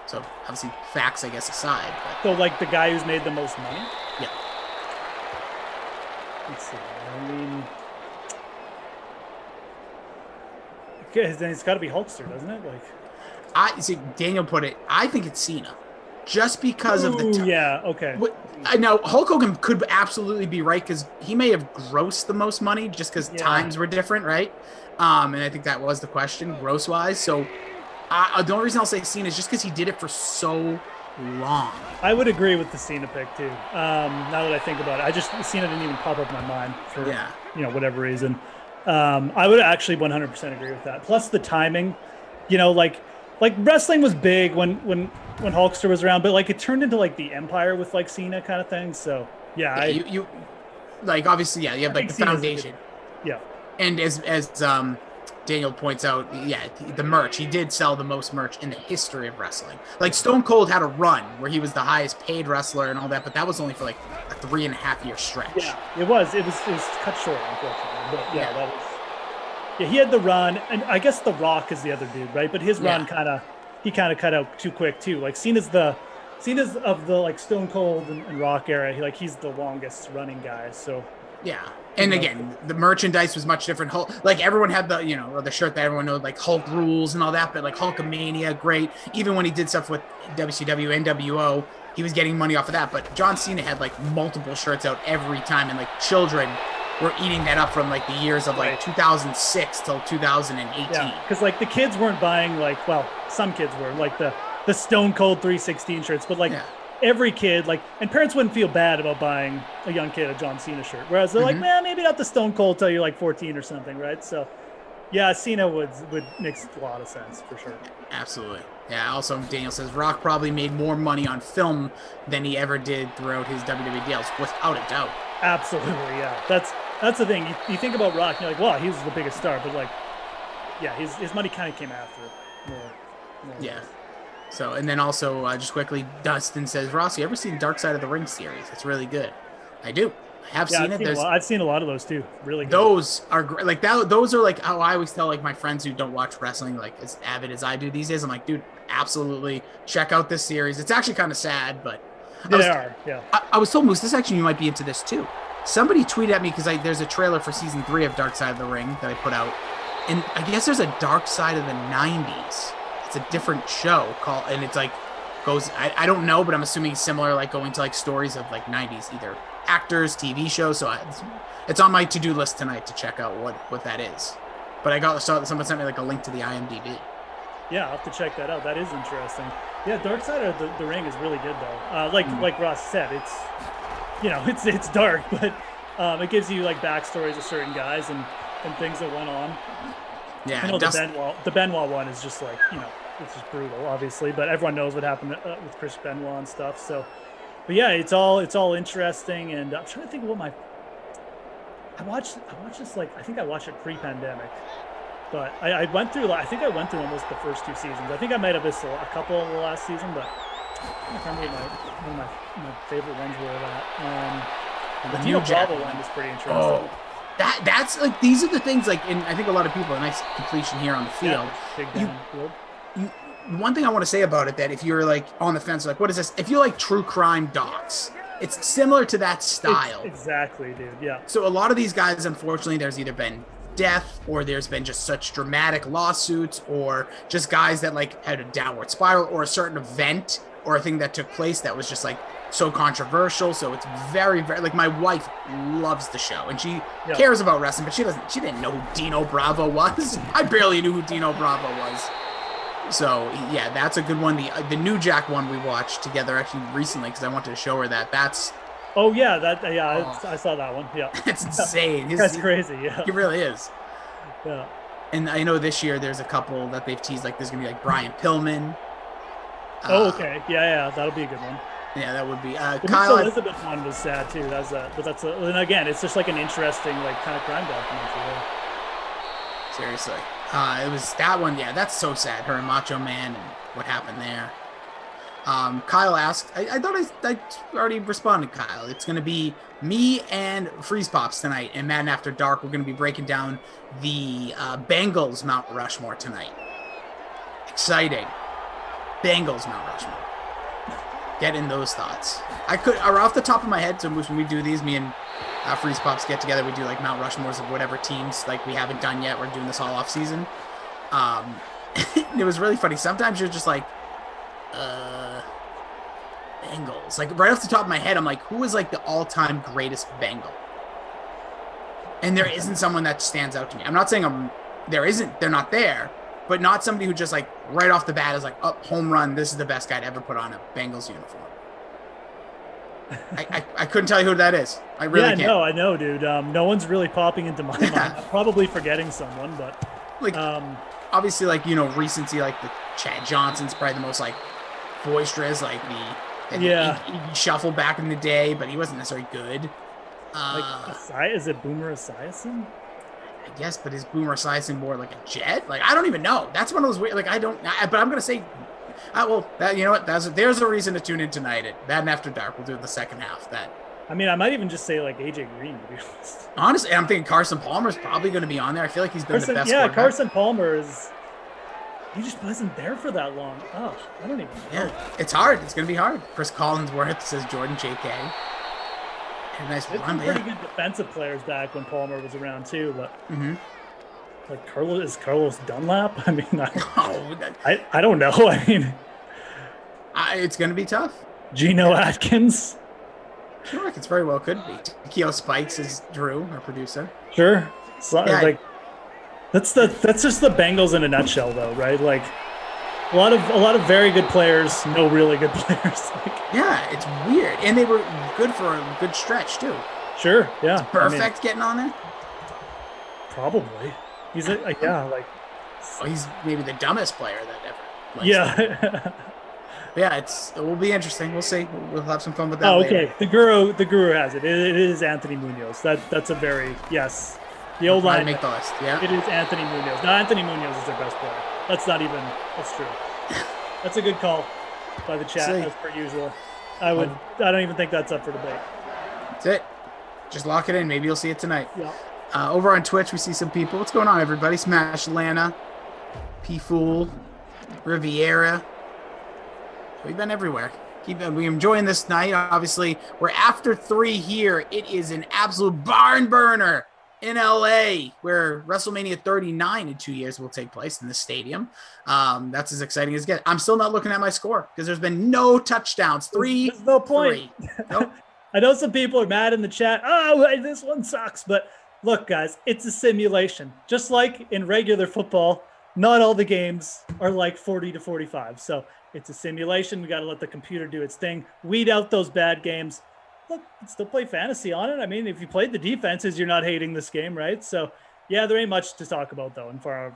So obviously facts, I guess, aside. But... So like the guy who's made the most money? Yeah. Let's see. I mean, then it's got to be Hulkster, doesn't it? Like, I see. Daniel put it. I think it's Cena, just because of the. Yeah. Okay. I know Hulk Hogan could absolutely be right because he may have grossed the most money just because times were different, right? And I think that was the question, gross wise. So the only reason I'll say Cena is just because he did it for so long. I would agree with the Cena pick too. Now that I think about it, Cena didn't even pop up in my mind for whatever reason. I would actually 100% agree with that. Plus the timing, like wrestling was big when Hulkster was around, but like it turned into like the Empire with like Cena kind of thing. So you like obviously you have like the foundation. Yeah. And as Daniel points out, the merch, he did sell the most merch in the history of wrestling. Like Stone Cold had a run where he was the highest paid wrestler and all that, but that was only for like a 3.5 year stretch. Yeah, it was cut short, unfortunately. But that was. Yeah, he had the run, and I guess The Rock is the other dude, right? But his run kind of cut out too quick too. Like Cena's of the like Stone Cold and Rock era. He's the longest running guy. So yeah. And again, the merchandise was much different. Hulk, like everyone had the shirt that everyone knows, like Hulk rules and all that, but like Hulkamania, great. Even when he did stuff with WCW, NWO, he was getting money off of that. But John Cena had like multiple shirts out every time, and like children were eating that up from like the years of like 2006 till 2018. Yeah, because like the kids weren't buying some kids were like the Stone Cold 316 shirts, but like every kid and parents wouldn't feel bad about buying a young kid a John Cena shirt, whereas they're like, man, maybe not the Stone Cold till you're like 14 or something, right? So yeah, Cena would makes a lot of sense for sure. Absolutely. Yeah. Also, Daniel says Rock probably made more money on film than he ever did throughout his WWE deals, without a doubt. Absolutely. Yeah. That's the thing. You think about Rock, and you're like, well, he was the biggest star, but his money kind of came after more. Yeah. So, and then also, just quickly, Dustin says, Ross, you ever seen Dark Side of the Ring series? It's really good. I do. I have seen it. I've seen a lot of those too. Really good. Those are great. Like that. Those are like how I always tell like my friends who don't watch wrestling like as avid as I do these days. I'm like, dude, absolutely check out this series. It's actually kind of sad, but I was told, Moose, this actually you might be into this too. Somebody tweeted at me because there's a trailer for season 3 of Dark Side of the Ring that I put out, and I guess there's a Dark Side of the 90s. It's a different show called, and it's like goes. I don't know, but I'm assuming similar, like going to like stories of like 90s, either actors, TV shows. So it's on my to-do list tonight to check out what that is. But someone sent me like a link to the IMDb. Yeah, I'll have to check that out. That is interesting. Yeah, Dark Side of the Ring is really good though. Like Ross said, it's dark, but it gives you like backstories of certain guys, and and things that went on. Yeah, I know the Benoit one is just like, it's just brutal, obviously, but everyone knows what happened with Chris Benoit and stuff. So, but yeah, it's all interesting, and I'm trying to think of what I watched this, like, I think I watched it pre-pandemic, but I went through almost the first 2 seasons. I think I might have missed a couple of the last season, but I can't remember what one of my favorite ones were that. The Dino Bravo one was pretty interesting. Oh. That's like, these are the things, like, and I think a lot of people, a nice completion here on the field. One thing I want to say about it, that if you're like on the fence, like, what is this? If you like true crime docs, it's similar to that style. Exactly, dude. Yeah. So a lot of these guys, unfortunately, there's either been death, or there's been just such dramatic lawsuits, or just guys that like had a downward spiral, or a certain event or a thing that took place that was just like so controversial. So it's very, very, like, my wife loves the show and she cares about wrestling, but she didn't know who Dino Bravo was. I barely knew who Dino Bravo was. So yeah, that's a good one. The New Jack one we watched together actually recently, because I wanted to show her that. That's I saw that one. Yeah, it's insane. That's crazy. Yeah, it really is. Yeah. And I know this year there's a couple that they've teased, like there's gonna be like Brian Pillman. Okay. Yeah, that'll be a good one. Yeah, that would be. The Kyle, Miss Elizabeth one was sad too. And again, it's just like an interesting, like, kind of crime documentary. Yeah. Seriously, it was that one. Yeah, that's so sad. Her and Macho Man and what happened there. Kyle asked. I thought I already responded. Kyle, it's going to be me and Freeze Pops tonight, and Madden After Dark. We're going to be breaking down the Bengals Mount Rushmore tonight. Exciting. Bengals Mount Rushmore. Get in those thoughts. Or off the top of my head, so when we do these, me and Freeze Pops get together, we do like Mount Rushmores of whatever teams like we haven't done yet. We're doing this all off season. It was really funny. Sometimes you're just like, Bengals. Like, right off the top of my head, I'm like, who is like the all-time greatest Bengal? And there isn't someone that stands out to me. I'm not saying they're not there, but not somebody who just like right off the bat is like, oh, home run, this is the best guy to ever put on a Bengals uniform. I couldn't tell you who that is. I really can't. No, I know, dude. No one's really popping into my mind. I'm probably forgetting someone, but like, obviously, like, recency, like the Chad Johnson's probably the most like boisterous, like he shuffled back in the day, but he wasn't necessarily good. Is it Boomer Esiason? I guess, but is Boomer Esiason more like a Jet? Like, I don't even know. That's one of those weird, like, but I'm gonna say, you know what? There's a reason to tune in tonight at Madden After Dark. We'll do the second half. I might even just say like AJ Green, to be honest. Honestly, I'm thinking Carson Palmer's probably going to be on there. I feel like he's been the best. Yeah, Carson Palmer he just wasn't there for that long. Oh, I don't even know. Yeah, it's hard. It's going to be hard. Chris Collinsworth says Jordan J.K. A nice run. Some pretty good defensive players back when Palmer was around too, but like Carlos Dunlap. I mean, I don't know. I mean, it's going to be tough. Geno Atkins. Sure, it very well could be. Keo Spikes is Drew, our producer. Sure, like that's just the Bengals in a nutshell, though, right? Like a lot of very good players, no really good players. Yeah, it's weird, and they were good for a good stretch too. Sure, yeah. Perfect getting on there. Probably, he's he's maybe the dumbest player that ever. Yeah. Yeah, it will be interesting. We'll see. We'll have some fun with that. Oh, okay. Later. The guru has it. It is Anthony Munoz. That's a very yes. The old line. Make the list. Yeah. It is Anthony Munoz. No, Anthony Munoz is their best player. That's true. That's a good call by the chat as per usual. I don't even think that's up for debate. That's it. Just lock it in. Maybe you'll see it tonight. Yeah. Over on Twitch, we see some people. What's going on, everybody? Smash Lana, P Fool, Riviera. We've been everywhere. We're enjoying this night. Obviously, we're after 3 here. It is an absolute barn burner in LA, where WrestleMania 39 in 2 years will take place in the stadium. That's as exciting as it gets. I'm still not looking at my score because there's been no touchdowns. There's no point. Nope. I know some people are mad in the chat. Oh, this one sucks. But look, guys, it's a simulation. Just like in regular football, not all the games are like 40 to 45. So it's a simulation. We got to let the computer do its thing. Weed out those bad games. Look, still play fantasy on it. I mean, if you played the defenses, you're not hating this game, right? So Yeah, there ain't much to talk about though,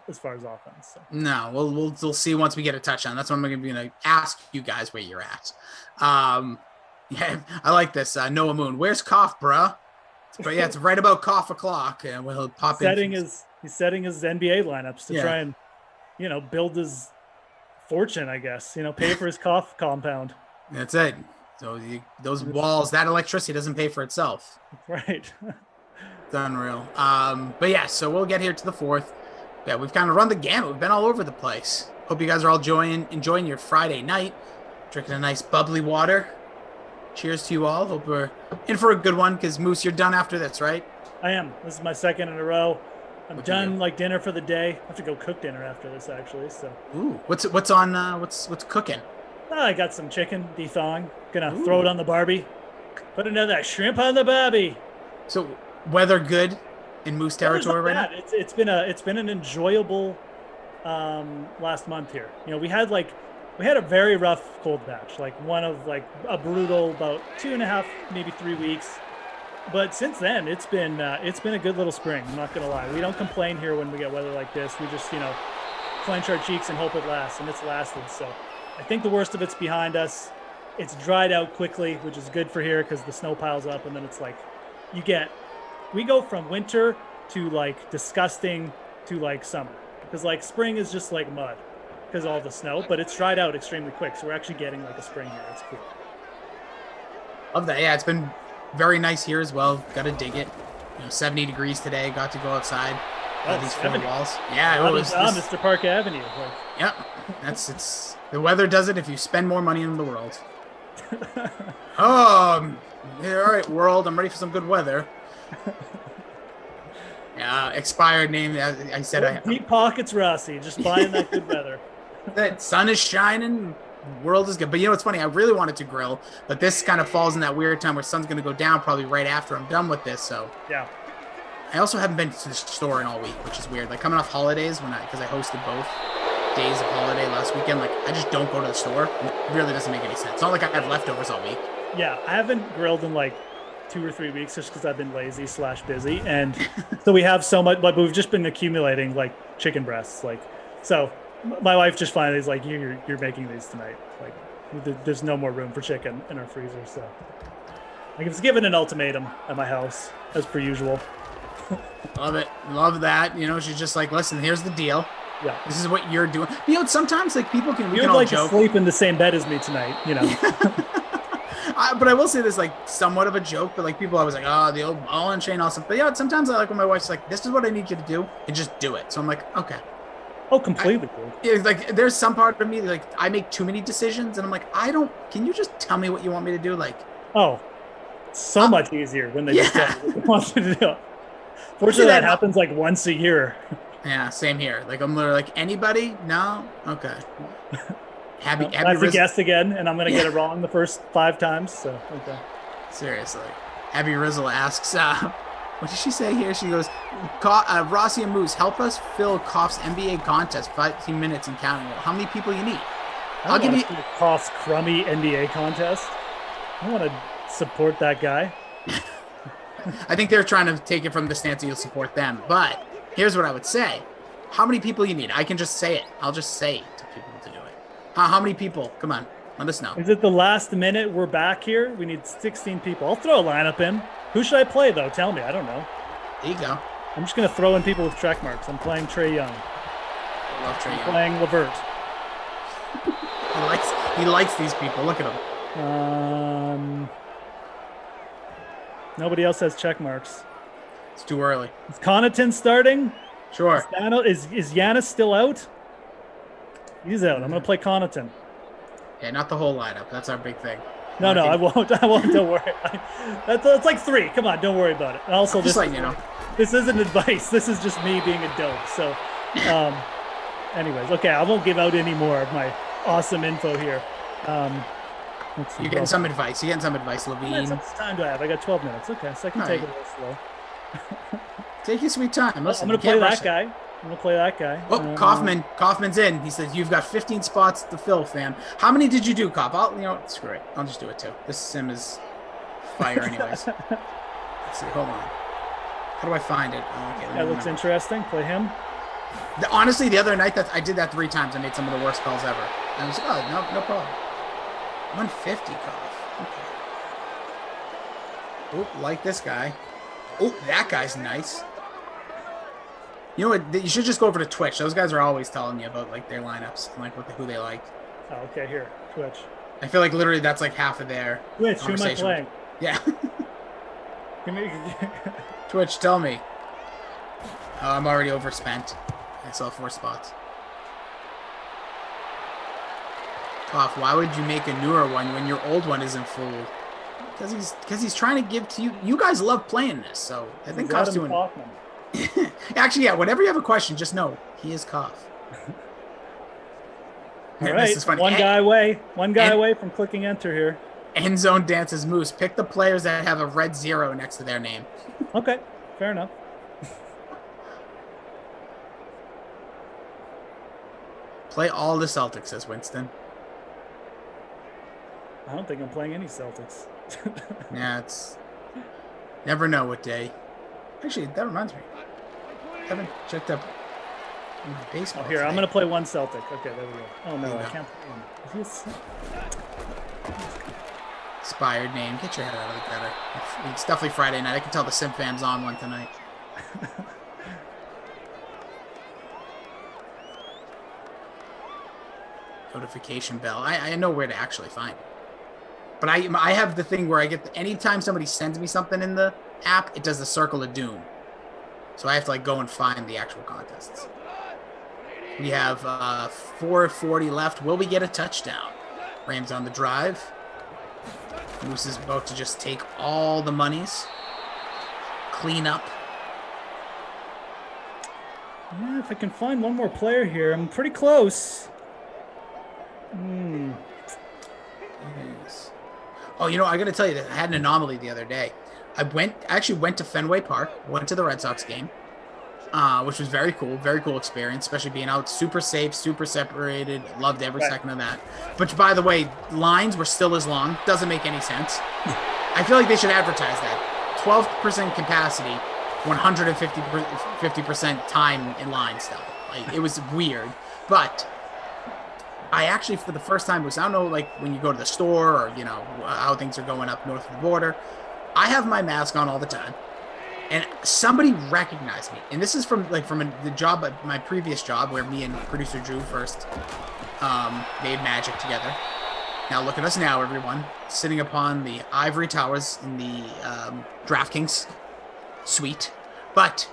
as far as offense. So. No, we'll see once we get a touchdown. That's what I'm going to ask you guys where you're at. Yeah, I like this. Noah Moon, where's Koff, bruh? But yeah, it's right about Koff o'clock, and we'll pop in. He's setting his NBA lineups to try and, build his fortune, I guess. Pay for his Koff compound. That's it. So those walls, that electricity doesn't pay for itself. Right. It's unreal. But yeah, so we'll get here to the fourth. Yeah, we've kind of run the gamut. We've been all over the place. Hope you guys are all enjoying your Friday night, drinking a nice bubbly water. Cheers to you all. Hope we're in for a good one because Moose, you're done after this, right? I am. This is my second in a row. I'm done like dinner for the day. I have to go cook dinner after this actually. So. Ooh, what's cooking? I got some chicken dethawing. Gonna throw it on the Barbie. Put another shrimp on the Barbie. So weather good in Moose territory right now? It's been an enjoyable last month here. We had a very rough cold patch, one of a brutal about 2.5, maybe 3 weeks. But since then, it's been a good little spring. I'm not gonna lie. We don't complain here when we get weather like this. We just clench our cheeks and hope it lasts, and it's lasted. So I think the worst of it's behind us. It's dried out quickly, which is good for here because the snow piles up, and then it's we go from winter to disgusting to summer because spring is just mud because all the snow, but it's dried out extremely quick. So we're actually getting a spring here. It's cool. Love that. Yeah, it's been very nice here as well. Got to dig it. 70 degrees today. Got to go outside. These 4 walls. Yeah, it was Mr. Park Avenue. Yep. It's the weather does it if you spend more money in the world. All right, world. I'm ready for some good weather. Expired name. I said deep pockets, Rossi. Just buying that good weather. The sun is shining. World is good. But it's funny. I really wanted to grill, but this kind of falls in that weird time where sun's going to go down probably right after I'm done with this. So yeah. I also haven't been to the store in all week, which is weird. Coming off holidays because I hosted both days of holiday last weekend. I just don't go to the store. It really doesn't make any sense. It's not like I have leftovers all week. Yeah, I haven't grilled in 2 or 3 weeks just because I've been lazy / busy, and so we have so much. But we've just been accumulating chicken breasts. So my wife just finally is you're making these tonight. There's no more room for chicken in our freezer. So I was given an ultimatum at my house as per usual. Love it. Love that. She's just listen, here's the deal. Yeah. This is what you're doing. Sometimes people can. You'd like to sleep in the same bed as me tonight. But I will say this, somewhat of a joke, but people always the old ball and chain awesome. But sometimes I when my wife's this is what I need you to do, and just do it. So I'm okay. Oh, completely. There's some part of me I make too many decisions, and I'm can you just tell me what you want me to do? Oh, so much easier when they just tell you what they want you to do. Fortunately, that happens once a year. Yeah, same here. I'm literally anybody? No? Okay. Happy that's a guess again, and I'm going to get it wrong the first 5 times. So, okay. Seriously. Abby Rizzle asks, what did she say here? She goes, Rossi and Moose, help us fill Koff's NBA contest, 15 minutes and counting. How many people you need? I'll give you Koff's crummy NBA contest. I want to support that guy. I think they're trying to take it from the stance that you'll support them. But here's what I would say. How many people you need? I can just say it. I'll just say it to people to do it. How many people? Come on. Let us know. Is it the last minute we're back here? We need 16 people. I'll throw a lineup in. Who should I play, though? Tell me. I don't know. There you go. I'm just going to throw in people with check marks. I'm playing Trae Young. I love Trae Young. Playing LeVert. He likes these people. Look at him. Nobody else has check marks. It's too early. Is Connaughton starting? Sure. Is Giannis still out? He's out. I'm going to play Connaughton. Yeah, not the whole lineup. That's our big thing. No, I won't. Don't worry. That's 3. Come on, don't worry about it. Also, this isn't advice. This is just me being a dope. So, anyways, okay, I won't give out any more of my awesome info here. Let's see. You're getting some advice. Levine. How much time do I have? I got 12 minutes. Okay, so I can take it a little slow. Take your sweet time. Listen, I'm going to play that guy. Oh, Kaufman's in. He says, you've got 15 spots to fill, fam. How many did you do, Kauf? Screw it. I'll just do it, too. This sim is fire anyways. Let's see. Hold on. How do I find it? Oh, okay, That looks interesting. Play him. Honestly, the other night that I did that 3 times, I made some of the worst calls ever. I was like, oh, no problem. 150 cutoff. Okay. Oh, like this guy. Oh, that guy's nice. You know what? You should just go over to Twitch. Those guys are always telling you about like their lineups and like who they like. Oh, okay, here, Twitch. I feel like literally that's like half of their Twitch. Who am I playing? Yeah. Give me. Twitch, tell me. Oh, I'm already overspent. I still have 4 spots. Tough. Why would you make a newer one when your old one isn't full? Because he's trying to give to you. You guys love playing this, so I think Koff's doing. Actually, yeah. Whenever you have a question, just know he is Koff. All right, this is funny. One guy away from clicking enter here. End zone dances moose. Pick the players that have a red 0 next to their name. Okay, fair enough. Play all the Celtics, says Winston. I don't think I'm playing any Celtics. Yeah, it's never know what day. Actually, that reminds me. I haven't checked up my baseball. Oh, here, today. I'm going to play one Celtic. Okay, there we go. Oh, no, I can't play him. Inspired name. Get your head out of the gutter. It's definitely Friday night. I can tell the Sim fam's on one tonight. Notification bell. I know where to actually find it. But I have the thing where I get anytime somebody sends me something in the app, it does the circle of doom. So I have to like go and find the actual contests. We have 4:40 left. Will we get a touchdown? Rams on the drive. Moose is about to just take all the monies. Clean up. Yeah, if I can find one more player here, I'm pretty close. Yes. Oh, you know, I got to tell you that I had an anomaly the other day. I actually went to Fenway Park, went to the Red Sox game, which was very cool experience, especially being out super safe, super separated. Loved every second of that. But by the way, lines were still as long. Doesn't make any sense. I feel like they should advertise that. 12% capacity, 150% time in line still. Like, it was weird. But I actually, for the first time, I don't know, like when you go to the store or, you know, how things are going up north of the border, I have my mask on all the time. And somebody recognized me. And this is from the job, my previous job, where me and producer Drew first made magic together. Now look at us now, everyone, sitting upon the ivory towers in the DraftKings suite. But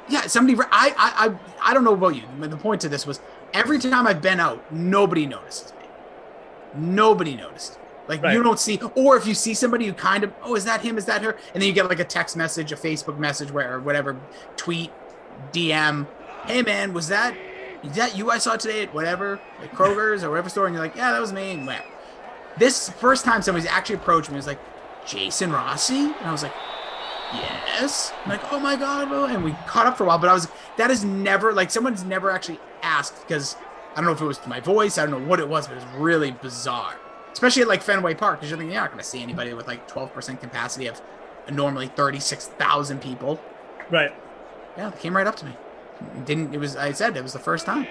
yeah, somebody, I don't know about you. The point to this was every time I've been out, nobody notices me. Nobody noticed. Like, you don't see, or if you see somebody who kind of, oh, is that him? Is that her? And then you get like a text message, a Facebook message, or whatever, tweet, DM, hey man, is that you I saw today at whatever, like Kroger's or whatever store? And you're like, yeah, that was me. And whatever. This first time somebody's actually approached me, was like, Jason Rossi? And I was like, yes. I'm like, oh my God. And we caught up for a while, but that is never, like, someone's never actually asked, because I don't know if it was my voice, I don't know what it was, but it was really bizarre. Especially at like Fenway Park, because you're thinking you're not going to see anybody with like 12% capacity of normally 36,000 people. Right. Yeah, they came right up to me. I said it was the first time.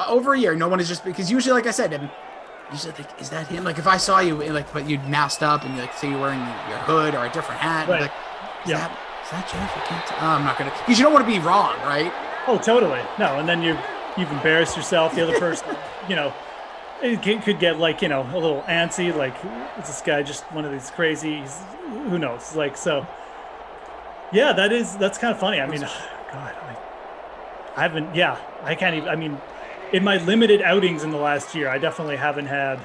Over a year, no one is just, because usually, like I said, usually like, is that him? Like if I saw you, like, but you'd masked up and you like say you're wearing your hood or a different hat. Right. Like, is that Jeff? I can't tell. I'm not going to, because you don't want to be wrong, right? Oh, totally. No, and then you've embarrassed yourself. The other person, you know, it could get like, you know, a little antsy. Like, is this guy just one of these crazy? Who knows? Like, so. Yeah, that's kind of funny. I mean, God, I haven't. Yeah, I can't even. I mean, in my limited outings in the last year, I definitely haven't had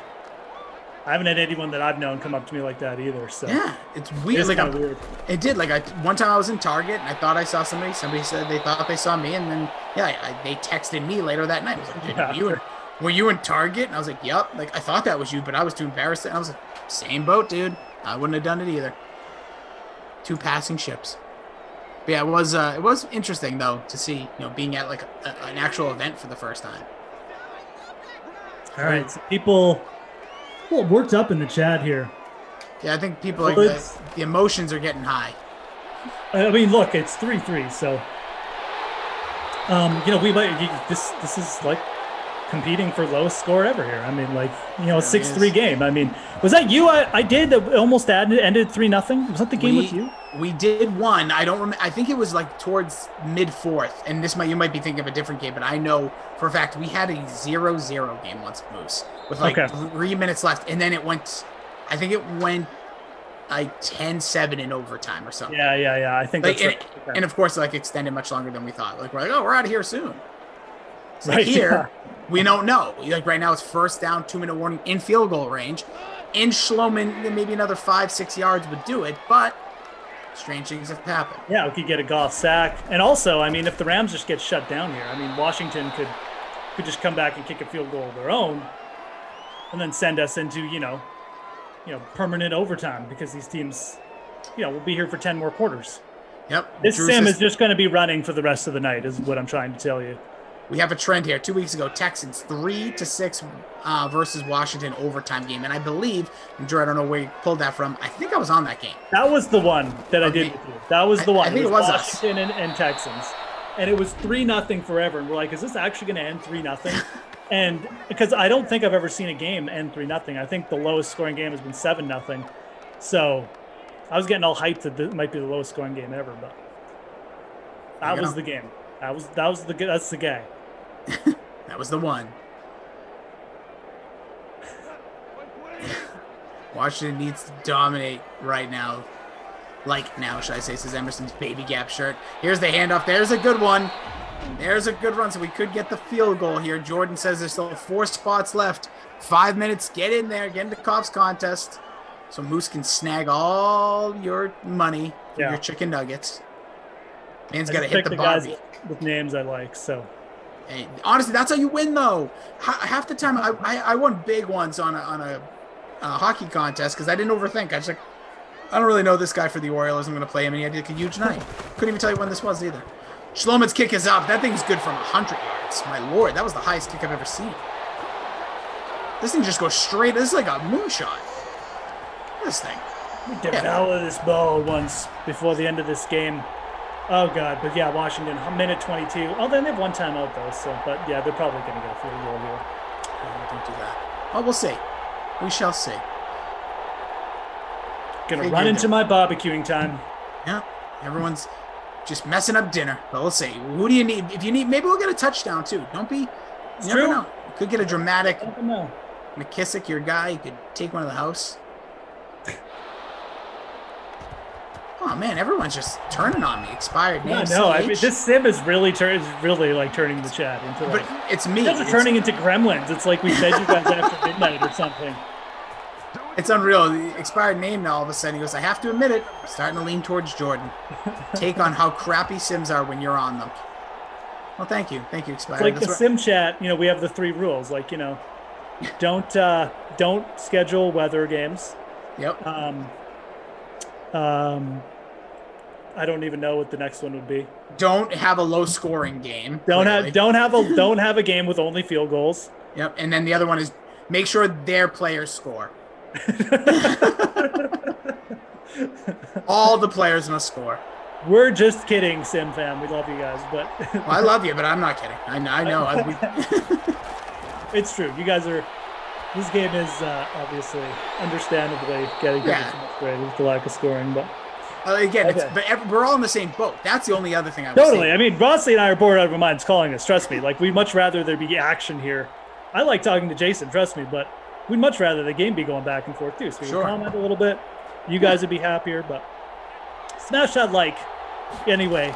anyone that I've known come up to me like that either. So yeah, it's weird. It's like kind of weird. It did. Like one time I was in Target and I thought I saw somebody. Somebody said they thought they saw me, and then they texted me later that night. I was like, were you in Target? And I was like, yep. Like I thought that was you, but I was too embarrassed. And I was like, same boat, dude. I wouldn't have done it either. 2 passing ships. But yeah, it was interesting though to see, you know, being at like an actual event for the first time. All right, so people worked up in the chat here. Yeah, I think people like the emotions are getting high. I mean, look, it's 3-3, so we might this is like competing for lowest score ever here. I mean, like, a 6-3 game. I mean, was that you? I did that almost ended 3-0. Was that the game with you? We did one. I don't remember. I think it was like towards mid-fourth, and you might be thinking of a different game, but I know for a fact we had a 0-0 game once, Moose, with like 3 minutes left, and then I think it went like 10-7 in overtime or something. Yeah. I think like, that's and of course, like, extended much longer than we thought. Like, we're like, oh, we're out of here soon. It's like Right, here, we don't know. Like, right now, it's first down, 2-minute warning in field goal range. In Schloman, maybe another 5-6 yards would do it, but strange things have happened. Yeah, we could get a Goff sack. And also, I mean, if the Rams just get shut down here, I mean, Washington could just come back and kick a field goal of their own and then send us into, permanent overtime, because these teams, will be here for 10 more quarters. Yep. This sim is just going to be running for the rest of the night, is what I'm trying to tell you. We have a trend here. 2 weeks ago, Texans 3-6 versus Washington overtime game, and I believe, and Drew, I don't know where you pulled that from. I think I was on that game. That was the one that I did with you. That was the one. I think it was Washington and Texans, and it was 3-0 forever. And we're like, is this actually going to end 3-0? And because I don't think I've ever seen a game end 3-0. I think the lowest scoring game has been 7-0. So I was getting all hyped that it might be the lowest scoring game ever, but that was the game. That's the guy. That was the one. Washington needs to dominate right now. Like now, should I say, says Emerson's baby gap shirt. Here's the handoff. There's a good one. There's a good run, so we could get the field goal here. Jordan says there's still 4 spots left. 5 minutes. Get in there. Get into Cops contest. So Moose can snag all your money for your chicken nuggets. Man's got to hit the Barbie. Guys with names I like, so. Hey, honestly, that's how you win, though. Half the time, I won big ones on a hockey contest because I didn't overthink. I just like, I don't really know this guy for the Orioles. I'm going to play him, and he had like a huge night. Couldn't even tell you when this was either. Schloman's kick is up. That thing's good from 100 yards. My lord, that was the highest kick I've ever seen. This thing just goes straight. This is like a moonshot. Look at this thing. We devour this ball once before the end of this game. Oh, God. But, yeah, Washington, minute 22. Oh, then they have one timeout, though. So, but, yeah, they're probably going to get a field goal here. Don't do that. Oh, we'll see. We shall see. Going to run into my barbecuing time. Yeah. Everyone's just messing up dinner. But we'll see. Who do you need? If you need, maybe we'll get a touchdown, too. Don't be. You never know. You could get a dramatic. McKissick, your guy. You could take one to the house. Oh man, everyone's just turning on me. Expired name. No, I mean, this sim is really turning the chat into. Like, but it's me. You guys are turning into gremlins. It's like we fed you guys after midnight or something. It's unreal. The expired name now all of a sudden he goes, I have to admit it, starting to lean towards Jordan. Take on how crappy sims are when you're on them. Well, thank you, expired. It's like the sim chat. We have the 3 rules. Like don't schedule weather games. Yep. I don't even know what the next one would be. Don't have a low scoring game. Don't have a game with only field goals. Yep. And then the other one is make sure their players score. All the players must score. We're just kidding, Sim fam. We love you guys, but well, I love you, but I'm not kidding. I know. It's true. You guys are. This game is obviously, understandably, getting too much grade with the lack of scoring, but again, we're all in the same boat. That's the only other thing I would totally. say. I mean, Rossley and I are bored out of our minds calling us. Trust me. Like, we'd much rather there be action here. I like talking to Jason. Trust me, but we'd much rather the game be going back and forth too. So we can comment a little bit. You guys would be happier, but smash that like anyway.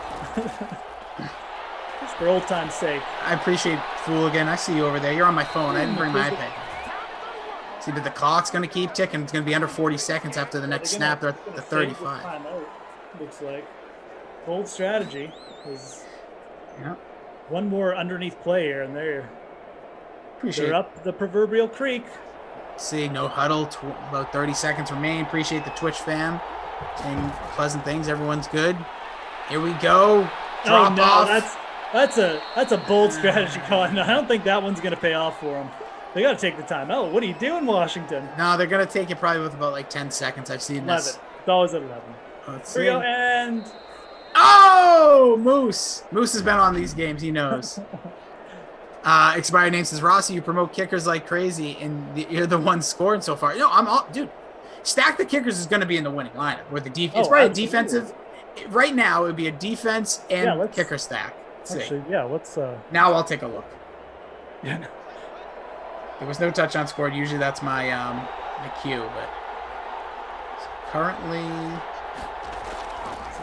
Just for old time's sake. I appreciate Fool again. I see you over there. You're on my phone. I didn't bring my iPad. See, but the clock's going to keep ticking. It's going to be under 40 seconds after the next snap. They're at the 35. Looks like. Bold strategy is one more underneath play here, and they're up the proverbial creek. See, no huddle. About 30 seconds remain. Appreciate the Twitch fam. Saying pleasant things. Everyone's good. Here we go. Drop off. That's a bold strategy call. No, I don't think that one's going to pay off for them. They got to take the time. Oh, what are you doing, Washington? No, they're going to take it probably with about like 10 seconds. I've seen 11. this. It's always at 11. Let's Here we go, and Oh, Moose. Moose has been on these games. He knows. Expired name says, Rossi, you promote kickers like crazy, and you're the one scoring so far. I'm all, dude. Stack the kickers is going to be in the winning lineup. Where the defense, it's probably a defensive. Right now, it would be a defense and kicker stack. Let's. Now I'll take a look. Yeah. No. There was no touchdown scored. Usually that's my my cue, but currently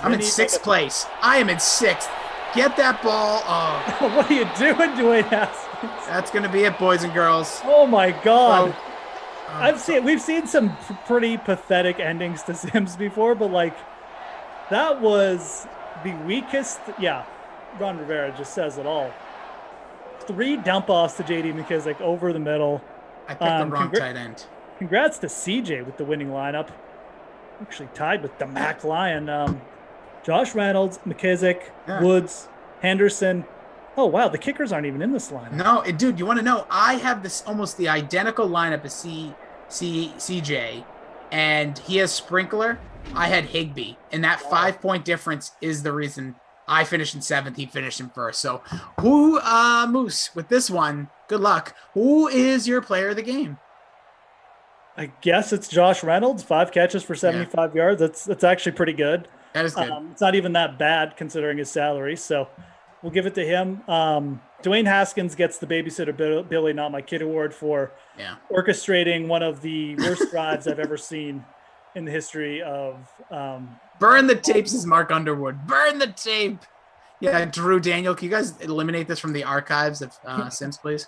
I'm in sixth place. I am in sixth. Get that ball. Oh. What are you doing, Dwayne Haskins? That's going to be it, boys and girls. Oh, my God. We've seen some pretty pathetic endings to Sims before, but, like, that was the weakest. Yeah, Ron Rivera just says it all. 3 dump-offs to J.D. McKissick over the middle. I picked the wrong tight end. Congrats to CJ with the winning lineup. Actually tied with the Mac Lion. Josh Reynolds, McKissick, Woods, Henderson. Oh, wow. The kickers aren't even in this lineup. No, dude, you want to know? I have this almost the identical lineup as CJ, and he has Sprinkler. I had Higbee, and that 5-point difference is the reason I finished in 7th. He finished in 1st. So who, Moose, with this one, good luck. Who is your player of the game? I guess it's Josh Reynolds, 5 catches for 75 yards. That's actually pretty good. That is good. It's not even that bad considering his salary, so we'll give it to him. Dwayne Haskins gets the Babysitter Billy Not My Kid award for orchestrating one of the worst drives I've ever seen in the history of Burn the tapes is Mark Underwood. Burn the tape. Yeah, Drew, Daniel, can you guys eliminate this from the archives of Sims, please?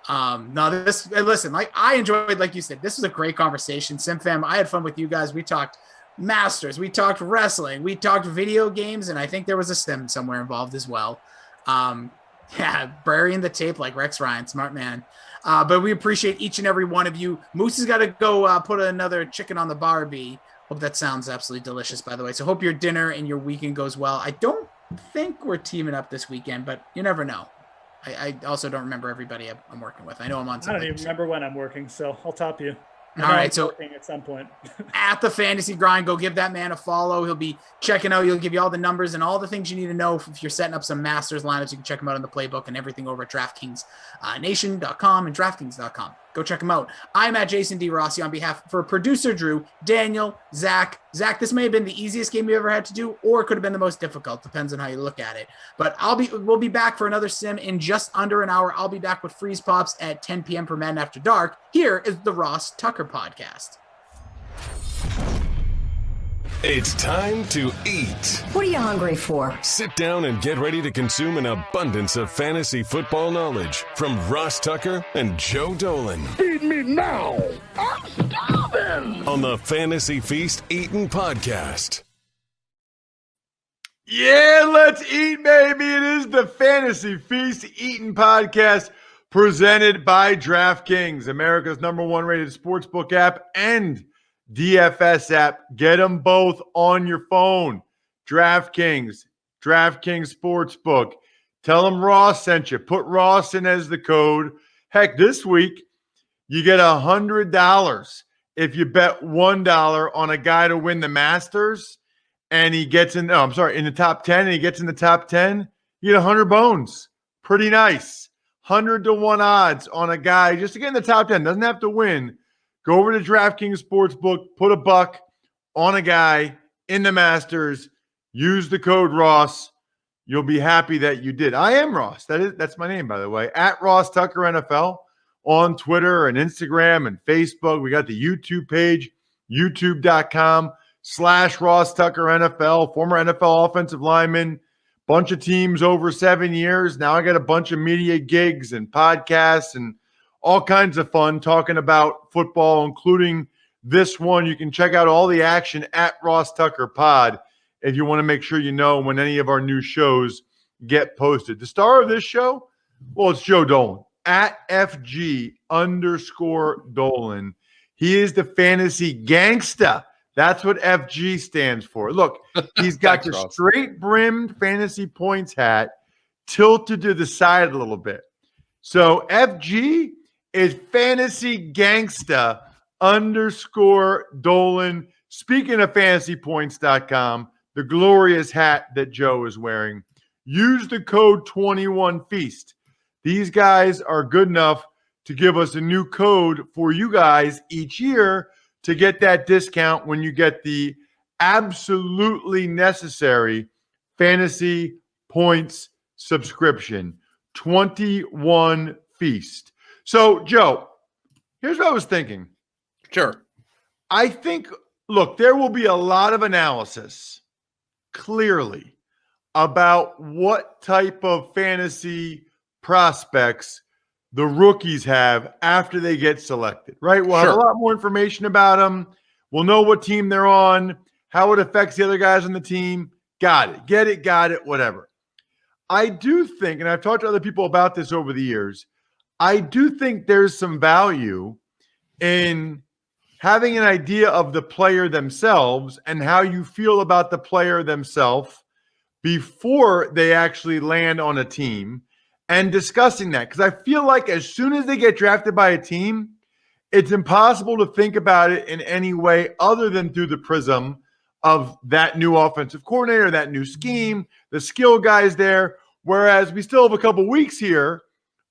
No, listen, like I enjoyed, like you said, this was a great conversation. Sim fam, I had fun with you guys. We talked Masters, we talked wrestling, we talked video games, and I think there was a Sim somewhere involved as well. Burying the tape like Rex Ryan, smart man. But we appreciate each and every one of you. Moose has got to go put another chicken on the Barbie. Hope that sounds absolutely delicious, by the way. So hope your dinner and your weekend goes well. I don't think we're teaming up this weekend, but you never know. I also don't remember everybody I'm working with. I know I'm on something. I don't even remember when I'm working, so I'll top you. All right, so at some point. At the Fantasy Grind, go give that man a follow. He'll be checking out. He'll give you all the numbers and all the things you need to know. If you're setting up some Masters lineups, you can check him out on the playbook and everything over at DraftKings Nation.com and DraftKings.com. Go check him out. I'm at Jason D. Rossi on behalf for producer Drew, Daniel, Zach. Zach, this may have been the easiest game you ever had to do, or it could have been the most difficult. Depends on how you look at it. But we'll be back for another sim in just under an hour. I'll be back with Freeze Pops at 10 p.m. for Madden After Dark. Here is the Ross Tucker Podcast. It's time to eat. What are you hungry for? Sit down and get ready to consume an abundance of fantasy football knowledge from Ross Tucker and Joe Dolan. Feed me now. I'm starving. On the Fantasy Feast Eatin' Podcast. Yeah, let's eat, baby. It is the Fantasy Feast Eatin' Podcast presented by DraftKings, America's #1 rated sportsbook app and DFS app. Get them both on your phone. DraftKings Sportsbook. Tell them Ross sent you. Put Ross in as the code. Heck, this week you get $100 if you bet $1 on a guy to win the Masters, and he gets in the top 10, and he gets in the top 10. You get 100 bones. Pretty nice. 100-1 odds on a guy just to get in the top 10. Doesn't have to win. Go over to DraftKings Sportsbook, put $1 on a guy in the Masters, use the code Ross. You'll be happy that you did. I am Ross. That's my name, by the way. At Ross Tucker NFL on Twitter and Instagram and Facebook. We got the YouTube page, youtube.com/Ross Tucker NFL, former NFL offensive lineman, bunch of teams over 7 years. Now I got a bunch of media gigs and podcasts and all kinds of fun talking about football, including this one. You can check out all the action at Ross Tucker Pod if you want to make sure you know when any of our new shows get posted. The star of this show, well, it's Joe Dolan, at FG_Dolan. He is the fantasy gangsta. That's what FG stands for. Look, he's got the straight-brimmed fantasy points hat tilted to the side a little bit. So FG is fantasy gangsta _Dolan. Speaking of fantasypoints.com, the glorious hat that Joe is wearing. Use the code 21Feast. These guys are good enough to give us a new code for you guys each year to get that discount when you get the absolutely necessary fantasy points subscription. 21 Feast. So, Joe, here's what I was thinking. Sure. I think, look, there will be a lot of analysis, clearly, about what type of fantasy prospects the rookies have after they get selected, right? We'll have a lot more information about them. We'll know what team they're on, how it affects the other guys on the team. Got it. Get it, got it, whatever. I do think, and I've talked to other people about this over the years, I do think there's some value in having an idea of the player themselves and how you feel about the player themselves before they actually land on a team and discussing that. Because I feel like as soon as they get drafted by a team, it's impossible to think about it in any way other than through the prism of that new offensive coordinator, that new scheme, the skill guys there. Whereas we still have a couple weeks here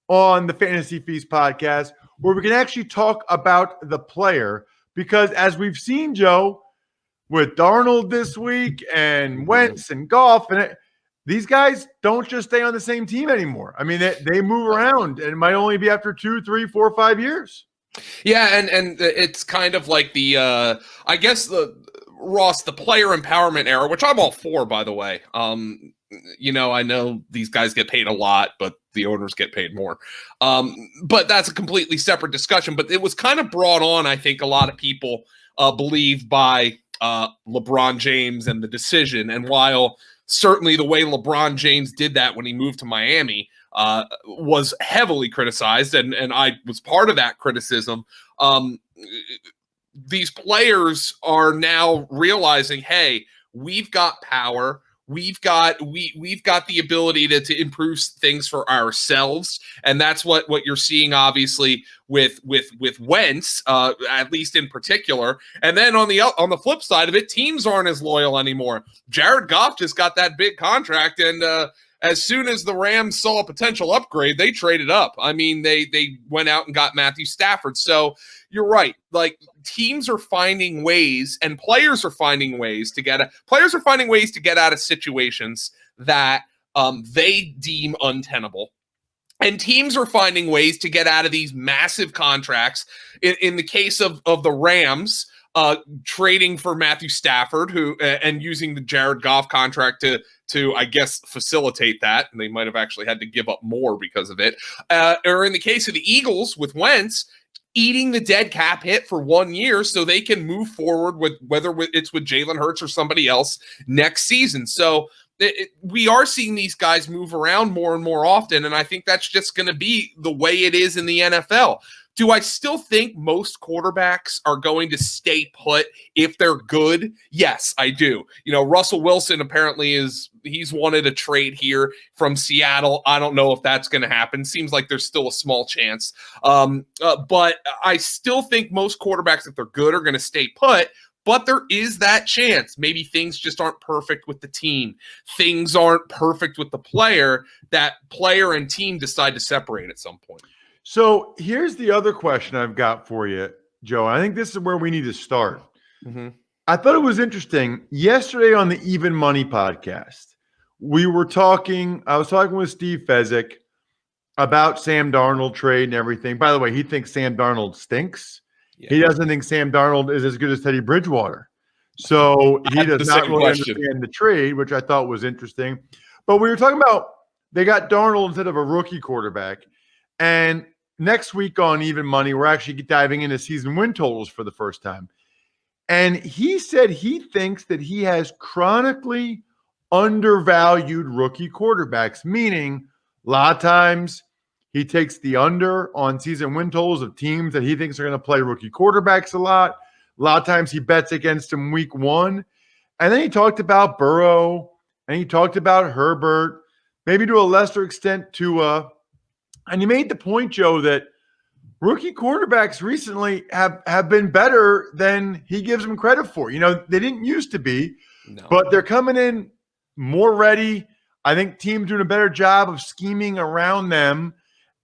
on the Fantasy Feast podcast where we can actually talk about the player. Because as we've seen, Joe, with Darnold this week and Wentz and Goff, and these guys don't just stay on the same team anymore. I mean, they move around, and it might only be after 2, 3, 4, 5 years. Yeah, and it's kind of like the I guess the player empowerment era, which I'm all for, by the way. I know these guys get paid a lot, but the owners get paid more. But that's a completely separate discussion. But it was kind of brought on, I think, a lot of people believe by LeBron James and the decision. And while certainly the way LeBron James did that when he moved to Miami was heavily criticized, and I was part of that criticism, these players are now realizing, hey, we've got power. We've got the ability to improve things for ourselves, and that's what you're seeing, obviously, with Wentz, at least in particular. And then on the flip side of it, teams aren't as loyal anymore. Jared Goff just got that big contract, and as soon as the Rams saw a potential upgrade, they traded up. I mean, they went out and got Matthew Stafford. So you're right. Like, teams are finding ways, and players are finding ways to get out of situations that they deem untenable. And teams are finding ways to get out of these massive contracts. In the case of the Rams, trading for Matthew Stafford, and using the Jared Goff contract to I guess facilitate that, and they might have actually had to give up more because of it. Or in the case of the Eagles with Wentz, eating the dead cap hit for 1 year so they can move forward with whether it's with Jalen Hurts or somebody else next season. So we are seeing these guys move around more and more often, and I think that's just going to be the way it is in the NFL. Do I still think most quarterbacks are going to stay put if they're good? Yes, I do. Russell Wilson apparently he's wanted a trade here from Seattle. I don't know if that's going to happen. Seems like there's still a small chance. But I still think most quarterbacks, if they're good, are going to stay put. But there is that chance. Maybe things just aren't perfect with the team. Things aren't perfect with the player. That player and team decide to separate at some point. So here's the other question I've got for you, Joe. I think this is where we need to start. Mm-hmm. I thought it was interesting. Yesterday on the Even Money podcast, I was talking with Steve Fezzik about Sam Darnold trade and everything. By the way, he thinks Sam Darnold stinks. Yeah. He doesn't think Sam Darnold is as good as Teddy Bridgewater. So he does not really understand the trade, which I thought was interesting. But we were talking about they got Darnold instead of a rookie quarterback. And next week on Even Money, we're actually diving into season win totals for the first time. And he said he thinks that he has chronically undervalued rookie quarterbacks, meaning a lot of times he takes the under on season win totals of teams that he thinks are going to play rookie quarterbacks a lot. A lot of times he bets against them week one. And then he talked about Burrow, and he talked about Herbert, maybe to a lesser extent Tua. And he made the point, Joe, that rookie quarterbacks recently have been better than he gives them credit for. You know, they didn't used to be, but they're coming in more ready. I think teams doing a better job of scheming around them.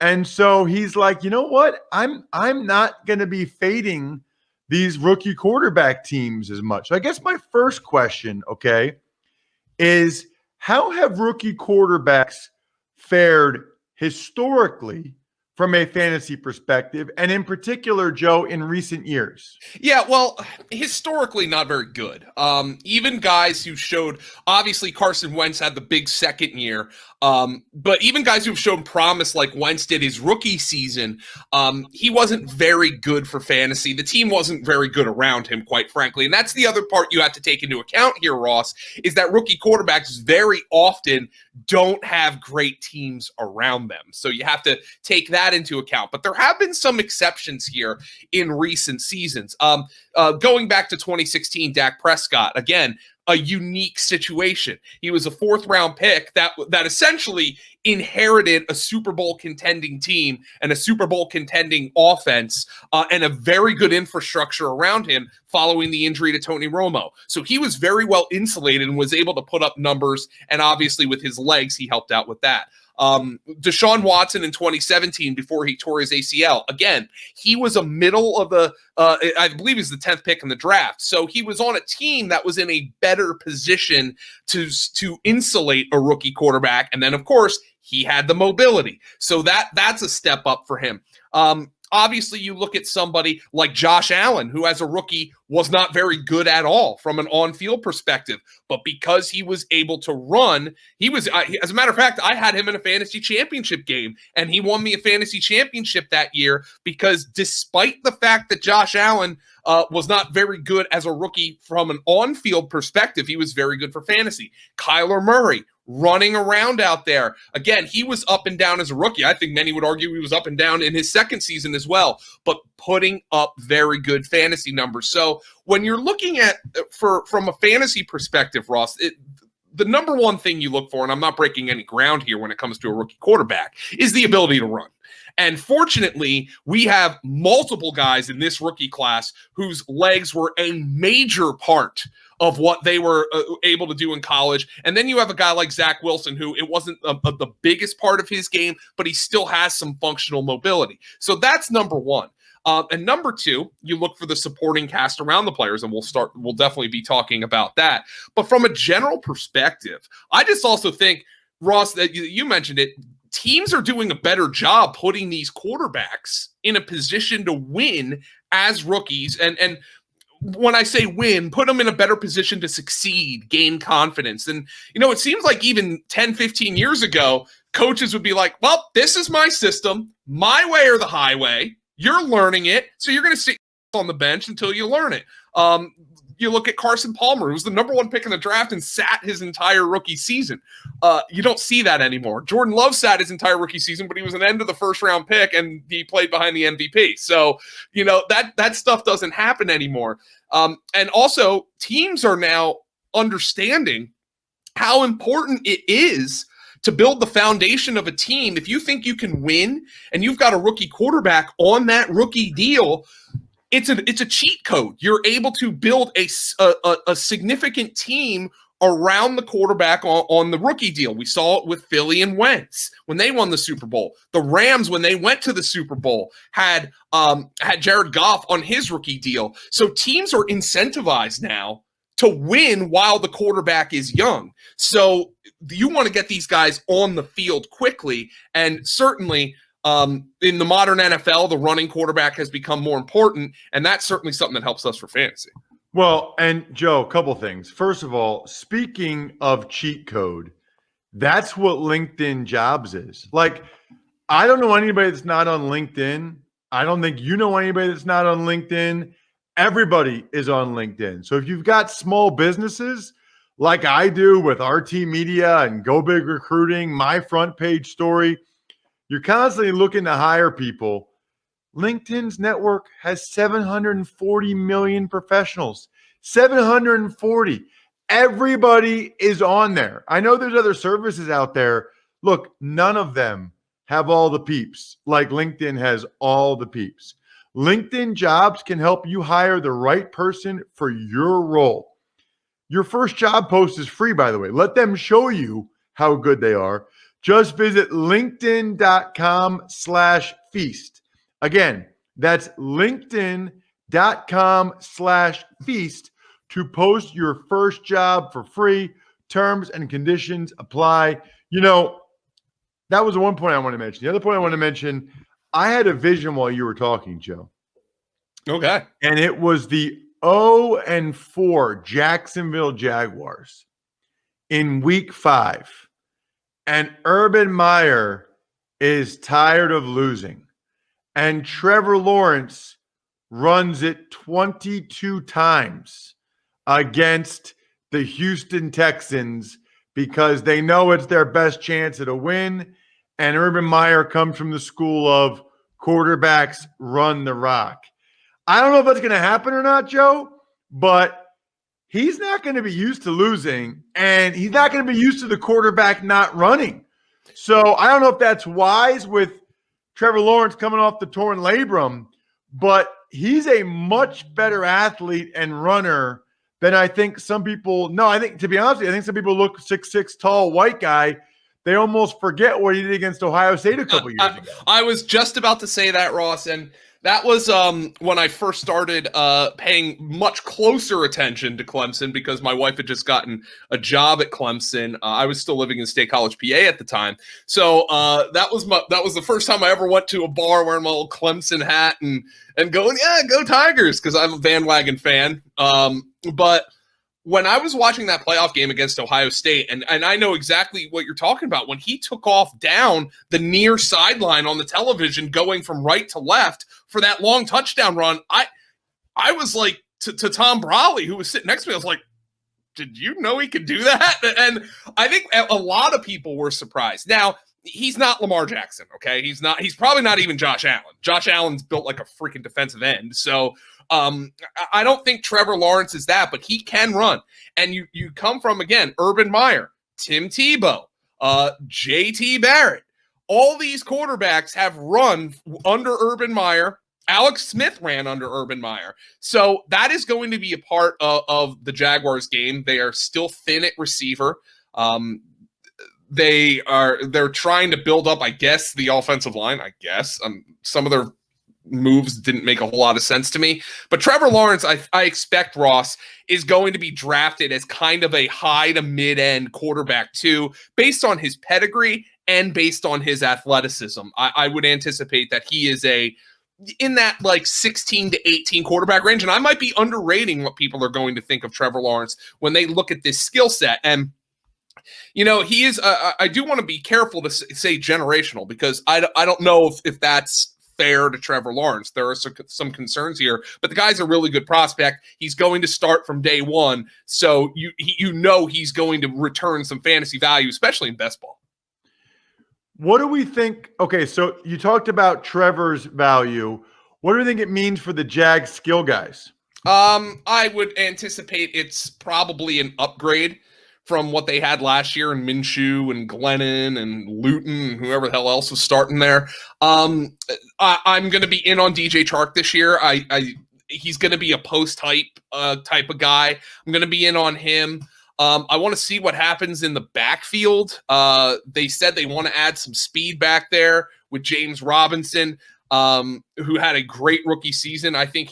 And so he's like, you know what? I'm not going to be fading these rookie quarterback teams as much. So I guess my first question, okay, is how have rookie quarterbacks fared historically from a fantasy perspective, and in particular, Joe, in recent years? Yeah, well, historically not very good. Even guys who showed, obviously Carson Wentz had the big second year, but even guys who've shown promise like Wentz did his rookie season, he wasn't very good for fantasy. The team wasn't very good around him, quite frankly. And that's the other part you have to take into account here, Ross, is that rookie quarterbacks very often don't have great teams around them. So you have to take that into account. But there have been some exceptions here in recent seasons. Going back to 2016, Dak Prescott, again, a unique situation. He was a fourth-round pick that essentially inherited a Super Bowl contending team and a Super Bowl contending offense and a very good infrastructure around him following the injury to Tony Romo. So he was very well insulated and was able to put up numbers, and obviously with his legs, he helped out with that. Deshaun Watson in 2017, before he tore his ACL, again, he was a middle of the, I believe he's the 10th pick in the draft. So he was on a team that was in a better position to insulate a rookie quarterback. And then, of course, he had the mobility. So that's a step up for him. Obviously, you look at somebody like Josh Allen, who as a rookie was not very good at all from an on-field perspective. But because he was able to run, he was, as a matter of fact, I had him in a fantasy championship game, and he won me a fantasy championship that year because despite the fact that Josh Allen was not very good as a rookie from an on-field perspective, he was very good for fantasy. Kyler Murray, running around out there. Again, he was up and down as a rookie. I think many would argue he was up and down in his second season as well, but putting up very good fantasy numbers. So when you're looking at, from a fantasy perspective, Ross, the number one thing you look for, and I'm not breaking any ground here when it comes to a rookie quarterback, is the ability to run. And fortunately, we have multiple guys in this rookie class whose legs were a major part of what they were able to do in college. And then you have a guy like Zach Wilson, who it wasn't the biggest part of his game, but he still has some functional mobility. So that's number one. And number two, you look for the supporting cast around the players, and we'll definitely be talking about that. But from a general perspective, I just also think, Ross, that you mentioned it, teams are doing a better job putting these quarterbacks in a position to win as rookies. And when I say win, put them in a better position to succeed, gain confidence. And, it seems like even 10, 15 years ago, coaches would be like, well, this is my system, my way or the highway. You're learning it, so you're going to sit on the bench until you learn it. You look at Carson Palmer, who was the number one pick in the draft and sat his entire rookie season. You don't see that anymore. Jordan Love sat his entire rookie season, but he was an end of the first round pick and he played behind the MVP. So, that stuff doesn't happen anymore. And also, teams are now understanding how important it is to build the foundation of a team. If you think you can win and you've got a rookie quarterback on that rookie deal, it's a cheat code. You're able to build a significant team around the quarterback on the rookie deal. We saw it with Philly and Wentz when they won the Super Bowl. The Rams, when they went to the Super Bowl, had Jared Goff on his rookie deal. So teams are incentivized now to win while the quarterback is young. So you want to get these guys on the field quickly, and certainly in the modern NFL, the running quarterback has become more important, and that's certainly something that helps us for fantasy. Well, and Joe, a couple things. First of all, speaking of cheat code, that's what LinkedIn Jobs is. Like, I don't know anybody that's not on LinkedIn. I don't think you know anybody that's not on LinkedIn. Everybody is on LinkedIn. So if you've got small businesses like I do with RT Media and Go Big Recruiting, my front page story, you're constantly looking to hire people. LinkedIn's network has 740 million professionals. 740. Everybody is on there. I know there's other services out there. Look, none of them have all the peeps, like LinkedIn has all the peeps. LinkedIn Jobs can help you hire the right person for your role. Your first job post is free, by the way. Let them show you how good they are. Just visit linkedin.com/feast. Again, that's linkedin.com/feast to post your first job for free. Terms and conditions apply. You know, that was the one point I want to mention. The other point I want to mention, I had a vision while you were talking, Joe. Okay. And it was the 0-4 Jacksonville Jaguars in week 5. And Urban Meyer is tired of losing. And Trevor Lawrence runs it 22 times against the Houston Texans because they know it's their best chance at a win. And Urban Meyer comes from the school of quarterbacks run the rock. I don't know if that's going to happen or not, Joe, but he's not going to be used to losing, and he's not going to be used to the quarterback not running. So I don't know if that's wise with Trevor Lawrence coming off the torn labrum, but he's a much better athlete and runner than I think some people know. I think, to be honest with you, I think some people look 6'6" tall white guy. They almost forget what he did against Ohio State a couple years ago. I was just about to say that, Ross, and that was when I first started paying much closer attention to Clemson because my wife had just gotten a job at Clemson. I was still living in State College, PA at the time. So that was the first time I ever went to a bar wearing my old Clemson hat and going, yeah, go Tigers, because I'm a bandwagon fan. But when I was watching that playoff game against Ohio State, and I know exactly what you're talking about, when he took off down the near sideline on the television going from right to left for that long touchdown run, I was like to Tom Brawley, who was sitting next to me, I was like, did you know he could do that? And I think a lot of people were surprised. Now, he's not Lamar Jackson, okay? He's probably not even Josh Allen. Josh Allen's built like a freaking defensive end. So I don't think Trevor Lawrence is that, but he can run. And you come from, again, Urban Meyer, Tim Tebow, J.T. Barrett. All these quarterbacks have run under Urban Meyer. Alex Smith ran under Urban Meyer. So that is going to be a part of the Jaguars game. They are still thin at receiver. They're trying to build up, I guess, the offensive line, some of their moves didn't make a whole lot of sense to me. But Trevor Lawrence, I expect, Ross, is going to be drafted as kind of a high to mid-end quarterback too, based on his pedigree and based on his athleticism. I would anticipate that he is in that like 16 to 18 quarterback range. And I might be underrating what people are going to think of Trevor Lawrence when they look at this skill set. And you know, he is, I do want to be careful to say generational, because I don't know if that's fair to Trevor Lawrence. There are some concerns here, but the guy's a really good prospect. He's going to start from day one. So you know he's going to return some fantasy value, especially in best ball. What do we think? Okay, so you talked about Trevor's value. What do you think it means for the Jags skill guys? I would anticipate it's probably an upgrade from what they had last year in Minshew and Glennon and Luton and whoever the hell else was starting there. I'm going to be in on DJ Chark this year. He's going to be a post-hype type of guy. I'm going to be in on him. I want to see what happens in the backfield. They said they want to add some speed back there with James Robinson, who had a great rookie season. I think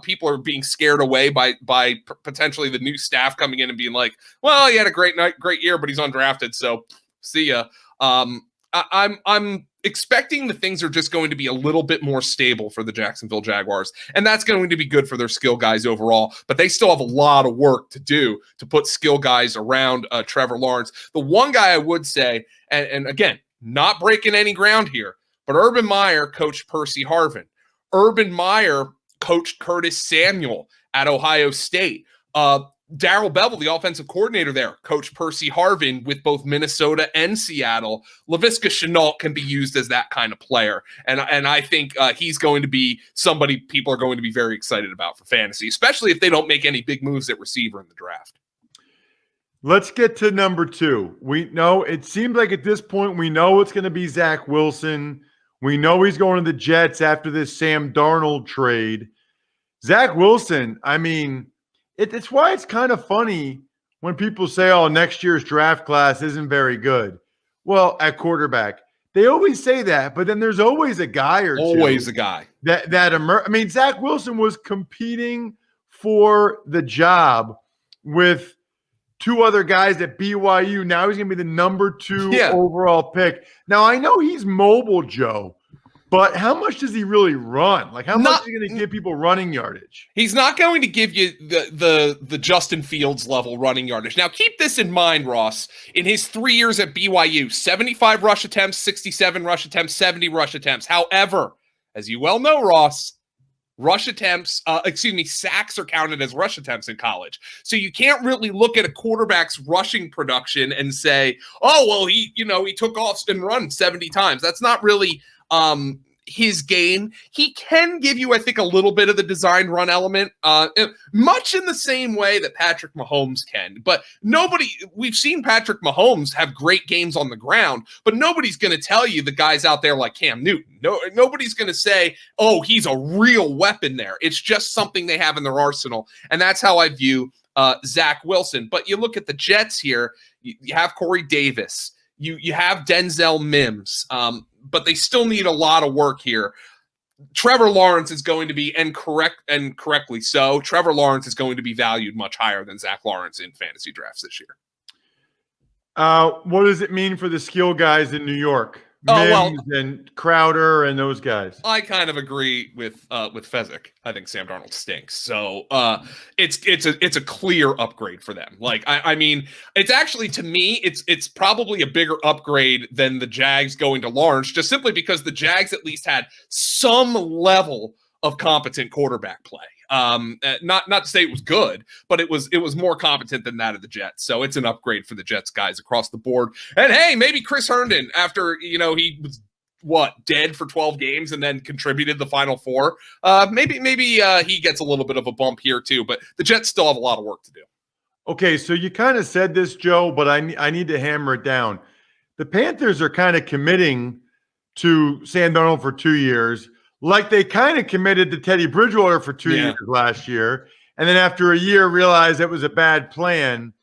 people are being scared away by potentially the new staff coming in and being like, well, he had a great year, but he's undrafted, so see ya. I'm expecting that things are just going to be a little bit more stable for the Jacksonville Jaguars, and that's going to be good for their skill guys overall, but they still have a lot of work to do to put skill guys around Trevor Lawrence. The one guy I would say, and again, not breaking any ground here, but Urban Meyer coached Percy Harvin. Urban Meyer coached Curtis Samuel at Ohio State. Darrell Bevell, the offensive coordinator there, coached Percy Harvin with both Minnesota and Seattle. Laviska Shenault can be used as that kind of player. And I think he's going to be somebody people are going to be very excited about for fantasy, especially if they don't make any big moves at receiver in the draft. Let's get to number 2. We know it seems like at this point we know it's going to be Zach Wilson. We know he's going to the Jets after this Sam Darnold trade. Zach Wilson, I mean, it's why it's kind of funny when people say, oh, next year's draft class isn't very good. Well, at quarterback, they always say that, but then there's always a guy or Always two a guy. I mean, Zach Wilson was competing for the job with 2 other guys at BYU. Now he's going to be the number 2 overall pick. Now, I know he's mobile, Joe, but how much does he really run? Like, how much is he going to give people running yardage? He's not going to give you the Justin Fields level running yardage. Now, keep this in mind, Ross. In his 3 years at BYU, 75 rush attempts, 67 rush attempts, 70 rush attempts. However, as you well know, Ross, sacks are counted as rush attempts in college. So you can't really look at a quarterback's rushing production and say, oh, well, he took off and run 70 times. That's not really his game. He can give you, I think, a little bit of the design run element, much in the same way that Patrick Mahomes can. But we've seen Patrick Mahomes have great games on the ground, but nobody's going to tell you the guys out there like Cam Newton. Nobody's going to say, oh, he's a real weapon there. It's just something they have in their arsenal. And that's how I view Zach Wilson. But you look at the Jets here, you have Corey Davis, you have Denzel Mims, but they still need a lot of work here. Trevor Lawrence is going to be, and correctly so, Trevor Lawrence is going to be valued much higher than Zach Lawrence in fantasy drafts this year. What does it mean for the skill guys in New York? Mims and Crowder and those guys. I kind of agree with Fezzik. I think Sam Darnold stinks. So it's a clear upgrade for them. Like I mean, it's actually, to me, it's probably a bigger upgrade than the Jags going to Lawrence, just simply because the Jags at least had some level of competent quarterback play. Not to say it was good, but it was more competent than that of the Jets. So it's an upgrade for the Jets guys across the board. And hey, maybe Chris Herndon, after he was dead for 12 games and then contributed the final 4. Maybe he gets a little bit of a bump here too. But the Jets still have a lot of work to do. Okay, so you kind of said this, Joe, but I need to hammer it down. The Panthers are kind of committing to Sam Darnold for 2 years, like they kind of committed to Teddy Bridgewater for 2 years last year, and then after a year realized it was a bad plan.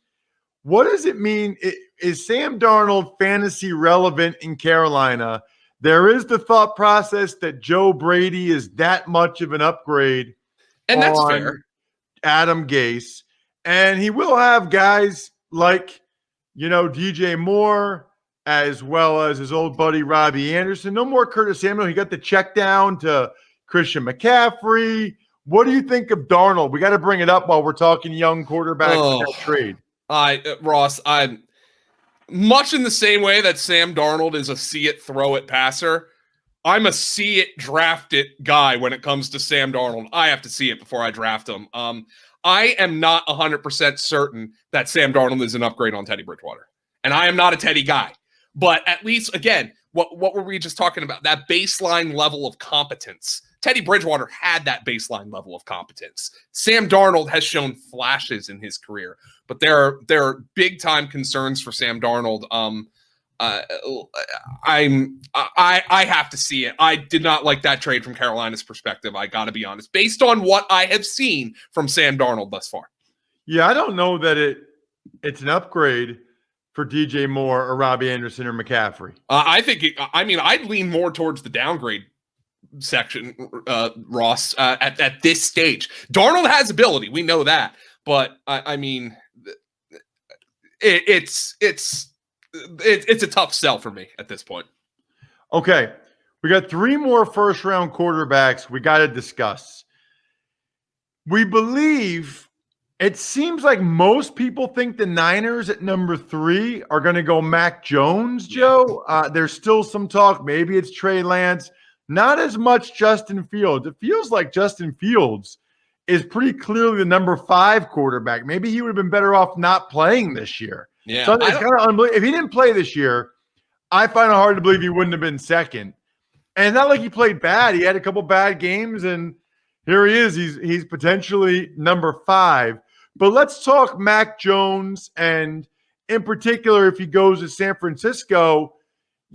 What does it mean? Is Sam Darnold fantasy relevant in Carolina? There is the thought process that Joe Brady is that much of an upgrade, and that's fair. Adam Gase, and he will have guys like DJ Moore, as well as his old buddy Robbie Anderson. No more Curtis Samuel. He got the check down to Christian McCaffrey. What do you think of Darnold? We got to bring it up while we're talking young quarterbacks in that trade. Ross, I'm much in the same way that Sam Darnold is a see it, throw it passer. I'm a see it, draft it guy when it comes to Sam Darnold. I have to see it before I draft him. I am not 100% certain that Sam Darnold is an upgrade on Teddy Bridgewater. And I am not a Teddy guy. But at least, again, what were we just talking about? That baseline level of competence. Teddy Bridgewater had that baseline level of competence. Sam Darnold has shown flashes in his career, but there are big time concerns for Sam Darnold. I have to see it. I did not like that trade from Carolina's perspective. I got to be honest, based on what I have seen from Sam Darnold thus far. Yeah, I don't know that it's an upgrade for DJ Moore or Robbie Anderson or McCaffrey. I think I'd lean more towards the downgrade section, Ross, at this stage. Darnold has ability. We know that. But I mean, it's a tough sell for me at this point. Okay. We got 3 more first-round quarterbacks we got to discuss. We believe it seems like most people think the Niners at number 3 are going to go Mac Jones, Joe. There's still some talk. Maybe it's Trey Lance. Not as much Justin Fields. It feels like Justin Fields is pretty clearly the number 5 quarterback. Maybe he would have been better off not playing this year. Yeah, so it's kind of unbelievable. If he didn't play this year, I find it hard to believe he wouldn't have been second. And it's not like he played bad. He had a couple bad games, and here he is. He's potentially number 5. But let's talk Mac Jones and in particular, if he goes to San Francisco,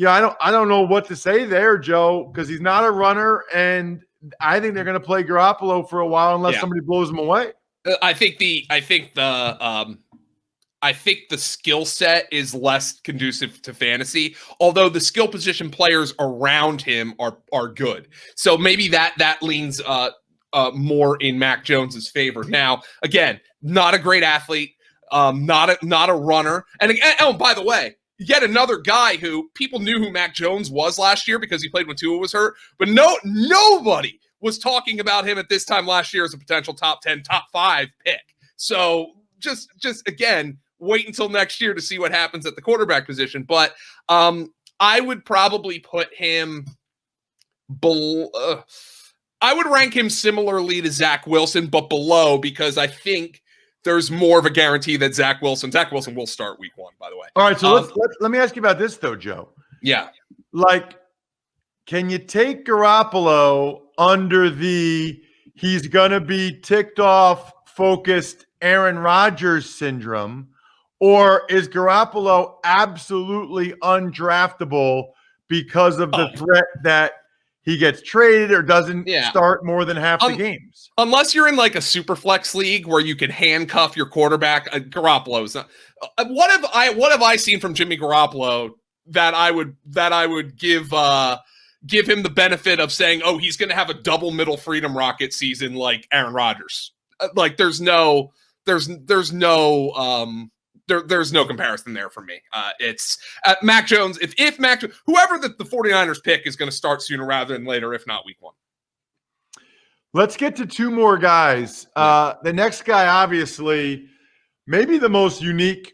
I don't know what to say there, Joe, because he's not a runner, and I think they're going to play Garoppolo for a while unless somebody blows him away. I think the skill set is less conducive to fantasy, although the skill position players around him are good. So maybe that leans more in Mac Jones's favor. Now, again, not a great athlete, not a runner, and again, oh, by the way, yet another guy who people knew who Mac Jones was last year because he played when Tua was hurt, but nobody was talking about him at this time last year as a potential top 10, top 5 pick. So just again, wait until next year to see what happens at the quarterback position. But I would probably put him below. I would rank him similarly to Zach Wilson, but below, Because I think there's more of a guarantee that Zach Wilson will start week 1, by the way. All right, so let me ask you about this, though, Joe. Yeah. Like, can you take Garoppolo under the he's going to be ticked off, focused Aaron Rodgers syndrome, or is Garoppolo absolutely undraftable because of the threat that he gets traded or doesn't start more than half the games? Unless you're in like a super flex league where you can handcuff your quarterback, Garoppolo's not. What have I seen from Jimmy Garoppolo that I would give him the benefit of saying, oh, he's going to have a double middle freedom rocket season like Aaron Rodgers? Like there's no comparison there for me. It's Mac Jones. If Mac, whoever the 49ers pick is going to start sooner rather than later, if not week 1. Let's get to 2 more guys. The next guy, obviously, maybe the most unique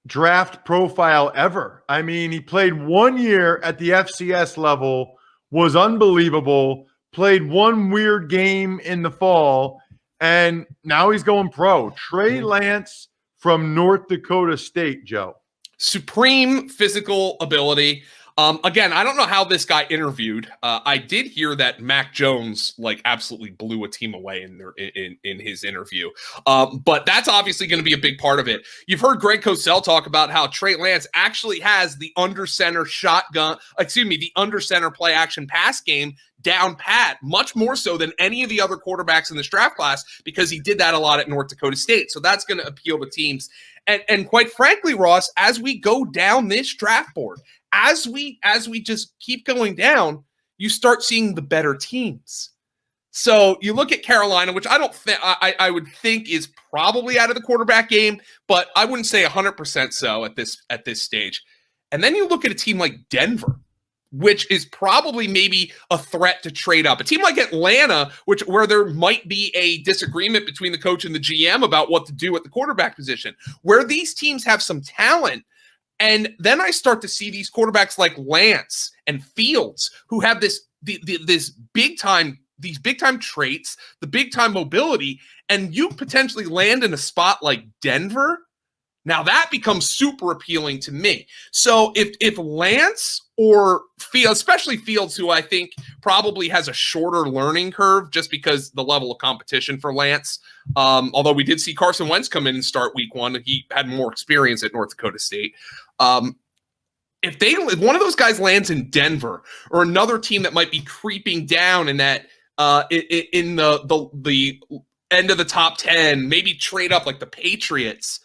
draft profile ever. I mean, he played 1 year at the FCS level, was unbelievable, played 1 weird game in the fall, and now he's going pro. Trey Lance from North Dakota State, Joe. Supreme physical ability. Again, I don't know how this guy interviewed. I did hear that Mac Jones absolutely blew a team away in his interview. But that's obviously going to be a big part of it. You've heard Greg Cosell talk about how Trey Lance actually has the under center play action pass game down pat, much more so than any of the other quarterbacks in this draft class, because he did that a lot at North Dakota State. So that's going to appeal to teams. And quite frankly, Ross, as we go down this draft board, as we just keep going down, you start seeing the better teams. So you look at Carolina, which I would think is probably out of the quarterback game, but I wouldn't say 100% so at this stage. And then you look at a team like Denver, which is probably maybe a threat to trade up. A team like Atlanta, where there might be a disagreement between the coach and the GM about what to do at the quarterback position, where these teams have some talent. And then I start to see these quarterbacks like Lance and Fields, who have these big time traits, the big time mobility, and you potentially land in a spot like Denver. Now that becomes super appealing to me. So if Lance or Fields, especially Fields, who I think probably has a shorter learning curve just because the level of competition for Lance, although we did see Carson Wentz come in and start week 1, he had more experience at North Dakota State. If one of those guys lands in Denver or another team that might be creeping down in that in the end of the top 10, maybe trade up like the Patriots,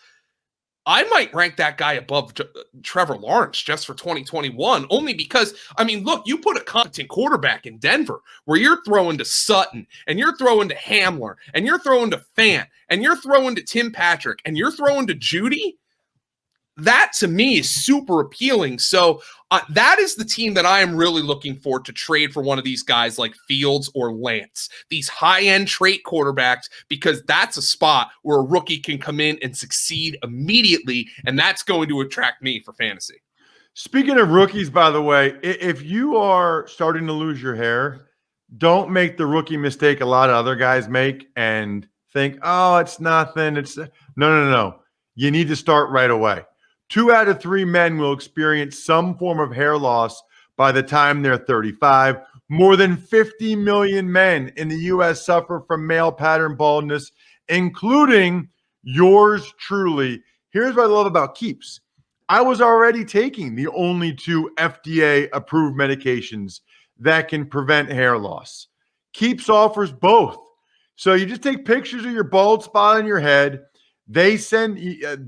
I might rank that guy above Trevor Lawrence just for 2021, only because, I mean, look, you put a competent quarterback in Denver where you're throwing to Sutton and you're throwing to Hamler and you're throwing to Fant and you're throwing to Tim Patrick and you're throwing to Judy. That to me is super appealing. So that is the team that I am really looking for to trade for one of these guys like Fields or Lance, these high-end trait quarterbacks, because that's a spot where a rookie can come in and succeed immediately, and that's going to attract me for fantasy. Speaking of rookies, by the way, if you are starting to lose your hair, don't make the rookie mistake a lot of other guys make and think, oh, it's nothing. No. You need to start right away. 2 out of 3 men will experience some form of hair loss by the time they're 35. More than 50 million men in the U.S. suffer from male pattern baldness, including yours truly. Here's what I love about Keeps. I was already taking the only 2 FDA-approved medications that can prevent hair loss. Keeps offers both. So you just take pictures of your bald spot on your head. They send,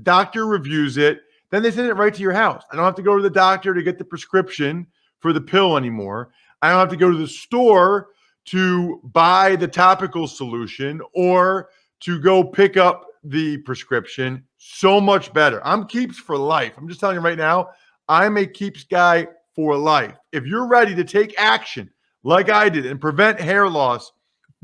doctor reviews it. Then they send it right to your house. I don't have to go to the doctor to get the prescription for the pill anymore. I don't have to go to the store to buy the topical solution or to go pick up the prescription. So much better. I'm Keeps for life. I'm just telling you right now, I'm a Keeps guy for life. If you're ready to take action like I did and prevent hair loss,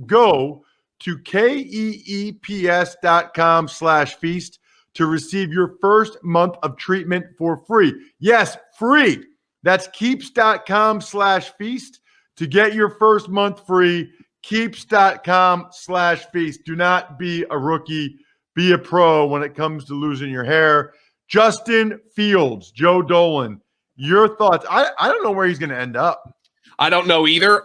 go to keeps.com/feast to receive your first month of treatment for free. Yes, free. That's keeps.com/feast to get your first month free. Keeps.com/feast. Do not be a rookie. Be a pro when it comes to losing your hair. Justin Fields, Joe Dolan, your thoughts? I don't know where he's going to end up. I don't know either.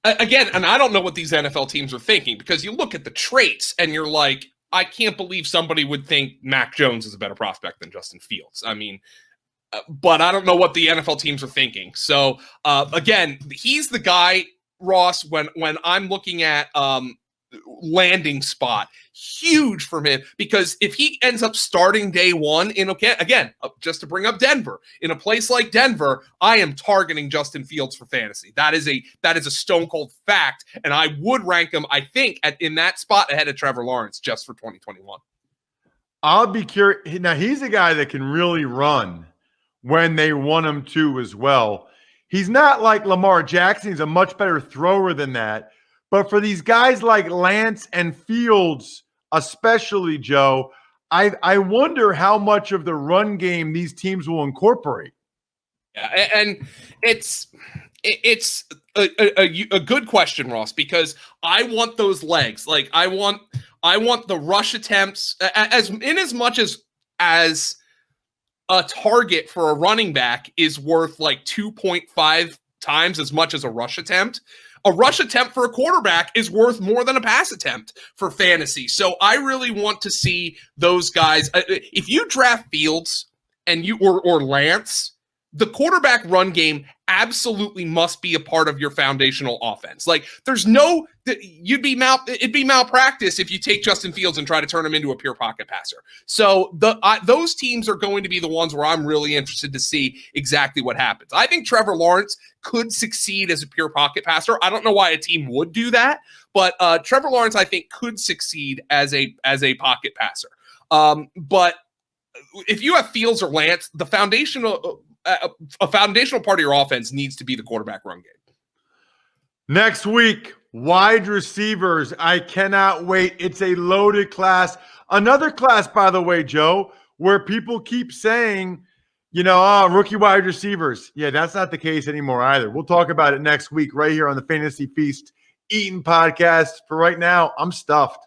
Again, and I don't know what these NFL teams are thinking, because you look at the traits and you're like, I can't believe somebody would think Mac Jones is a better prospect than Justin Fields. I mean, but I don't know what the NFL teams are thinking. So again, he's the guy, Ross, when I'm looking at landing spot, huge for him, because if he ends up starting day one again, just to bring up Denver, in a place like Denver, I am targeting Justin Fields for fantasy. That is a stone cold fact, and I would rank him, I think, in that spot ahead of Trevor Lawrence just for 2021. I'll be curious. Now, he's a guy that can really run when they want him to as well. He's not like Lamar Jackson. He's a much better thrower than that. But for these guys like Lance and Fields, especially, Joe, I wonder how much of the run game these teams will incorporate. Yeah, and it's a good question, Ross, because I want those legs. Like I want the rush attempts as much as a target for a running back is worth like 2.5 times as much as a rush attempt. A rush attempt for a quarterback is worth more than a pass attempt for fantasy. So I really want to see those guys. If you draft Fields and or Lance, the quarterback run game absolutely must be a part of your foundational offense. Like it'd be malpractice if you take Justin Fields and try to turn him into a pure pocket passer. So those teams are going to be the ones where I'm really interested to see exactly what happens. I think Trevor Lawrence could succeed as a pure pocket passer. I don't know why a team would do that, but Trevor Lawrence, I think, could succeed as a pocket passer. But if you have Fields or Lance, a foundational part of your offense needs to be the quarterback run game. Next week, wide receivers. I cannot wait. It's a loaded class. Another class, by the way, Joe, where people keep saying, rookie wide receivers. Yeah, that's not the case anymore either. We'll talk about it next week right here on the Fantasy Feast Eaton podcast. For right now, I'm stuffed.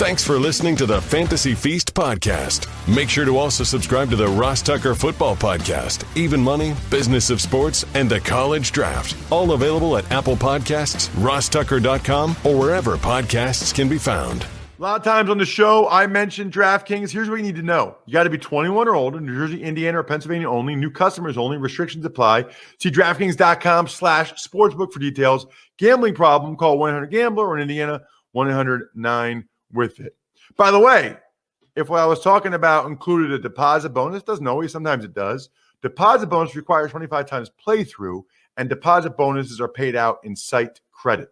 Thanks for listening to the Fantasy Feast podcast. Make sure to also subscribe to the Ross Tucker Football Podcast, Even Money, Business of Sports, and the College Draft. All available at Apple Podcasts, rosstucker.com, or wherever podcasts can be found. A lot of times on the show, I mentioned DraftKings. Here's what you need to know. You got to be 21 or older, New Jersey, Indiana, or Pennsylvania only. New customers only. Restrictions apply. See DraftKings.com/sportsbook for details. Gambling problem, call 1-800-GAMBLER, or in Indiana, 1-800-9-WITH-IT. By the way, if what I was talking about included a deposit bonus, doesn't always, sometimes it does. Deposit bonus requires 25 times playthrough, and deposit bonuses are paid out in site credit.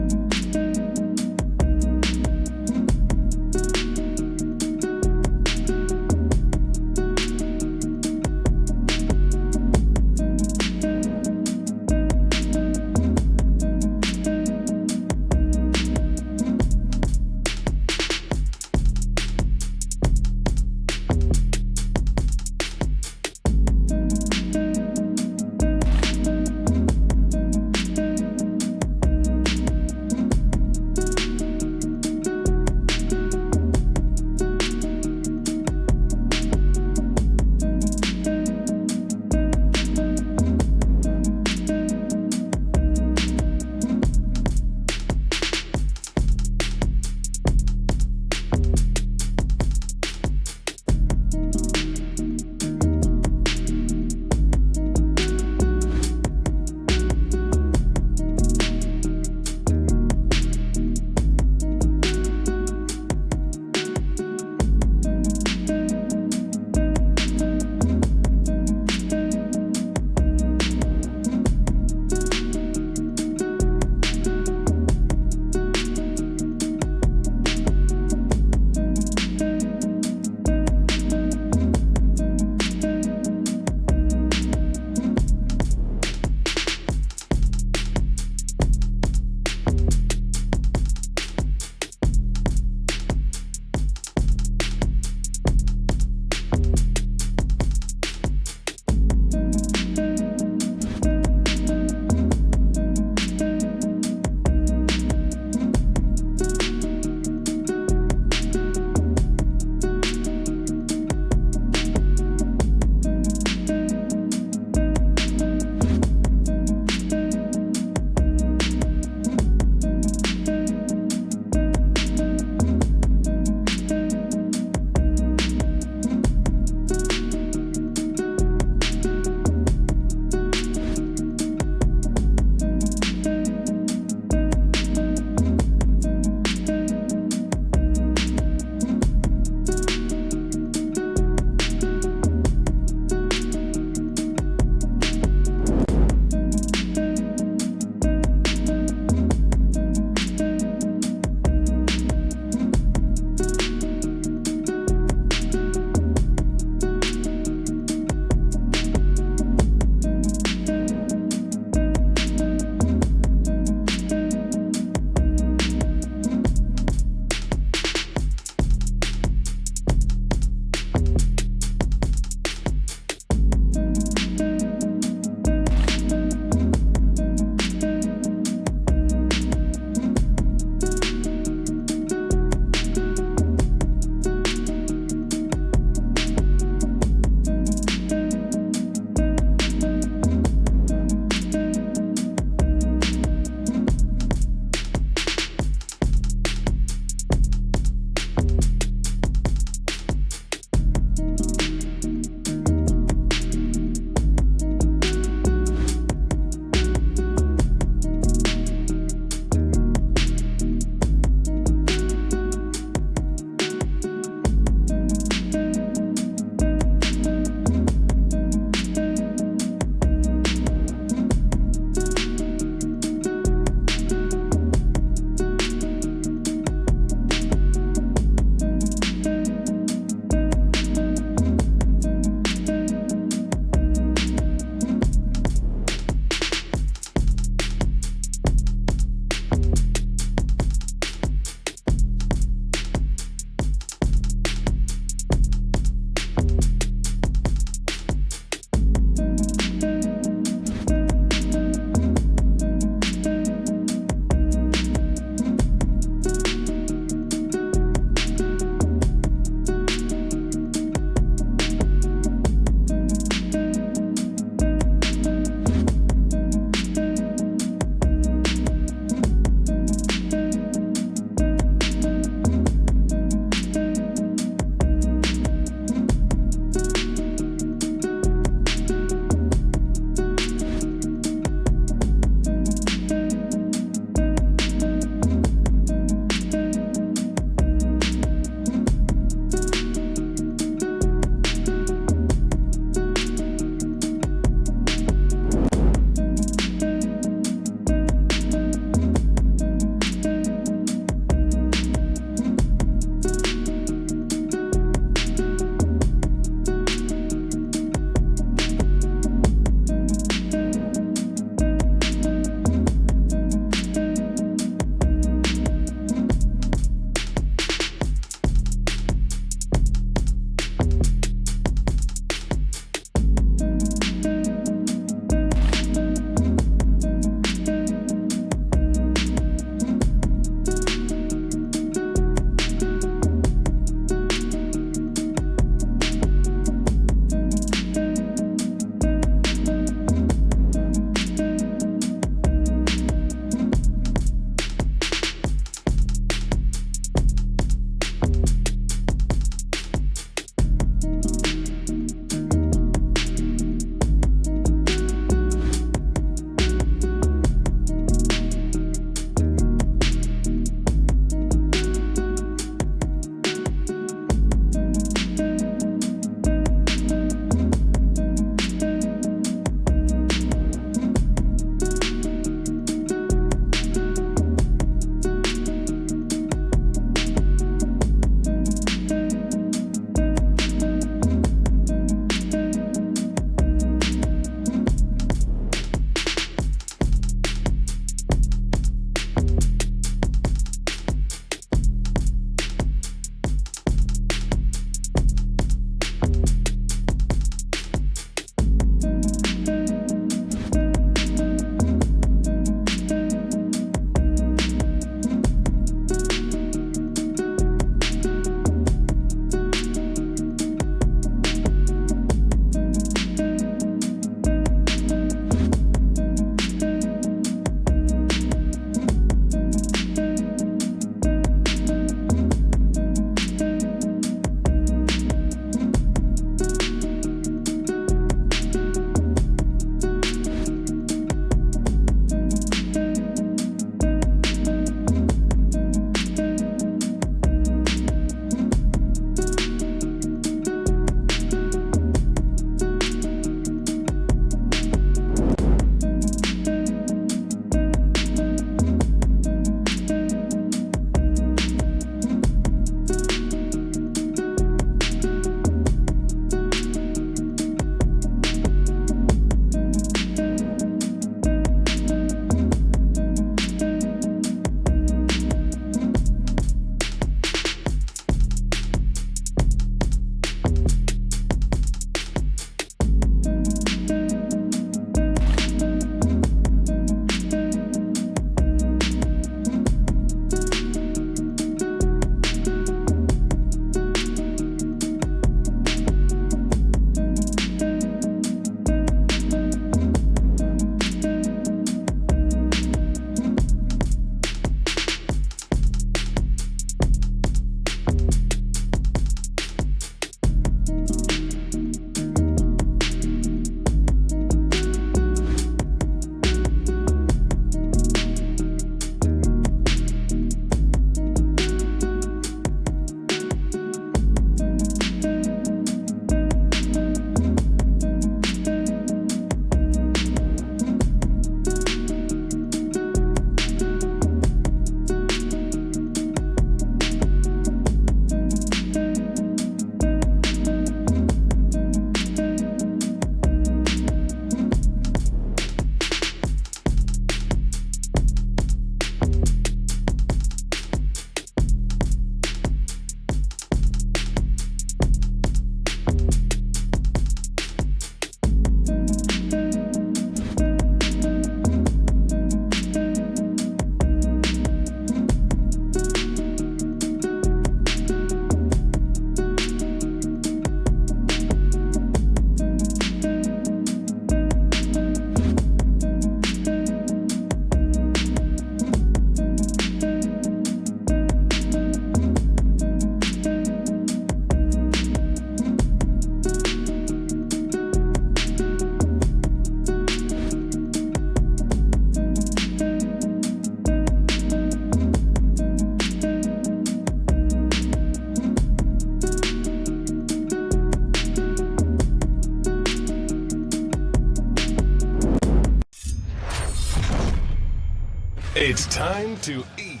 It's time to eat.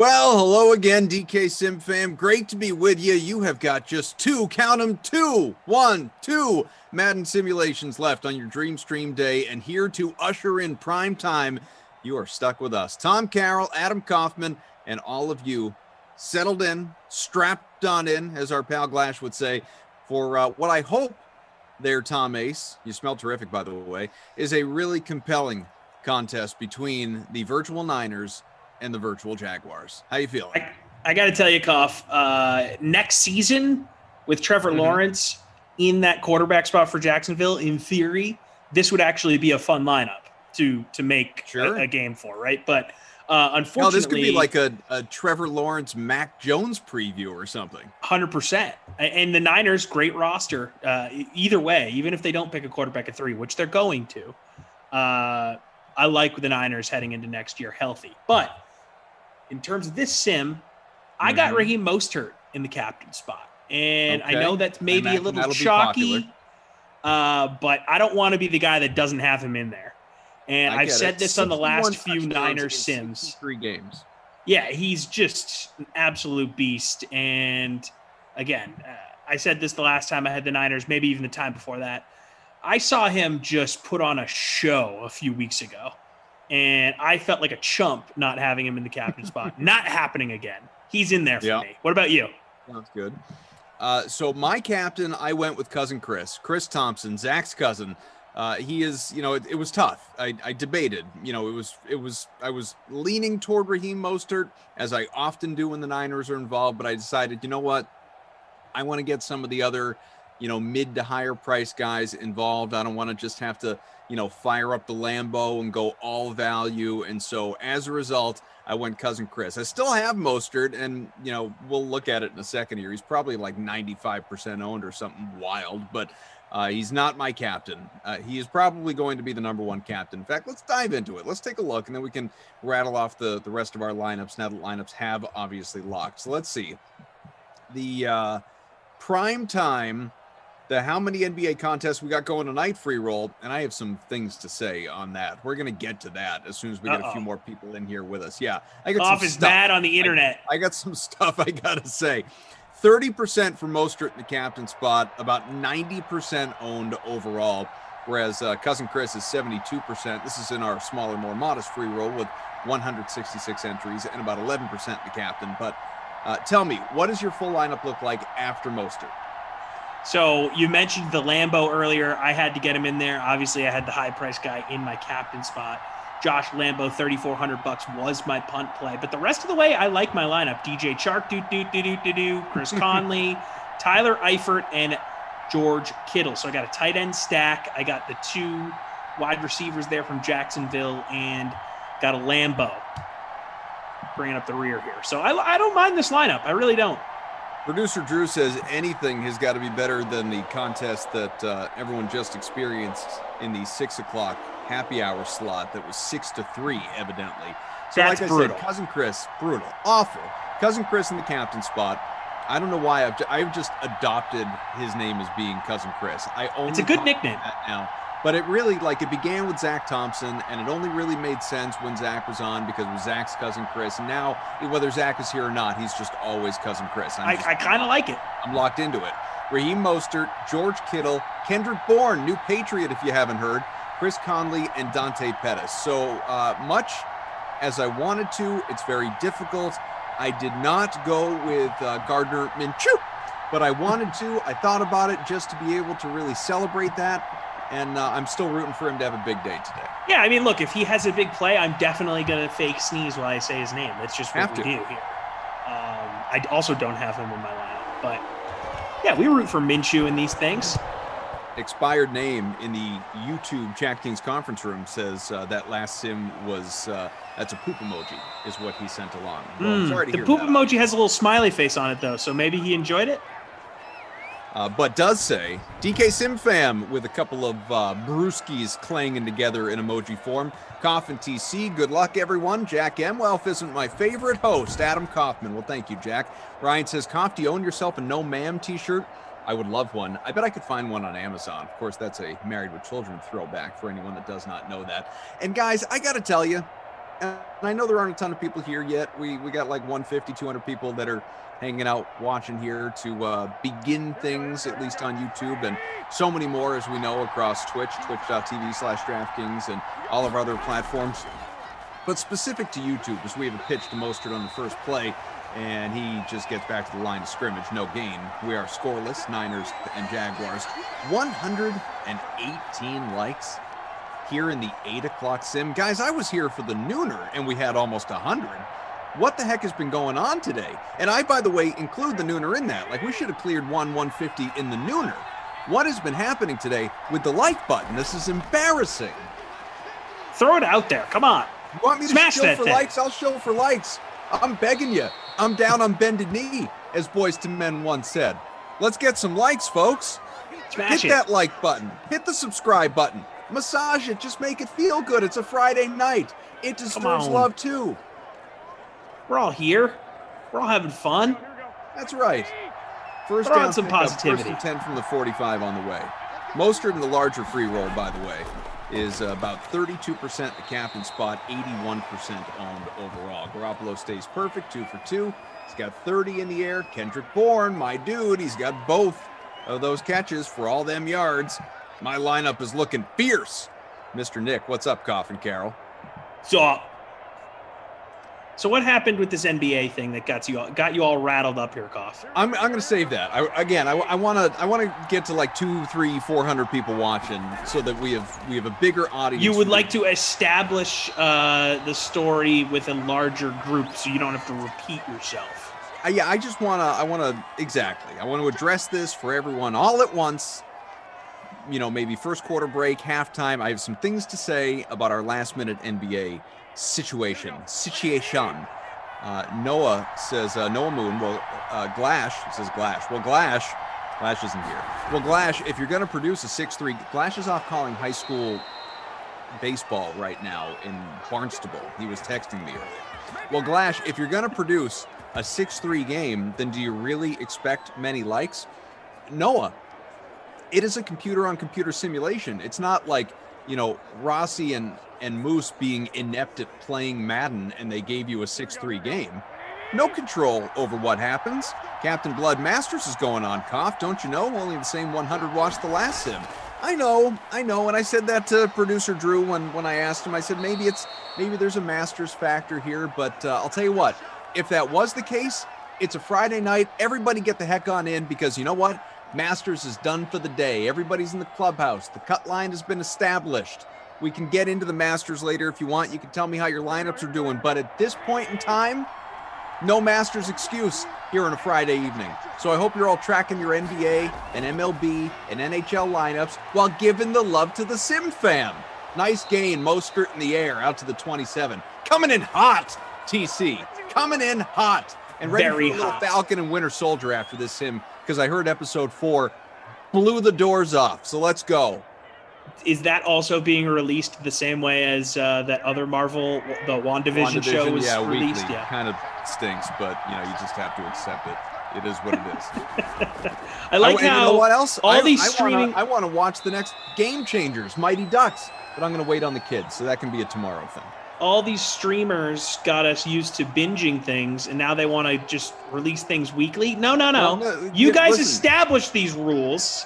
Well, hello again, DK Sim fam. Great to be with you. You have got just two, count them, two Madden simulations left on your Dream Stream day, and here to usher in prime time, you are stuck with us. Tom Carroll, Adam Kaufman, and all of you settled in, strapped on in, as our pal Glash would say, for what I hope there, Tom Ace, you smell terrific, by the way, is a really compelling contest between the virtual Niners and the virtual Jaguars. How you feeling? I got to tell you, Koff, next season with Trevor Lawrence in that quarterback spot for Jacksonville, in theory, this would actually be a fun lineup to make a game for, right? But unfortunately, this could be like a Trevor Lawrence, Mac Jones preview or something. 100%. And the Niners, great roster. Either way, even if they don't pick a quarterback at 3, which they're going to, I like the Niners heading into next year healthy. But in terms of this sim, I got Raheem Mostert in the captain spot. And I know that's maybe a little chalky, but I don't want to be the guy that doesn't have him in there. And I've said this on the last few Niners sims. 3 games. Yeah, he's just an absolute beast. And again, I said this the last time I had the Niners, maybe even the time before that. I saw him just put on a show a few weeks ago, and I felt like a chump not having him in the captain spot. Not happening again. He's in there for me. What about you? Sounds good. So my captain, I went with cousin Chris Thompson, Zach's cousin. He is, it was tough. I debated, I was leaning toward Raheem Mostert, as I often do when the Niners are involved, but I decided, you know what? I want to get some of the other, mid to higher price guys involved. I don't want to just have to, fire up the Lambo and go all value. And so as a result, I went cousin Chris. I still have Mostert, and, we'll look at it in a second here. He's probably like 95% owned or something wild, but he's not my captain. He is probably going to be the number 1 captain. In fact, let's dive into it. Let's take a look, and then we can rattle off the rest of our lineups now that lineups have obviously locked. So let's see. The prime time, the how many NBA contests we got going tonight free roll, and I have some things to say on that. We're going to get to that as soon as we get a few more people in here with us. Yeah, I got Off some is stuff. mad on the internet. I got some stuff I got to say. 30% for Mostert in the captain spot, about 90% owned overall, whereas cousin Chris is 72%. This is in our smaller, more modest free roll with 166 entries and about 11% the captain. But tell me, what does your full lineup look like after Mostert? So you mentioned the Lambo earlier. I had to get him in there. Obviously, I had the high price guy in my captain spot. Josh Lambo, $3,400 was my punt play. But the rest of the way, I like my lineup. DJ Chark, Chris Conley, Tyler Eifert, and George Kittle. So I got a tight end stack. I got the 2 wide receivers there from Jacksonville, and got a Lambo bringing up the rear here. So I don't mind this lineup. I really don't. Producer Drew says anything has got to be better than the contest that everyone just experienced in the 6 o'clock happy hour slot that was 6 to 3, evidently. So That's like I brutal. said, cousin Chris, brutal, awful. Cousin Chris in the captain spot. I don't know why I've just adopted his name as being cousin Chris. It's a good nickname now. But it really, it began with Zach Thompson, and it only really made sense when Zach was on because it was Zach's cousin Chris. And now, whether Zach is here or not, he's just always cousin Chris. I kind of like it. I'm locked into it. Raheem Mostert, George Kittle, Kendrick Bourne, new Patriot if you haven't heard, Chris Conley, and Dante Pettis. So much as I wanted to, it's very difficult. I did not go with Gardner Minshew, but I wanted to. I thought about it just to be able to really celebrate that. And I'm still rooting for him to have a big day today. Yeah, I mean, look, if he has a big play, I'm definitely going to fake sneeze while I say his name. That's just what we do here. I also don't have him in my lineup. But, yeah, we root for Minshew in these things. Expired name in the YouTube DraftKings conference room says that last sim was, that's a poop emoji, is what he sent along. Well, I'm sorry to hear the poop that. emoji has a little smiley face on it, though, so maybe he enjoyed it. But does say DK Simfam with a couple of brewskis clanging together in emoji form. Coffin TC, good luck everyone. Jack M. Welf isn't my favorite host. Adam Kaufman, well thank you Jack. Ryan says, Coff, do you own yourself a No Ma'am t-shirt? I would love one. I bet I could find one on Amazon. Of course, that's a Married with Children throwback for anyone that does not know that. And guys, I gotta tell you, and I know there aren't a ton of people here yet. We got like 150, 200 people that are hanging out watching here to begin things, at least on YouTube, and so many more, as we know, across Twitch, twitch.tv/DraftKings, and all of our other platforms. But specific to YouTube, as we have a pitch to Mostert on the first play, and he just gets back to the line of scrimmage, no gain. We are scoreless, Niners and Jaguars. 118 likes here in the 8 o'clock sim. Guys, I was here for the nooner, and we had almost 100. What the heck has been going on today? And I, by the way, include the nooner in that. Like, we should have cleared 150 in the nooner. What has been happening today with the like button? This is embarrassing. Throw it out there. Come on. You want me to Smash show that for thing. likes? I'll show for likes. I'm begging you. I'm down on bended knee, as Boys to Men once said. Let's get some likes, folks. Smash Hit it. that like button. Hit the subscribe button. Massage it. Just make it feel good. It's a Friday night. It deserves on. love, too. We're all here. We're all having fun. That's right. First Throw down, out some pickup, positivity. 1st and 10 from the 45 on the way. Mostert in the larger free roll, by the way, is about 32% the captain spot, 81% owned overall. Garoppolo stays perfect, 2 for 2. He's got 30 in the air. Kendrick Bourne, my dude, he's got both of those catches for all them yards. My lineup is looking fierce. Mr. Nick, what's up, Coffin Carroll? So what happened with this NBA thing that got you all rattled up here, Koff? I'm going to save that. I want to get to like 200, 300, 400 people watching so that we have a bigger audience. You would like to establish the story with a larger group so you don't have to repeat yourself. Yeah, I want to address this for everyone all at once. You know, maybe first quarter break, halftime. I have some things to say about our last minute NBA situation. Noah says, Noah Moon, Glash says Glash. Well, Glash isn't here. Well, Glash, if you're going to produce a 6'3", Glash is off calling high school baseball right now in Barnstable. He was texting me earlier. Well, Glash, if you're going to produce a 6'3" game, then do you really expect many likes? Noah, it is a computer-on-computer simulation. It's not like, you know, Rossi and Moose being inept at playing Madden and they gave you a 6'3" game. No control over what happens. Captain Blood Masters is going on, Koff. Don't you know? Only the same 100 watched the last sim. I know. And I said that to producer Drew when I asked him. I said maybe there's a Masters factor here, but I'll tell you what. If that was the case, it's a Friday night. Everybody get the heck on in because you know what? Masters is done for the day. Everybody's in the clubhouse. The cut line has been established. We can get into the Masters later if you want. You can tell me how your lineups are doing. But at this point in time, no Masters excuse here on a Friday evening. So I hope you're all tracking your NBA and MLB and NHL lineups while giving the love to the Sim fam. Nice gain, Mostert in the air out to the 27. Coming in hot, TC. Coming in hot. And ready Very for a little hot. Falcon and Winter Soldier after this Sim because I heard episode 4 blew the doors off. So let's go. Is that also being released the same way as that other Marvel, the WandaVision show was released? Weekly. Yeah, Kind of stinks, but you know you just have to accept it. It is what it is. I like and how you know what else? all these streaming. I want to watch the next Game Changers, Mighty Ducks, but I'm going to wait on the kids, so that can be a tomorrow thing. All these streamers got us used to binging things, and now they want to just release things weekly. No. You guys established these rules.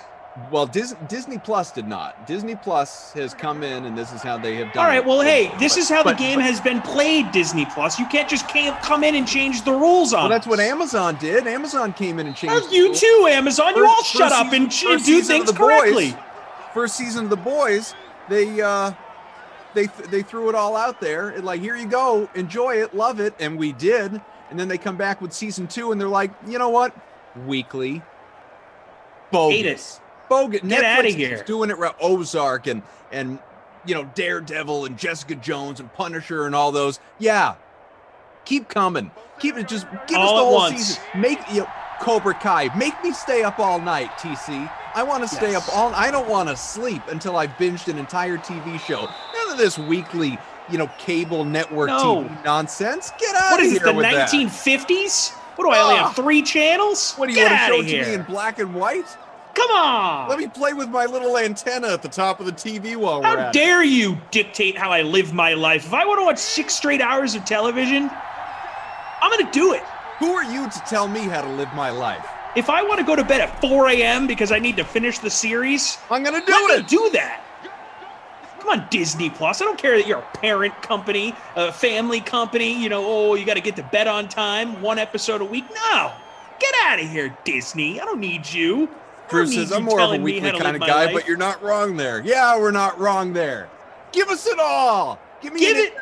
Well, Disney Plus did not. Disney Plus has come in, and this is how they have done it. All right, well, hey, this is how the game has been played, Disney Plus. You can't just come in and change the rules on Well, that's us. what Amazon did. Amazon came in and changed Well, you too, Amazon. You all shut up and do things correctly. First season of The Boys, they threw it all out there. And like, here you go, enjoy it, love it, and we did. And then they come back with season 2, and they're like, you know what? Weekly. Bogus. Hate it. Bogus. Get Netflix outta is here. doing it right. Ozark and you know Daredevil and Jessica Jones and Punisher and all those. Yeah, keep coming. Keep it. Just give us the All at whole once. season. Make Cobra Kai. Make me stay up all night. TC. I want to stay up all. I don't want to sleep until I've binged an entire TV show. None of this weekly, cable network TV nonsense. Get out What of is here it, the with that. 1950s? What do I only have 3 channels? What do you Get want to outta show it to here. me in black and white? Come on! Let me play with my little antenna at the top of the TV while we're How at it. dare you dictate how I live my life? If I want to watch 6 straight hours of television, I'm going to do it. Who are you to tell me how to live my life? If I want to go to bed at 4 a.m. because I need to finish the series, I'm going to do let it. me do that. Come on, Disney Plus. I don't care that you're a parent company, a family company. You got to get to bed on time, 1 episode a week. No. Get out of here, Disney. I don't need you. Drew says, I'm more of a weekly kind of guy, but you're not wrong there. Yeah, we're not wrong there. Give us it all. Give it.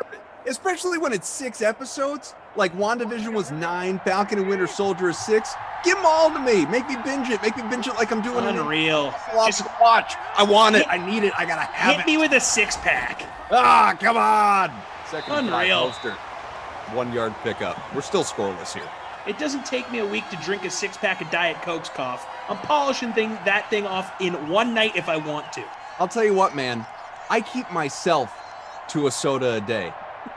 Especially when it's 6 episodes. Like WandaVision was 9, Falcon and Winter Soldier is 6. Give them all to me. Make me binge it. Make me binge it like I'm doing it. Unreal. Just watch. I want it. I need it. I got to have it. Hit me with a 6-pack. Ah, come on. Second Unreal. poster. 1 yard pickup. We're still scoreless here. It doesn't take me a week to drink a 6-pack of Diet Cokes, Cough. I'm polishing that thing off in 1 night if I want to. I'll tell you what, man. I keep myself to a soda a day.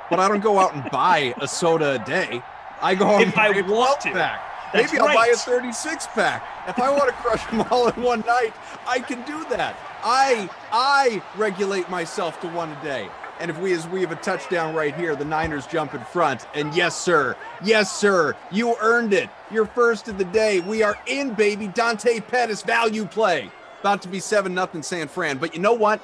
But I don't go out and buy a soda a day. I go out and buy a 12-pack. Maybe I'll buy a 36-pack. If I want to crush them all in 1 night, I can do that. I regulate myself to 1 a day. And if we have a touchdown right here, the Niners jump in front. And yes, sir, you earned it. Your first of the day. We are in, baby. Dante Pettis value play. About to be 7-0 San Fran. But you know what?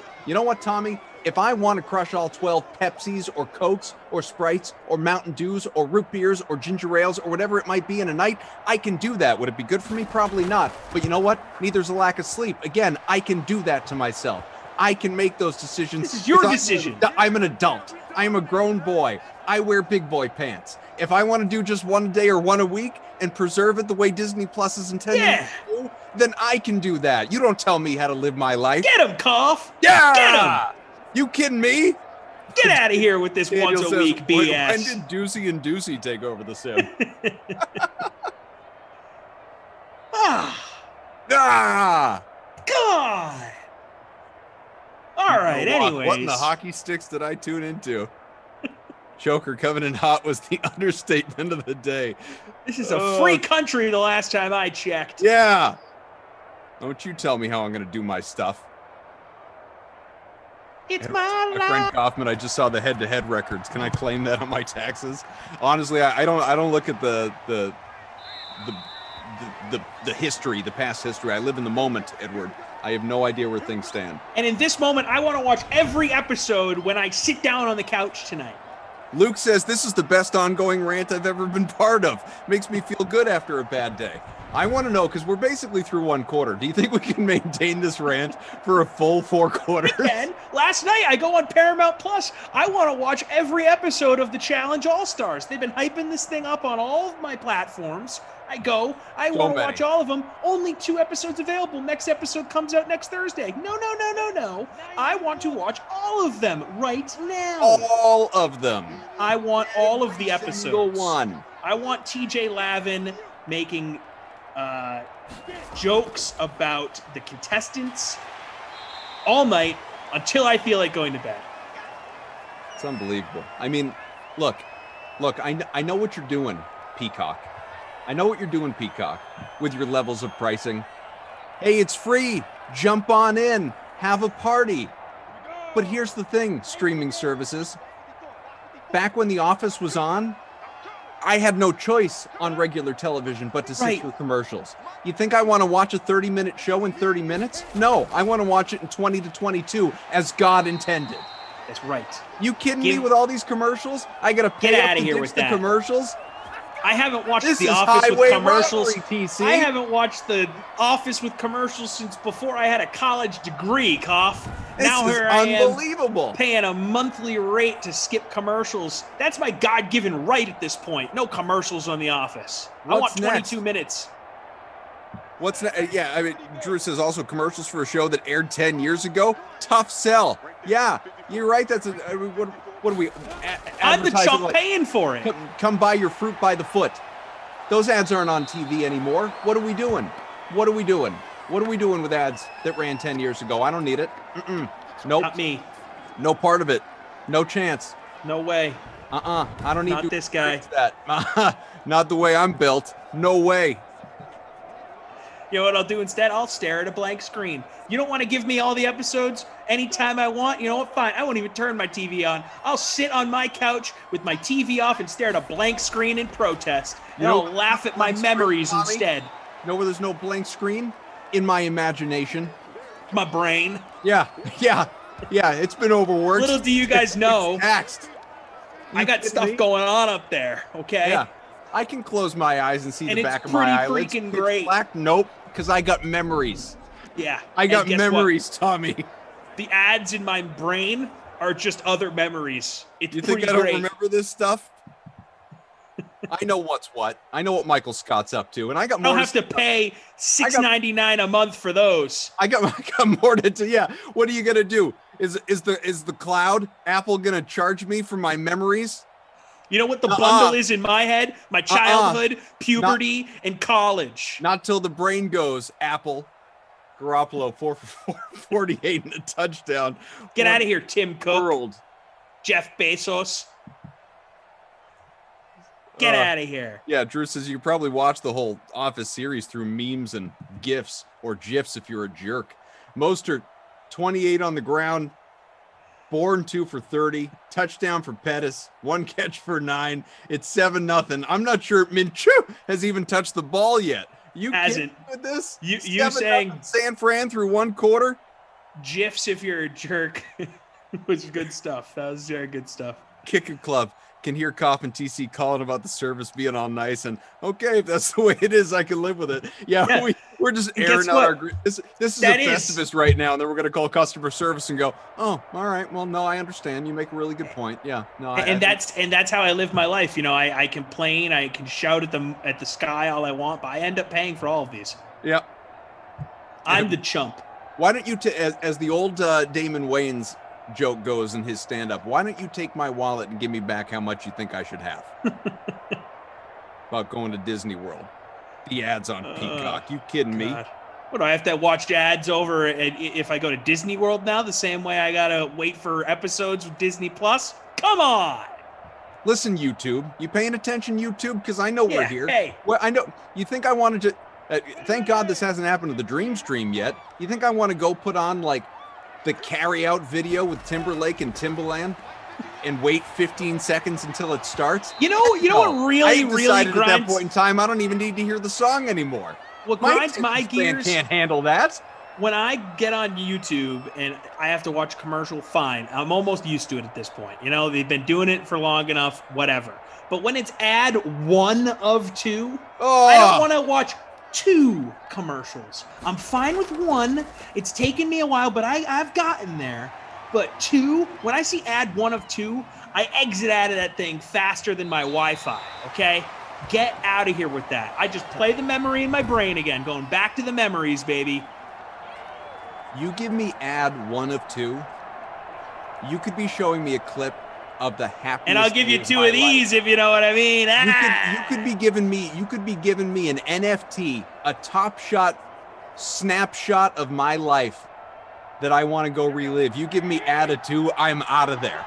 Tommy? If I want to crush all 12 Pepsis or Cokes or Sprites or Mountain Dews or root beers or ginger ales or whatever it might be in a night, I can do that. Would it be good for me? Probably not. But you know what? Neither's a lack of sleep. Again, I can do that to myself. I can make those decisions. This is your decision. I'm an adult. I am a grown boy. I wear big boy pants. If I want to do just 1 a day or 1 a week and preserve it the way Disney Plus is intended to do, then I can do that. You don't tell me how to live my life. Get him, Cough. Yeah. Get him. You kidding me? Get out of here with this Daniel once a week BS. When did Doozy and Doocy take over the sim? God. All right, anyways. What in the hockey sticks did I tune into? Joker coming in hot was the understatement of the day. This is a free country the last time I checked. Yeah. Don't you tell me how I'm going to do my stuff. It's my life. Frank Kaufman, I just saw the head-to-head records. Can I claim that on my taxes? Honestly, I don't look at the history, the past history. I live in the moment, Edward. I have no idea where things stand. And in this moment, I want to watch every episode when I sit down on the couch tonight. Luke says, this is the best ongoing rant I've ever been part of. Makes me feel good after a bad day. I want to know, because we're basically through 1 quarter. Do you think we can maintain this rant for a full 4 quarters? And last night, I go on Paramount Plus. I want to watch every episode of the Challenge All-Stars. They've been hyping this thing up on all of my platforms. I want to watch all of them. Only 2 episodes available. Next episode comes out next Thursday. No. I want to watch all of them right now. All of them. I want all of the episodes. Single one. I want TJ Lavin making jokes about the contestants all night until I feel like going to bed. It's unbelievable. I mean, look, I know what you're doing, Peacock. I know what you're doing, Peacock, with your levels of pricing. Hey, it's free. Jump on in. Have a party. But here's the thing, streaming services. Back when The Office was on, I had no choice on regular television but to sit through commercials. You think I want to watch a 30-minute show in 30 minutes? No, I want to watch it in 20 to 22 as God intended. That's right. You kidding me with all these commercials? I got to pay Get up out of to here ditch with the that. commercials? I haven't watched This The is Office with highway commercials. robbery, TC. I haven't watched The Office with commercials since before I had a college degree, Cough. This now is here I am unbelievable. paying a monthly rate to skip commercials. That's my God-given right at this point. No commercials on The Office. I want What's 22 next? minutes. What's that? Yeah, I mean, Drew says also commercials for a show that aired 10 years ago. Tough sell. Yeah, you're right. That's what are we? I'm the advertising chump paying for it. Come buy your fruit by the foot. Those ads aren't on TV anymore. What are we doing? What are we doing with ads that ran 10 years ago? I don't need it. Nope. Not me. No part of it. No chance. No way. I don't need Not to this guy. experience that. Not the way I'm built. No way. You know what I'll do instead? I'll stare at a blank screen. You don't want to give me all the episodes anytime I want? You know what? Fine. I won't even turn my TV on. I'll sit on my couch with my TV off and stare at a blank screen in protest. And I'll laugh at my memories instead. You know where there's no blank screen? In my imagination. My brain. Yeah. It's been overworked. Little do you guys know. Taxed. I got stuff going on up there, okay? Yeah. I can close my eyes and see And the it's back of my eyelids. pretty freaking Pitch great. black? Nope, because I got memories. Yeah. I got And guess memories, what? Tommy. The ads in my brain are just other memories. It's You think pretty I don't great. remember this stuff? I know what's what. I know what Michael Scott's up to, and I got I more. don't have to pay $6.99 a month for those. I got more to. Yeah. What are you gonna do? Is the cloud Apple gonna charge me for my memories? You know what the bundle is in my head? My childhood, puberty, and college. Not till the brain goes. Apple, Garoppolo 4 for 48 and a touchdown. Get out of here, Tim Cook. Jeff Bezos. Get out of here. Yeah, Drew says you probably watched the whole Office series through memes and GIFs or GIFs if you're a jerk. Mostert, 28 on the ground. Bourne 2 for 30. Touchdown for Pettis. 1 catch for 9. It's 7-0. I'm not sure Minshew has even touched the ball yet. You Hasn't. kidding with this? You 7-0 saying San Fran through 1 quarter? GIFs if you're a jerk was good stuff. That was very good stuff. Kicking Club. Can hear Koff and TC calling about the service being all nice, and okay, if that's the way it is, I can live with it. Yeah. We're just airing out our. This is a Festivus right now, and then we're going to call customer service and go, oh, all right, well, no, I understand. You make a really good point. Yeah, no, that's how I live my life. You know, I complain, I can shout at the sky all I want, but I end up paying for all of these. Yeah, I'm the chump. Why don't you, as the old Damon Wayans joke goes in his stand-up, why don't you take my wallet and give me back how much you think I should have? About going to Disney World. The ads on Peacock. You kidding me? What, do I have to watch ads over if I go to Disney World now the same way I gotta wait for episodes with Disney Plus? Come on! Listen, YouTube. You paying attention, YouTube? Because I know we're here. Hey. Well, I know. You think I wanted to... thank God this hasn't happened to the Dream Stream yet. You think I want to go put on, like, the carry-out video with Timberlake and Timbaland and wait 15 seconds until it starts? You know what really grinds... At that point in time, I don't even need to hear the song anymore. What grinds my gears... can't handle that. When I get on YouTube and I have to watch a commercial, fine. I'm almost used to it at this point. You know, they've been doing it for long enough, whatever. But when it's ad 1 of 2, I don't want to watch 2 commercials. I'm fine with 1. It's taken me a while, but I've gotten there. But 2, when I see ad 1 of 2, I exit out of that thing faster than my Wi-Fi, okay? Get out of here with that. I just play the memory in my brain again, going back to the memories, baby. You give me ad 1 of 2, you could be showing me a clip of the happiest. And I'll give you 2 of these if you know what I mean. You could be giving me an NFT, a Top Shot snapshot of my life that I want to go relive. You give me ad of 2, I'm out of there.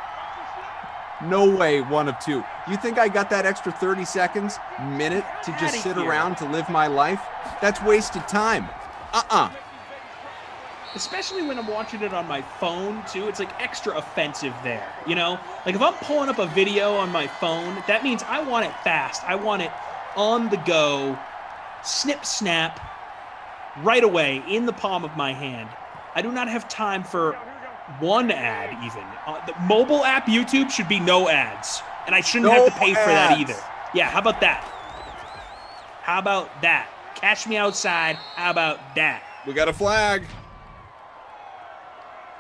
No way 1 of 2. You think I got that extra 30 seconds, minute to just sit around to live my life? That's wasted time. Especially when I'm watching it on my phone, too. It's like extra offensive there, you know? Like if I'm pulling up a video on my phone, that means I want it fast. I want it on the go, snip, snap, right away in the palm of my hand. I do not have time for 1 ad even. The mobile app YouTube should be no ads. And I shouldn't have to pay for that either. Yeah, how about that? How about that? Cash me outside. How about that? We got a flag.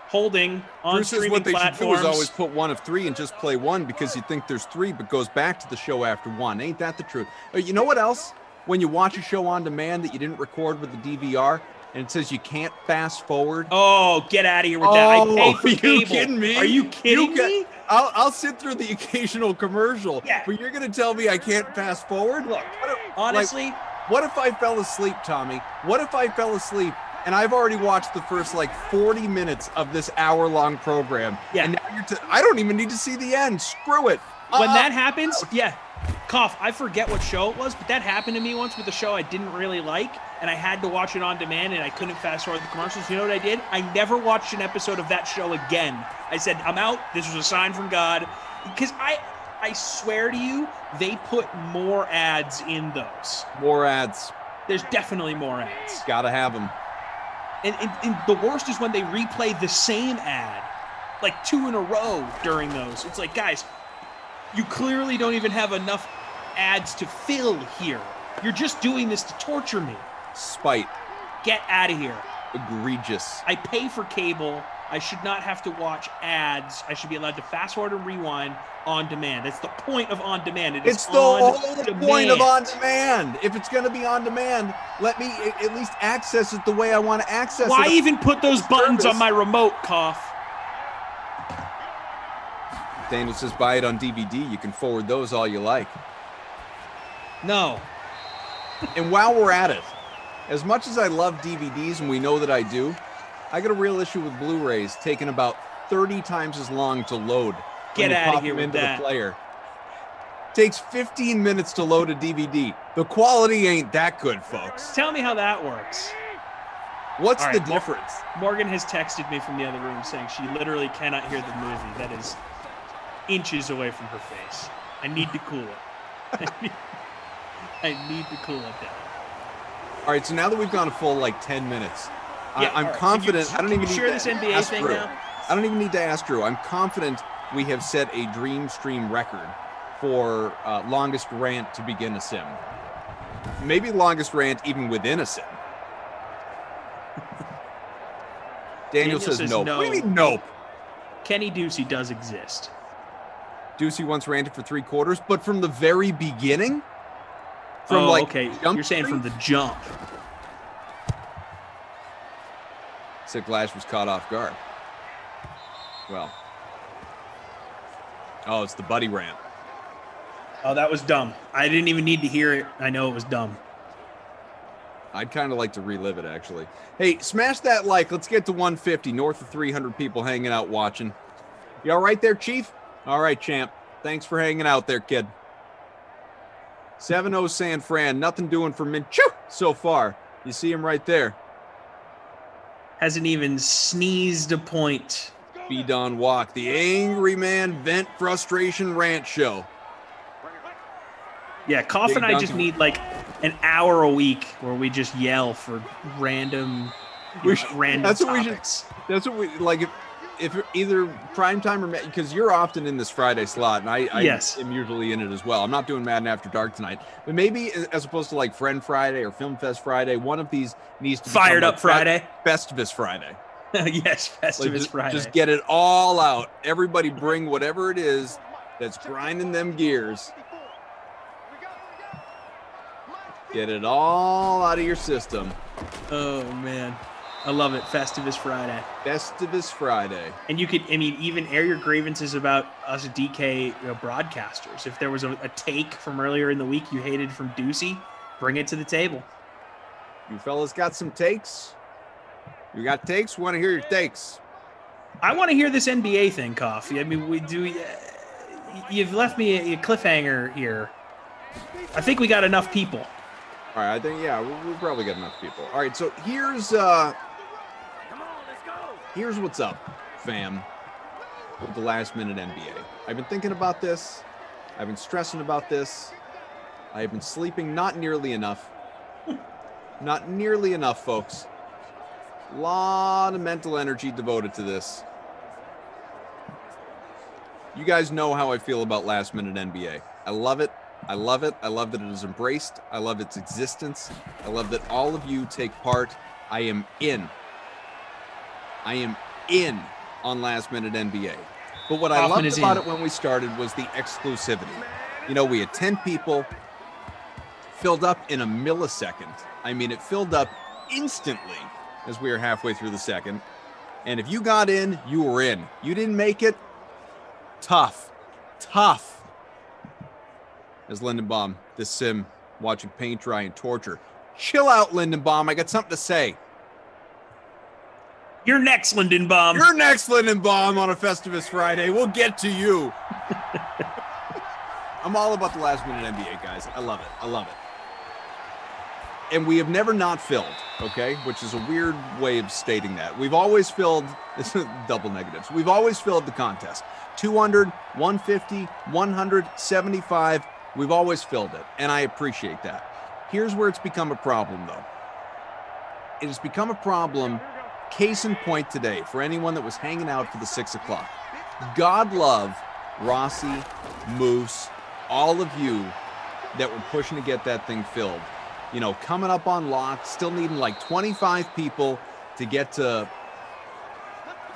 Holding on streaming platforms. What they should do is always put 1 of 3 and just play 1 because you think there's 3, but goes back to the show after 1. Ain't that the truth? You know what else? When you watch a show on demand that you didn't record with the DVR and it says you can't fast forward. Oh, get out of here with that. I pay for cable. Are you kidding me? Are you kidding me? I'll sit through the occasional commercial, but you're going to tell me I can't fast forward? Look, honestly. What if I fell asleep, Tommy? What if I fell asleep and I've already watched the first 40 minutes of this hour-long program? Yeah. And now I don't even need to see the end. Screw it. When that happens, Cough, I forget what show it was, but that happened to me once with a show I didn't really like, and I had to watch it on demand, and I couldn't fast forward the commercials. You know what I did? I never watched an episode of that show again. I said, I'm out. This was a sign from God. Because I swear to you, they put more ads in those. More ads. There's definitely more ads. Gotta have them. And the worst is when they replay the same ad, like 2 in a row during those. It's like, guys, you clearly don't even have enough ads to fill here. You're just doing this to torture me. Spite. Get out of here. Egregious. I pay for cable. I should not have to watch ads. I should be allowed to fast forward and rewind on demand. That's the point of on demand. It's the whole point of on demand. If it's going to be on demand, let me at least access it the way I want to access it. Why even put those buttons on my remote, Cough? Daniel says buy it on DVD. You can forward those all you like. No. And while we're at it, as much as I love DVDs, and we know that I do, I got a real issue with Blu-rays taking about 30 times as long to load. Get out of here with into that. The player. Takes 15 minutes to load a DVD. The quality ain't that good, folks. Tell me how that works. What's All the right, difference? Morgan has texted me from the other room saying she literally cannot hear the movie. That is inches away from her face. I need to cool it. I need to cool it down. All right, so now that we've gone a full like 10 minutes, Yeah, I'm all right. confident. Can I don't you even share need this to NBA ask thing Drew. now? I don't even need to ask Drew. I'm confident we have set a dream stream record for longest rant to begin a sim. Maybe longest rant even within a sim. Daniel says nope. no. What do you mean nope? Kenny Ducey does exist. Ducey once ranted for 3 quarters, but from the very beginning? From okay. You're saying from the jump. Sick Lash was caught off guard. Well. Oh, it's the buddy rant. Oh, that was dumb. I didn't even need to hear it. I know it was dumb. I'd kind of like to relive it, actually. Hey, smash that like. Let's get to 150. North of 300 people hanging out watching. You all right there, Chief? All right, champ. Thanks for hanging out there, kid. 7-0 San Fran. Nothing doing for Minchu so far. You see him right there. Hasn't even sneezed a point. Speed on walk. The Angry Man Vent Frustration Rant Show. Yeah, Cough and I just need like an hour a week where we just yell for random, random that's what topics. That's what we like. If you're either prime time or because you're often in this Friday slot, and I Yes. am usually in it as well. I'm not doing Madden After Dark tonight, but maybe as opposed to like Friend Friday or Film Fest Friday, one of these needs to Fired become Up Friday. Festivus Friday. Yes, Festivus Like, Friday. Just get it all out. Everybody bring whatever it is that's grinding them gears. Get it all out of your system. Oh man, I love it. Festivus Friday. Festivus Friday. And you could, I mean, even air your grievances about us DK broadcasters. If there was a take from earlier in the week you hated from Ducey, bring it to the table. You fellas got some takes? You got takes? Want to hear your takes? I want to hear this NBA thing, Coffee. I mean, we do. You've left me a cliffhanger here. I think we got enough people. All right, I think we probably got enough people. All right, so here's what's up, fam, with the last minute NBA. I've been thinking about this. I've been stressing about this. I've been sleeping not nearly enough. Not nearly enough, folks. A lot of mental energy devoted to this. You guys know how I feel about last minute NBA. I love it. I love it. I love that it is embraced. I love its existence. I love that all of you take part. I am in. I am in on last minute NBA. But what I loved about it when we started was the exclusivity. You know, we had 10 people filled up in a millisecond. I mean, it filled up instantly as we were halfway through the second. And if you got in, you were in. You didn't make it, tough. As Lindenbaum, this sim, watching paint dry and torture. Chill out, Lindenbaum. I got something to say. You're next, Lindenbaum. You're next, Lindenbaum, on a Festivus Friday. We'll get to you. I'm all about the last minute NBA, guys. I love it. I love it. And we have never not filled, okay? Which is a weird way of stating that. We've always filled, it's double negatives. We've always filled the contest. 200, 150, 100, 75. We've always filled it, and I appreciate that. Here's where it's become a problem, though. It has become a problem, case in point today, for anyone that was hanging out for the 6 o'clock. God love Rossi, Moose, all of you that were pushing to get that thing filled. You know, coming up on lock, still needing like 25 people to get to,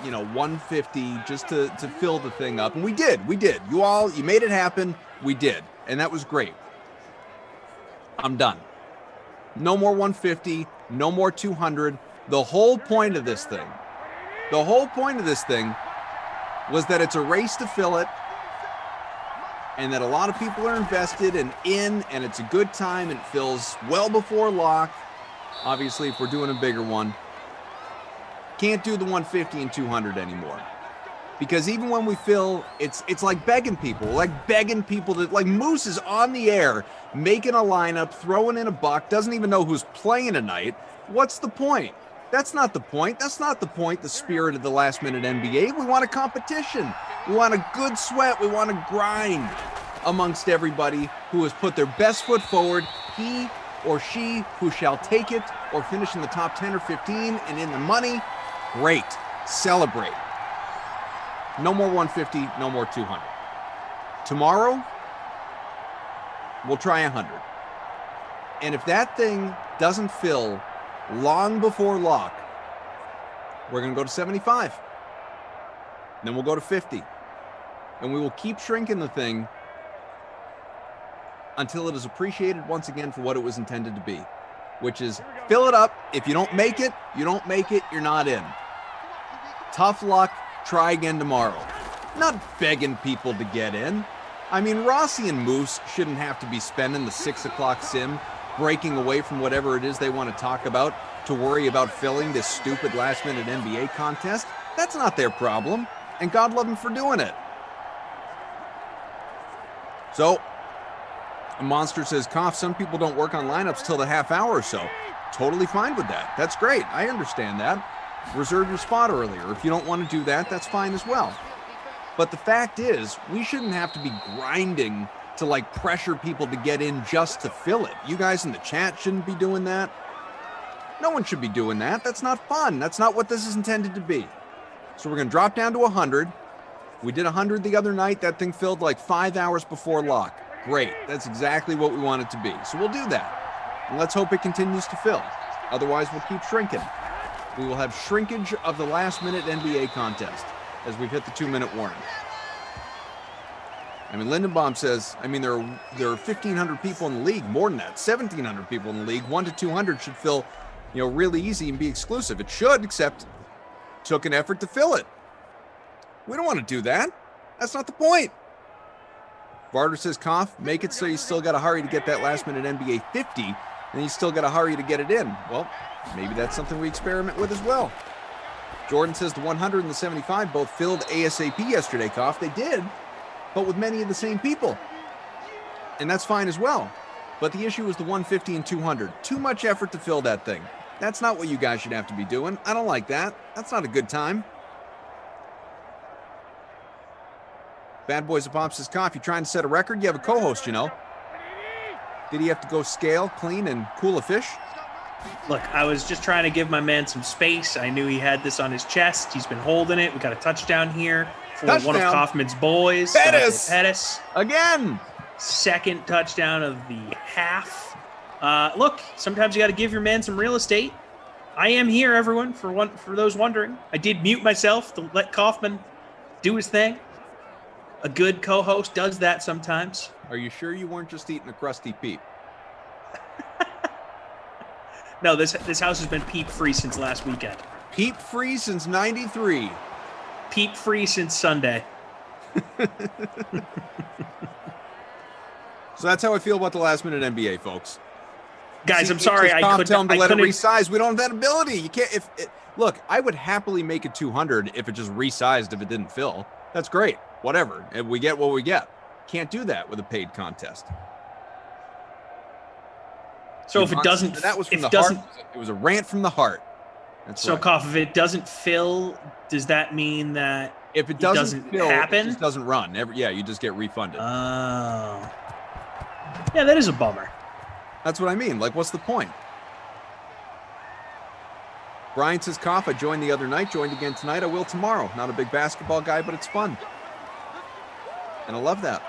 150 just to fill the thing up. And we did. You made it happen. We did. And that was great. I'm done. No more 150, no more 200. The whole point of this thing was that it's a race to fill it, and that a lot of people are invested and it's a good time. It fills well before lock. Obviously, if we're doing a bigger one, can't do the 150 and 200 anymore. Because even when we fill, it's like begging people to, like Moose is on the air, making a lineup, throwing in a buck, doesn't even know who's playing tonight. What's the point? That's not the point. That's not the point, the spirit of the last minute NBA. We want a competition. We want a good sweat. We want to grind amongst everybody who has put their best foot forward. He or she who shall take it or finish in the top 10 or 15 and in the money. Great. Celebrate. No more 150, no more 200. Tomorrow, we'll try 100. And if that thing doesn't fill long before lock, we're going to go to 75. Then we'll go to 50. And we will keep shrinking the thing until it is appreciated once again for what it was intended to be, which is fill it up. If you don't make it, you don't make it, you're not in. Tough luck. Try again tomorrow. Not begging people to get in. I mean, Rossi and Moose shouldn't have to be spending the 6 o'clock sim breaking away from whatever it is they want to talk about to worry about filling this stupid last-minute NBA contest. That's not their problem, and God love them for doing it. So, a Monster says, Koff, some people don't work on lineups till the half hour or so. Totally fine with that. That's great. I understand that. Reserve your spot earlier. If you don't want to do that, that's fine as well. But the fact is, we shouldn't have to be grinding to like pressure people to get in just to fill it. You guys in the chat shouldn't be doing that. No one should be doing that. That's not fun. That's not what this is intended to be. So we're going to drop down to 100. We did 100 the other night. That thing filled like 5 hours before lock. Great. That's exactly what we want it to be. So we'll do that. And let's hope it continues to fill. Otherwise, we'll keep shrinking. We will have shrinkage of the last-minute NBA contest as we've hit the 2-minute warning. I mean, Lindenbaum says, there are 1,500 people in the league, more than that, 1,700 people in the league. 1 to 200 should fill, really easy and be exclusive. It should, except it took an effort to fill it. We don't want to do that. That's not the point. Varder says, Koff, make it so you still got to hurry to get that last-minute NBA 50, and you still got to hurry to get it in. Well, maybe that's something we experiment with as well. Jordan says the 100 and the 75 both filled ASAP yesterday, Koff. They did, but with many of the same people. And that's fine as well. But the issue is the 150 and 200. Too much effort to fill that thing. That's not what you guys should have to be doing. I don't like that. That's not a good time. Bad Boys of Pop says, Koff, you trying to set a record? You have a co-host, Did he have to go scale, clean, and cool a fish? Look, I was just trying to give my man some space. I knew he had this on his chest. He's been holding it. We got a touchdown here for one of Kaufman's boys. Pettis. Again. Second touchdown of the half. Look, sometimes you got to give your man some real estate. I am here, everyone, for those wondering. I did mute myself to let Kaufman do his thing. A good co-host does that sometimes. Are you sure you weren't just eating a crusty peep? No, this house has been peep-free since last weekend. Peep-free since 93. Peep-free since Sunday. So that's how I feel about the last-minute NBA, folks. Guys, I'm sorry. I couldn't tell him to let it resize. We don't have that ability. You can't. Look, I would happily make it 200 if it just resized if it didn't fill. That's great. Whatever. And we get what we get. Can't do that with a paid contest. So if it doesn't, that was from if the it doesn't, heart. It was a rant from the heart. That's so right. Koff, if it doesn't fill, does that mean that If it doesn't fill, happen? it just doesn't run. You just get refunded. Oh. Yeah, that is a bummer. That's what I mean. Like, what's the point? Brian says, Koff, I joined the other night, joined again tonight. I will tomorrow. Not a big basketball guy, but it's fun. And I love that.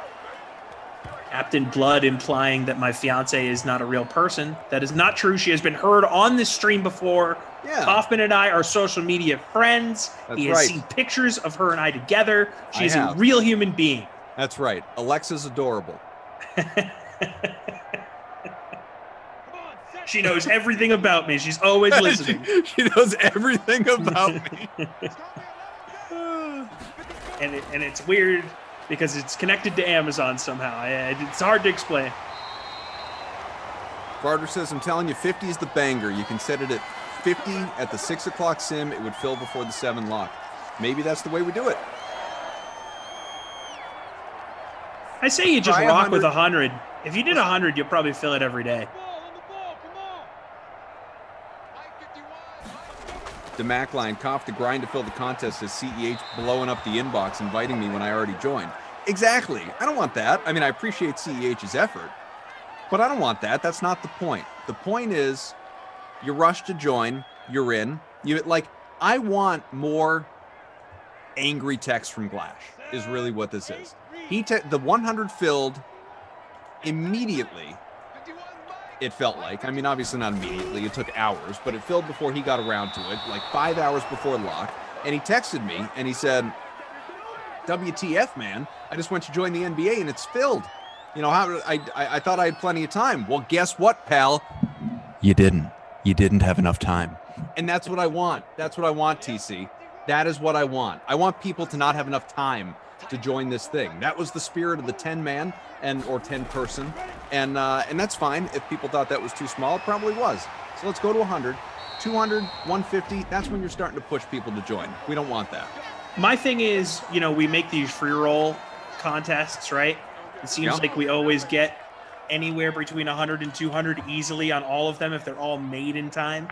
Captain Blood implying that my fiance is not a real person. That is not true. She has been heard on this stream before. Yeah. Kaufman and I are social media friends. That's he has right. seen pictures of her and I together. She is a have. real human being. That's right. Alexa's adorable. She knows everything about me. She's always listening. She knows everything about me. and it's weird because it's connected to Amazon somehow. It's hard to explain. Barter says, I'm telling you, 50 is the banger. You can set it at 50 at the 6 o'clock sim. It would fill before the 7 lock. Maybe that's the way we do it. I say you just Try rock 100. with 100. If you did 100, you'll probably fill it every day. The Mac line, Koff, the grind to fill the contest is CEH blowing up the inbox, inviting me when I already joined. Exactly. I don't want that. I mean, I appreciate CEH's effort, but I don't want that. That's not the point. The point is you rush to join, you're in. I want more angry text from Glash is really what this is. The 100 filled immediately. It felt like. I mean, obviously not immediately. It took hours, but it filled before he got around to it, like 5 hours before lock. And he texted me and he said, WTF, man. I just went to join the NBA and it's filled. You know, I thought I had plenty of time. Well, guess what, pal? You didn't. You didn't have enough time. And that's what I want. That's what I want, TC. That is what I want. I want people to not have enough time to join this thing. That was the spirit of the 10-man or 10-person. And that's fine. If people thought that was too small, it probably was. So let's go to 100, 200, 150. That's when you're starting to push people to join. We don't want that. My thing is, we make these free roll contests, right? It seems like we always get anywhere between 100 and 200 easily on all of them if they're all made in time.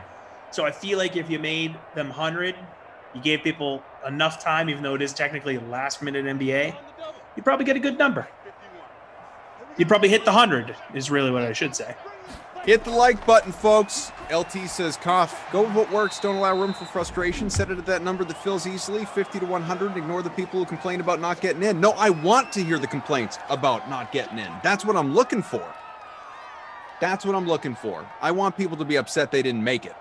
So I feel like if you made them 100, you gave people enough time, even though it is technically a last-minute NBA, you'd probably get a good number. You'd probably hit the 100 is really what I should say. Hit the like button, folks. LT says, Koff, go with what works. Don't allow room for frustration. Set it at that number that fills easily, 50 to 100. Ignore the people who complain about not getting in. No, I want to hear the complaints about not getting in. That's what I'm looking for. That's what I'm looking for. I want people to be upset they didn't make it.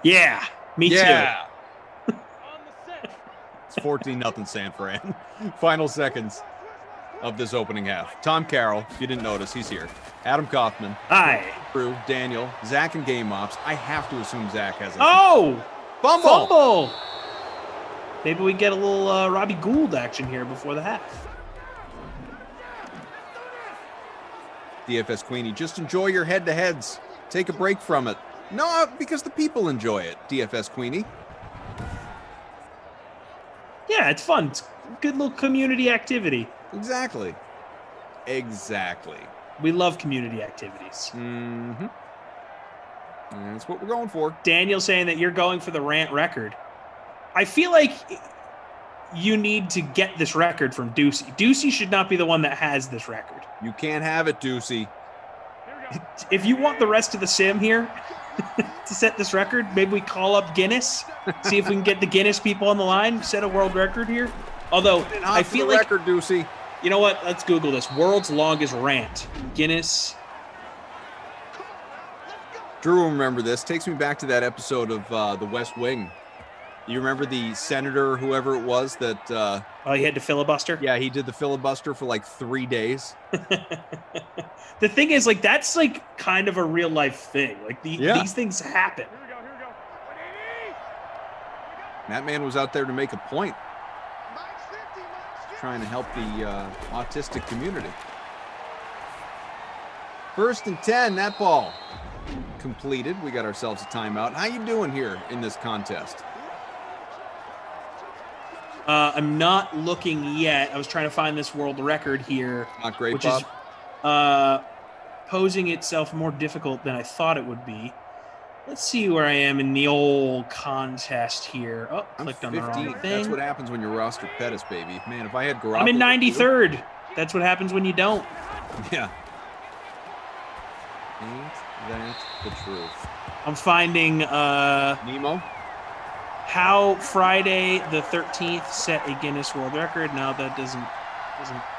Yeah, me too. It's 14-0 San Fran. Final seconds of this opening half. Tom Carroll, if you didn't notice, he's here. Adam Kaufman. Hi. Drew, Daniel, Zach, and Game Ops. I have to assume Zach has a fumble. Maybe we get a little Robbie Gould action here before the half. DFS Queenie, just enjoy your head-to-heads. Take a break from it. No, because the people enjoy it, DFS Queenie. Yeah, it's fun. It's a good little community activity. Exactly. We love community activities. Mm-hmm. That's what we're going for. Daniel saying that you're going for the rant record. I feel like you need to get this record from Ducey. Ducey should not be the one that has this record. You can't have it, Ducey. If you want the rest of the sim here to set this record, maybe we call up Guinness, see if we can get the Guinness people on the line, set a world record here. Although I feel like record, Ducey. You know what? Let's Google this. World's longest rant. Guinness. Drew will remember this. Takes me back to that episode of The West Wing. You remember the senator, whoever it was, that... he had to filibuster? Yeah, he did the filibuster for like 3 days. The thing is, that's kind of a real life thing. These things happen. That man was out there to make a point. Trying to help the autistic community. 1st and 10, that ball completed. We got ourselves a timeout. How you doing here in this contest? I'm not looking yet. I was trying to find this world record here. Not great, which Bob. is posing itself more difficult than I thought it would be. Let's see where I am in the old contest here. Oh, clicked on the wrong thing. That's what happens when you roster Pettis, baby. Man, if I had Garoppolo... I'm in 93rd. That's what happens when you don't. Yeah. Ain't that the truth? I'm finding Nemo. How Friday the 13th set a Guinness World Record. No, that doesn't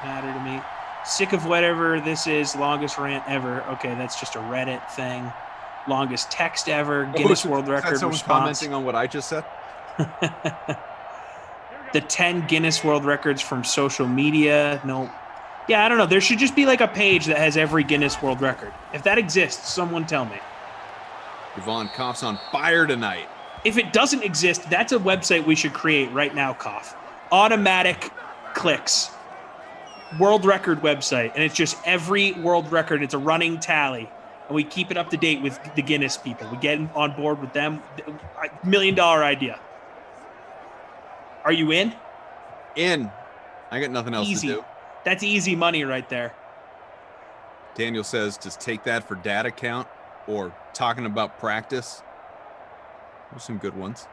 matter to me. Sick of whatever this is. Longest rant ever. Okay, that's just a Reddit thing. Longest text ever. Guinness World Record someone response. commenting on what I just said? The 10 Guinness World Records from social media. No. Yeah, I don't know. There should just be like a page that has every Guinness World Record. If that exists, someone tell me. Yvonne Koff's on fire tonight. If it doesn't exist, that's a website we should create right now, Koff. Automatic clicks. World record website. And it's just every world record. It's a running tally. And we keep it up to date with the Guinness people. We get on board with them. $1 million idea. Are you in? In. I got nothing else Easy. to do. That's easy money right there. Daniel says, just take that for data count or talking about practice. There's some good ones.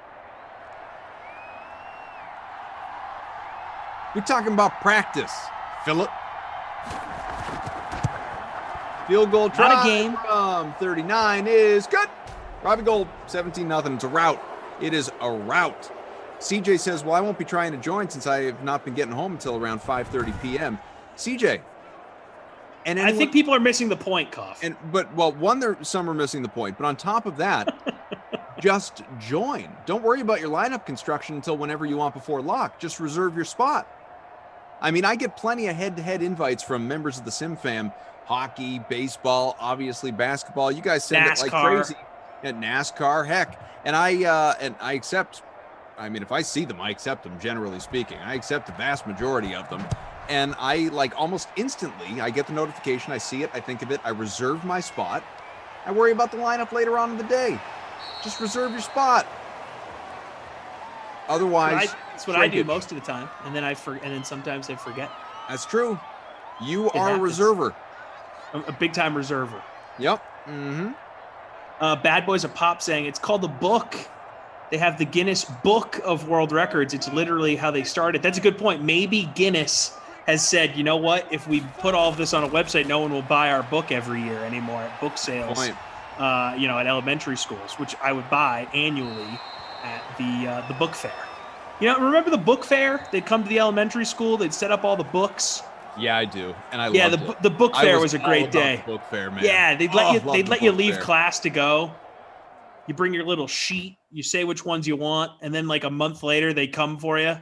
We're talking about practice, Philip. Field goal try Not a game. from 39 is good. Robbie Gold, 17-0. It's a rout. It is a rout. CJ says, well, I won't be trying to join since I have not been getting home until around 5:30 p.m. CJ. And I think people are missing the point, Koff. Some are missing the point. But on top of that, just join. Don't worry about your lineup construction until whenever you want before lock. Just reserve your spot. I mean, I get plenty of head-to-head invites from members of the Sim fam. Hockey, baseball, obviously basketball. You guys send it like crazy. At NASCAR, heck. And I accept. I mean, if I see them, I accept them, generally speaking. I accept the vast majority of them. And I, almost instantly, I get the notification, I see it, I think of it, I reserve my spot. I worry about the lineup later on in the day. Just reserve your spot. Otherwise, that's what I do most of the time, and then sometimes I forget. That's true. You are a reserver. A big-time reserver. Yep. Mm-hmm. Bad Boys of Pop saying it's called the book. They have the Guinness Book of World Records. It's literally how they started. That's a good point. Maybe Guinness has said, you know what? If we put all of this on a website, no one will buy our book every year anymore at book sales. At elementary schools, which I would buy annually at the book fair. Remember the book fair? They'd come to the elementary school. They'd set up all the books. Yeah, I do, and I loved it. The book fair was a great day. Book fair, man. Yeah, they'd let you leave class to go. You bring your little sheet. You say which ones you want, and then a month later they come for you.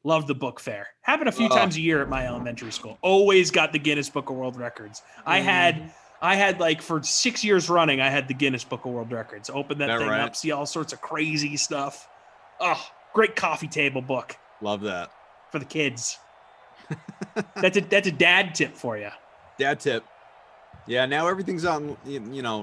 Love the book fair. Happened a few times a year at my elementary school. Always got the Guinness Book of World Records. I had for 6 years running, I had the Guinness Book of World Records. Open that thing up, see all sorts of crazy stuff. Oh, great coffee table book. Love that. For the kids. That's a dad tip for you. Dad tip. Yeah, now everything's on,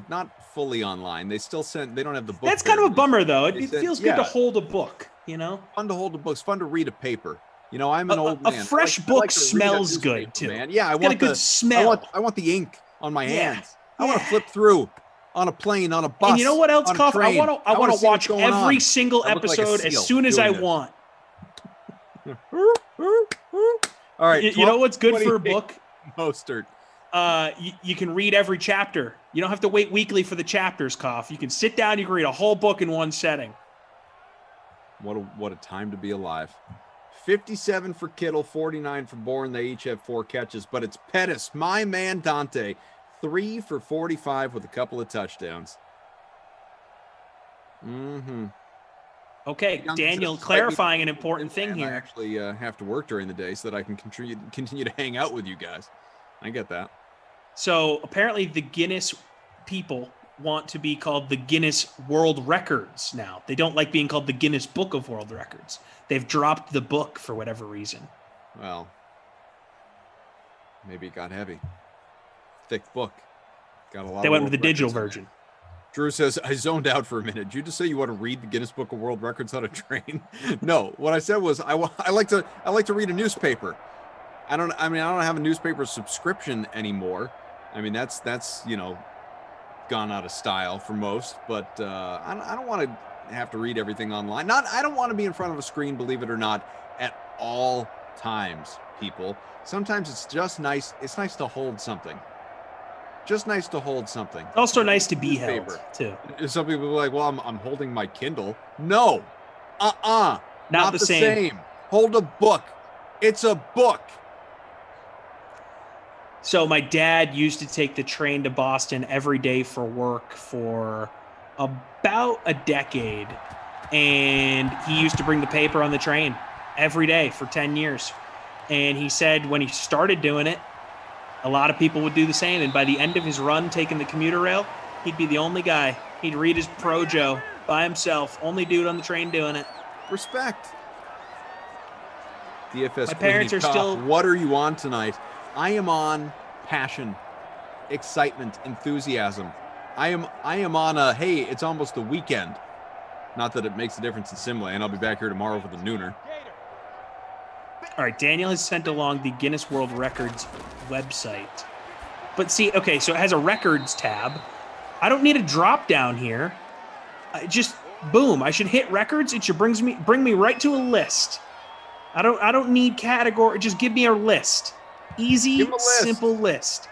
not fully online. They still they don't have the book. That's kind of a bummer, though. It feels good to hold a book, Fun to hold a book. It's fun to read a paper. I'm an old man. A fresh book smells good, too. Man. Yeah, I want a good smell. I want the ink on my hands. I want to flip through on a plane, on a bus. And you know what else, Koff? I want to watch every single episode as soon as I want. All right. You know what's good for a book? Mostert. You can read every chapter. You don't have to wait weekly for the chapters, Koff. You can sit down. You can read a whole book in one setting. What a time to be alive. 57 for Kittle, 49 for Bourne. They each have 4 catches, but it's Pettis, my man Dante, 3 for 45 with a couple of touchdowns. Mm-hmm. Okay, Daniel, clarifying an important thing here. I actually have to work during the day so that I can continue to hang out with you guys. I get that. So apparently the Guinness people want to be called the Guinness World Records now. They don't like being called the Guinness Book of World Records. They've dropped the book for whatever reason. Well, maybe it got heavy. Thick book. Got a lot. They went with the digital version. Drew says, I zoned out for a minute. Did you just say you want to read the Guinness Book of World Records on a train? No, what I said was I like to read a newspaper. I don't have a newspaper subscription anymore. I mean, that's gone out of style for most, but I don't want to have to read everything online. I don't want to be in front of a screen, believe it or not, at all times, people. Sometimes it's just nice. It's nice to hold something. Just nice to hold something. It's also nice to be held, too. Some people are like, well, I'm holding my Kindle. No. Not the same. Hold a book. It's a book. So my dad used to take the train to Boston every day for work for about a decade. And he used to bring the paper on the train every day for 10 years. And he said when he started doing it, a lot of people would do the same, and by the end of his run taking the commuter rail, he'd be the only guy. He'd read his Projo by himself, only dude on the train doing it. Respect. DFS. My parents are still. What are you on tonight? I am on passion, excitement, enthusiasm. I am on a hey, it's almost the weekend. Not that it makes a difference in Simlay, and I'll be back here tomorrow for the nooner. All right, Daniel has sent along the Guinness World Records website. But see, okay, so it has a records tab. I don't need a drop down here. Just boom, I should hit records. It should bring me right to a list. I don't need category. Just give me a list. Easy, simple list.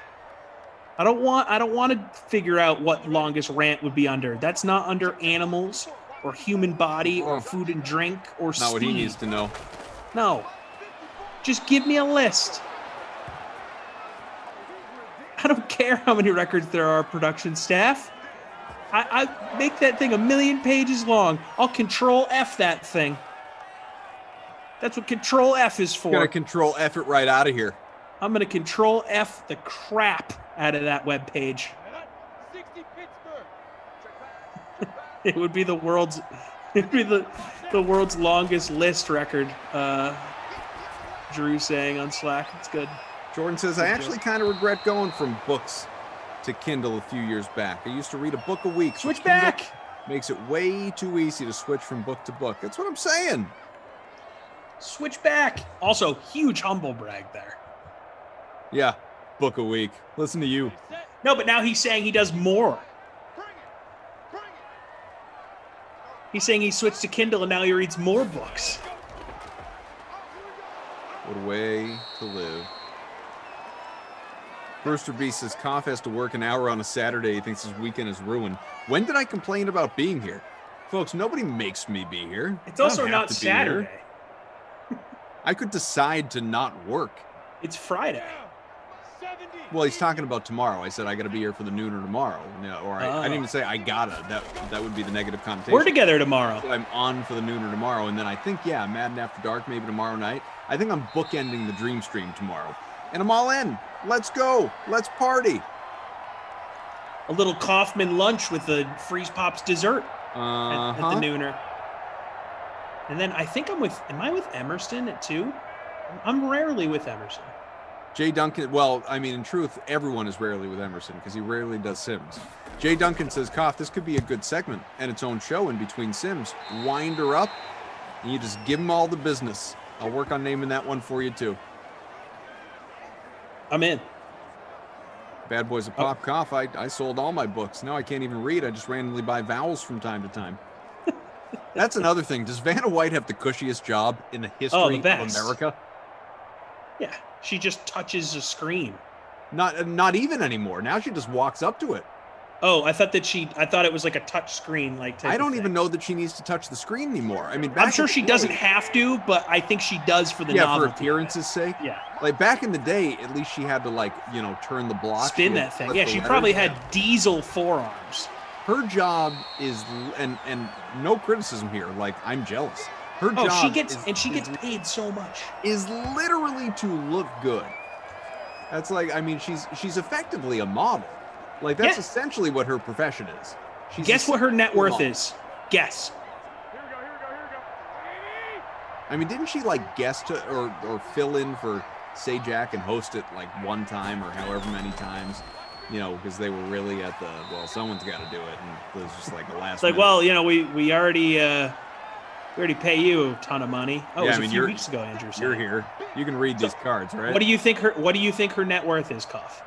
I don't want to figure out what longest rant would be under. That's not under animals or human body or food and drink or speed. Not what he needs to know. No. Just give me a list. I don't care how many records there are, production staff. I make that thing 1,000,000 pages long. I'll Control F that thing. That's what Control F is for. You're gonna Control F it right out of here. I'm gonna Control F the crap out of that web page. It would be the world's longest list record. Drew saying on Slack, it's good. Jordan says, I actually kind of regret going from books to Kindle a few years back. I used to read a book a week. Switch back. Makes it way too easy to switch from book to book. That's what I'm saying. Switch back. Also, huge humble brag there. Yeah, book a week. Listen to you. No, but now he's saying he does more. He's saying he switched to Kindle and now he reads more books. What a way to live. Brewster B says, Koff has to work an hour on a Saturday. He thinks his weekend is ruined. When did I complain about being here? Folks, nobody makes me be here. It's also not Saturday. I could decide to not work. It's Friday. Well, he's talking about tomorrow. I said I got to be here for the nooner tomorrow. Or I didn't even say I gotta. That would be the negative connotation. We're together tomorrow. So I'm on for the nooner tomorrow, and then I think, Madden After Dark maybe tomorrow night. I think I'm bookending the Dream Stream tomorrow, and I'm all in. Let's go. Let's party. A little Kaufman lunch with the Freeze Pops dessert at the nooner. And then I think am I with Emerson at 2? I'm rarely with Emerson. Jay Duncan, well, I mean, in truth, everyone is rarely with Emerson because he rarely does Sims. Jay Duncan says, Koff, this could be a good segment and its own show in between Sims. Wind her up, and you just give them all the business. I'll work on naming that one for you, too. I'm in. Bad Boys of Pop Koff, I sold all my books. Now I can't even read. I just randomly buy vowels from time to time. That's another thing. Does Vanna White have the cushiest job in the history of America? Yeah, she just touches a screen. Not even anymore. Now she just walks up to it. Oh, I thought it was like a touch screen. I don't even know that she needs to touch the screen anymore. I mean, I'm sure she doesn't have to, but I think she does for the novelty. For appearance's sake. Yeah. Like back in the day, at least she had to turn the block. Spin that thing. Yeah, she probably had diesel forearms. Her job is, and no criticism here. Like, I'm jealous. Her job she gets paid so much. Is literally to look good. That's like, I mean, she's effectively a model. Like, that's essentially what her profession is. Guess what her net worth is? Guess. I mean, didn't she guest or fill in for Sajak and host it one time or however many times? because they were really at the, someone's got to do it. And it was just like the last It's like, minute. we already pay you a ton of money. Oh, Yeah, it was a few weeks ago, Andrew. You're here. You can read these cards, right? What do you think her net worth is, Cuff?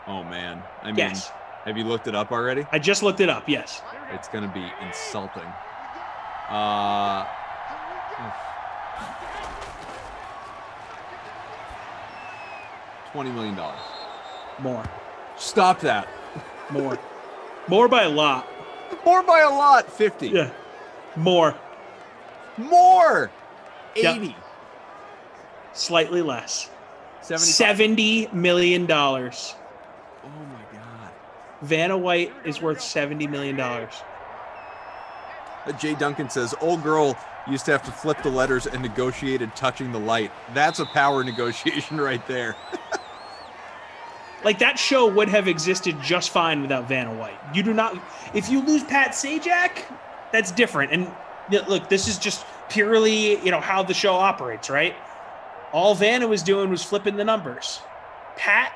Oh, man. I mean, Yes. have you looked it up already? I just looked it up, yes. It's going to be insulting. $20 million. More. Stop that. More. More by a lot. More by a lot. 50. Yeah. More. 80. Yep. Slightly less. 75? $70 million. Oh my God. Vanna White is worth $70 million. Jay Duncan says, old girl used to have to flip the letters and negotiated touching the light. That's a power negotiation right there. Like, that show would have existed just fine without Vanna White. You do not, if you lose Pat Sajak, that's different. And look, this is just purely, how the show operates, right? All Vanna was doing was flipping the numbers. Pat,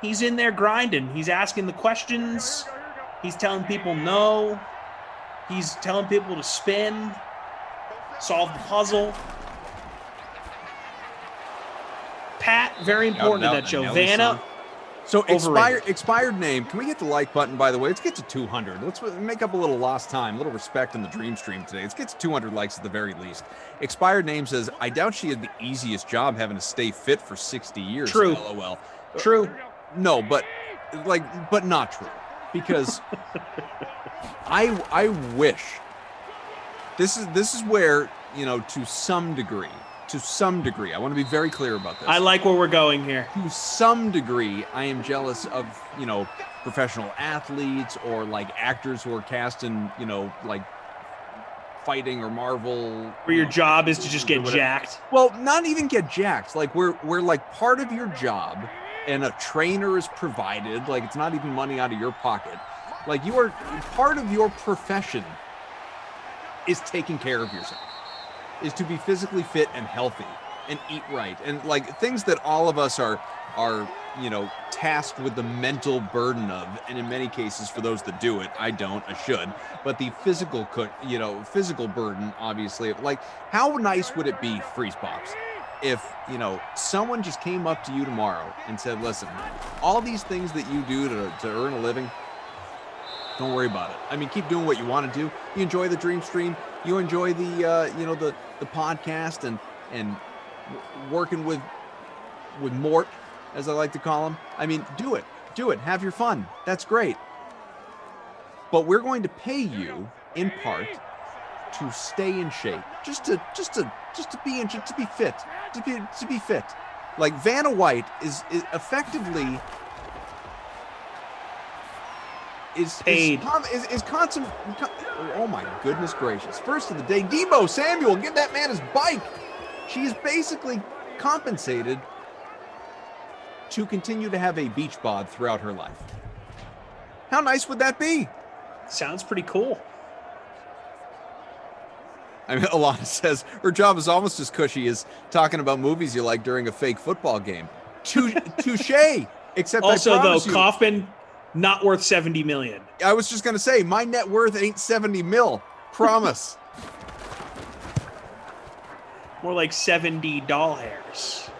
he's in there grinding. He's asking the questions. He's telling people no. He's telling people to spin, solve the puzzle. Pat, very important to that show. Vanna, so overrated. expired name. Can we get the like button, by the way? Let's get to 200. Let's make up a little lost time, a little respect in the dream stream today. Let's get to 200 likes at the very least. Expired name says, I doubt she had the easiest job having to stay fit for 60 years. True. LOL. True. No, but not true. Because I wish this is where, to some degree, I want to be very clear about this. I like where we're going here. To some degree, I am jealous of, professional athletes or like actors who are cast in, like fighting or Marvel. Where your job is to just get jacked. Well, not even get jacked. Like we're like part of your job and a trainer is provided. Like it's not even money out of your pocket. Like you are part of your profession is taking care of yourself, is to be physically fit and healthy and eat right. And like things that all of us are, tasked with the mental burden of. And in many cases, for those that do it, I don't, I should, but the physical burden, obviously, like how nice would it be, Freeze Pops, if, someone just came up to you tomorrow and said, listen, all these things that you do to earn a living, don't worry about it. I mean, keep doing what you want to do. You enjoy the dream stream. You enjoy the podcast and working with Mort, as I like to call him. I mean, do it. Have your fun. That's great. But we're going to pay you in part to stay in shape, just to be fit. Like Vanna White is effectively is constant. Oh my goodness gracious! First of the day, Debo Samuel, give that man his bike. She's basically compensated to continue to have a beach bod throughout her life. How nice would that be? Sounds pretty cool. I mean, Alana says her job is almost as cushy as talking about movies you like during a fake football game. Touche. Except also, though, you, Kaufman, not worth $70 million. I was just gonna say my net worth ain't 70 mil. Promise. More like 70 doll hairs.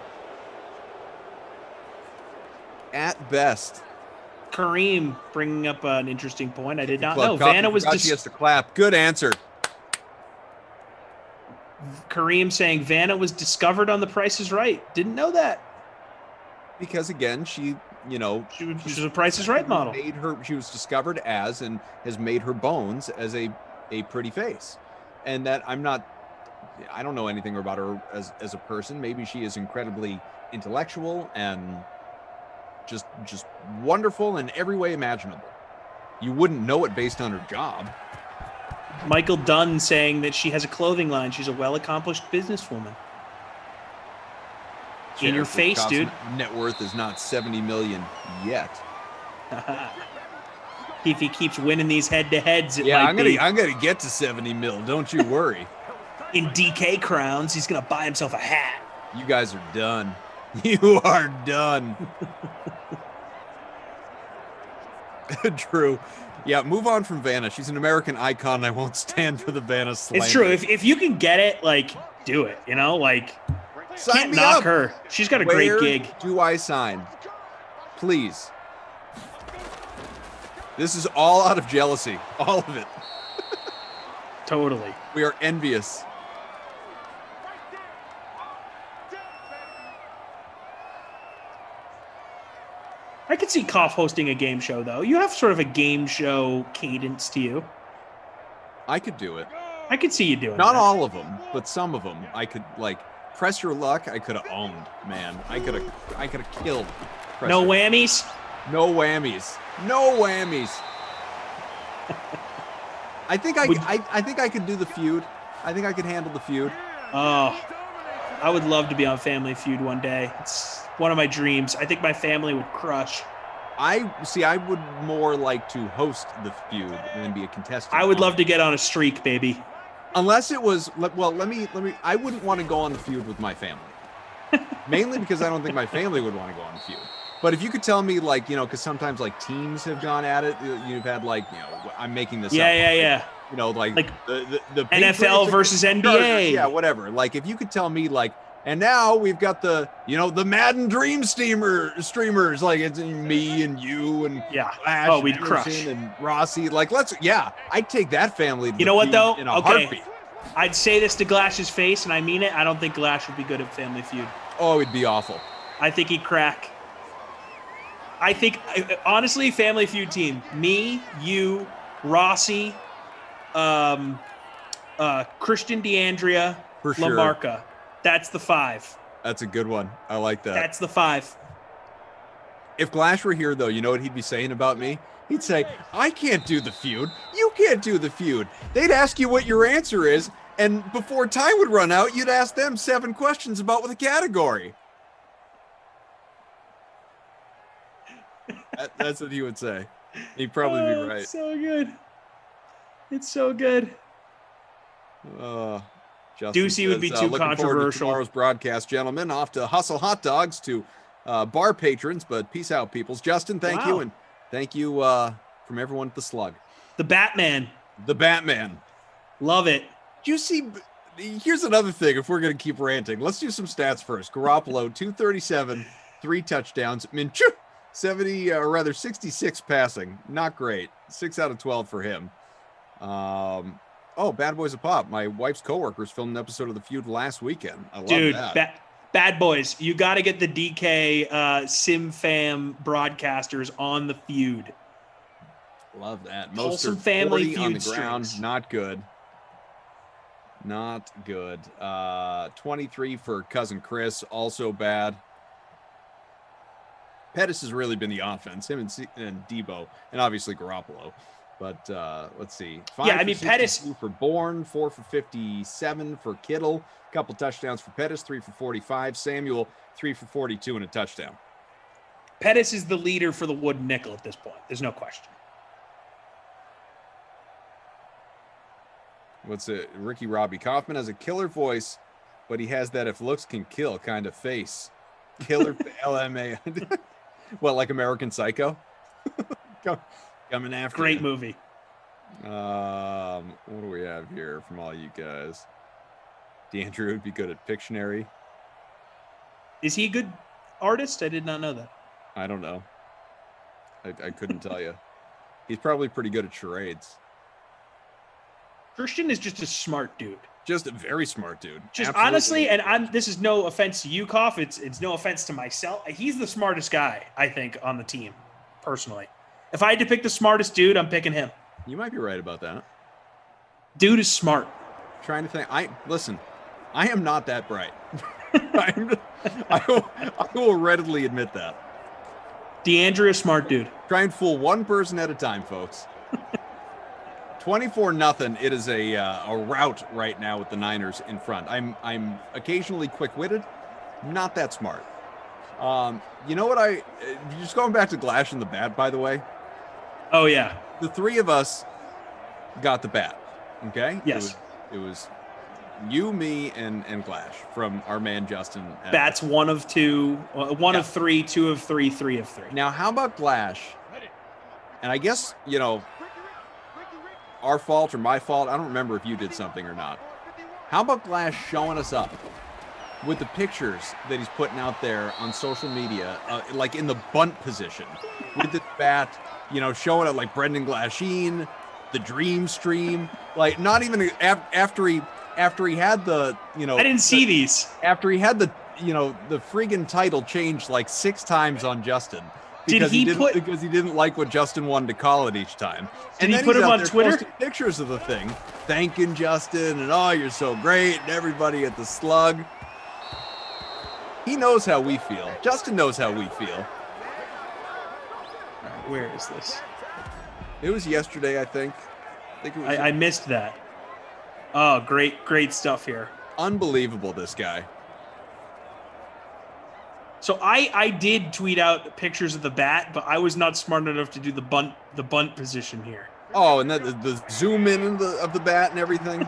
At best. Kareem bringing up an interesting point. I did not know. Vanna was she has to clap. Good answer. Kareem saying Vanna was discovered on The Price is Right. Didn't know that. Because again, she she's a Price is Right model. She was discovered as and has made her bones as a pretty face. And that I don't know anything about her as a person. Maybe she is incredibly intellectual and just wonderful in every way imaginable. You wouldn't know it based on her job. Michael Dunn saying that she has a clothing line. She's a well-accomplished businesswoman. In your face, dude. Net worth is not 70 million yet. If he keeps winning these head-to-heads, I'm gonna get to 70 mil. Don't you worry. In DK crowns, he's gonna buy himself a hat. You guys are done. You are done. Drew. Yeah, move on from Vanna. She's an American icon. And I won't stand for the Vanna slander. It's true. If you can get it, like, do it. You know, like, Sign can't me knock up. her. She's got a Where great gig. do I sign? Please. This is all out of jealousy. All of it. Totally. We are envious. I could see Koff hosting a game show, though. You have sort of a game show cadence to you. I could do it. I could see you doing Not that. all of them, but some of them. I could, like, Press Your Luck, I could have owned, man. I could have killed. No whammies? No whammies. No whammies. I think I could do the feud. I think I could handle the feud. Oh, I would love to be on Family Feud one day. It's one of my dreams. I think my family would crush. I would more like to host the feud than be a contestant. I would love to get on a streak, baby. Unless it was, well, let me, I wouldn't want to go on the feud with my family. Mainly because I don't think my family would want to go on the feud. But if you could tell me, like, you know, because sometimes, like, teams have gone at it. You've had, like, you know, I'm making this up. Yeah. You know, like the NFL versus NBA. Chargers, yeah, whatever. Like, if you could tell me, like, and now we've got the, you know, the Madden Dream streamers, like it's me and you and Ash oh, we'd and crush. and Rossi. Like, I'd take that family. You know what, though? In a heartbeat. I'd say this to Glash's face, and I mean it. I don't think Glash would be good at Family Feud. Oh, it'd be awful. I think he'd crack. I think, honestly, Family Feud team, me, you, Rossi, Christian D'Andrea, For sure. Lamarca. That's the 5. That's a good one. I like that. That's the 5. If Glash were here, though, you know what he'd be saying about me? He'd say, I can't do the feud. You can't do the feud. They'd ask you what your answer is, and before time would run out, you'd ask them 7 questions about the category. That's what he would say. He'd probably be right. It's so good. It's so good. Justin Ducey would be too looking forward to controversial. tomorrow's broadcast, gentlemen. Off to hustle hot dogs to bar patrons, but peace out, peoples. Justin, thank you, and thank you from everyone at the Slug. The Batman. The Batman. Love it. Do you see? Here's another thing. If we're going to keep ranting, let's do some stats first. Garoppolo, 237, 3 touchdowns. Minshew, 66 passing. Not great. 6 out of 12 for him. Oh, Bad Boys of Pop. My wife's coworkers filmed an episode of The Feud last weekend. I love that. Bad Boys. You got to get the DK SimFam broadcasters on The Feud. Love that. Wholesome Mostert, Family 40 on the Feud ground. strings. Not good. Not good. 23 for cousin Chris. Also bad. Pettis has really been the offense. Him and Debo, and obviously Garoppolo. But let's see. 5 Yeah, I for mean, 62 for Bourne, 4 for 57 for Kittle, a couple touchdowns for Pettis, 3 for 45. Samuel, 3 for 42 and a touchdown. Pettis is the leader for the Wood Nickel at this point. There's no question. What's it? Ricky Robbie Kaufman has a killer voice, but he has that if looks can kill kind of face. Killer LMA. What, like American Psycho? Coming after Great you. movie. What do we have here from all you guys? DeAndre would be good at Pictionary. Is he a good artist? I did not know that. I don't know. I couldn't tell you. He's probably pretty good at charades. Christian is just a smart dude. Just a very smart dude. Just Absolutely. honestly, and this is no offense to you, Koff. It's no offense to myself. He's the smartest guy, I think, on the team, personally. If I had to pick the smartest dude, I'm picking him. You might be right about that. Dude is smart. Trying to think. Listen, I am not that bright. I will readily admit that. DeAndrea, smart dude. Try and fool one person at a time, folks. 24-0. It is a rout right now with the Niners in front. I'm occasionally quick-witted, not that smart. You know what? Just going back to Glash and the bat, by the way. Oh yeah, the 3 of us got the bat. Okay. Yes. It was you, me, and Glash from our man Justin. Bat's 1 of 2, 1 of 3, 2 of 3, 3 of 3. Now, how about Glash And I guess, our fault or my fault, I don't remember if you did something or not. How about Glass showing us up with the pictures that he's putting out there on social media, like in the bunt position with the bat, showing it like Brendan Glasheen, the Dream Stream, like not even after he had the, I didn't see these. After he had the, the friggin' title changed like 6 times on Justin. Because he didn't like what Justin wanted to call it each time. Did he put him on Twitter? Posting pictures of the thing, thanking Justin and you're so great, and everybody at the Slug. He knows how we feel. Justin knows how we feel. All right, where is this? It was yesterday, I think. I missed that. Oh, great stuff here. Unbelievable, this guy. So I did tweet out pictures of the bat, but I was not smart enough to do the bunt position here. Oh, and the zoom in of the bat and everything.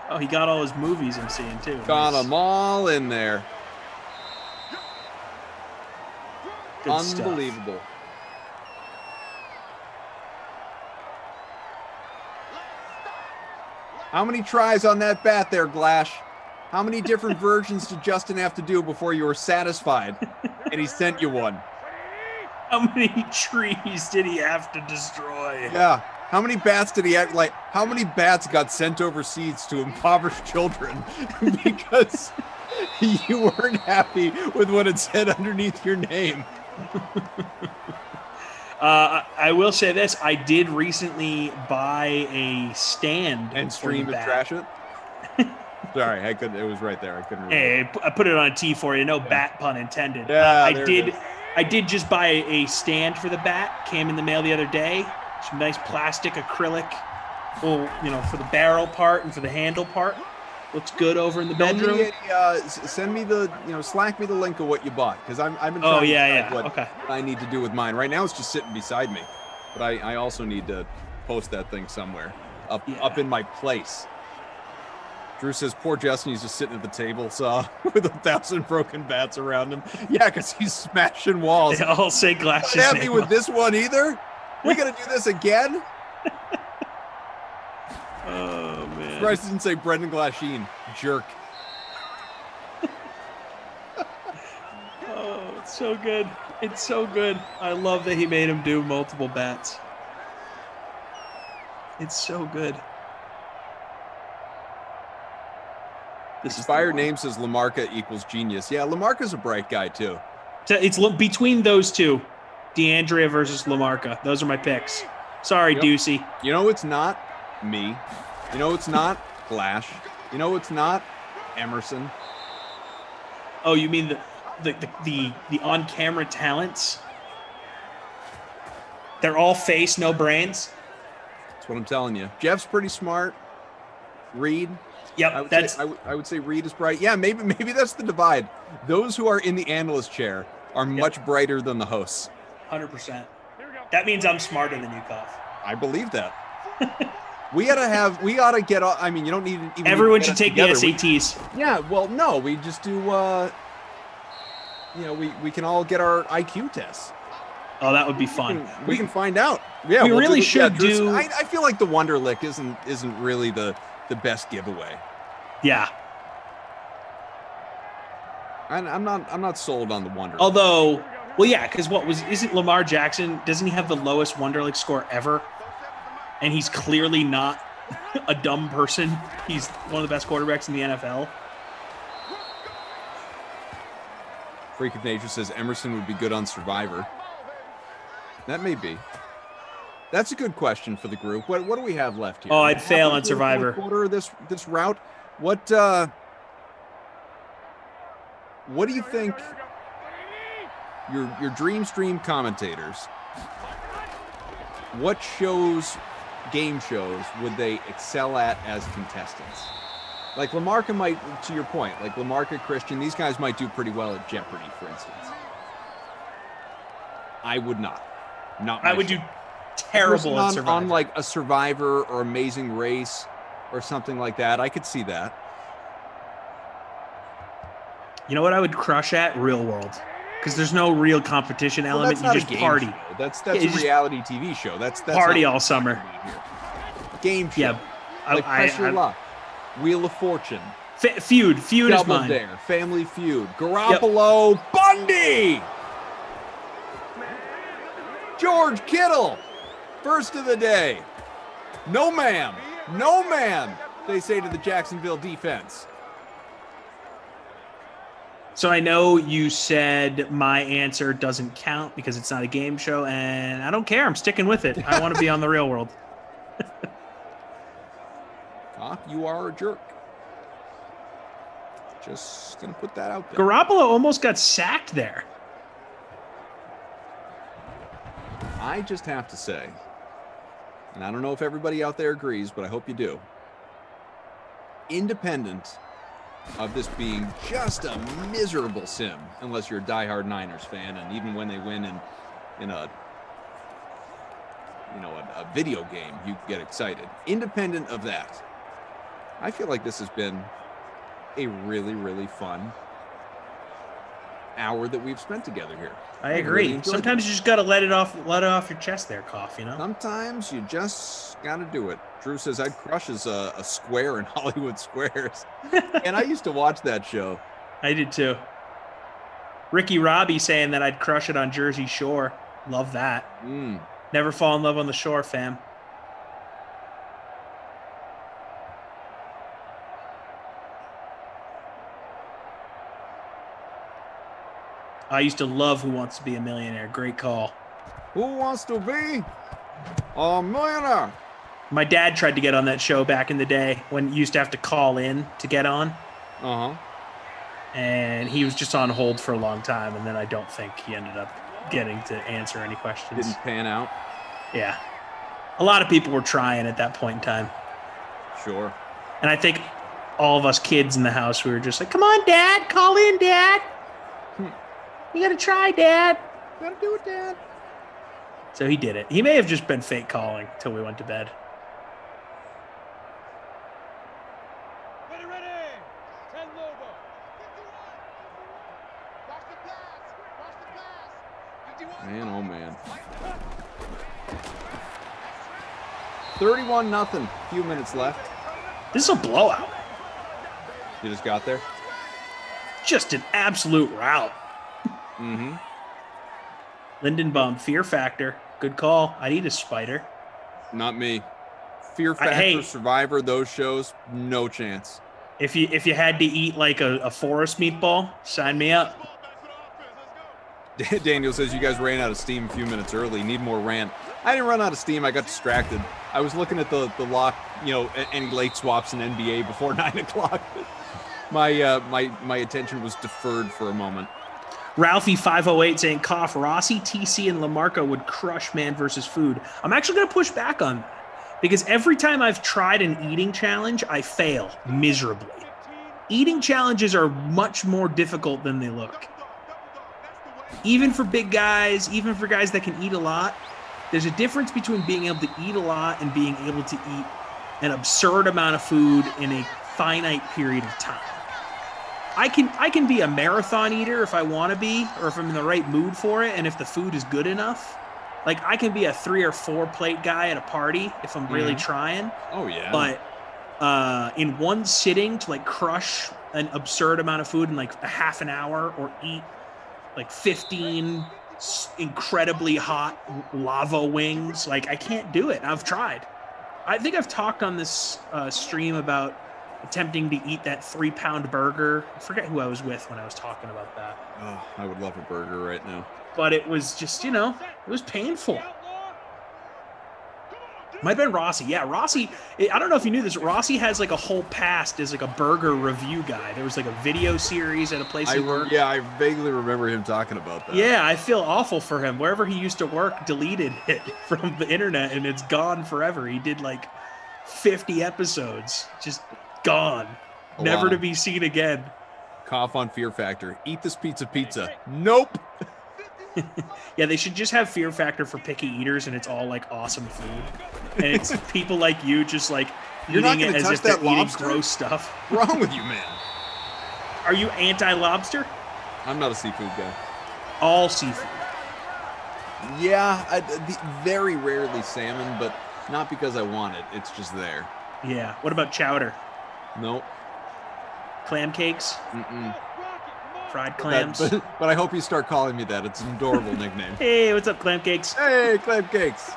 Oh, he got all his movies I'm seeing too. Got them all in there. Good Unbelievable. Stuff. How many tries on that bat there, Glash? How many different versions did Justin have to do before you were satisfied and he sent you one? How many trees did he have to destroy? Yeah. How many bats did he have? Like, how many bats got sent overseas to impoverished children because you weren't happy with what it said underneath your name? I will say this. I did recently buy a stand. And stream and trash it? Sorry, I couldn't. It was right there. I couldn't read Hey, I put it on a T for you. No bat pun intended. Yeah, I did just buy a stand for the bat. Came in the mail the other day. Some nice plastic acrylic, for the barrel part and for the handle part. Looks good over in the bedroom. Send me slack me the link of what you bought because I've been trying to decide what I need to do with mine. Right now it's just sitting beside me, but I also need to post that thing somewhere up in my place. Drew says, poor Justin, he's just sitting at the table with 1,000 broken bats around him. Yeah, because he's smashing walls. They all say Glass's Not happy name with on. this one either? We got to do this again? Oh, man. Surprised he didn't say Brendan Glasheen. Jerk. Oh, it's so good. It's so good. I love that he made him do multiple bats. It's so good. This inspired name says Lamarca equals genius. Yeah, Lamarca's a bright guy too. So it's between those two, DeAndrea versus Lamarca. Those are my picks. Sorry, Ducey. You know it's not me. You know it's not Glash. You know it's not Emerson. Oh, you mean the on-camera talents? They're all face, no brains. That's what I'm telling you. Jeff's pretty smart. Reed. Yep, I would say Reed is bright. Yeah, maybe that's the divide. Those who are in the analyst chair are much brighter than the hosts. 100%. That means I'm smarter than you, Cuff. I believe that. we ought to get. I mean, you don't need even. Everyone should take the SATs. Yeah. Well, no, we just do. We can all get our IQ tests. Oh, that would be fun. We can find out. Yeah, we really should do. I feel like the Wonderlick isn't really the best giveaway. Yeah. I'm not sold on the Wonderlick. Although, well, yeah, because isn't Lamar Jackson? Doesn't he have the lowest Wonderlick score ever? And he's clearly not a dumb person. He's one of the best quarterbacks in the NFL. Freak of Nature says Emerson would be good on Survivor. That may be. That's a good question for the group. What do we have left here? Oh, I'd fail on Survivor. Quarter of this route. What do you think? Your Dream Stream commentators. What game shows would they excel at as contestants? Like Lamarca might, to your point, like Lamarca, Christian, these guys might do pretty well at Jeopardy, for instance. I would not. I would do terrible at Survivor. On like a Survivor or Amazing Race or something like that. I could see that. You know what I would crush at? Real World. because there's no real competition Well, element. that's You not a just game party. show. That's Yeah, a you just reality TV show. That's party not all summer. Game show. Yeah, Like Press Your Luck, Wheel of Fortune, Feud is Double mine. Dare, Family Feud, Garoppolo, Bundy, George Kittle, first of the day. No ma'am, no ma'am, they say to the Jacksonville defense. So I know you said my answer doesn't count because it's not a game show, and I don't care. I'm sticking with it. I want to be on the real world. You are a jerk. Just gonna put that out there. Garoppolo almost got sacked there. I just have to say, and I don't know if everybody out there agrees, but I hope you do. Independent of this being just a miserable sim, unless you're a diehard Niners fan, and even when they win in a video game, you get excited. Independent of that, I feel like this has been a really, really fun hour that we've spent together here. I agree. Really Sometimes you just got to let it off your chest there, Cough, Sometimes you just got to do it. Drew says, I'd crush as a square in Hollywood Squares. And I used to watch that show. I did too. Ricky Robbie saying that I'd crush it on Jersey Shore. Love that. Never fall in love on the shore, fam. I used to love Who Wants to Be a Millionaire. Great call. Who wants to be a millionaire? My dad tried to get on that show back in the day when you used to have to call in to get on. Uh-huh. And he was just on hold for a long time, and then I don't think he ended up getting to answer any questions. Didn't pan out? Yeah. A lot of people were trying at that point in time. Sure. And I think all of us kids in the house, we were just like, come on, Dad, call in, Dad. You got to try, Dad. You got to do it, Dad. So he did it. He may have just been fake calling till we went to bed. Man, oh man. 31-0. Few minutes left. This is a blowout. You just got there? Just an absolute rout. Mm-hmm. Lindenbaum, Fear Factor. Good call. I'd eat a spider. Not me. Fear Factor, Survivor, those shows, no chance. If you had to eat like a forest meatball, sign me up. Daniel says you guys ran out of steam a few minutes early. Need more rant. I didn't run out of steam. I got distracted. I was looking at the lock, any late swaps in NBA before 9 o'clock. My attention was deferred for a moment. Ralphie 508 saying, cough, Rossi, TC, and LaMarco would crush Man versus Food. I'm actually going to push back on that because every time I've tried an eating challenge, I fail miserably. Eating challenges are much more difficult than they look. Even for big guys, even for guys that can eat a lot, there's a difference between being able to eat a lot and being able to eat an absurd amount of food in a finite period of time. I can be a marathon eater if I want to be, or if I'm in the right mood for it, and if the food is good enough. Like, I can be a 3 or 4 plate guy at a party if I'm really trying. Oh, yeah. But in one sitting to, like, crush an absurd amount of food in, like, a half an hour or eat, like, 15 incredibly hot lava wings, like, I can't do it. I've tried. I think I've talked on this stream about attempting to eat that 3-pound burger. I forget who I was with when I was talking about that. Oh, I would love a burger right now. But it was just, it was painful. Might have been Rossi. Yeah, Rossi, I don't know if you knew this. Rossi has like a whole past as like a burger review guy. There was like a video series at a place he worked. Yeah, I vaguely remember him talking about that. Yeah, I feel awful for him. Wherever he used to work, deleted it from the internet and it's gone forever. He did like 50 episodes. Just gone. Never to be seen again. Cough on Fear Factor. Eat this pizza. Nope. Yeah, they should just have Fear Factor for picky eaters and it's all like awesome food. And it's people like you just like eating it as if they're eating gross stuff. What's wrong with you, man? Are you anti-lobster? I'm not a seafood guy. All seafood. Yeah, very rarely salmon, but not because I want it. It's just there. Yeah. What about chowder? Nope. Clam cakes? Mm-mm. Fried clams? But I hope you start calling me that. It's an adorable nickname. Hey, what's up, clam cakes? Hey, clam cakes.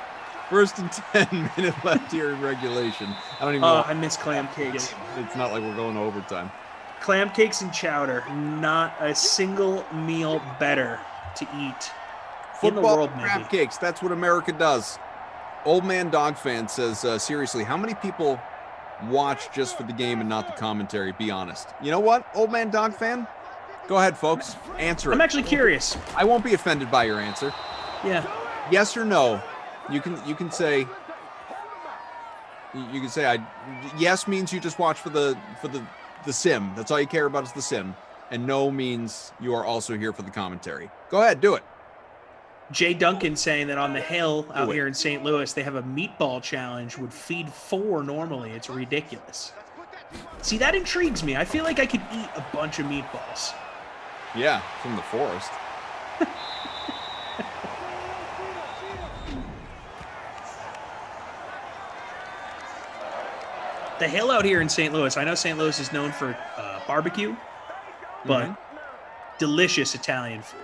First and 10 minutes left here in regulation. I don't even know. I miss clam cakes. It's not like we're going to overtime. Clam cakes and chowder. Not a single meal better to eat in the Football world, crab maybe. cakes. That's what America does. Old Man Dog Fan says, seriously, how many people watch just for the game and not the commentary? Be honest. You know what, Old Man Dog Fan? Go ahead, folks. Answer it. I'm actually curious. I won't be offended by your answer. Yeah. Yes or no. You can say yes means you just watch for the sim. That's all you care about is the sim. And no means you are also here for the commentary. Go ahead, do it. Jay Duncan saying that on the hill out here in St. Louis, they have a meatball challenge, would feed 4 normally. It's ridiculous. See, that intrigues me. I feel like I could eat a bunch of meatballs. Yeah, from the forest. The hill out here in St. Louis, I know St. Louis is known for barbecue, but delicious Italian food.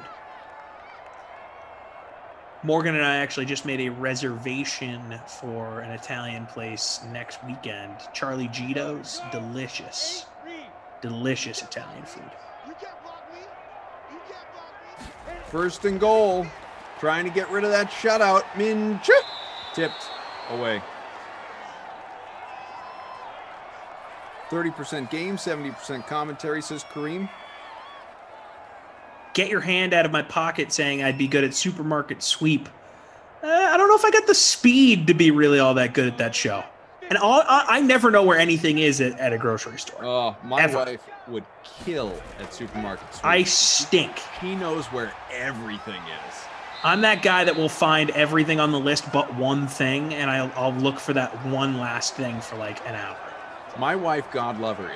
Morgan and I actually just made a reservation for an Italian place next weekend. Charlie Gito's, delicious. Delicious Italian food. First and goal. Trying to get rid of that shutout. Minch tipped away. 30% game, 70% commentary, says Kareem. Get your hand out of my pocket saying I'd be good at supermarket sweep. I don't know if I got the speed to be really all that good at that show. And I never know where anything is at a grocery store. Oh, my wife would kill at supermarket sweep. I stink. She knows where everything is. I'm that guy that will find everything on the list but one thing, and I'll look for that one last thing for like an hour. My wife, God love her,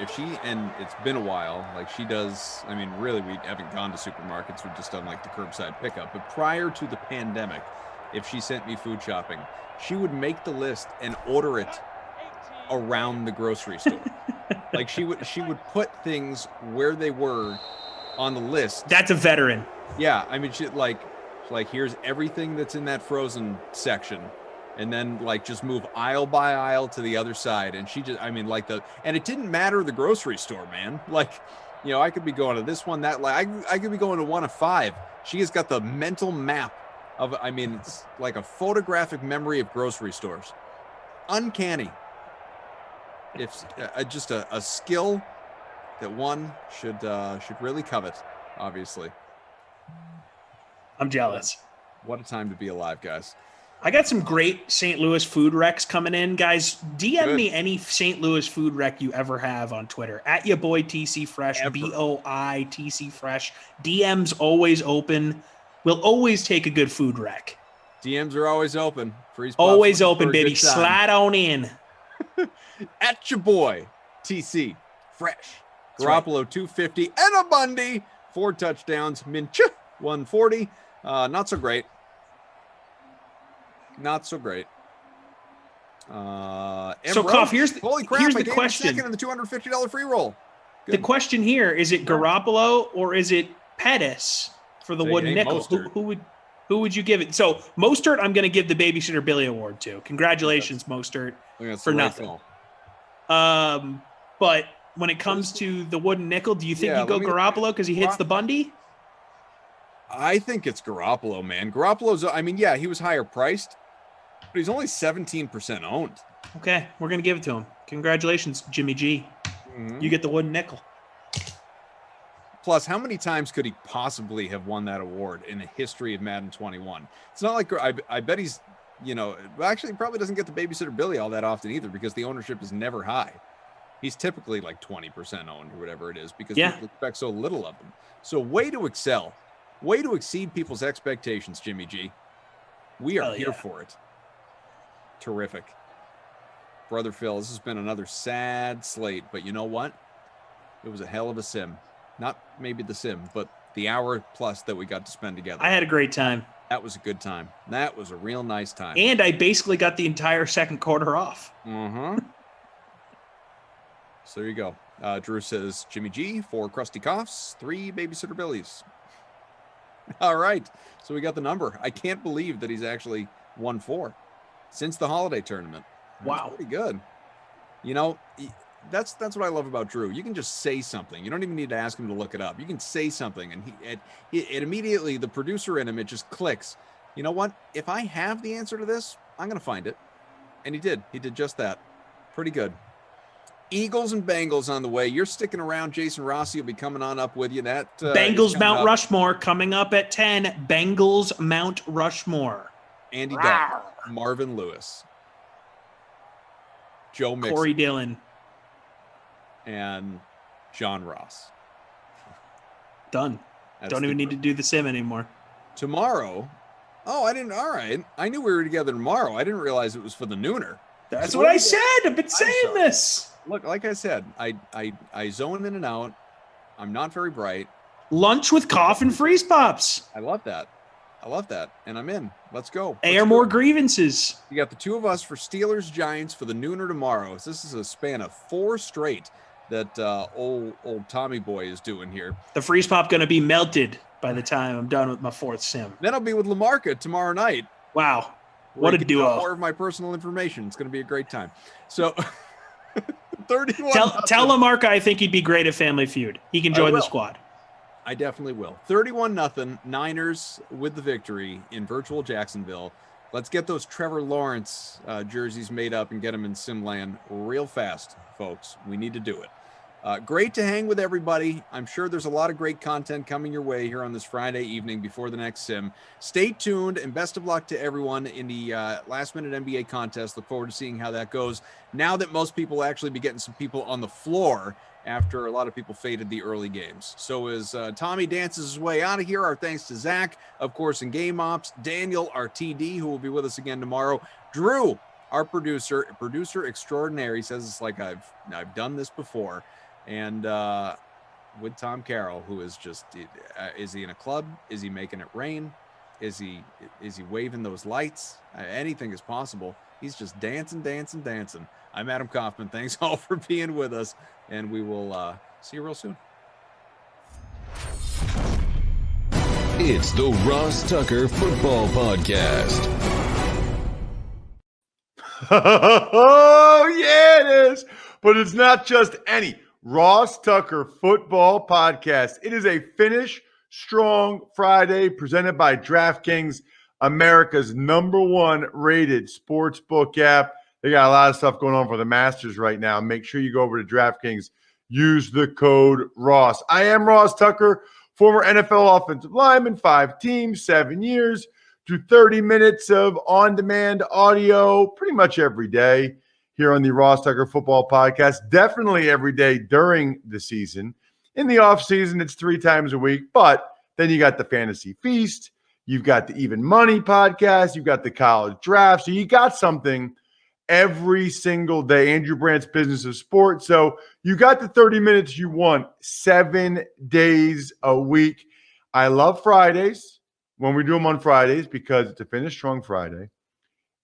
and it's been a while, like she does, I mean, really, we haven't gone to supermarkets, we've just done like the curbside pickup, but prior to the pandemic, if she sent me food shopping, she would make the list and order it around the grocery store. Like she would put things where they were on the list. That's a veteran. Yeah, I mean, she like here's everything that's in that frozen section. And then like just move aisle by aisle to the other side. And she just, I mean, like and it didn't matter the grocery store, man. Like, you know, I could be going to this one, that, like I could be going to one of 5. She has got the mental map of, I mean, it's like a photographic memory of grocery stores. Uncanny. It's just a skill that one should really covet, obviously. I'm jealous. What a time to be alive, guys. I got some great St. Louis food recs coming in. Guys, DM me any St. Louis food rec you ever have on Twitter. At your boy TC Fresh, BOI TC Fresh. DM's always open. We'll always take a good food rec. DMs are always open. Always open, baby. Slide on in. At your boy TC Fresh. Garoppolo, right. 250 and a Bundy. 4 touchdowns. Minch 140. Not so great. Not so great. So, Cuff, here's the question. Second in the $250 free roll. Good. The question here, is it Garoppolo or is it Pettis for the wooden nickel? Who would you give it? So, Mostert, I'm going to give the Babysitter Billy Award to. Congratulations, Mostert, for nothing. But when it comes to the wooden nickel, do you think you go Garoppolo because he hits the Bundy? I think it's Garoppolo, man. Garoppolo's, I mean, yeah, he was higher priced, but he's only 17% owned. Okay, we're going to give it to him. Congratulations, Jimmy G. Mm-hmm. You get the wooden nickel. Plus, how many times could he possibly have won that award in the history of Madden 21? It's not like, I bet he's, you know, actually he probably doesn't get the Babysitter Billy all that often either because the ownership is never high. He's typically like 20% owned or whatever it is because people expect so little of them. So way to excel. Way to exceed people's expectations, Jimmy G. We are here for it. Terrific. Brother Phil, this has been another sad slate, but you know what? It was a hell of a sim. Not maybe the sim, but the hour plus that we got to spend together. I had a great time. That was a good time. That was a real nice time. And I basically got the entire second quarter off. So there you go. Drew says, Jimmy G, 4 crusty coughs, 3 babysitter Billies. All right. So we got the number. I can't believe that he's actually won 4 since the holiday tournament. Wow. That's pretty good. You know, that's what I love about Drew. You can just say something. You don't even need to ask him to look it up. You can say something, and it immediately, the producer in him, it just clicks. You know what? If I have the answer to this, I'm going to find it. And he did. He did just that. Pretty good. Eagles and Bengals on the way. You're sticking around. Jason Rossi will be coming on up with you. That Bengals Mount Rushmore coming up at 10. Bengals Mount Rushmore. Andy Dalton, Marvin Lewis, Joe Mixon, Corey Dillon, and John Ross. Done. Don't even need to do the sim anymore. Tomorrow. Oh, I didn't. All right. I knew we were together tomorrow. I didn't realize it was for the nooner. That's what I said. I've been saying this. Look, like I said, I zone in and out. I'm not very bright. Lunch with coffin freeze pops. I love that. And I'm in. Let's go. Air more grievances. You got the 2 of us for Steelers Giants for the nooner tomorrow. So this is a span of 4 straight that old Tommy boy is doing here. The freeze pop going to be melted by the time I'm done with my 4th sim. Then I'll be with LaMarca tomorrow night. Wow. What a duo. More of my personal information. It's going to be a great time. So 31. Tell LaMarca I think he'd be great at Family Feud. He can join the squad. I definitely will. 31-0 Niners with the victory in virtual Jacksonville. Let's get those Trevor Lawrence jerseys made up and get them in Simland real fast, folks. We need to do it. Great to hang with everybody. I'm sure there's a lot of great content coming your way here on this Friday evening before the next sim. Stay tuned, and best of luck to everyone in the last-minute NBA contest. Look forward to seeing how that goes. Now that most people will actually be getting some people on the floor after a lot of people faded the early games. So as Tommy dances his way out of here, our thanks to Zach, of course, in Game Ops, Daniel, our TD, who will be with us again tomorrow, Drew, our producer extraordinary. He says it's like I've done this before. And with Tom Carroll, who is just, is he in a club? Is he making it rain? Is he waving those lights? Anything is possible. He's just dancing. I'm Adam Kaufman. Thanks all for being with us, and we will see you real soon. It's the Ross Tucker Football Podcast. Oh, yeah, it is. But it's not just any Ross Tucker Football Podcast. It is a Finish Strong Friday presented by DraftKings, America's #1 rated sportsbook app. They got a lot of stuff going on for the Masters right now. Make sure you go over to DraftKings. Use the code Ross. I am Ross Tucker, former NFL offensive lineman, 5 teams, 7 years. Do 30 minutes of on-demand audio pretty much every day here on the Ross Tucker Football Podcast. Definitely every day during the season. In the off-season, it's 3 times a week. But then you got the Fantasy Feast. You've got the Even Money Podcast. You've got the College Draft. So you got something every single day. Andrew Brandt's Business of Sport. So you got the 30 minutes you want 7 days a week. I love Fridays when we do them on Fridays because it's a Finish Strong Friday.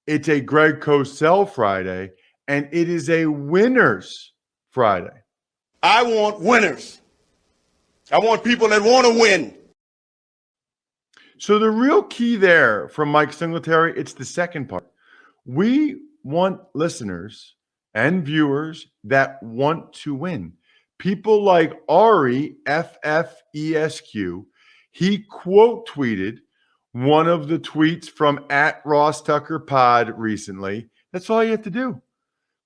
It's a Greg Cosell Friday. And it is a Winners Friday. I want winners. I want people that want to win. So the real key there from Mike Singletary, it's the second part. We want listeners and viewers that want to win. People like Ari, FFESQ, he quote tweeted one of the tweets from @RossTuckerPod recently. That's all you have to do.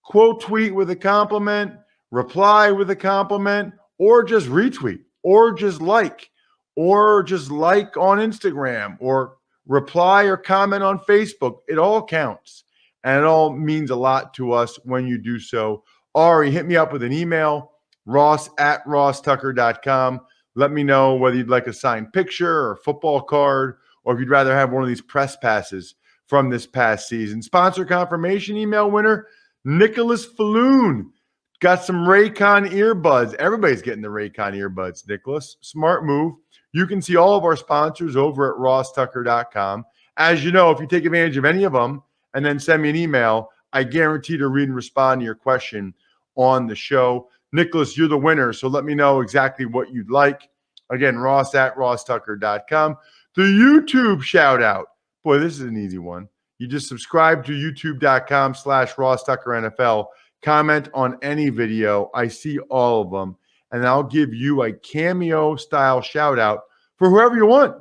Quote tweet with a compliment, reply with a compliment, or just retweet, or just like on Instagram, or reply or comment on Facebook. It all counts, and it all means a lot to us when you do so. Ari, hit me up with an email, ross@rosstucker.com. Let me know whether you'd like a signed picture or a football card, or if you'd rather have one of these press passes from this past season. Sponsor confirmation email winner, Nicholas Falloon. Got some Raycon earbuds. Everybody's getting the Raycon earbuds, Nicholas. Smart move. You can see all of our sponsors over at rosstucker.com. As you know, if you take advantage of any of them and then send me an email, I guarantee to read and respond to your question on the show. Nicholas, you're the winner, so let me know exactly what you'd like. Again, Ross at rosstucker.com. The YouTube shout out. Boy, this is an easy one. You just subscribe to youtube.com/rosstuckernfl. Comment on any video. I see all of them. And I'll give you a cameo-style shout out for whoever you want,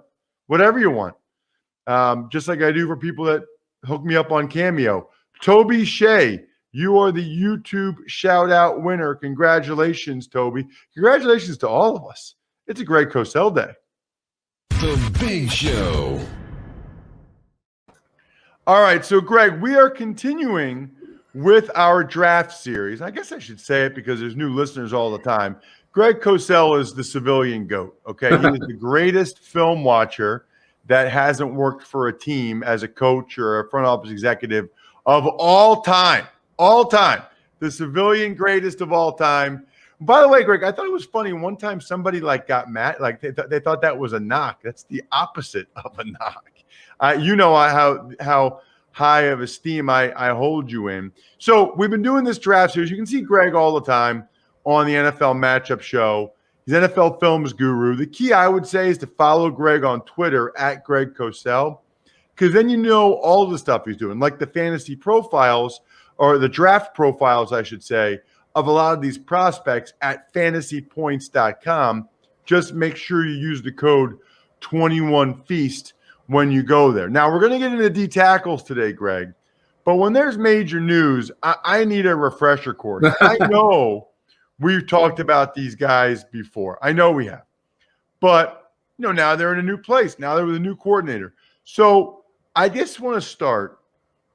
whatever you want. Just like I do for people that hook me up on Cameo. Toby Shea, you are the YouTube shout-out winner. Congratulations, Toby. Congratulations to all of us. It's a great Cosell day. The Big Show. All right, so Greg, we are continuing with our draft series. I guess I should say it because there's new listeners all the time. Greg Cosell is the civilian GOAT, okay? He is the greatest film watcher that hasn't worked for a team as a coach or a front office executive of all time. All time. The civilian greatest of all time. By the way, Greg, I thought it was funny. One time somebody got mad, they thought that was a knock. That's the opposite of a knock. You know how high of esteem I hold you in. So we've been doing this draft series. You can see Greg all the time on the NFL Matchup Show. He's NFL Films guru. The key, I would say, is to follow Greg on Twitter at Greg Cosell, because then you know all the stuff he's doing, like the fantasy profiles, or the draft profiles, I should say, of a lot of these prospects at fantasypoints.com. Just make sure you use the code 21Feast when you go there. Now, we're going to get into D tackles today, Greg, but when there's major news, I need a refresher course. I know we've talked about these guys before. I know we have. But, now they're in a new place. Now they're with a new coordinator. So I just want to start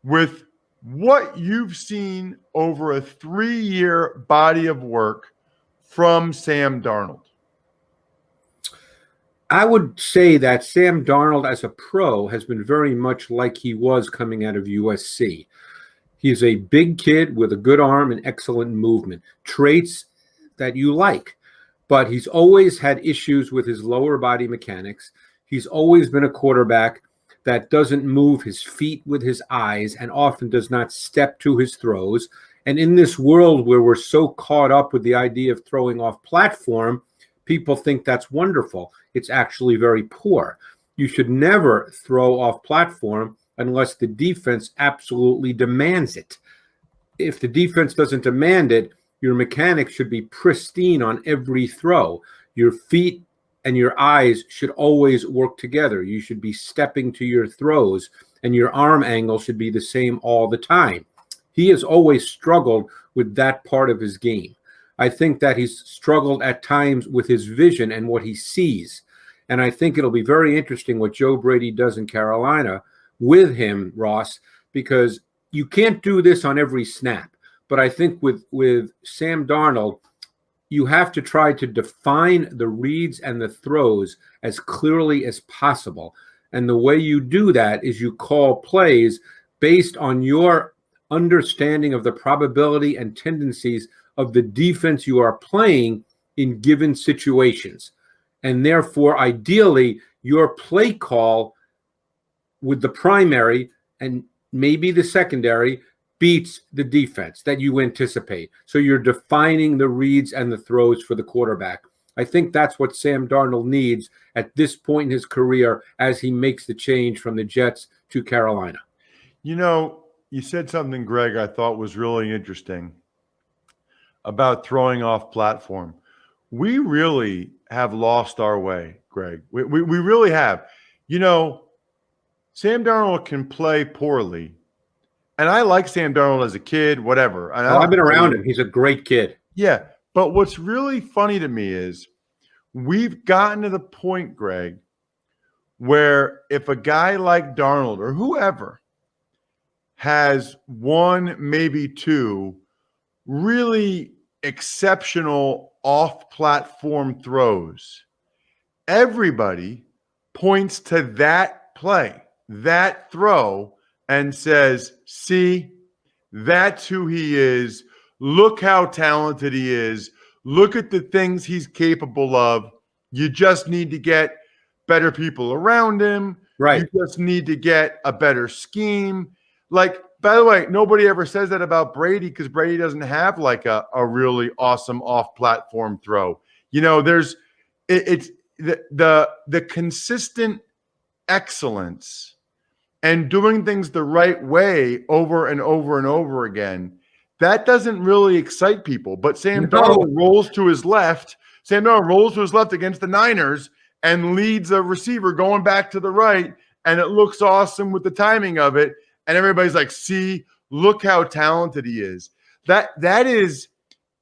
with what you've seen over a 3-year body of work from Sam Darnold. I would say that Sam Darnold as a pro has been very much like he was coming out of USC. He's a big kid with a good arm and excellent movement, traits that you like, but he's always had issues with his lower body mechanics. He's always been a quarterback that doesn't move his feet with his eyes and often does not step to his throws. And in this world where we're so caught up with the idea of throwing off platform, people think that's wonderful. It's actually very poor. You should never throw off platform unless the defense absolutely demands it. If the defense doesn't demand it, your mechanics should be pristine on every throw. Your feet and your eyes should always work together. You should be stepping to your throws, and your arm angle should be the same all the time. He has always struggled with that part of his game. I think that he's struggled at times with his vision and what he sees. And I think it'll be very interesting what Joe Brady does in Carolina with him, Ross, because you can't do this on every snap. But I think with Sam Darnold, you have to try to define the reads and the throws as clearly as possible. And the way you do that is you call plays based on your understanding of the probability and tendencies of the defense you are playing in given situations. And therefore, ideally, your play call with the primary and maybe the secondary beats the defense that you anticipate. So you're defining the reads and the throws for the quarterback. I think that's what Sam Darnold needs at this point in his career as he makes the change from the Jets to Carolina. You said something, Greg, I thought was really interesting about throwing off platform. We really have lost our way, Greg. We really have. Sam Darnold can play poorly. And I like Sam Darnold as a kid, whatever. I've been around him. He's a great kid. Yeah. But what's really funny to me is we've gotten to the point, Greg, where if a guy like Darnold or whoever has one, maybe two really exceptional off-platform throws, everybody points to that play, that throw, and says, see, that's who he is. Look how talented he is. Look at the things he's capable of. You just need to get better people around him. Right. You just need to get a better scheme. Like, by the way, nobody ever says that about Brady because Brady doesn't have like a really awesome off-platform throw. You know, it's the consistent excellence and doing things the right way over and over and over again. That doesn't really excite people. But Sam Darnold rolls to his left. Sam Darnold rolls to his left against the Niners and leads a receiver going back to the right, and it looks awesome with the timing of it. And everybody's like, see, look how talented he is. That is,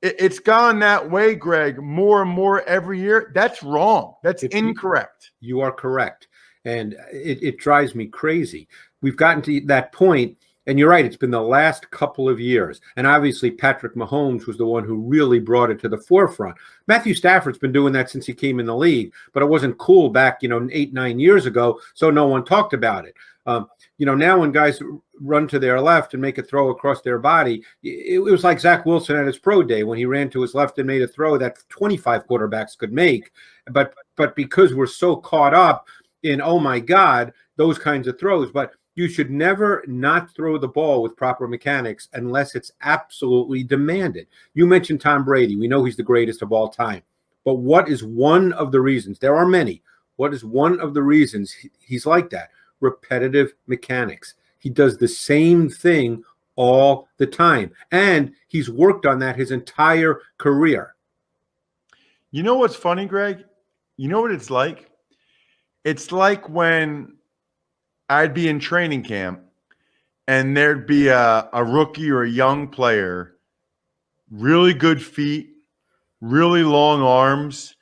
it's gone that way, Greg, more and more every year. That's wrong. That's incorrect. You are correct. And it drives me crazy. We've gotten to that point, and you're right, it's been the last couple of years. And obviously Patrick Mahomes was the one who really brought it to the forefront. Matthew Stafford's been doing that since he came in the league, but it wasn't cool back, 8-9 years ago, so no one talked about it. Now when guys run to their left and make a throw across their body, it was like Zach Wilson at his pro day when he ran to his left and made a throw that 25 quarterbacks could make. But because we're so caught up in, oh my God, those kinds of throws. But you should never not throw the ball with proper mechanics unless it's absolutely demanded. You mentioned Tom Brady. We know he's the greatest of all time. But what is one of the reasons? There are many. What is one of the reasons he's like that? Repetitive mechanics. He does the same thing all the time. And he's worked on that his entire career. You know what's funny, Greg? You know what it's like? It's like when I'd be in training camp and there'd be a rookie or a young player, really good feet, really long arms,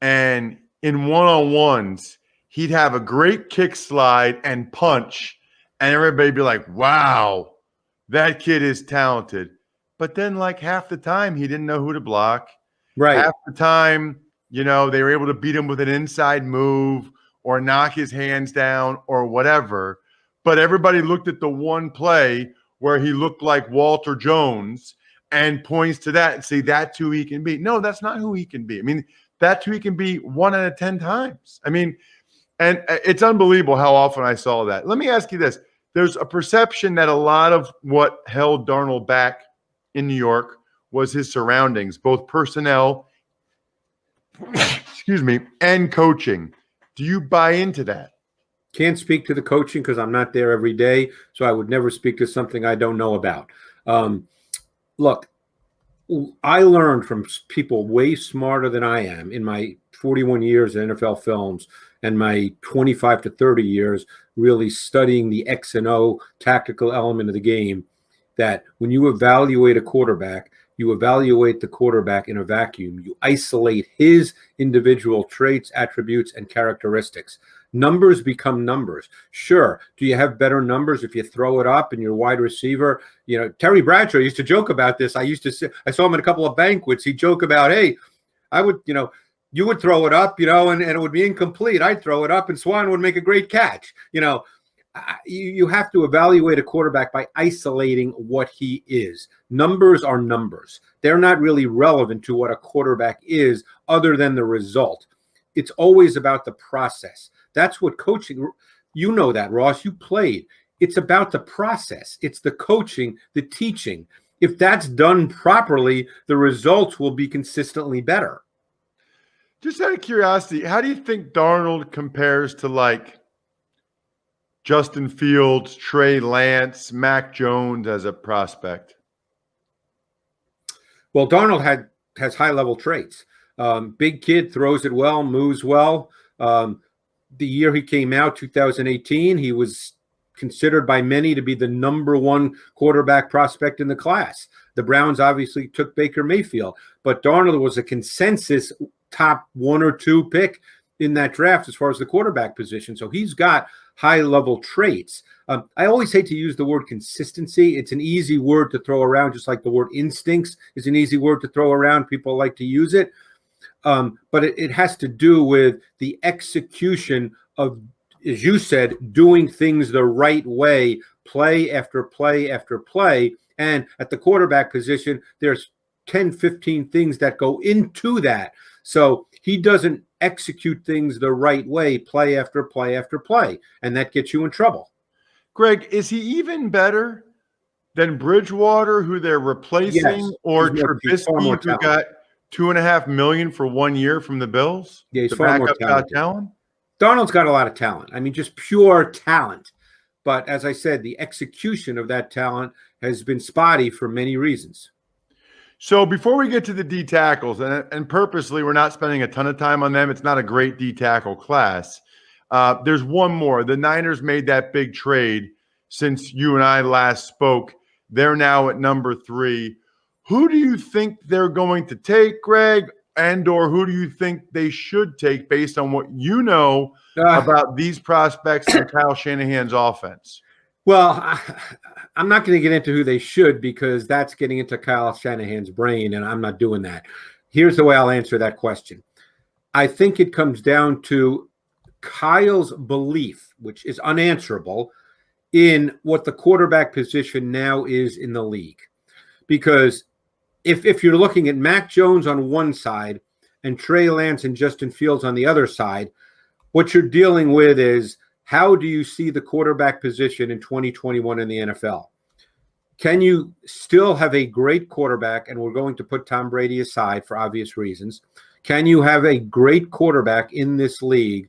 and in one-on-ones, he'd have a great kick slide and punch, and everybody'd be like, wow, that kid is talented. But then like half the time, he didn't know who to block. Right. Half the time, they were able to beat him with an inside move or knock his hands down or whatever. But everybody looked at the one play where he looked like Walter Jones and points to that and say, that's who he can be. No, that's not who he can be. I mean, that's who he can be 1 out of 10 times. I mean, and it's unbelievable how often I saw that. Let me ask you this. There's a perception that a lot of what held Darnold back in New York was his surroundings, both personnel, and coaching. Do you buy into that? Can't speak to the coaching because I'm not there every day, so I would never speak to something I don't know about. Look, I learned from people way smarter than I am in my 41 years in NFL films and my 25 to 30 years really studying the X and O tactical element of the game, that when you evaluate a quarterback, you evaluate the quarterback in a vacuum. You isolate his individual traits, attributes, and characteristics. Numbers become numbers. Sure. Do you have better numbers if you throw it up and you're wide receiver? Terry Bradshaw used to joke about this. I saw him at a couple of banquets. He'd joke about, hey, I would, you would throw it up, and it would be incomplete. I'd throw it up and Swan would make a great catch. You have to evaluate a quarterback by isolating what he is. Numbers are numbers. They're not really relevant to what a quarterback is other than the result. It's always about the process. That's what coaching, you know that, Ross, you played. It's about the process. It's the coaching, the teaching. If that's done properly, the results will be consistently better. Just out of curiosity, how do you think Darnold compares to like Justin Fields, Trey Lance, Mac Jones as a prospect? Well, Darnold has high-level traits. Big kid, throws it well, moves well. The year he came out, 2018, he was considered by many to be the number one quarterback prospect in the class. The Browns obviously took Baker Mayfield, but Darnold was a consensus top 1 or 2 pick in that draft as far as the quarterback position. So he's got high-level traits. I always hate to use the word consistency. It's an easy word to throw around, just like the word instincts is an easy word to throw around. People like to use it. But it has to do with the execution of, as you said, doing things the right way, play after play after play. And at the quarterback position, there's 10, 15 things that go into that. So He doesn't execute things the right way, play after play after play, and that gets you in trouble. Greg, is he even better than Bridgewater, who they're replacing, Yes, or he's far more Trubisky, who talented. got $2.5 million for 1 year from the Bills? Yeah, he's to far back more up talented. Allen? Darnold's got a lot of talent. I mean, just pure talent. But as I said, the execution of that talent has been spotty for many reasons. So before we get to the D tackles, and purposely we're not spending a ton of time on them. It's not a great D tackle class. There's one more. The Niners made that big trade since you and I last spoke. They're now at number 3. Who do you think they're going to take, Greg? And or who do you think they should take based on what you know about these prospects and Kyle Shanahan's offense? Well, I'm not going to get into who they should because that's getting into Kyle Shanahan's brain, and I'm not doing that. Here's the way I'll answer that question. I think it comes down to Kyle's belief, which is unanswerable, in what the quarterback position now is in the league. Because if you're looking at Mac Jones on one side and Trey Lance and Justin Fields on the other side, what you're dealing with is how do you see the quarterback position in 2021 in the NFL? Can you still have a great quarterback, and we're going to put Tom Brady aside for obvious reasons, can you have a great quarterback in this league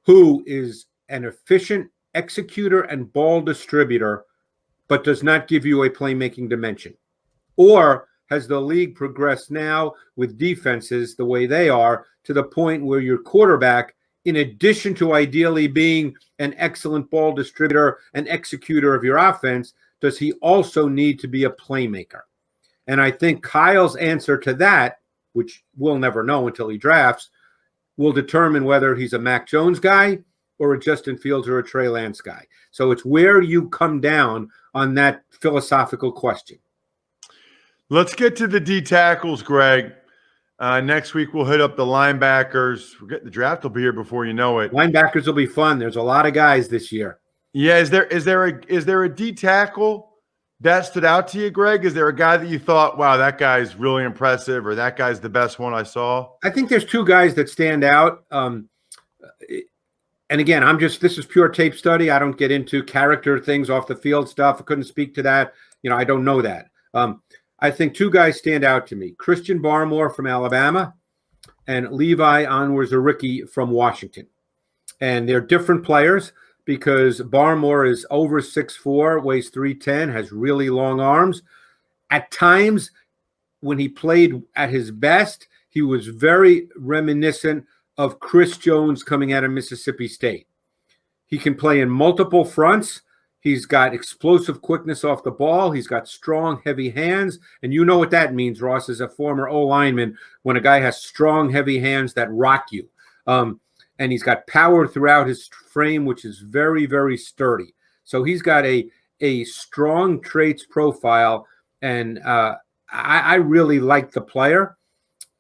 who is an efficient executor and ball distributor, but does not give you a playmaking dimension? Or has the league progressed now with defenses the way they are to the point where your quarterback, in addition to ideally being an excellent ball distributor and executor of your offense, does he also need to be a playmaker? And I think Kyle's answer to that, which we'll never know until he drafts, will determine whether he's a Mac Jones guy or a Justin Fields or a Trey Lance guy. So it's where you come down on that philosophical question. Let's get to the D tackles, Greg. Next week we'll hit up the linebackers. The draft will be here before you know it. Linebackers will be fun. There's a lot of guys this year. Yeah, is there a D tackle that stood out to you, Greg? Is there a guy that you thought, wow, that guy's really impressive, or that guy's the best one I saw? I think there's 2 guys that stand out. And again, this is pure tape study. I don't get into character things off the field stuff. I couldn't speak to that. I don't know that. I think 2 guys stand out to me. Christian Barmore from Alabama and Levi Onwuzurike from Washington. And they're different players because Barmore is over 6'4", weighs 310, has really long arms. At times, when he played at his best, he was very reminiscent of Chris Jones coming out of Mississippi State. He can play in multiple fronts. He's got explosive quickness off the ball. He's got strong, heavy hands. And you know what that means, Ross, as a former O-lineman, when a guy has strong, heavy hands that rock you. And he's got power throughout his frame, which is very, very sturdy. So he's got a strong traits profile. And I really like the player.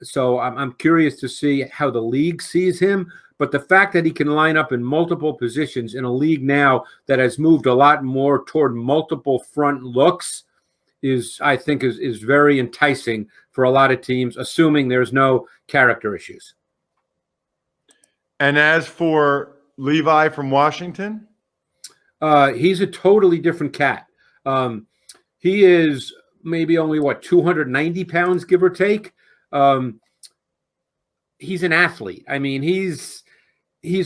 So I'm curious to see how the league sees him. But the fact that he can line up in multiple positions in a league now that has moved a lot more toward multiple front looks I think is very enticing for a lot of teams, assuming there's no character issues. And as for Levi from Washington? He's a totally different cat. He is maybe only, 290 pounds, give or take. He's an athlete. I mean, he's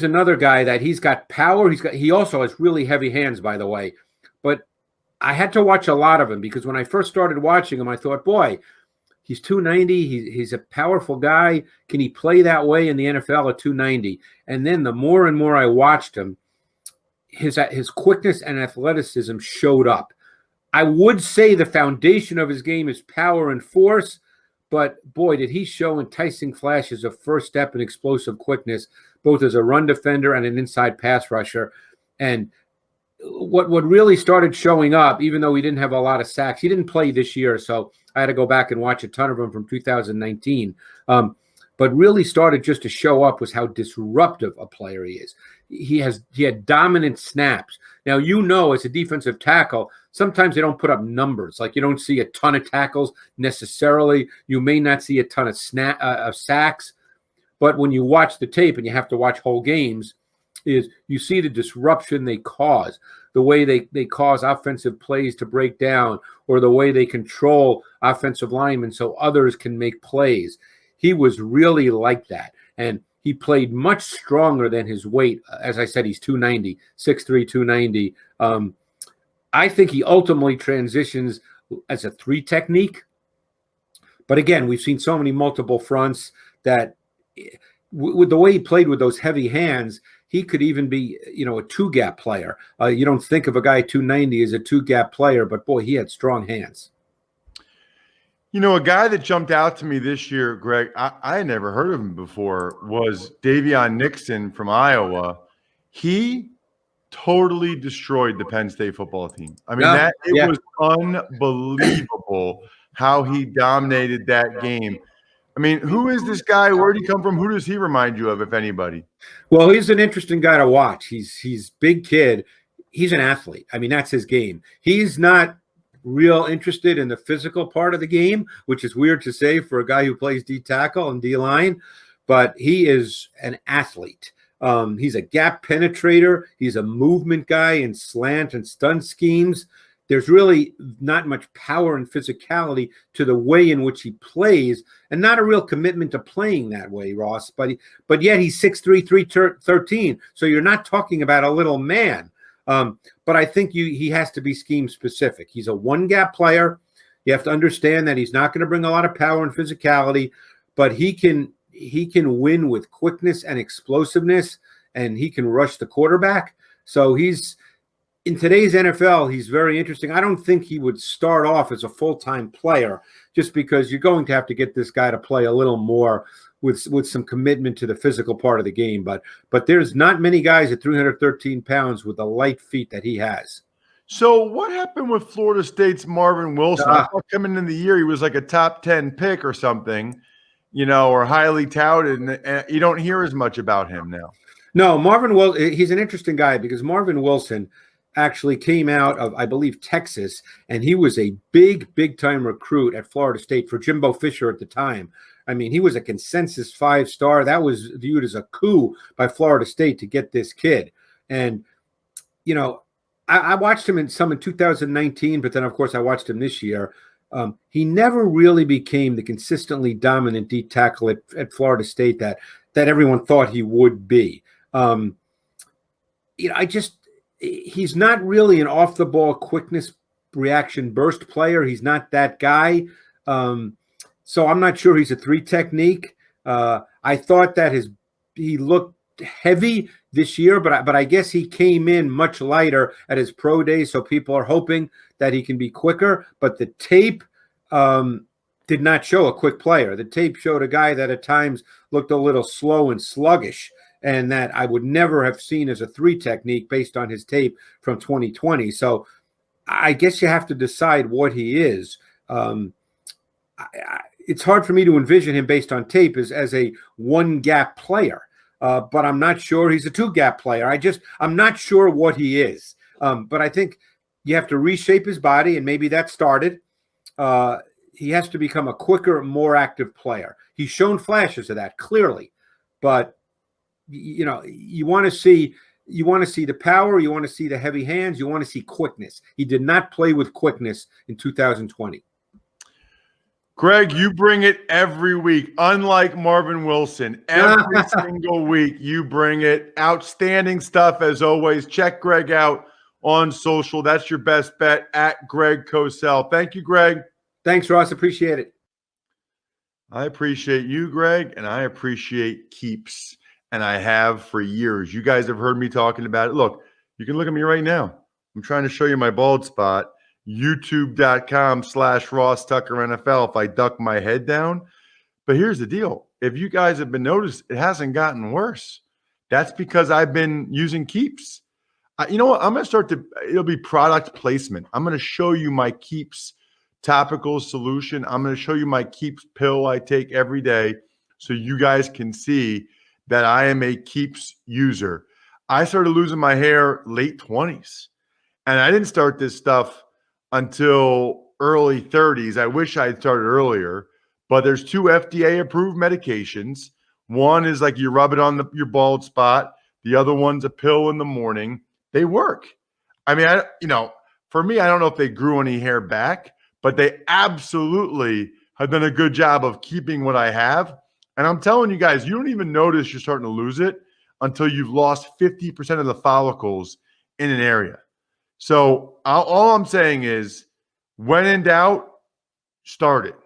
another guy that he's got power. He also has really heavy hands, by the way. But I had to watch a lot of him because when I first started watching him, I thought, boy, he's 290. He's a powerful guy. Can he play that way in the NFL at 290? And then the more and more I watched him, his quickness and athleticism showed up. I would say the foundation of his game is power and force, but boy, did he show enticing flashes of first step and explosive quickness, both as a run defender and an inside pass rusher. And what really started showing up, even though he didn't have a lot of sacks, he didn't play this year, so I had to go back and watch a ton of them from 2019. But really started just to show up was how disruptive a player he is. He had dominant snaps. Now, as a defensive tackle, sometimes they don't put up numbers. Like you don't see a ton of tackles necessarily. You may not see a ton of sacks. But when you watch the tape, and you have to watch whole games, is you see the disruption they cause, the way they cause offensive plays to break down, or the way they control offensive linemen so others can make plays. He was really like that. And he played much stronger than his weight. As I said, he's 290, 6'3", 290. I think he ultimately transitions as a 3 technique. But again, we've seen so many multiple fronts that with the way he played with those heavy hands, he could even be, a 2-gap player. You don't think of a guy 290 as a 2-gap player, but boy, he had strong hands. A guy that jumped out to me this year, Greg, I had never heard of him before, was Davion Nixon from Iowa. He totally destroyed the Penn State football team. I mean, it was unbelievable how he dominated that game. I mean, who is this guy? Where did he come from? Who does he remind you of, if anybody? Well, he's an interesting guy to watch. He's big kid. He's an athlete. I mean, that's his game. He's not real interested in the physical part of the game, which is weird to say for a guy who plays D tackle and D line, but he is an athlete. He's a gap penetrator. He's a movement guy in slant and stunt schemes. There's really not much power and physicality to the way in which he plays, and not a real commitment to playing that way, Ross. But yet he's 6'3", 313. So you're not talking about a little man. But I think he has to be scheme specific. He's a 1-gap player. You have to understand that he's not going to bring a lot of power and physicality, but he can win with quickness and explosiveness, and he can rush the quarterback. So in today's NFL, he's very interesting. I don't think he would start off as a full-time player, just because you're going to have to get this guy to play a little more with some commitment to the physical part of the game. But there's not many guys at 313 pounds with the light feet that he has. So what happened with Florida State's Marvin Wilson? I thought coming in the year he was like a top 10 pick or something, or highly touted, and you don't hear as much about him now. No, Marvin Wilson, he's an interesting guy because Marvin Wilson actually came out of, I believe, Texas, and he was a big-time recruit at Florida State for Jimbo Fisher at the time. I mean, he was a consensus 5-star. That was viewed as a coup by Florida State to get this kid. And, I watched him in 2019, but then, of course, I watched him this year. He never really became the consistently dominant D tackle at Florida State that everyone thought he would be. He's not really an off-the-ball quickness reaction burst player. He's not that guy. So I'm not sure he's a 3 technique. I thought that he looked heavy this year, but I guess he came in much lighter at his pro day, so people are hoping that he can be quicker. But the tape did not show a quick player. The tape showed a guy that at times looked a little slow and sluggish, and that I would never have seen as a 3 technique based on his tape from 2020. So I guess you have to decide what he is. It's hard for me to envision him based on tape as a 1-gap player, but I'm not sure he's a 2-gap player. I'm not sure what he is. But I think you have to reshape his body, and maybe that started. He has to become a quicker, more active player. He's shown flashes of that clearly, but you want to see the power, you want to see the heavy hands, you want to see quickness. He did not play with quickness in 2020. Greg, you bring it every week. Unlike Marvin Wilson, every single week you bring it. Outstanding stuff as always. Check Greg out on social. That's your best bet, at Greg Cosell. Thank you, Greg. Thanks, Ross. Appreciate it. I appreciate you, Greg, and I appreciate Keeps. And I have for years. You guys have heard me talking about it. Look, you can look at me right now. I'm trying to show you my bald spot. YouTube.com/Ross Tucker NFL if I duck my head down. But here's the deal. If you guys have been noticed, it hasn't gotten worse. That's because I've been using Keeps. You know what? I'm going to start it'll be product placement. I'm going to show you my Keeps topical solution. I'm going to show you my Keeps pill I take every day so you guys can see that I am a Keeps user. I started losing my hair late 20s, and I didn't start this stuff until early 30s. I wish I had started earlier, but there's 2 FDA-approved medications. One is like you rub it on your bald spot. The other one's a pill in the morning. They work. I mean, for me, I don't know if they grew any hair back, but they absolutely have done a good job of keeping what I have. And I'm telling you guys, you don't even notice you're starting to lose it until you've lost 50% of the follicles in an area. So all I'm saying is, when in doubt, start it.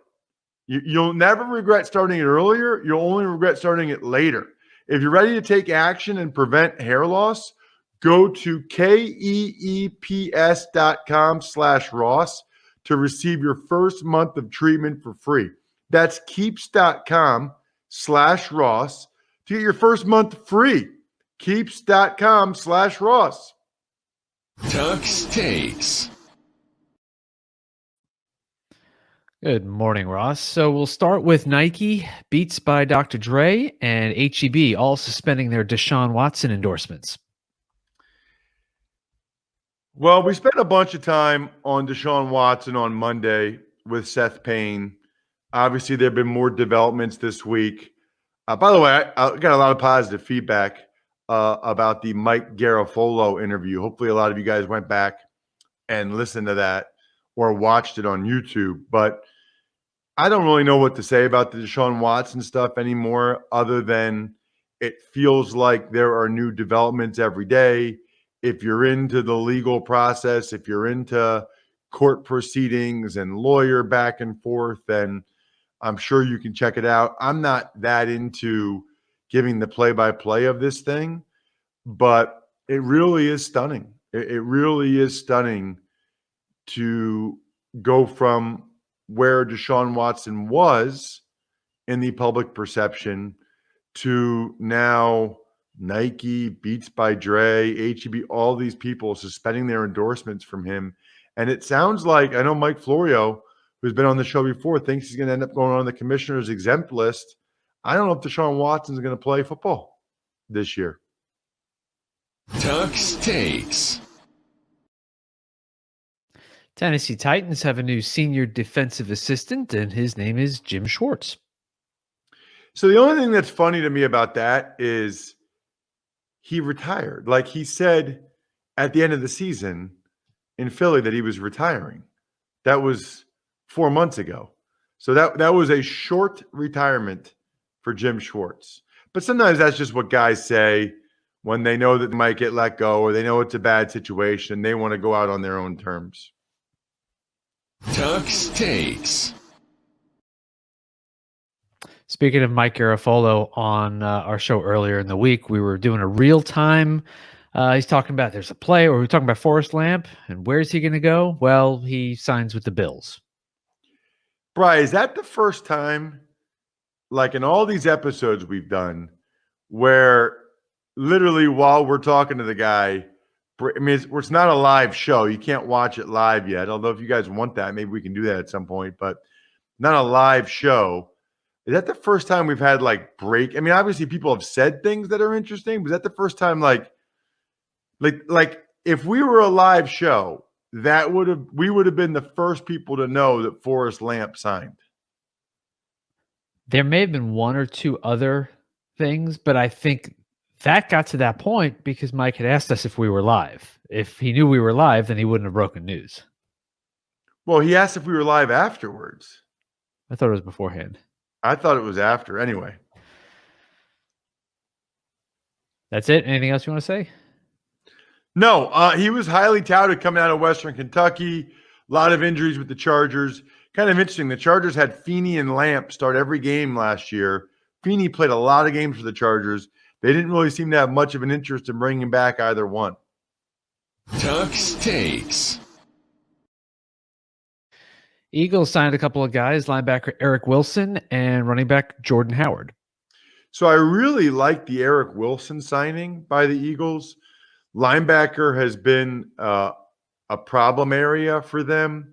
You'll never regret starting it earlier. You'll only regret starting it later. If you're ready to take action and prevent hair loss, go to keeps.com/Ross to receive your first month of treatment for free. That's keeps.com/Ross to get your first month free. Keeps.com/Ross. Tux Takes. Good morning, Ross. So we'll start with Nike, Beats by Dr. Dre, and H-E-B all suspending their Deshaun Watson endorsements. Well, we spent a bunch of time on Deshaun Watson on Monday with Seth Payne. Obviously, there have been more developments this week. By the way, I got a lot of positive feedback about the Mike Garafolo interview. Hopefully, a lot of you guys went back and listened to that or watched it on YouTube. But I don't really know what to say about the Deshaun Watson stuff anymore, other than it feels like there are new developments every day. If you're into the legal process, if you're into court proceedings and lawyer back and forth, then I'm sure you can check it out. I'm not that into giving the play-by-play of this thing, but it really is stunning. It really is stunning to go from where Deshaun Watson was in the public perception to now Nike, Beats by Dre, H-E-B, all these people suspending their endorsements from him. And it sounds like, I know Mike Florio, who's been on the show before, thinks he's going to end up going on the commissioner's exempt list. I don't know if Deshaun Watson's going to play football this year. Tux Takes. Tennessee Titans have a new senior defensive assistant, and his name is Jim Schwartz. So the only thing that's funny to me about that is he retired. Like he said at the end of the season in Philly that he was retiring. That was 4 months ago. So that was a short retirement for Jim Schwartz. But sometimes that's just what guys say when they know that they might get let go or they know it's a bad situation. They want to go out on their own terms. Tux Takes. Speaking of Mike Garafolo, on our show earlier in the week, we were doing a real time. He's talking about there's a play, or we're talking about Forrest Lamp, and where's he going to go? Well, he signs with the Bills. Bri, is that the first time, like in all these episodes we've done, where literally while we're talking to the guy, I mean, it's not a live show. You can't watch it live yet. Although if you guys want that, maybe we can do that at some point. But not a live show. Is that the first time we've had like break? I mean, obviously people have said things that are interesting. But is that the first time like if we were a live show, we would have been the first people to know that Forrest Lamp signed? There may have been one or two other things, but I think that got to that point because Mike had asked us if we were live. If he knew we were live, then he wouldn't have broken news. Well, he asked if we were live afterwards. I thought it was beforehand. I thought it was after. Anyway. That's it? Anything else you want to say? No, he was highly touted coming out of Western Kentucky. A lot of injuries with the Chargers. Kind of interesting. The Chargers had Feeney and Lamp start every game last year. Feeney played a lot of games for the Chargers. They didn't really seem to have much of an interest in bringing back either one. Tux Takes. Eagles signed a couple of guys, linebacker Eric Wilson and running back Jordan Howard. So I really like the Eric Wilson signing by the Eagles. Linebacker has been a problem area for them.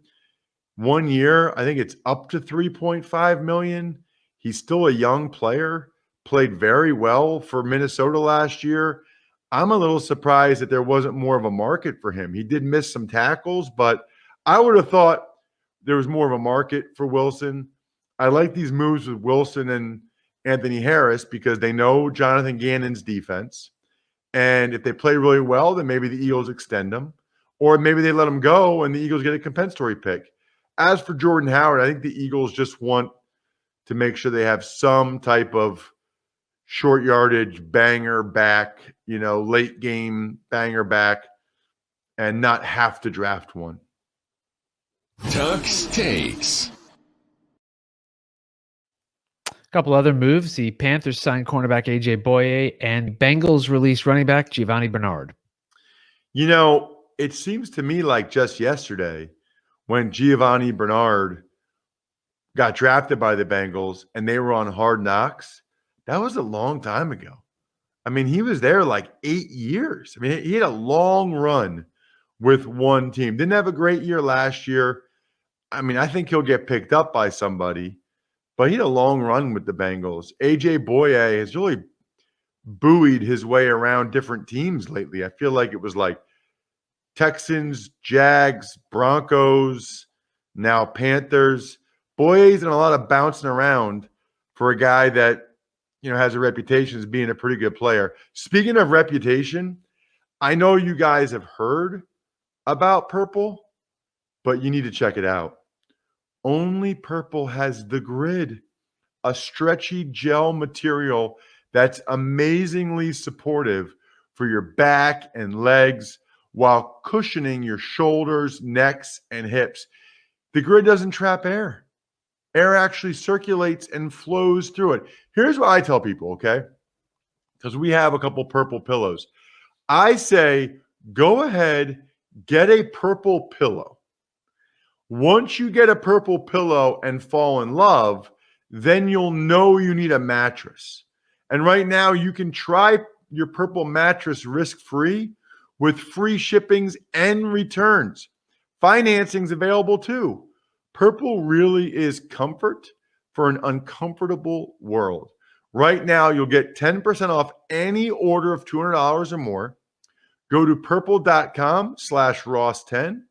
1 year, I think it's up to $3.5 million. He's still a young player. Played very well for Minnesota last year. I'm a little surprised that there wasn't more of a market for him. He did miss some tackles, but I would have thought there was more of a market for Wilson. I like these moves with Wilson Anthony Harris because they know Jonathan Gannon's defense. And if they play really well, then maybe the Eagles extend them. Or maybe they let him go and the Eagles get a compensatory pick. As for Jordan Howard, I think the Eagles just want to make sure they have some type of short yardage banger back, late game banger back, and not have to draft one. Tuck's takes. A couple other moves. The Panthers signed cornerback A.J. Boye and Bengals released running back Giovanni Bernard. It seems to me like just yesterday when Giovanni Bernard got drafted by the Bengals and they were on Hard Knocks, that was a long time ago. I mean, he was there like 8 years. I mean, he had a long run with one team. Didn't have a great year last year. I mean, I think he'll get picked up by somebody, but he had a long run with the Bengals. AJ Boye has really buoyed his way around different teams lately. I feel like it was like Texans, Jags, Broncos, now Panthers. Boye's done a lot of bouncing around for a guy that, has a reputation as being a pretty good player. Speaking of reputation, I know you guys have heard about Purple, but you need to check it out. Only Purple has the Grid, a stretchy gel material that's amazingly supportive for your back and legs while cushioning your shoulders, necks, and hips. The Grid doesn't trap air. Air actually circulates and flows through it. Here's what I tell people, okay? Because we have a couple Purple pillows. I say, go ahead, get a Purple pillow. Once you get a Purple pillow and fall in love, then you'll know you need a mattress. And right now, you can try your Purple mattress risk-free with free shippings and returns. Financing's available too. Purple really is comfort for an uncomfortable world. Right now, you'll get 10% off any order of $200 or more. Go to purple.com/Ross10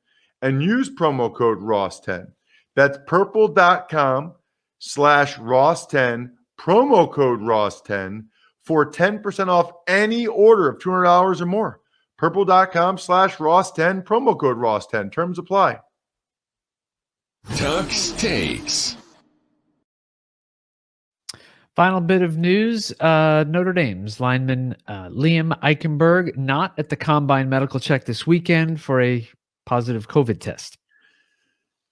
and use promo code Ross10. That's purple.com/Ross10, promo code Ross10 for 10% off any order of $200 or more. Purple.com/Ross10, promo code Ross10. Terms apply. Tuck's takes. Final bit of news, Notre Dame's lineman Liam Eichenberg not at the Combine medical check this weekend for a positive COVID test.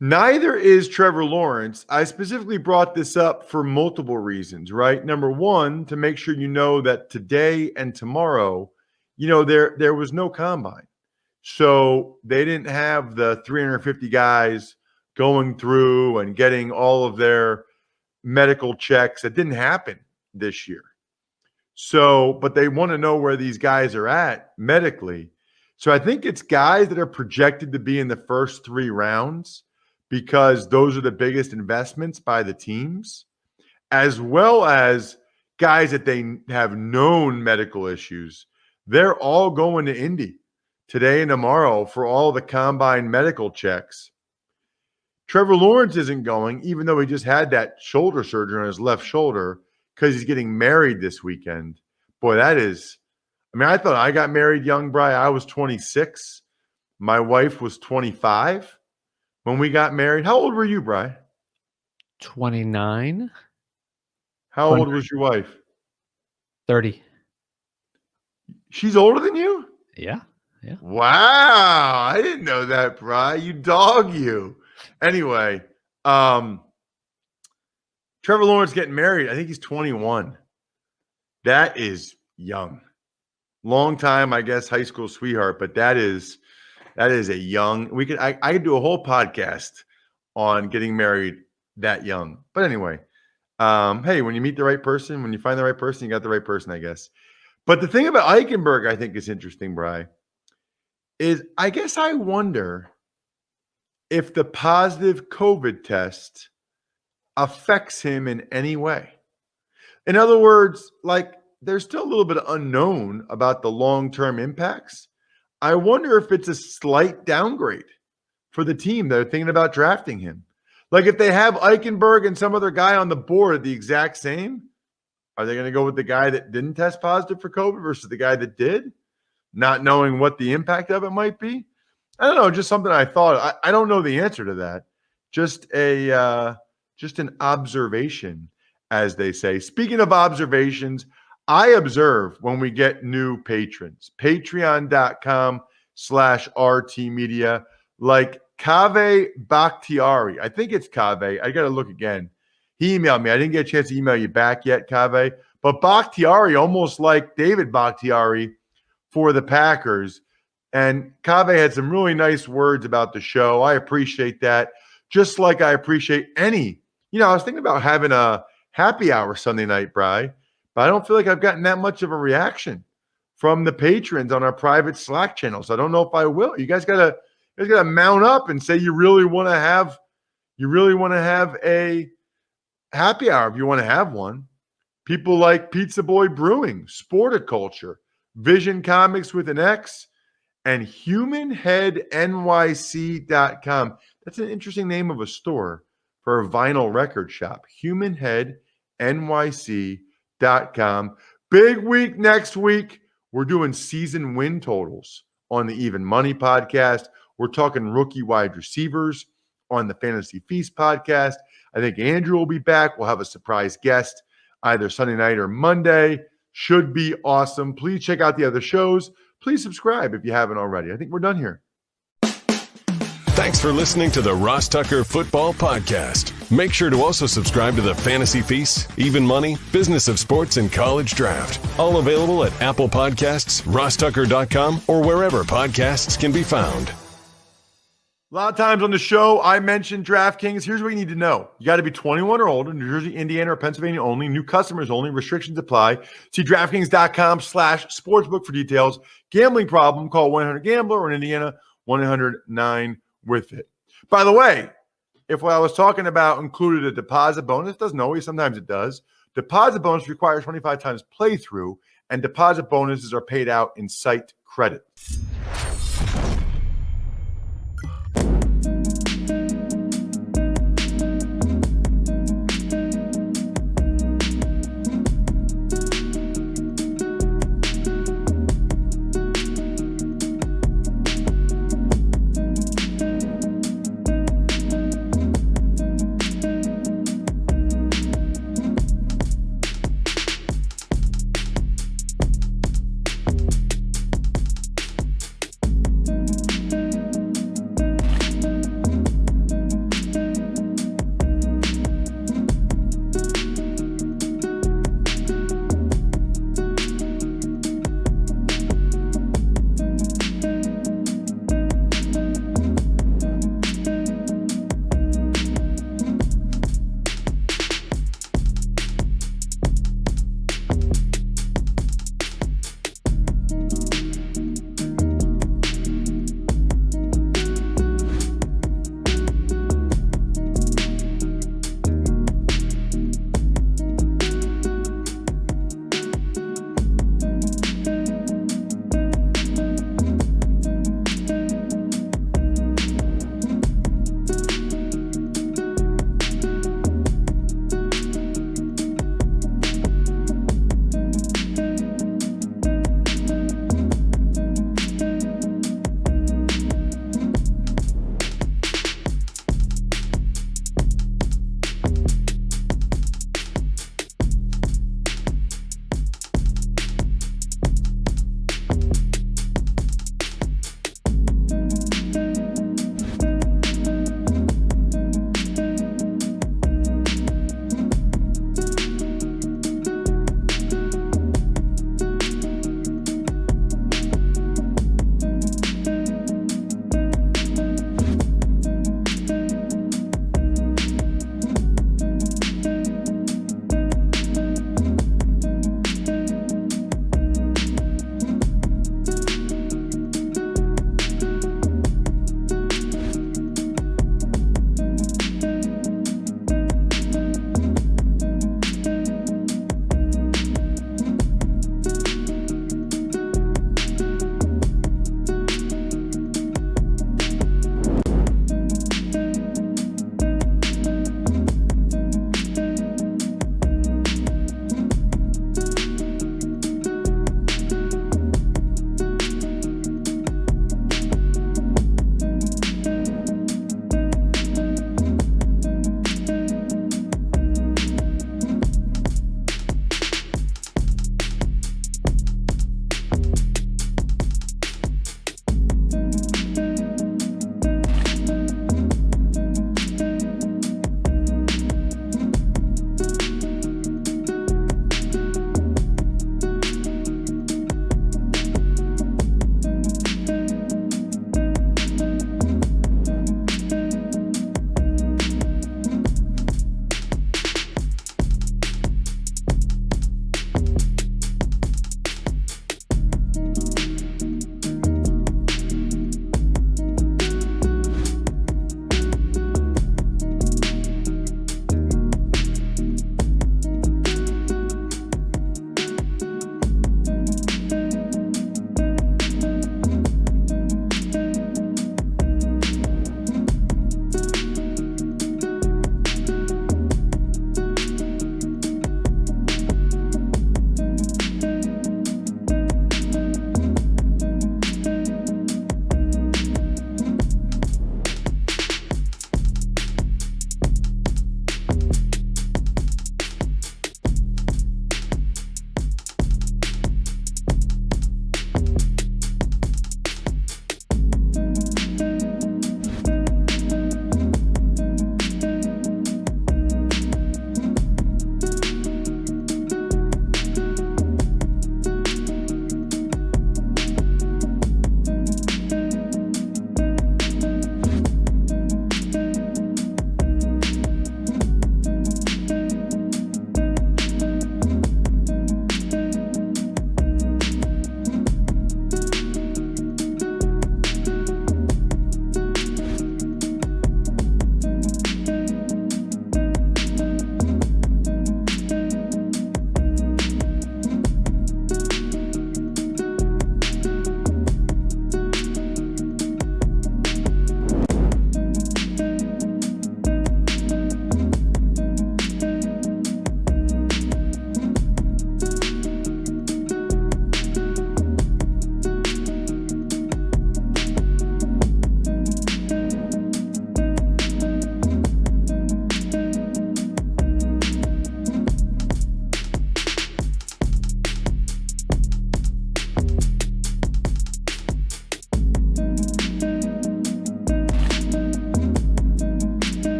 Neither is Trevor Lawrence. I specifically brought this up for multiple reasons, right? Number one, to make sure you know that today and tomorrow, there was no Combine. So they didn't have the 350 guys going through and getting all of their medical checks. That didn't happen this year. So, but they want to know where these guys are at medically. So I think it's guys that are projected to be in the first 3 rounds because those are the biggest investments by the teams, as well as guys that they have known medical issues. They're all going to Indy today and tomorrow for all the Combine medical checks. Trevor Lawrence isn't going, even though he just had that shoulder surgery on his left shoulder because he's getting married this weekend. Boy, that is, I thought I got married young, Bri. I was 26. My wife was 25 when we got married. How old were you, Bri? 29. How old was your wife? 30. She's older than you? Yeah. Yeah. Wow. I didn't know that, Bri. You dog you. Anyway, Trevor Lawrence getting married. I think he's 21. That is young. Long time, I guess, high school sweetheart, but that is a young. I could do a whole podcast on getting married that young. But anyway, hey, when you meet the right person, when you find the right person, you got the right person, I guess. But the thing about Eichenberg, I think, is interesting, Bri, is I guess I wonder if the positive COVID test affects him in any way. In other words, like there's still a little bit of unknown about the long-term impacts. I wonder if it's a slight downgrade for the team that are thinking about drafting him. Like if they have Eichenberg and some other guy on the board the exact same, Are they going to go with the guy that didn't test positive for COVID versus the guy that did, not knowing what the impact of it might be? I don't know, just something I thought. I don't know the answer to that. Just an observation, as they say. Speaking of observations, I observe when we get new patrons. Patreon.com/RT Media, like Kaveh Bakhtiari. I think it's Kaveh. I got to look again. He emailed me. I didn't get a chance to email you back yet, Kaveh. But Bakhtiari, almost like David Bakhtiari for the Packers. And Kaveh had some really nice words about the show. I appreciate that. Just like I appreciate any. I was thinking about having a happy hour Sunday night, Bri, but I don't feel like I've gotten that much of a reaction from the patrons on our private Slack channel. So I don't know if I will. You guys gotta mount up and say you really want to have a happy hour if you want to have one. People like Pizza Boy Brewing, Sporticulture, Vision Comics with an X, and HumanHeadNYC.com. That's an interesting name of a store for a vinyl record shop. HumanHeadNYC.com. Big week next week. We're doing season win totals on the Even Money podcast. We're talking rookie wide receivers on the Fantasy Feast podcast. I think Andrew will be back. We'll have a surprise guest either Sunday night or Monday. Should be awesome. Please check out the other shows. Please subscribe if you haven't already. I think we're done here. Thanks for listening to the Ross Tucker Football Podcast. Make sure to also subscribe to the Fantasy Feast, Even Money, Business of Sports, and College Draft. All available at Apple Podcasts, RossTucker.com, or wherever podcasts can be found. A lot of times on the show, I mentioned DraftKings. Here's what you need to know. You got to be 21 or older, New Jersey, Indiana, or Pennsylvania only. New customers only. Restrictions apply. See DraftKings.com/sportsbook for details. Gambling problem, call 1-800-GAMBLER, or in Indiana, 1-800-9-WITH-IT. By the way, if what I was talking about included a deposit bonus, it doesn't always. Sometimes it does. Deposit bonus requires 25 times playthrough, and deposit bonuses are paid out in site credit.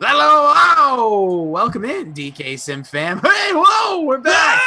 Hello, oh, welcome in, DK Sim fam. Hey, whoa, we're back.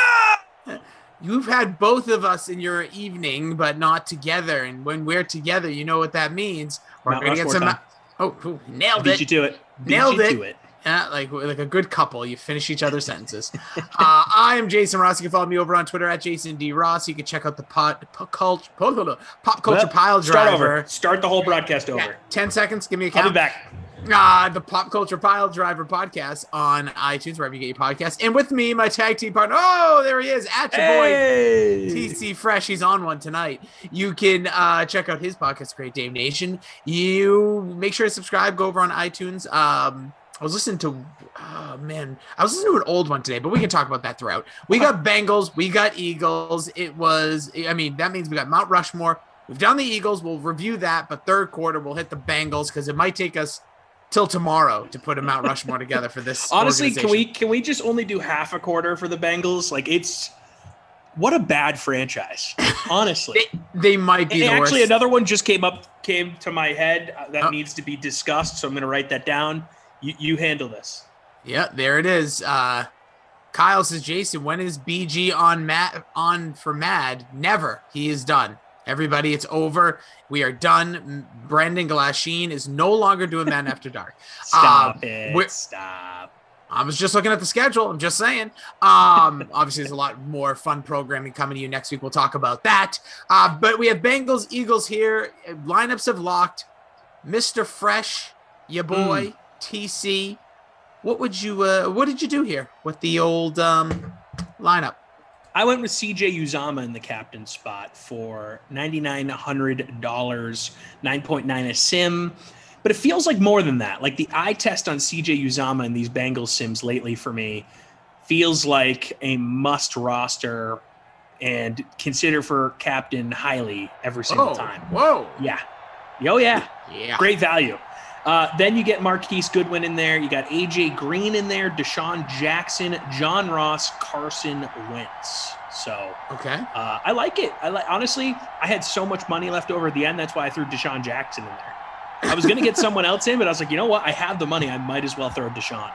You've had both of us in your evening, but not together. And when we're together, you know what that means. We're going to get some. Time. Oh, nailed Beat it. you to it. Nailed Beat you it. To it. Yeah, like a good couple. You finish each other's sentences. I am Jason Ross. You can follow me over on Twitter at Jason D. Ross. You can check out the pop culture pile driver. Start over. Start the whole broadcast over. Yeah, 10 seconds. Give me a count. I'll be back. The Pop Culture Pile Driver podcast on iTunes, wherever you get your podcast. And with me, my tag team partner. Oh, there he is. At your boy, TC Fresh. He's on one tonight. You can check out his podcast, Great Dame Nation. You make sure to subscribe. Go over on iTunes. I was listening to an old one today, but we can talk about that throughout. We got Bengals. We got Eagles. That means we got Mount Rushmore. We've done the Eagles. We'll review that, but third quarter, we'll hit the Bengals because it might take us till tomorrow to put a Mount Rushmore together for this. Honestly, can we just only do half a quarter for the Bengals? Like, it's what a bad franchise. Honestly, they might be. Actually, worst. Another one just came to my head that needs to be discussed. So I'm going to write that down. You handle this. Yeah, there it is. Kyle says, Jason, when is BG on for Mad? Never. He is done. Everybody, it's over. We are done. Brendan Glasheen is no longer doing Madden After Dark. Stop. I was just looking at the schedule. I'm just saying. Obviously, there's a lot more fun programming coming to you next week. We'll talk about that. But we have Bengals, Eagles here. Lineups have locked. Mr. Fresh, your boy, TC. What did you do here with the old lineup? I went with CJ Uzama in the captain spot for $9,900, 9.9 a sim. But it feels like more than that. Like the eye test on CJ Uzama in these Bengals sims lately for me feels like a must roster and consider for captain highly every single time. Whoa. Yeah. Oh, yeah. Yeah. Great value. Then you get Marquise Goodwin in there. You got AJ Green in there, Deshaun Jackson, John Ross, Carson Wentz. So okay, I like it. Honestly, I had so much money left over at the end. That's why I threw Deshaun Jackson in there. I was gonna get someone else in, but I was like, you know what? I have the money. I might as well throw Deshaun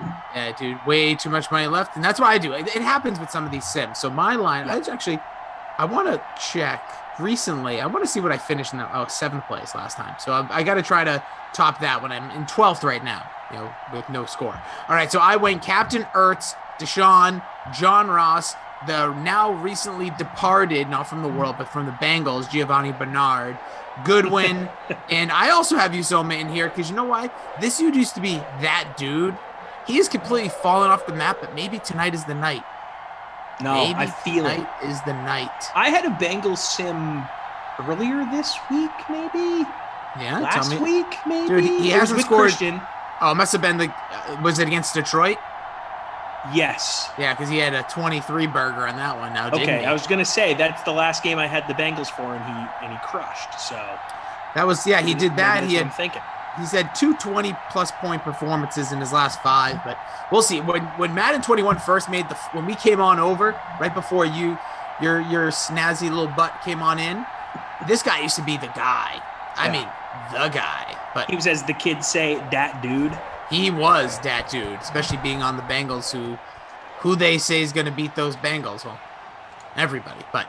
in. Yeah, dude, way too much money left, and that's why I do. It happens with some of these sims. So my line, I want to check. Recently, I want to see what I finished in that 7th place last time. So I got to try to top that when I'm in 12th right now, with no score. All right, so I went Captain Ertz, Deshaun, John Ross, the now recently departed, not from the world, but from the Bengals, Giovanni Bernard, Goodwin, and I also have Uzoma in here because you know why? This dude used to be that dude. He has completely fallen off the map, but maybe tonight is the night. No, maybe I feel tonight is the night. I had a Bengals sim earlier this week, maybe. Yeah, last week, maybe. Dude, he hasn't scored. Christian. Oh, it must have been was it against Detroit? Yes. Yeah, because he had a 23 burger on that one. Now, didn't he? I was gonna say that's the last game I had the Bengals for, and he crushed. So that was he did that. I'm thinking. He's had 2 20-plus point performances in his last 5, but we'll see. When Madden 21 first made when we came on over right before your snazzy little butt came on in, this guy used to be the guy. I mean, the guy. But he was, as the kids say, dat dude. He was that dude, especially being on the Bengals, who they say is going to beat those Bengals. Well, everybody, but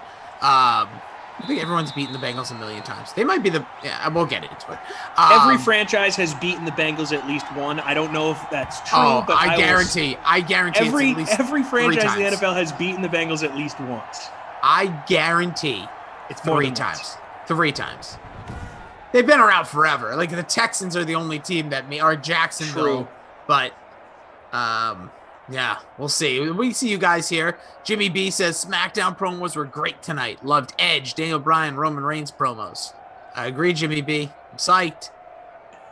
I think everyone's beaten the Bengals a million times. They might be we'll get into it. Every franchise has beaten the Bengals at least one. I don't know if that's true, but I guarantee every franchise in the NFL has beaten the Bengals at least once. I guarantee it's 3 times. 3 times. They've been around forever. Like the Texans are the only team that are Jacksonville, true. But yeah, we'll see. We see you guys here. Jimmy B says SmackDown promos were great tonight. Loved Edge, Daniel Bryan, Roman Reigns promos. I agree, Jimmy B. I'm psyched.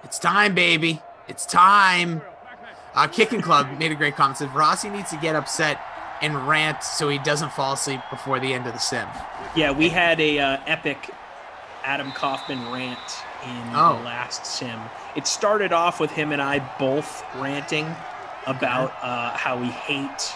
It's time, baby. It's time. Kicking Club made a great comment. Said Rossi needs to get upset and rant so he doesn't fall asleep before the end of the sim. Yeah, we had a epic Adam Kaufman rant in the last sim. It started off with him and I both ranting about how we hate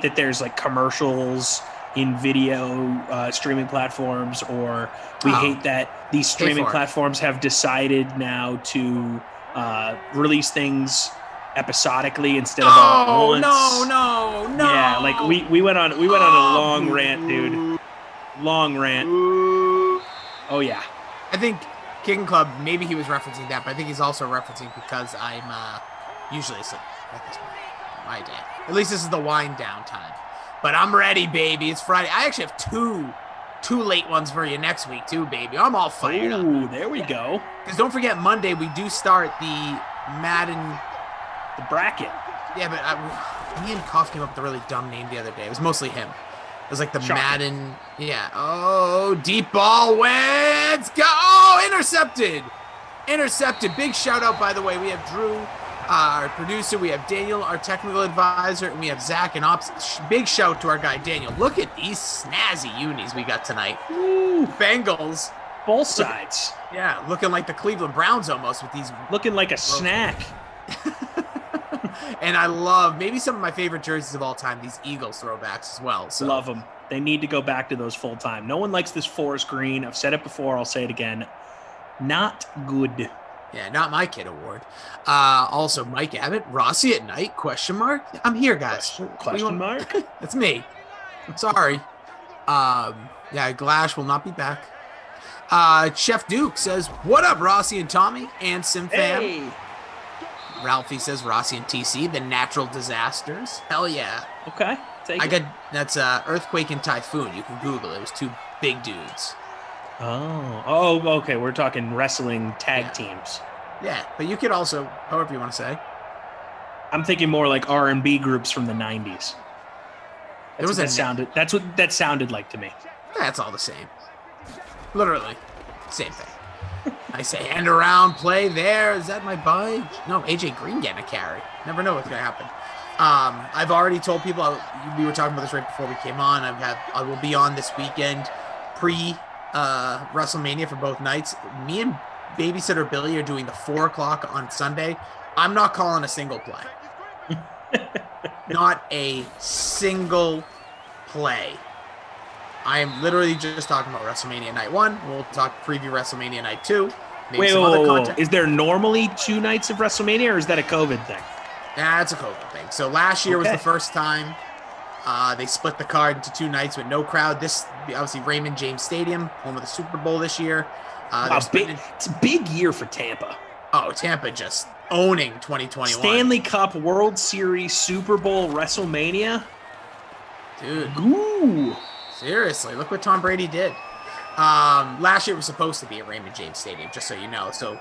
that there's like commercials in video streaming platforms, or we hate that these streaming platforms have decided now to release things episodically instead of all at once. No. Yeah, like we went on a long rant, dude. Long rant. Oh yeah. I think Kicking Club, maybe he was referencing that, but I think he's also referencing because I'm usually asleep at this point. My day. At least this is the wind down time. But I'm ready, baby. It's Friday. I actually have two late ones for you next week too, baby. I'm all fired up. Ooh, there we go. Because don't forget, Monday we do start the Madden, the bracket. Yeah, but me and Koff came up with a really dumb name the other day. It was mostly him. It was like the Madden. Yeah. Oh, deep ball. Let's go. Oh, intercepted. Big shout out, by the way. We have Drew, our producer. We have Daniel, our technical advisor. And we have Zach and Ops. Big shout to our guy, Daniel. Look at these snazzy unis we got tonight. Ooh, Bengals. Both sides. Yeah, looking like the Cleveland Browns almost with these. Looking like a snack. And I love maybe some of my favorite jerseys of all time, these Eagles throwbacks as well. So. Love them. They need to go back to those full time. No one likes this forest green. I've said it before. I'll say it again. Not good. Yeah, not my kid award. Also, Mike Abbott, Rossi at night, question mark. I'm here, guys. Question mark? That's me. I'm sorry. Yeah, Glash will not be back. Chef Duke says, what up, Rossi and Tommy and Sim Fam? Hey. Ralphie says Rossi and TC, the natural disasters. Hell yeah. Okay. That's Earthquake and Typhoon. You can Google it. It was two big dudes. Oh, okay. We're talking wrestling tag teams. Yeah, but you could also, however you want to say. I'm thinking more like R&B groups from the 90s. That's what that sounded like to me. That's all the same. Literally, same thing. I say hand around, play there. Is that my budge? No, AJ Green getting a carry. Never know what's gonna happen. I've already told people. We were talking about this right before we came on. I will be on this weekend, pre WrestleMania for both nights. Me and Babysitter Billy are doing the 4:00 on Sunday. I'm not calling a single play. Not a single play. I am literally just talking about WrestleMania Night 1. We'll talk preview WrestleMania Night 2. Wait. Is there normally 2 nights of WrestleMania, or is that a COVID thing? Nah, it's a COVID thing. So last year was the first time they split the card into 2 nights with no crowd. This, obviously, Raymond James Stadium, home of the Super Bowl this year. It's a big year for Tampa. Oh, Tampa just owning 2021. Stanley Cup, World Series, Super Bowl, WrestleMania. Dude. Ooh. Seriously, look what Tom Brady did. Last year was supposed to be at Raymond James Stadium, just so you know. So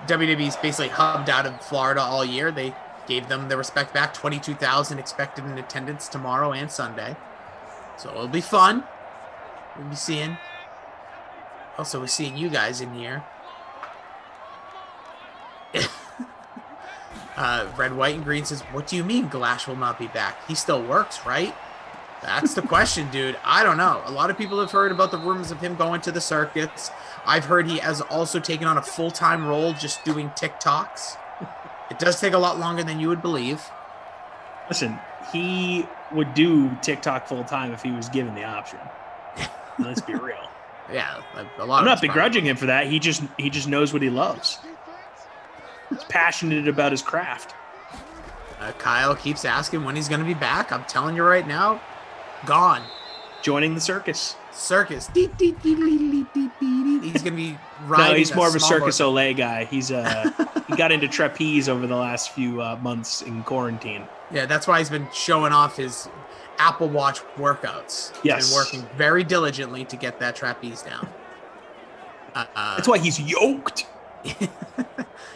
WWE's basically hubbed out of Florida all year. They gave them the respect back. 22,000 expected in attendance tomorrow and Sunday. So it'll be fun. We'll be seeing. Also, we're seeing you guys in here. Red, White, and Green says, what do you mean Glash will not be back? He still works, right? That's the question, dude. I don't know. A lot of people have heard about the rumors of him going to the circuits. I've heard he has also taken on a full-time role just doing TikToks. It does take a lot longer than you would believe. Listen, he would do TikTok full-time if he was given the option. Let's be real. Yeah, a lot. I'm not begrudging him for that. He just knows what he loves. He's passionate about his craft. Kyle keeps asking when he's going to be back. I'm telling you right now, gone. Joining the circus. Circus. He's going to be riding. No, he's more of a Circus Olay guy. He's he got into trapeze over the last few months in quarantine. Yeah, that's why he's been showing off his Apple Watch workouts. He's been working very diligently to get that trapeze down. That's why he's yoked.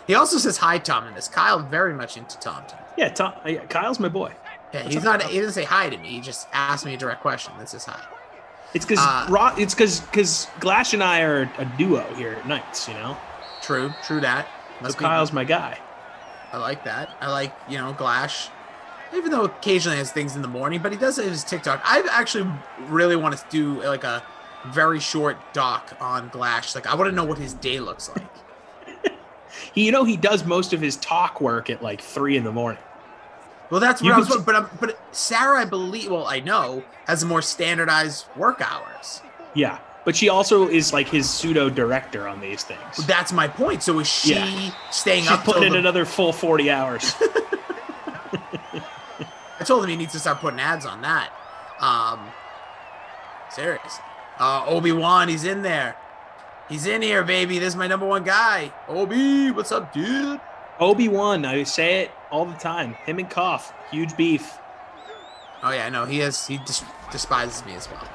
He also says hi, Tom, in this. Kyle very much into Tom. Yeah, Tom. Kyle's my boy. Yeah, he's not. He doesn't say hi to me. He just asked me a direct question. This is hi. It's because Glash and I are a duo here at nights. You know. True that. So Kyle's my guy. I like that. I like Glash, even though occasionally has things in the morning, but he does his TikTok. I actually really want to do like a very short doc on Glash. Like I want to know what his day looks like. He does most of his talk work at like 3 a.m. Well, that's what I was. But Sarah, I believe. Well, I know has more standardized work hours. Yeah, but she also is like his pseudo director on these things. Well, that's my point. So is she staying She's up? She's putting in another full 40 hours. I told him he needs to start putting ads on that. Seriously. Obi-Wan, he's in there. He's in here, baby. This is my number one guy. Obi, what's up, dude? Obi-Wan, I say it all the time. Him and Koff, huge beef. Oh yeah, no, he despises me as well.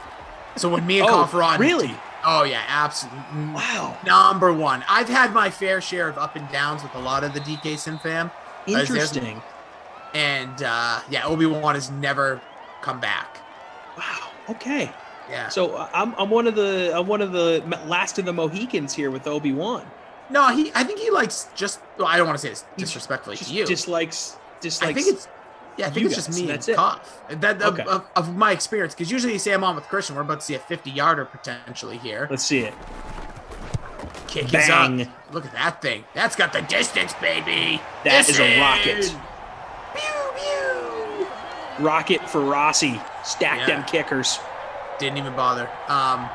So when me and Koff are on, really? Oh yeah, absolutely. Wow. Number one. I've had my fair share of up and downs with a lot of the DK Sim fam. Interesting. And yeah, Obi-Wan has never come back. Wow. Okay. Yeah. So I'm one of the last of the Mohicans here with Obi-Wan. No, I think he likes just. Well, I don't want to say this disrespectfully to you. Dislikes. I think it's. Yeah, I think it's just me and Koff. Of my experience, because usually you say I'm on with Christian. We're about to see a 50-yarder potentially here. Let's see it. Kick is up. Look at that thing. That's got the distance, baby. That is a rocket. Rocket for Rossi. Stack them kickers. Didn't even bother.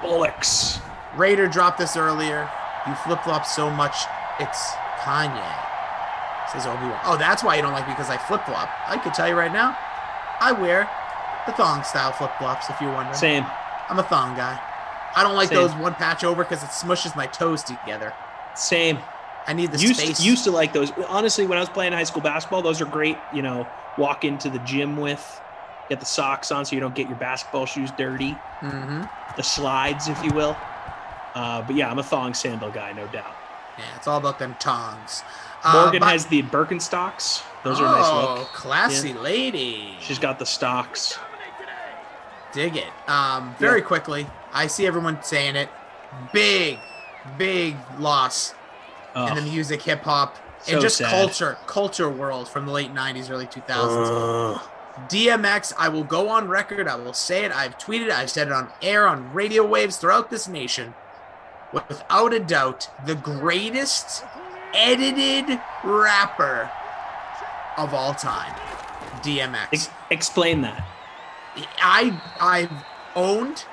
Bullocks. Raider dropped this earlier. You flip-flop so much, it's Kanye. Says Obi-Wan. Oh, that's why you don't like me, because I flip-flop. I could tell you right now, I wear the thong-style flip-flops, if you're wondering. Same. I'm a thong guy. I don't like those one patch over because it smushes my toes together. Same. I need the space. Used to like those. Honestly, when I was playing high school basketball, those are great, walk into the gym with. Get the socks on so you don't get your basketball shoes dirty. Mm-hmm. The slides, if you will. But yeah, I'm a thong sandal guy, no doubt. Yeah, it's all about them tongs. Morgan has the Birkenstocks. Those are a nice look. Oh, classy lady. She's got the stocks. Dig it. Very quickly, I see everyone saying it. Big loss in the music, hip hop, and just sad. culture world from the late 90s, early 2000s. DMX, I will go on record. I will say it. I've tweeted it. I've said it on air, on radio waves throughout this nation. Without a doubt, the greatest edited rapper of all time. DMX. Explain that. I've owned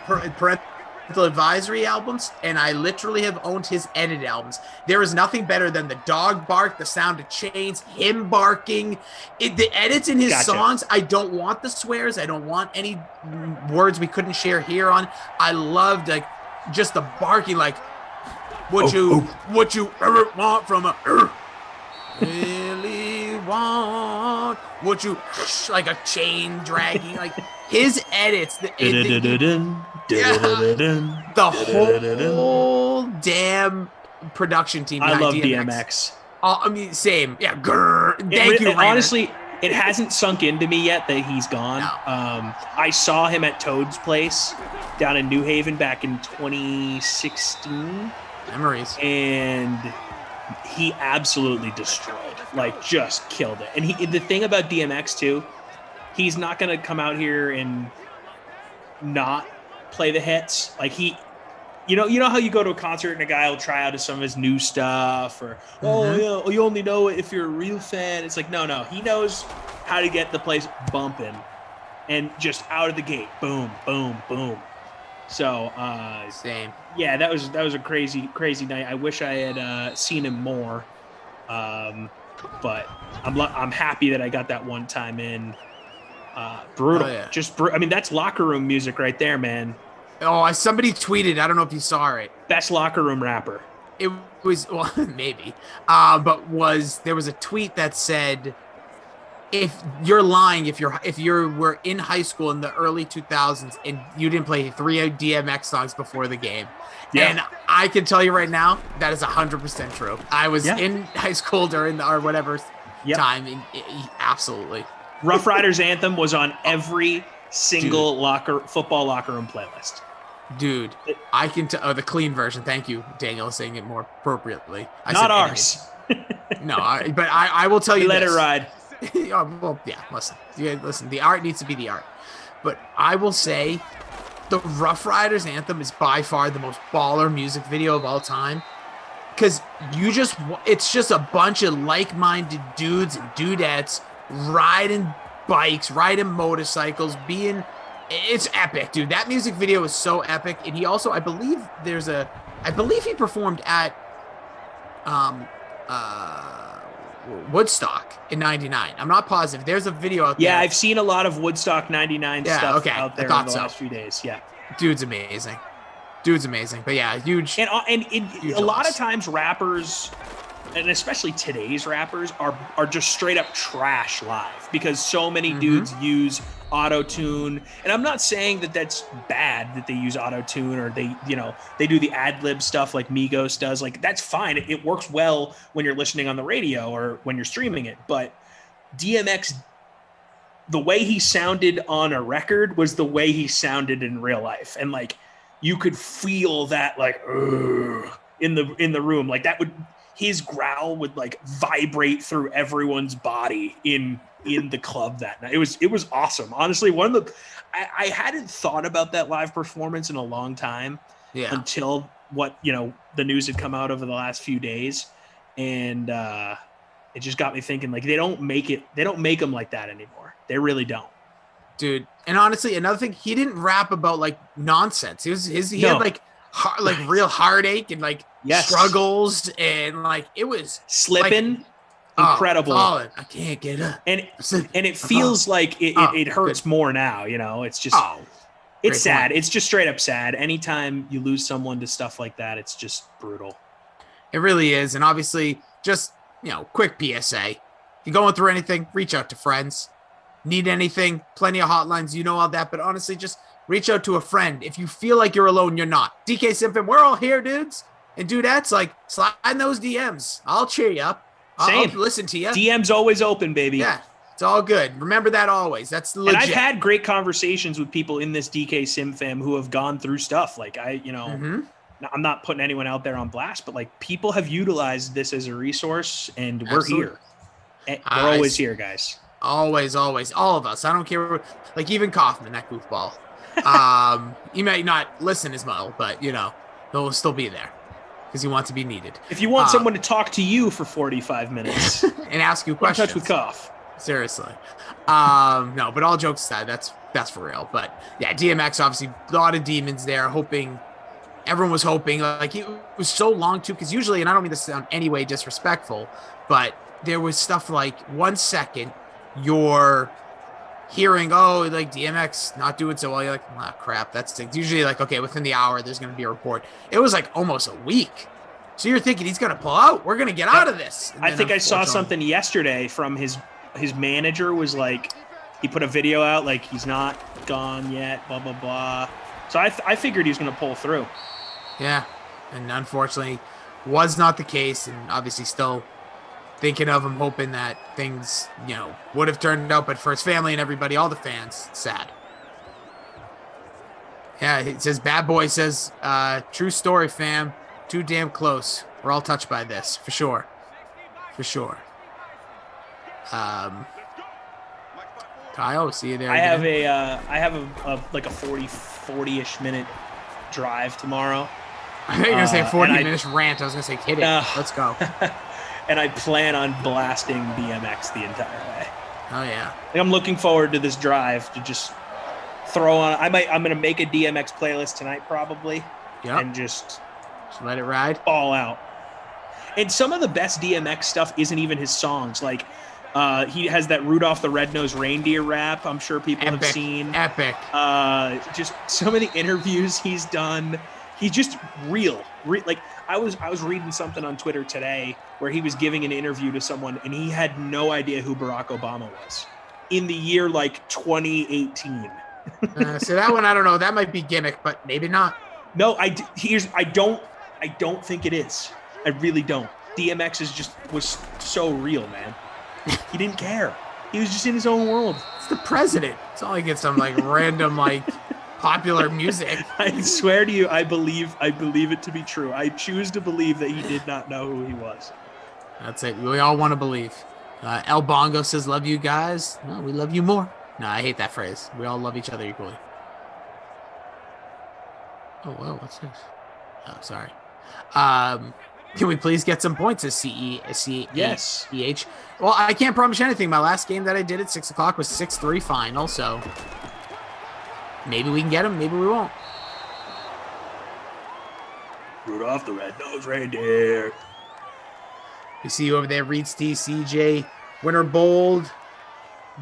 parental advisory albums, and I literally have owned his edited albums. There is nothing better than the dog bark, the sound of chains, him barking, the edits in his songs. I don't want the swears. I don't want any words we couldn't share here on. I loved just the barking, like what you want from a really want what you like a chain dragging, like his edits. The whole damn production team. I love DMX. I mean, same. Yeah. Thank you. Honestly, it hasn't sunk into me yet that he's gone. No. I saw him at Toad's Place down in New Haven back in 2016. Memories. And he absolutely destroyed, just killed it. And the thing about DMX too, he's not going to come out here and not play the hits. You know how you go to a concert and a guy will try out some of his new stuff, or you only know it if you're a real fan. It's no, he knows how to get the place bumping, and just out of the gate, boom, boom, boom. So same. Yeah, that was a crazy night. I wish I had seen him more, but I'm happy that I got that one time in. Brutal. Oh, yeah. I mean, that's locker room music right there, man. Oh, somebody tweeted. I don't know if you saw it. Best locker room rapper. It was, well, maybe. But there was a tweet that said, if you're lying, if you were in high school in the early 2000s and you didn't play 3 DMX songs before the game. Yeah. And I can tell you right now, that is 100% true. I was in high school during our whatever time. And absolutely. Rough Riders Anthem was on every single football locker room playlist. Dude, I can tell the clean version. Thank you, Daniel, is saying it more appropriately. Not ours. No, but I will tell you Let this. it ride. Well, yeah, listen, the art needs to be the art. But I will say the Rough Riders Anthem is by far the most baller music video of all time. Because it's just a bunch of like-minded dudes and dudettes riding bikes, riding motorcycles, it's epic, dude. That music video is so epic. And he also, I believe he performed at Woodstock in 99. I'm not positive. There's a video out there. Yeah, I've seen a lot of Woodstock 99 stuff out there in the last few days. Yeah. Dude's amazing. But yeah, huge. And a lot of times rappers, and especially today's rappers, are just straight up trash live because so many dudes use auto-tune. And I'm not saying that that's bad that they use auto-tune or they do the ad-lib stuff like Migos does. Like, that's fine. It works well when you're listening on the radio or when you're streaming it. But DMX, the way he sounded on a record was the way he sounded in real life. And like, you could feel that like in the room. Like his growl would like vibrate through everyone's body in the club that night. It was awesome. Honestly, I hadn't thought about that live performance in a long time until the news had come out over the last few days. And it just got me thinking, like, they don't make them like that anymore. They really don't. Dude, and honestly, another thing, he didn't rap about like nonsense. He had like real heartache and like struggles, and like it was slipping. Incredible. I can't get up. And it feels like it hurts more now. It's just it's sad. Point. It's just straight up sad. Anytime you lose someone to stuff like that, it's just brutal. It really is. And obviously, just quick PSA: you're going through anything, reach out to friends. Need anything, plenty of hotlines, all that. But honestly, just reach out to a friend. If you feel like you're alone, you're not. DK Simfin, we're all here, dudes. And dudettes, like, slide in those DMs. I'll cheer you up. I'll listen to you. DM's always open, baby. Yeah, it's all good. Remember that always. That's legit. And I've had great conversations with people in this DK Sim fam who have gone through stuff. Like, I'm not putting anyone out there on blast, but like, people have utilized this as a resource, and we're here. We're always here, guys. Always, all of us. I don't care. Like, even Kaufman, that goofball. He might not listen as well, but he'll still be there because he wants to be needed. If you want someone to talk to you for 45 minutes and ask you questions, touch with Koff. Seriously. No, but all jokes aside, that's for real. But yeah, DMX, obviously a lot of demons there. Everyone was hoping. Like, it was so long too, because usually, and I don't mean to sound any way disrespectful, but there was stuff like 1 second. You're hearing, like DMX not doing so well. You're like, crap, that's usually like, okay, within the hour, there's going to be a report. It was like almost a week. So you're thinking he's going to pull out. We're going to get out of this. I think I saw something yesterday from his manager was like, he put a video out, like, he's not gone yet, blah, blah, blah. So I figured he was going to pull through. Yeah. And unfortunately was not the case. And obviously still thinking of him, hoping that things, would have turned out, but for his family and everybody, all the fans, sad. Yeah, it says, Bad Boy says, true story, fam. Too damn close. We're all touched by this, for sure. For sure. Kyle, see you there. I have a 40-ish minute drive tomorrope. I think you're going to say 40 minutes rant. I was going to say, hit it. Let's go. And I plan on blasting DMX the entire way. Oh yeah. I'm looking forward to this drive to just throw on. I'm gonna make a DMX playlist tonight probably. Yeah. And just let it ride all out. And some of the best DMX stuff isn't even his songs. Like, he has that Rudolph the Red-Nosed Reindeer rap. I'm sure people have seen. Epic. Just so many interviews he's done. He's just real. Like, I was reading something on Twitter today where he was giving an interview to someone and he had no idea who Barack Obama was in the year like 2018. So that one, I don't know. That might be gimmick, but maybe not. No, I don't think it is. I really don't. DMX was so real, man. He didn't care. He was just in his own world. It's the president. It's not like it's some like random like popular music. I swear to you, I believe it to be true. I choose to believe that he did not know who he was. That's it. We all want to believe. El Bongo says, love you guys. No, we love you more. No, I hate that phrase. We all love each other equally. Oh, whoa, what's this? Oh, sorry. Can we please get some points as Yes. CEH? Well, I can't promise you anything. My last game that I did at 6 o'clock was 6-3 final, so maybe we can get them, maybe we won't. Rudolph the red-nosed reindeer. We see you over there, Reeds T, CJ, Winter Bold,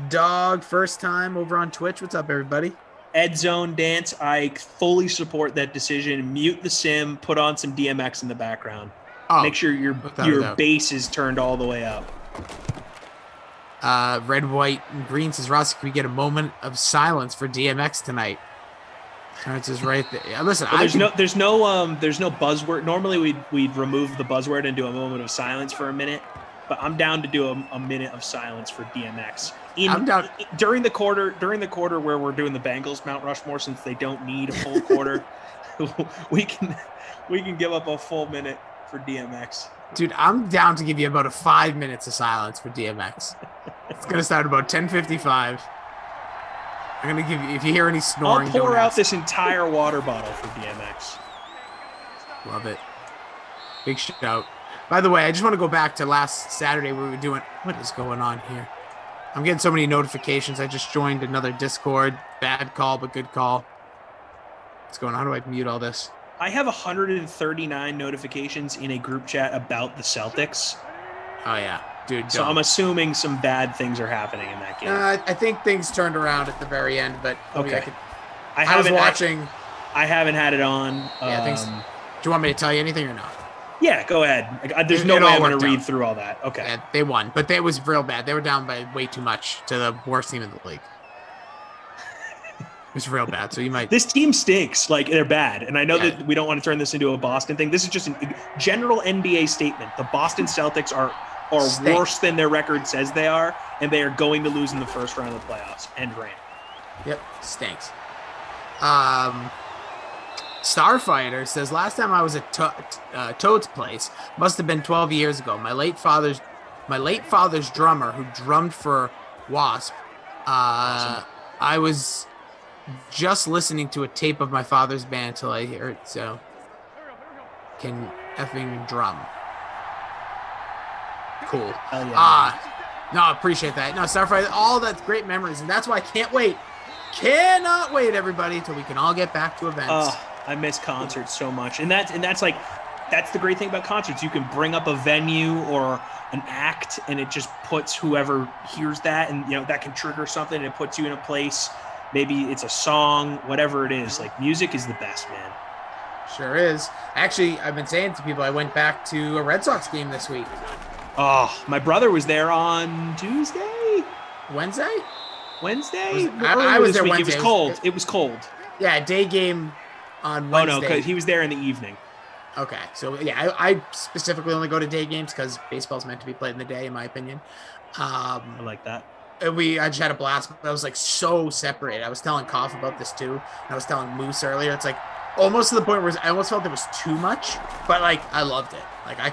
Dog, first time over on Twitch. What's up, everybody? Ed Zone Dance, I fully support that decision. Mute the sim, put on some DMX in the background. Make sure your bass is turned all the way up. Red, White, and Green says, Ross, can we get a moment of silence for DMX tonight? Terrence is right there. Listen, well, there's no buzzword. Normally we'd remove the buzzword and do a moment of silence for a minute, but I'm down to do a minute of silence for DMX. I'm down during the quarter where we're doing the Bengals Mount Rushmore, since they don't need a full quarter. we can give up a full minute for DMX. Dude, I'm down to give you about 5 minutes of silence for DMX. It's gonna start about 10:55. I'm gonna give you, if you hear any snoring, I'll pour out this entire water bottle for DMX. Love it. Big shout. By the way, I just want to go back to last Saturday where we were doing, what is going on here? I'm getting so many notifications. I just joined another Discord. Bad call, but good call. What's going on? How do I mute all this? I have 139 notifications in a group chat about the Celtics. Oh, yeah. Dude, so I'm assuming some bad things are happening in that game. I think things turned around at the very end, but okay. I was watching. I haven't had it on. Yeah, do you want me to tell you anything or not? Yeah, go ahead. There's no way I'm going to read through all that. Okay. Yeah, they won, but it was real bad. They were down by way too much to the worst team in the league. It was real bad. So you might. This team stinks. Like, they're bad. And I know that we don't want to turn this into a Boston thing. This is just a general NBA statement. The Boston Celtics are worse than their record says they are, and they are going to lose in the first round of the playoffs. End rant. Yep, stinks. Starfighter says, last time I was at Toad's place must have been 12 years ago. My late father's drummer who drummed for Wasp. Awesome. I was just listening to a tape of my father's band until I heard it, so can effing drum. Cool. Hell yeah. No, I appreciate that. No, Starfighter, all that's great memories, and that's why I cannot wait, everybody, until we can all get back to events. I miss concerts so much, and that's the great thing about concerts. You can bring up a venue or an act, and it just puts whoever hears that, and that can trigger something. And it puts you in a place. Maybe it's a song, whatever it is. Like, music is the best, man. Sure is. Actually, I've been saying to people, I went back to a Red Sox game this week. Oh, my brother was there on Tuesday, Wednesday. I was there Wednesday. It was cold. It was cold. Yeah, day game on Wednesday. Oh no, because he was there in the evening. Okay, so yeah, I specifically only go to day games because baseball's meant to be played in the day, in my opinion. I like that. And I just had a blast. I was like so separated. I was telling Koff about this too. And I was telling Moose earlier. It's like almost to the point where I almost felt there was too much, but like I loved it. Like I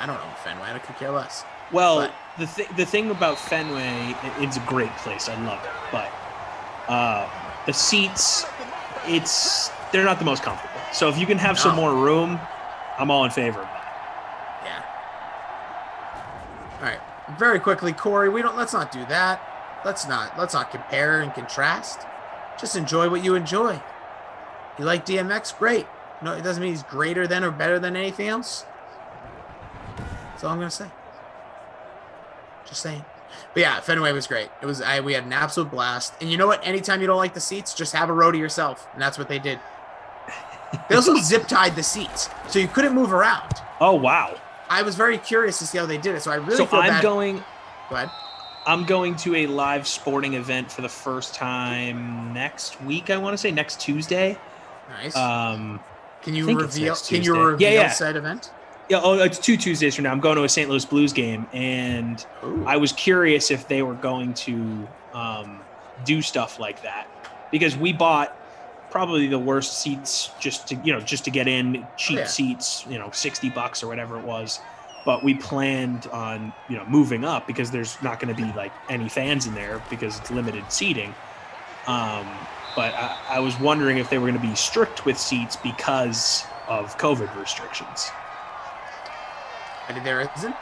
don't know Fenway. I could care less. Well, the thing about Fenway, it's a great place. I love it, but the seats, they're not the most comfortable. So if you can have some more room, I'm all in favor of that. Yeah. All right. Very quickly, Corey, let's not do that. Let's not compare and contrast. Just enjoy what you enjoy. You like DMX? Great. No, it doesn't mean he's greater than or better than anything else. That's all I'm gonna say. Just saying. But yeah, Fenway was great. We had an absolute blast. And you know what? Anytime you don't like the seats, just have a row to yourself. And that's what they did. They also zip tied the seats, so you couldn't move around. Oh wow. I was very curious to see how they did it, so I really feel bad. Go ahead. I'm going to a live sporting event for the first time next week. I want to say next Tuesday. Nice. Can you reveal said event? Yeah. Oh, it's 2 Tuesdays from now. I'm going to a St. Louis Blues game, and I was curious if they were going to do stuff like that, because we bought probably the worst seats just to get in, cheap seats, $60 or whatever it was. But we planned on, moving up because there's not going to be like any fans in there because it's limited seating. But I was wondering if they were going to be strict with seats because of COVID restrictions. There isn't?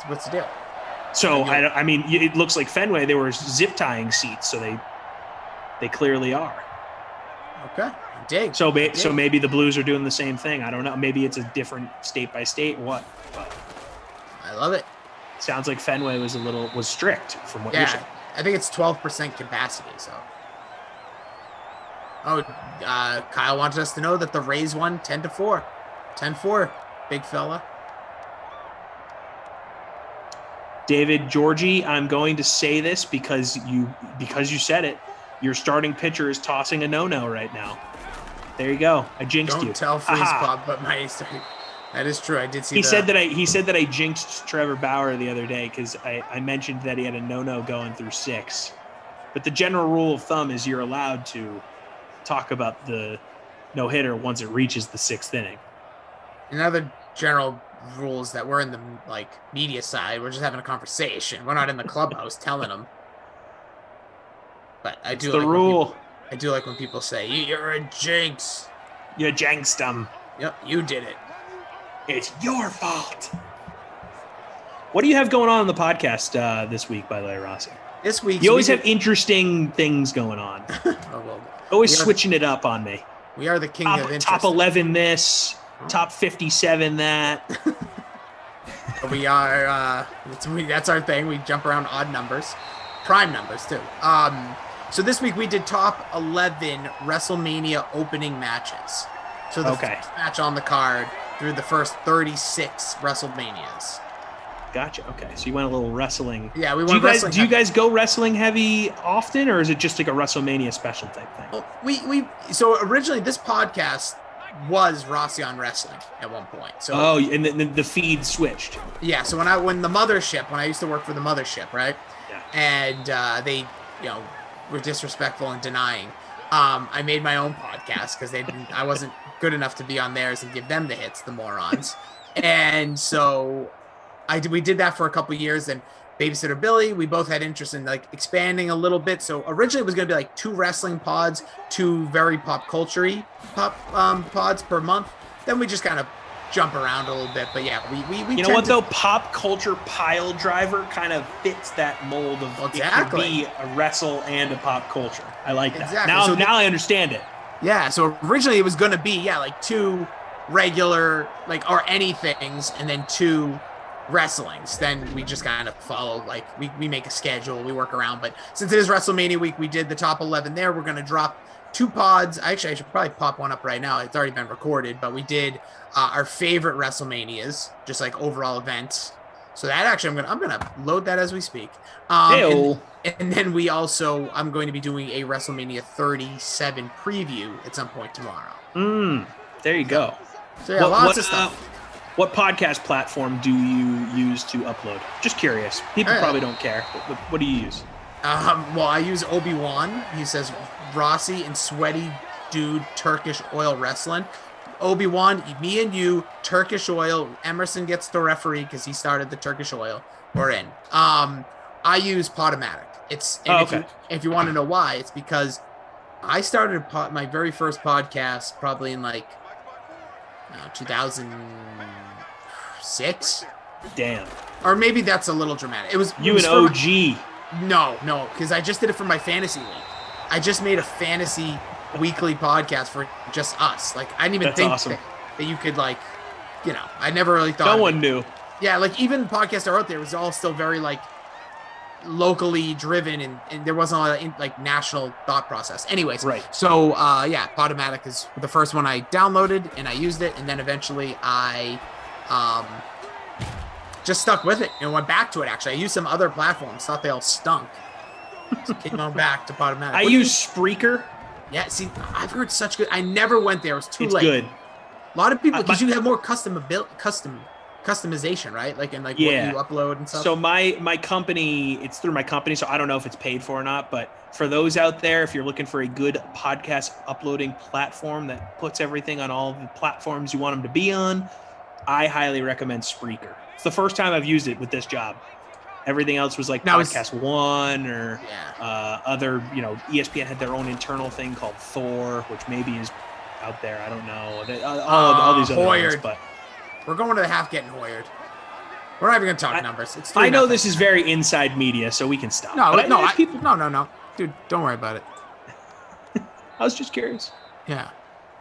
What's the deal? So I mean, it looks like Fenway. They were zip tying seats, so they clearly are. Okay, dig. So maybe the Blues are doing the same thing. I don't know. Maybe it's a different state by state. What? I love it. Sounds like Fenway was strict from what you're saying. I think it's 12% capacity. So. Oh, Kyle wanted us to know that the Rays won 10-4. 10-4, big fella. David Georgie, I'm going to say this because you said it. Your starting pitcher is tossing a no-no right now. There you go. I jinxed you. Don't tell Freeze Pop, but that is true. I did see. He said that I jinxed Trevor Bauer the other day because I mentioned that he had a no-no going through 6. But the general rule of thumb is you're allowed to talk about the no-hitter once it reaches the 6th inning. Another general rule is that we're in the media side. We're just having a conversation. We're not in the clubhouse telling them. But I do the rule. I do like when people say, "You're a jinx." You jinxed them. Yep, you did it. It's your fault. What do you have going on in the podcast this week, by the way, Rossi? This week, you always have interesting things going on. Always switching it up on me. We are the king of interest. Top 11 this, top 57 that. We are. That's our thing. We jump around odd numbers, prime numbers too. So this week we did top 11 WrestleMania opening matches. So the first match on the card through the first 36 WrestleManias. Gotcha. Okay, so you went a little wrestling. Yeah, we went wrestling. Do you guys go wrestling heavy often, or is it just like a WrestleMania special type thing? Well, so originally this podcast was Rossi on Wrestling at one point. So and then the feed switched. Yeah. So when I used to work for the mothership, right? Yeah. And they, were disrespectful and denying. I made my own podcast because I wasn't good enough to be on theirs and give them the hits, the morons. And so we did that for a couple of years. And Babysitter Billy, we both had interest in expanding a little bit. So originally it was going to be 2 wrestling pods, 2 very pop culture-y pods per month. Then we just kind of jump around a little bit. But yeah, we you know what though? Pop culture pile driver kind of fits that mold of it could be a wrestle and a pop culture. I like that. Exactly. Now I understand it. Yeah. So originally it was going to be 2 regular or anythings and then 2 wrestlings. Then we just kind of follow we make a schedule, we work around. But since it is WrestleMania week, we did the top 11 there. We're going to drop 2 pods. Actually, I should probably pop one up right now. It's already been recorded, but we did our favorite WrestleManias, just overall events. So that actually, I'm gonna load that as we speak. And then I'm going to be doing a WrestleMania 37 preview at some point tomorrow. There you go. So yeah, lots of stuff. What podcast platform do you use to upload? Just curious. People probably don't care. But what do you use? Well, I use Obi-Wan. He says Rossi and Sweaty Dude Turkish Oil Wrestling. Obi-Wan, me and you, Turkish Oil. Emerson gets the referee because he started the Turkish Oil. We're in. I use Podomatic. If you want to know why, it's because I started my very first podcast probably in 2006. Damn. Or maybe that's a little dramatic. It was an OG. No, because I just did it for my fantasy league. I just made a fantasy weekly podcast for just us. I didn't even think that you could I never really thought. No one knew. Yeah, even podcasts are out there. It was all still very locally driven, and there wasn't a lot of national thought process. Anyways, right. So Podomatic is the first one I downloaded and I used it, and then eventually I just stuck with it and went back to it. Actually, I used some other platforms, thought they all stunk. So came on back to Podomatic. I use Spreaker. Yeah, see, I've heard such good. I never went there. It was too late. It's good. A lot of people, because you have more customization, right? What you upload and stuff. So my company, it's through my company, so I don't know if it's paid for or not. But for those out there, if you're looking for a good podcast uploading platform that puts everything on all the platforms you want them to be on, I highly recommend Spreaker. It's the first time I've used it with this job. Everything else was Podcast One or other, ESPN had their own internal thing called Thor, which maybe is out there. I don't know. All these other ones, but We're going to the half getting Hoyered. We're not even going to talk numbers. It's I know 3-0. this is very inside media, so we can stop. No, But no. Dude, don't worry about it. I was just curious. Yeah.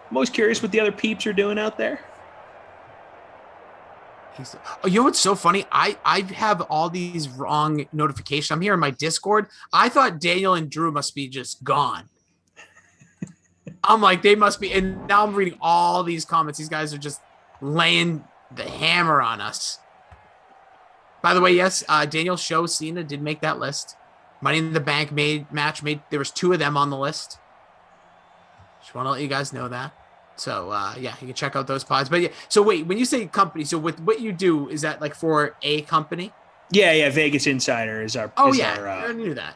I'm always curious what the other peeps are doing out there. Oh, you know what's so funny? I have all these wrong notifications. I'm here in my Discord. I thought Daniel and Drew must be just gone. I'm like, they must be. And now I'm reading all these comments. These guys are just laying the hammer on us. By the way, yes, Daniel Show Cena did make that list. Money in the Bank match made. There was 2 of them on the list. Just want to let you guys know that. So, yeah, you can check out those pods. But yeah, so wait, when you say company, so with what you do, is that like for a company? Yeah. Vegas Insider is our. I knew that.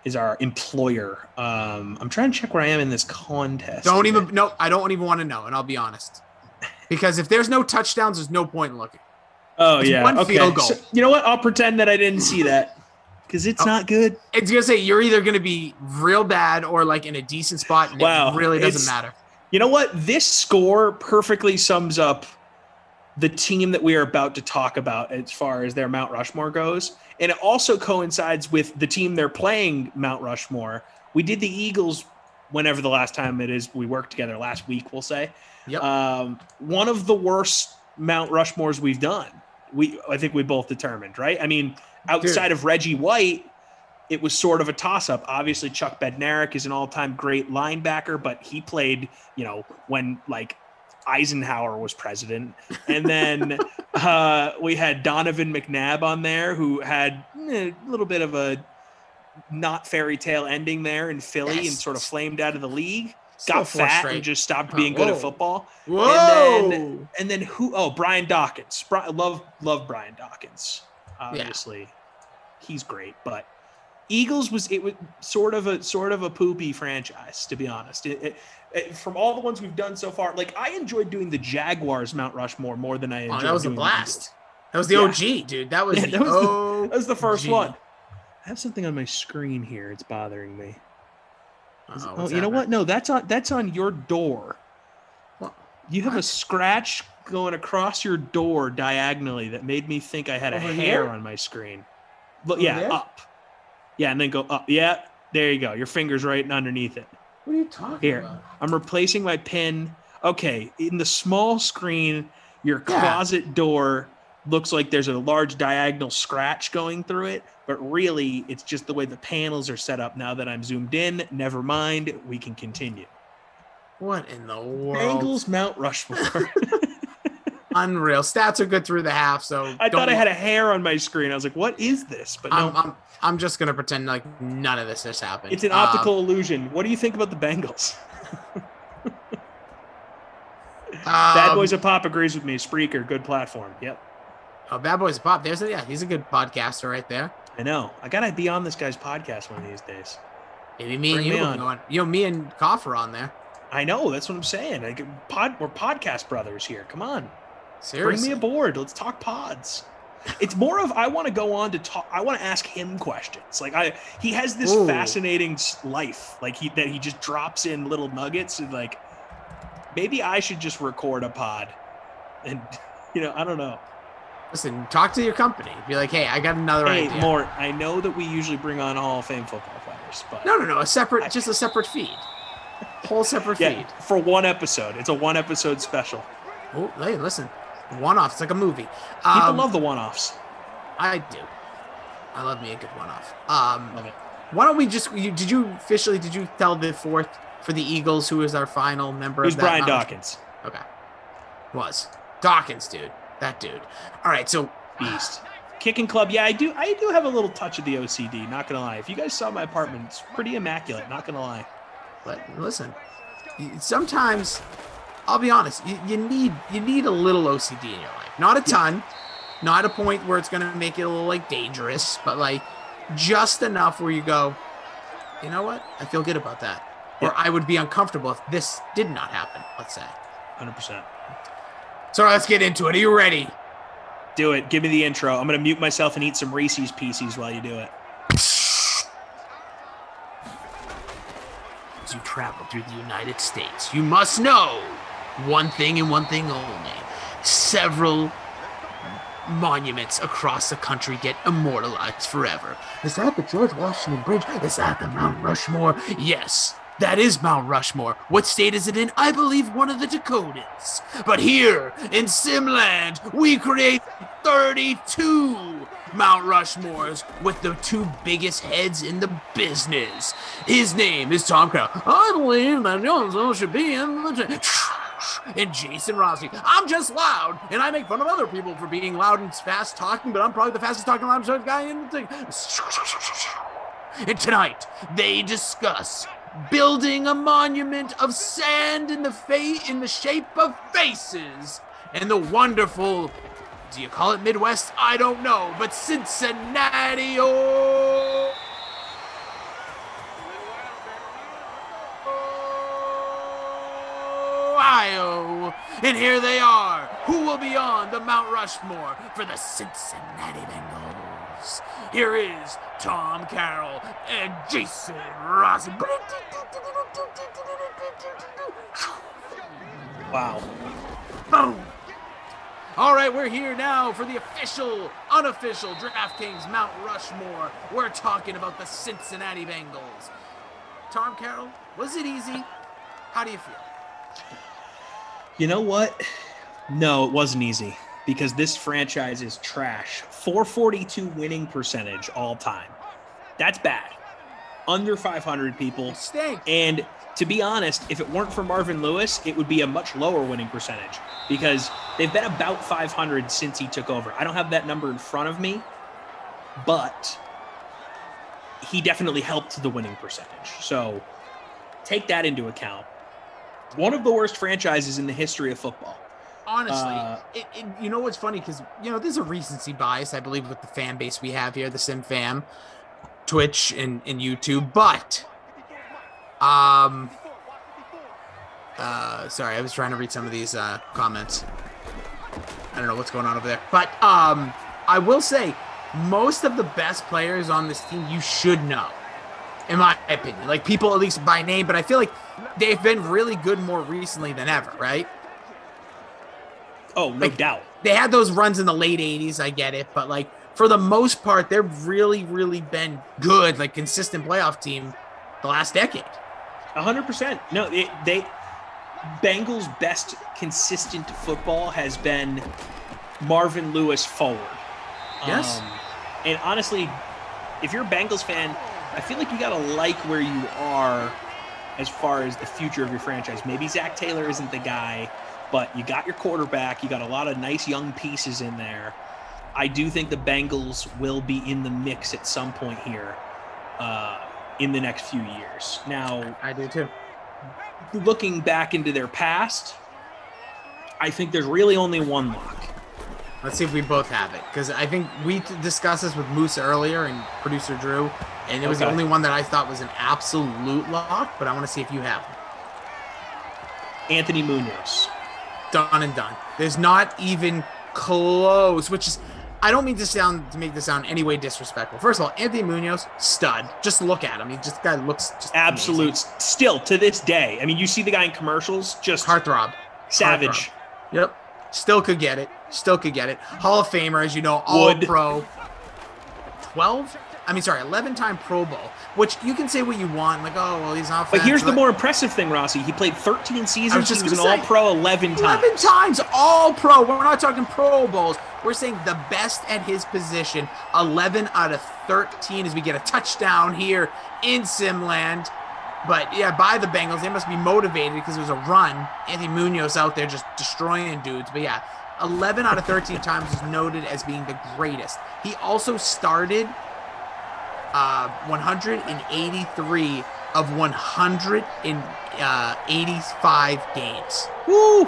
Is our employer. I'm trying to check where I am in this contest. I don't even want to know, and I'll be honest. Because if there's no touchdowns, there's no point in looking. Oh, It's yeah. one Okay. field goal. So, you know what? I'll pretend that I didn't see that because it's not good. It's going to say you're either going to be real bad or like in a decent spot, and it really doesn't matter. You know what? This score perfectly sums up the team that we are about to talk about as far as their Mount Rushmore goes. And it also coincides with the team they're playing Mount Rushmore. We did the Eagles whenever the last time it is we worked together, last week, we'll say. Yep. One of the worst Mount Rushmores we've done. I think we both determined, right? I mean, outside of Reggie White, it was sort of a toss-up. Obviously, Chuck Bednarik is an all-time great linebacker, but he played, when like Eisenhower was president. And then we had Donovan McNabb on there, who had a little bit of a not fairy tale ending there in Philly and sort of flamed out of the league. Got fat and just stopped being good at football. Whoa. And then who? Oh, Brian Dawkins. Love Brian Dawkins. Obviously, he's great. But Eagles was sort of a poopy franchise, to be honest. From all the ones we've done so far, like I enjoyed doing the Jaguars Mount Rushmore more than I enjoyed. That was a doing blast. That was the OG, dude. That was that was the first one. I have something on my screen here. It's bothering me. You know what? No, that's on your door. What? You have a scratch going across your door diagonally that made me think I had a Over hair here? on my screen. Look, Over there? up. Yeah, and then go up. Yeah, there you go. Your finger's right underneath it. What are you talking Here, about? I'm replacing my pin. Okay, in the small screen, your closet door looks like there's a large diagonal scratch going through it, but really it's just the way the panels are set up now that I'm zoomed in. Never mind, we can continue. What in the world? Bengals Mount Rushmore. Unreal. Stats are good through the half, so I thought I had a hair on my screen. I was like, what is this? But no, I'm just gonna pretend like none of this has happened. it's an optical illusion. What do you think about the Bengals? Bad Boys of Pop agrees with me. Spreaker, good platform. Yep. Oh, Bad Boys of Pop. He's a good podcaster right there. I know. I gotta be on this guy's podcast one of these days. Maybe me Bring and me you on. on. Me and Koff are on there. I know. That's what I'm saying. We're podcast brothers here. Come on. Seriously. Bring me aboard. Let's talk pods. It's more of I want to go on to talk. I want to ask him questions. Like he has this fascinating life. Like he just drops in little nuggets and like maybe I should just record a pod. And I don't know. Listen, talk to your company. Be like, hey, I got another idea. Mort, I know that we usually bring on Hall of Fame football players, but No, a separate feed. Whole separate feed. For one episode. It's a one episode special. Oh, hey, listen. One-off. It's like a movie. People love the one-offs. I do. I love me a good one-off. Love it. Why don't we just? Did you tell the fourth for the Eagles? Who is our final member? It was of that Brian knowledge? Dawkins. Okay. Was Dawkins, dude. That dude. All right, so beast. Kicking club. Yeah, I do have a little touch of the OCD. Not gonna lie. If you guys saw my apartment, it's pretty immaculate. Not gonna lie. But listen, sometimes I'll be honest. You need a little OCD in your life. Not a ton. Not a point where it's gonna make it a little like dangerous, but like just enough where you go, you know what? I feel good about that. Or I would be uncomfortable if this did not happen. Let's say. 100%. So let's get into it. Are you ready? Do it. Give me the intro. I'm going to mute myself and eat some Reese's Pieces while you do it. As you travel through the United States, you must know one thing and one thing only. several monuments across the country get immortalized forever. Is that the George Washington Bridge? Is that the Mount Rushmore? Yes, that is Mount Rushmore. What state is it in? I believe one of the Dakotas. But here in Simland, we create 32 Mount Rushmores with the 2 biggest heads in the business. His name is Tom Crow. I believe that Jonesville should be in the... And Jason Rossi. I'm just loud, and I make fun of other people for being loud and fast talking, but I'm probably the fastest talking loud guy in the thing. And tonight, they discuss building a monument of sand in the shape of faces, and the wonderful, do you call it Midwest? I don't know, but Cincinnati, Ohio. And here they are. Who will be on the Mount Rushmore for the Cincinnati Bengals? Here is Tom Carroll and Jason Rossi. Wow. Boom. All right, we're here now for the official, unofficial DraftKings Mount Rushmore. We're talking about the Cincinnati Bengals. Tom Carroll, was it easy? How do you feel? You know what? No, it wasn't easy because this franchise is trash. 442 winning percentage all time. That's bad. Under 500 people. It stinks. And to be honest, if it weren't for Marvin Lewis, it would be a much lower winning percentage because they've been about 500 since he took over. I don't have that number in front of me, but he definitely helped the winning percentage. So take that into account. One of the worst franchises in the history of football. Honestly, you know what's funny? Because, there's a recency bias, I believe, with the fan base we have here, the Sim Fam, Twitch and YouTube. But, sorry, I was trying to read some of these comments. I don't know what's going on over there. But I will say, most of the best players on this team you should know, in my opinion. Like, people at least by name, but I feel like they've been really good more recently than ever, right? Oh, no doubt. They had those runs in the late 80s, I get it, but like for the most part, they've really, really been good, like consistent playoff team the last decade. 100%. No, Bengals' best consistent football has been Marvin Lewis forward. Yes. And honestly, if you're a Bengals fan, I feel like you got to like where you are as far as the future of your franchise. Maybe Zach Taylor isn't the guy, but you got your quarterback. You got a lot of nice young pieces in there. I do think the Bengals will be in the mix at some point here in the next few years. Now, I do too. Looking back into their past, I think there's really only one lock. Let's see if we both have it, because I think we discussed this with Moose earlier and producer Drew, and it was the only one that I thought was an absolute lock, but I want to see if you have it. Anthony Munoz. Done and done. There's not even close, which is, I don't mean to make this sound any way disrespectful. First of all, Anthony Munoz, stud. Just look at him. Guy looks just absolute. Amazing. Still to this day. I mean, you see the guy in commercials, just heartthrob. Savage. Heartthrob. Yep. Still could get it. Hall of Famer, as you know, All-Pro. 11-time Pro Bowl, which you can say what you want, like, oh, well, he's not. But here's the more impressive thing, Rossi. He played 13 seasons. He was an All-Pro 11 times. 11 times All-Pro. We're not talking Pro Bowls. We're saying the best at his position. 11 out of 13 as we get a touchdown here in Simland. But, yeah, by the Bengals. They must be motivated because it was a run. Anthony Munoz out there just destroying dudes. But, yeah, 11 out of 13 times is noted as being the greatest. He also started 183 of 185 games. Woo!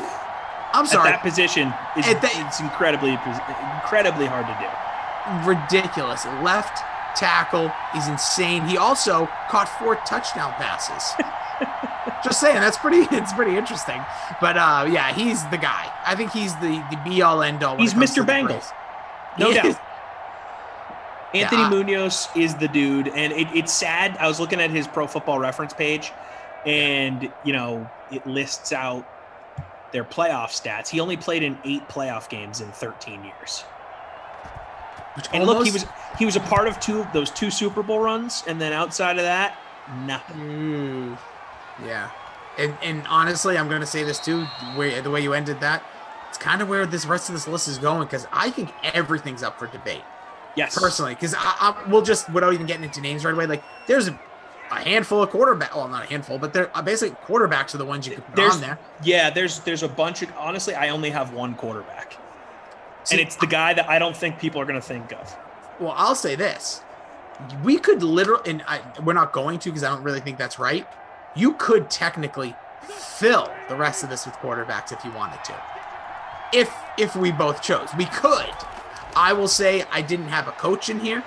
I'm sorry. At that position, it's incredibly hard to do. Ridiculous. Left tackle is insane. He also caught 4 touchdown passes. Just saying, it's pretty interesting. But yeah, he's the guy. I think he's the be all end all. He's Mr. Bengals. No doubt. Anthony Munoz is the dude, and it's sad. I was looking at his Pro Football Reference page, and it lists out their playoff stats. He only played in 8 playoff games in 13 years. And look, he was a part of those two Super Bowl runs, and then outside of that, nothing. Yeah. And honestly, I'm going to say this too, the way you ended that, it's kind of where this rest of this list is going, because I think everything's up for debate. Yes. Personally, because we'll just, without even getting into names right away, like there's a handful of quarterbacks. Well, not a handful, but they're basically quarterbacks are the ones you could put on there. Yeah, there's a bunch of, honestly, I only have one quarterback. And it's the guy that I don't think people are going to think of. Well, I'll say this. We could literally, and we're not going to because I don't really think that's right. You could technically fill the rest of this with quarterbacks if you wanted to. If we both chose. We could. I will say I didn't have a coach in here.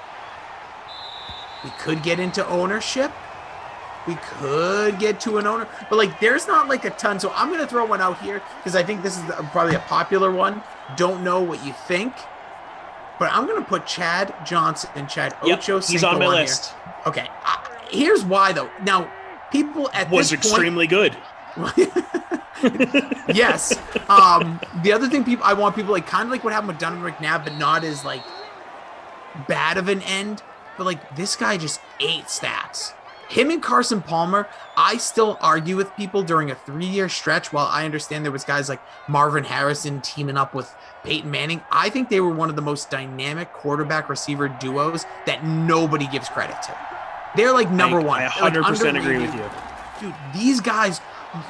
We could get into ownership. We could get to an owner. But, like, there's not, like, a ton. So I'm going to throw one out here because I think this is probably a popular one. Don't know what you think. But I'm going to put Chad Johnson and Chad Ocho. He's on my list. Here. Okay. Here's why, though. Now, people at this point... Was extremely good. Yes. The other thing I want people, like, kind of like what happened with Donovan McNabb, but not as, like, bad of an end. But, like, this guy just ate stats. Him and Carson Palmer, I still argue with people during a 3-year stretch. While I understand there was guys like Marvin Harrison teaming up with Peyton Manning, I think they were one of the most dynamic quarterback receiver duos that nobody gives credit to. They're like number one. I 100% agree with you. Dude, these guys.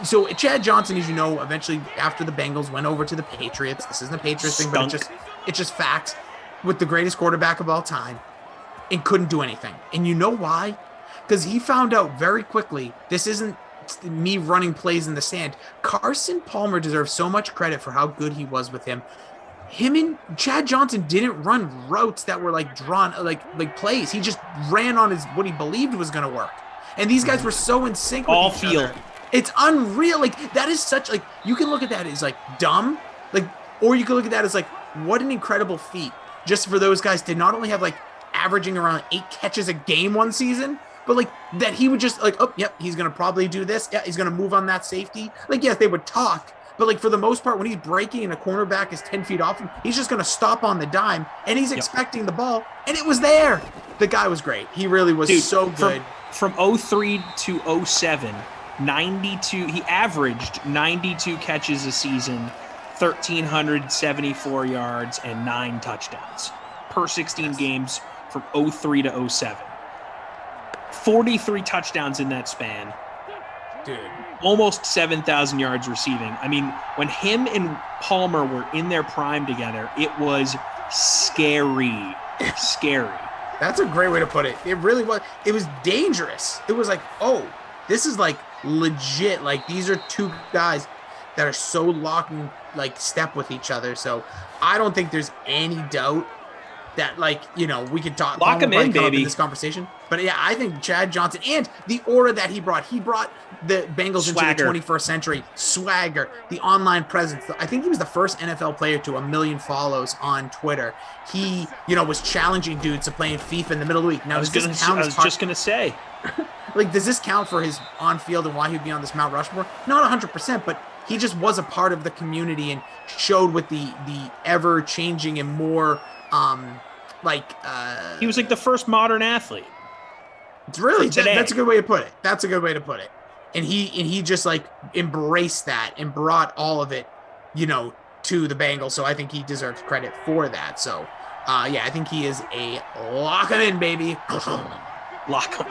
So Chad Johnson, as you know, eventually after the Bengals went over to the Patriots. This isn't a Patriots thing, but it's just facts. With the greatest quarterback of all time, and couldn't do anything. And you know why? Because he found out very quickly, this isn't me running plays in the sand. Carson Palmer deserves so much credit for how good he was with him. Him and Chad Johnson didn't run routes that were like drawn, like plays. He just ran on what he believed was going to work. And these guys were so in sync with each other. It's unreal. Like, that is such, like, you can look at that as like dumb, like, or you can look at that as like, what an incredible feat. Just for those guys to not only have like averaging around 8 catches a game one season, but like that he would just like, oh, yep, he's going to probably do this. Yeah, he's going to move on that safety. Like, yes, they would talk, but like for the most part, when he's breaking and a cornerback is 10 feet off him, he's just going to stop on the dime and he's expecting the ball and it was there. The guy was great. He really was so good. From 03 to 07, 92, he averaged 92 catches a season, 1,374 yards and 9 touchdowns per 16 games from 03 to 07. 43 touchdowns in that span. Dude. Almost 7,000 yards receiving. I mean, when him and Palmer were in their prime together, it was scary. Scary. That's a great way to put it. It really was. It was dangerous. It was like, oh, this is like legit. Like, these are two guys that are so locked in like step with each other. So I don't think there's any doubt that, like, you know, we could talk. Lock him in, baby. In this conversation. But yeah, I think Chad Johnson and the aura that he brought the Bengals Swagger. into the 21st century. Swagger, the online presence. I think he was the first NFL player to 1 million follows on Twitter. He, you know, was challenging dudes to play in FIFA in the middle of the week. Now, I was just going to say. Like, does this count for his on-field and why he'd be on this Mount Rushmore? Not 100%, but he just was a part of the community and showed with the ever-changing and more, he was like the first modern athlete. It's really, that's a good way to put it. That's a good way to put it. And he just, like, embraced that and brought all of it, you know, to the Bengals. So I think he deserves credit for that. So, yeah, I think he is a lock him in, baby. Lock him.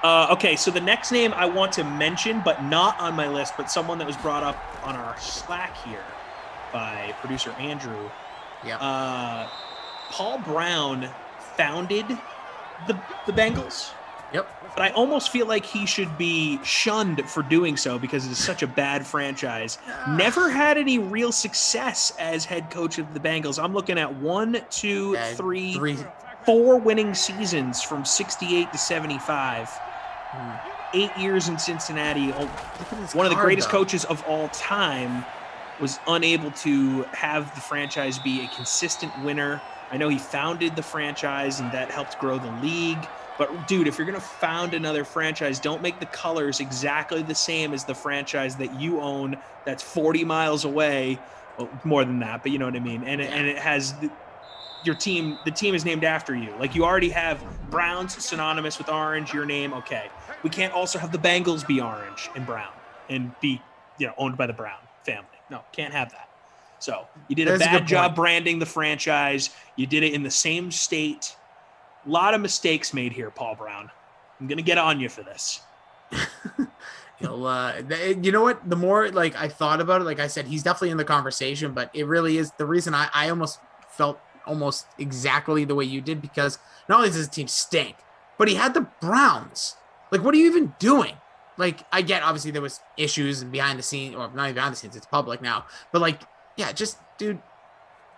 Okay, so the next name I want to mention, but not on my list, but someone that was brought up on our Slack here by producer Andrew. Yeah. Paul Brown founded the Bengals. Yep. But I almost feel like he should be shunned for doing so because it's such a bad franchise. Never had any real success as head coach of the Bengals. I'm looking at 4 winning seasons from 68 to 75. 8 years in Cincinnati. One of the greatest coaches of all time was unable to have the franchise be a consistent winner. I know he founded the franchise and that helped grow the league, But dude, if you're going to found another franchise, don't make the colors exactly the same as the franchise that you own that's 40 miles away. Well, more than that, but you know what I mean? And it has your team, the team is named after you. Like, you already have Browns synonymous with orange, your name. Okay. We can't also have the Bengals be orange and brown and be, owned by the Brown family. No, can't have that. So you did a bad job branding the franchise. You did it in the same state. A lot of mistakes made here, Paul Brown. I'm going to get on you for this. You know what? The more I thought about it, like I said, he's definitely in the conversation, but it really is the reason I almost felt almost exactly the way you did, because not only does his team stink, but he had the Browns. Like, what are you even doing? Like, I get obviously there was issues and behind the scenes, or not even behind the scenes, it's public now. But just dude,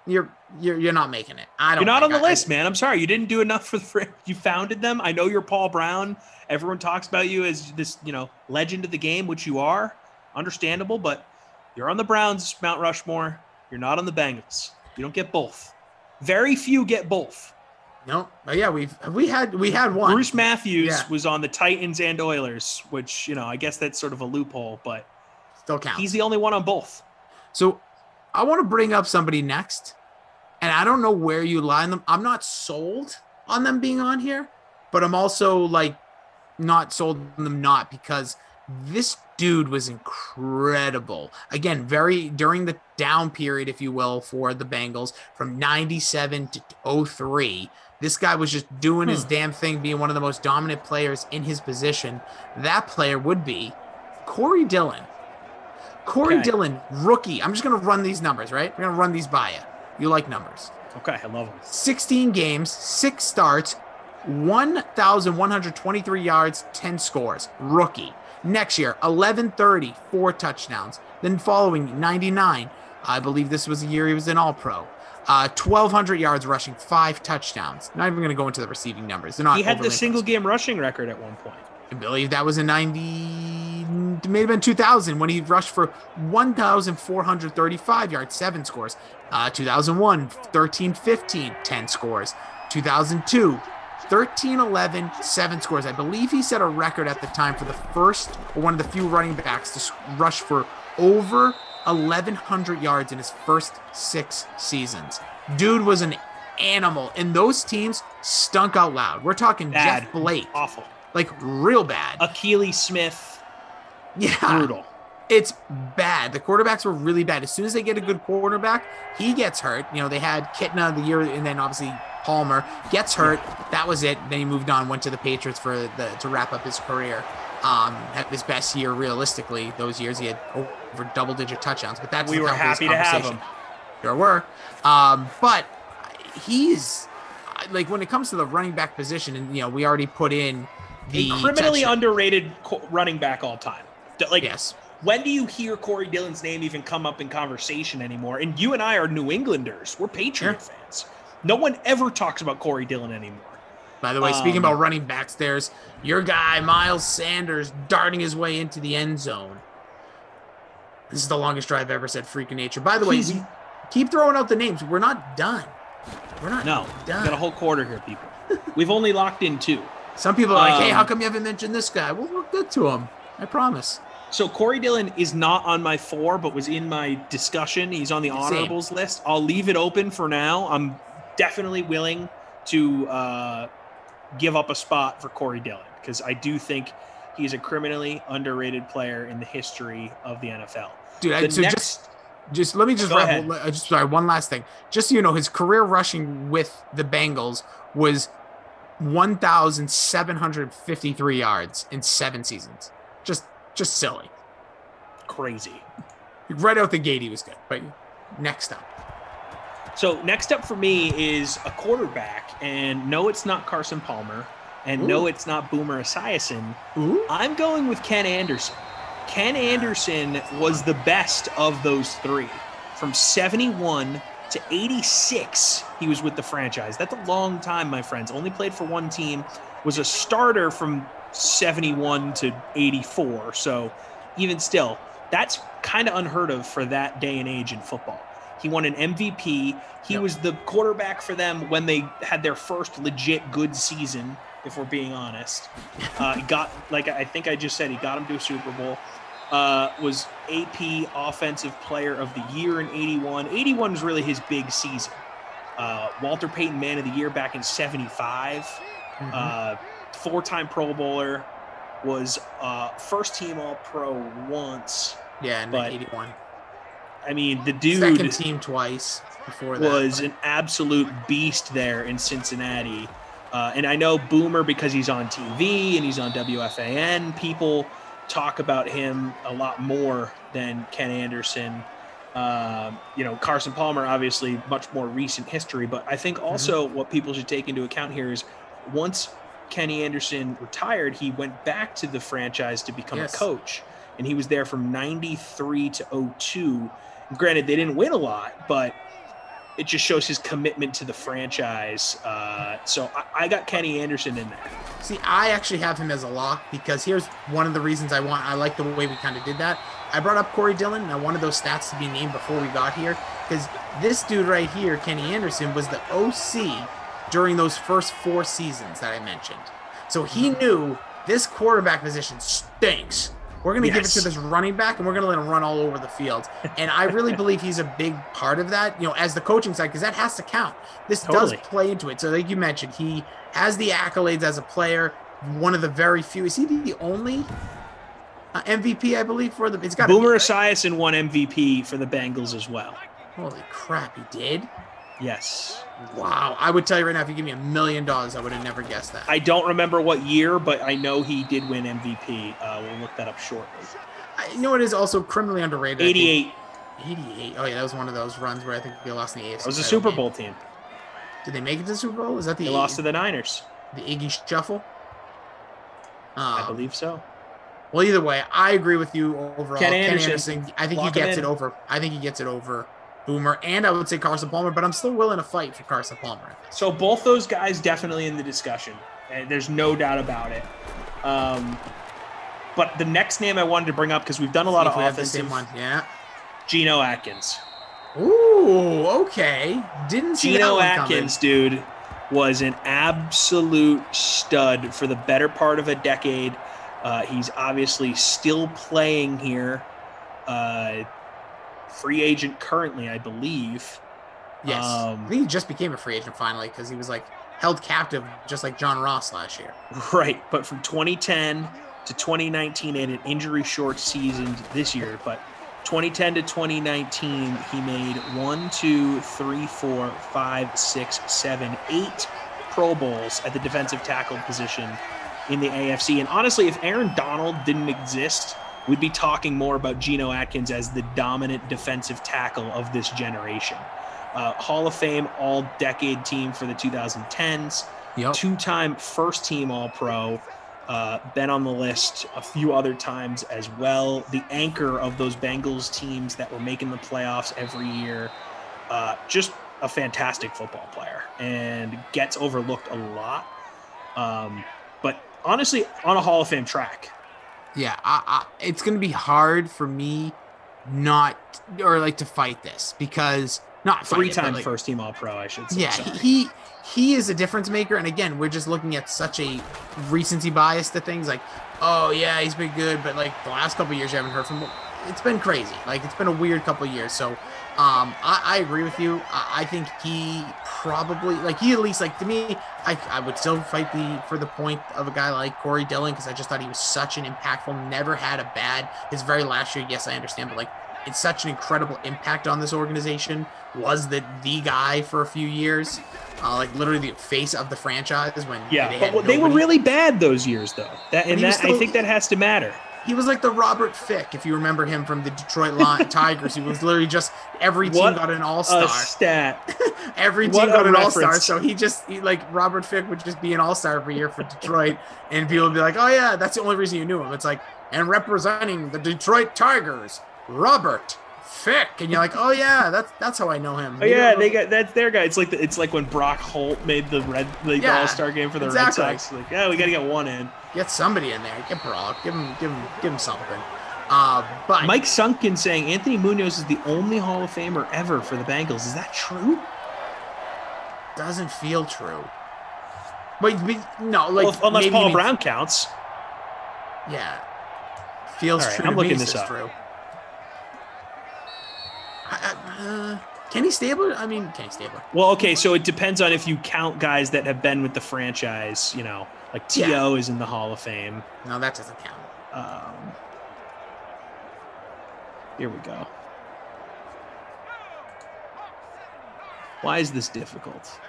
you're not making it. You're not on the list, man. I'm sorry, you didn't do enough for the. You founded them. I know you're Paul Brown. Everyone talks about you as this, legend of the game, which you are. Understandable, but you're on the Browns Mount Rushmore. You're not on the Bengals. You don't get both. Very few get both. No, but yeah, we had one. Bruce Matthews was on the Titans and Oilers, which I guess that's sort of a loophole, but still counts. He's the only one on both. So I want to bring up somebody next, and I don't know where you line them. I'm not sold on them being on here, but I'm also not sold on them not, because this dude was incredible. Again, during the down period, if you will, for the Bengals from 97 to 03. This guy was just doing his damn thing, being one of the most dominant players in his position. That player would be Corey Dillon. Corey Dillon, rookie. I'm just going to run these numbers, right? We're going to run these by you. You like numbers. Okay, I love them. 16 games, 6 starts, 1,123 yards, 10 scores. Rookie. Next year, 1,130, 4 touchdowns. Then following 99, I believe this was the year he was an All-Pro. 1,200 yards rushing, 5 touchdowns. Not even going to go into the receiving numbers. They're not. He had the single-game rushing record at one point. I believe that was in 90, may have been 2000, when he rushed for 1,435 yards, 7 scores. 2001, 13-15, 10 scores. 2002, 13-11, 7 scores. I believe he set a record at the time for the first, or one of the few running backs to rush for over 1,100 yards in his first 6 seasons. Dude was an animal, and those teams stunk out loud. We're talking bad. Jeff Blake. Awful. Real bad. Akili Smith. Yeah. Brutal. It's bad. The quarterbacks were really bad. As soon as they get a good quarterback, he gets hurt. They had Kitna the year, and then obviously Palmer gets hurt. That was it. Then he moved on, went to the Patriots to wrap up his career. Had his best year realistically. Those years he had over double-digit touchdowns. But that's we were happy to have him. Sure were. But he's when it comes to the running back position, and we already put in the a criminally underrated running back all time. Yes. When do you hear Corey Dillon's name even come up in conversation anymore? And you and I are New Englanders. We're Patriot fans. No one ever talks about Corey Dillon anymore. By the way, speaking about running backs, there's your guy, Miles Sanders, darting his way into the end zone. This is the longest drive I've ever said, freak of nature. By the way, we keep throwing out the names. We're not done. We're not done. We got a whole quarter here, people. We've only locked in 2. Some people are like, hey, how come you haven't mentioned this guy? Well, we'll get to him. I promise. So Corey Dillon is not on my 4, but was in my discussion. He's on the honorables list. I'll leave it open for now. I'm definitely willing to give up a spot for Corey Dillon, because I do think he's a criminally underrated player in the history of the NFL. Dude, just let me just wrap. Sorry, one last thing. Just so you know, his career rushing with the Bengals was 1,753 yards in 7 seasons. Just silly. Crazy. Right out the gate, he was good. But next up. So next up for me is a quarterback, and no, it's not Carson Palmer, and no, it's not Boomer Esiason. I'm going with Ken Anderson. Ken Anderson was the best of those 3. From 71 to 86, he was with the franchise. That's a long time, my friends. Only played for one team. Was a starter from 71 to 84. So even still, that's kind of unheard of for that day and age in football. He won an MVP. He was the quarterback for them when they had their first legit good season if we're being honest. He got, like I think I just said, he got him to a Super Bowl. Was AP Offensive Player of the Year in 81. 81 was really his big season. Walter Payton Man of the Year back in 75. Four-time Pro Bowler. Was first team All-Pro once. Yeah, in 81. I mean, the dude... Second team twice before that. Was an absolute beast there in Cincinnati. And I know Boomer, because he's on TV and he's on WFAN, people talk about him a lot more than Ken Anderson. Carson Palmer, obviously much more recent history, but I think also what people should take into account here is once Kenny Anderson retired, he went back to the franchise to become a coach, and he was there from 93 to 02. Granted, they didn't win a lot, but it just shows his commitment to the franchise. So I got Kenny Anderson in there. See, I actually have him as a lock because here's one of the reasons I like the way we kind of did that. I brought up Corey Dillon, and I wanted those stats to be named before we got here because this dude right here, Kenny Anderson, was the OC during those first 4 seasons that I mentioned. So he knew this quarterback position stinks. We're going to give it to this running back, and we're going to let him run all over the field. And I really believe he's a big part of that, as the coaching side, because that has to count. This does play into it. So like you mentioned, he has the accolades as a player, one of the very few. Is he the only MVP, I believe, for the... It's got Boomer Esiason won MVP for the Bengals as well. Holy crap, he did? Yes. Wow. I would tell you right now, if you give me $1 million, I would have never guessed that. I don't remember what year, but I know he did win MVP. We'll look that up shortly. You know what is also criminally underrated? 88. 88. Oh, yeah, that was one of those runs where I think they lost in the AFC. It was a Super Bowl team. Did they make it to the Super Bowl? Is that They lost to the Niners. The Iggy Shuffle? I believe so. Well, either way, I agree with you overall. Ken Anderson. I think he gets it over. I think he gets it over Boomer, and I would say Carson Palmer, but I'm still willing to fight for Carson Palmer. So both those guys definitely in the discussion. And there's no doubt about it. But the next name I wanted to bring up, because we've done a lot of offensive one. Yeah. Geno Atkins. Ooh, okay. Didn't see Geno that one Atkins, coming. dude, was an absolute stud for the better part of a decade. He's obviously still playing here. Free agent currently, I believe. Yes. I think he just became a free agent finally because he was held captive just like John Ross last year. Right. But from 2010 to 2019, and an injury short season this year, but 2010 to 2019, he made 8 Pro Bowls at the defensive tackle position in the AFC. And honestly, if Aaron Donald didn't exist, we'd be talking more about Geno Atkins as the dominant defensive tackle of this generation. Hall of Fame all-decade team for the 2010s. Yep. 2-time first-team All-Pro. Been on the list a few other times as well. The anchor of those Bengals teams that were making the playoffs every year. Just a fantastic football player and gets overlooked a lot. But honestly, on a Hall of Fame track. Yeah, it's going to be hard for me to fight this because not 3-time first team All-Pro, I should say. Yeah, he is a difference maker, and again, we're just looking at such a recency bias to things like, oh yeah, he's been good, but the last couple of years you haven't heard from him. It's been crazy. It's been a weird couple of years. So I agree with you. I think he probably he at least to me, I would still fight for the point of a guy like Corey Dillon because I just thought he was such an impactful, never had a bad, his very last year, yes, I understand, but it's such an incredible impact on this organization, was the guy for a few years, literally the face of the franchise when they were really bad those years though. I think that has to matter. He was like the Robert Fick, if you remember him from the Detroit Tigers. He was literally just every team got an all-star. A stat. Every team got an all-star. So he Robert Fick would just be an all-star every year for Detroit. And people would be like, oh yeah, that's the only reason you knew him. It's and representing the Detroit Tigers, Robert Fick. And you're like, oh yeah, that's how I know him. Oh yeah, that's their guy. It's like when Brock Holt made the all-star game for the Red Sox. We got to get one in. Get somebody in there. Get Brock. Give him something. But Mike Sunkin saying Anthony Munoz is the only Hall of Famer ever for the Bengals. Is that true? Doesn't feel true. But no, like well, unless maybe Paul Brown counts. Yeah, feels right, true. I'm to looking me, this says up. Drew. Kenny Stabler? I mean, Kenny Stabler. Well, okay, so it depends on if you count guys that have been with the franchise. You know, like T.O. is in the Hall of Fame. No, that doesn't count. Here we go. Why is this difficult?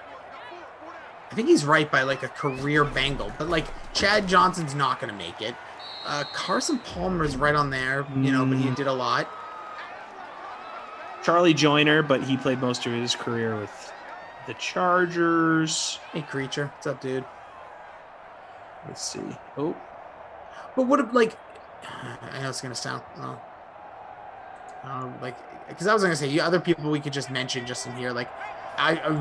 I think he's right by like a career Bengal, but like Chad Johnson's not going to make it. Carson Palmer is right on there, you know, but he did a lot. Charlie Joyner, but he played most of his career with the Chargers. Hey, Creature. What's up, dude? Let's see. Oh. But what if, like, I know it's going to sound, like, because I was going to say, other people we could just mention just in here, like,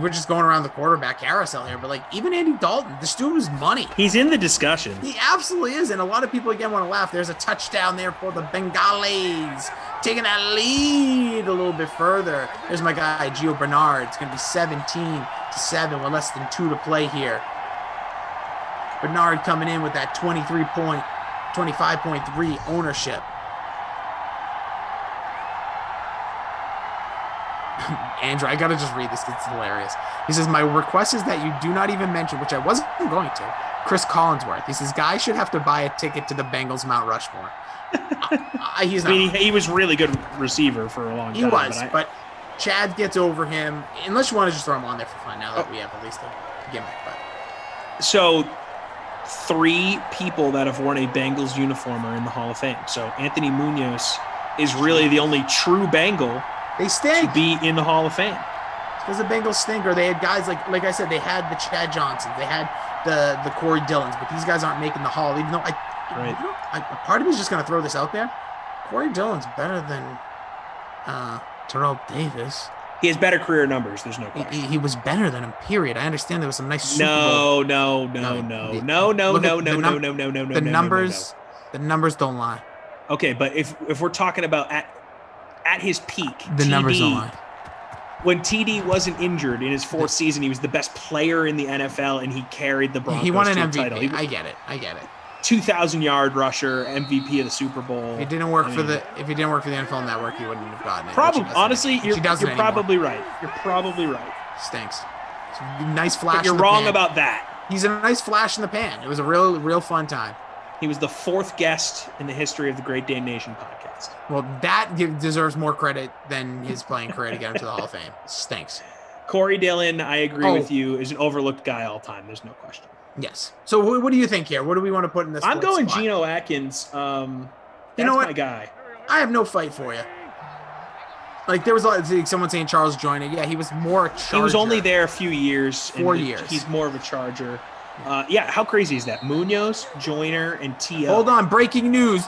we're just going around the quarterback carousel here, but like even Andy Dalton, this dude was money. He's in the discussion. He absolutely is, and a lot of people again want to laugh. There's a touchdown there for the Bengalis, taking that lead a little bit further. There's my guy Gio Bernard. It's going to be 17-7 with less than 2 to play here. Bernard coming in with that 25.3 ownership. Andrew, I gotta just read this. It's hilarious. He says, my request is that you do not even mention, which I wasn't going to, Chris Collinsworth. He says, guys should have to buy a ticket to the Bengals Mount Rushmore. He was really good receiver for a long time. He was, but Chad gets over him. Unless you want to just throw him on there for fun now that we have at least a gimmick. But so 3 people that have worn a Bengals uniform are in the Hall of Fame. So Anthony Munoz is really the only true Bengal they stink to be in the Hall of Fame. Because the Bengals stink, or they had guys like I said, they had the Chad Johnsons, they had the Corey Dillons, but these guys aren't making the Hall. Even though part of me is just going to throw this out there. Corey Dillon's better than Terrell Davis. He has better career numbers. There's no question. He was better than him. Period. I understand there was some nice Super Bowl. No. The numbers don't lie. Okay, but if we're talking about at his peak, the TD, numbers don't lie. When TD wasn't injured in his 4th season, he was the best player in the NFL, and he carried the Broncos He won an to a MVP. title. I get it. 2,000-yard rusher, MVP of the Super Bowl. If it didn't work for the NFL Network, he wouldn't have gotten it. Probably, honestly, you're anymore. probably right. You're probably right. Stinks. It's a nice flash. But you're in the wrong pan. about that. He's a nice flash in the pan. It was a real fun time. He was the 4th guest in the history of the Great Dane Nation podcast. Well, that deserves more credit than his playing career to get him to the Hall of Fame. Stinks. Corey Dillon, I agree with you, is an overlooked guy all time. There's no question. Yes. So what do you think here? What do we want to put in this? I'm going spot? Geno Atkins. That's you know what? my guy. I have no fight for you. Like there was someone saying Charles Joyner. Yeah, he was more a Charger. He was only there a few years. 4 years. He's more of a Charger. Yeah, how crazy is that? Munoz, Joyner, and T.O. Hold on, breaking news.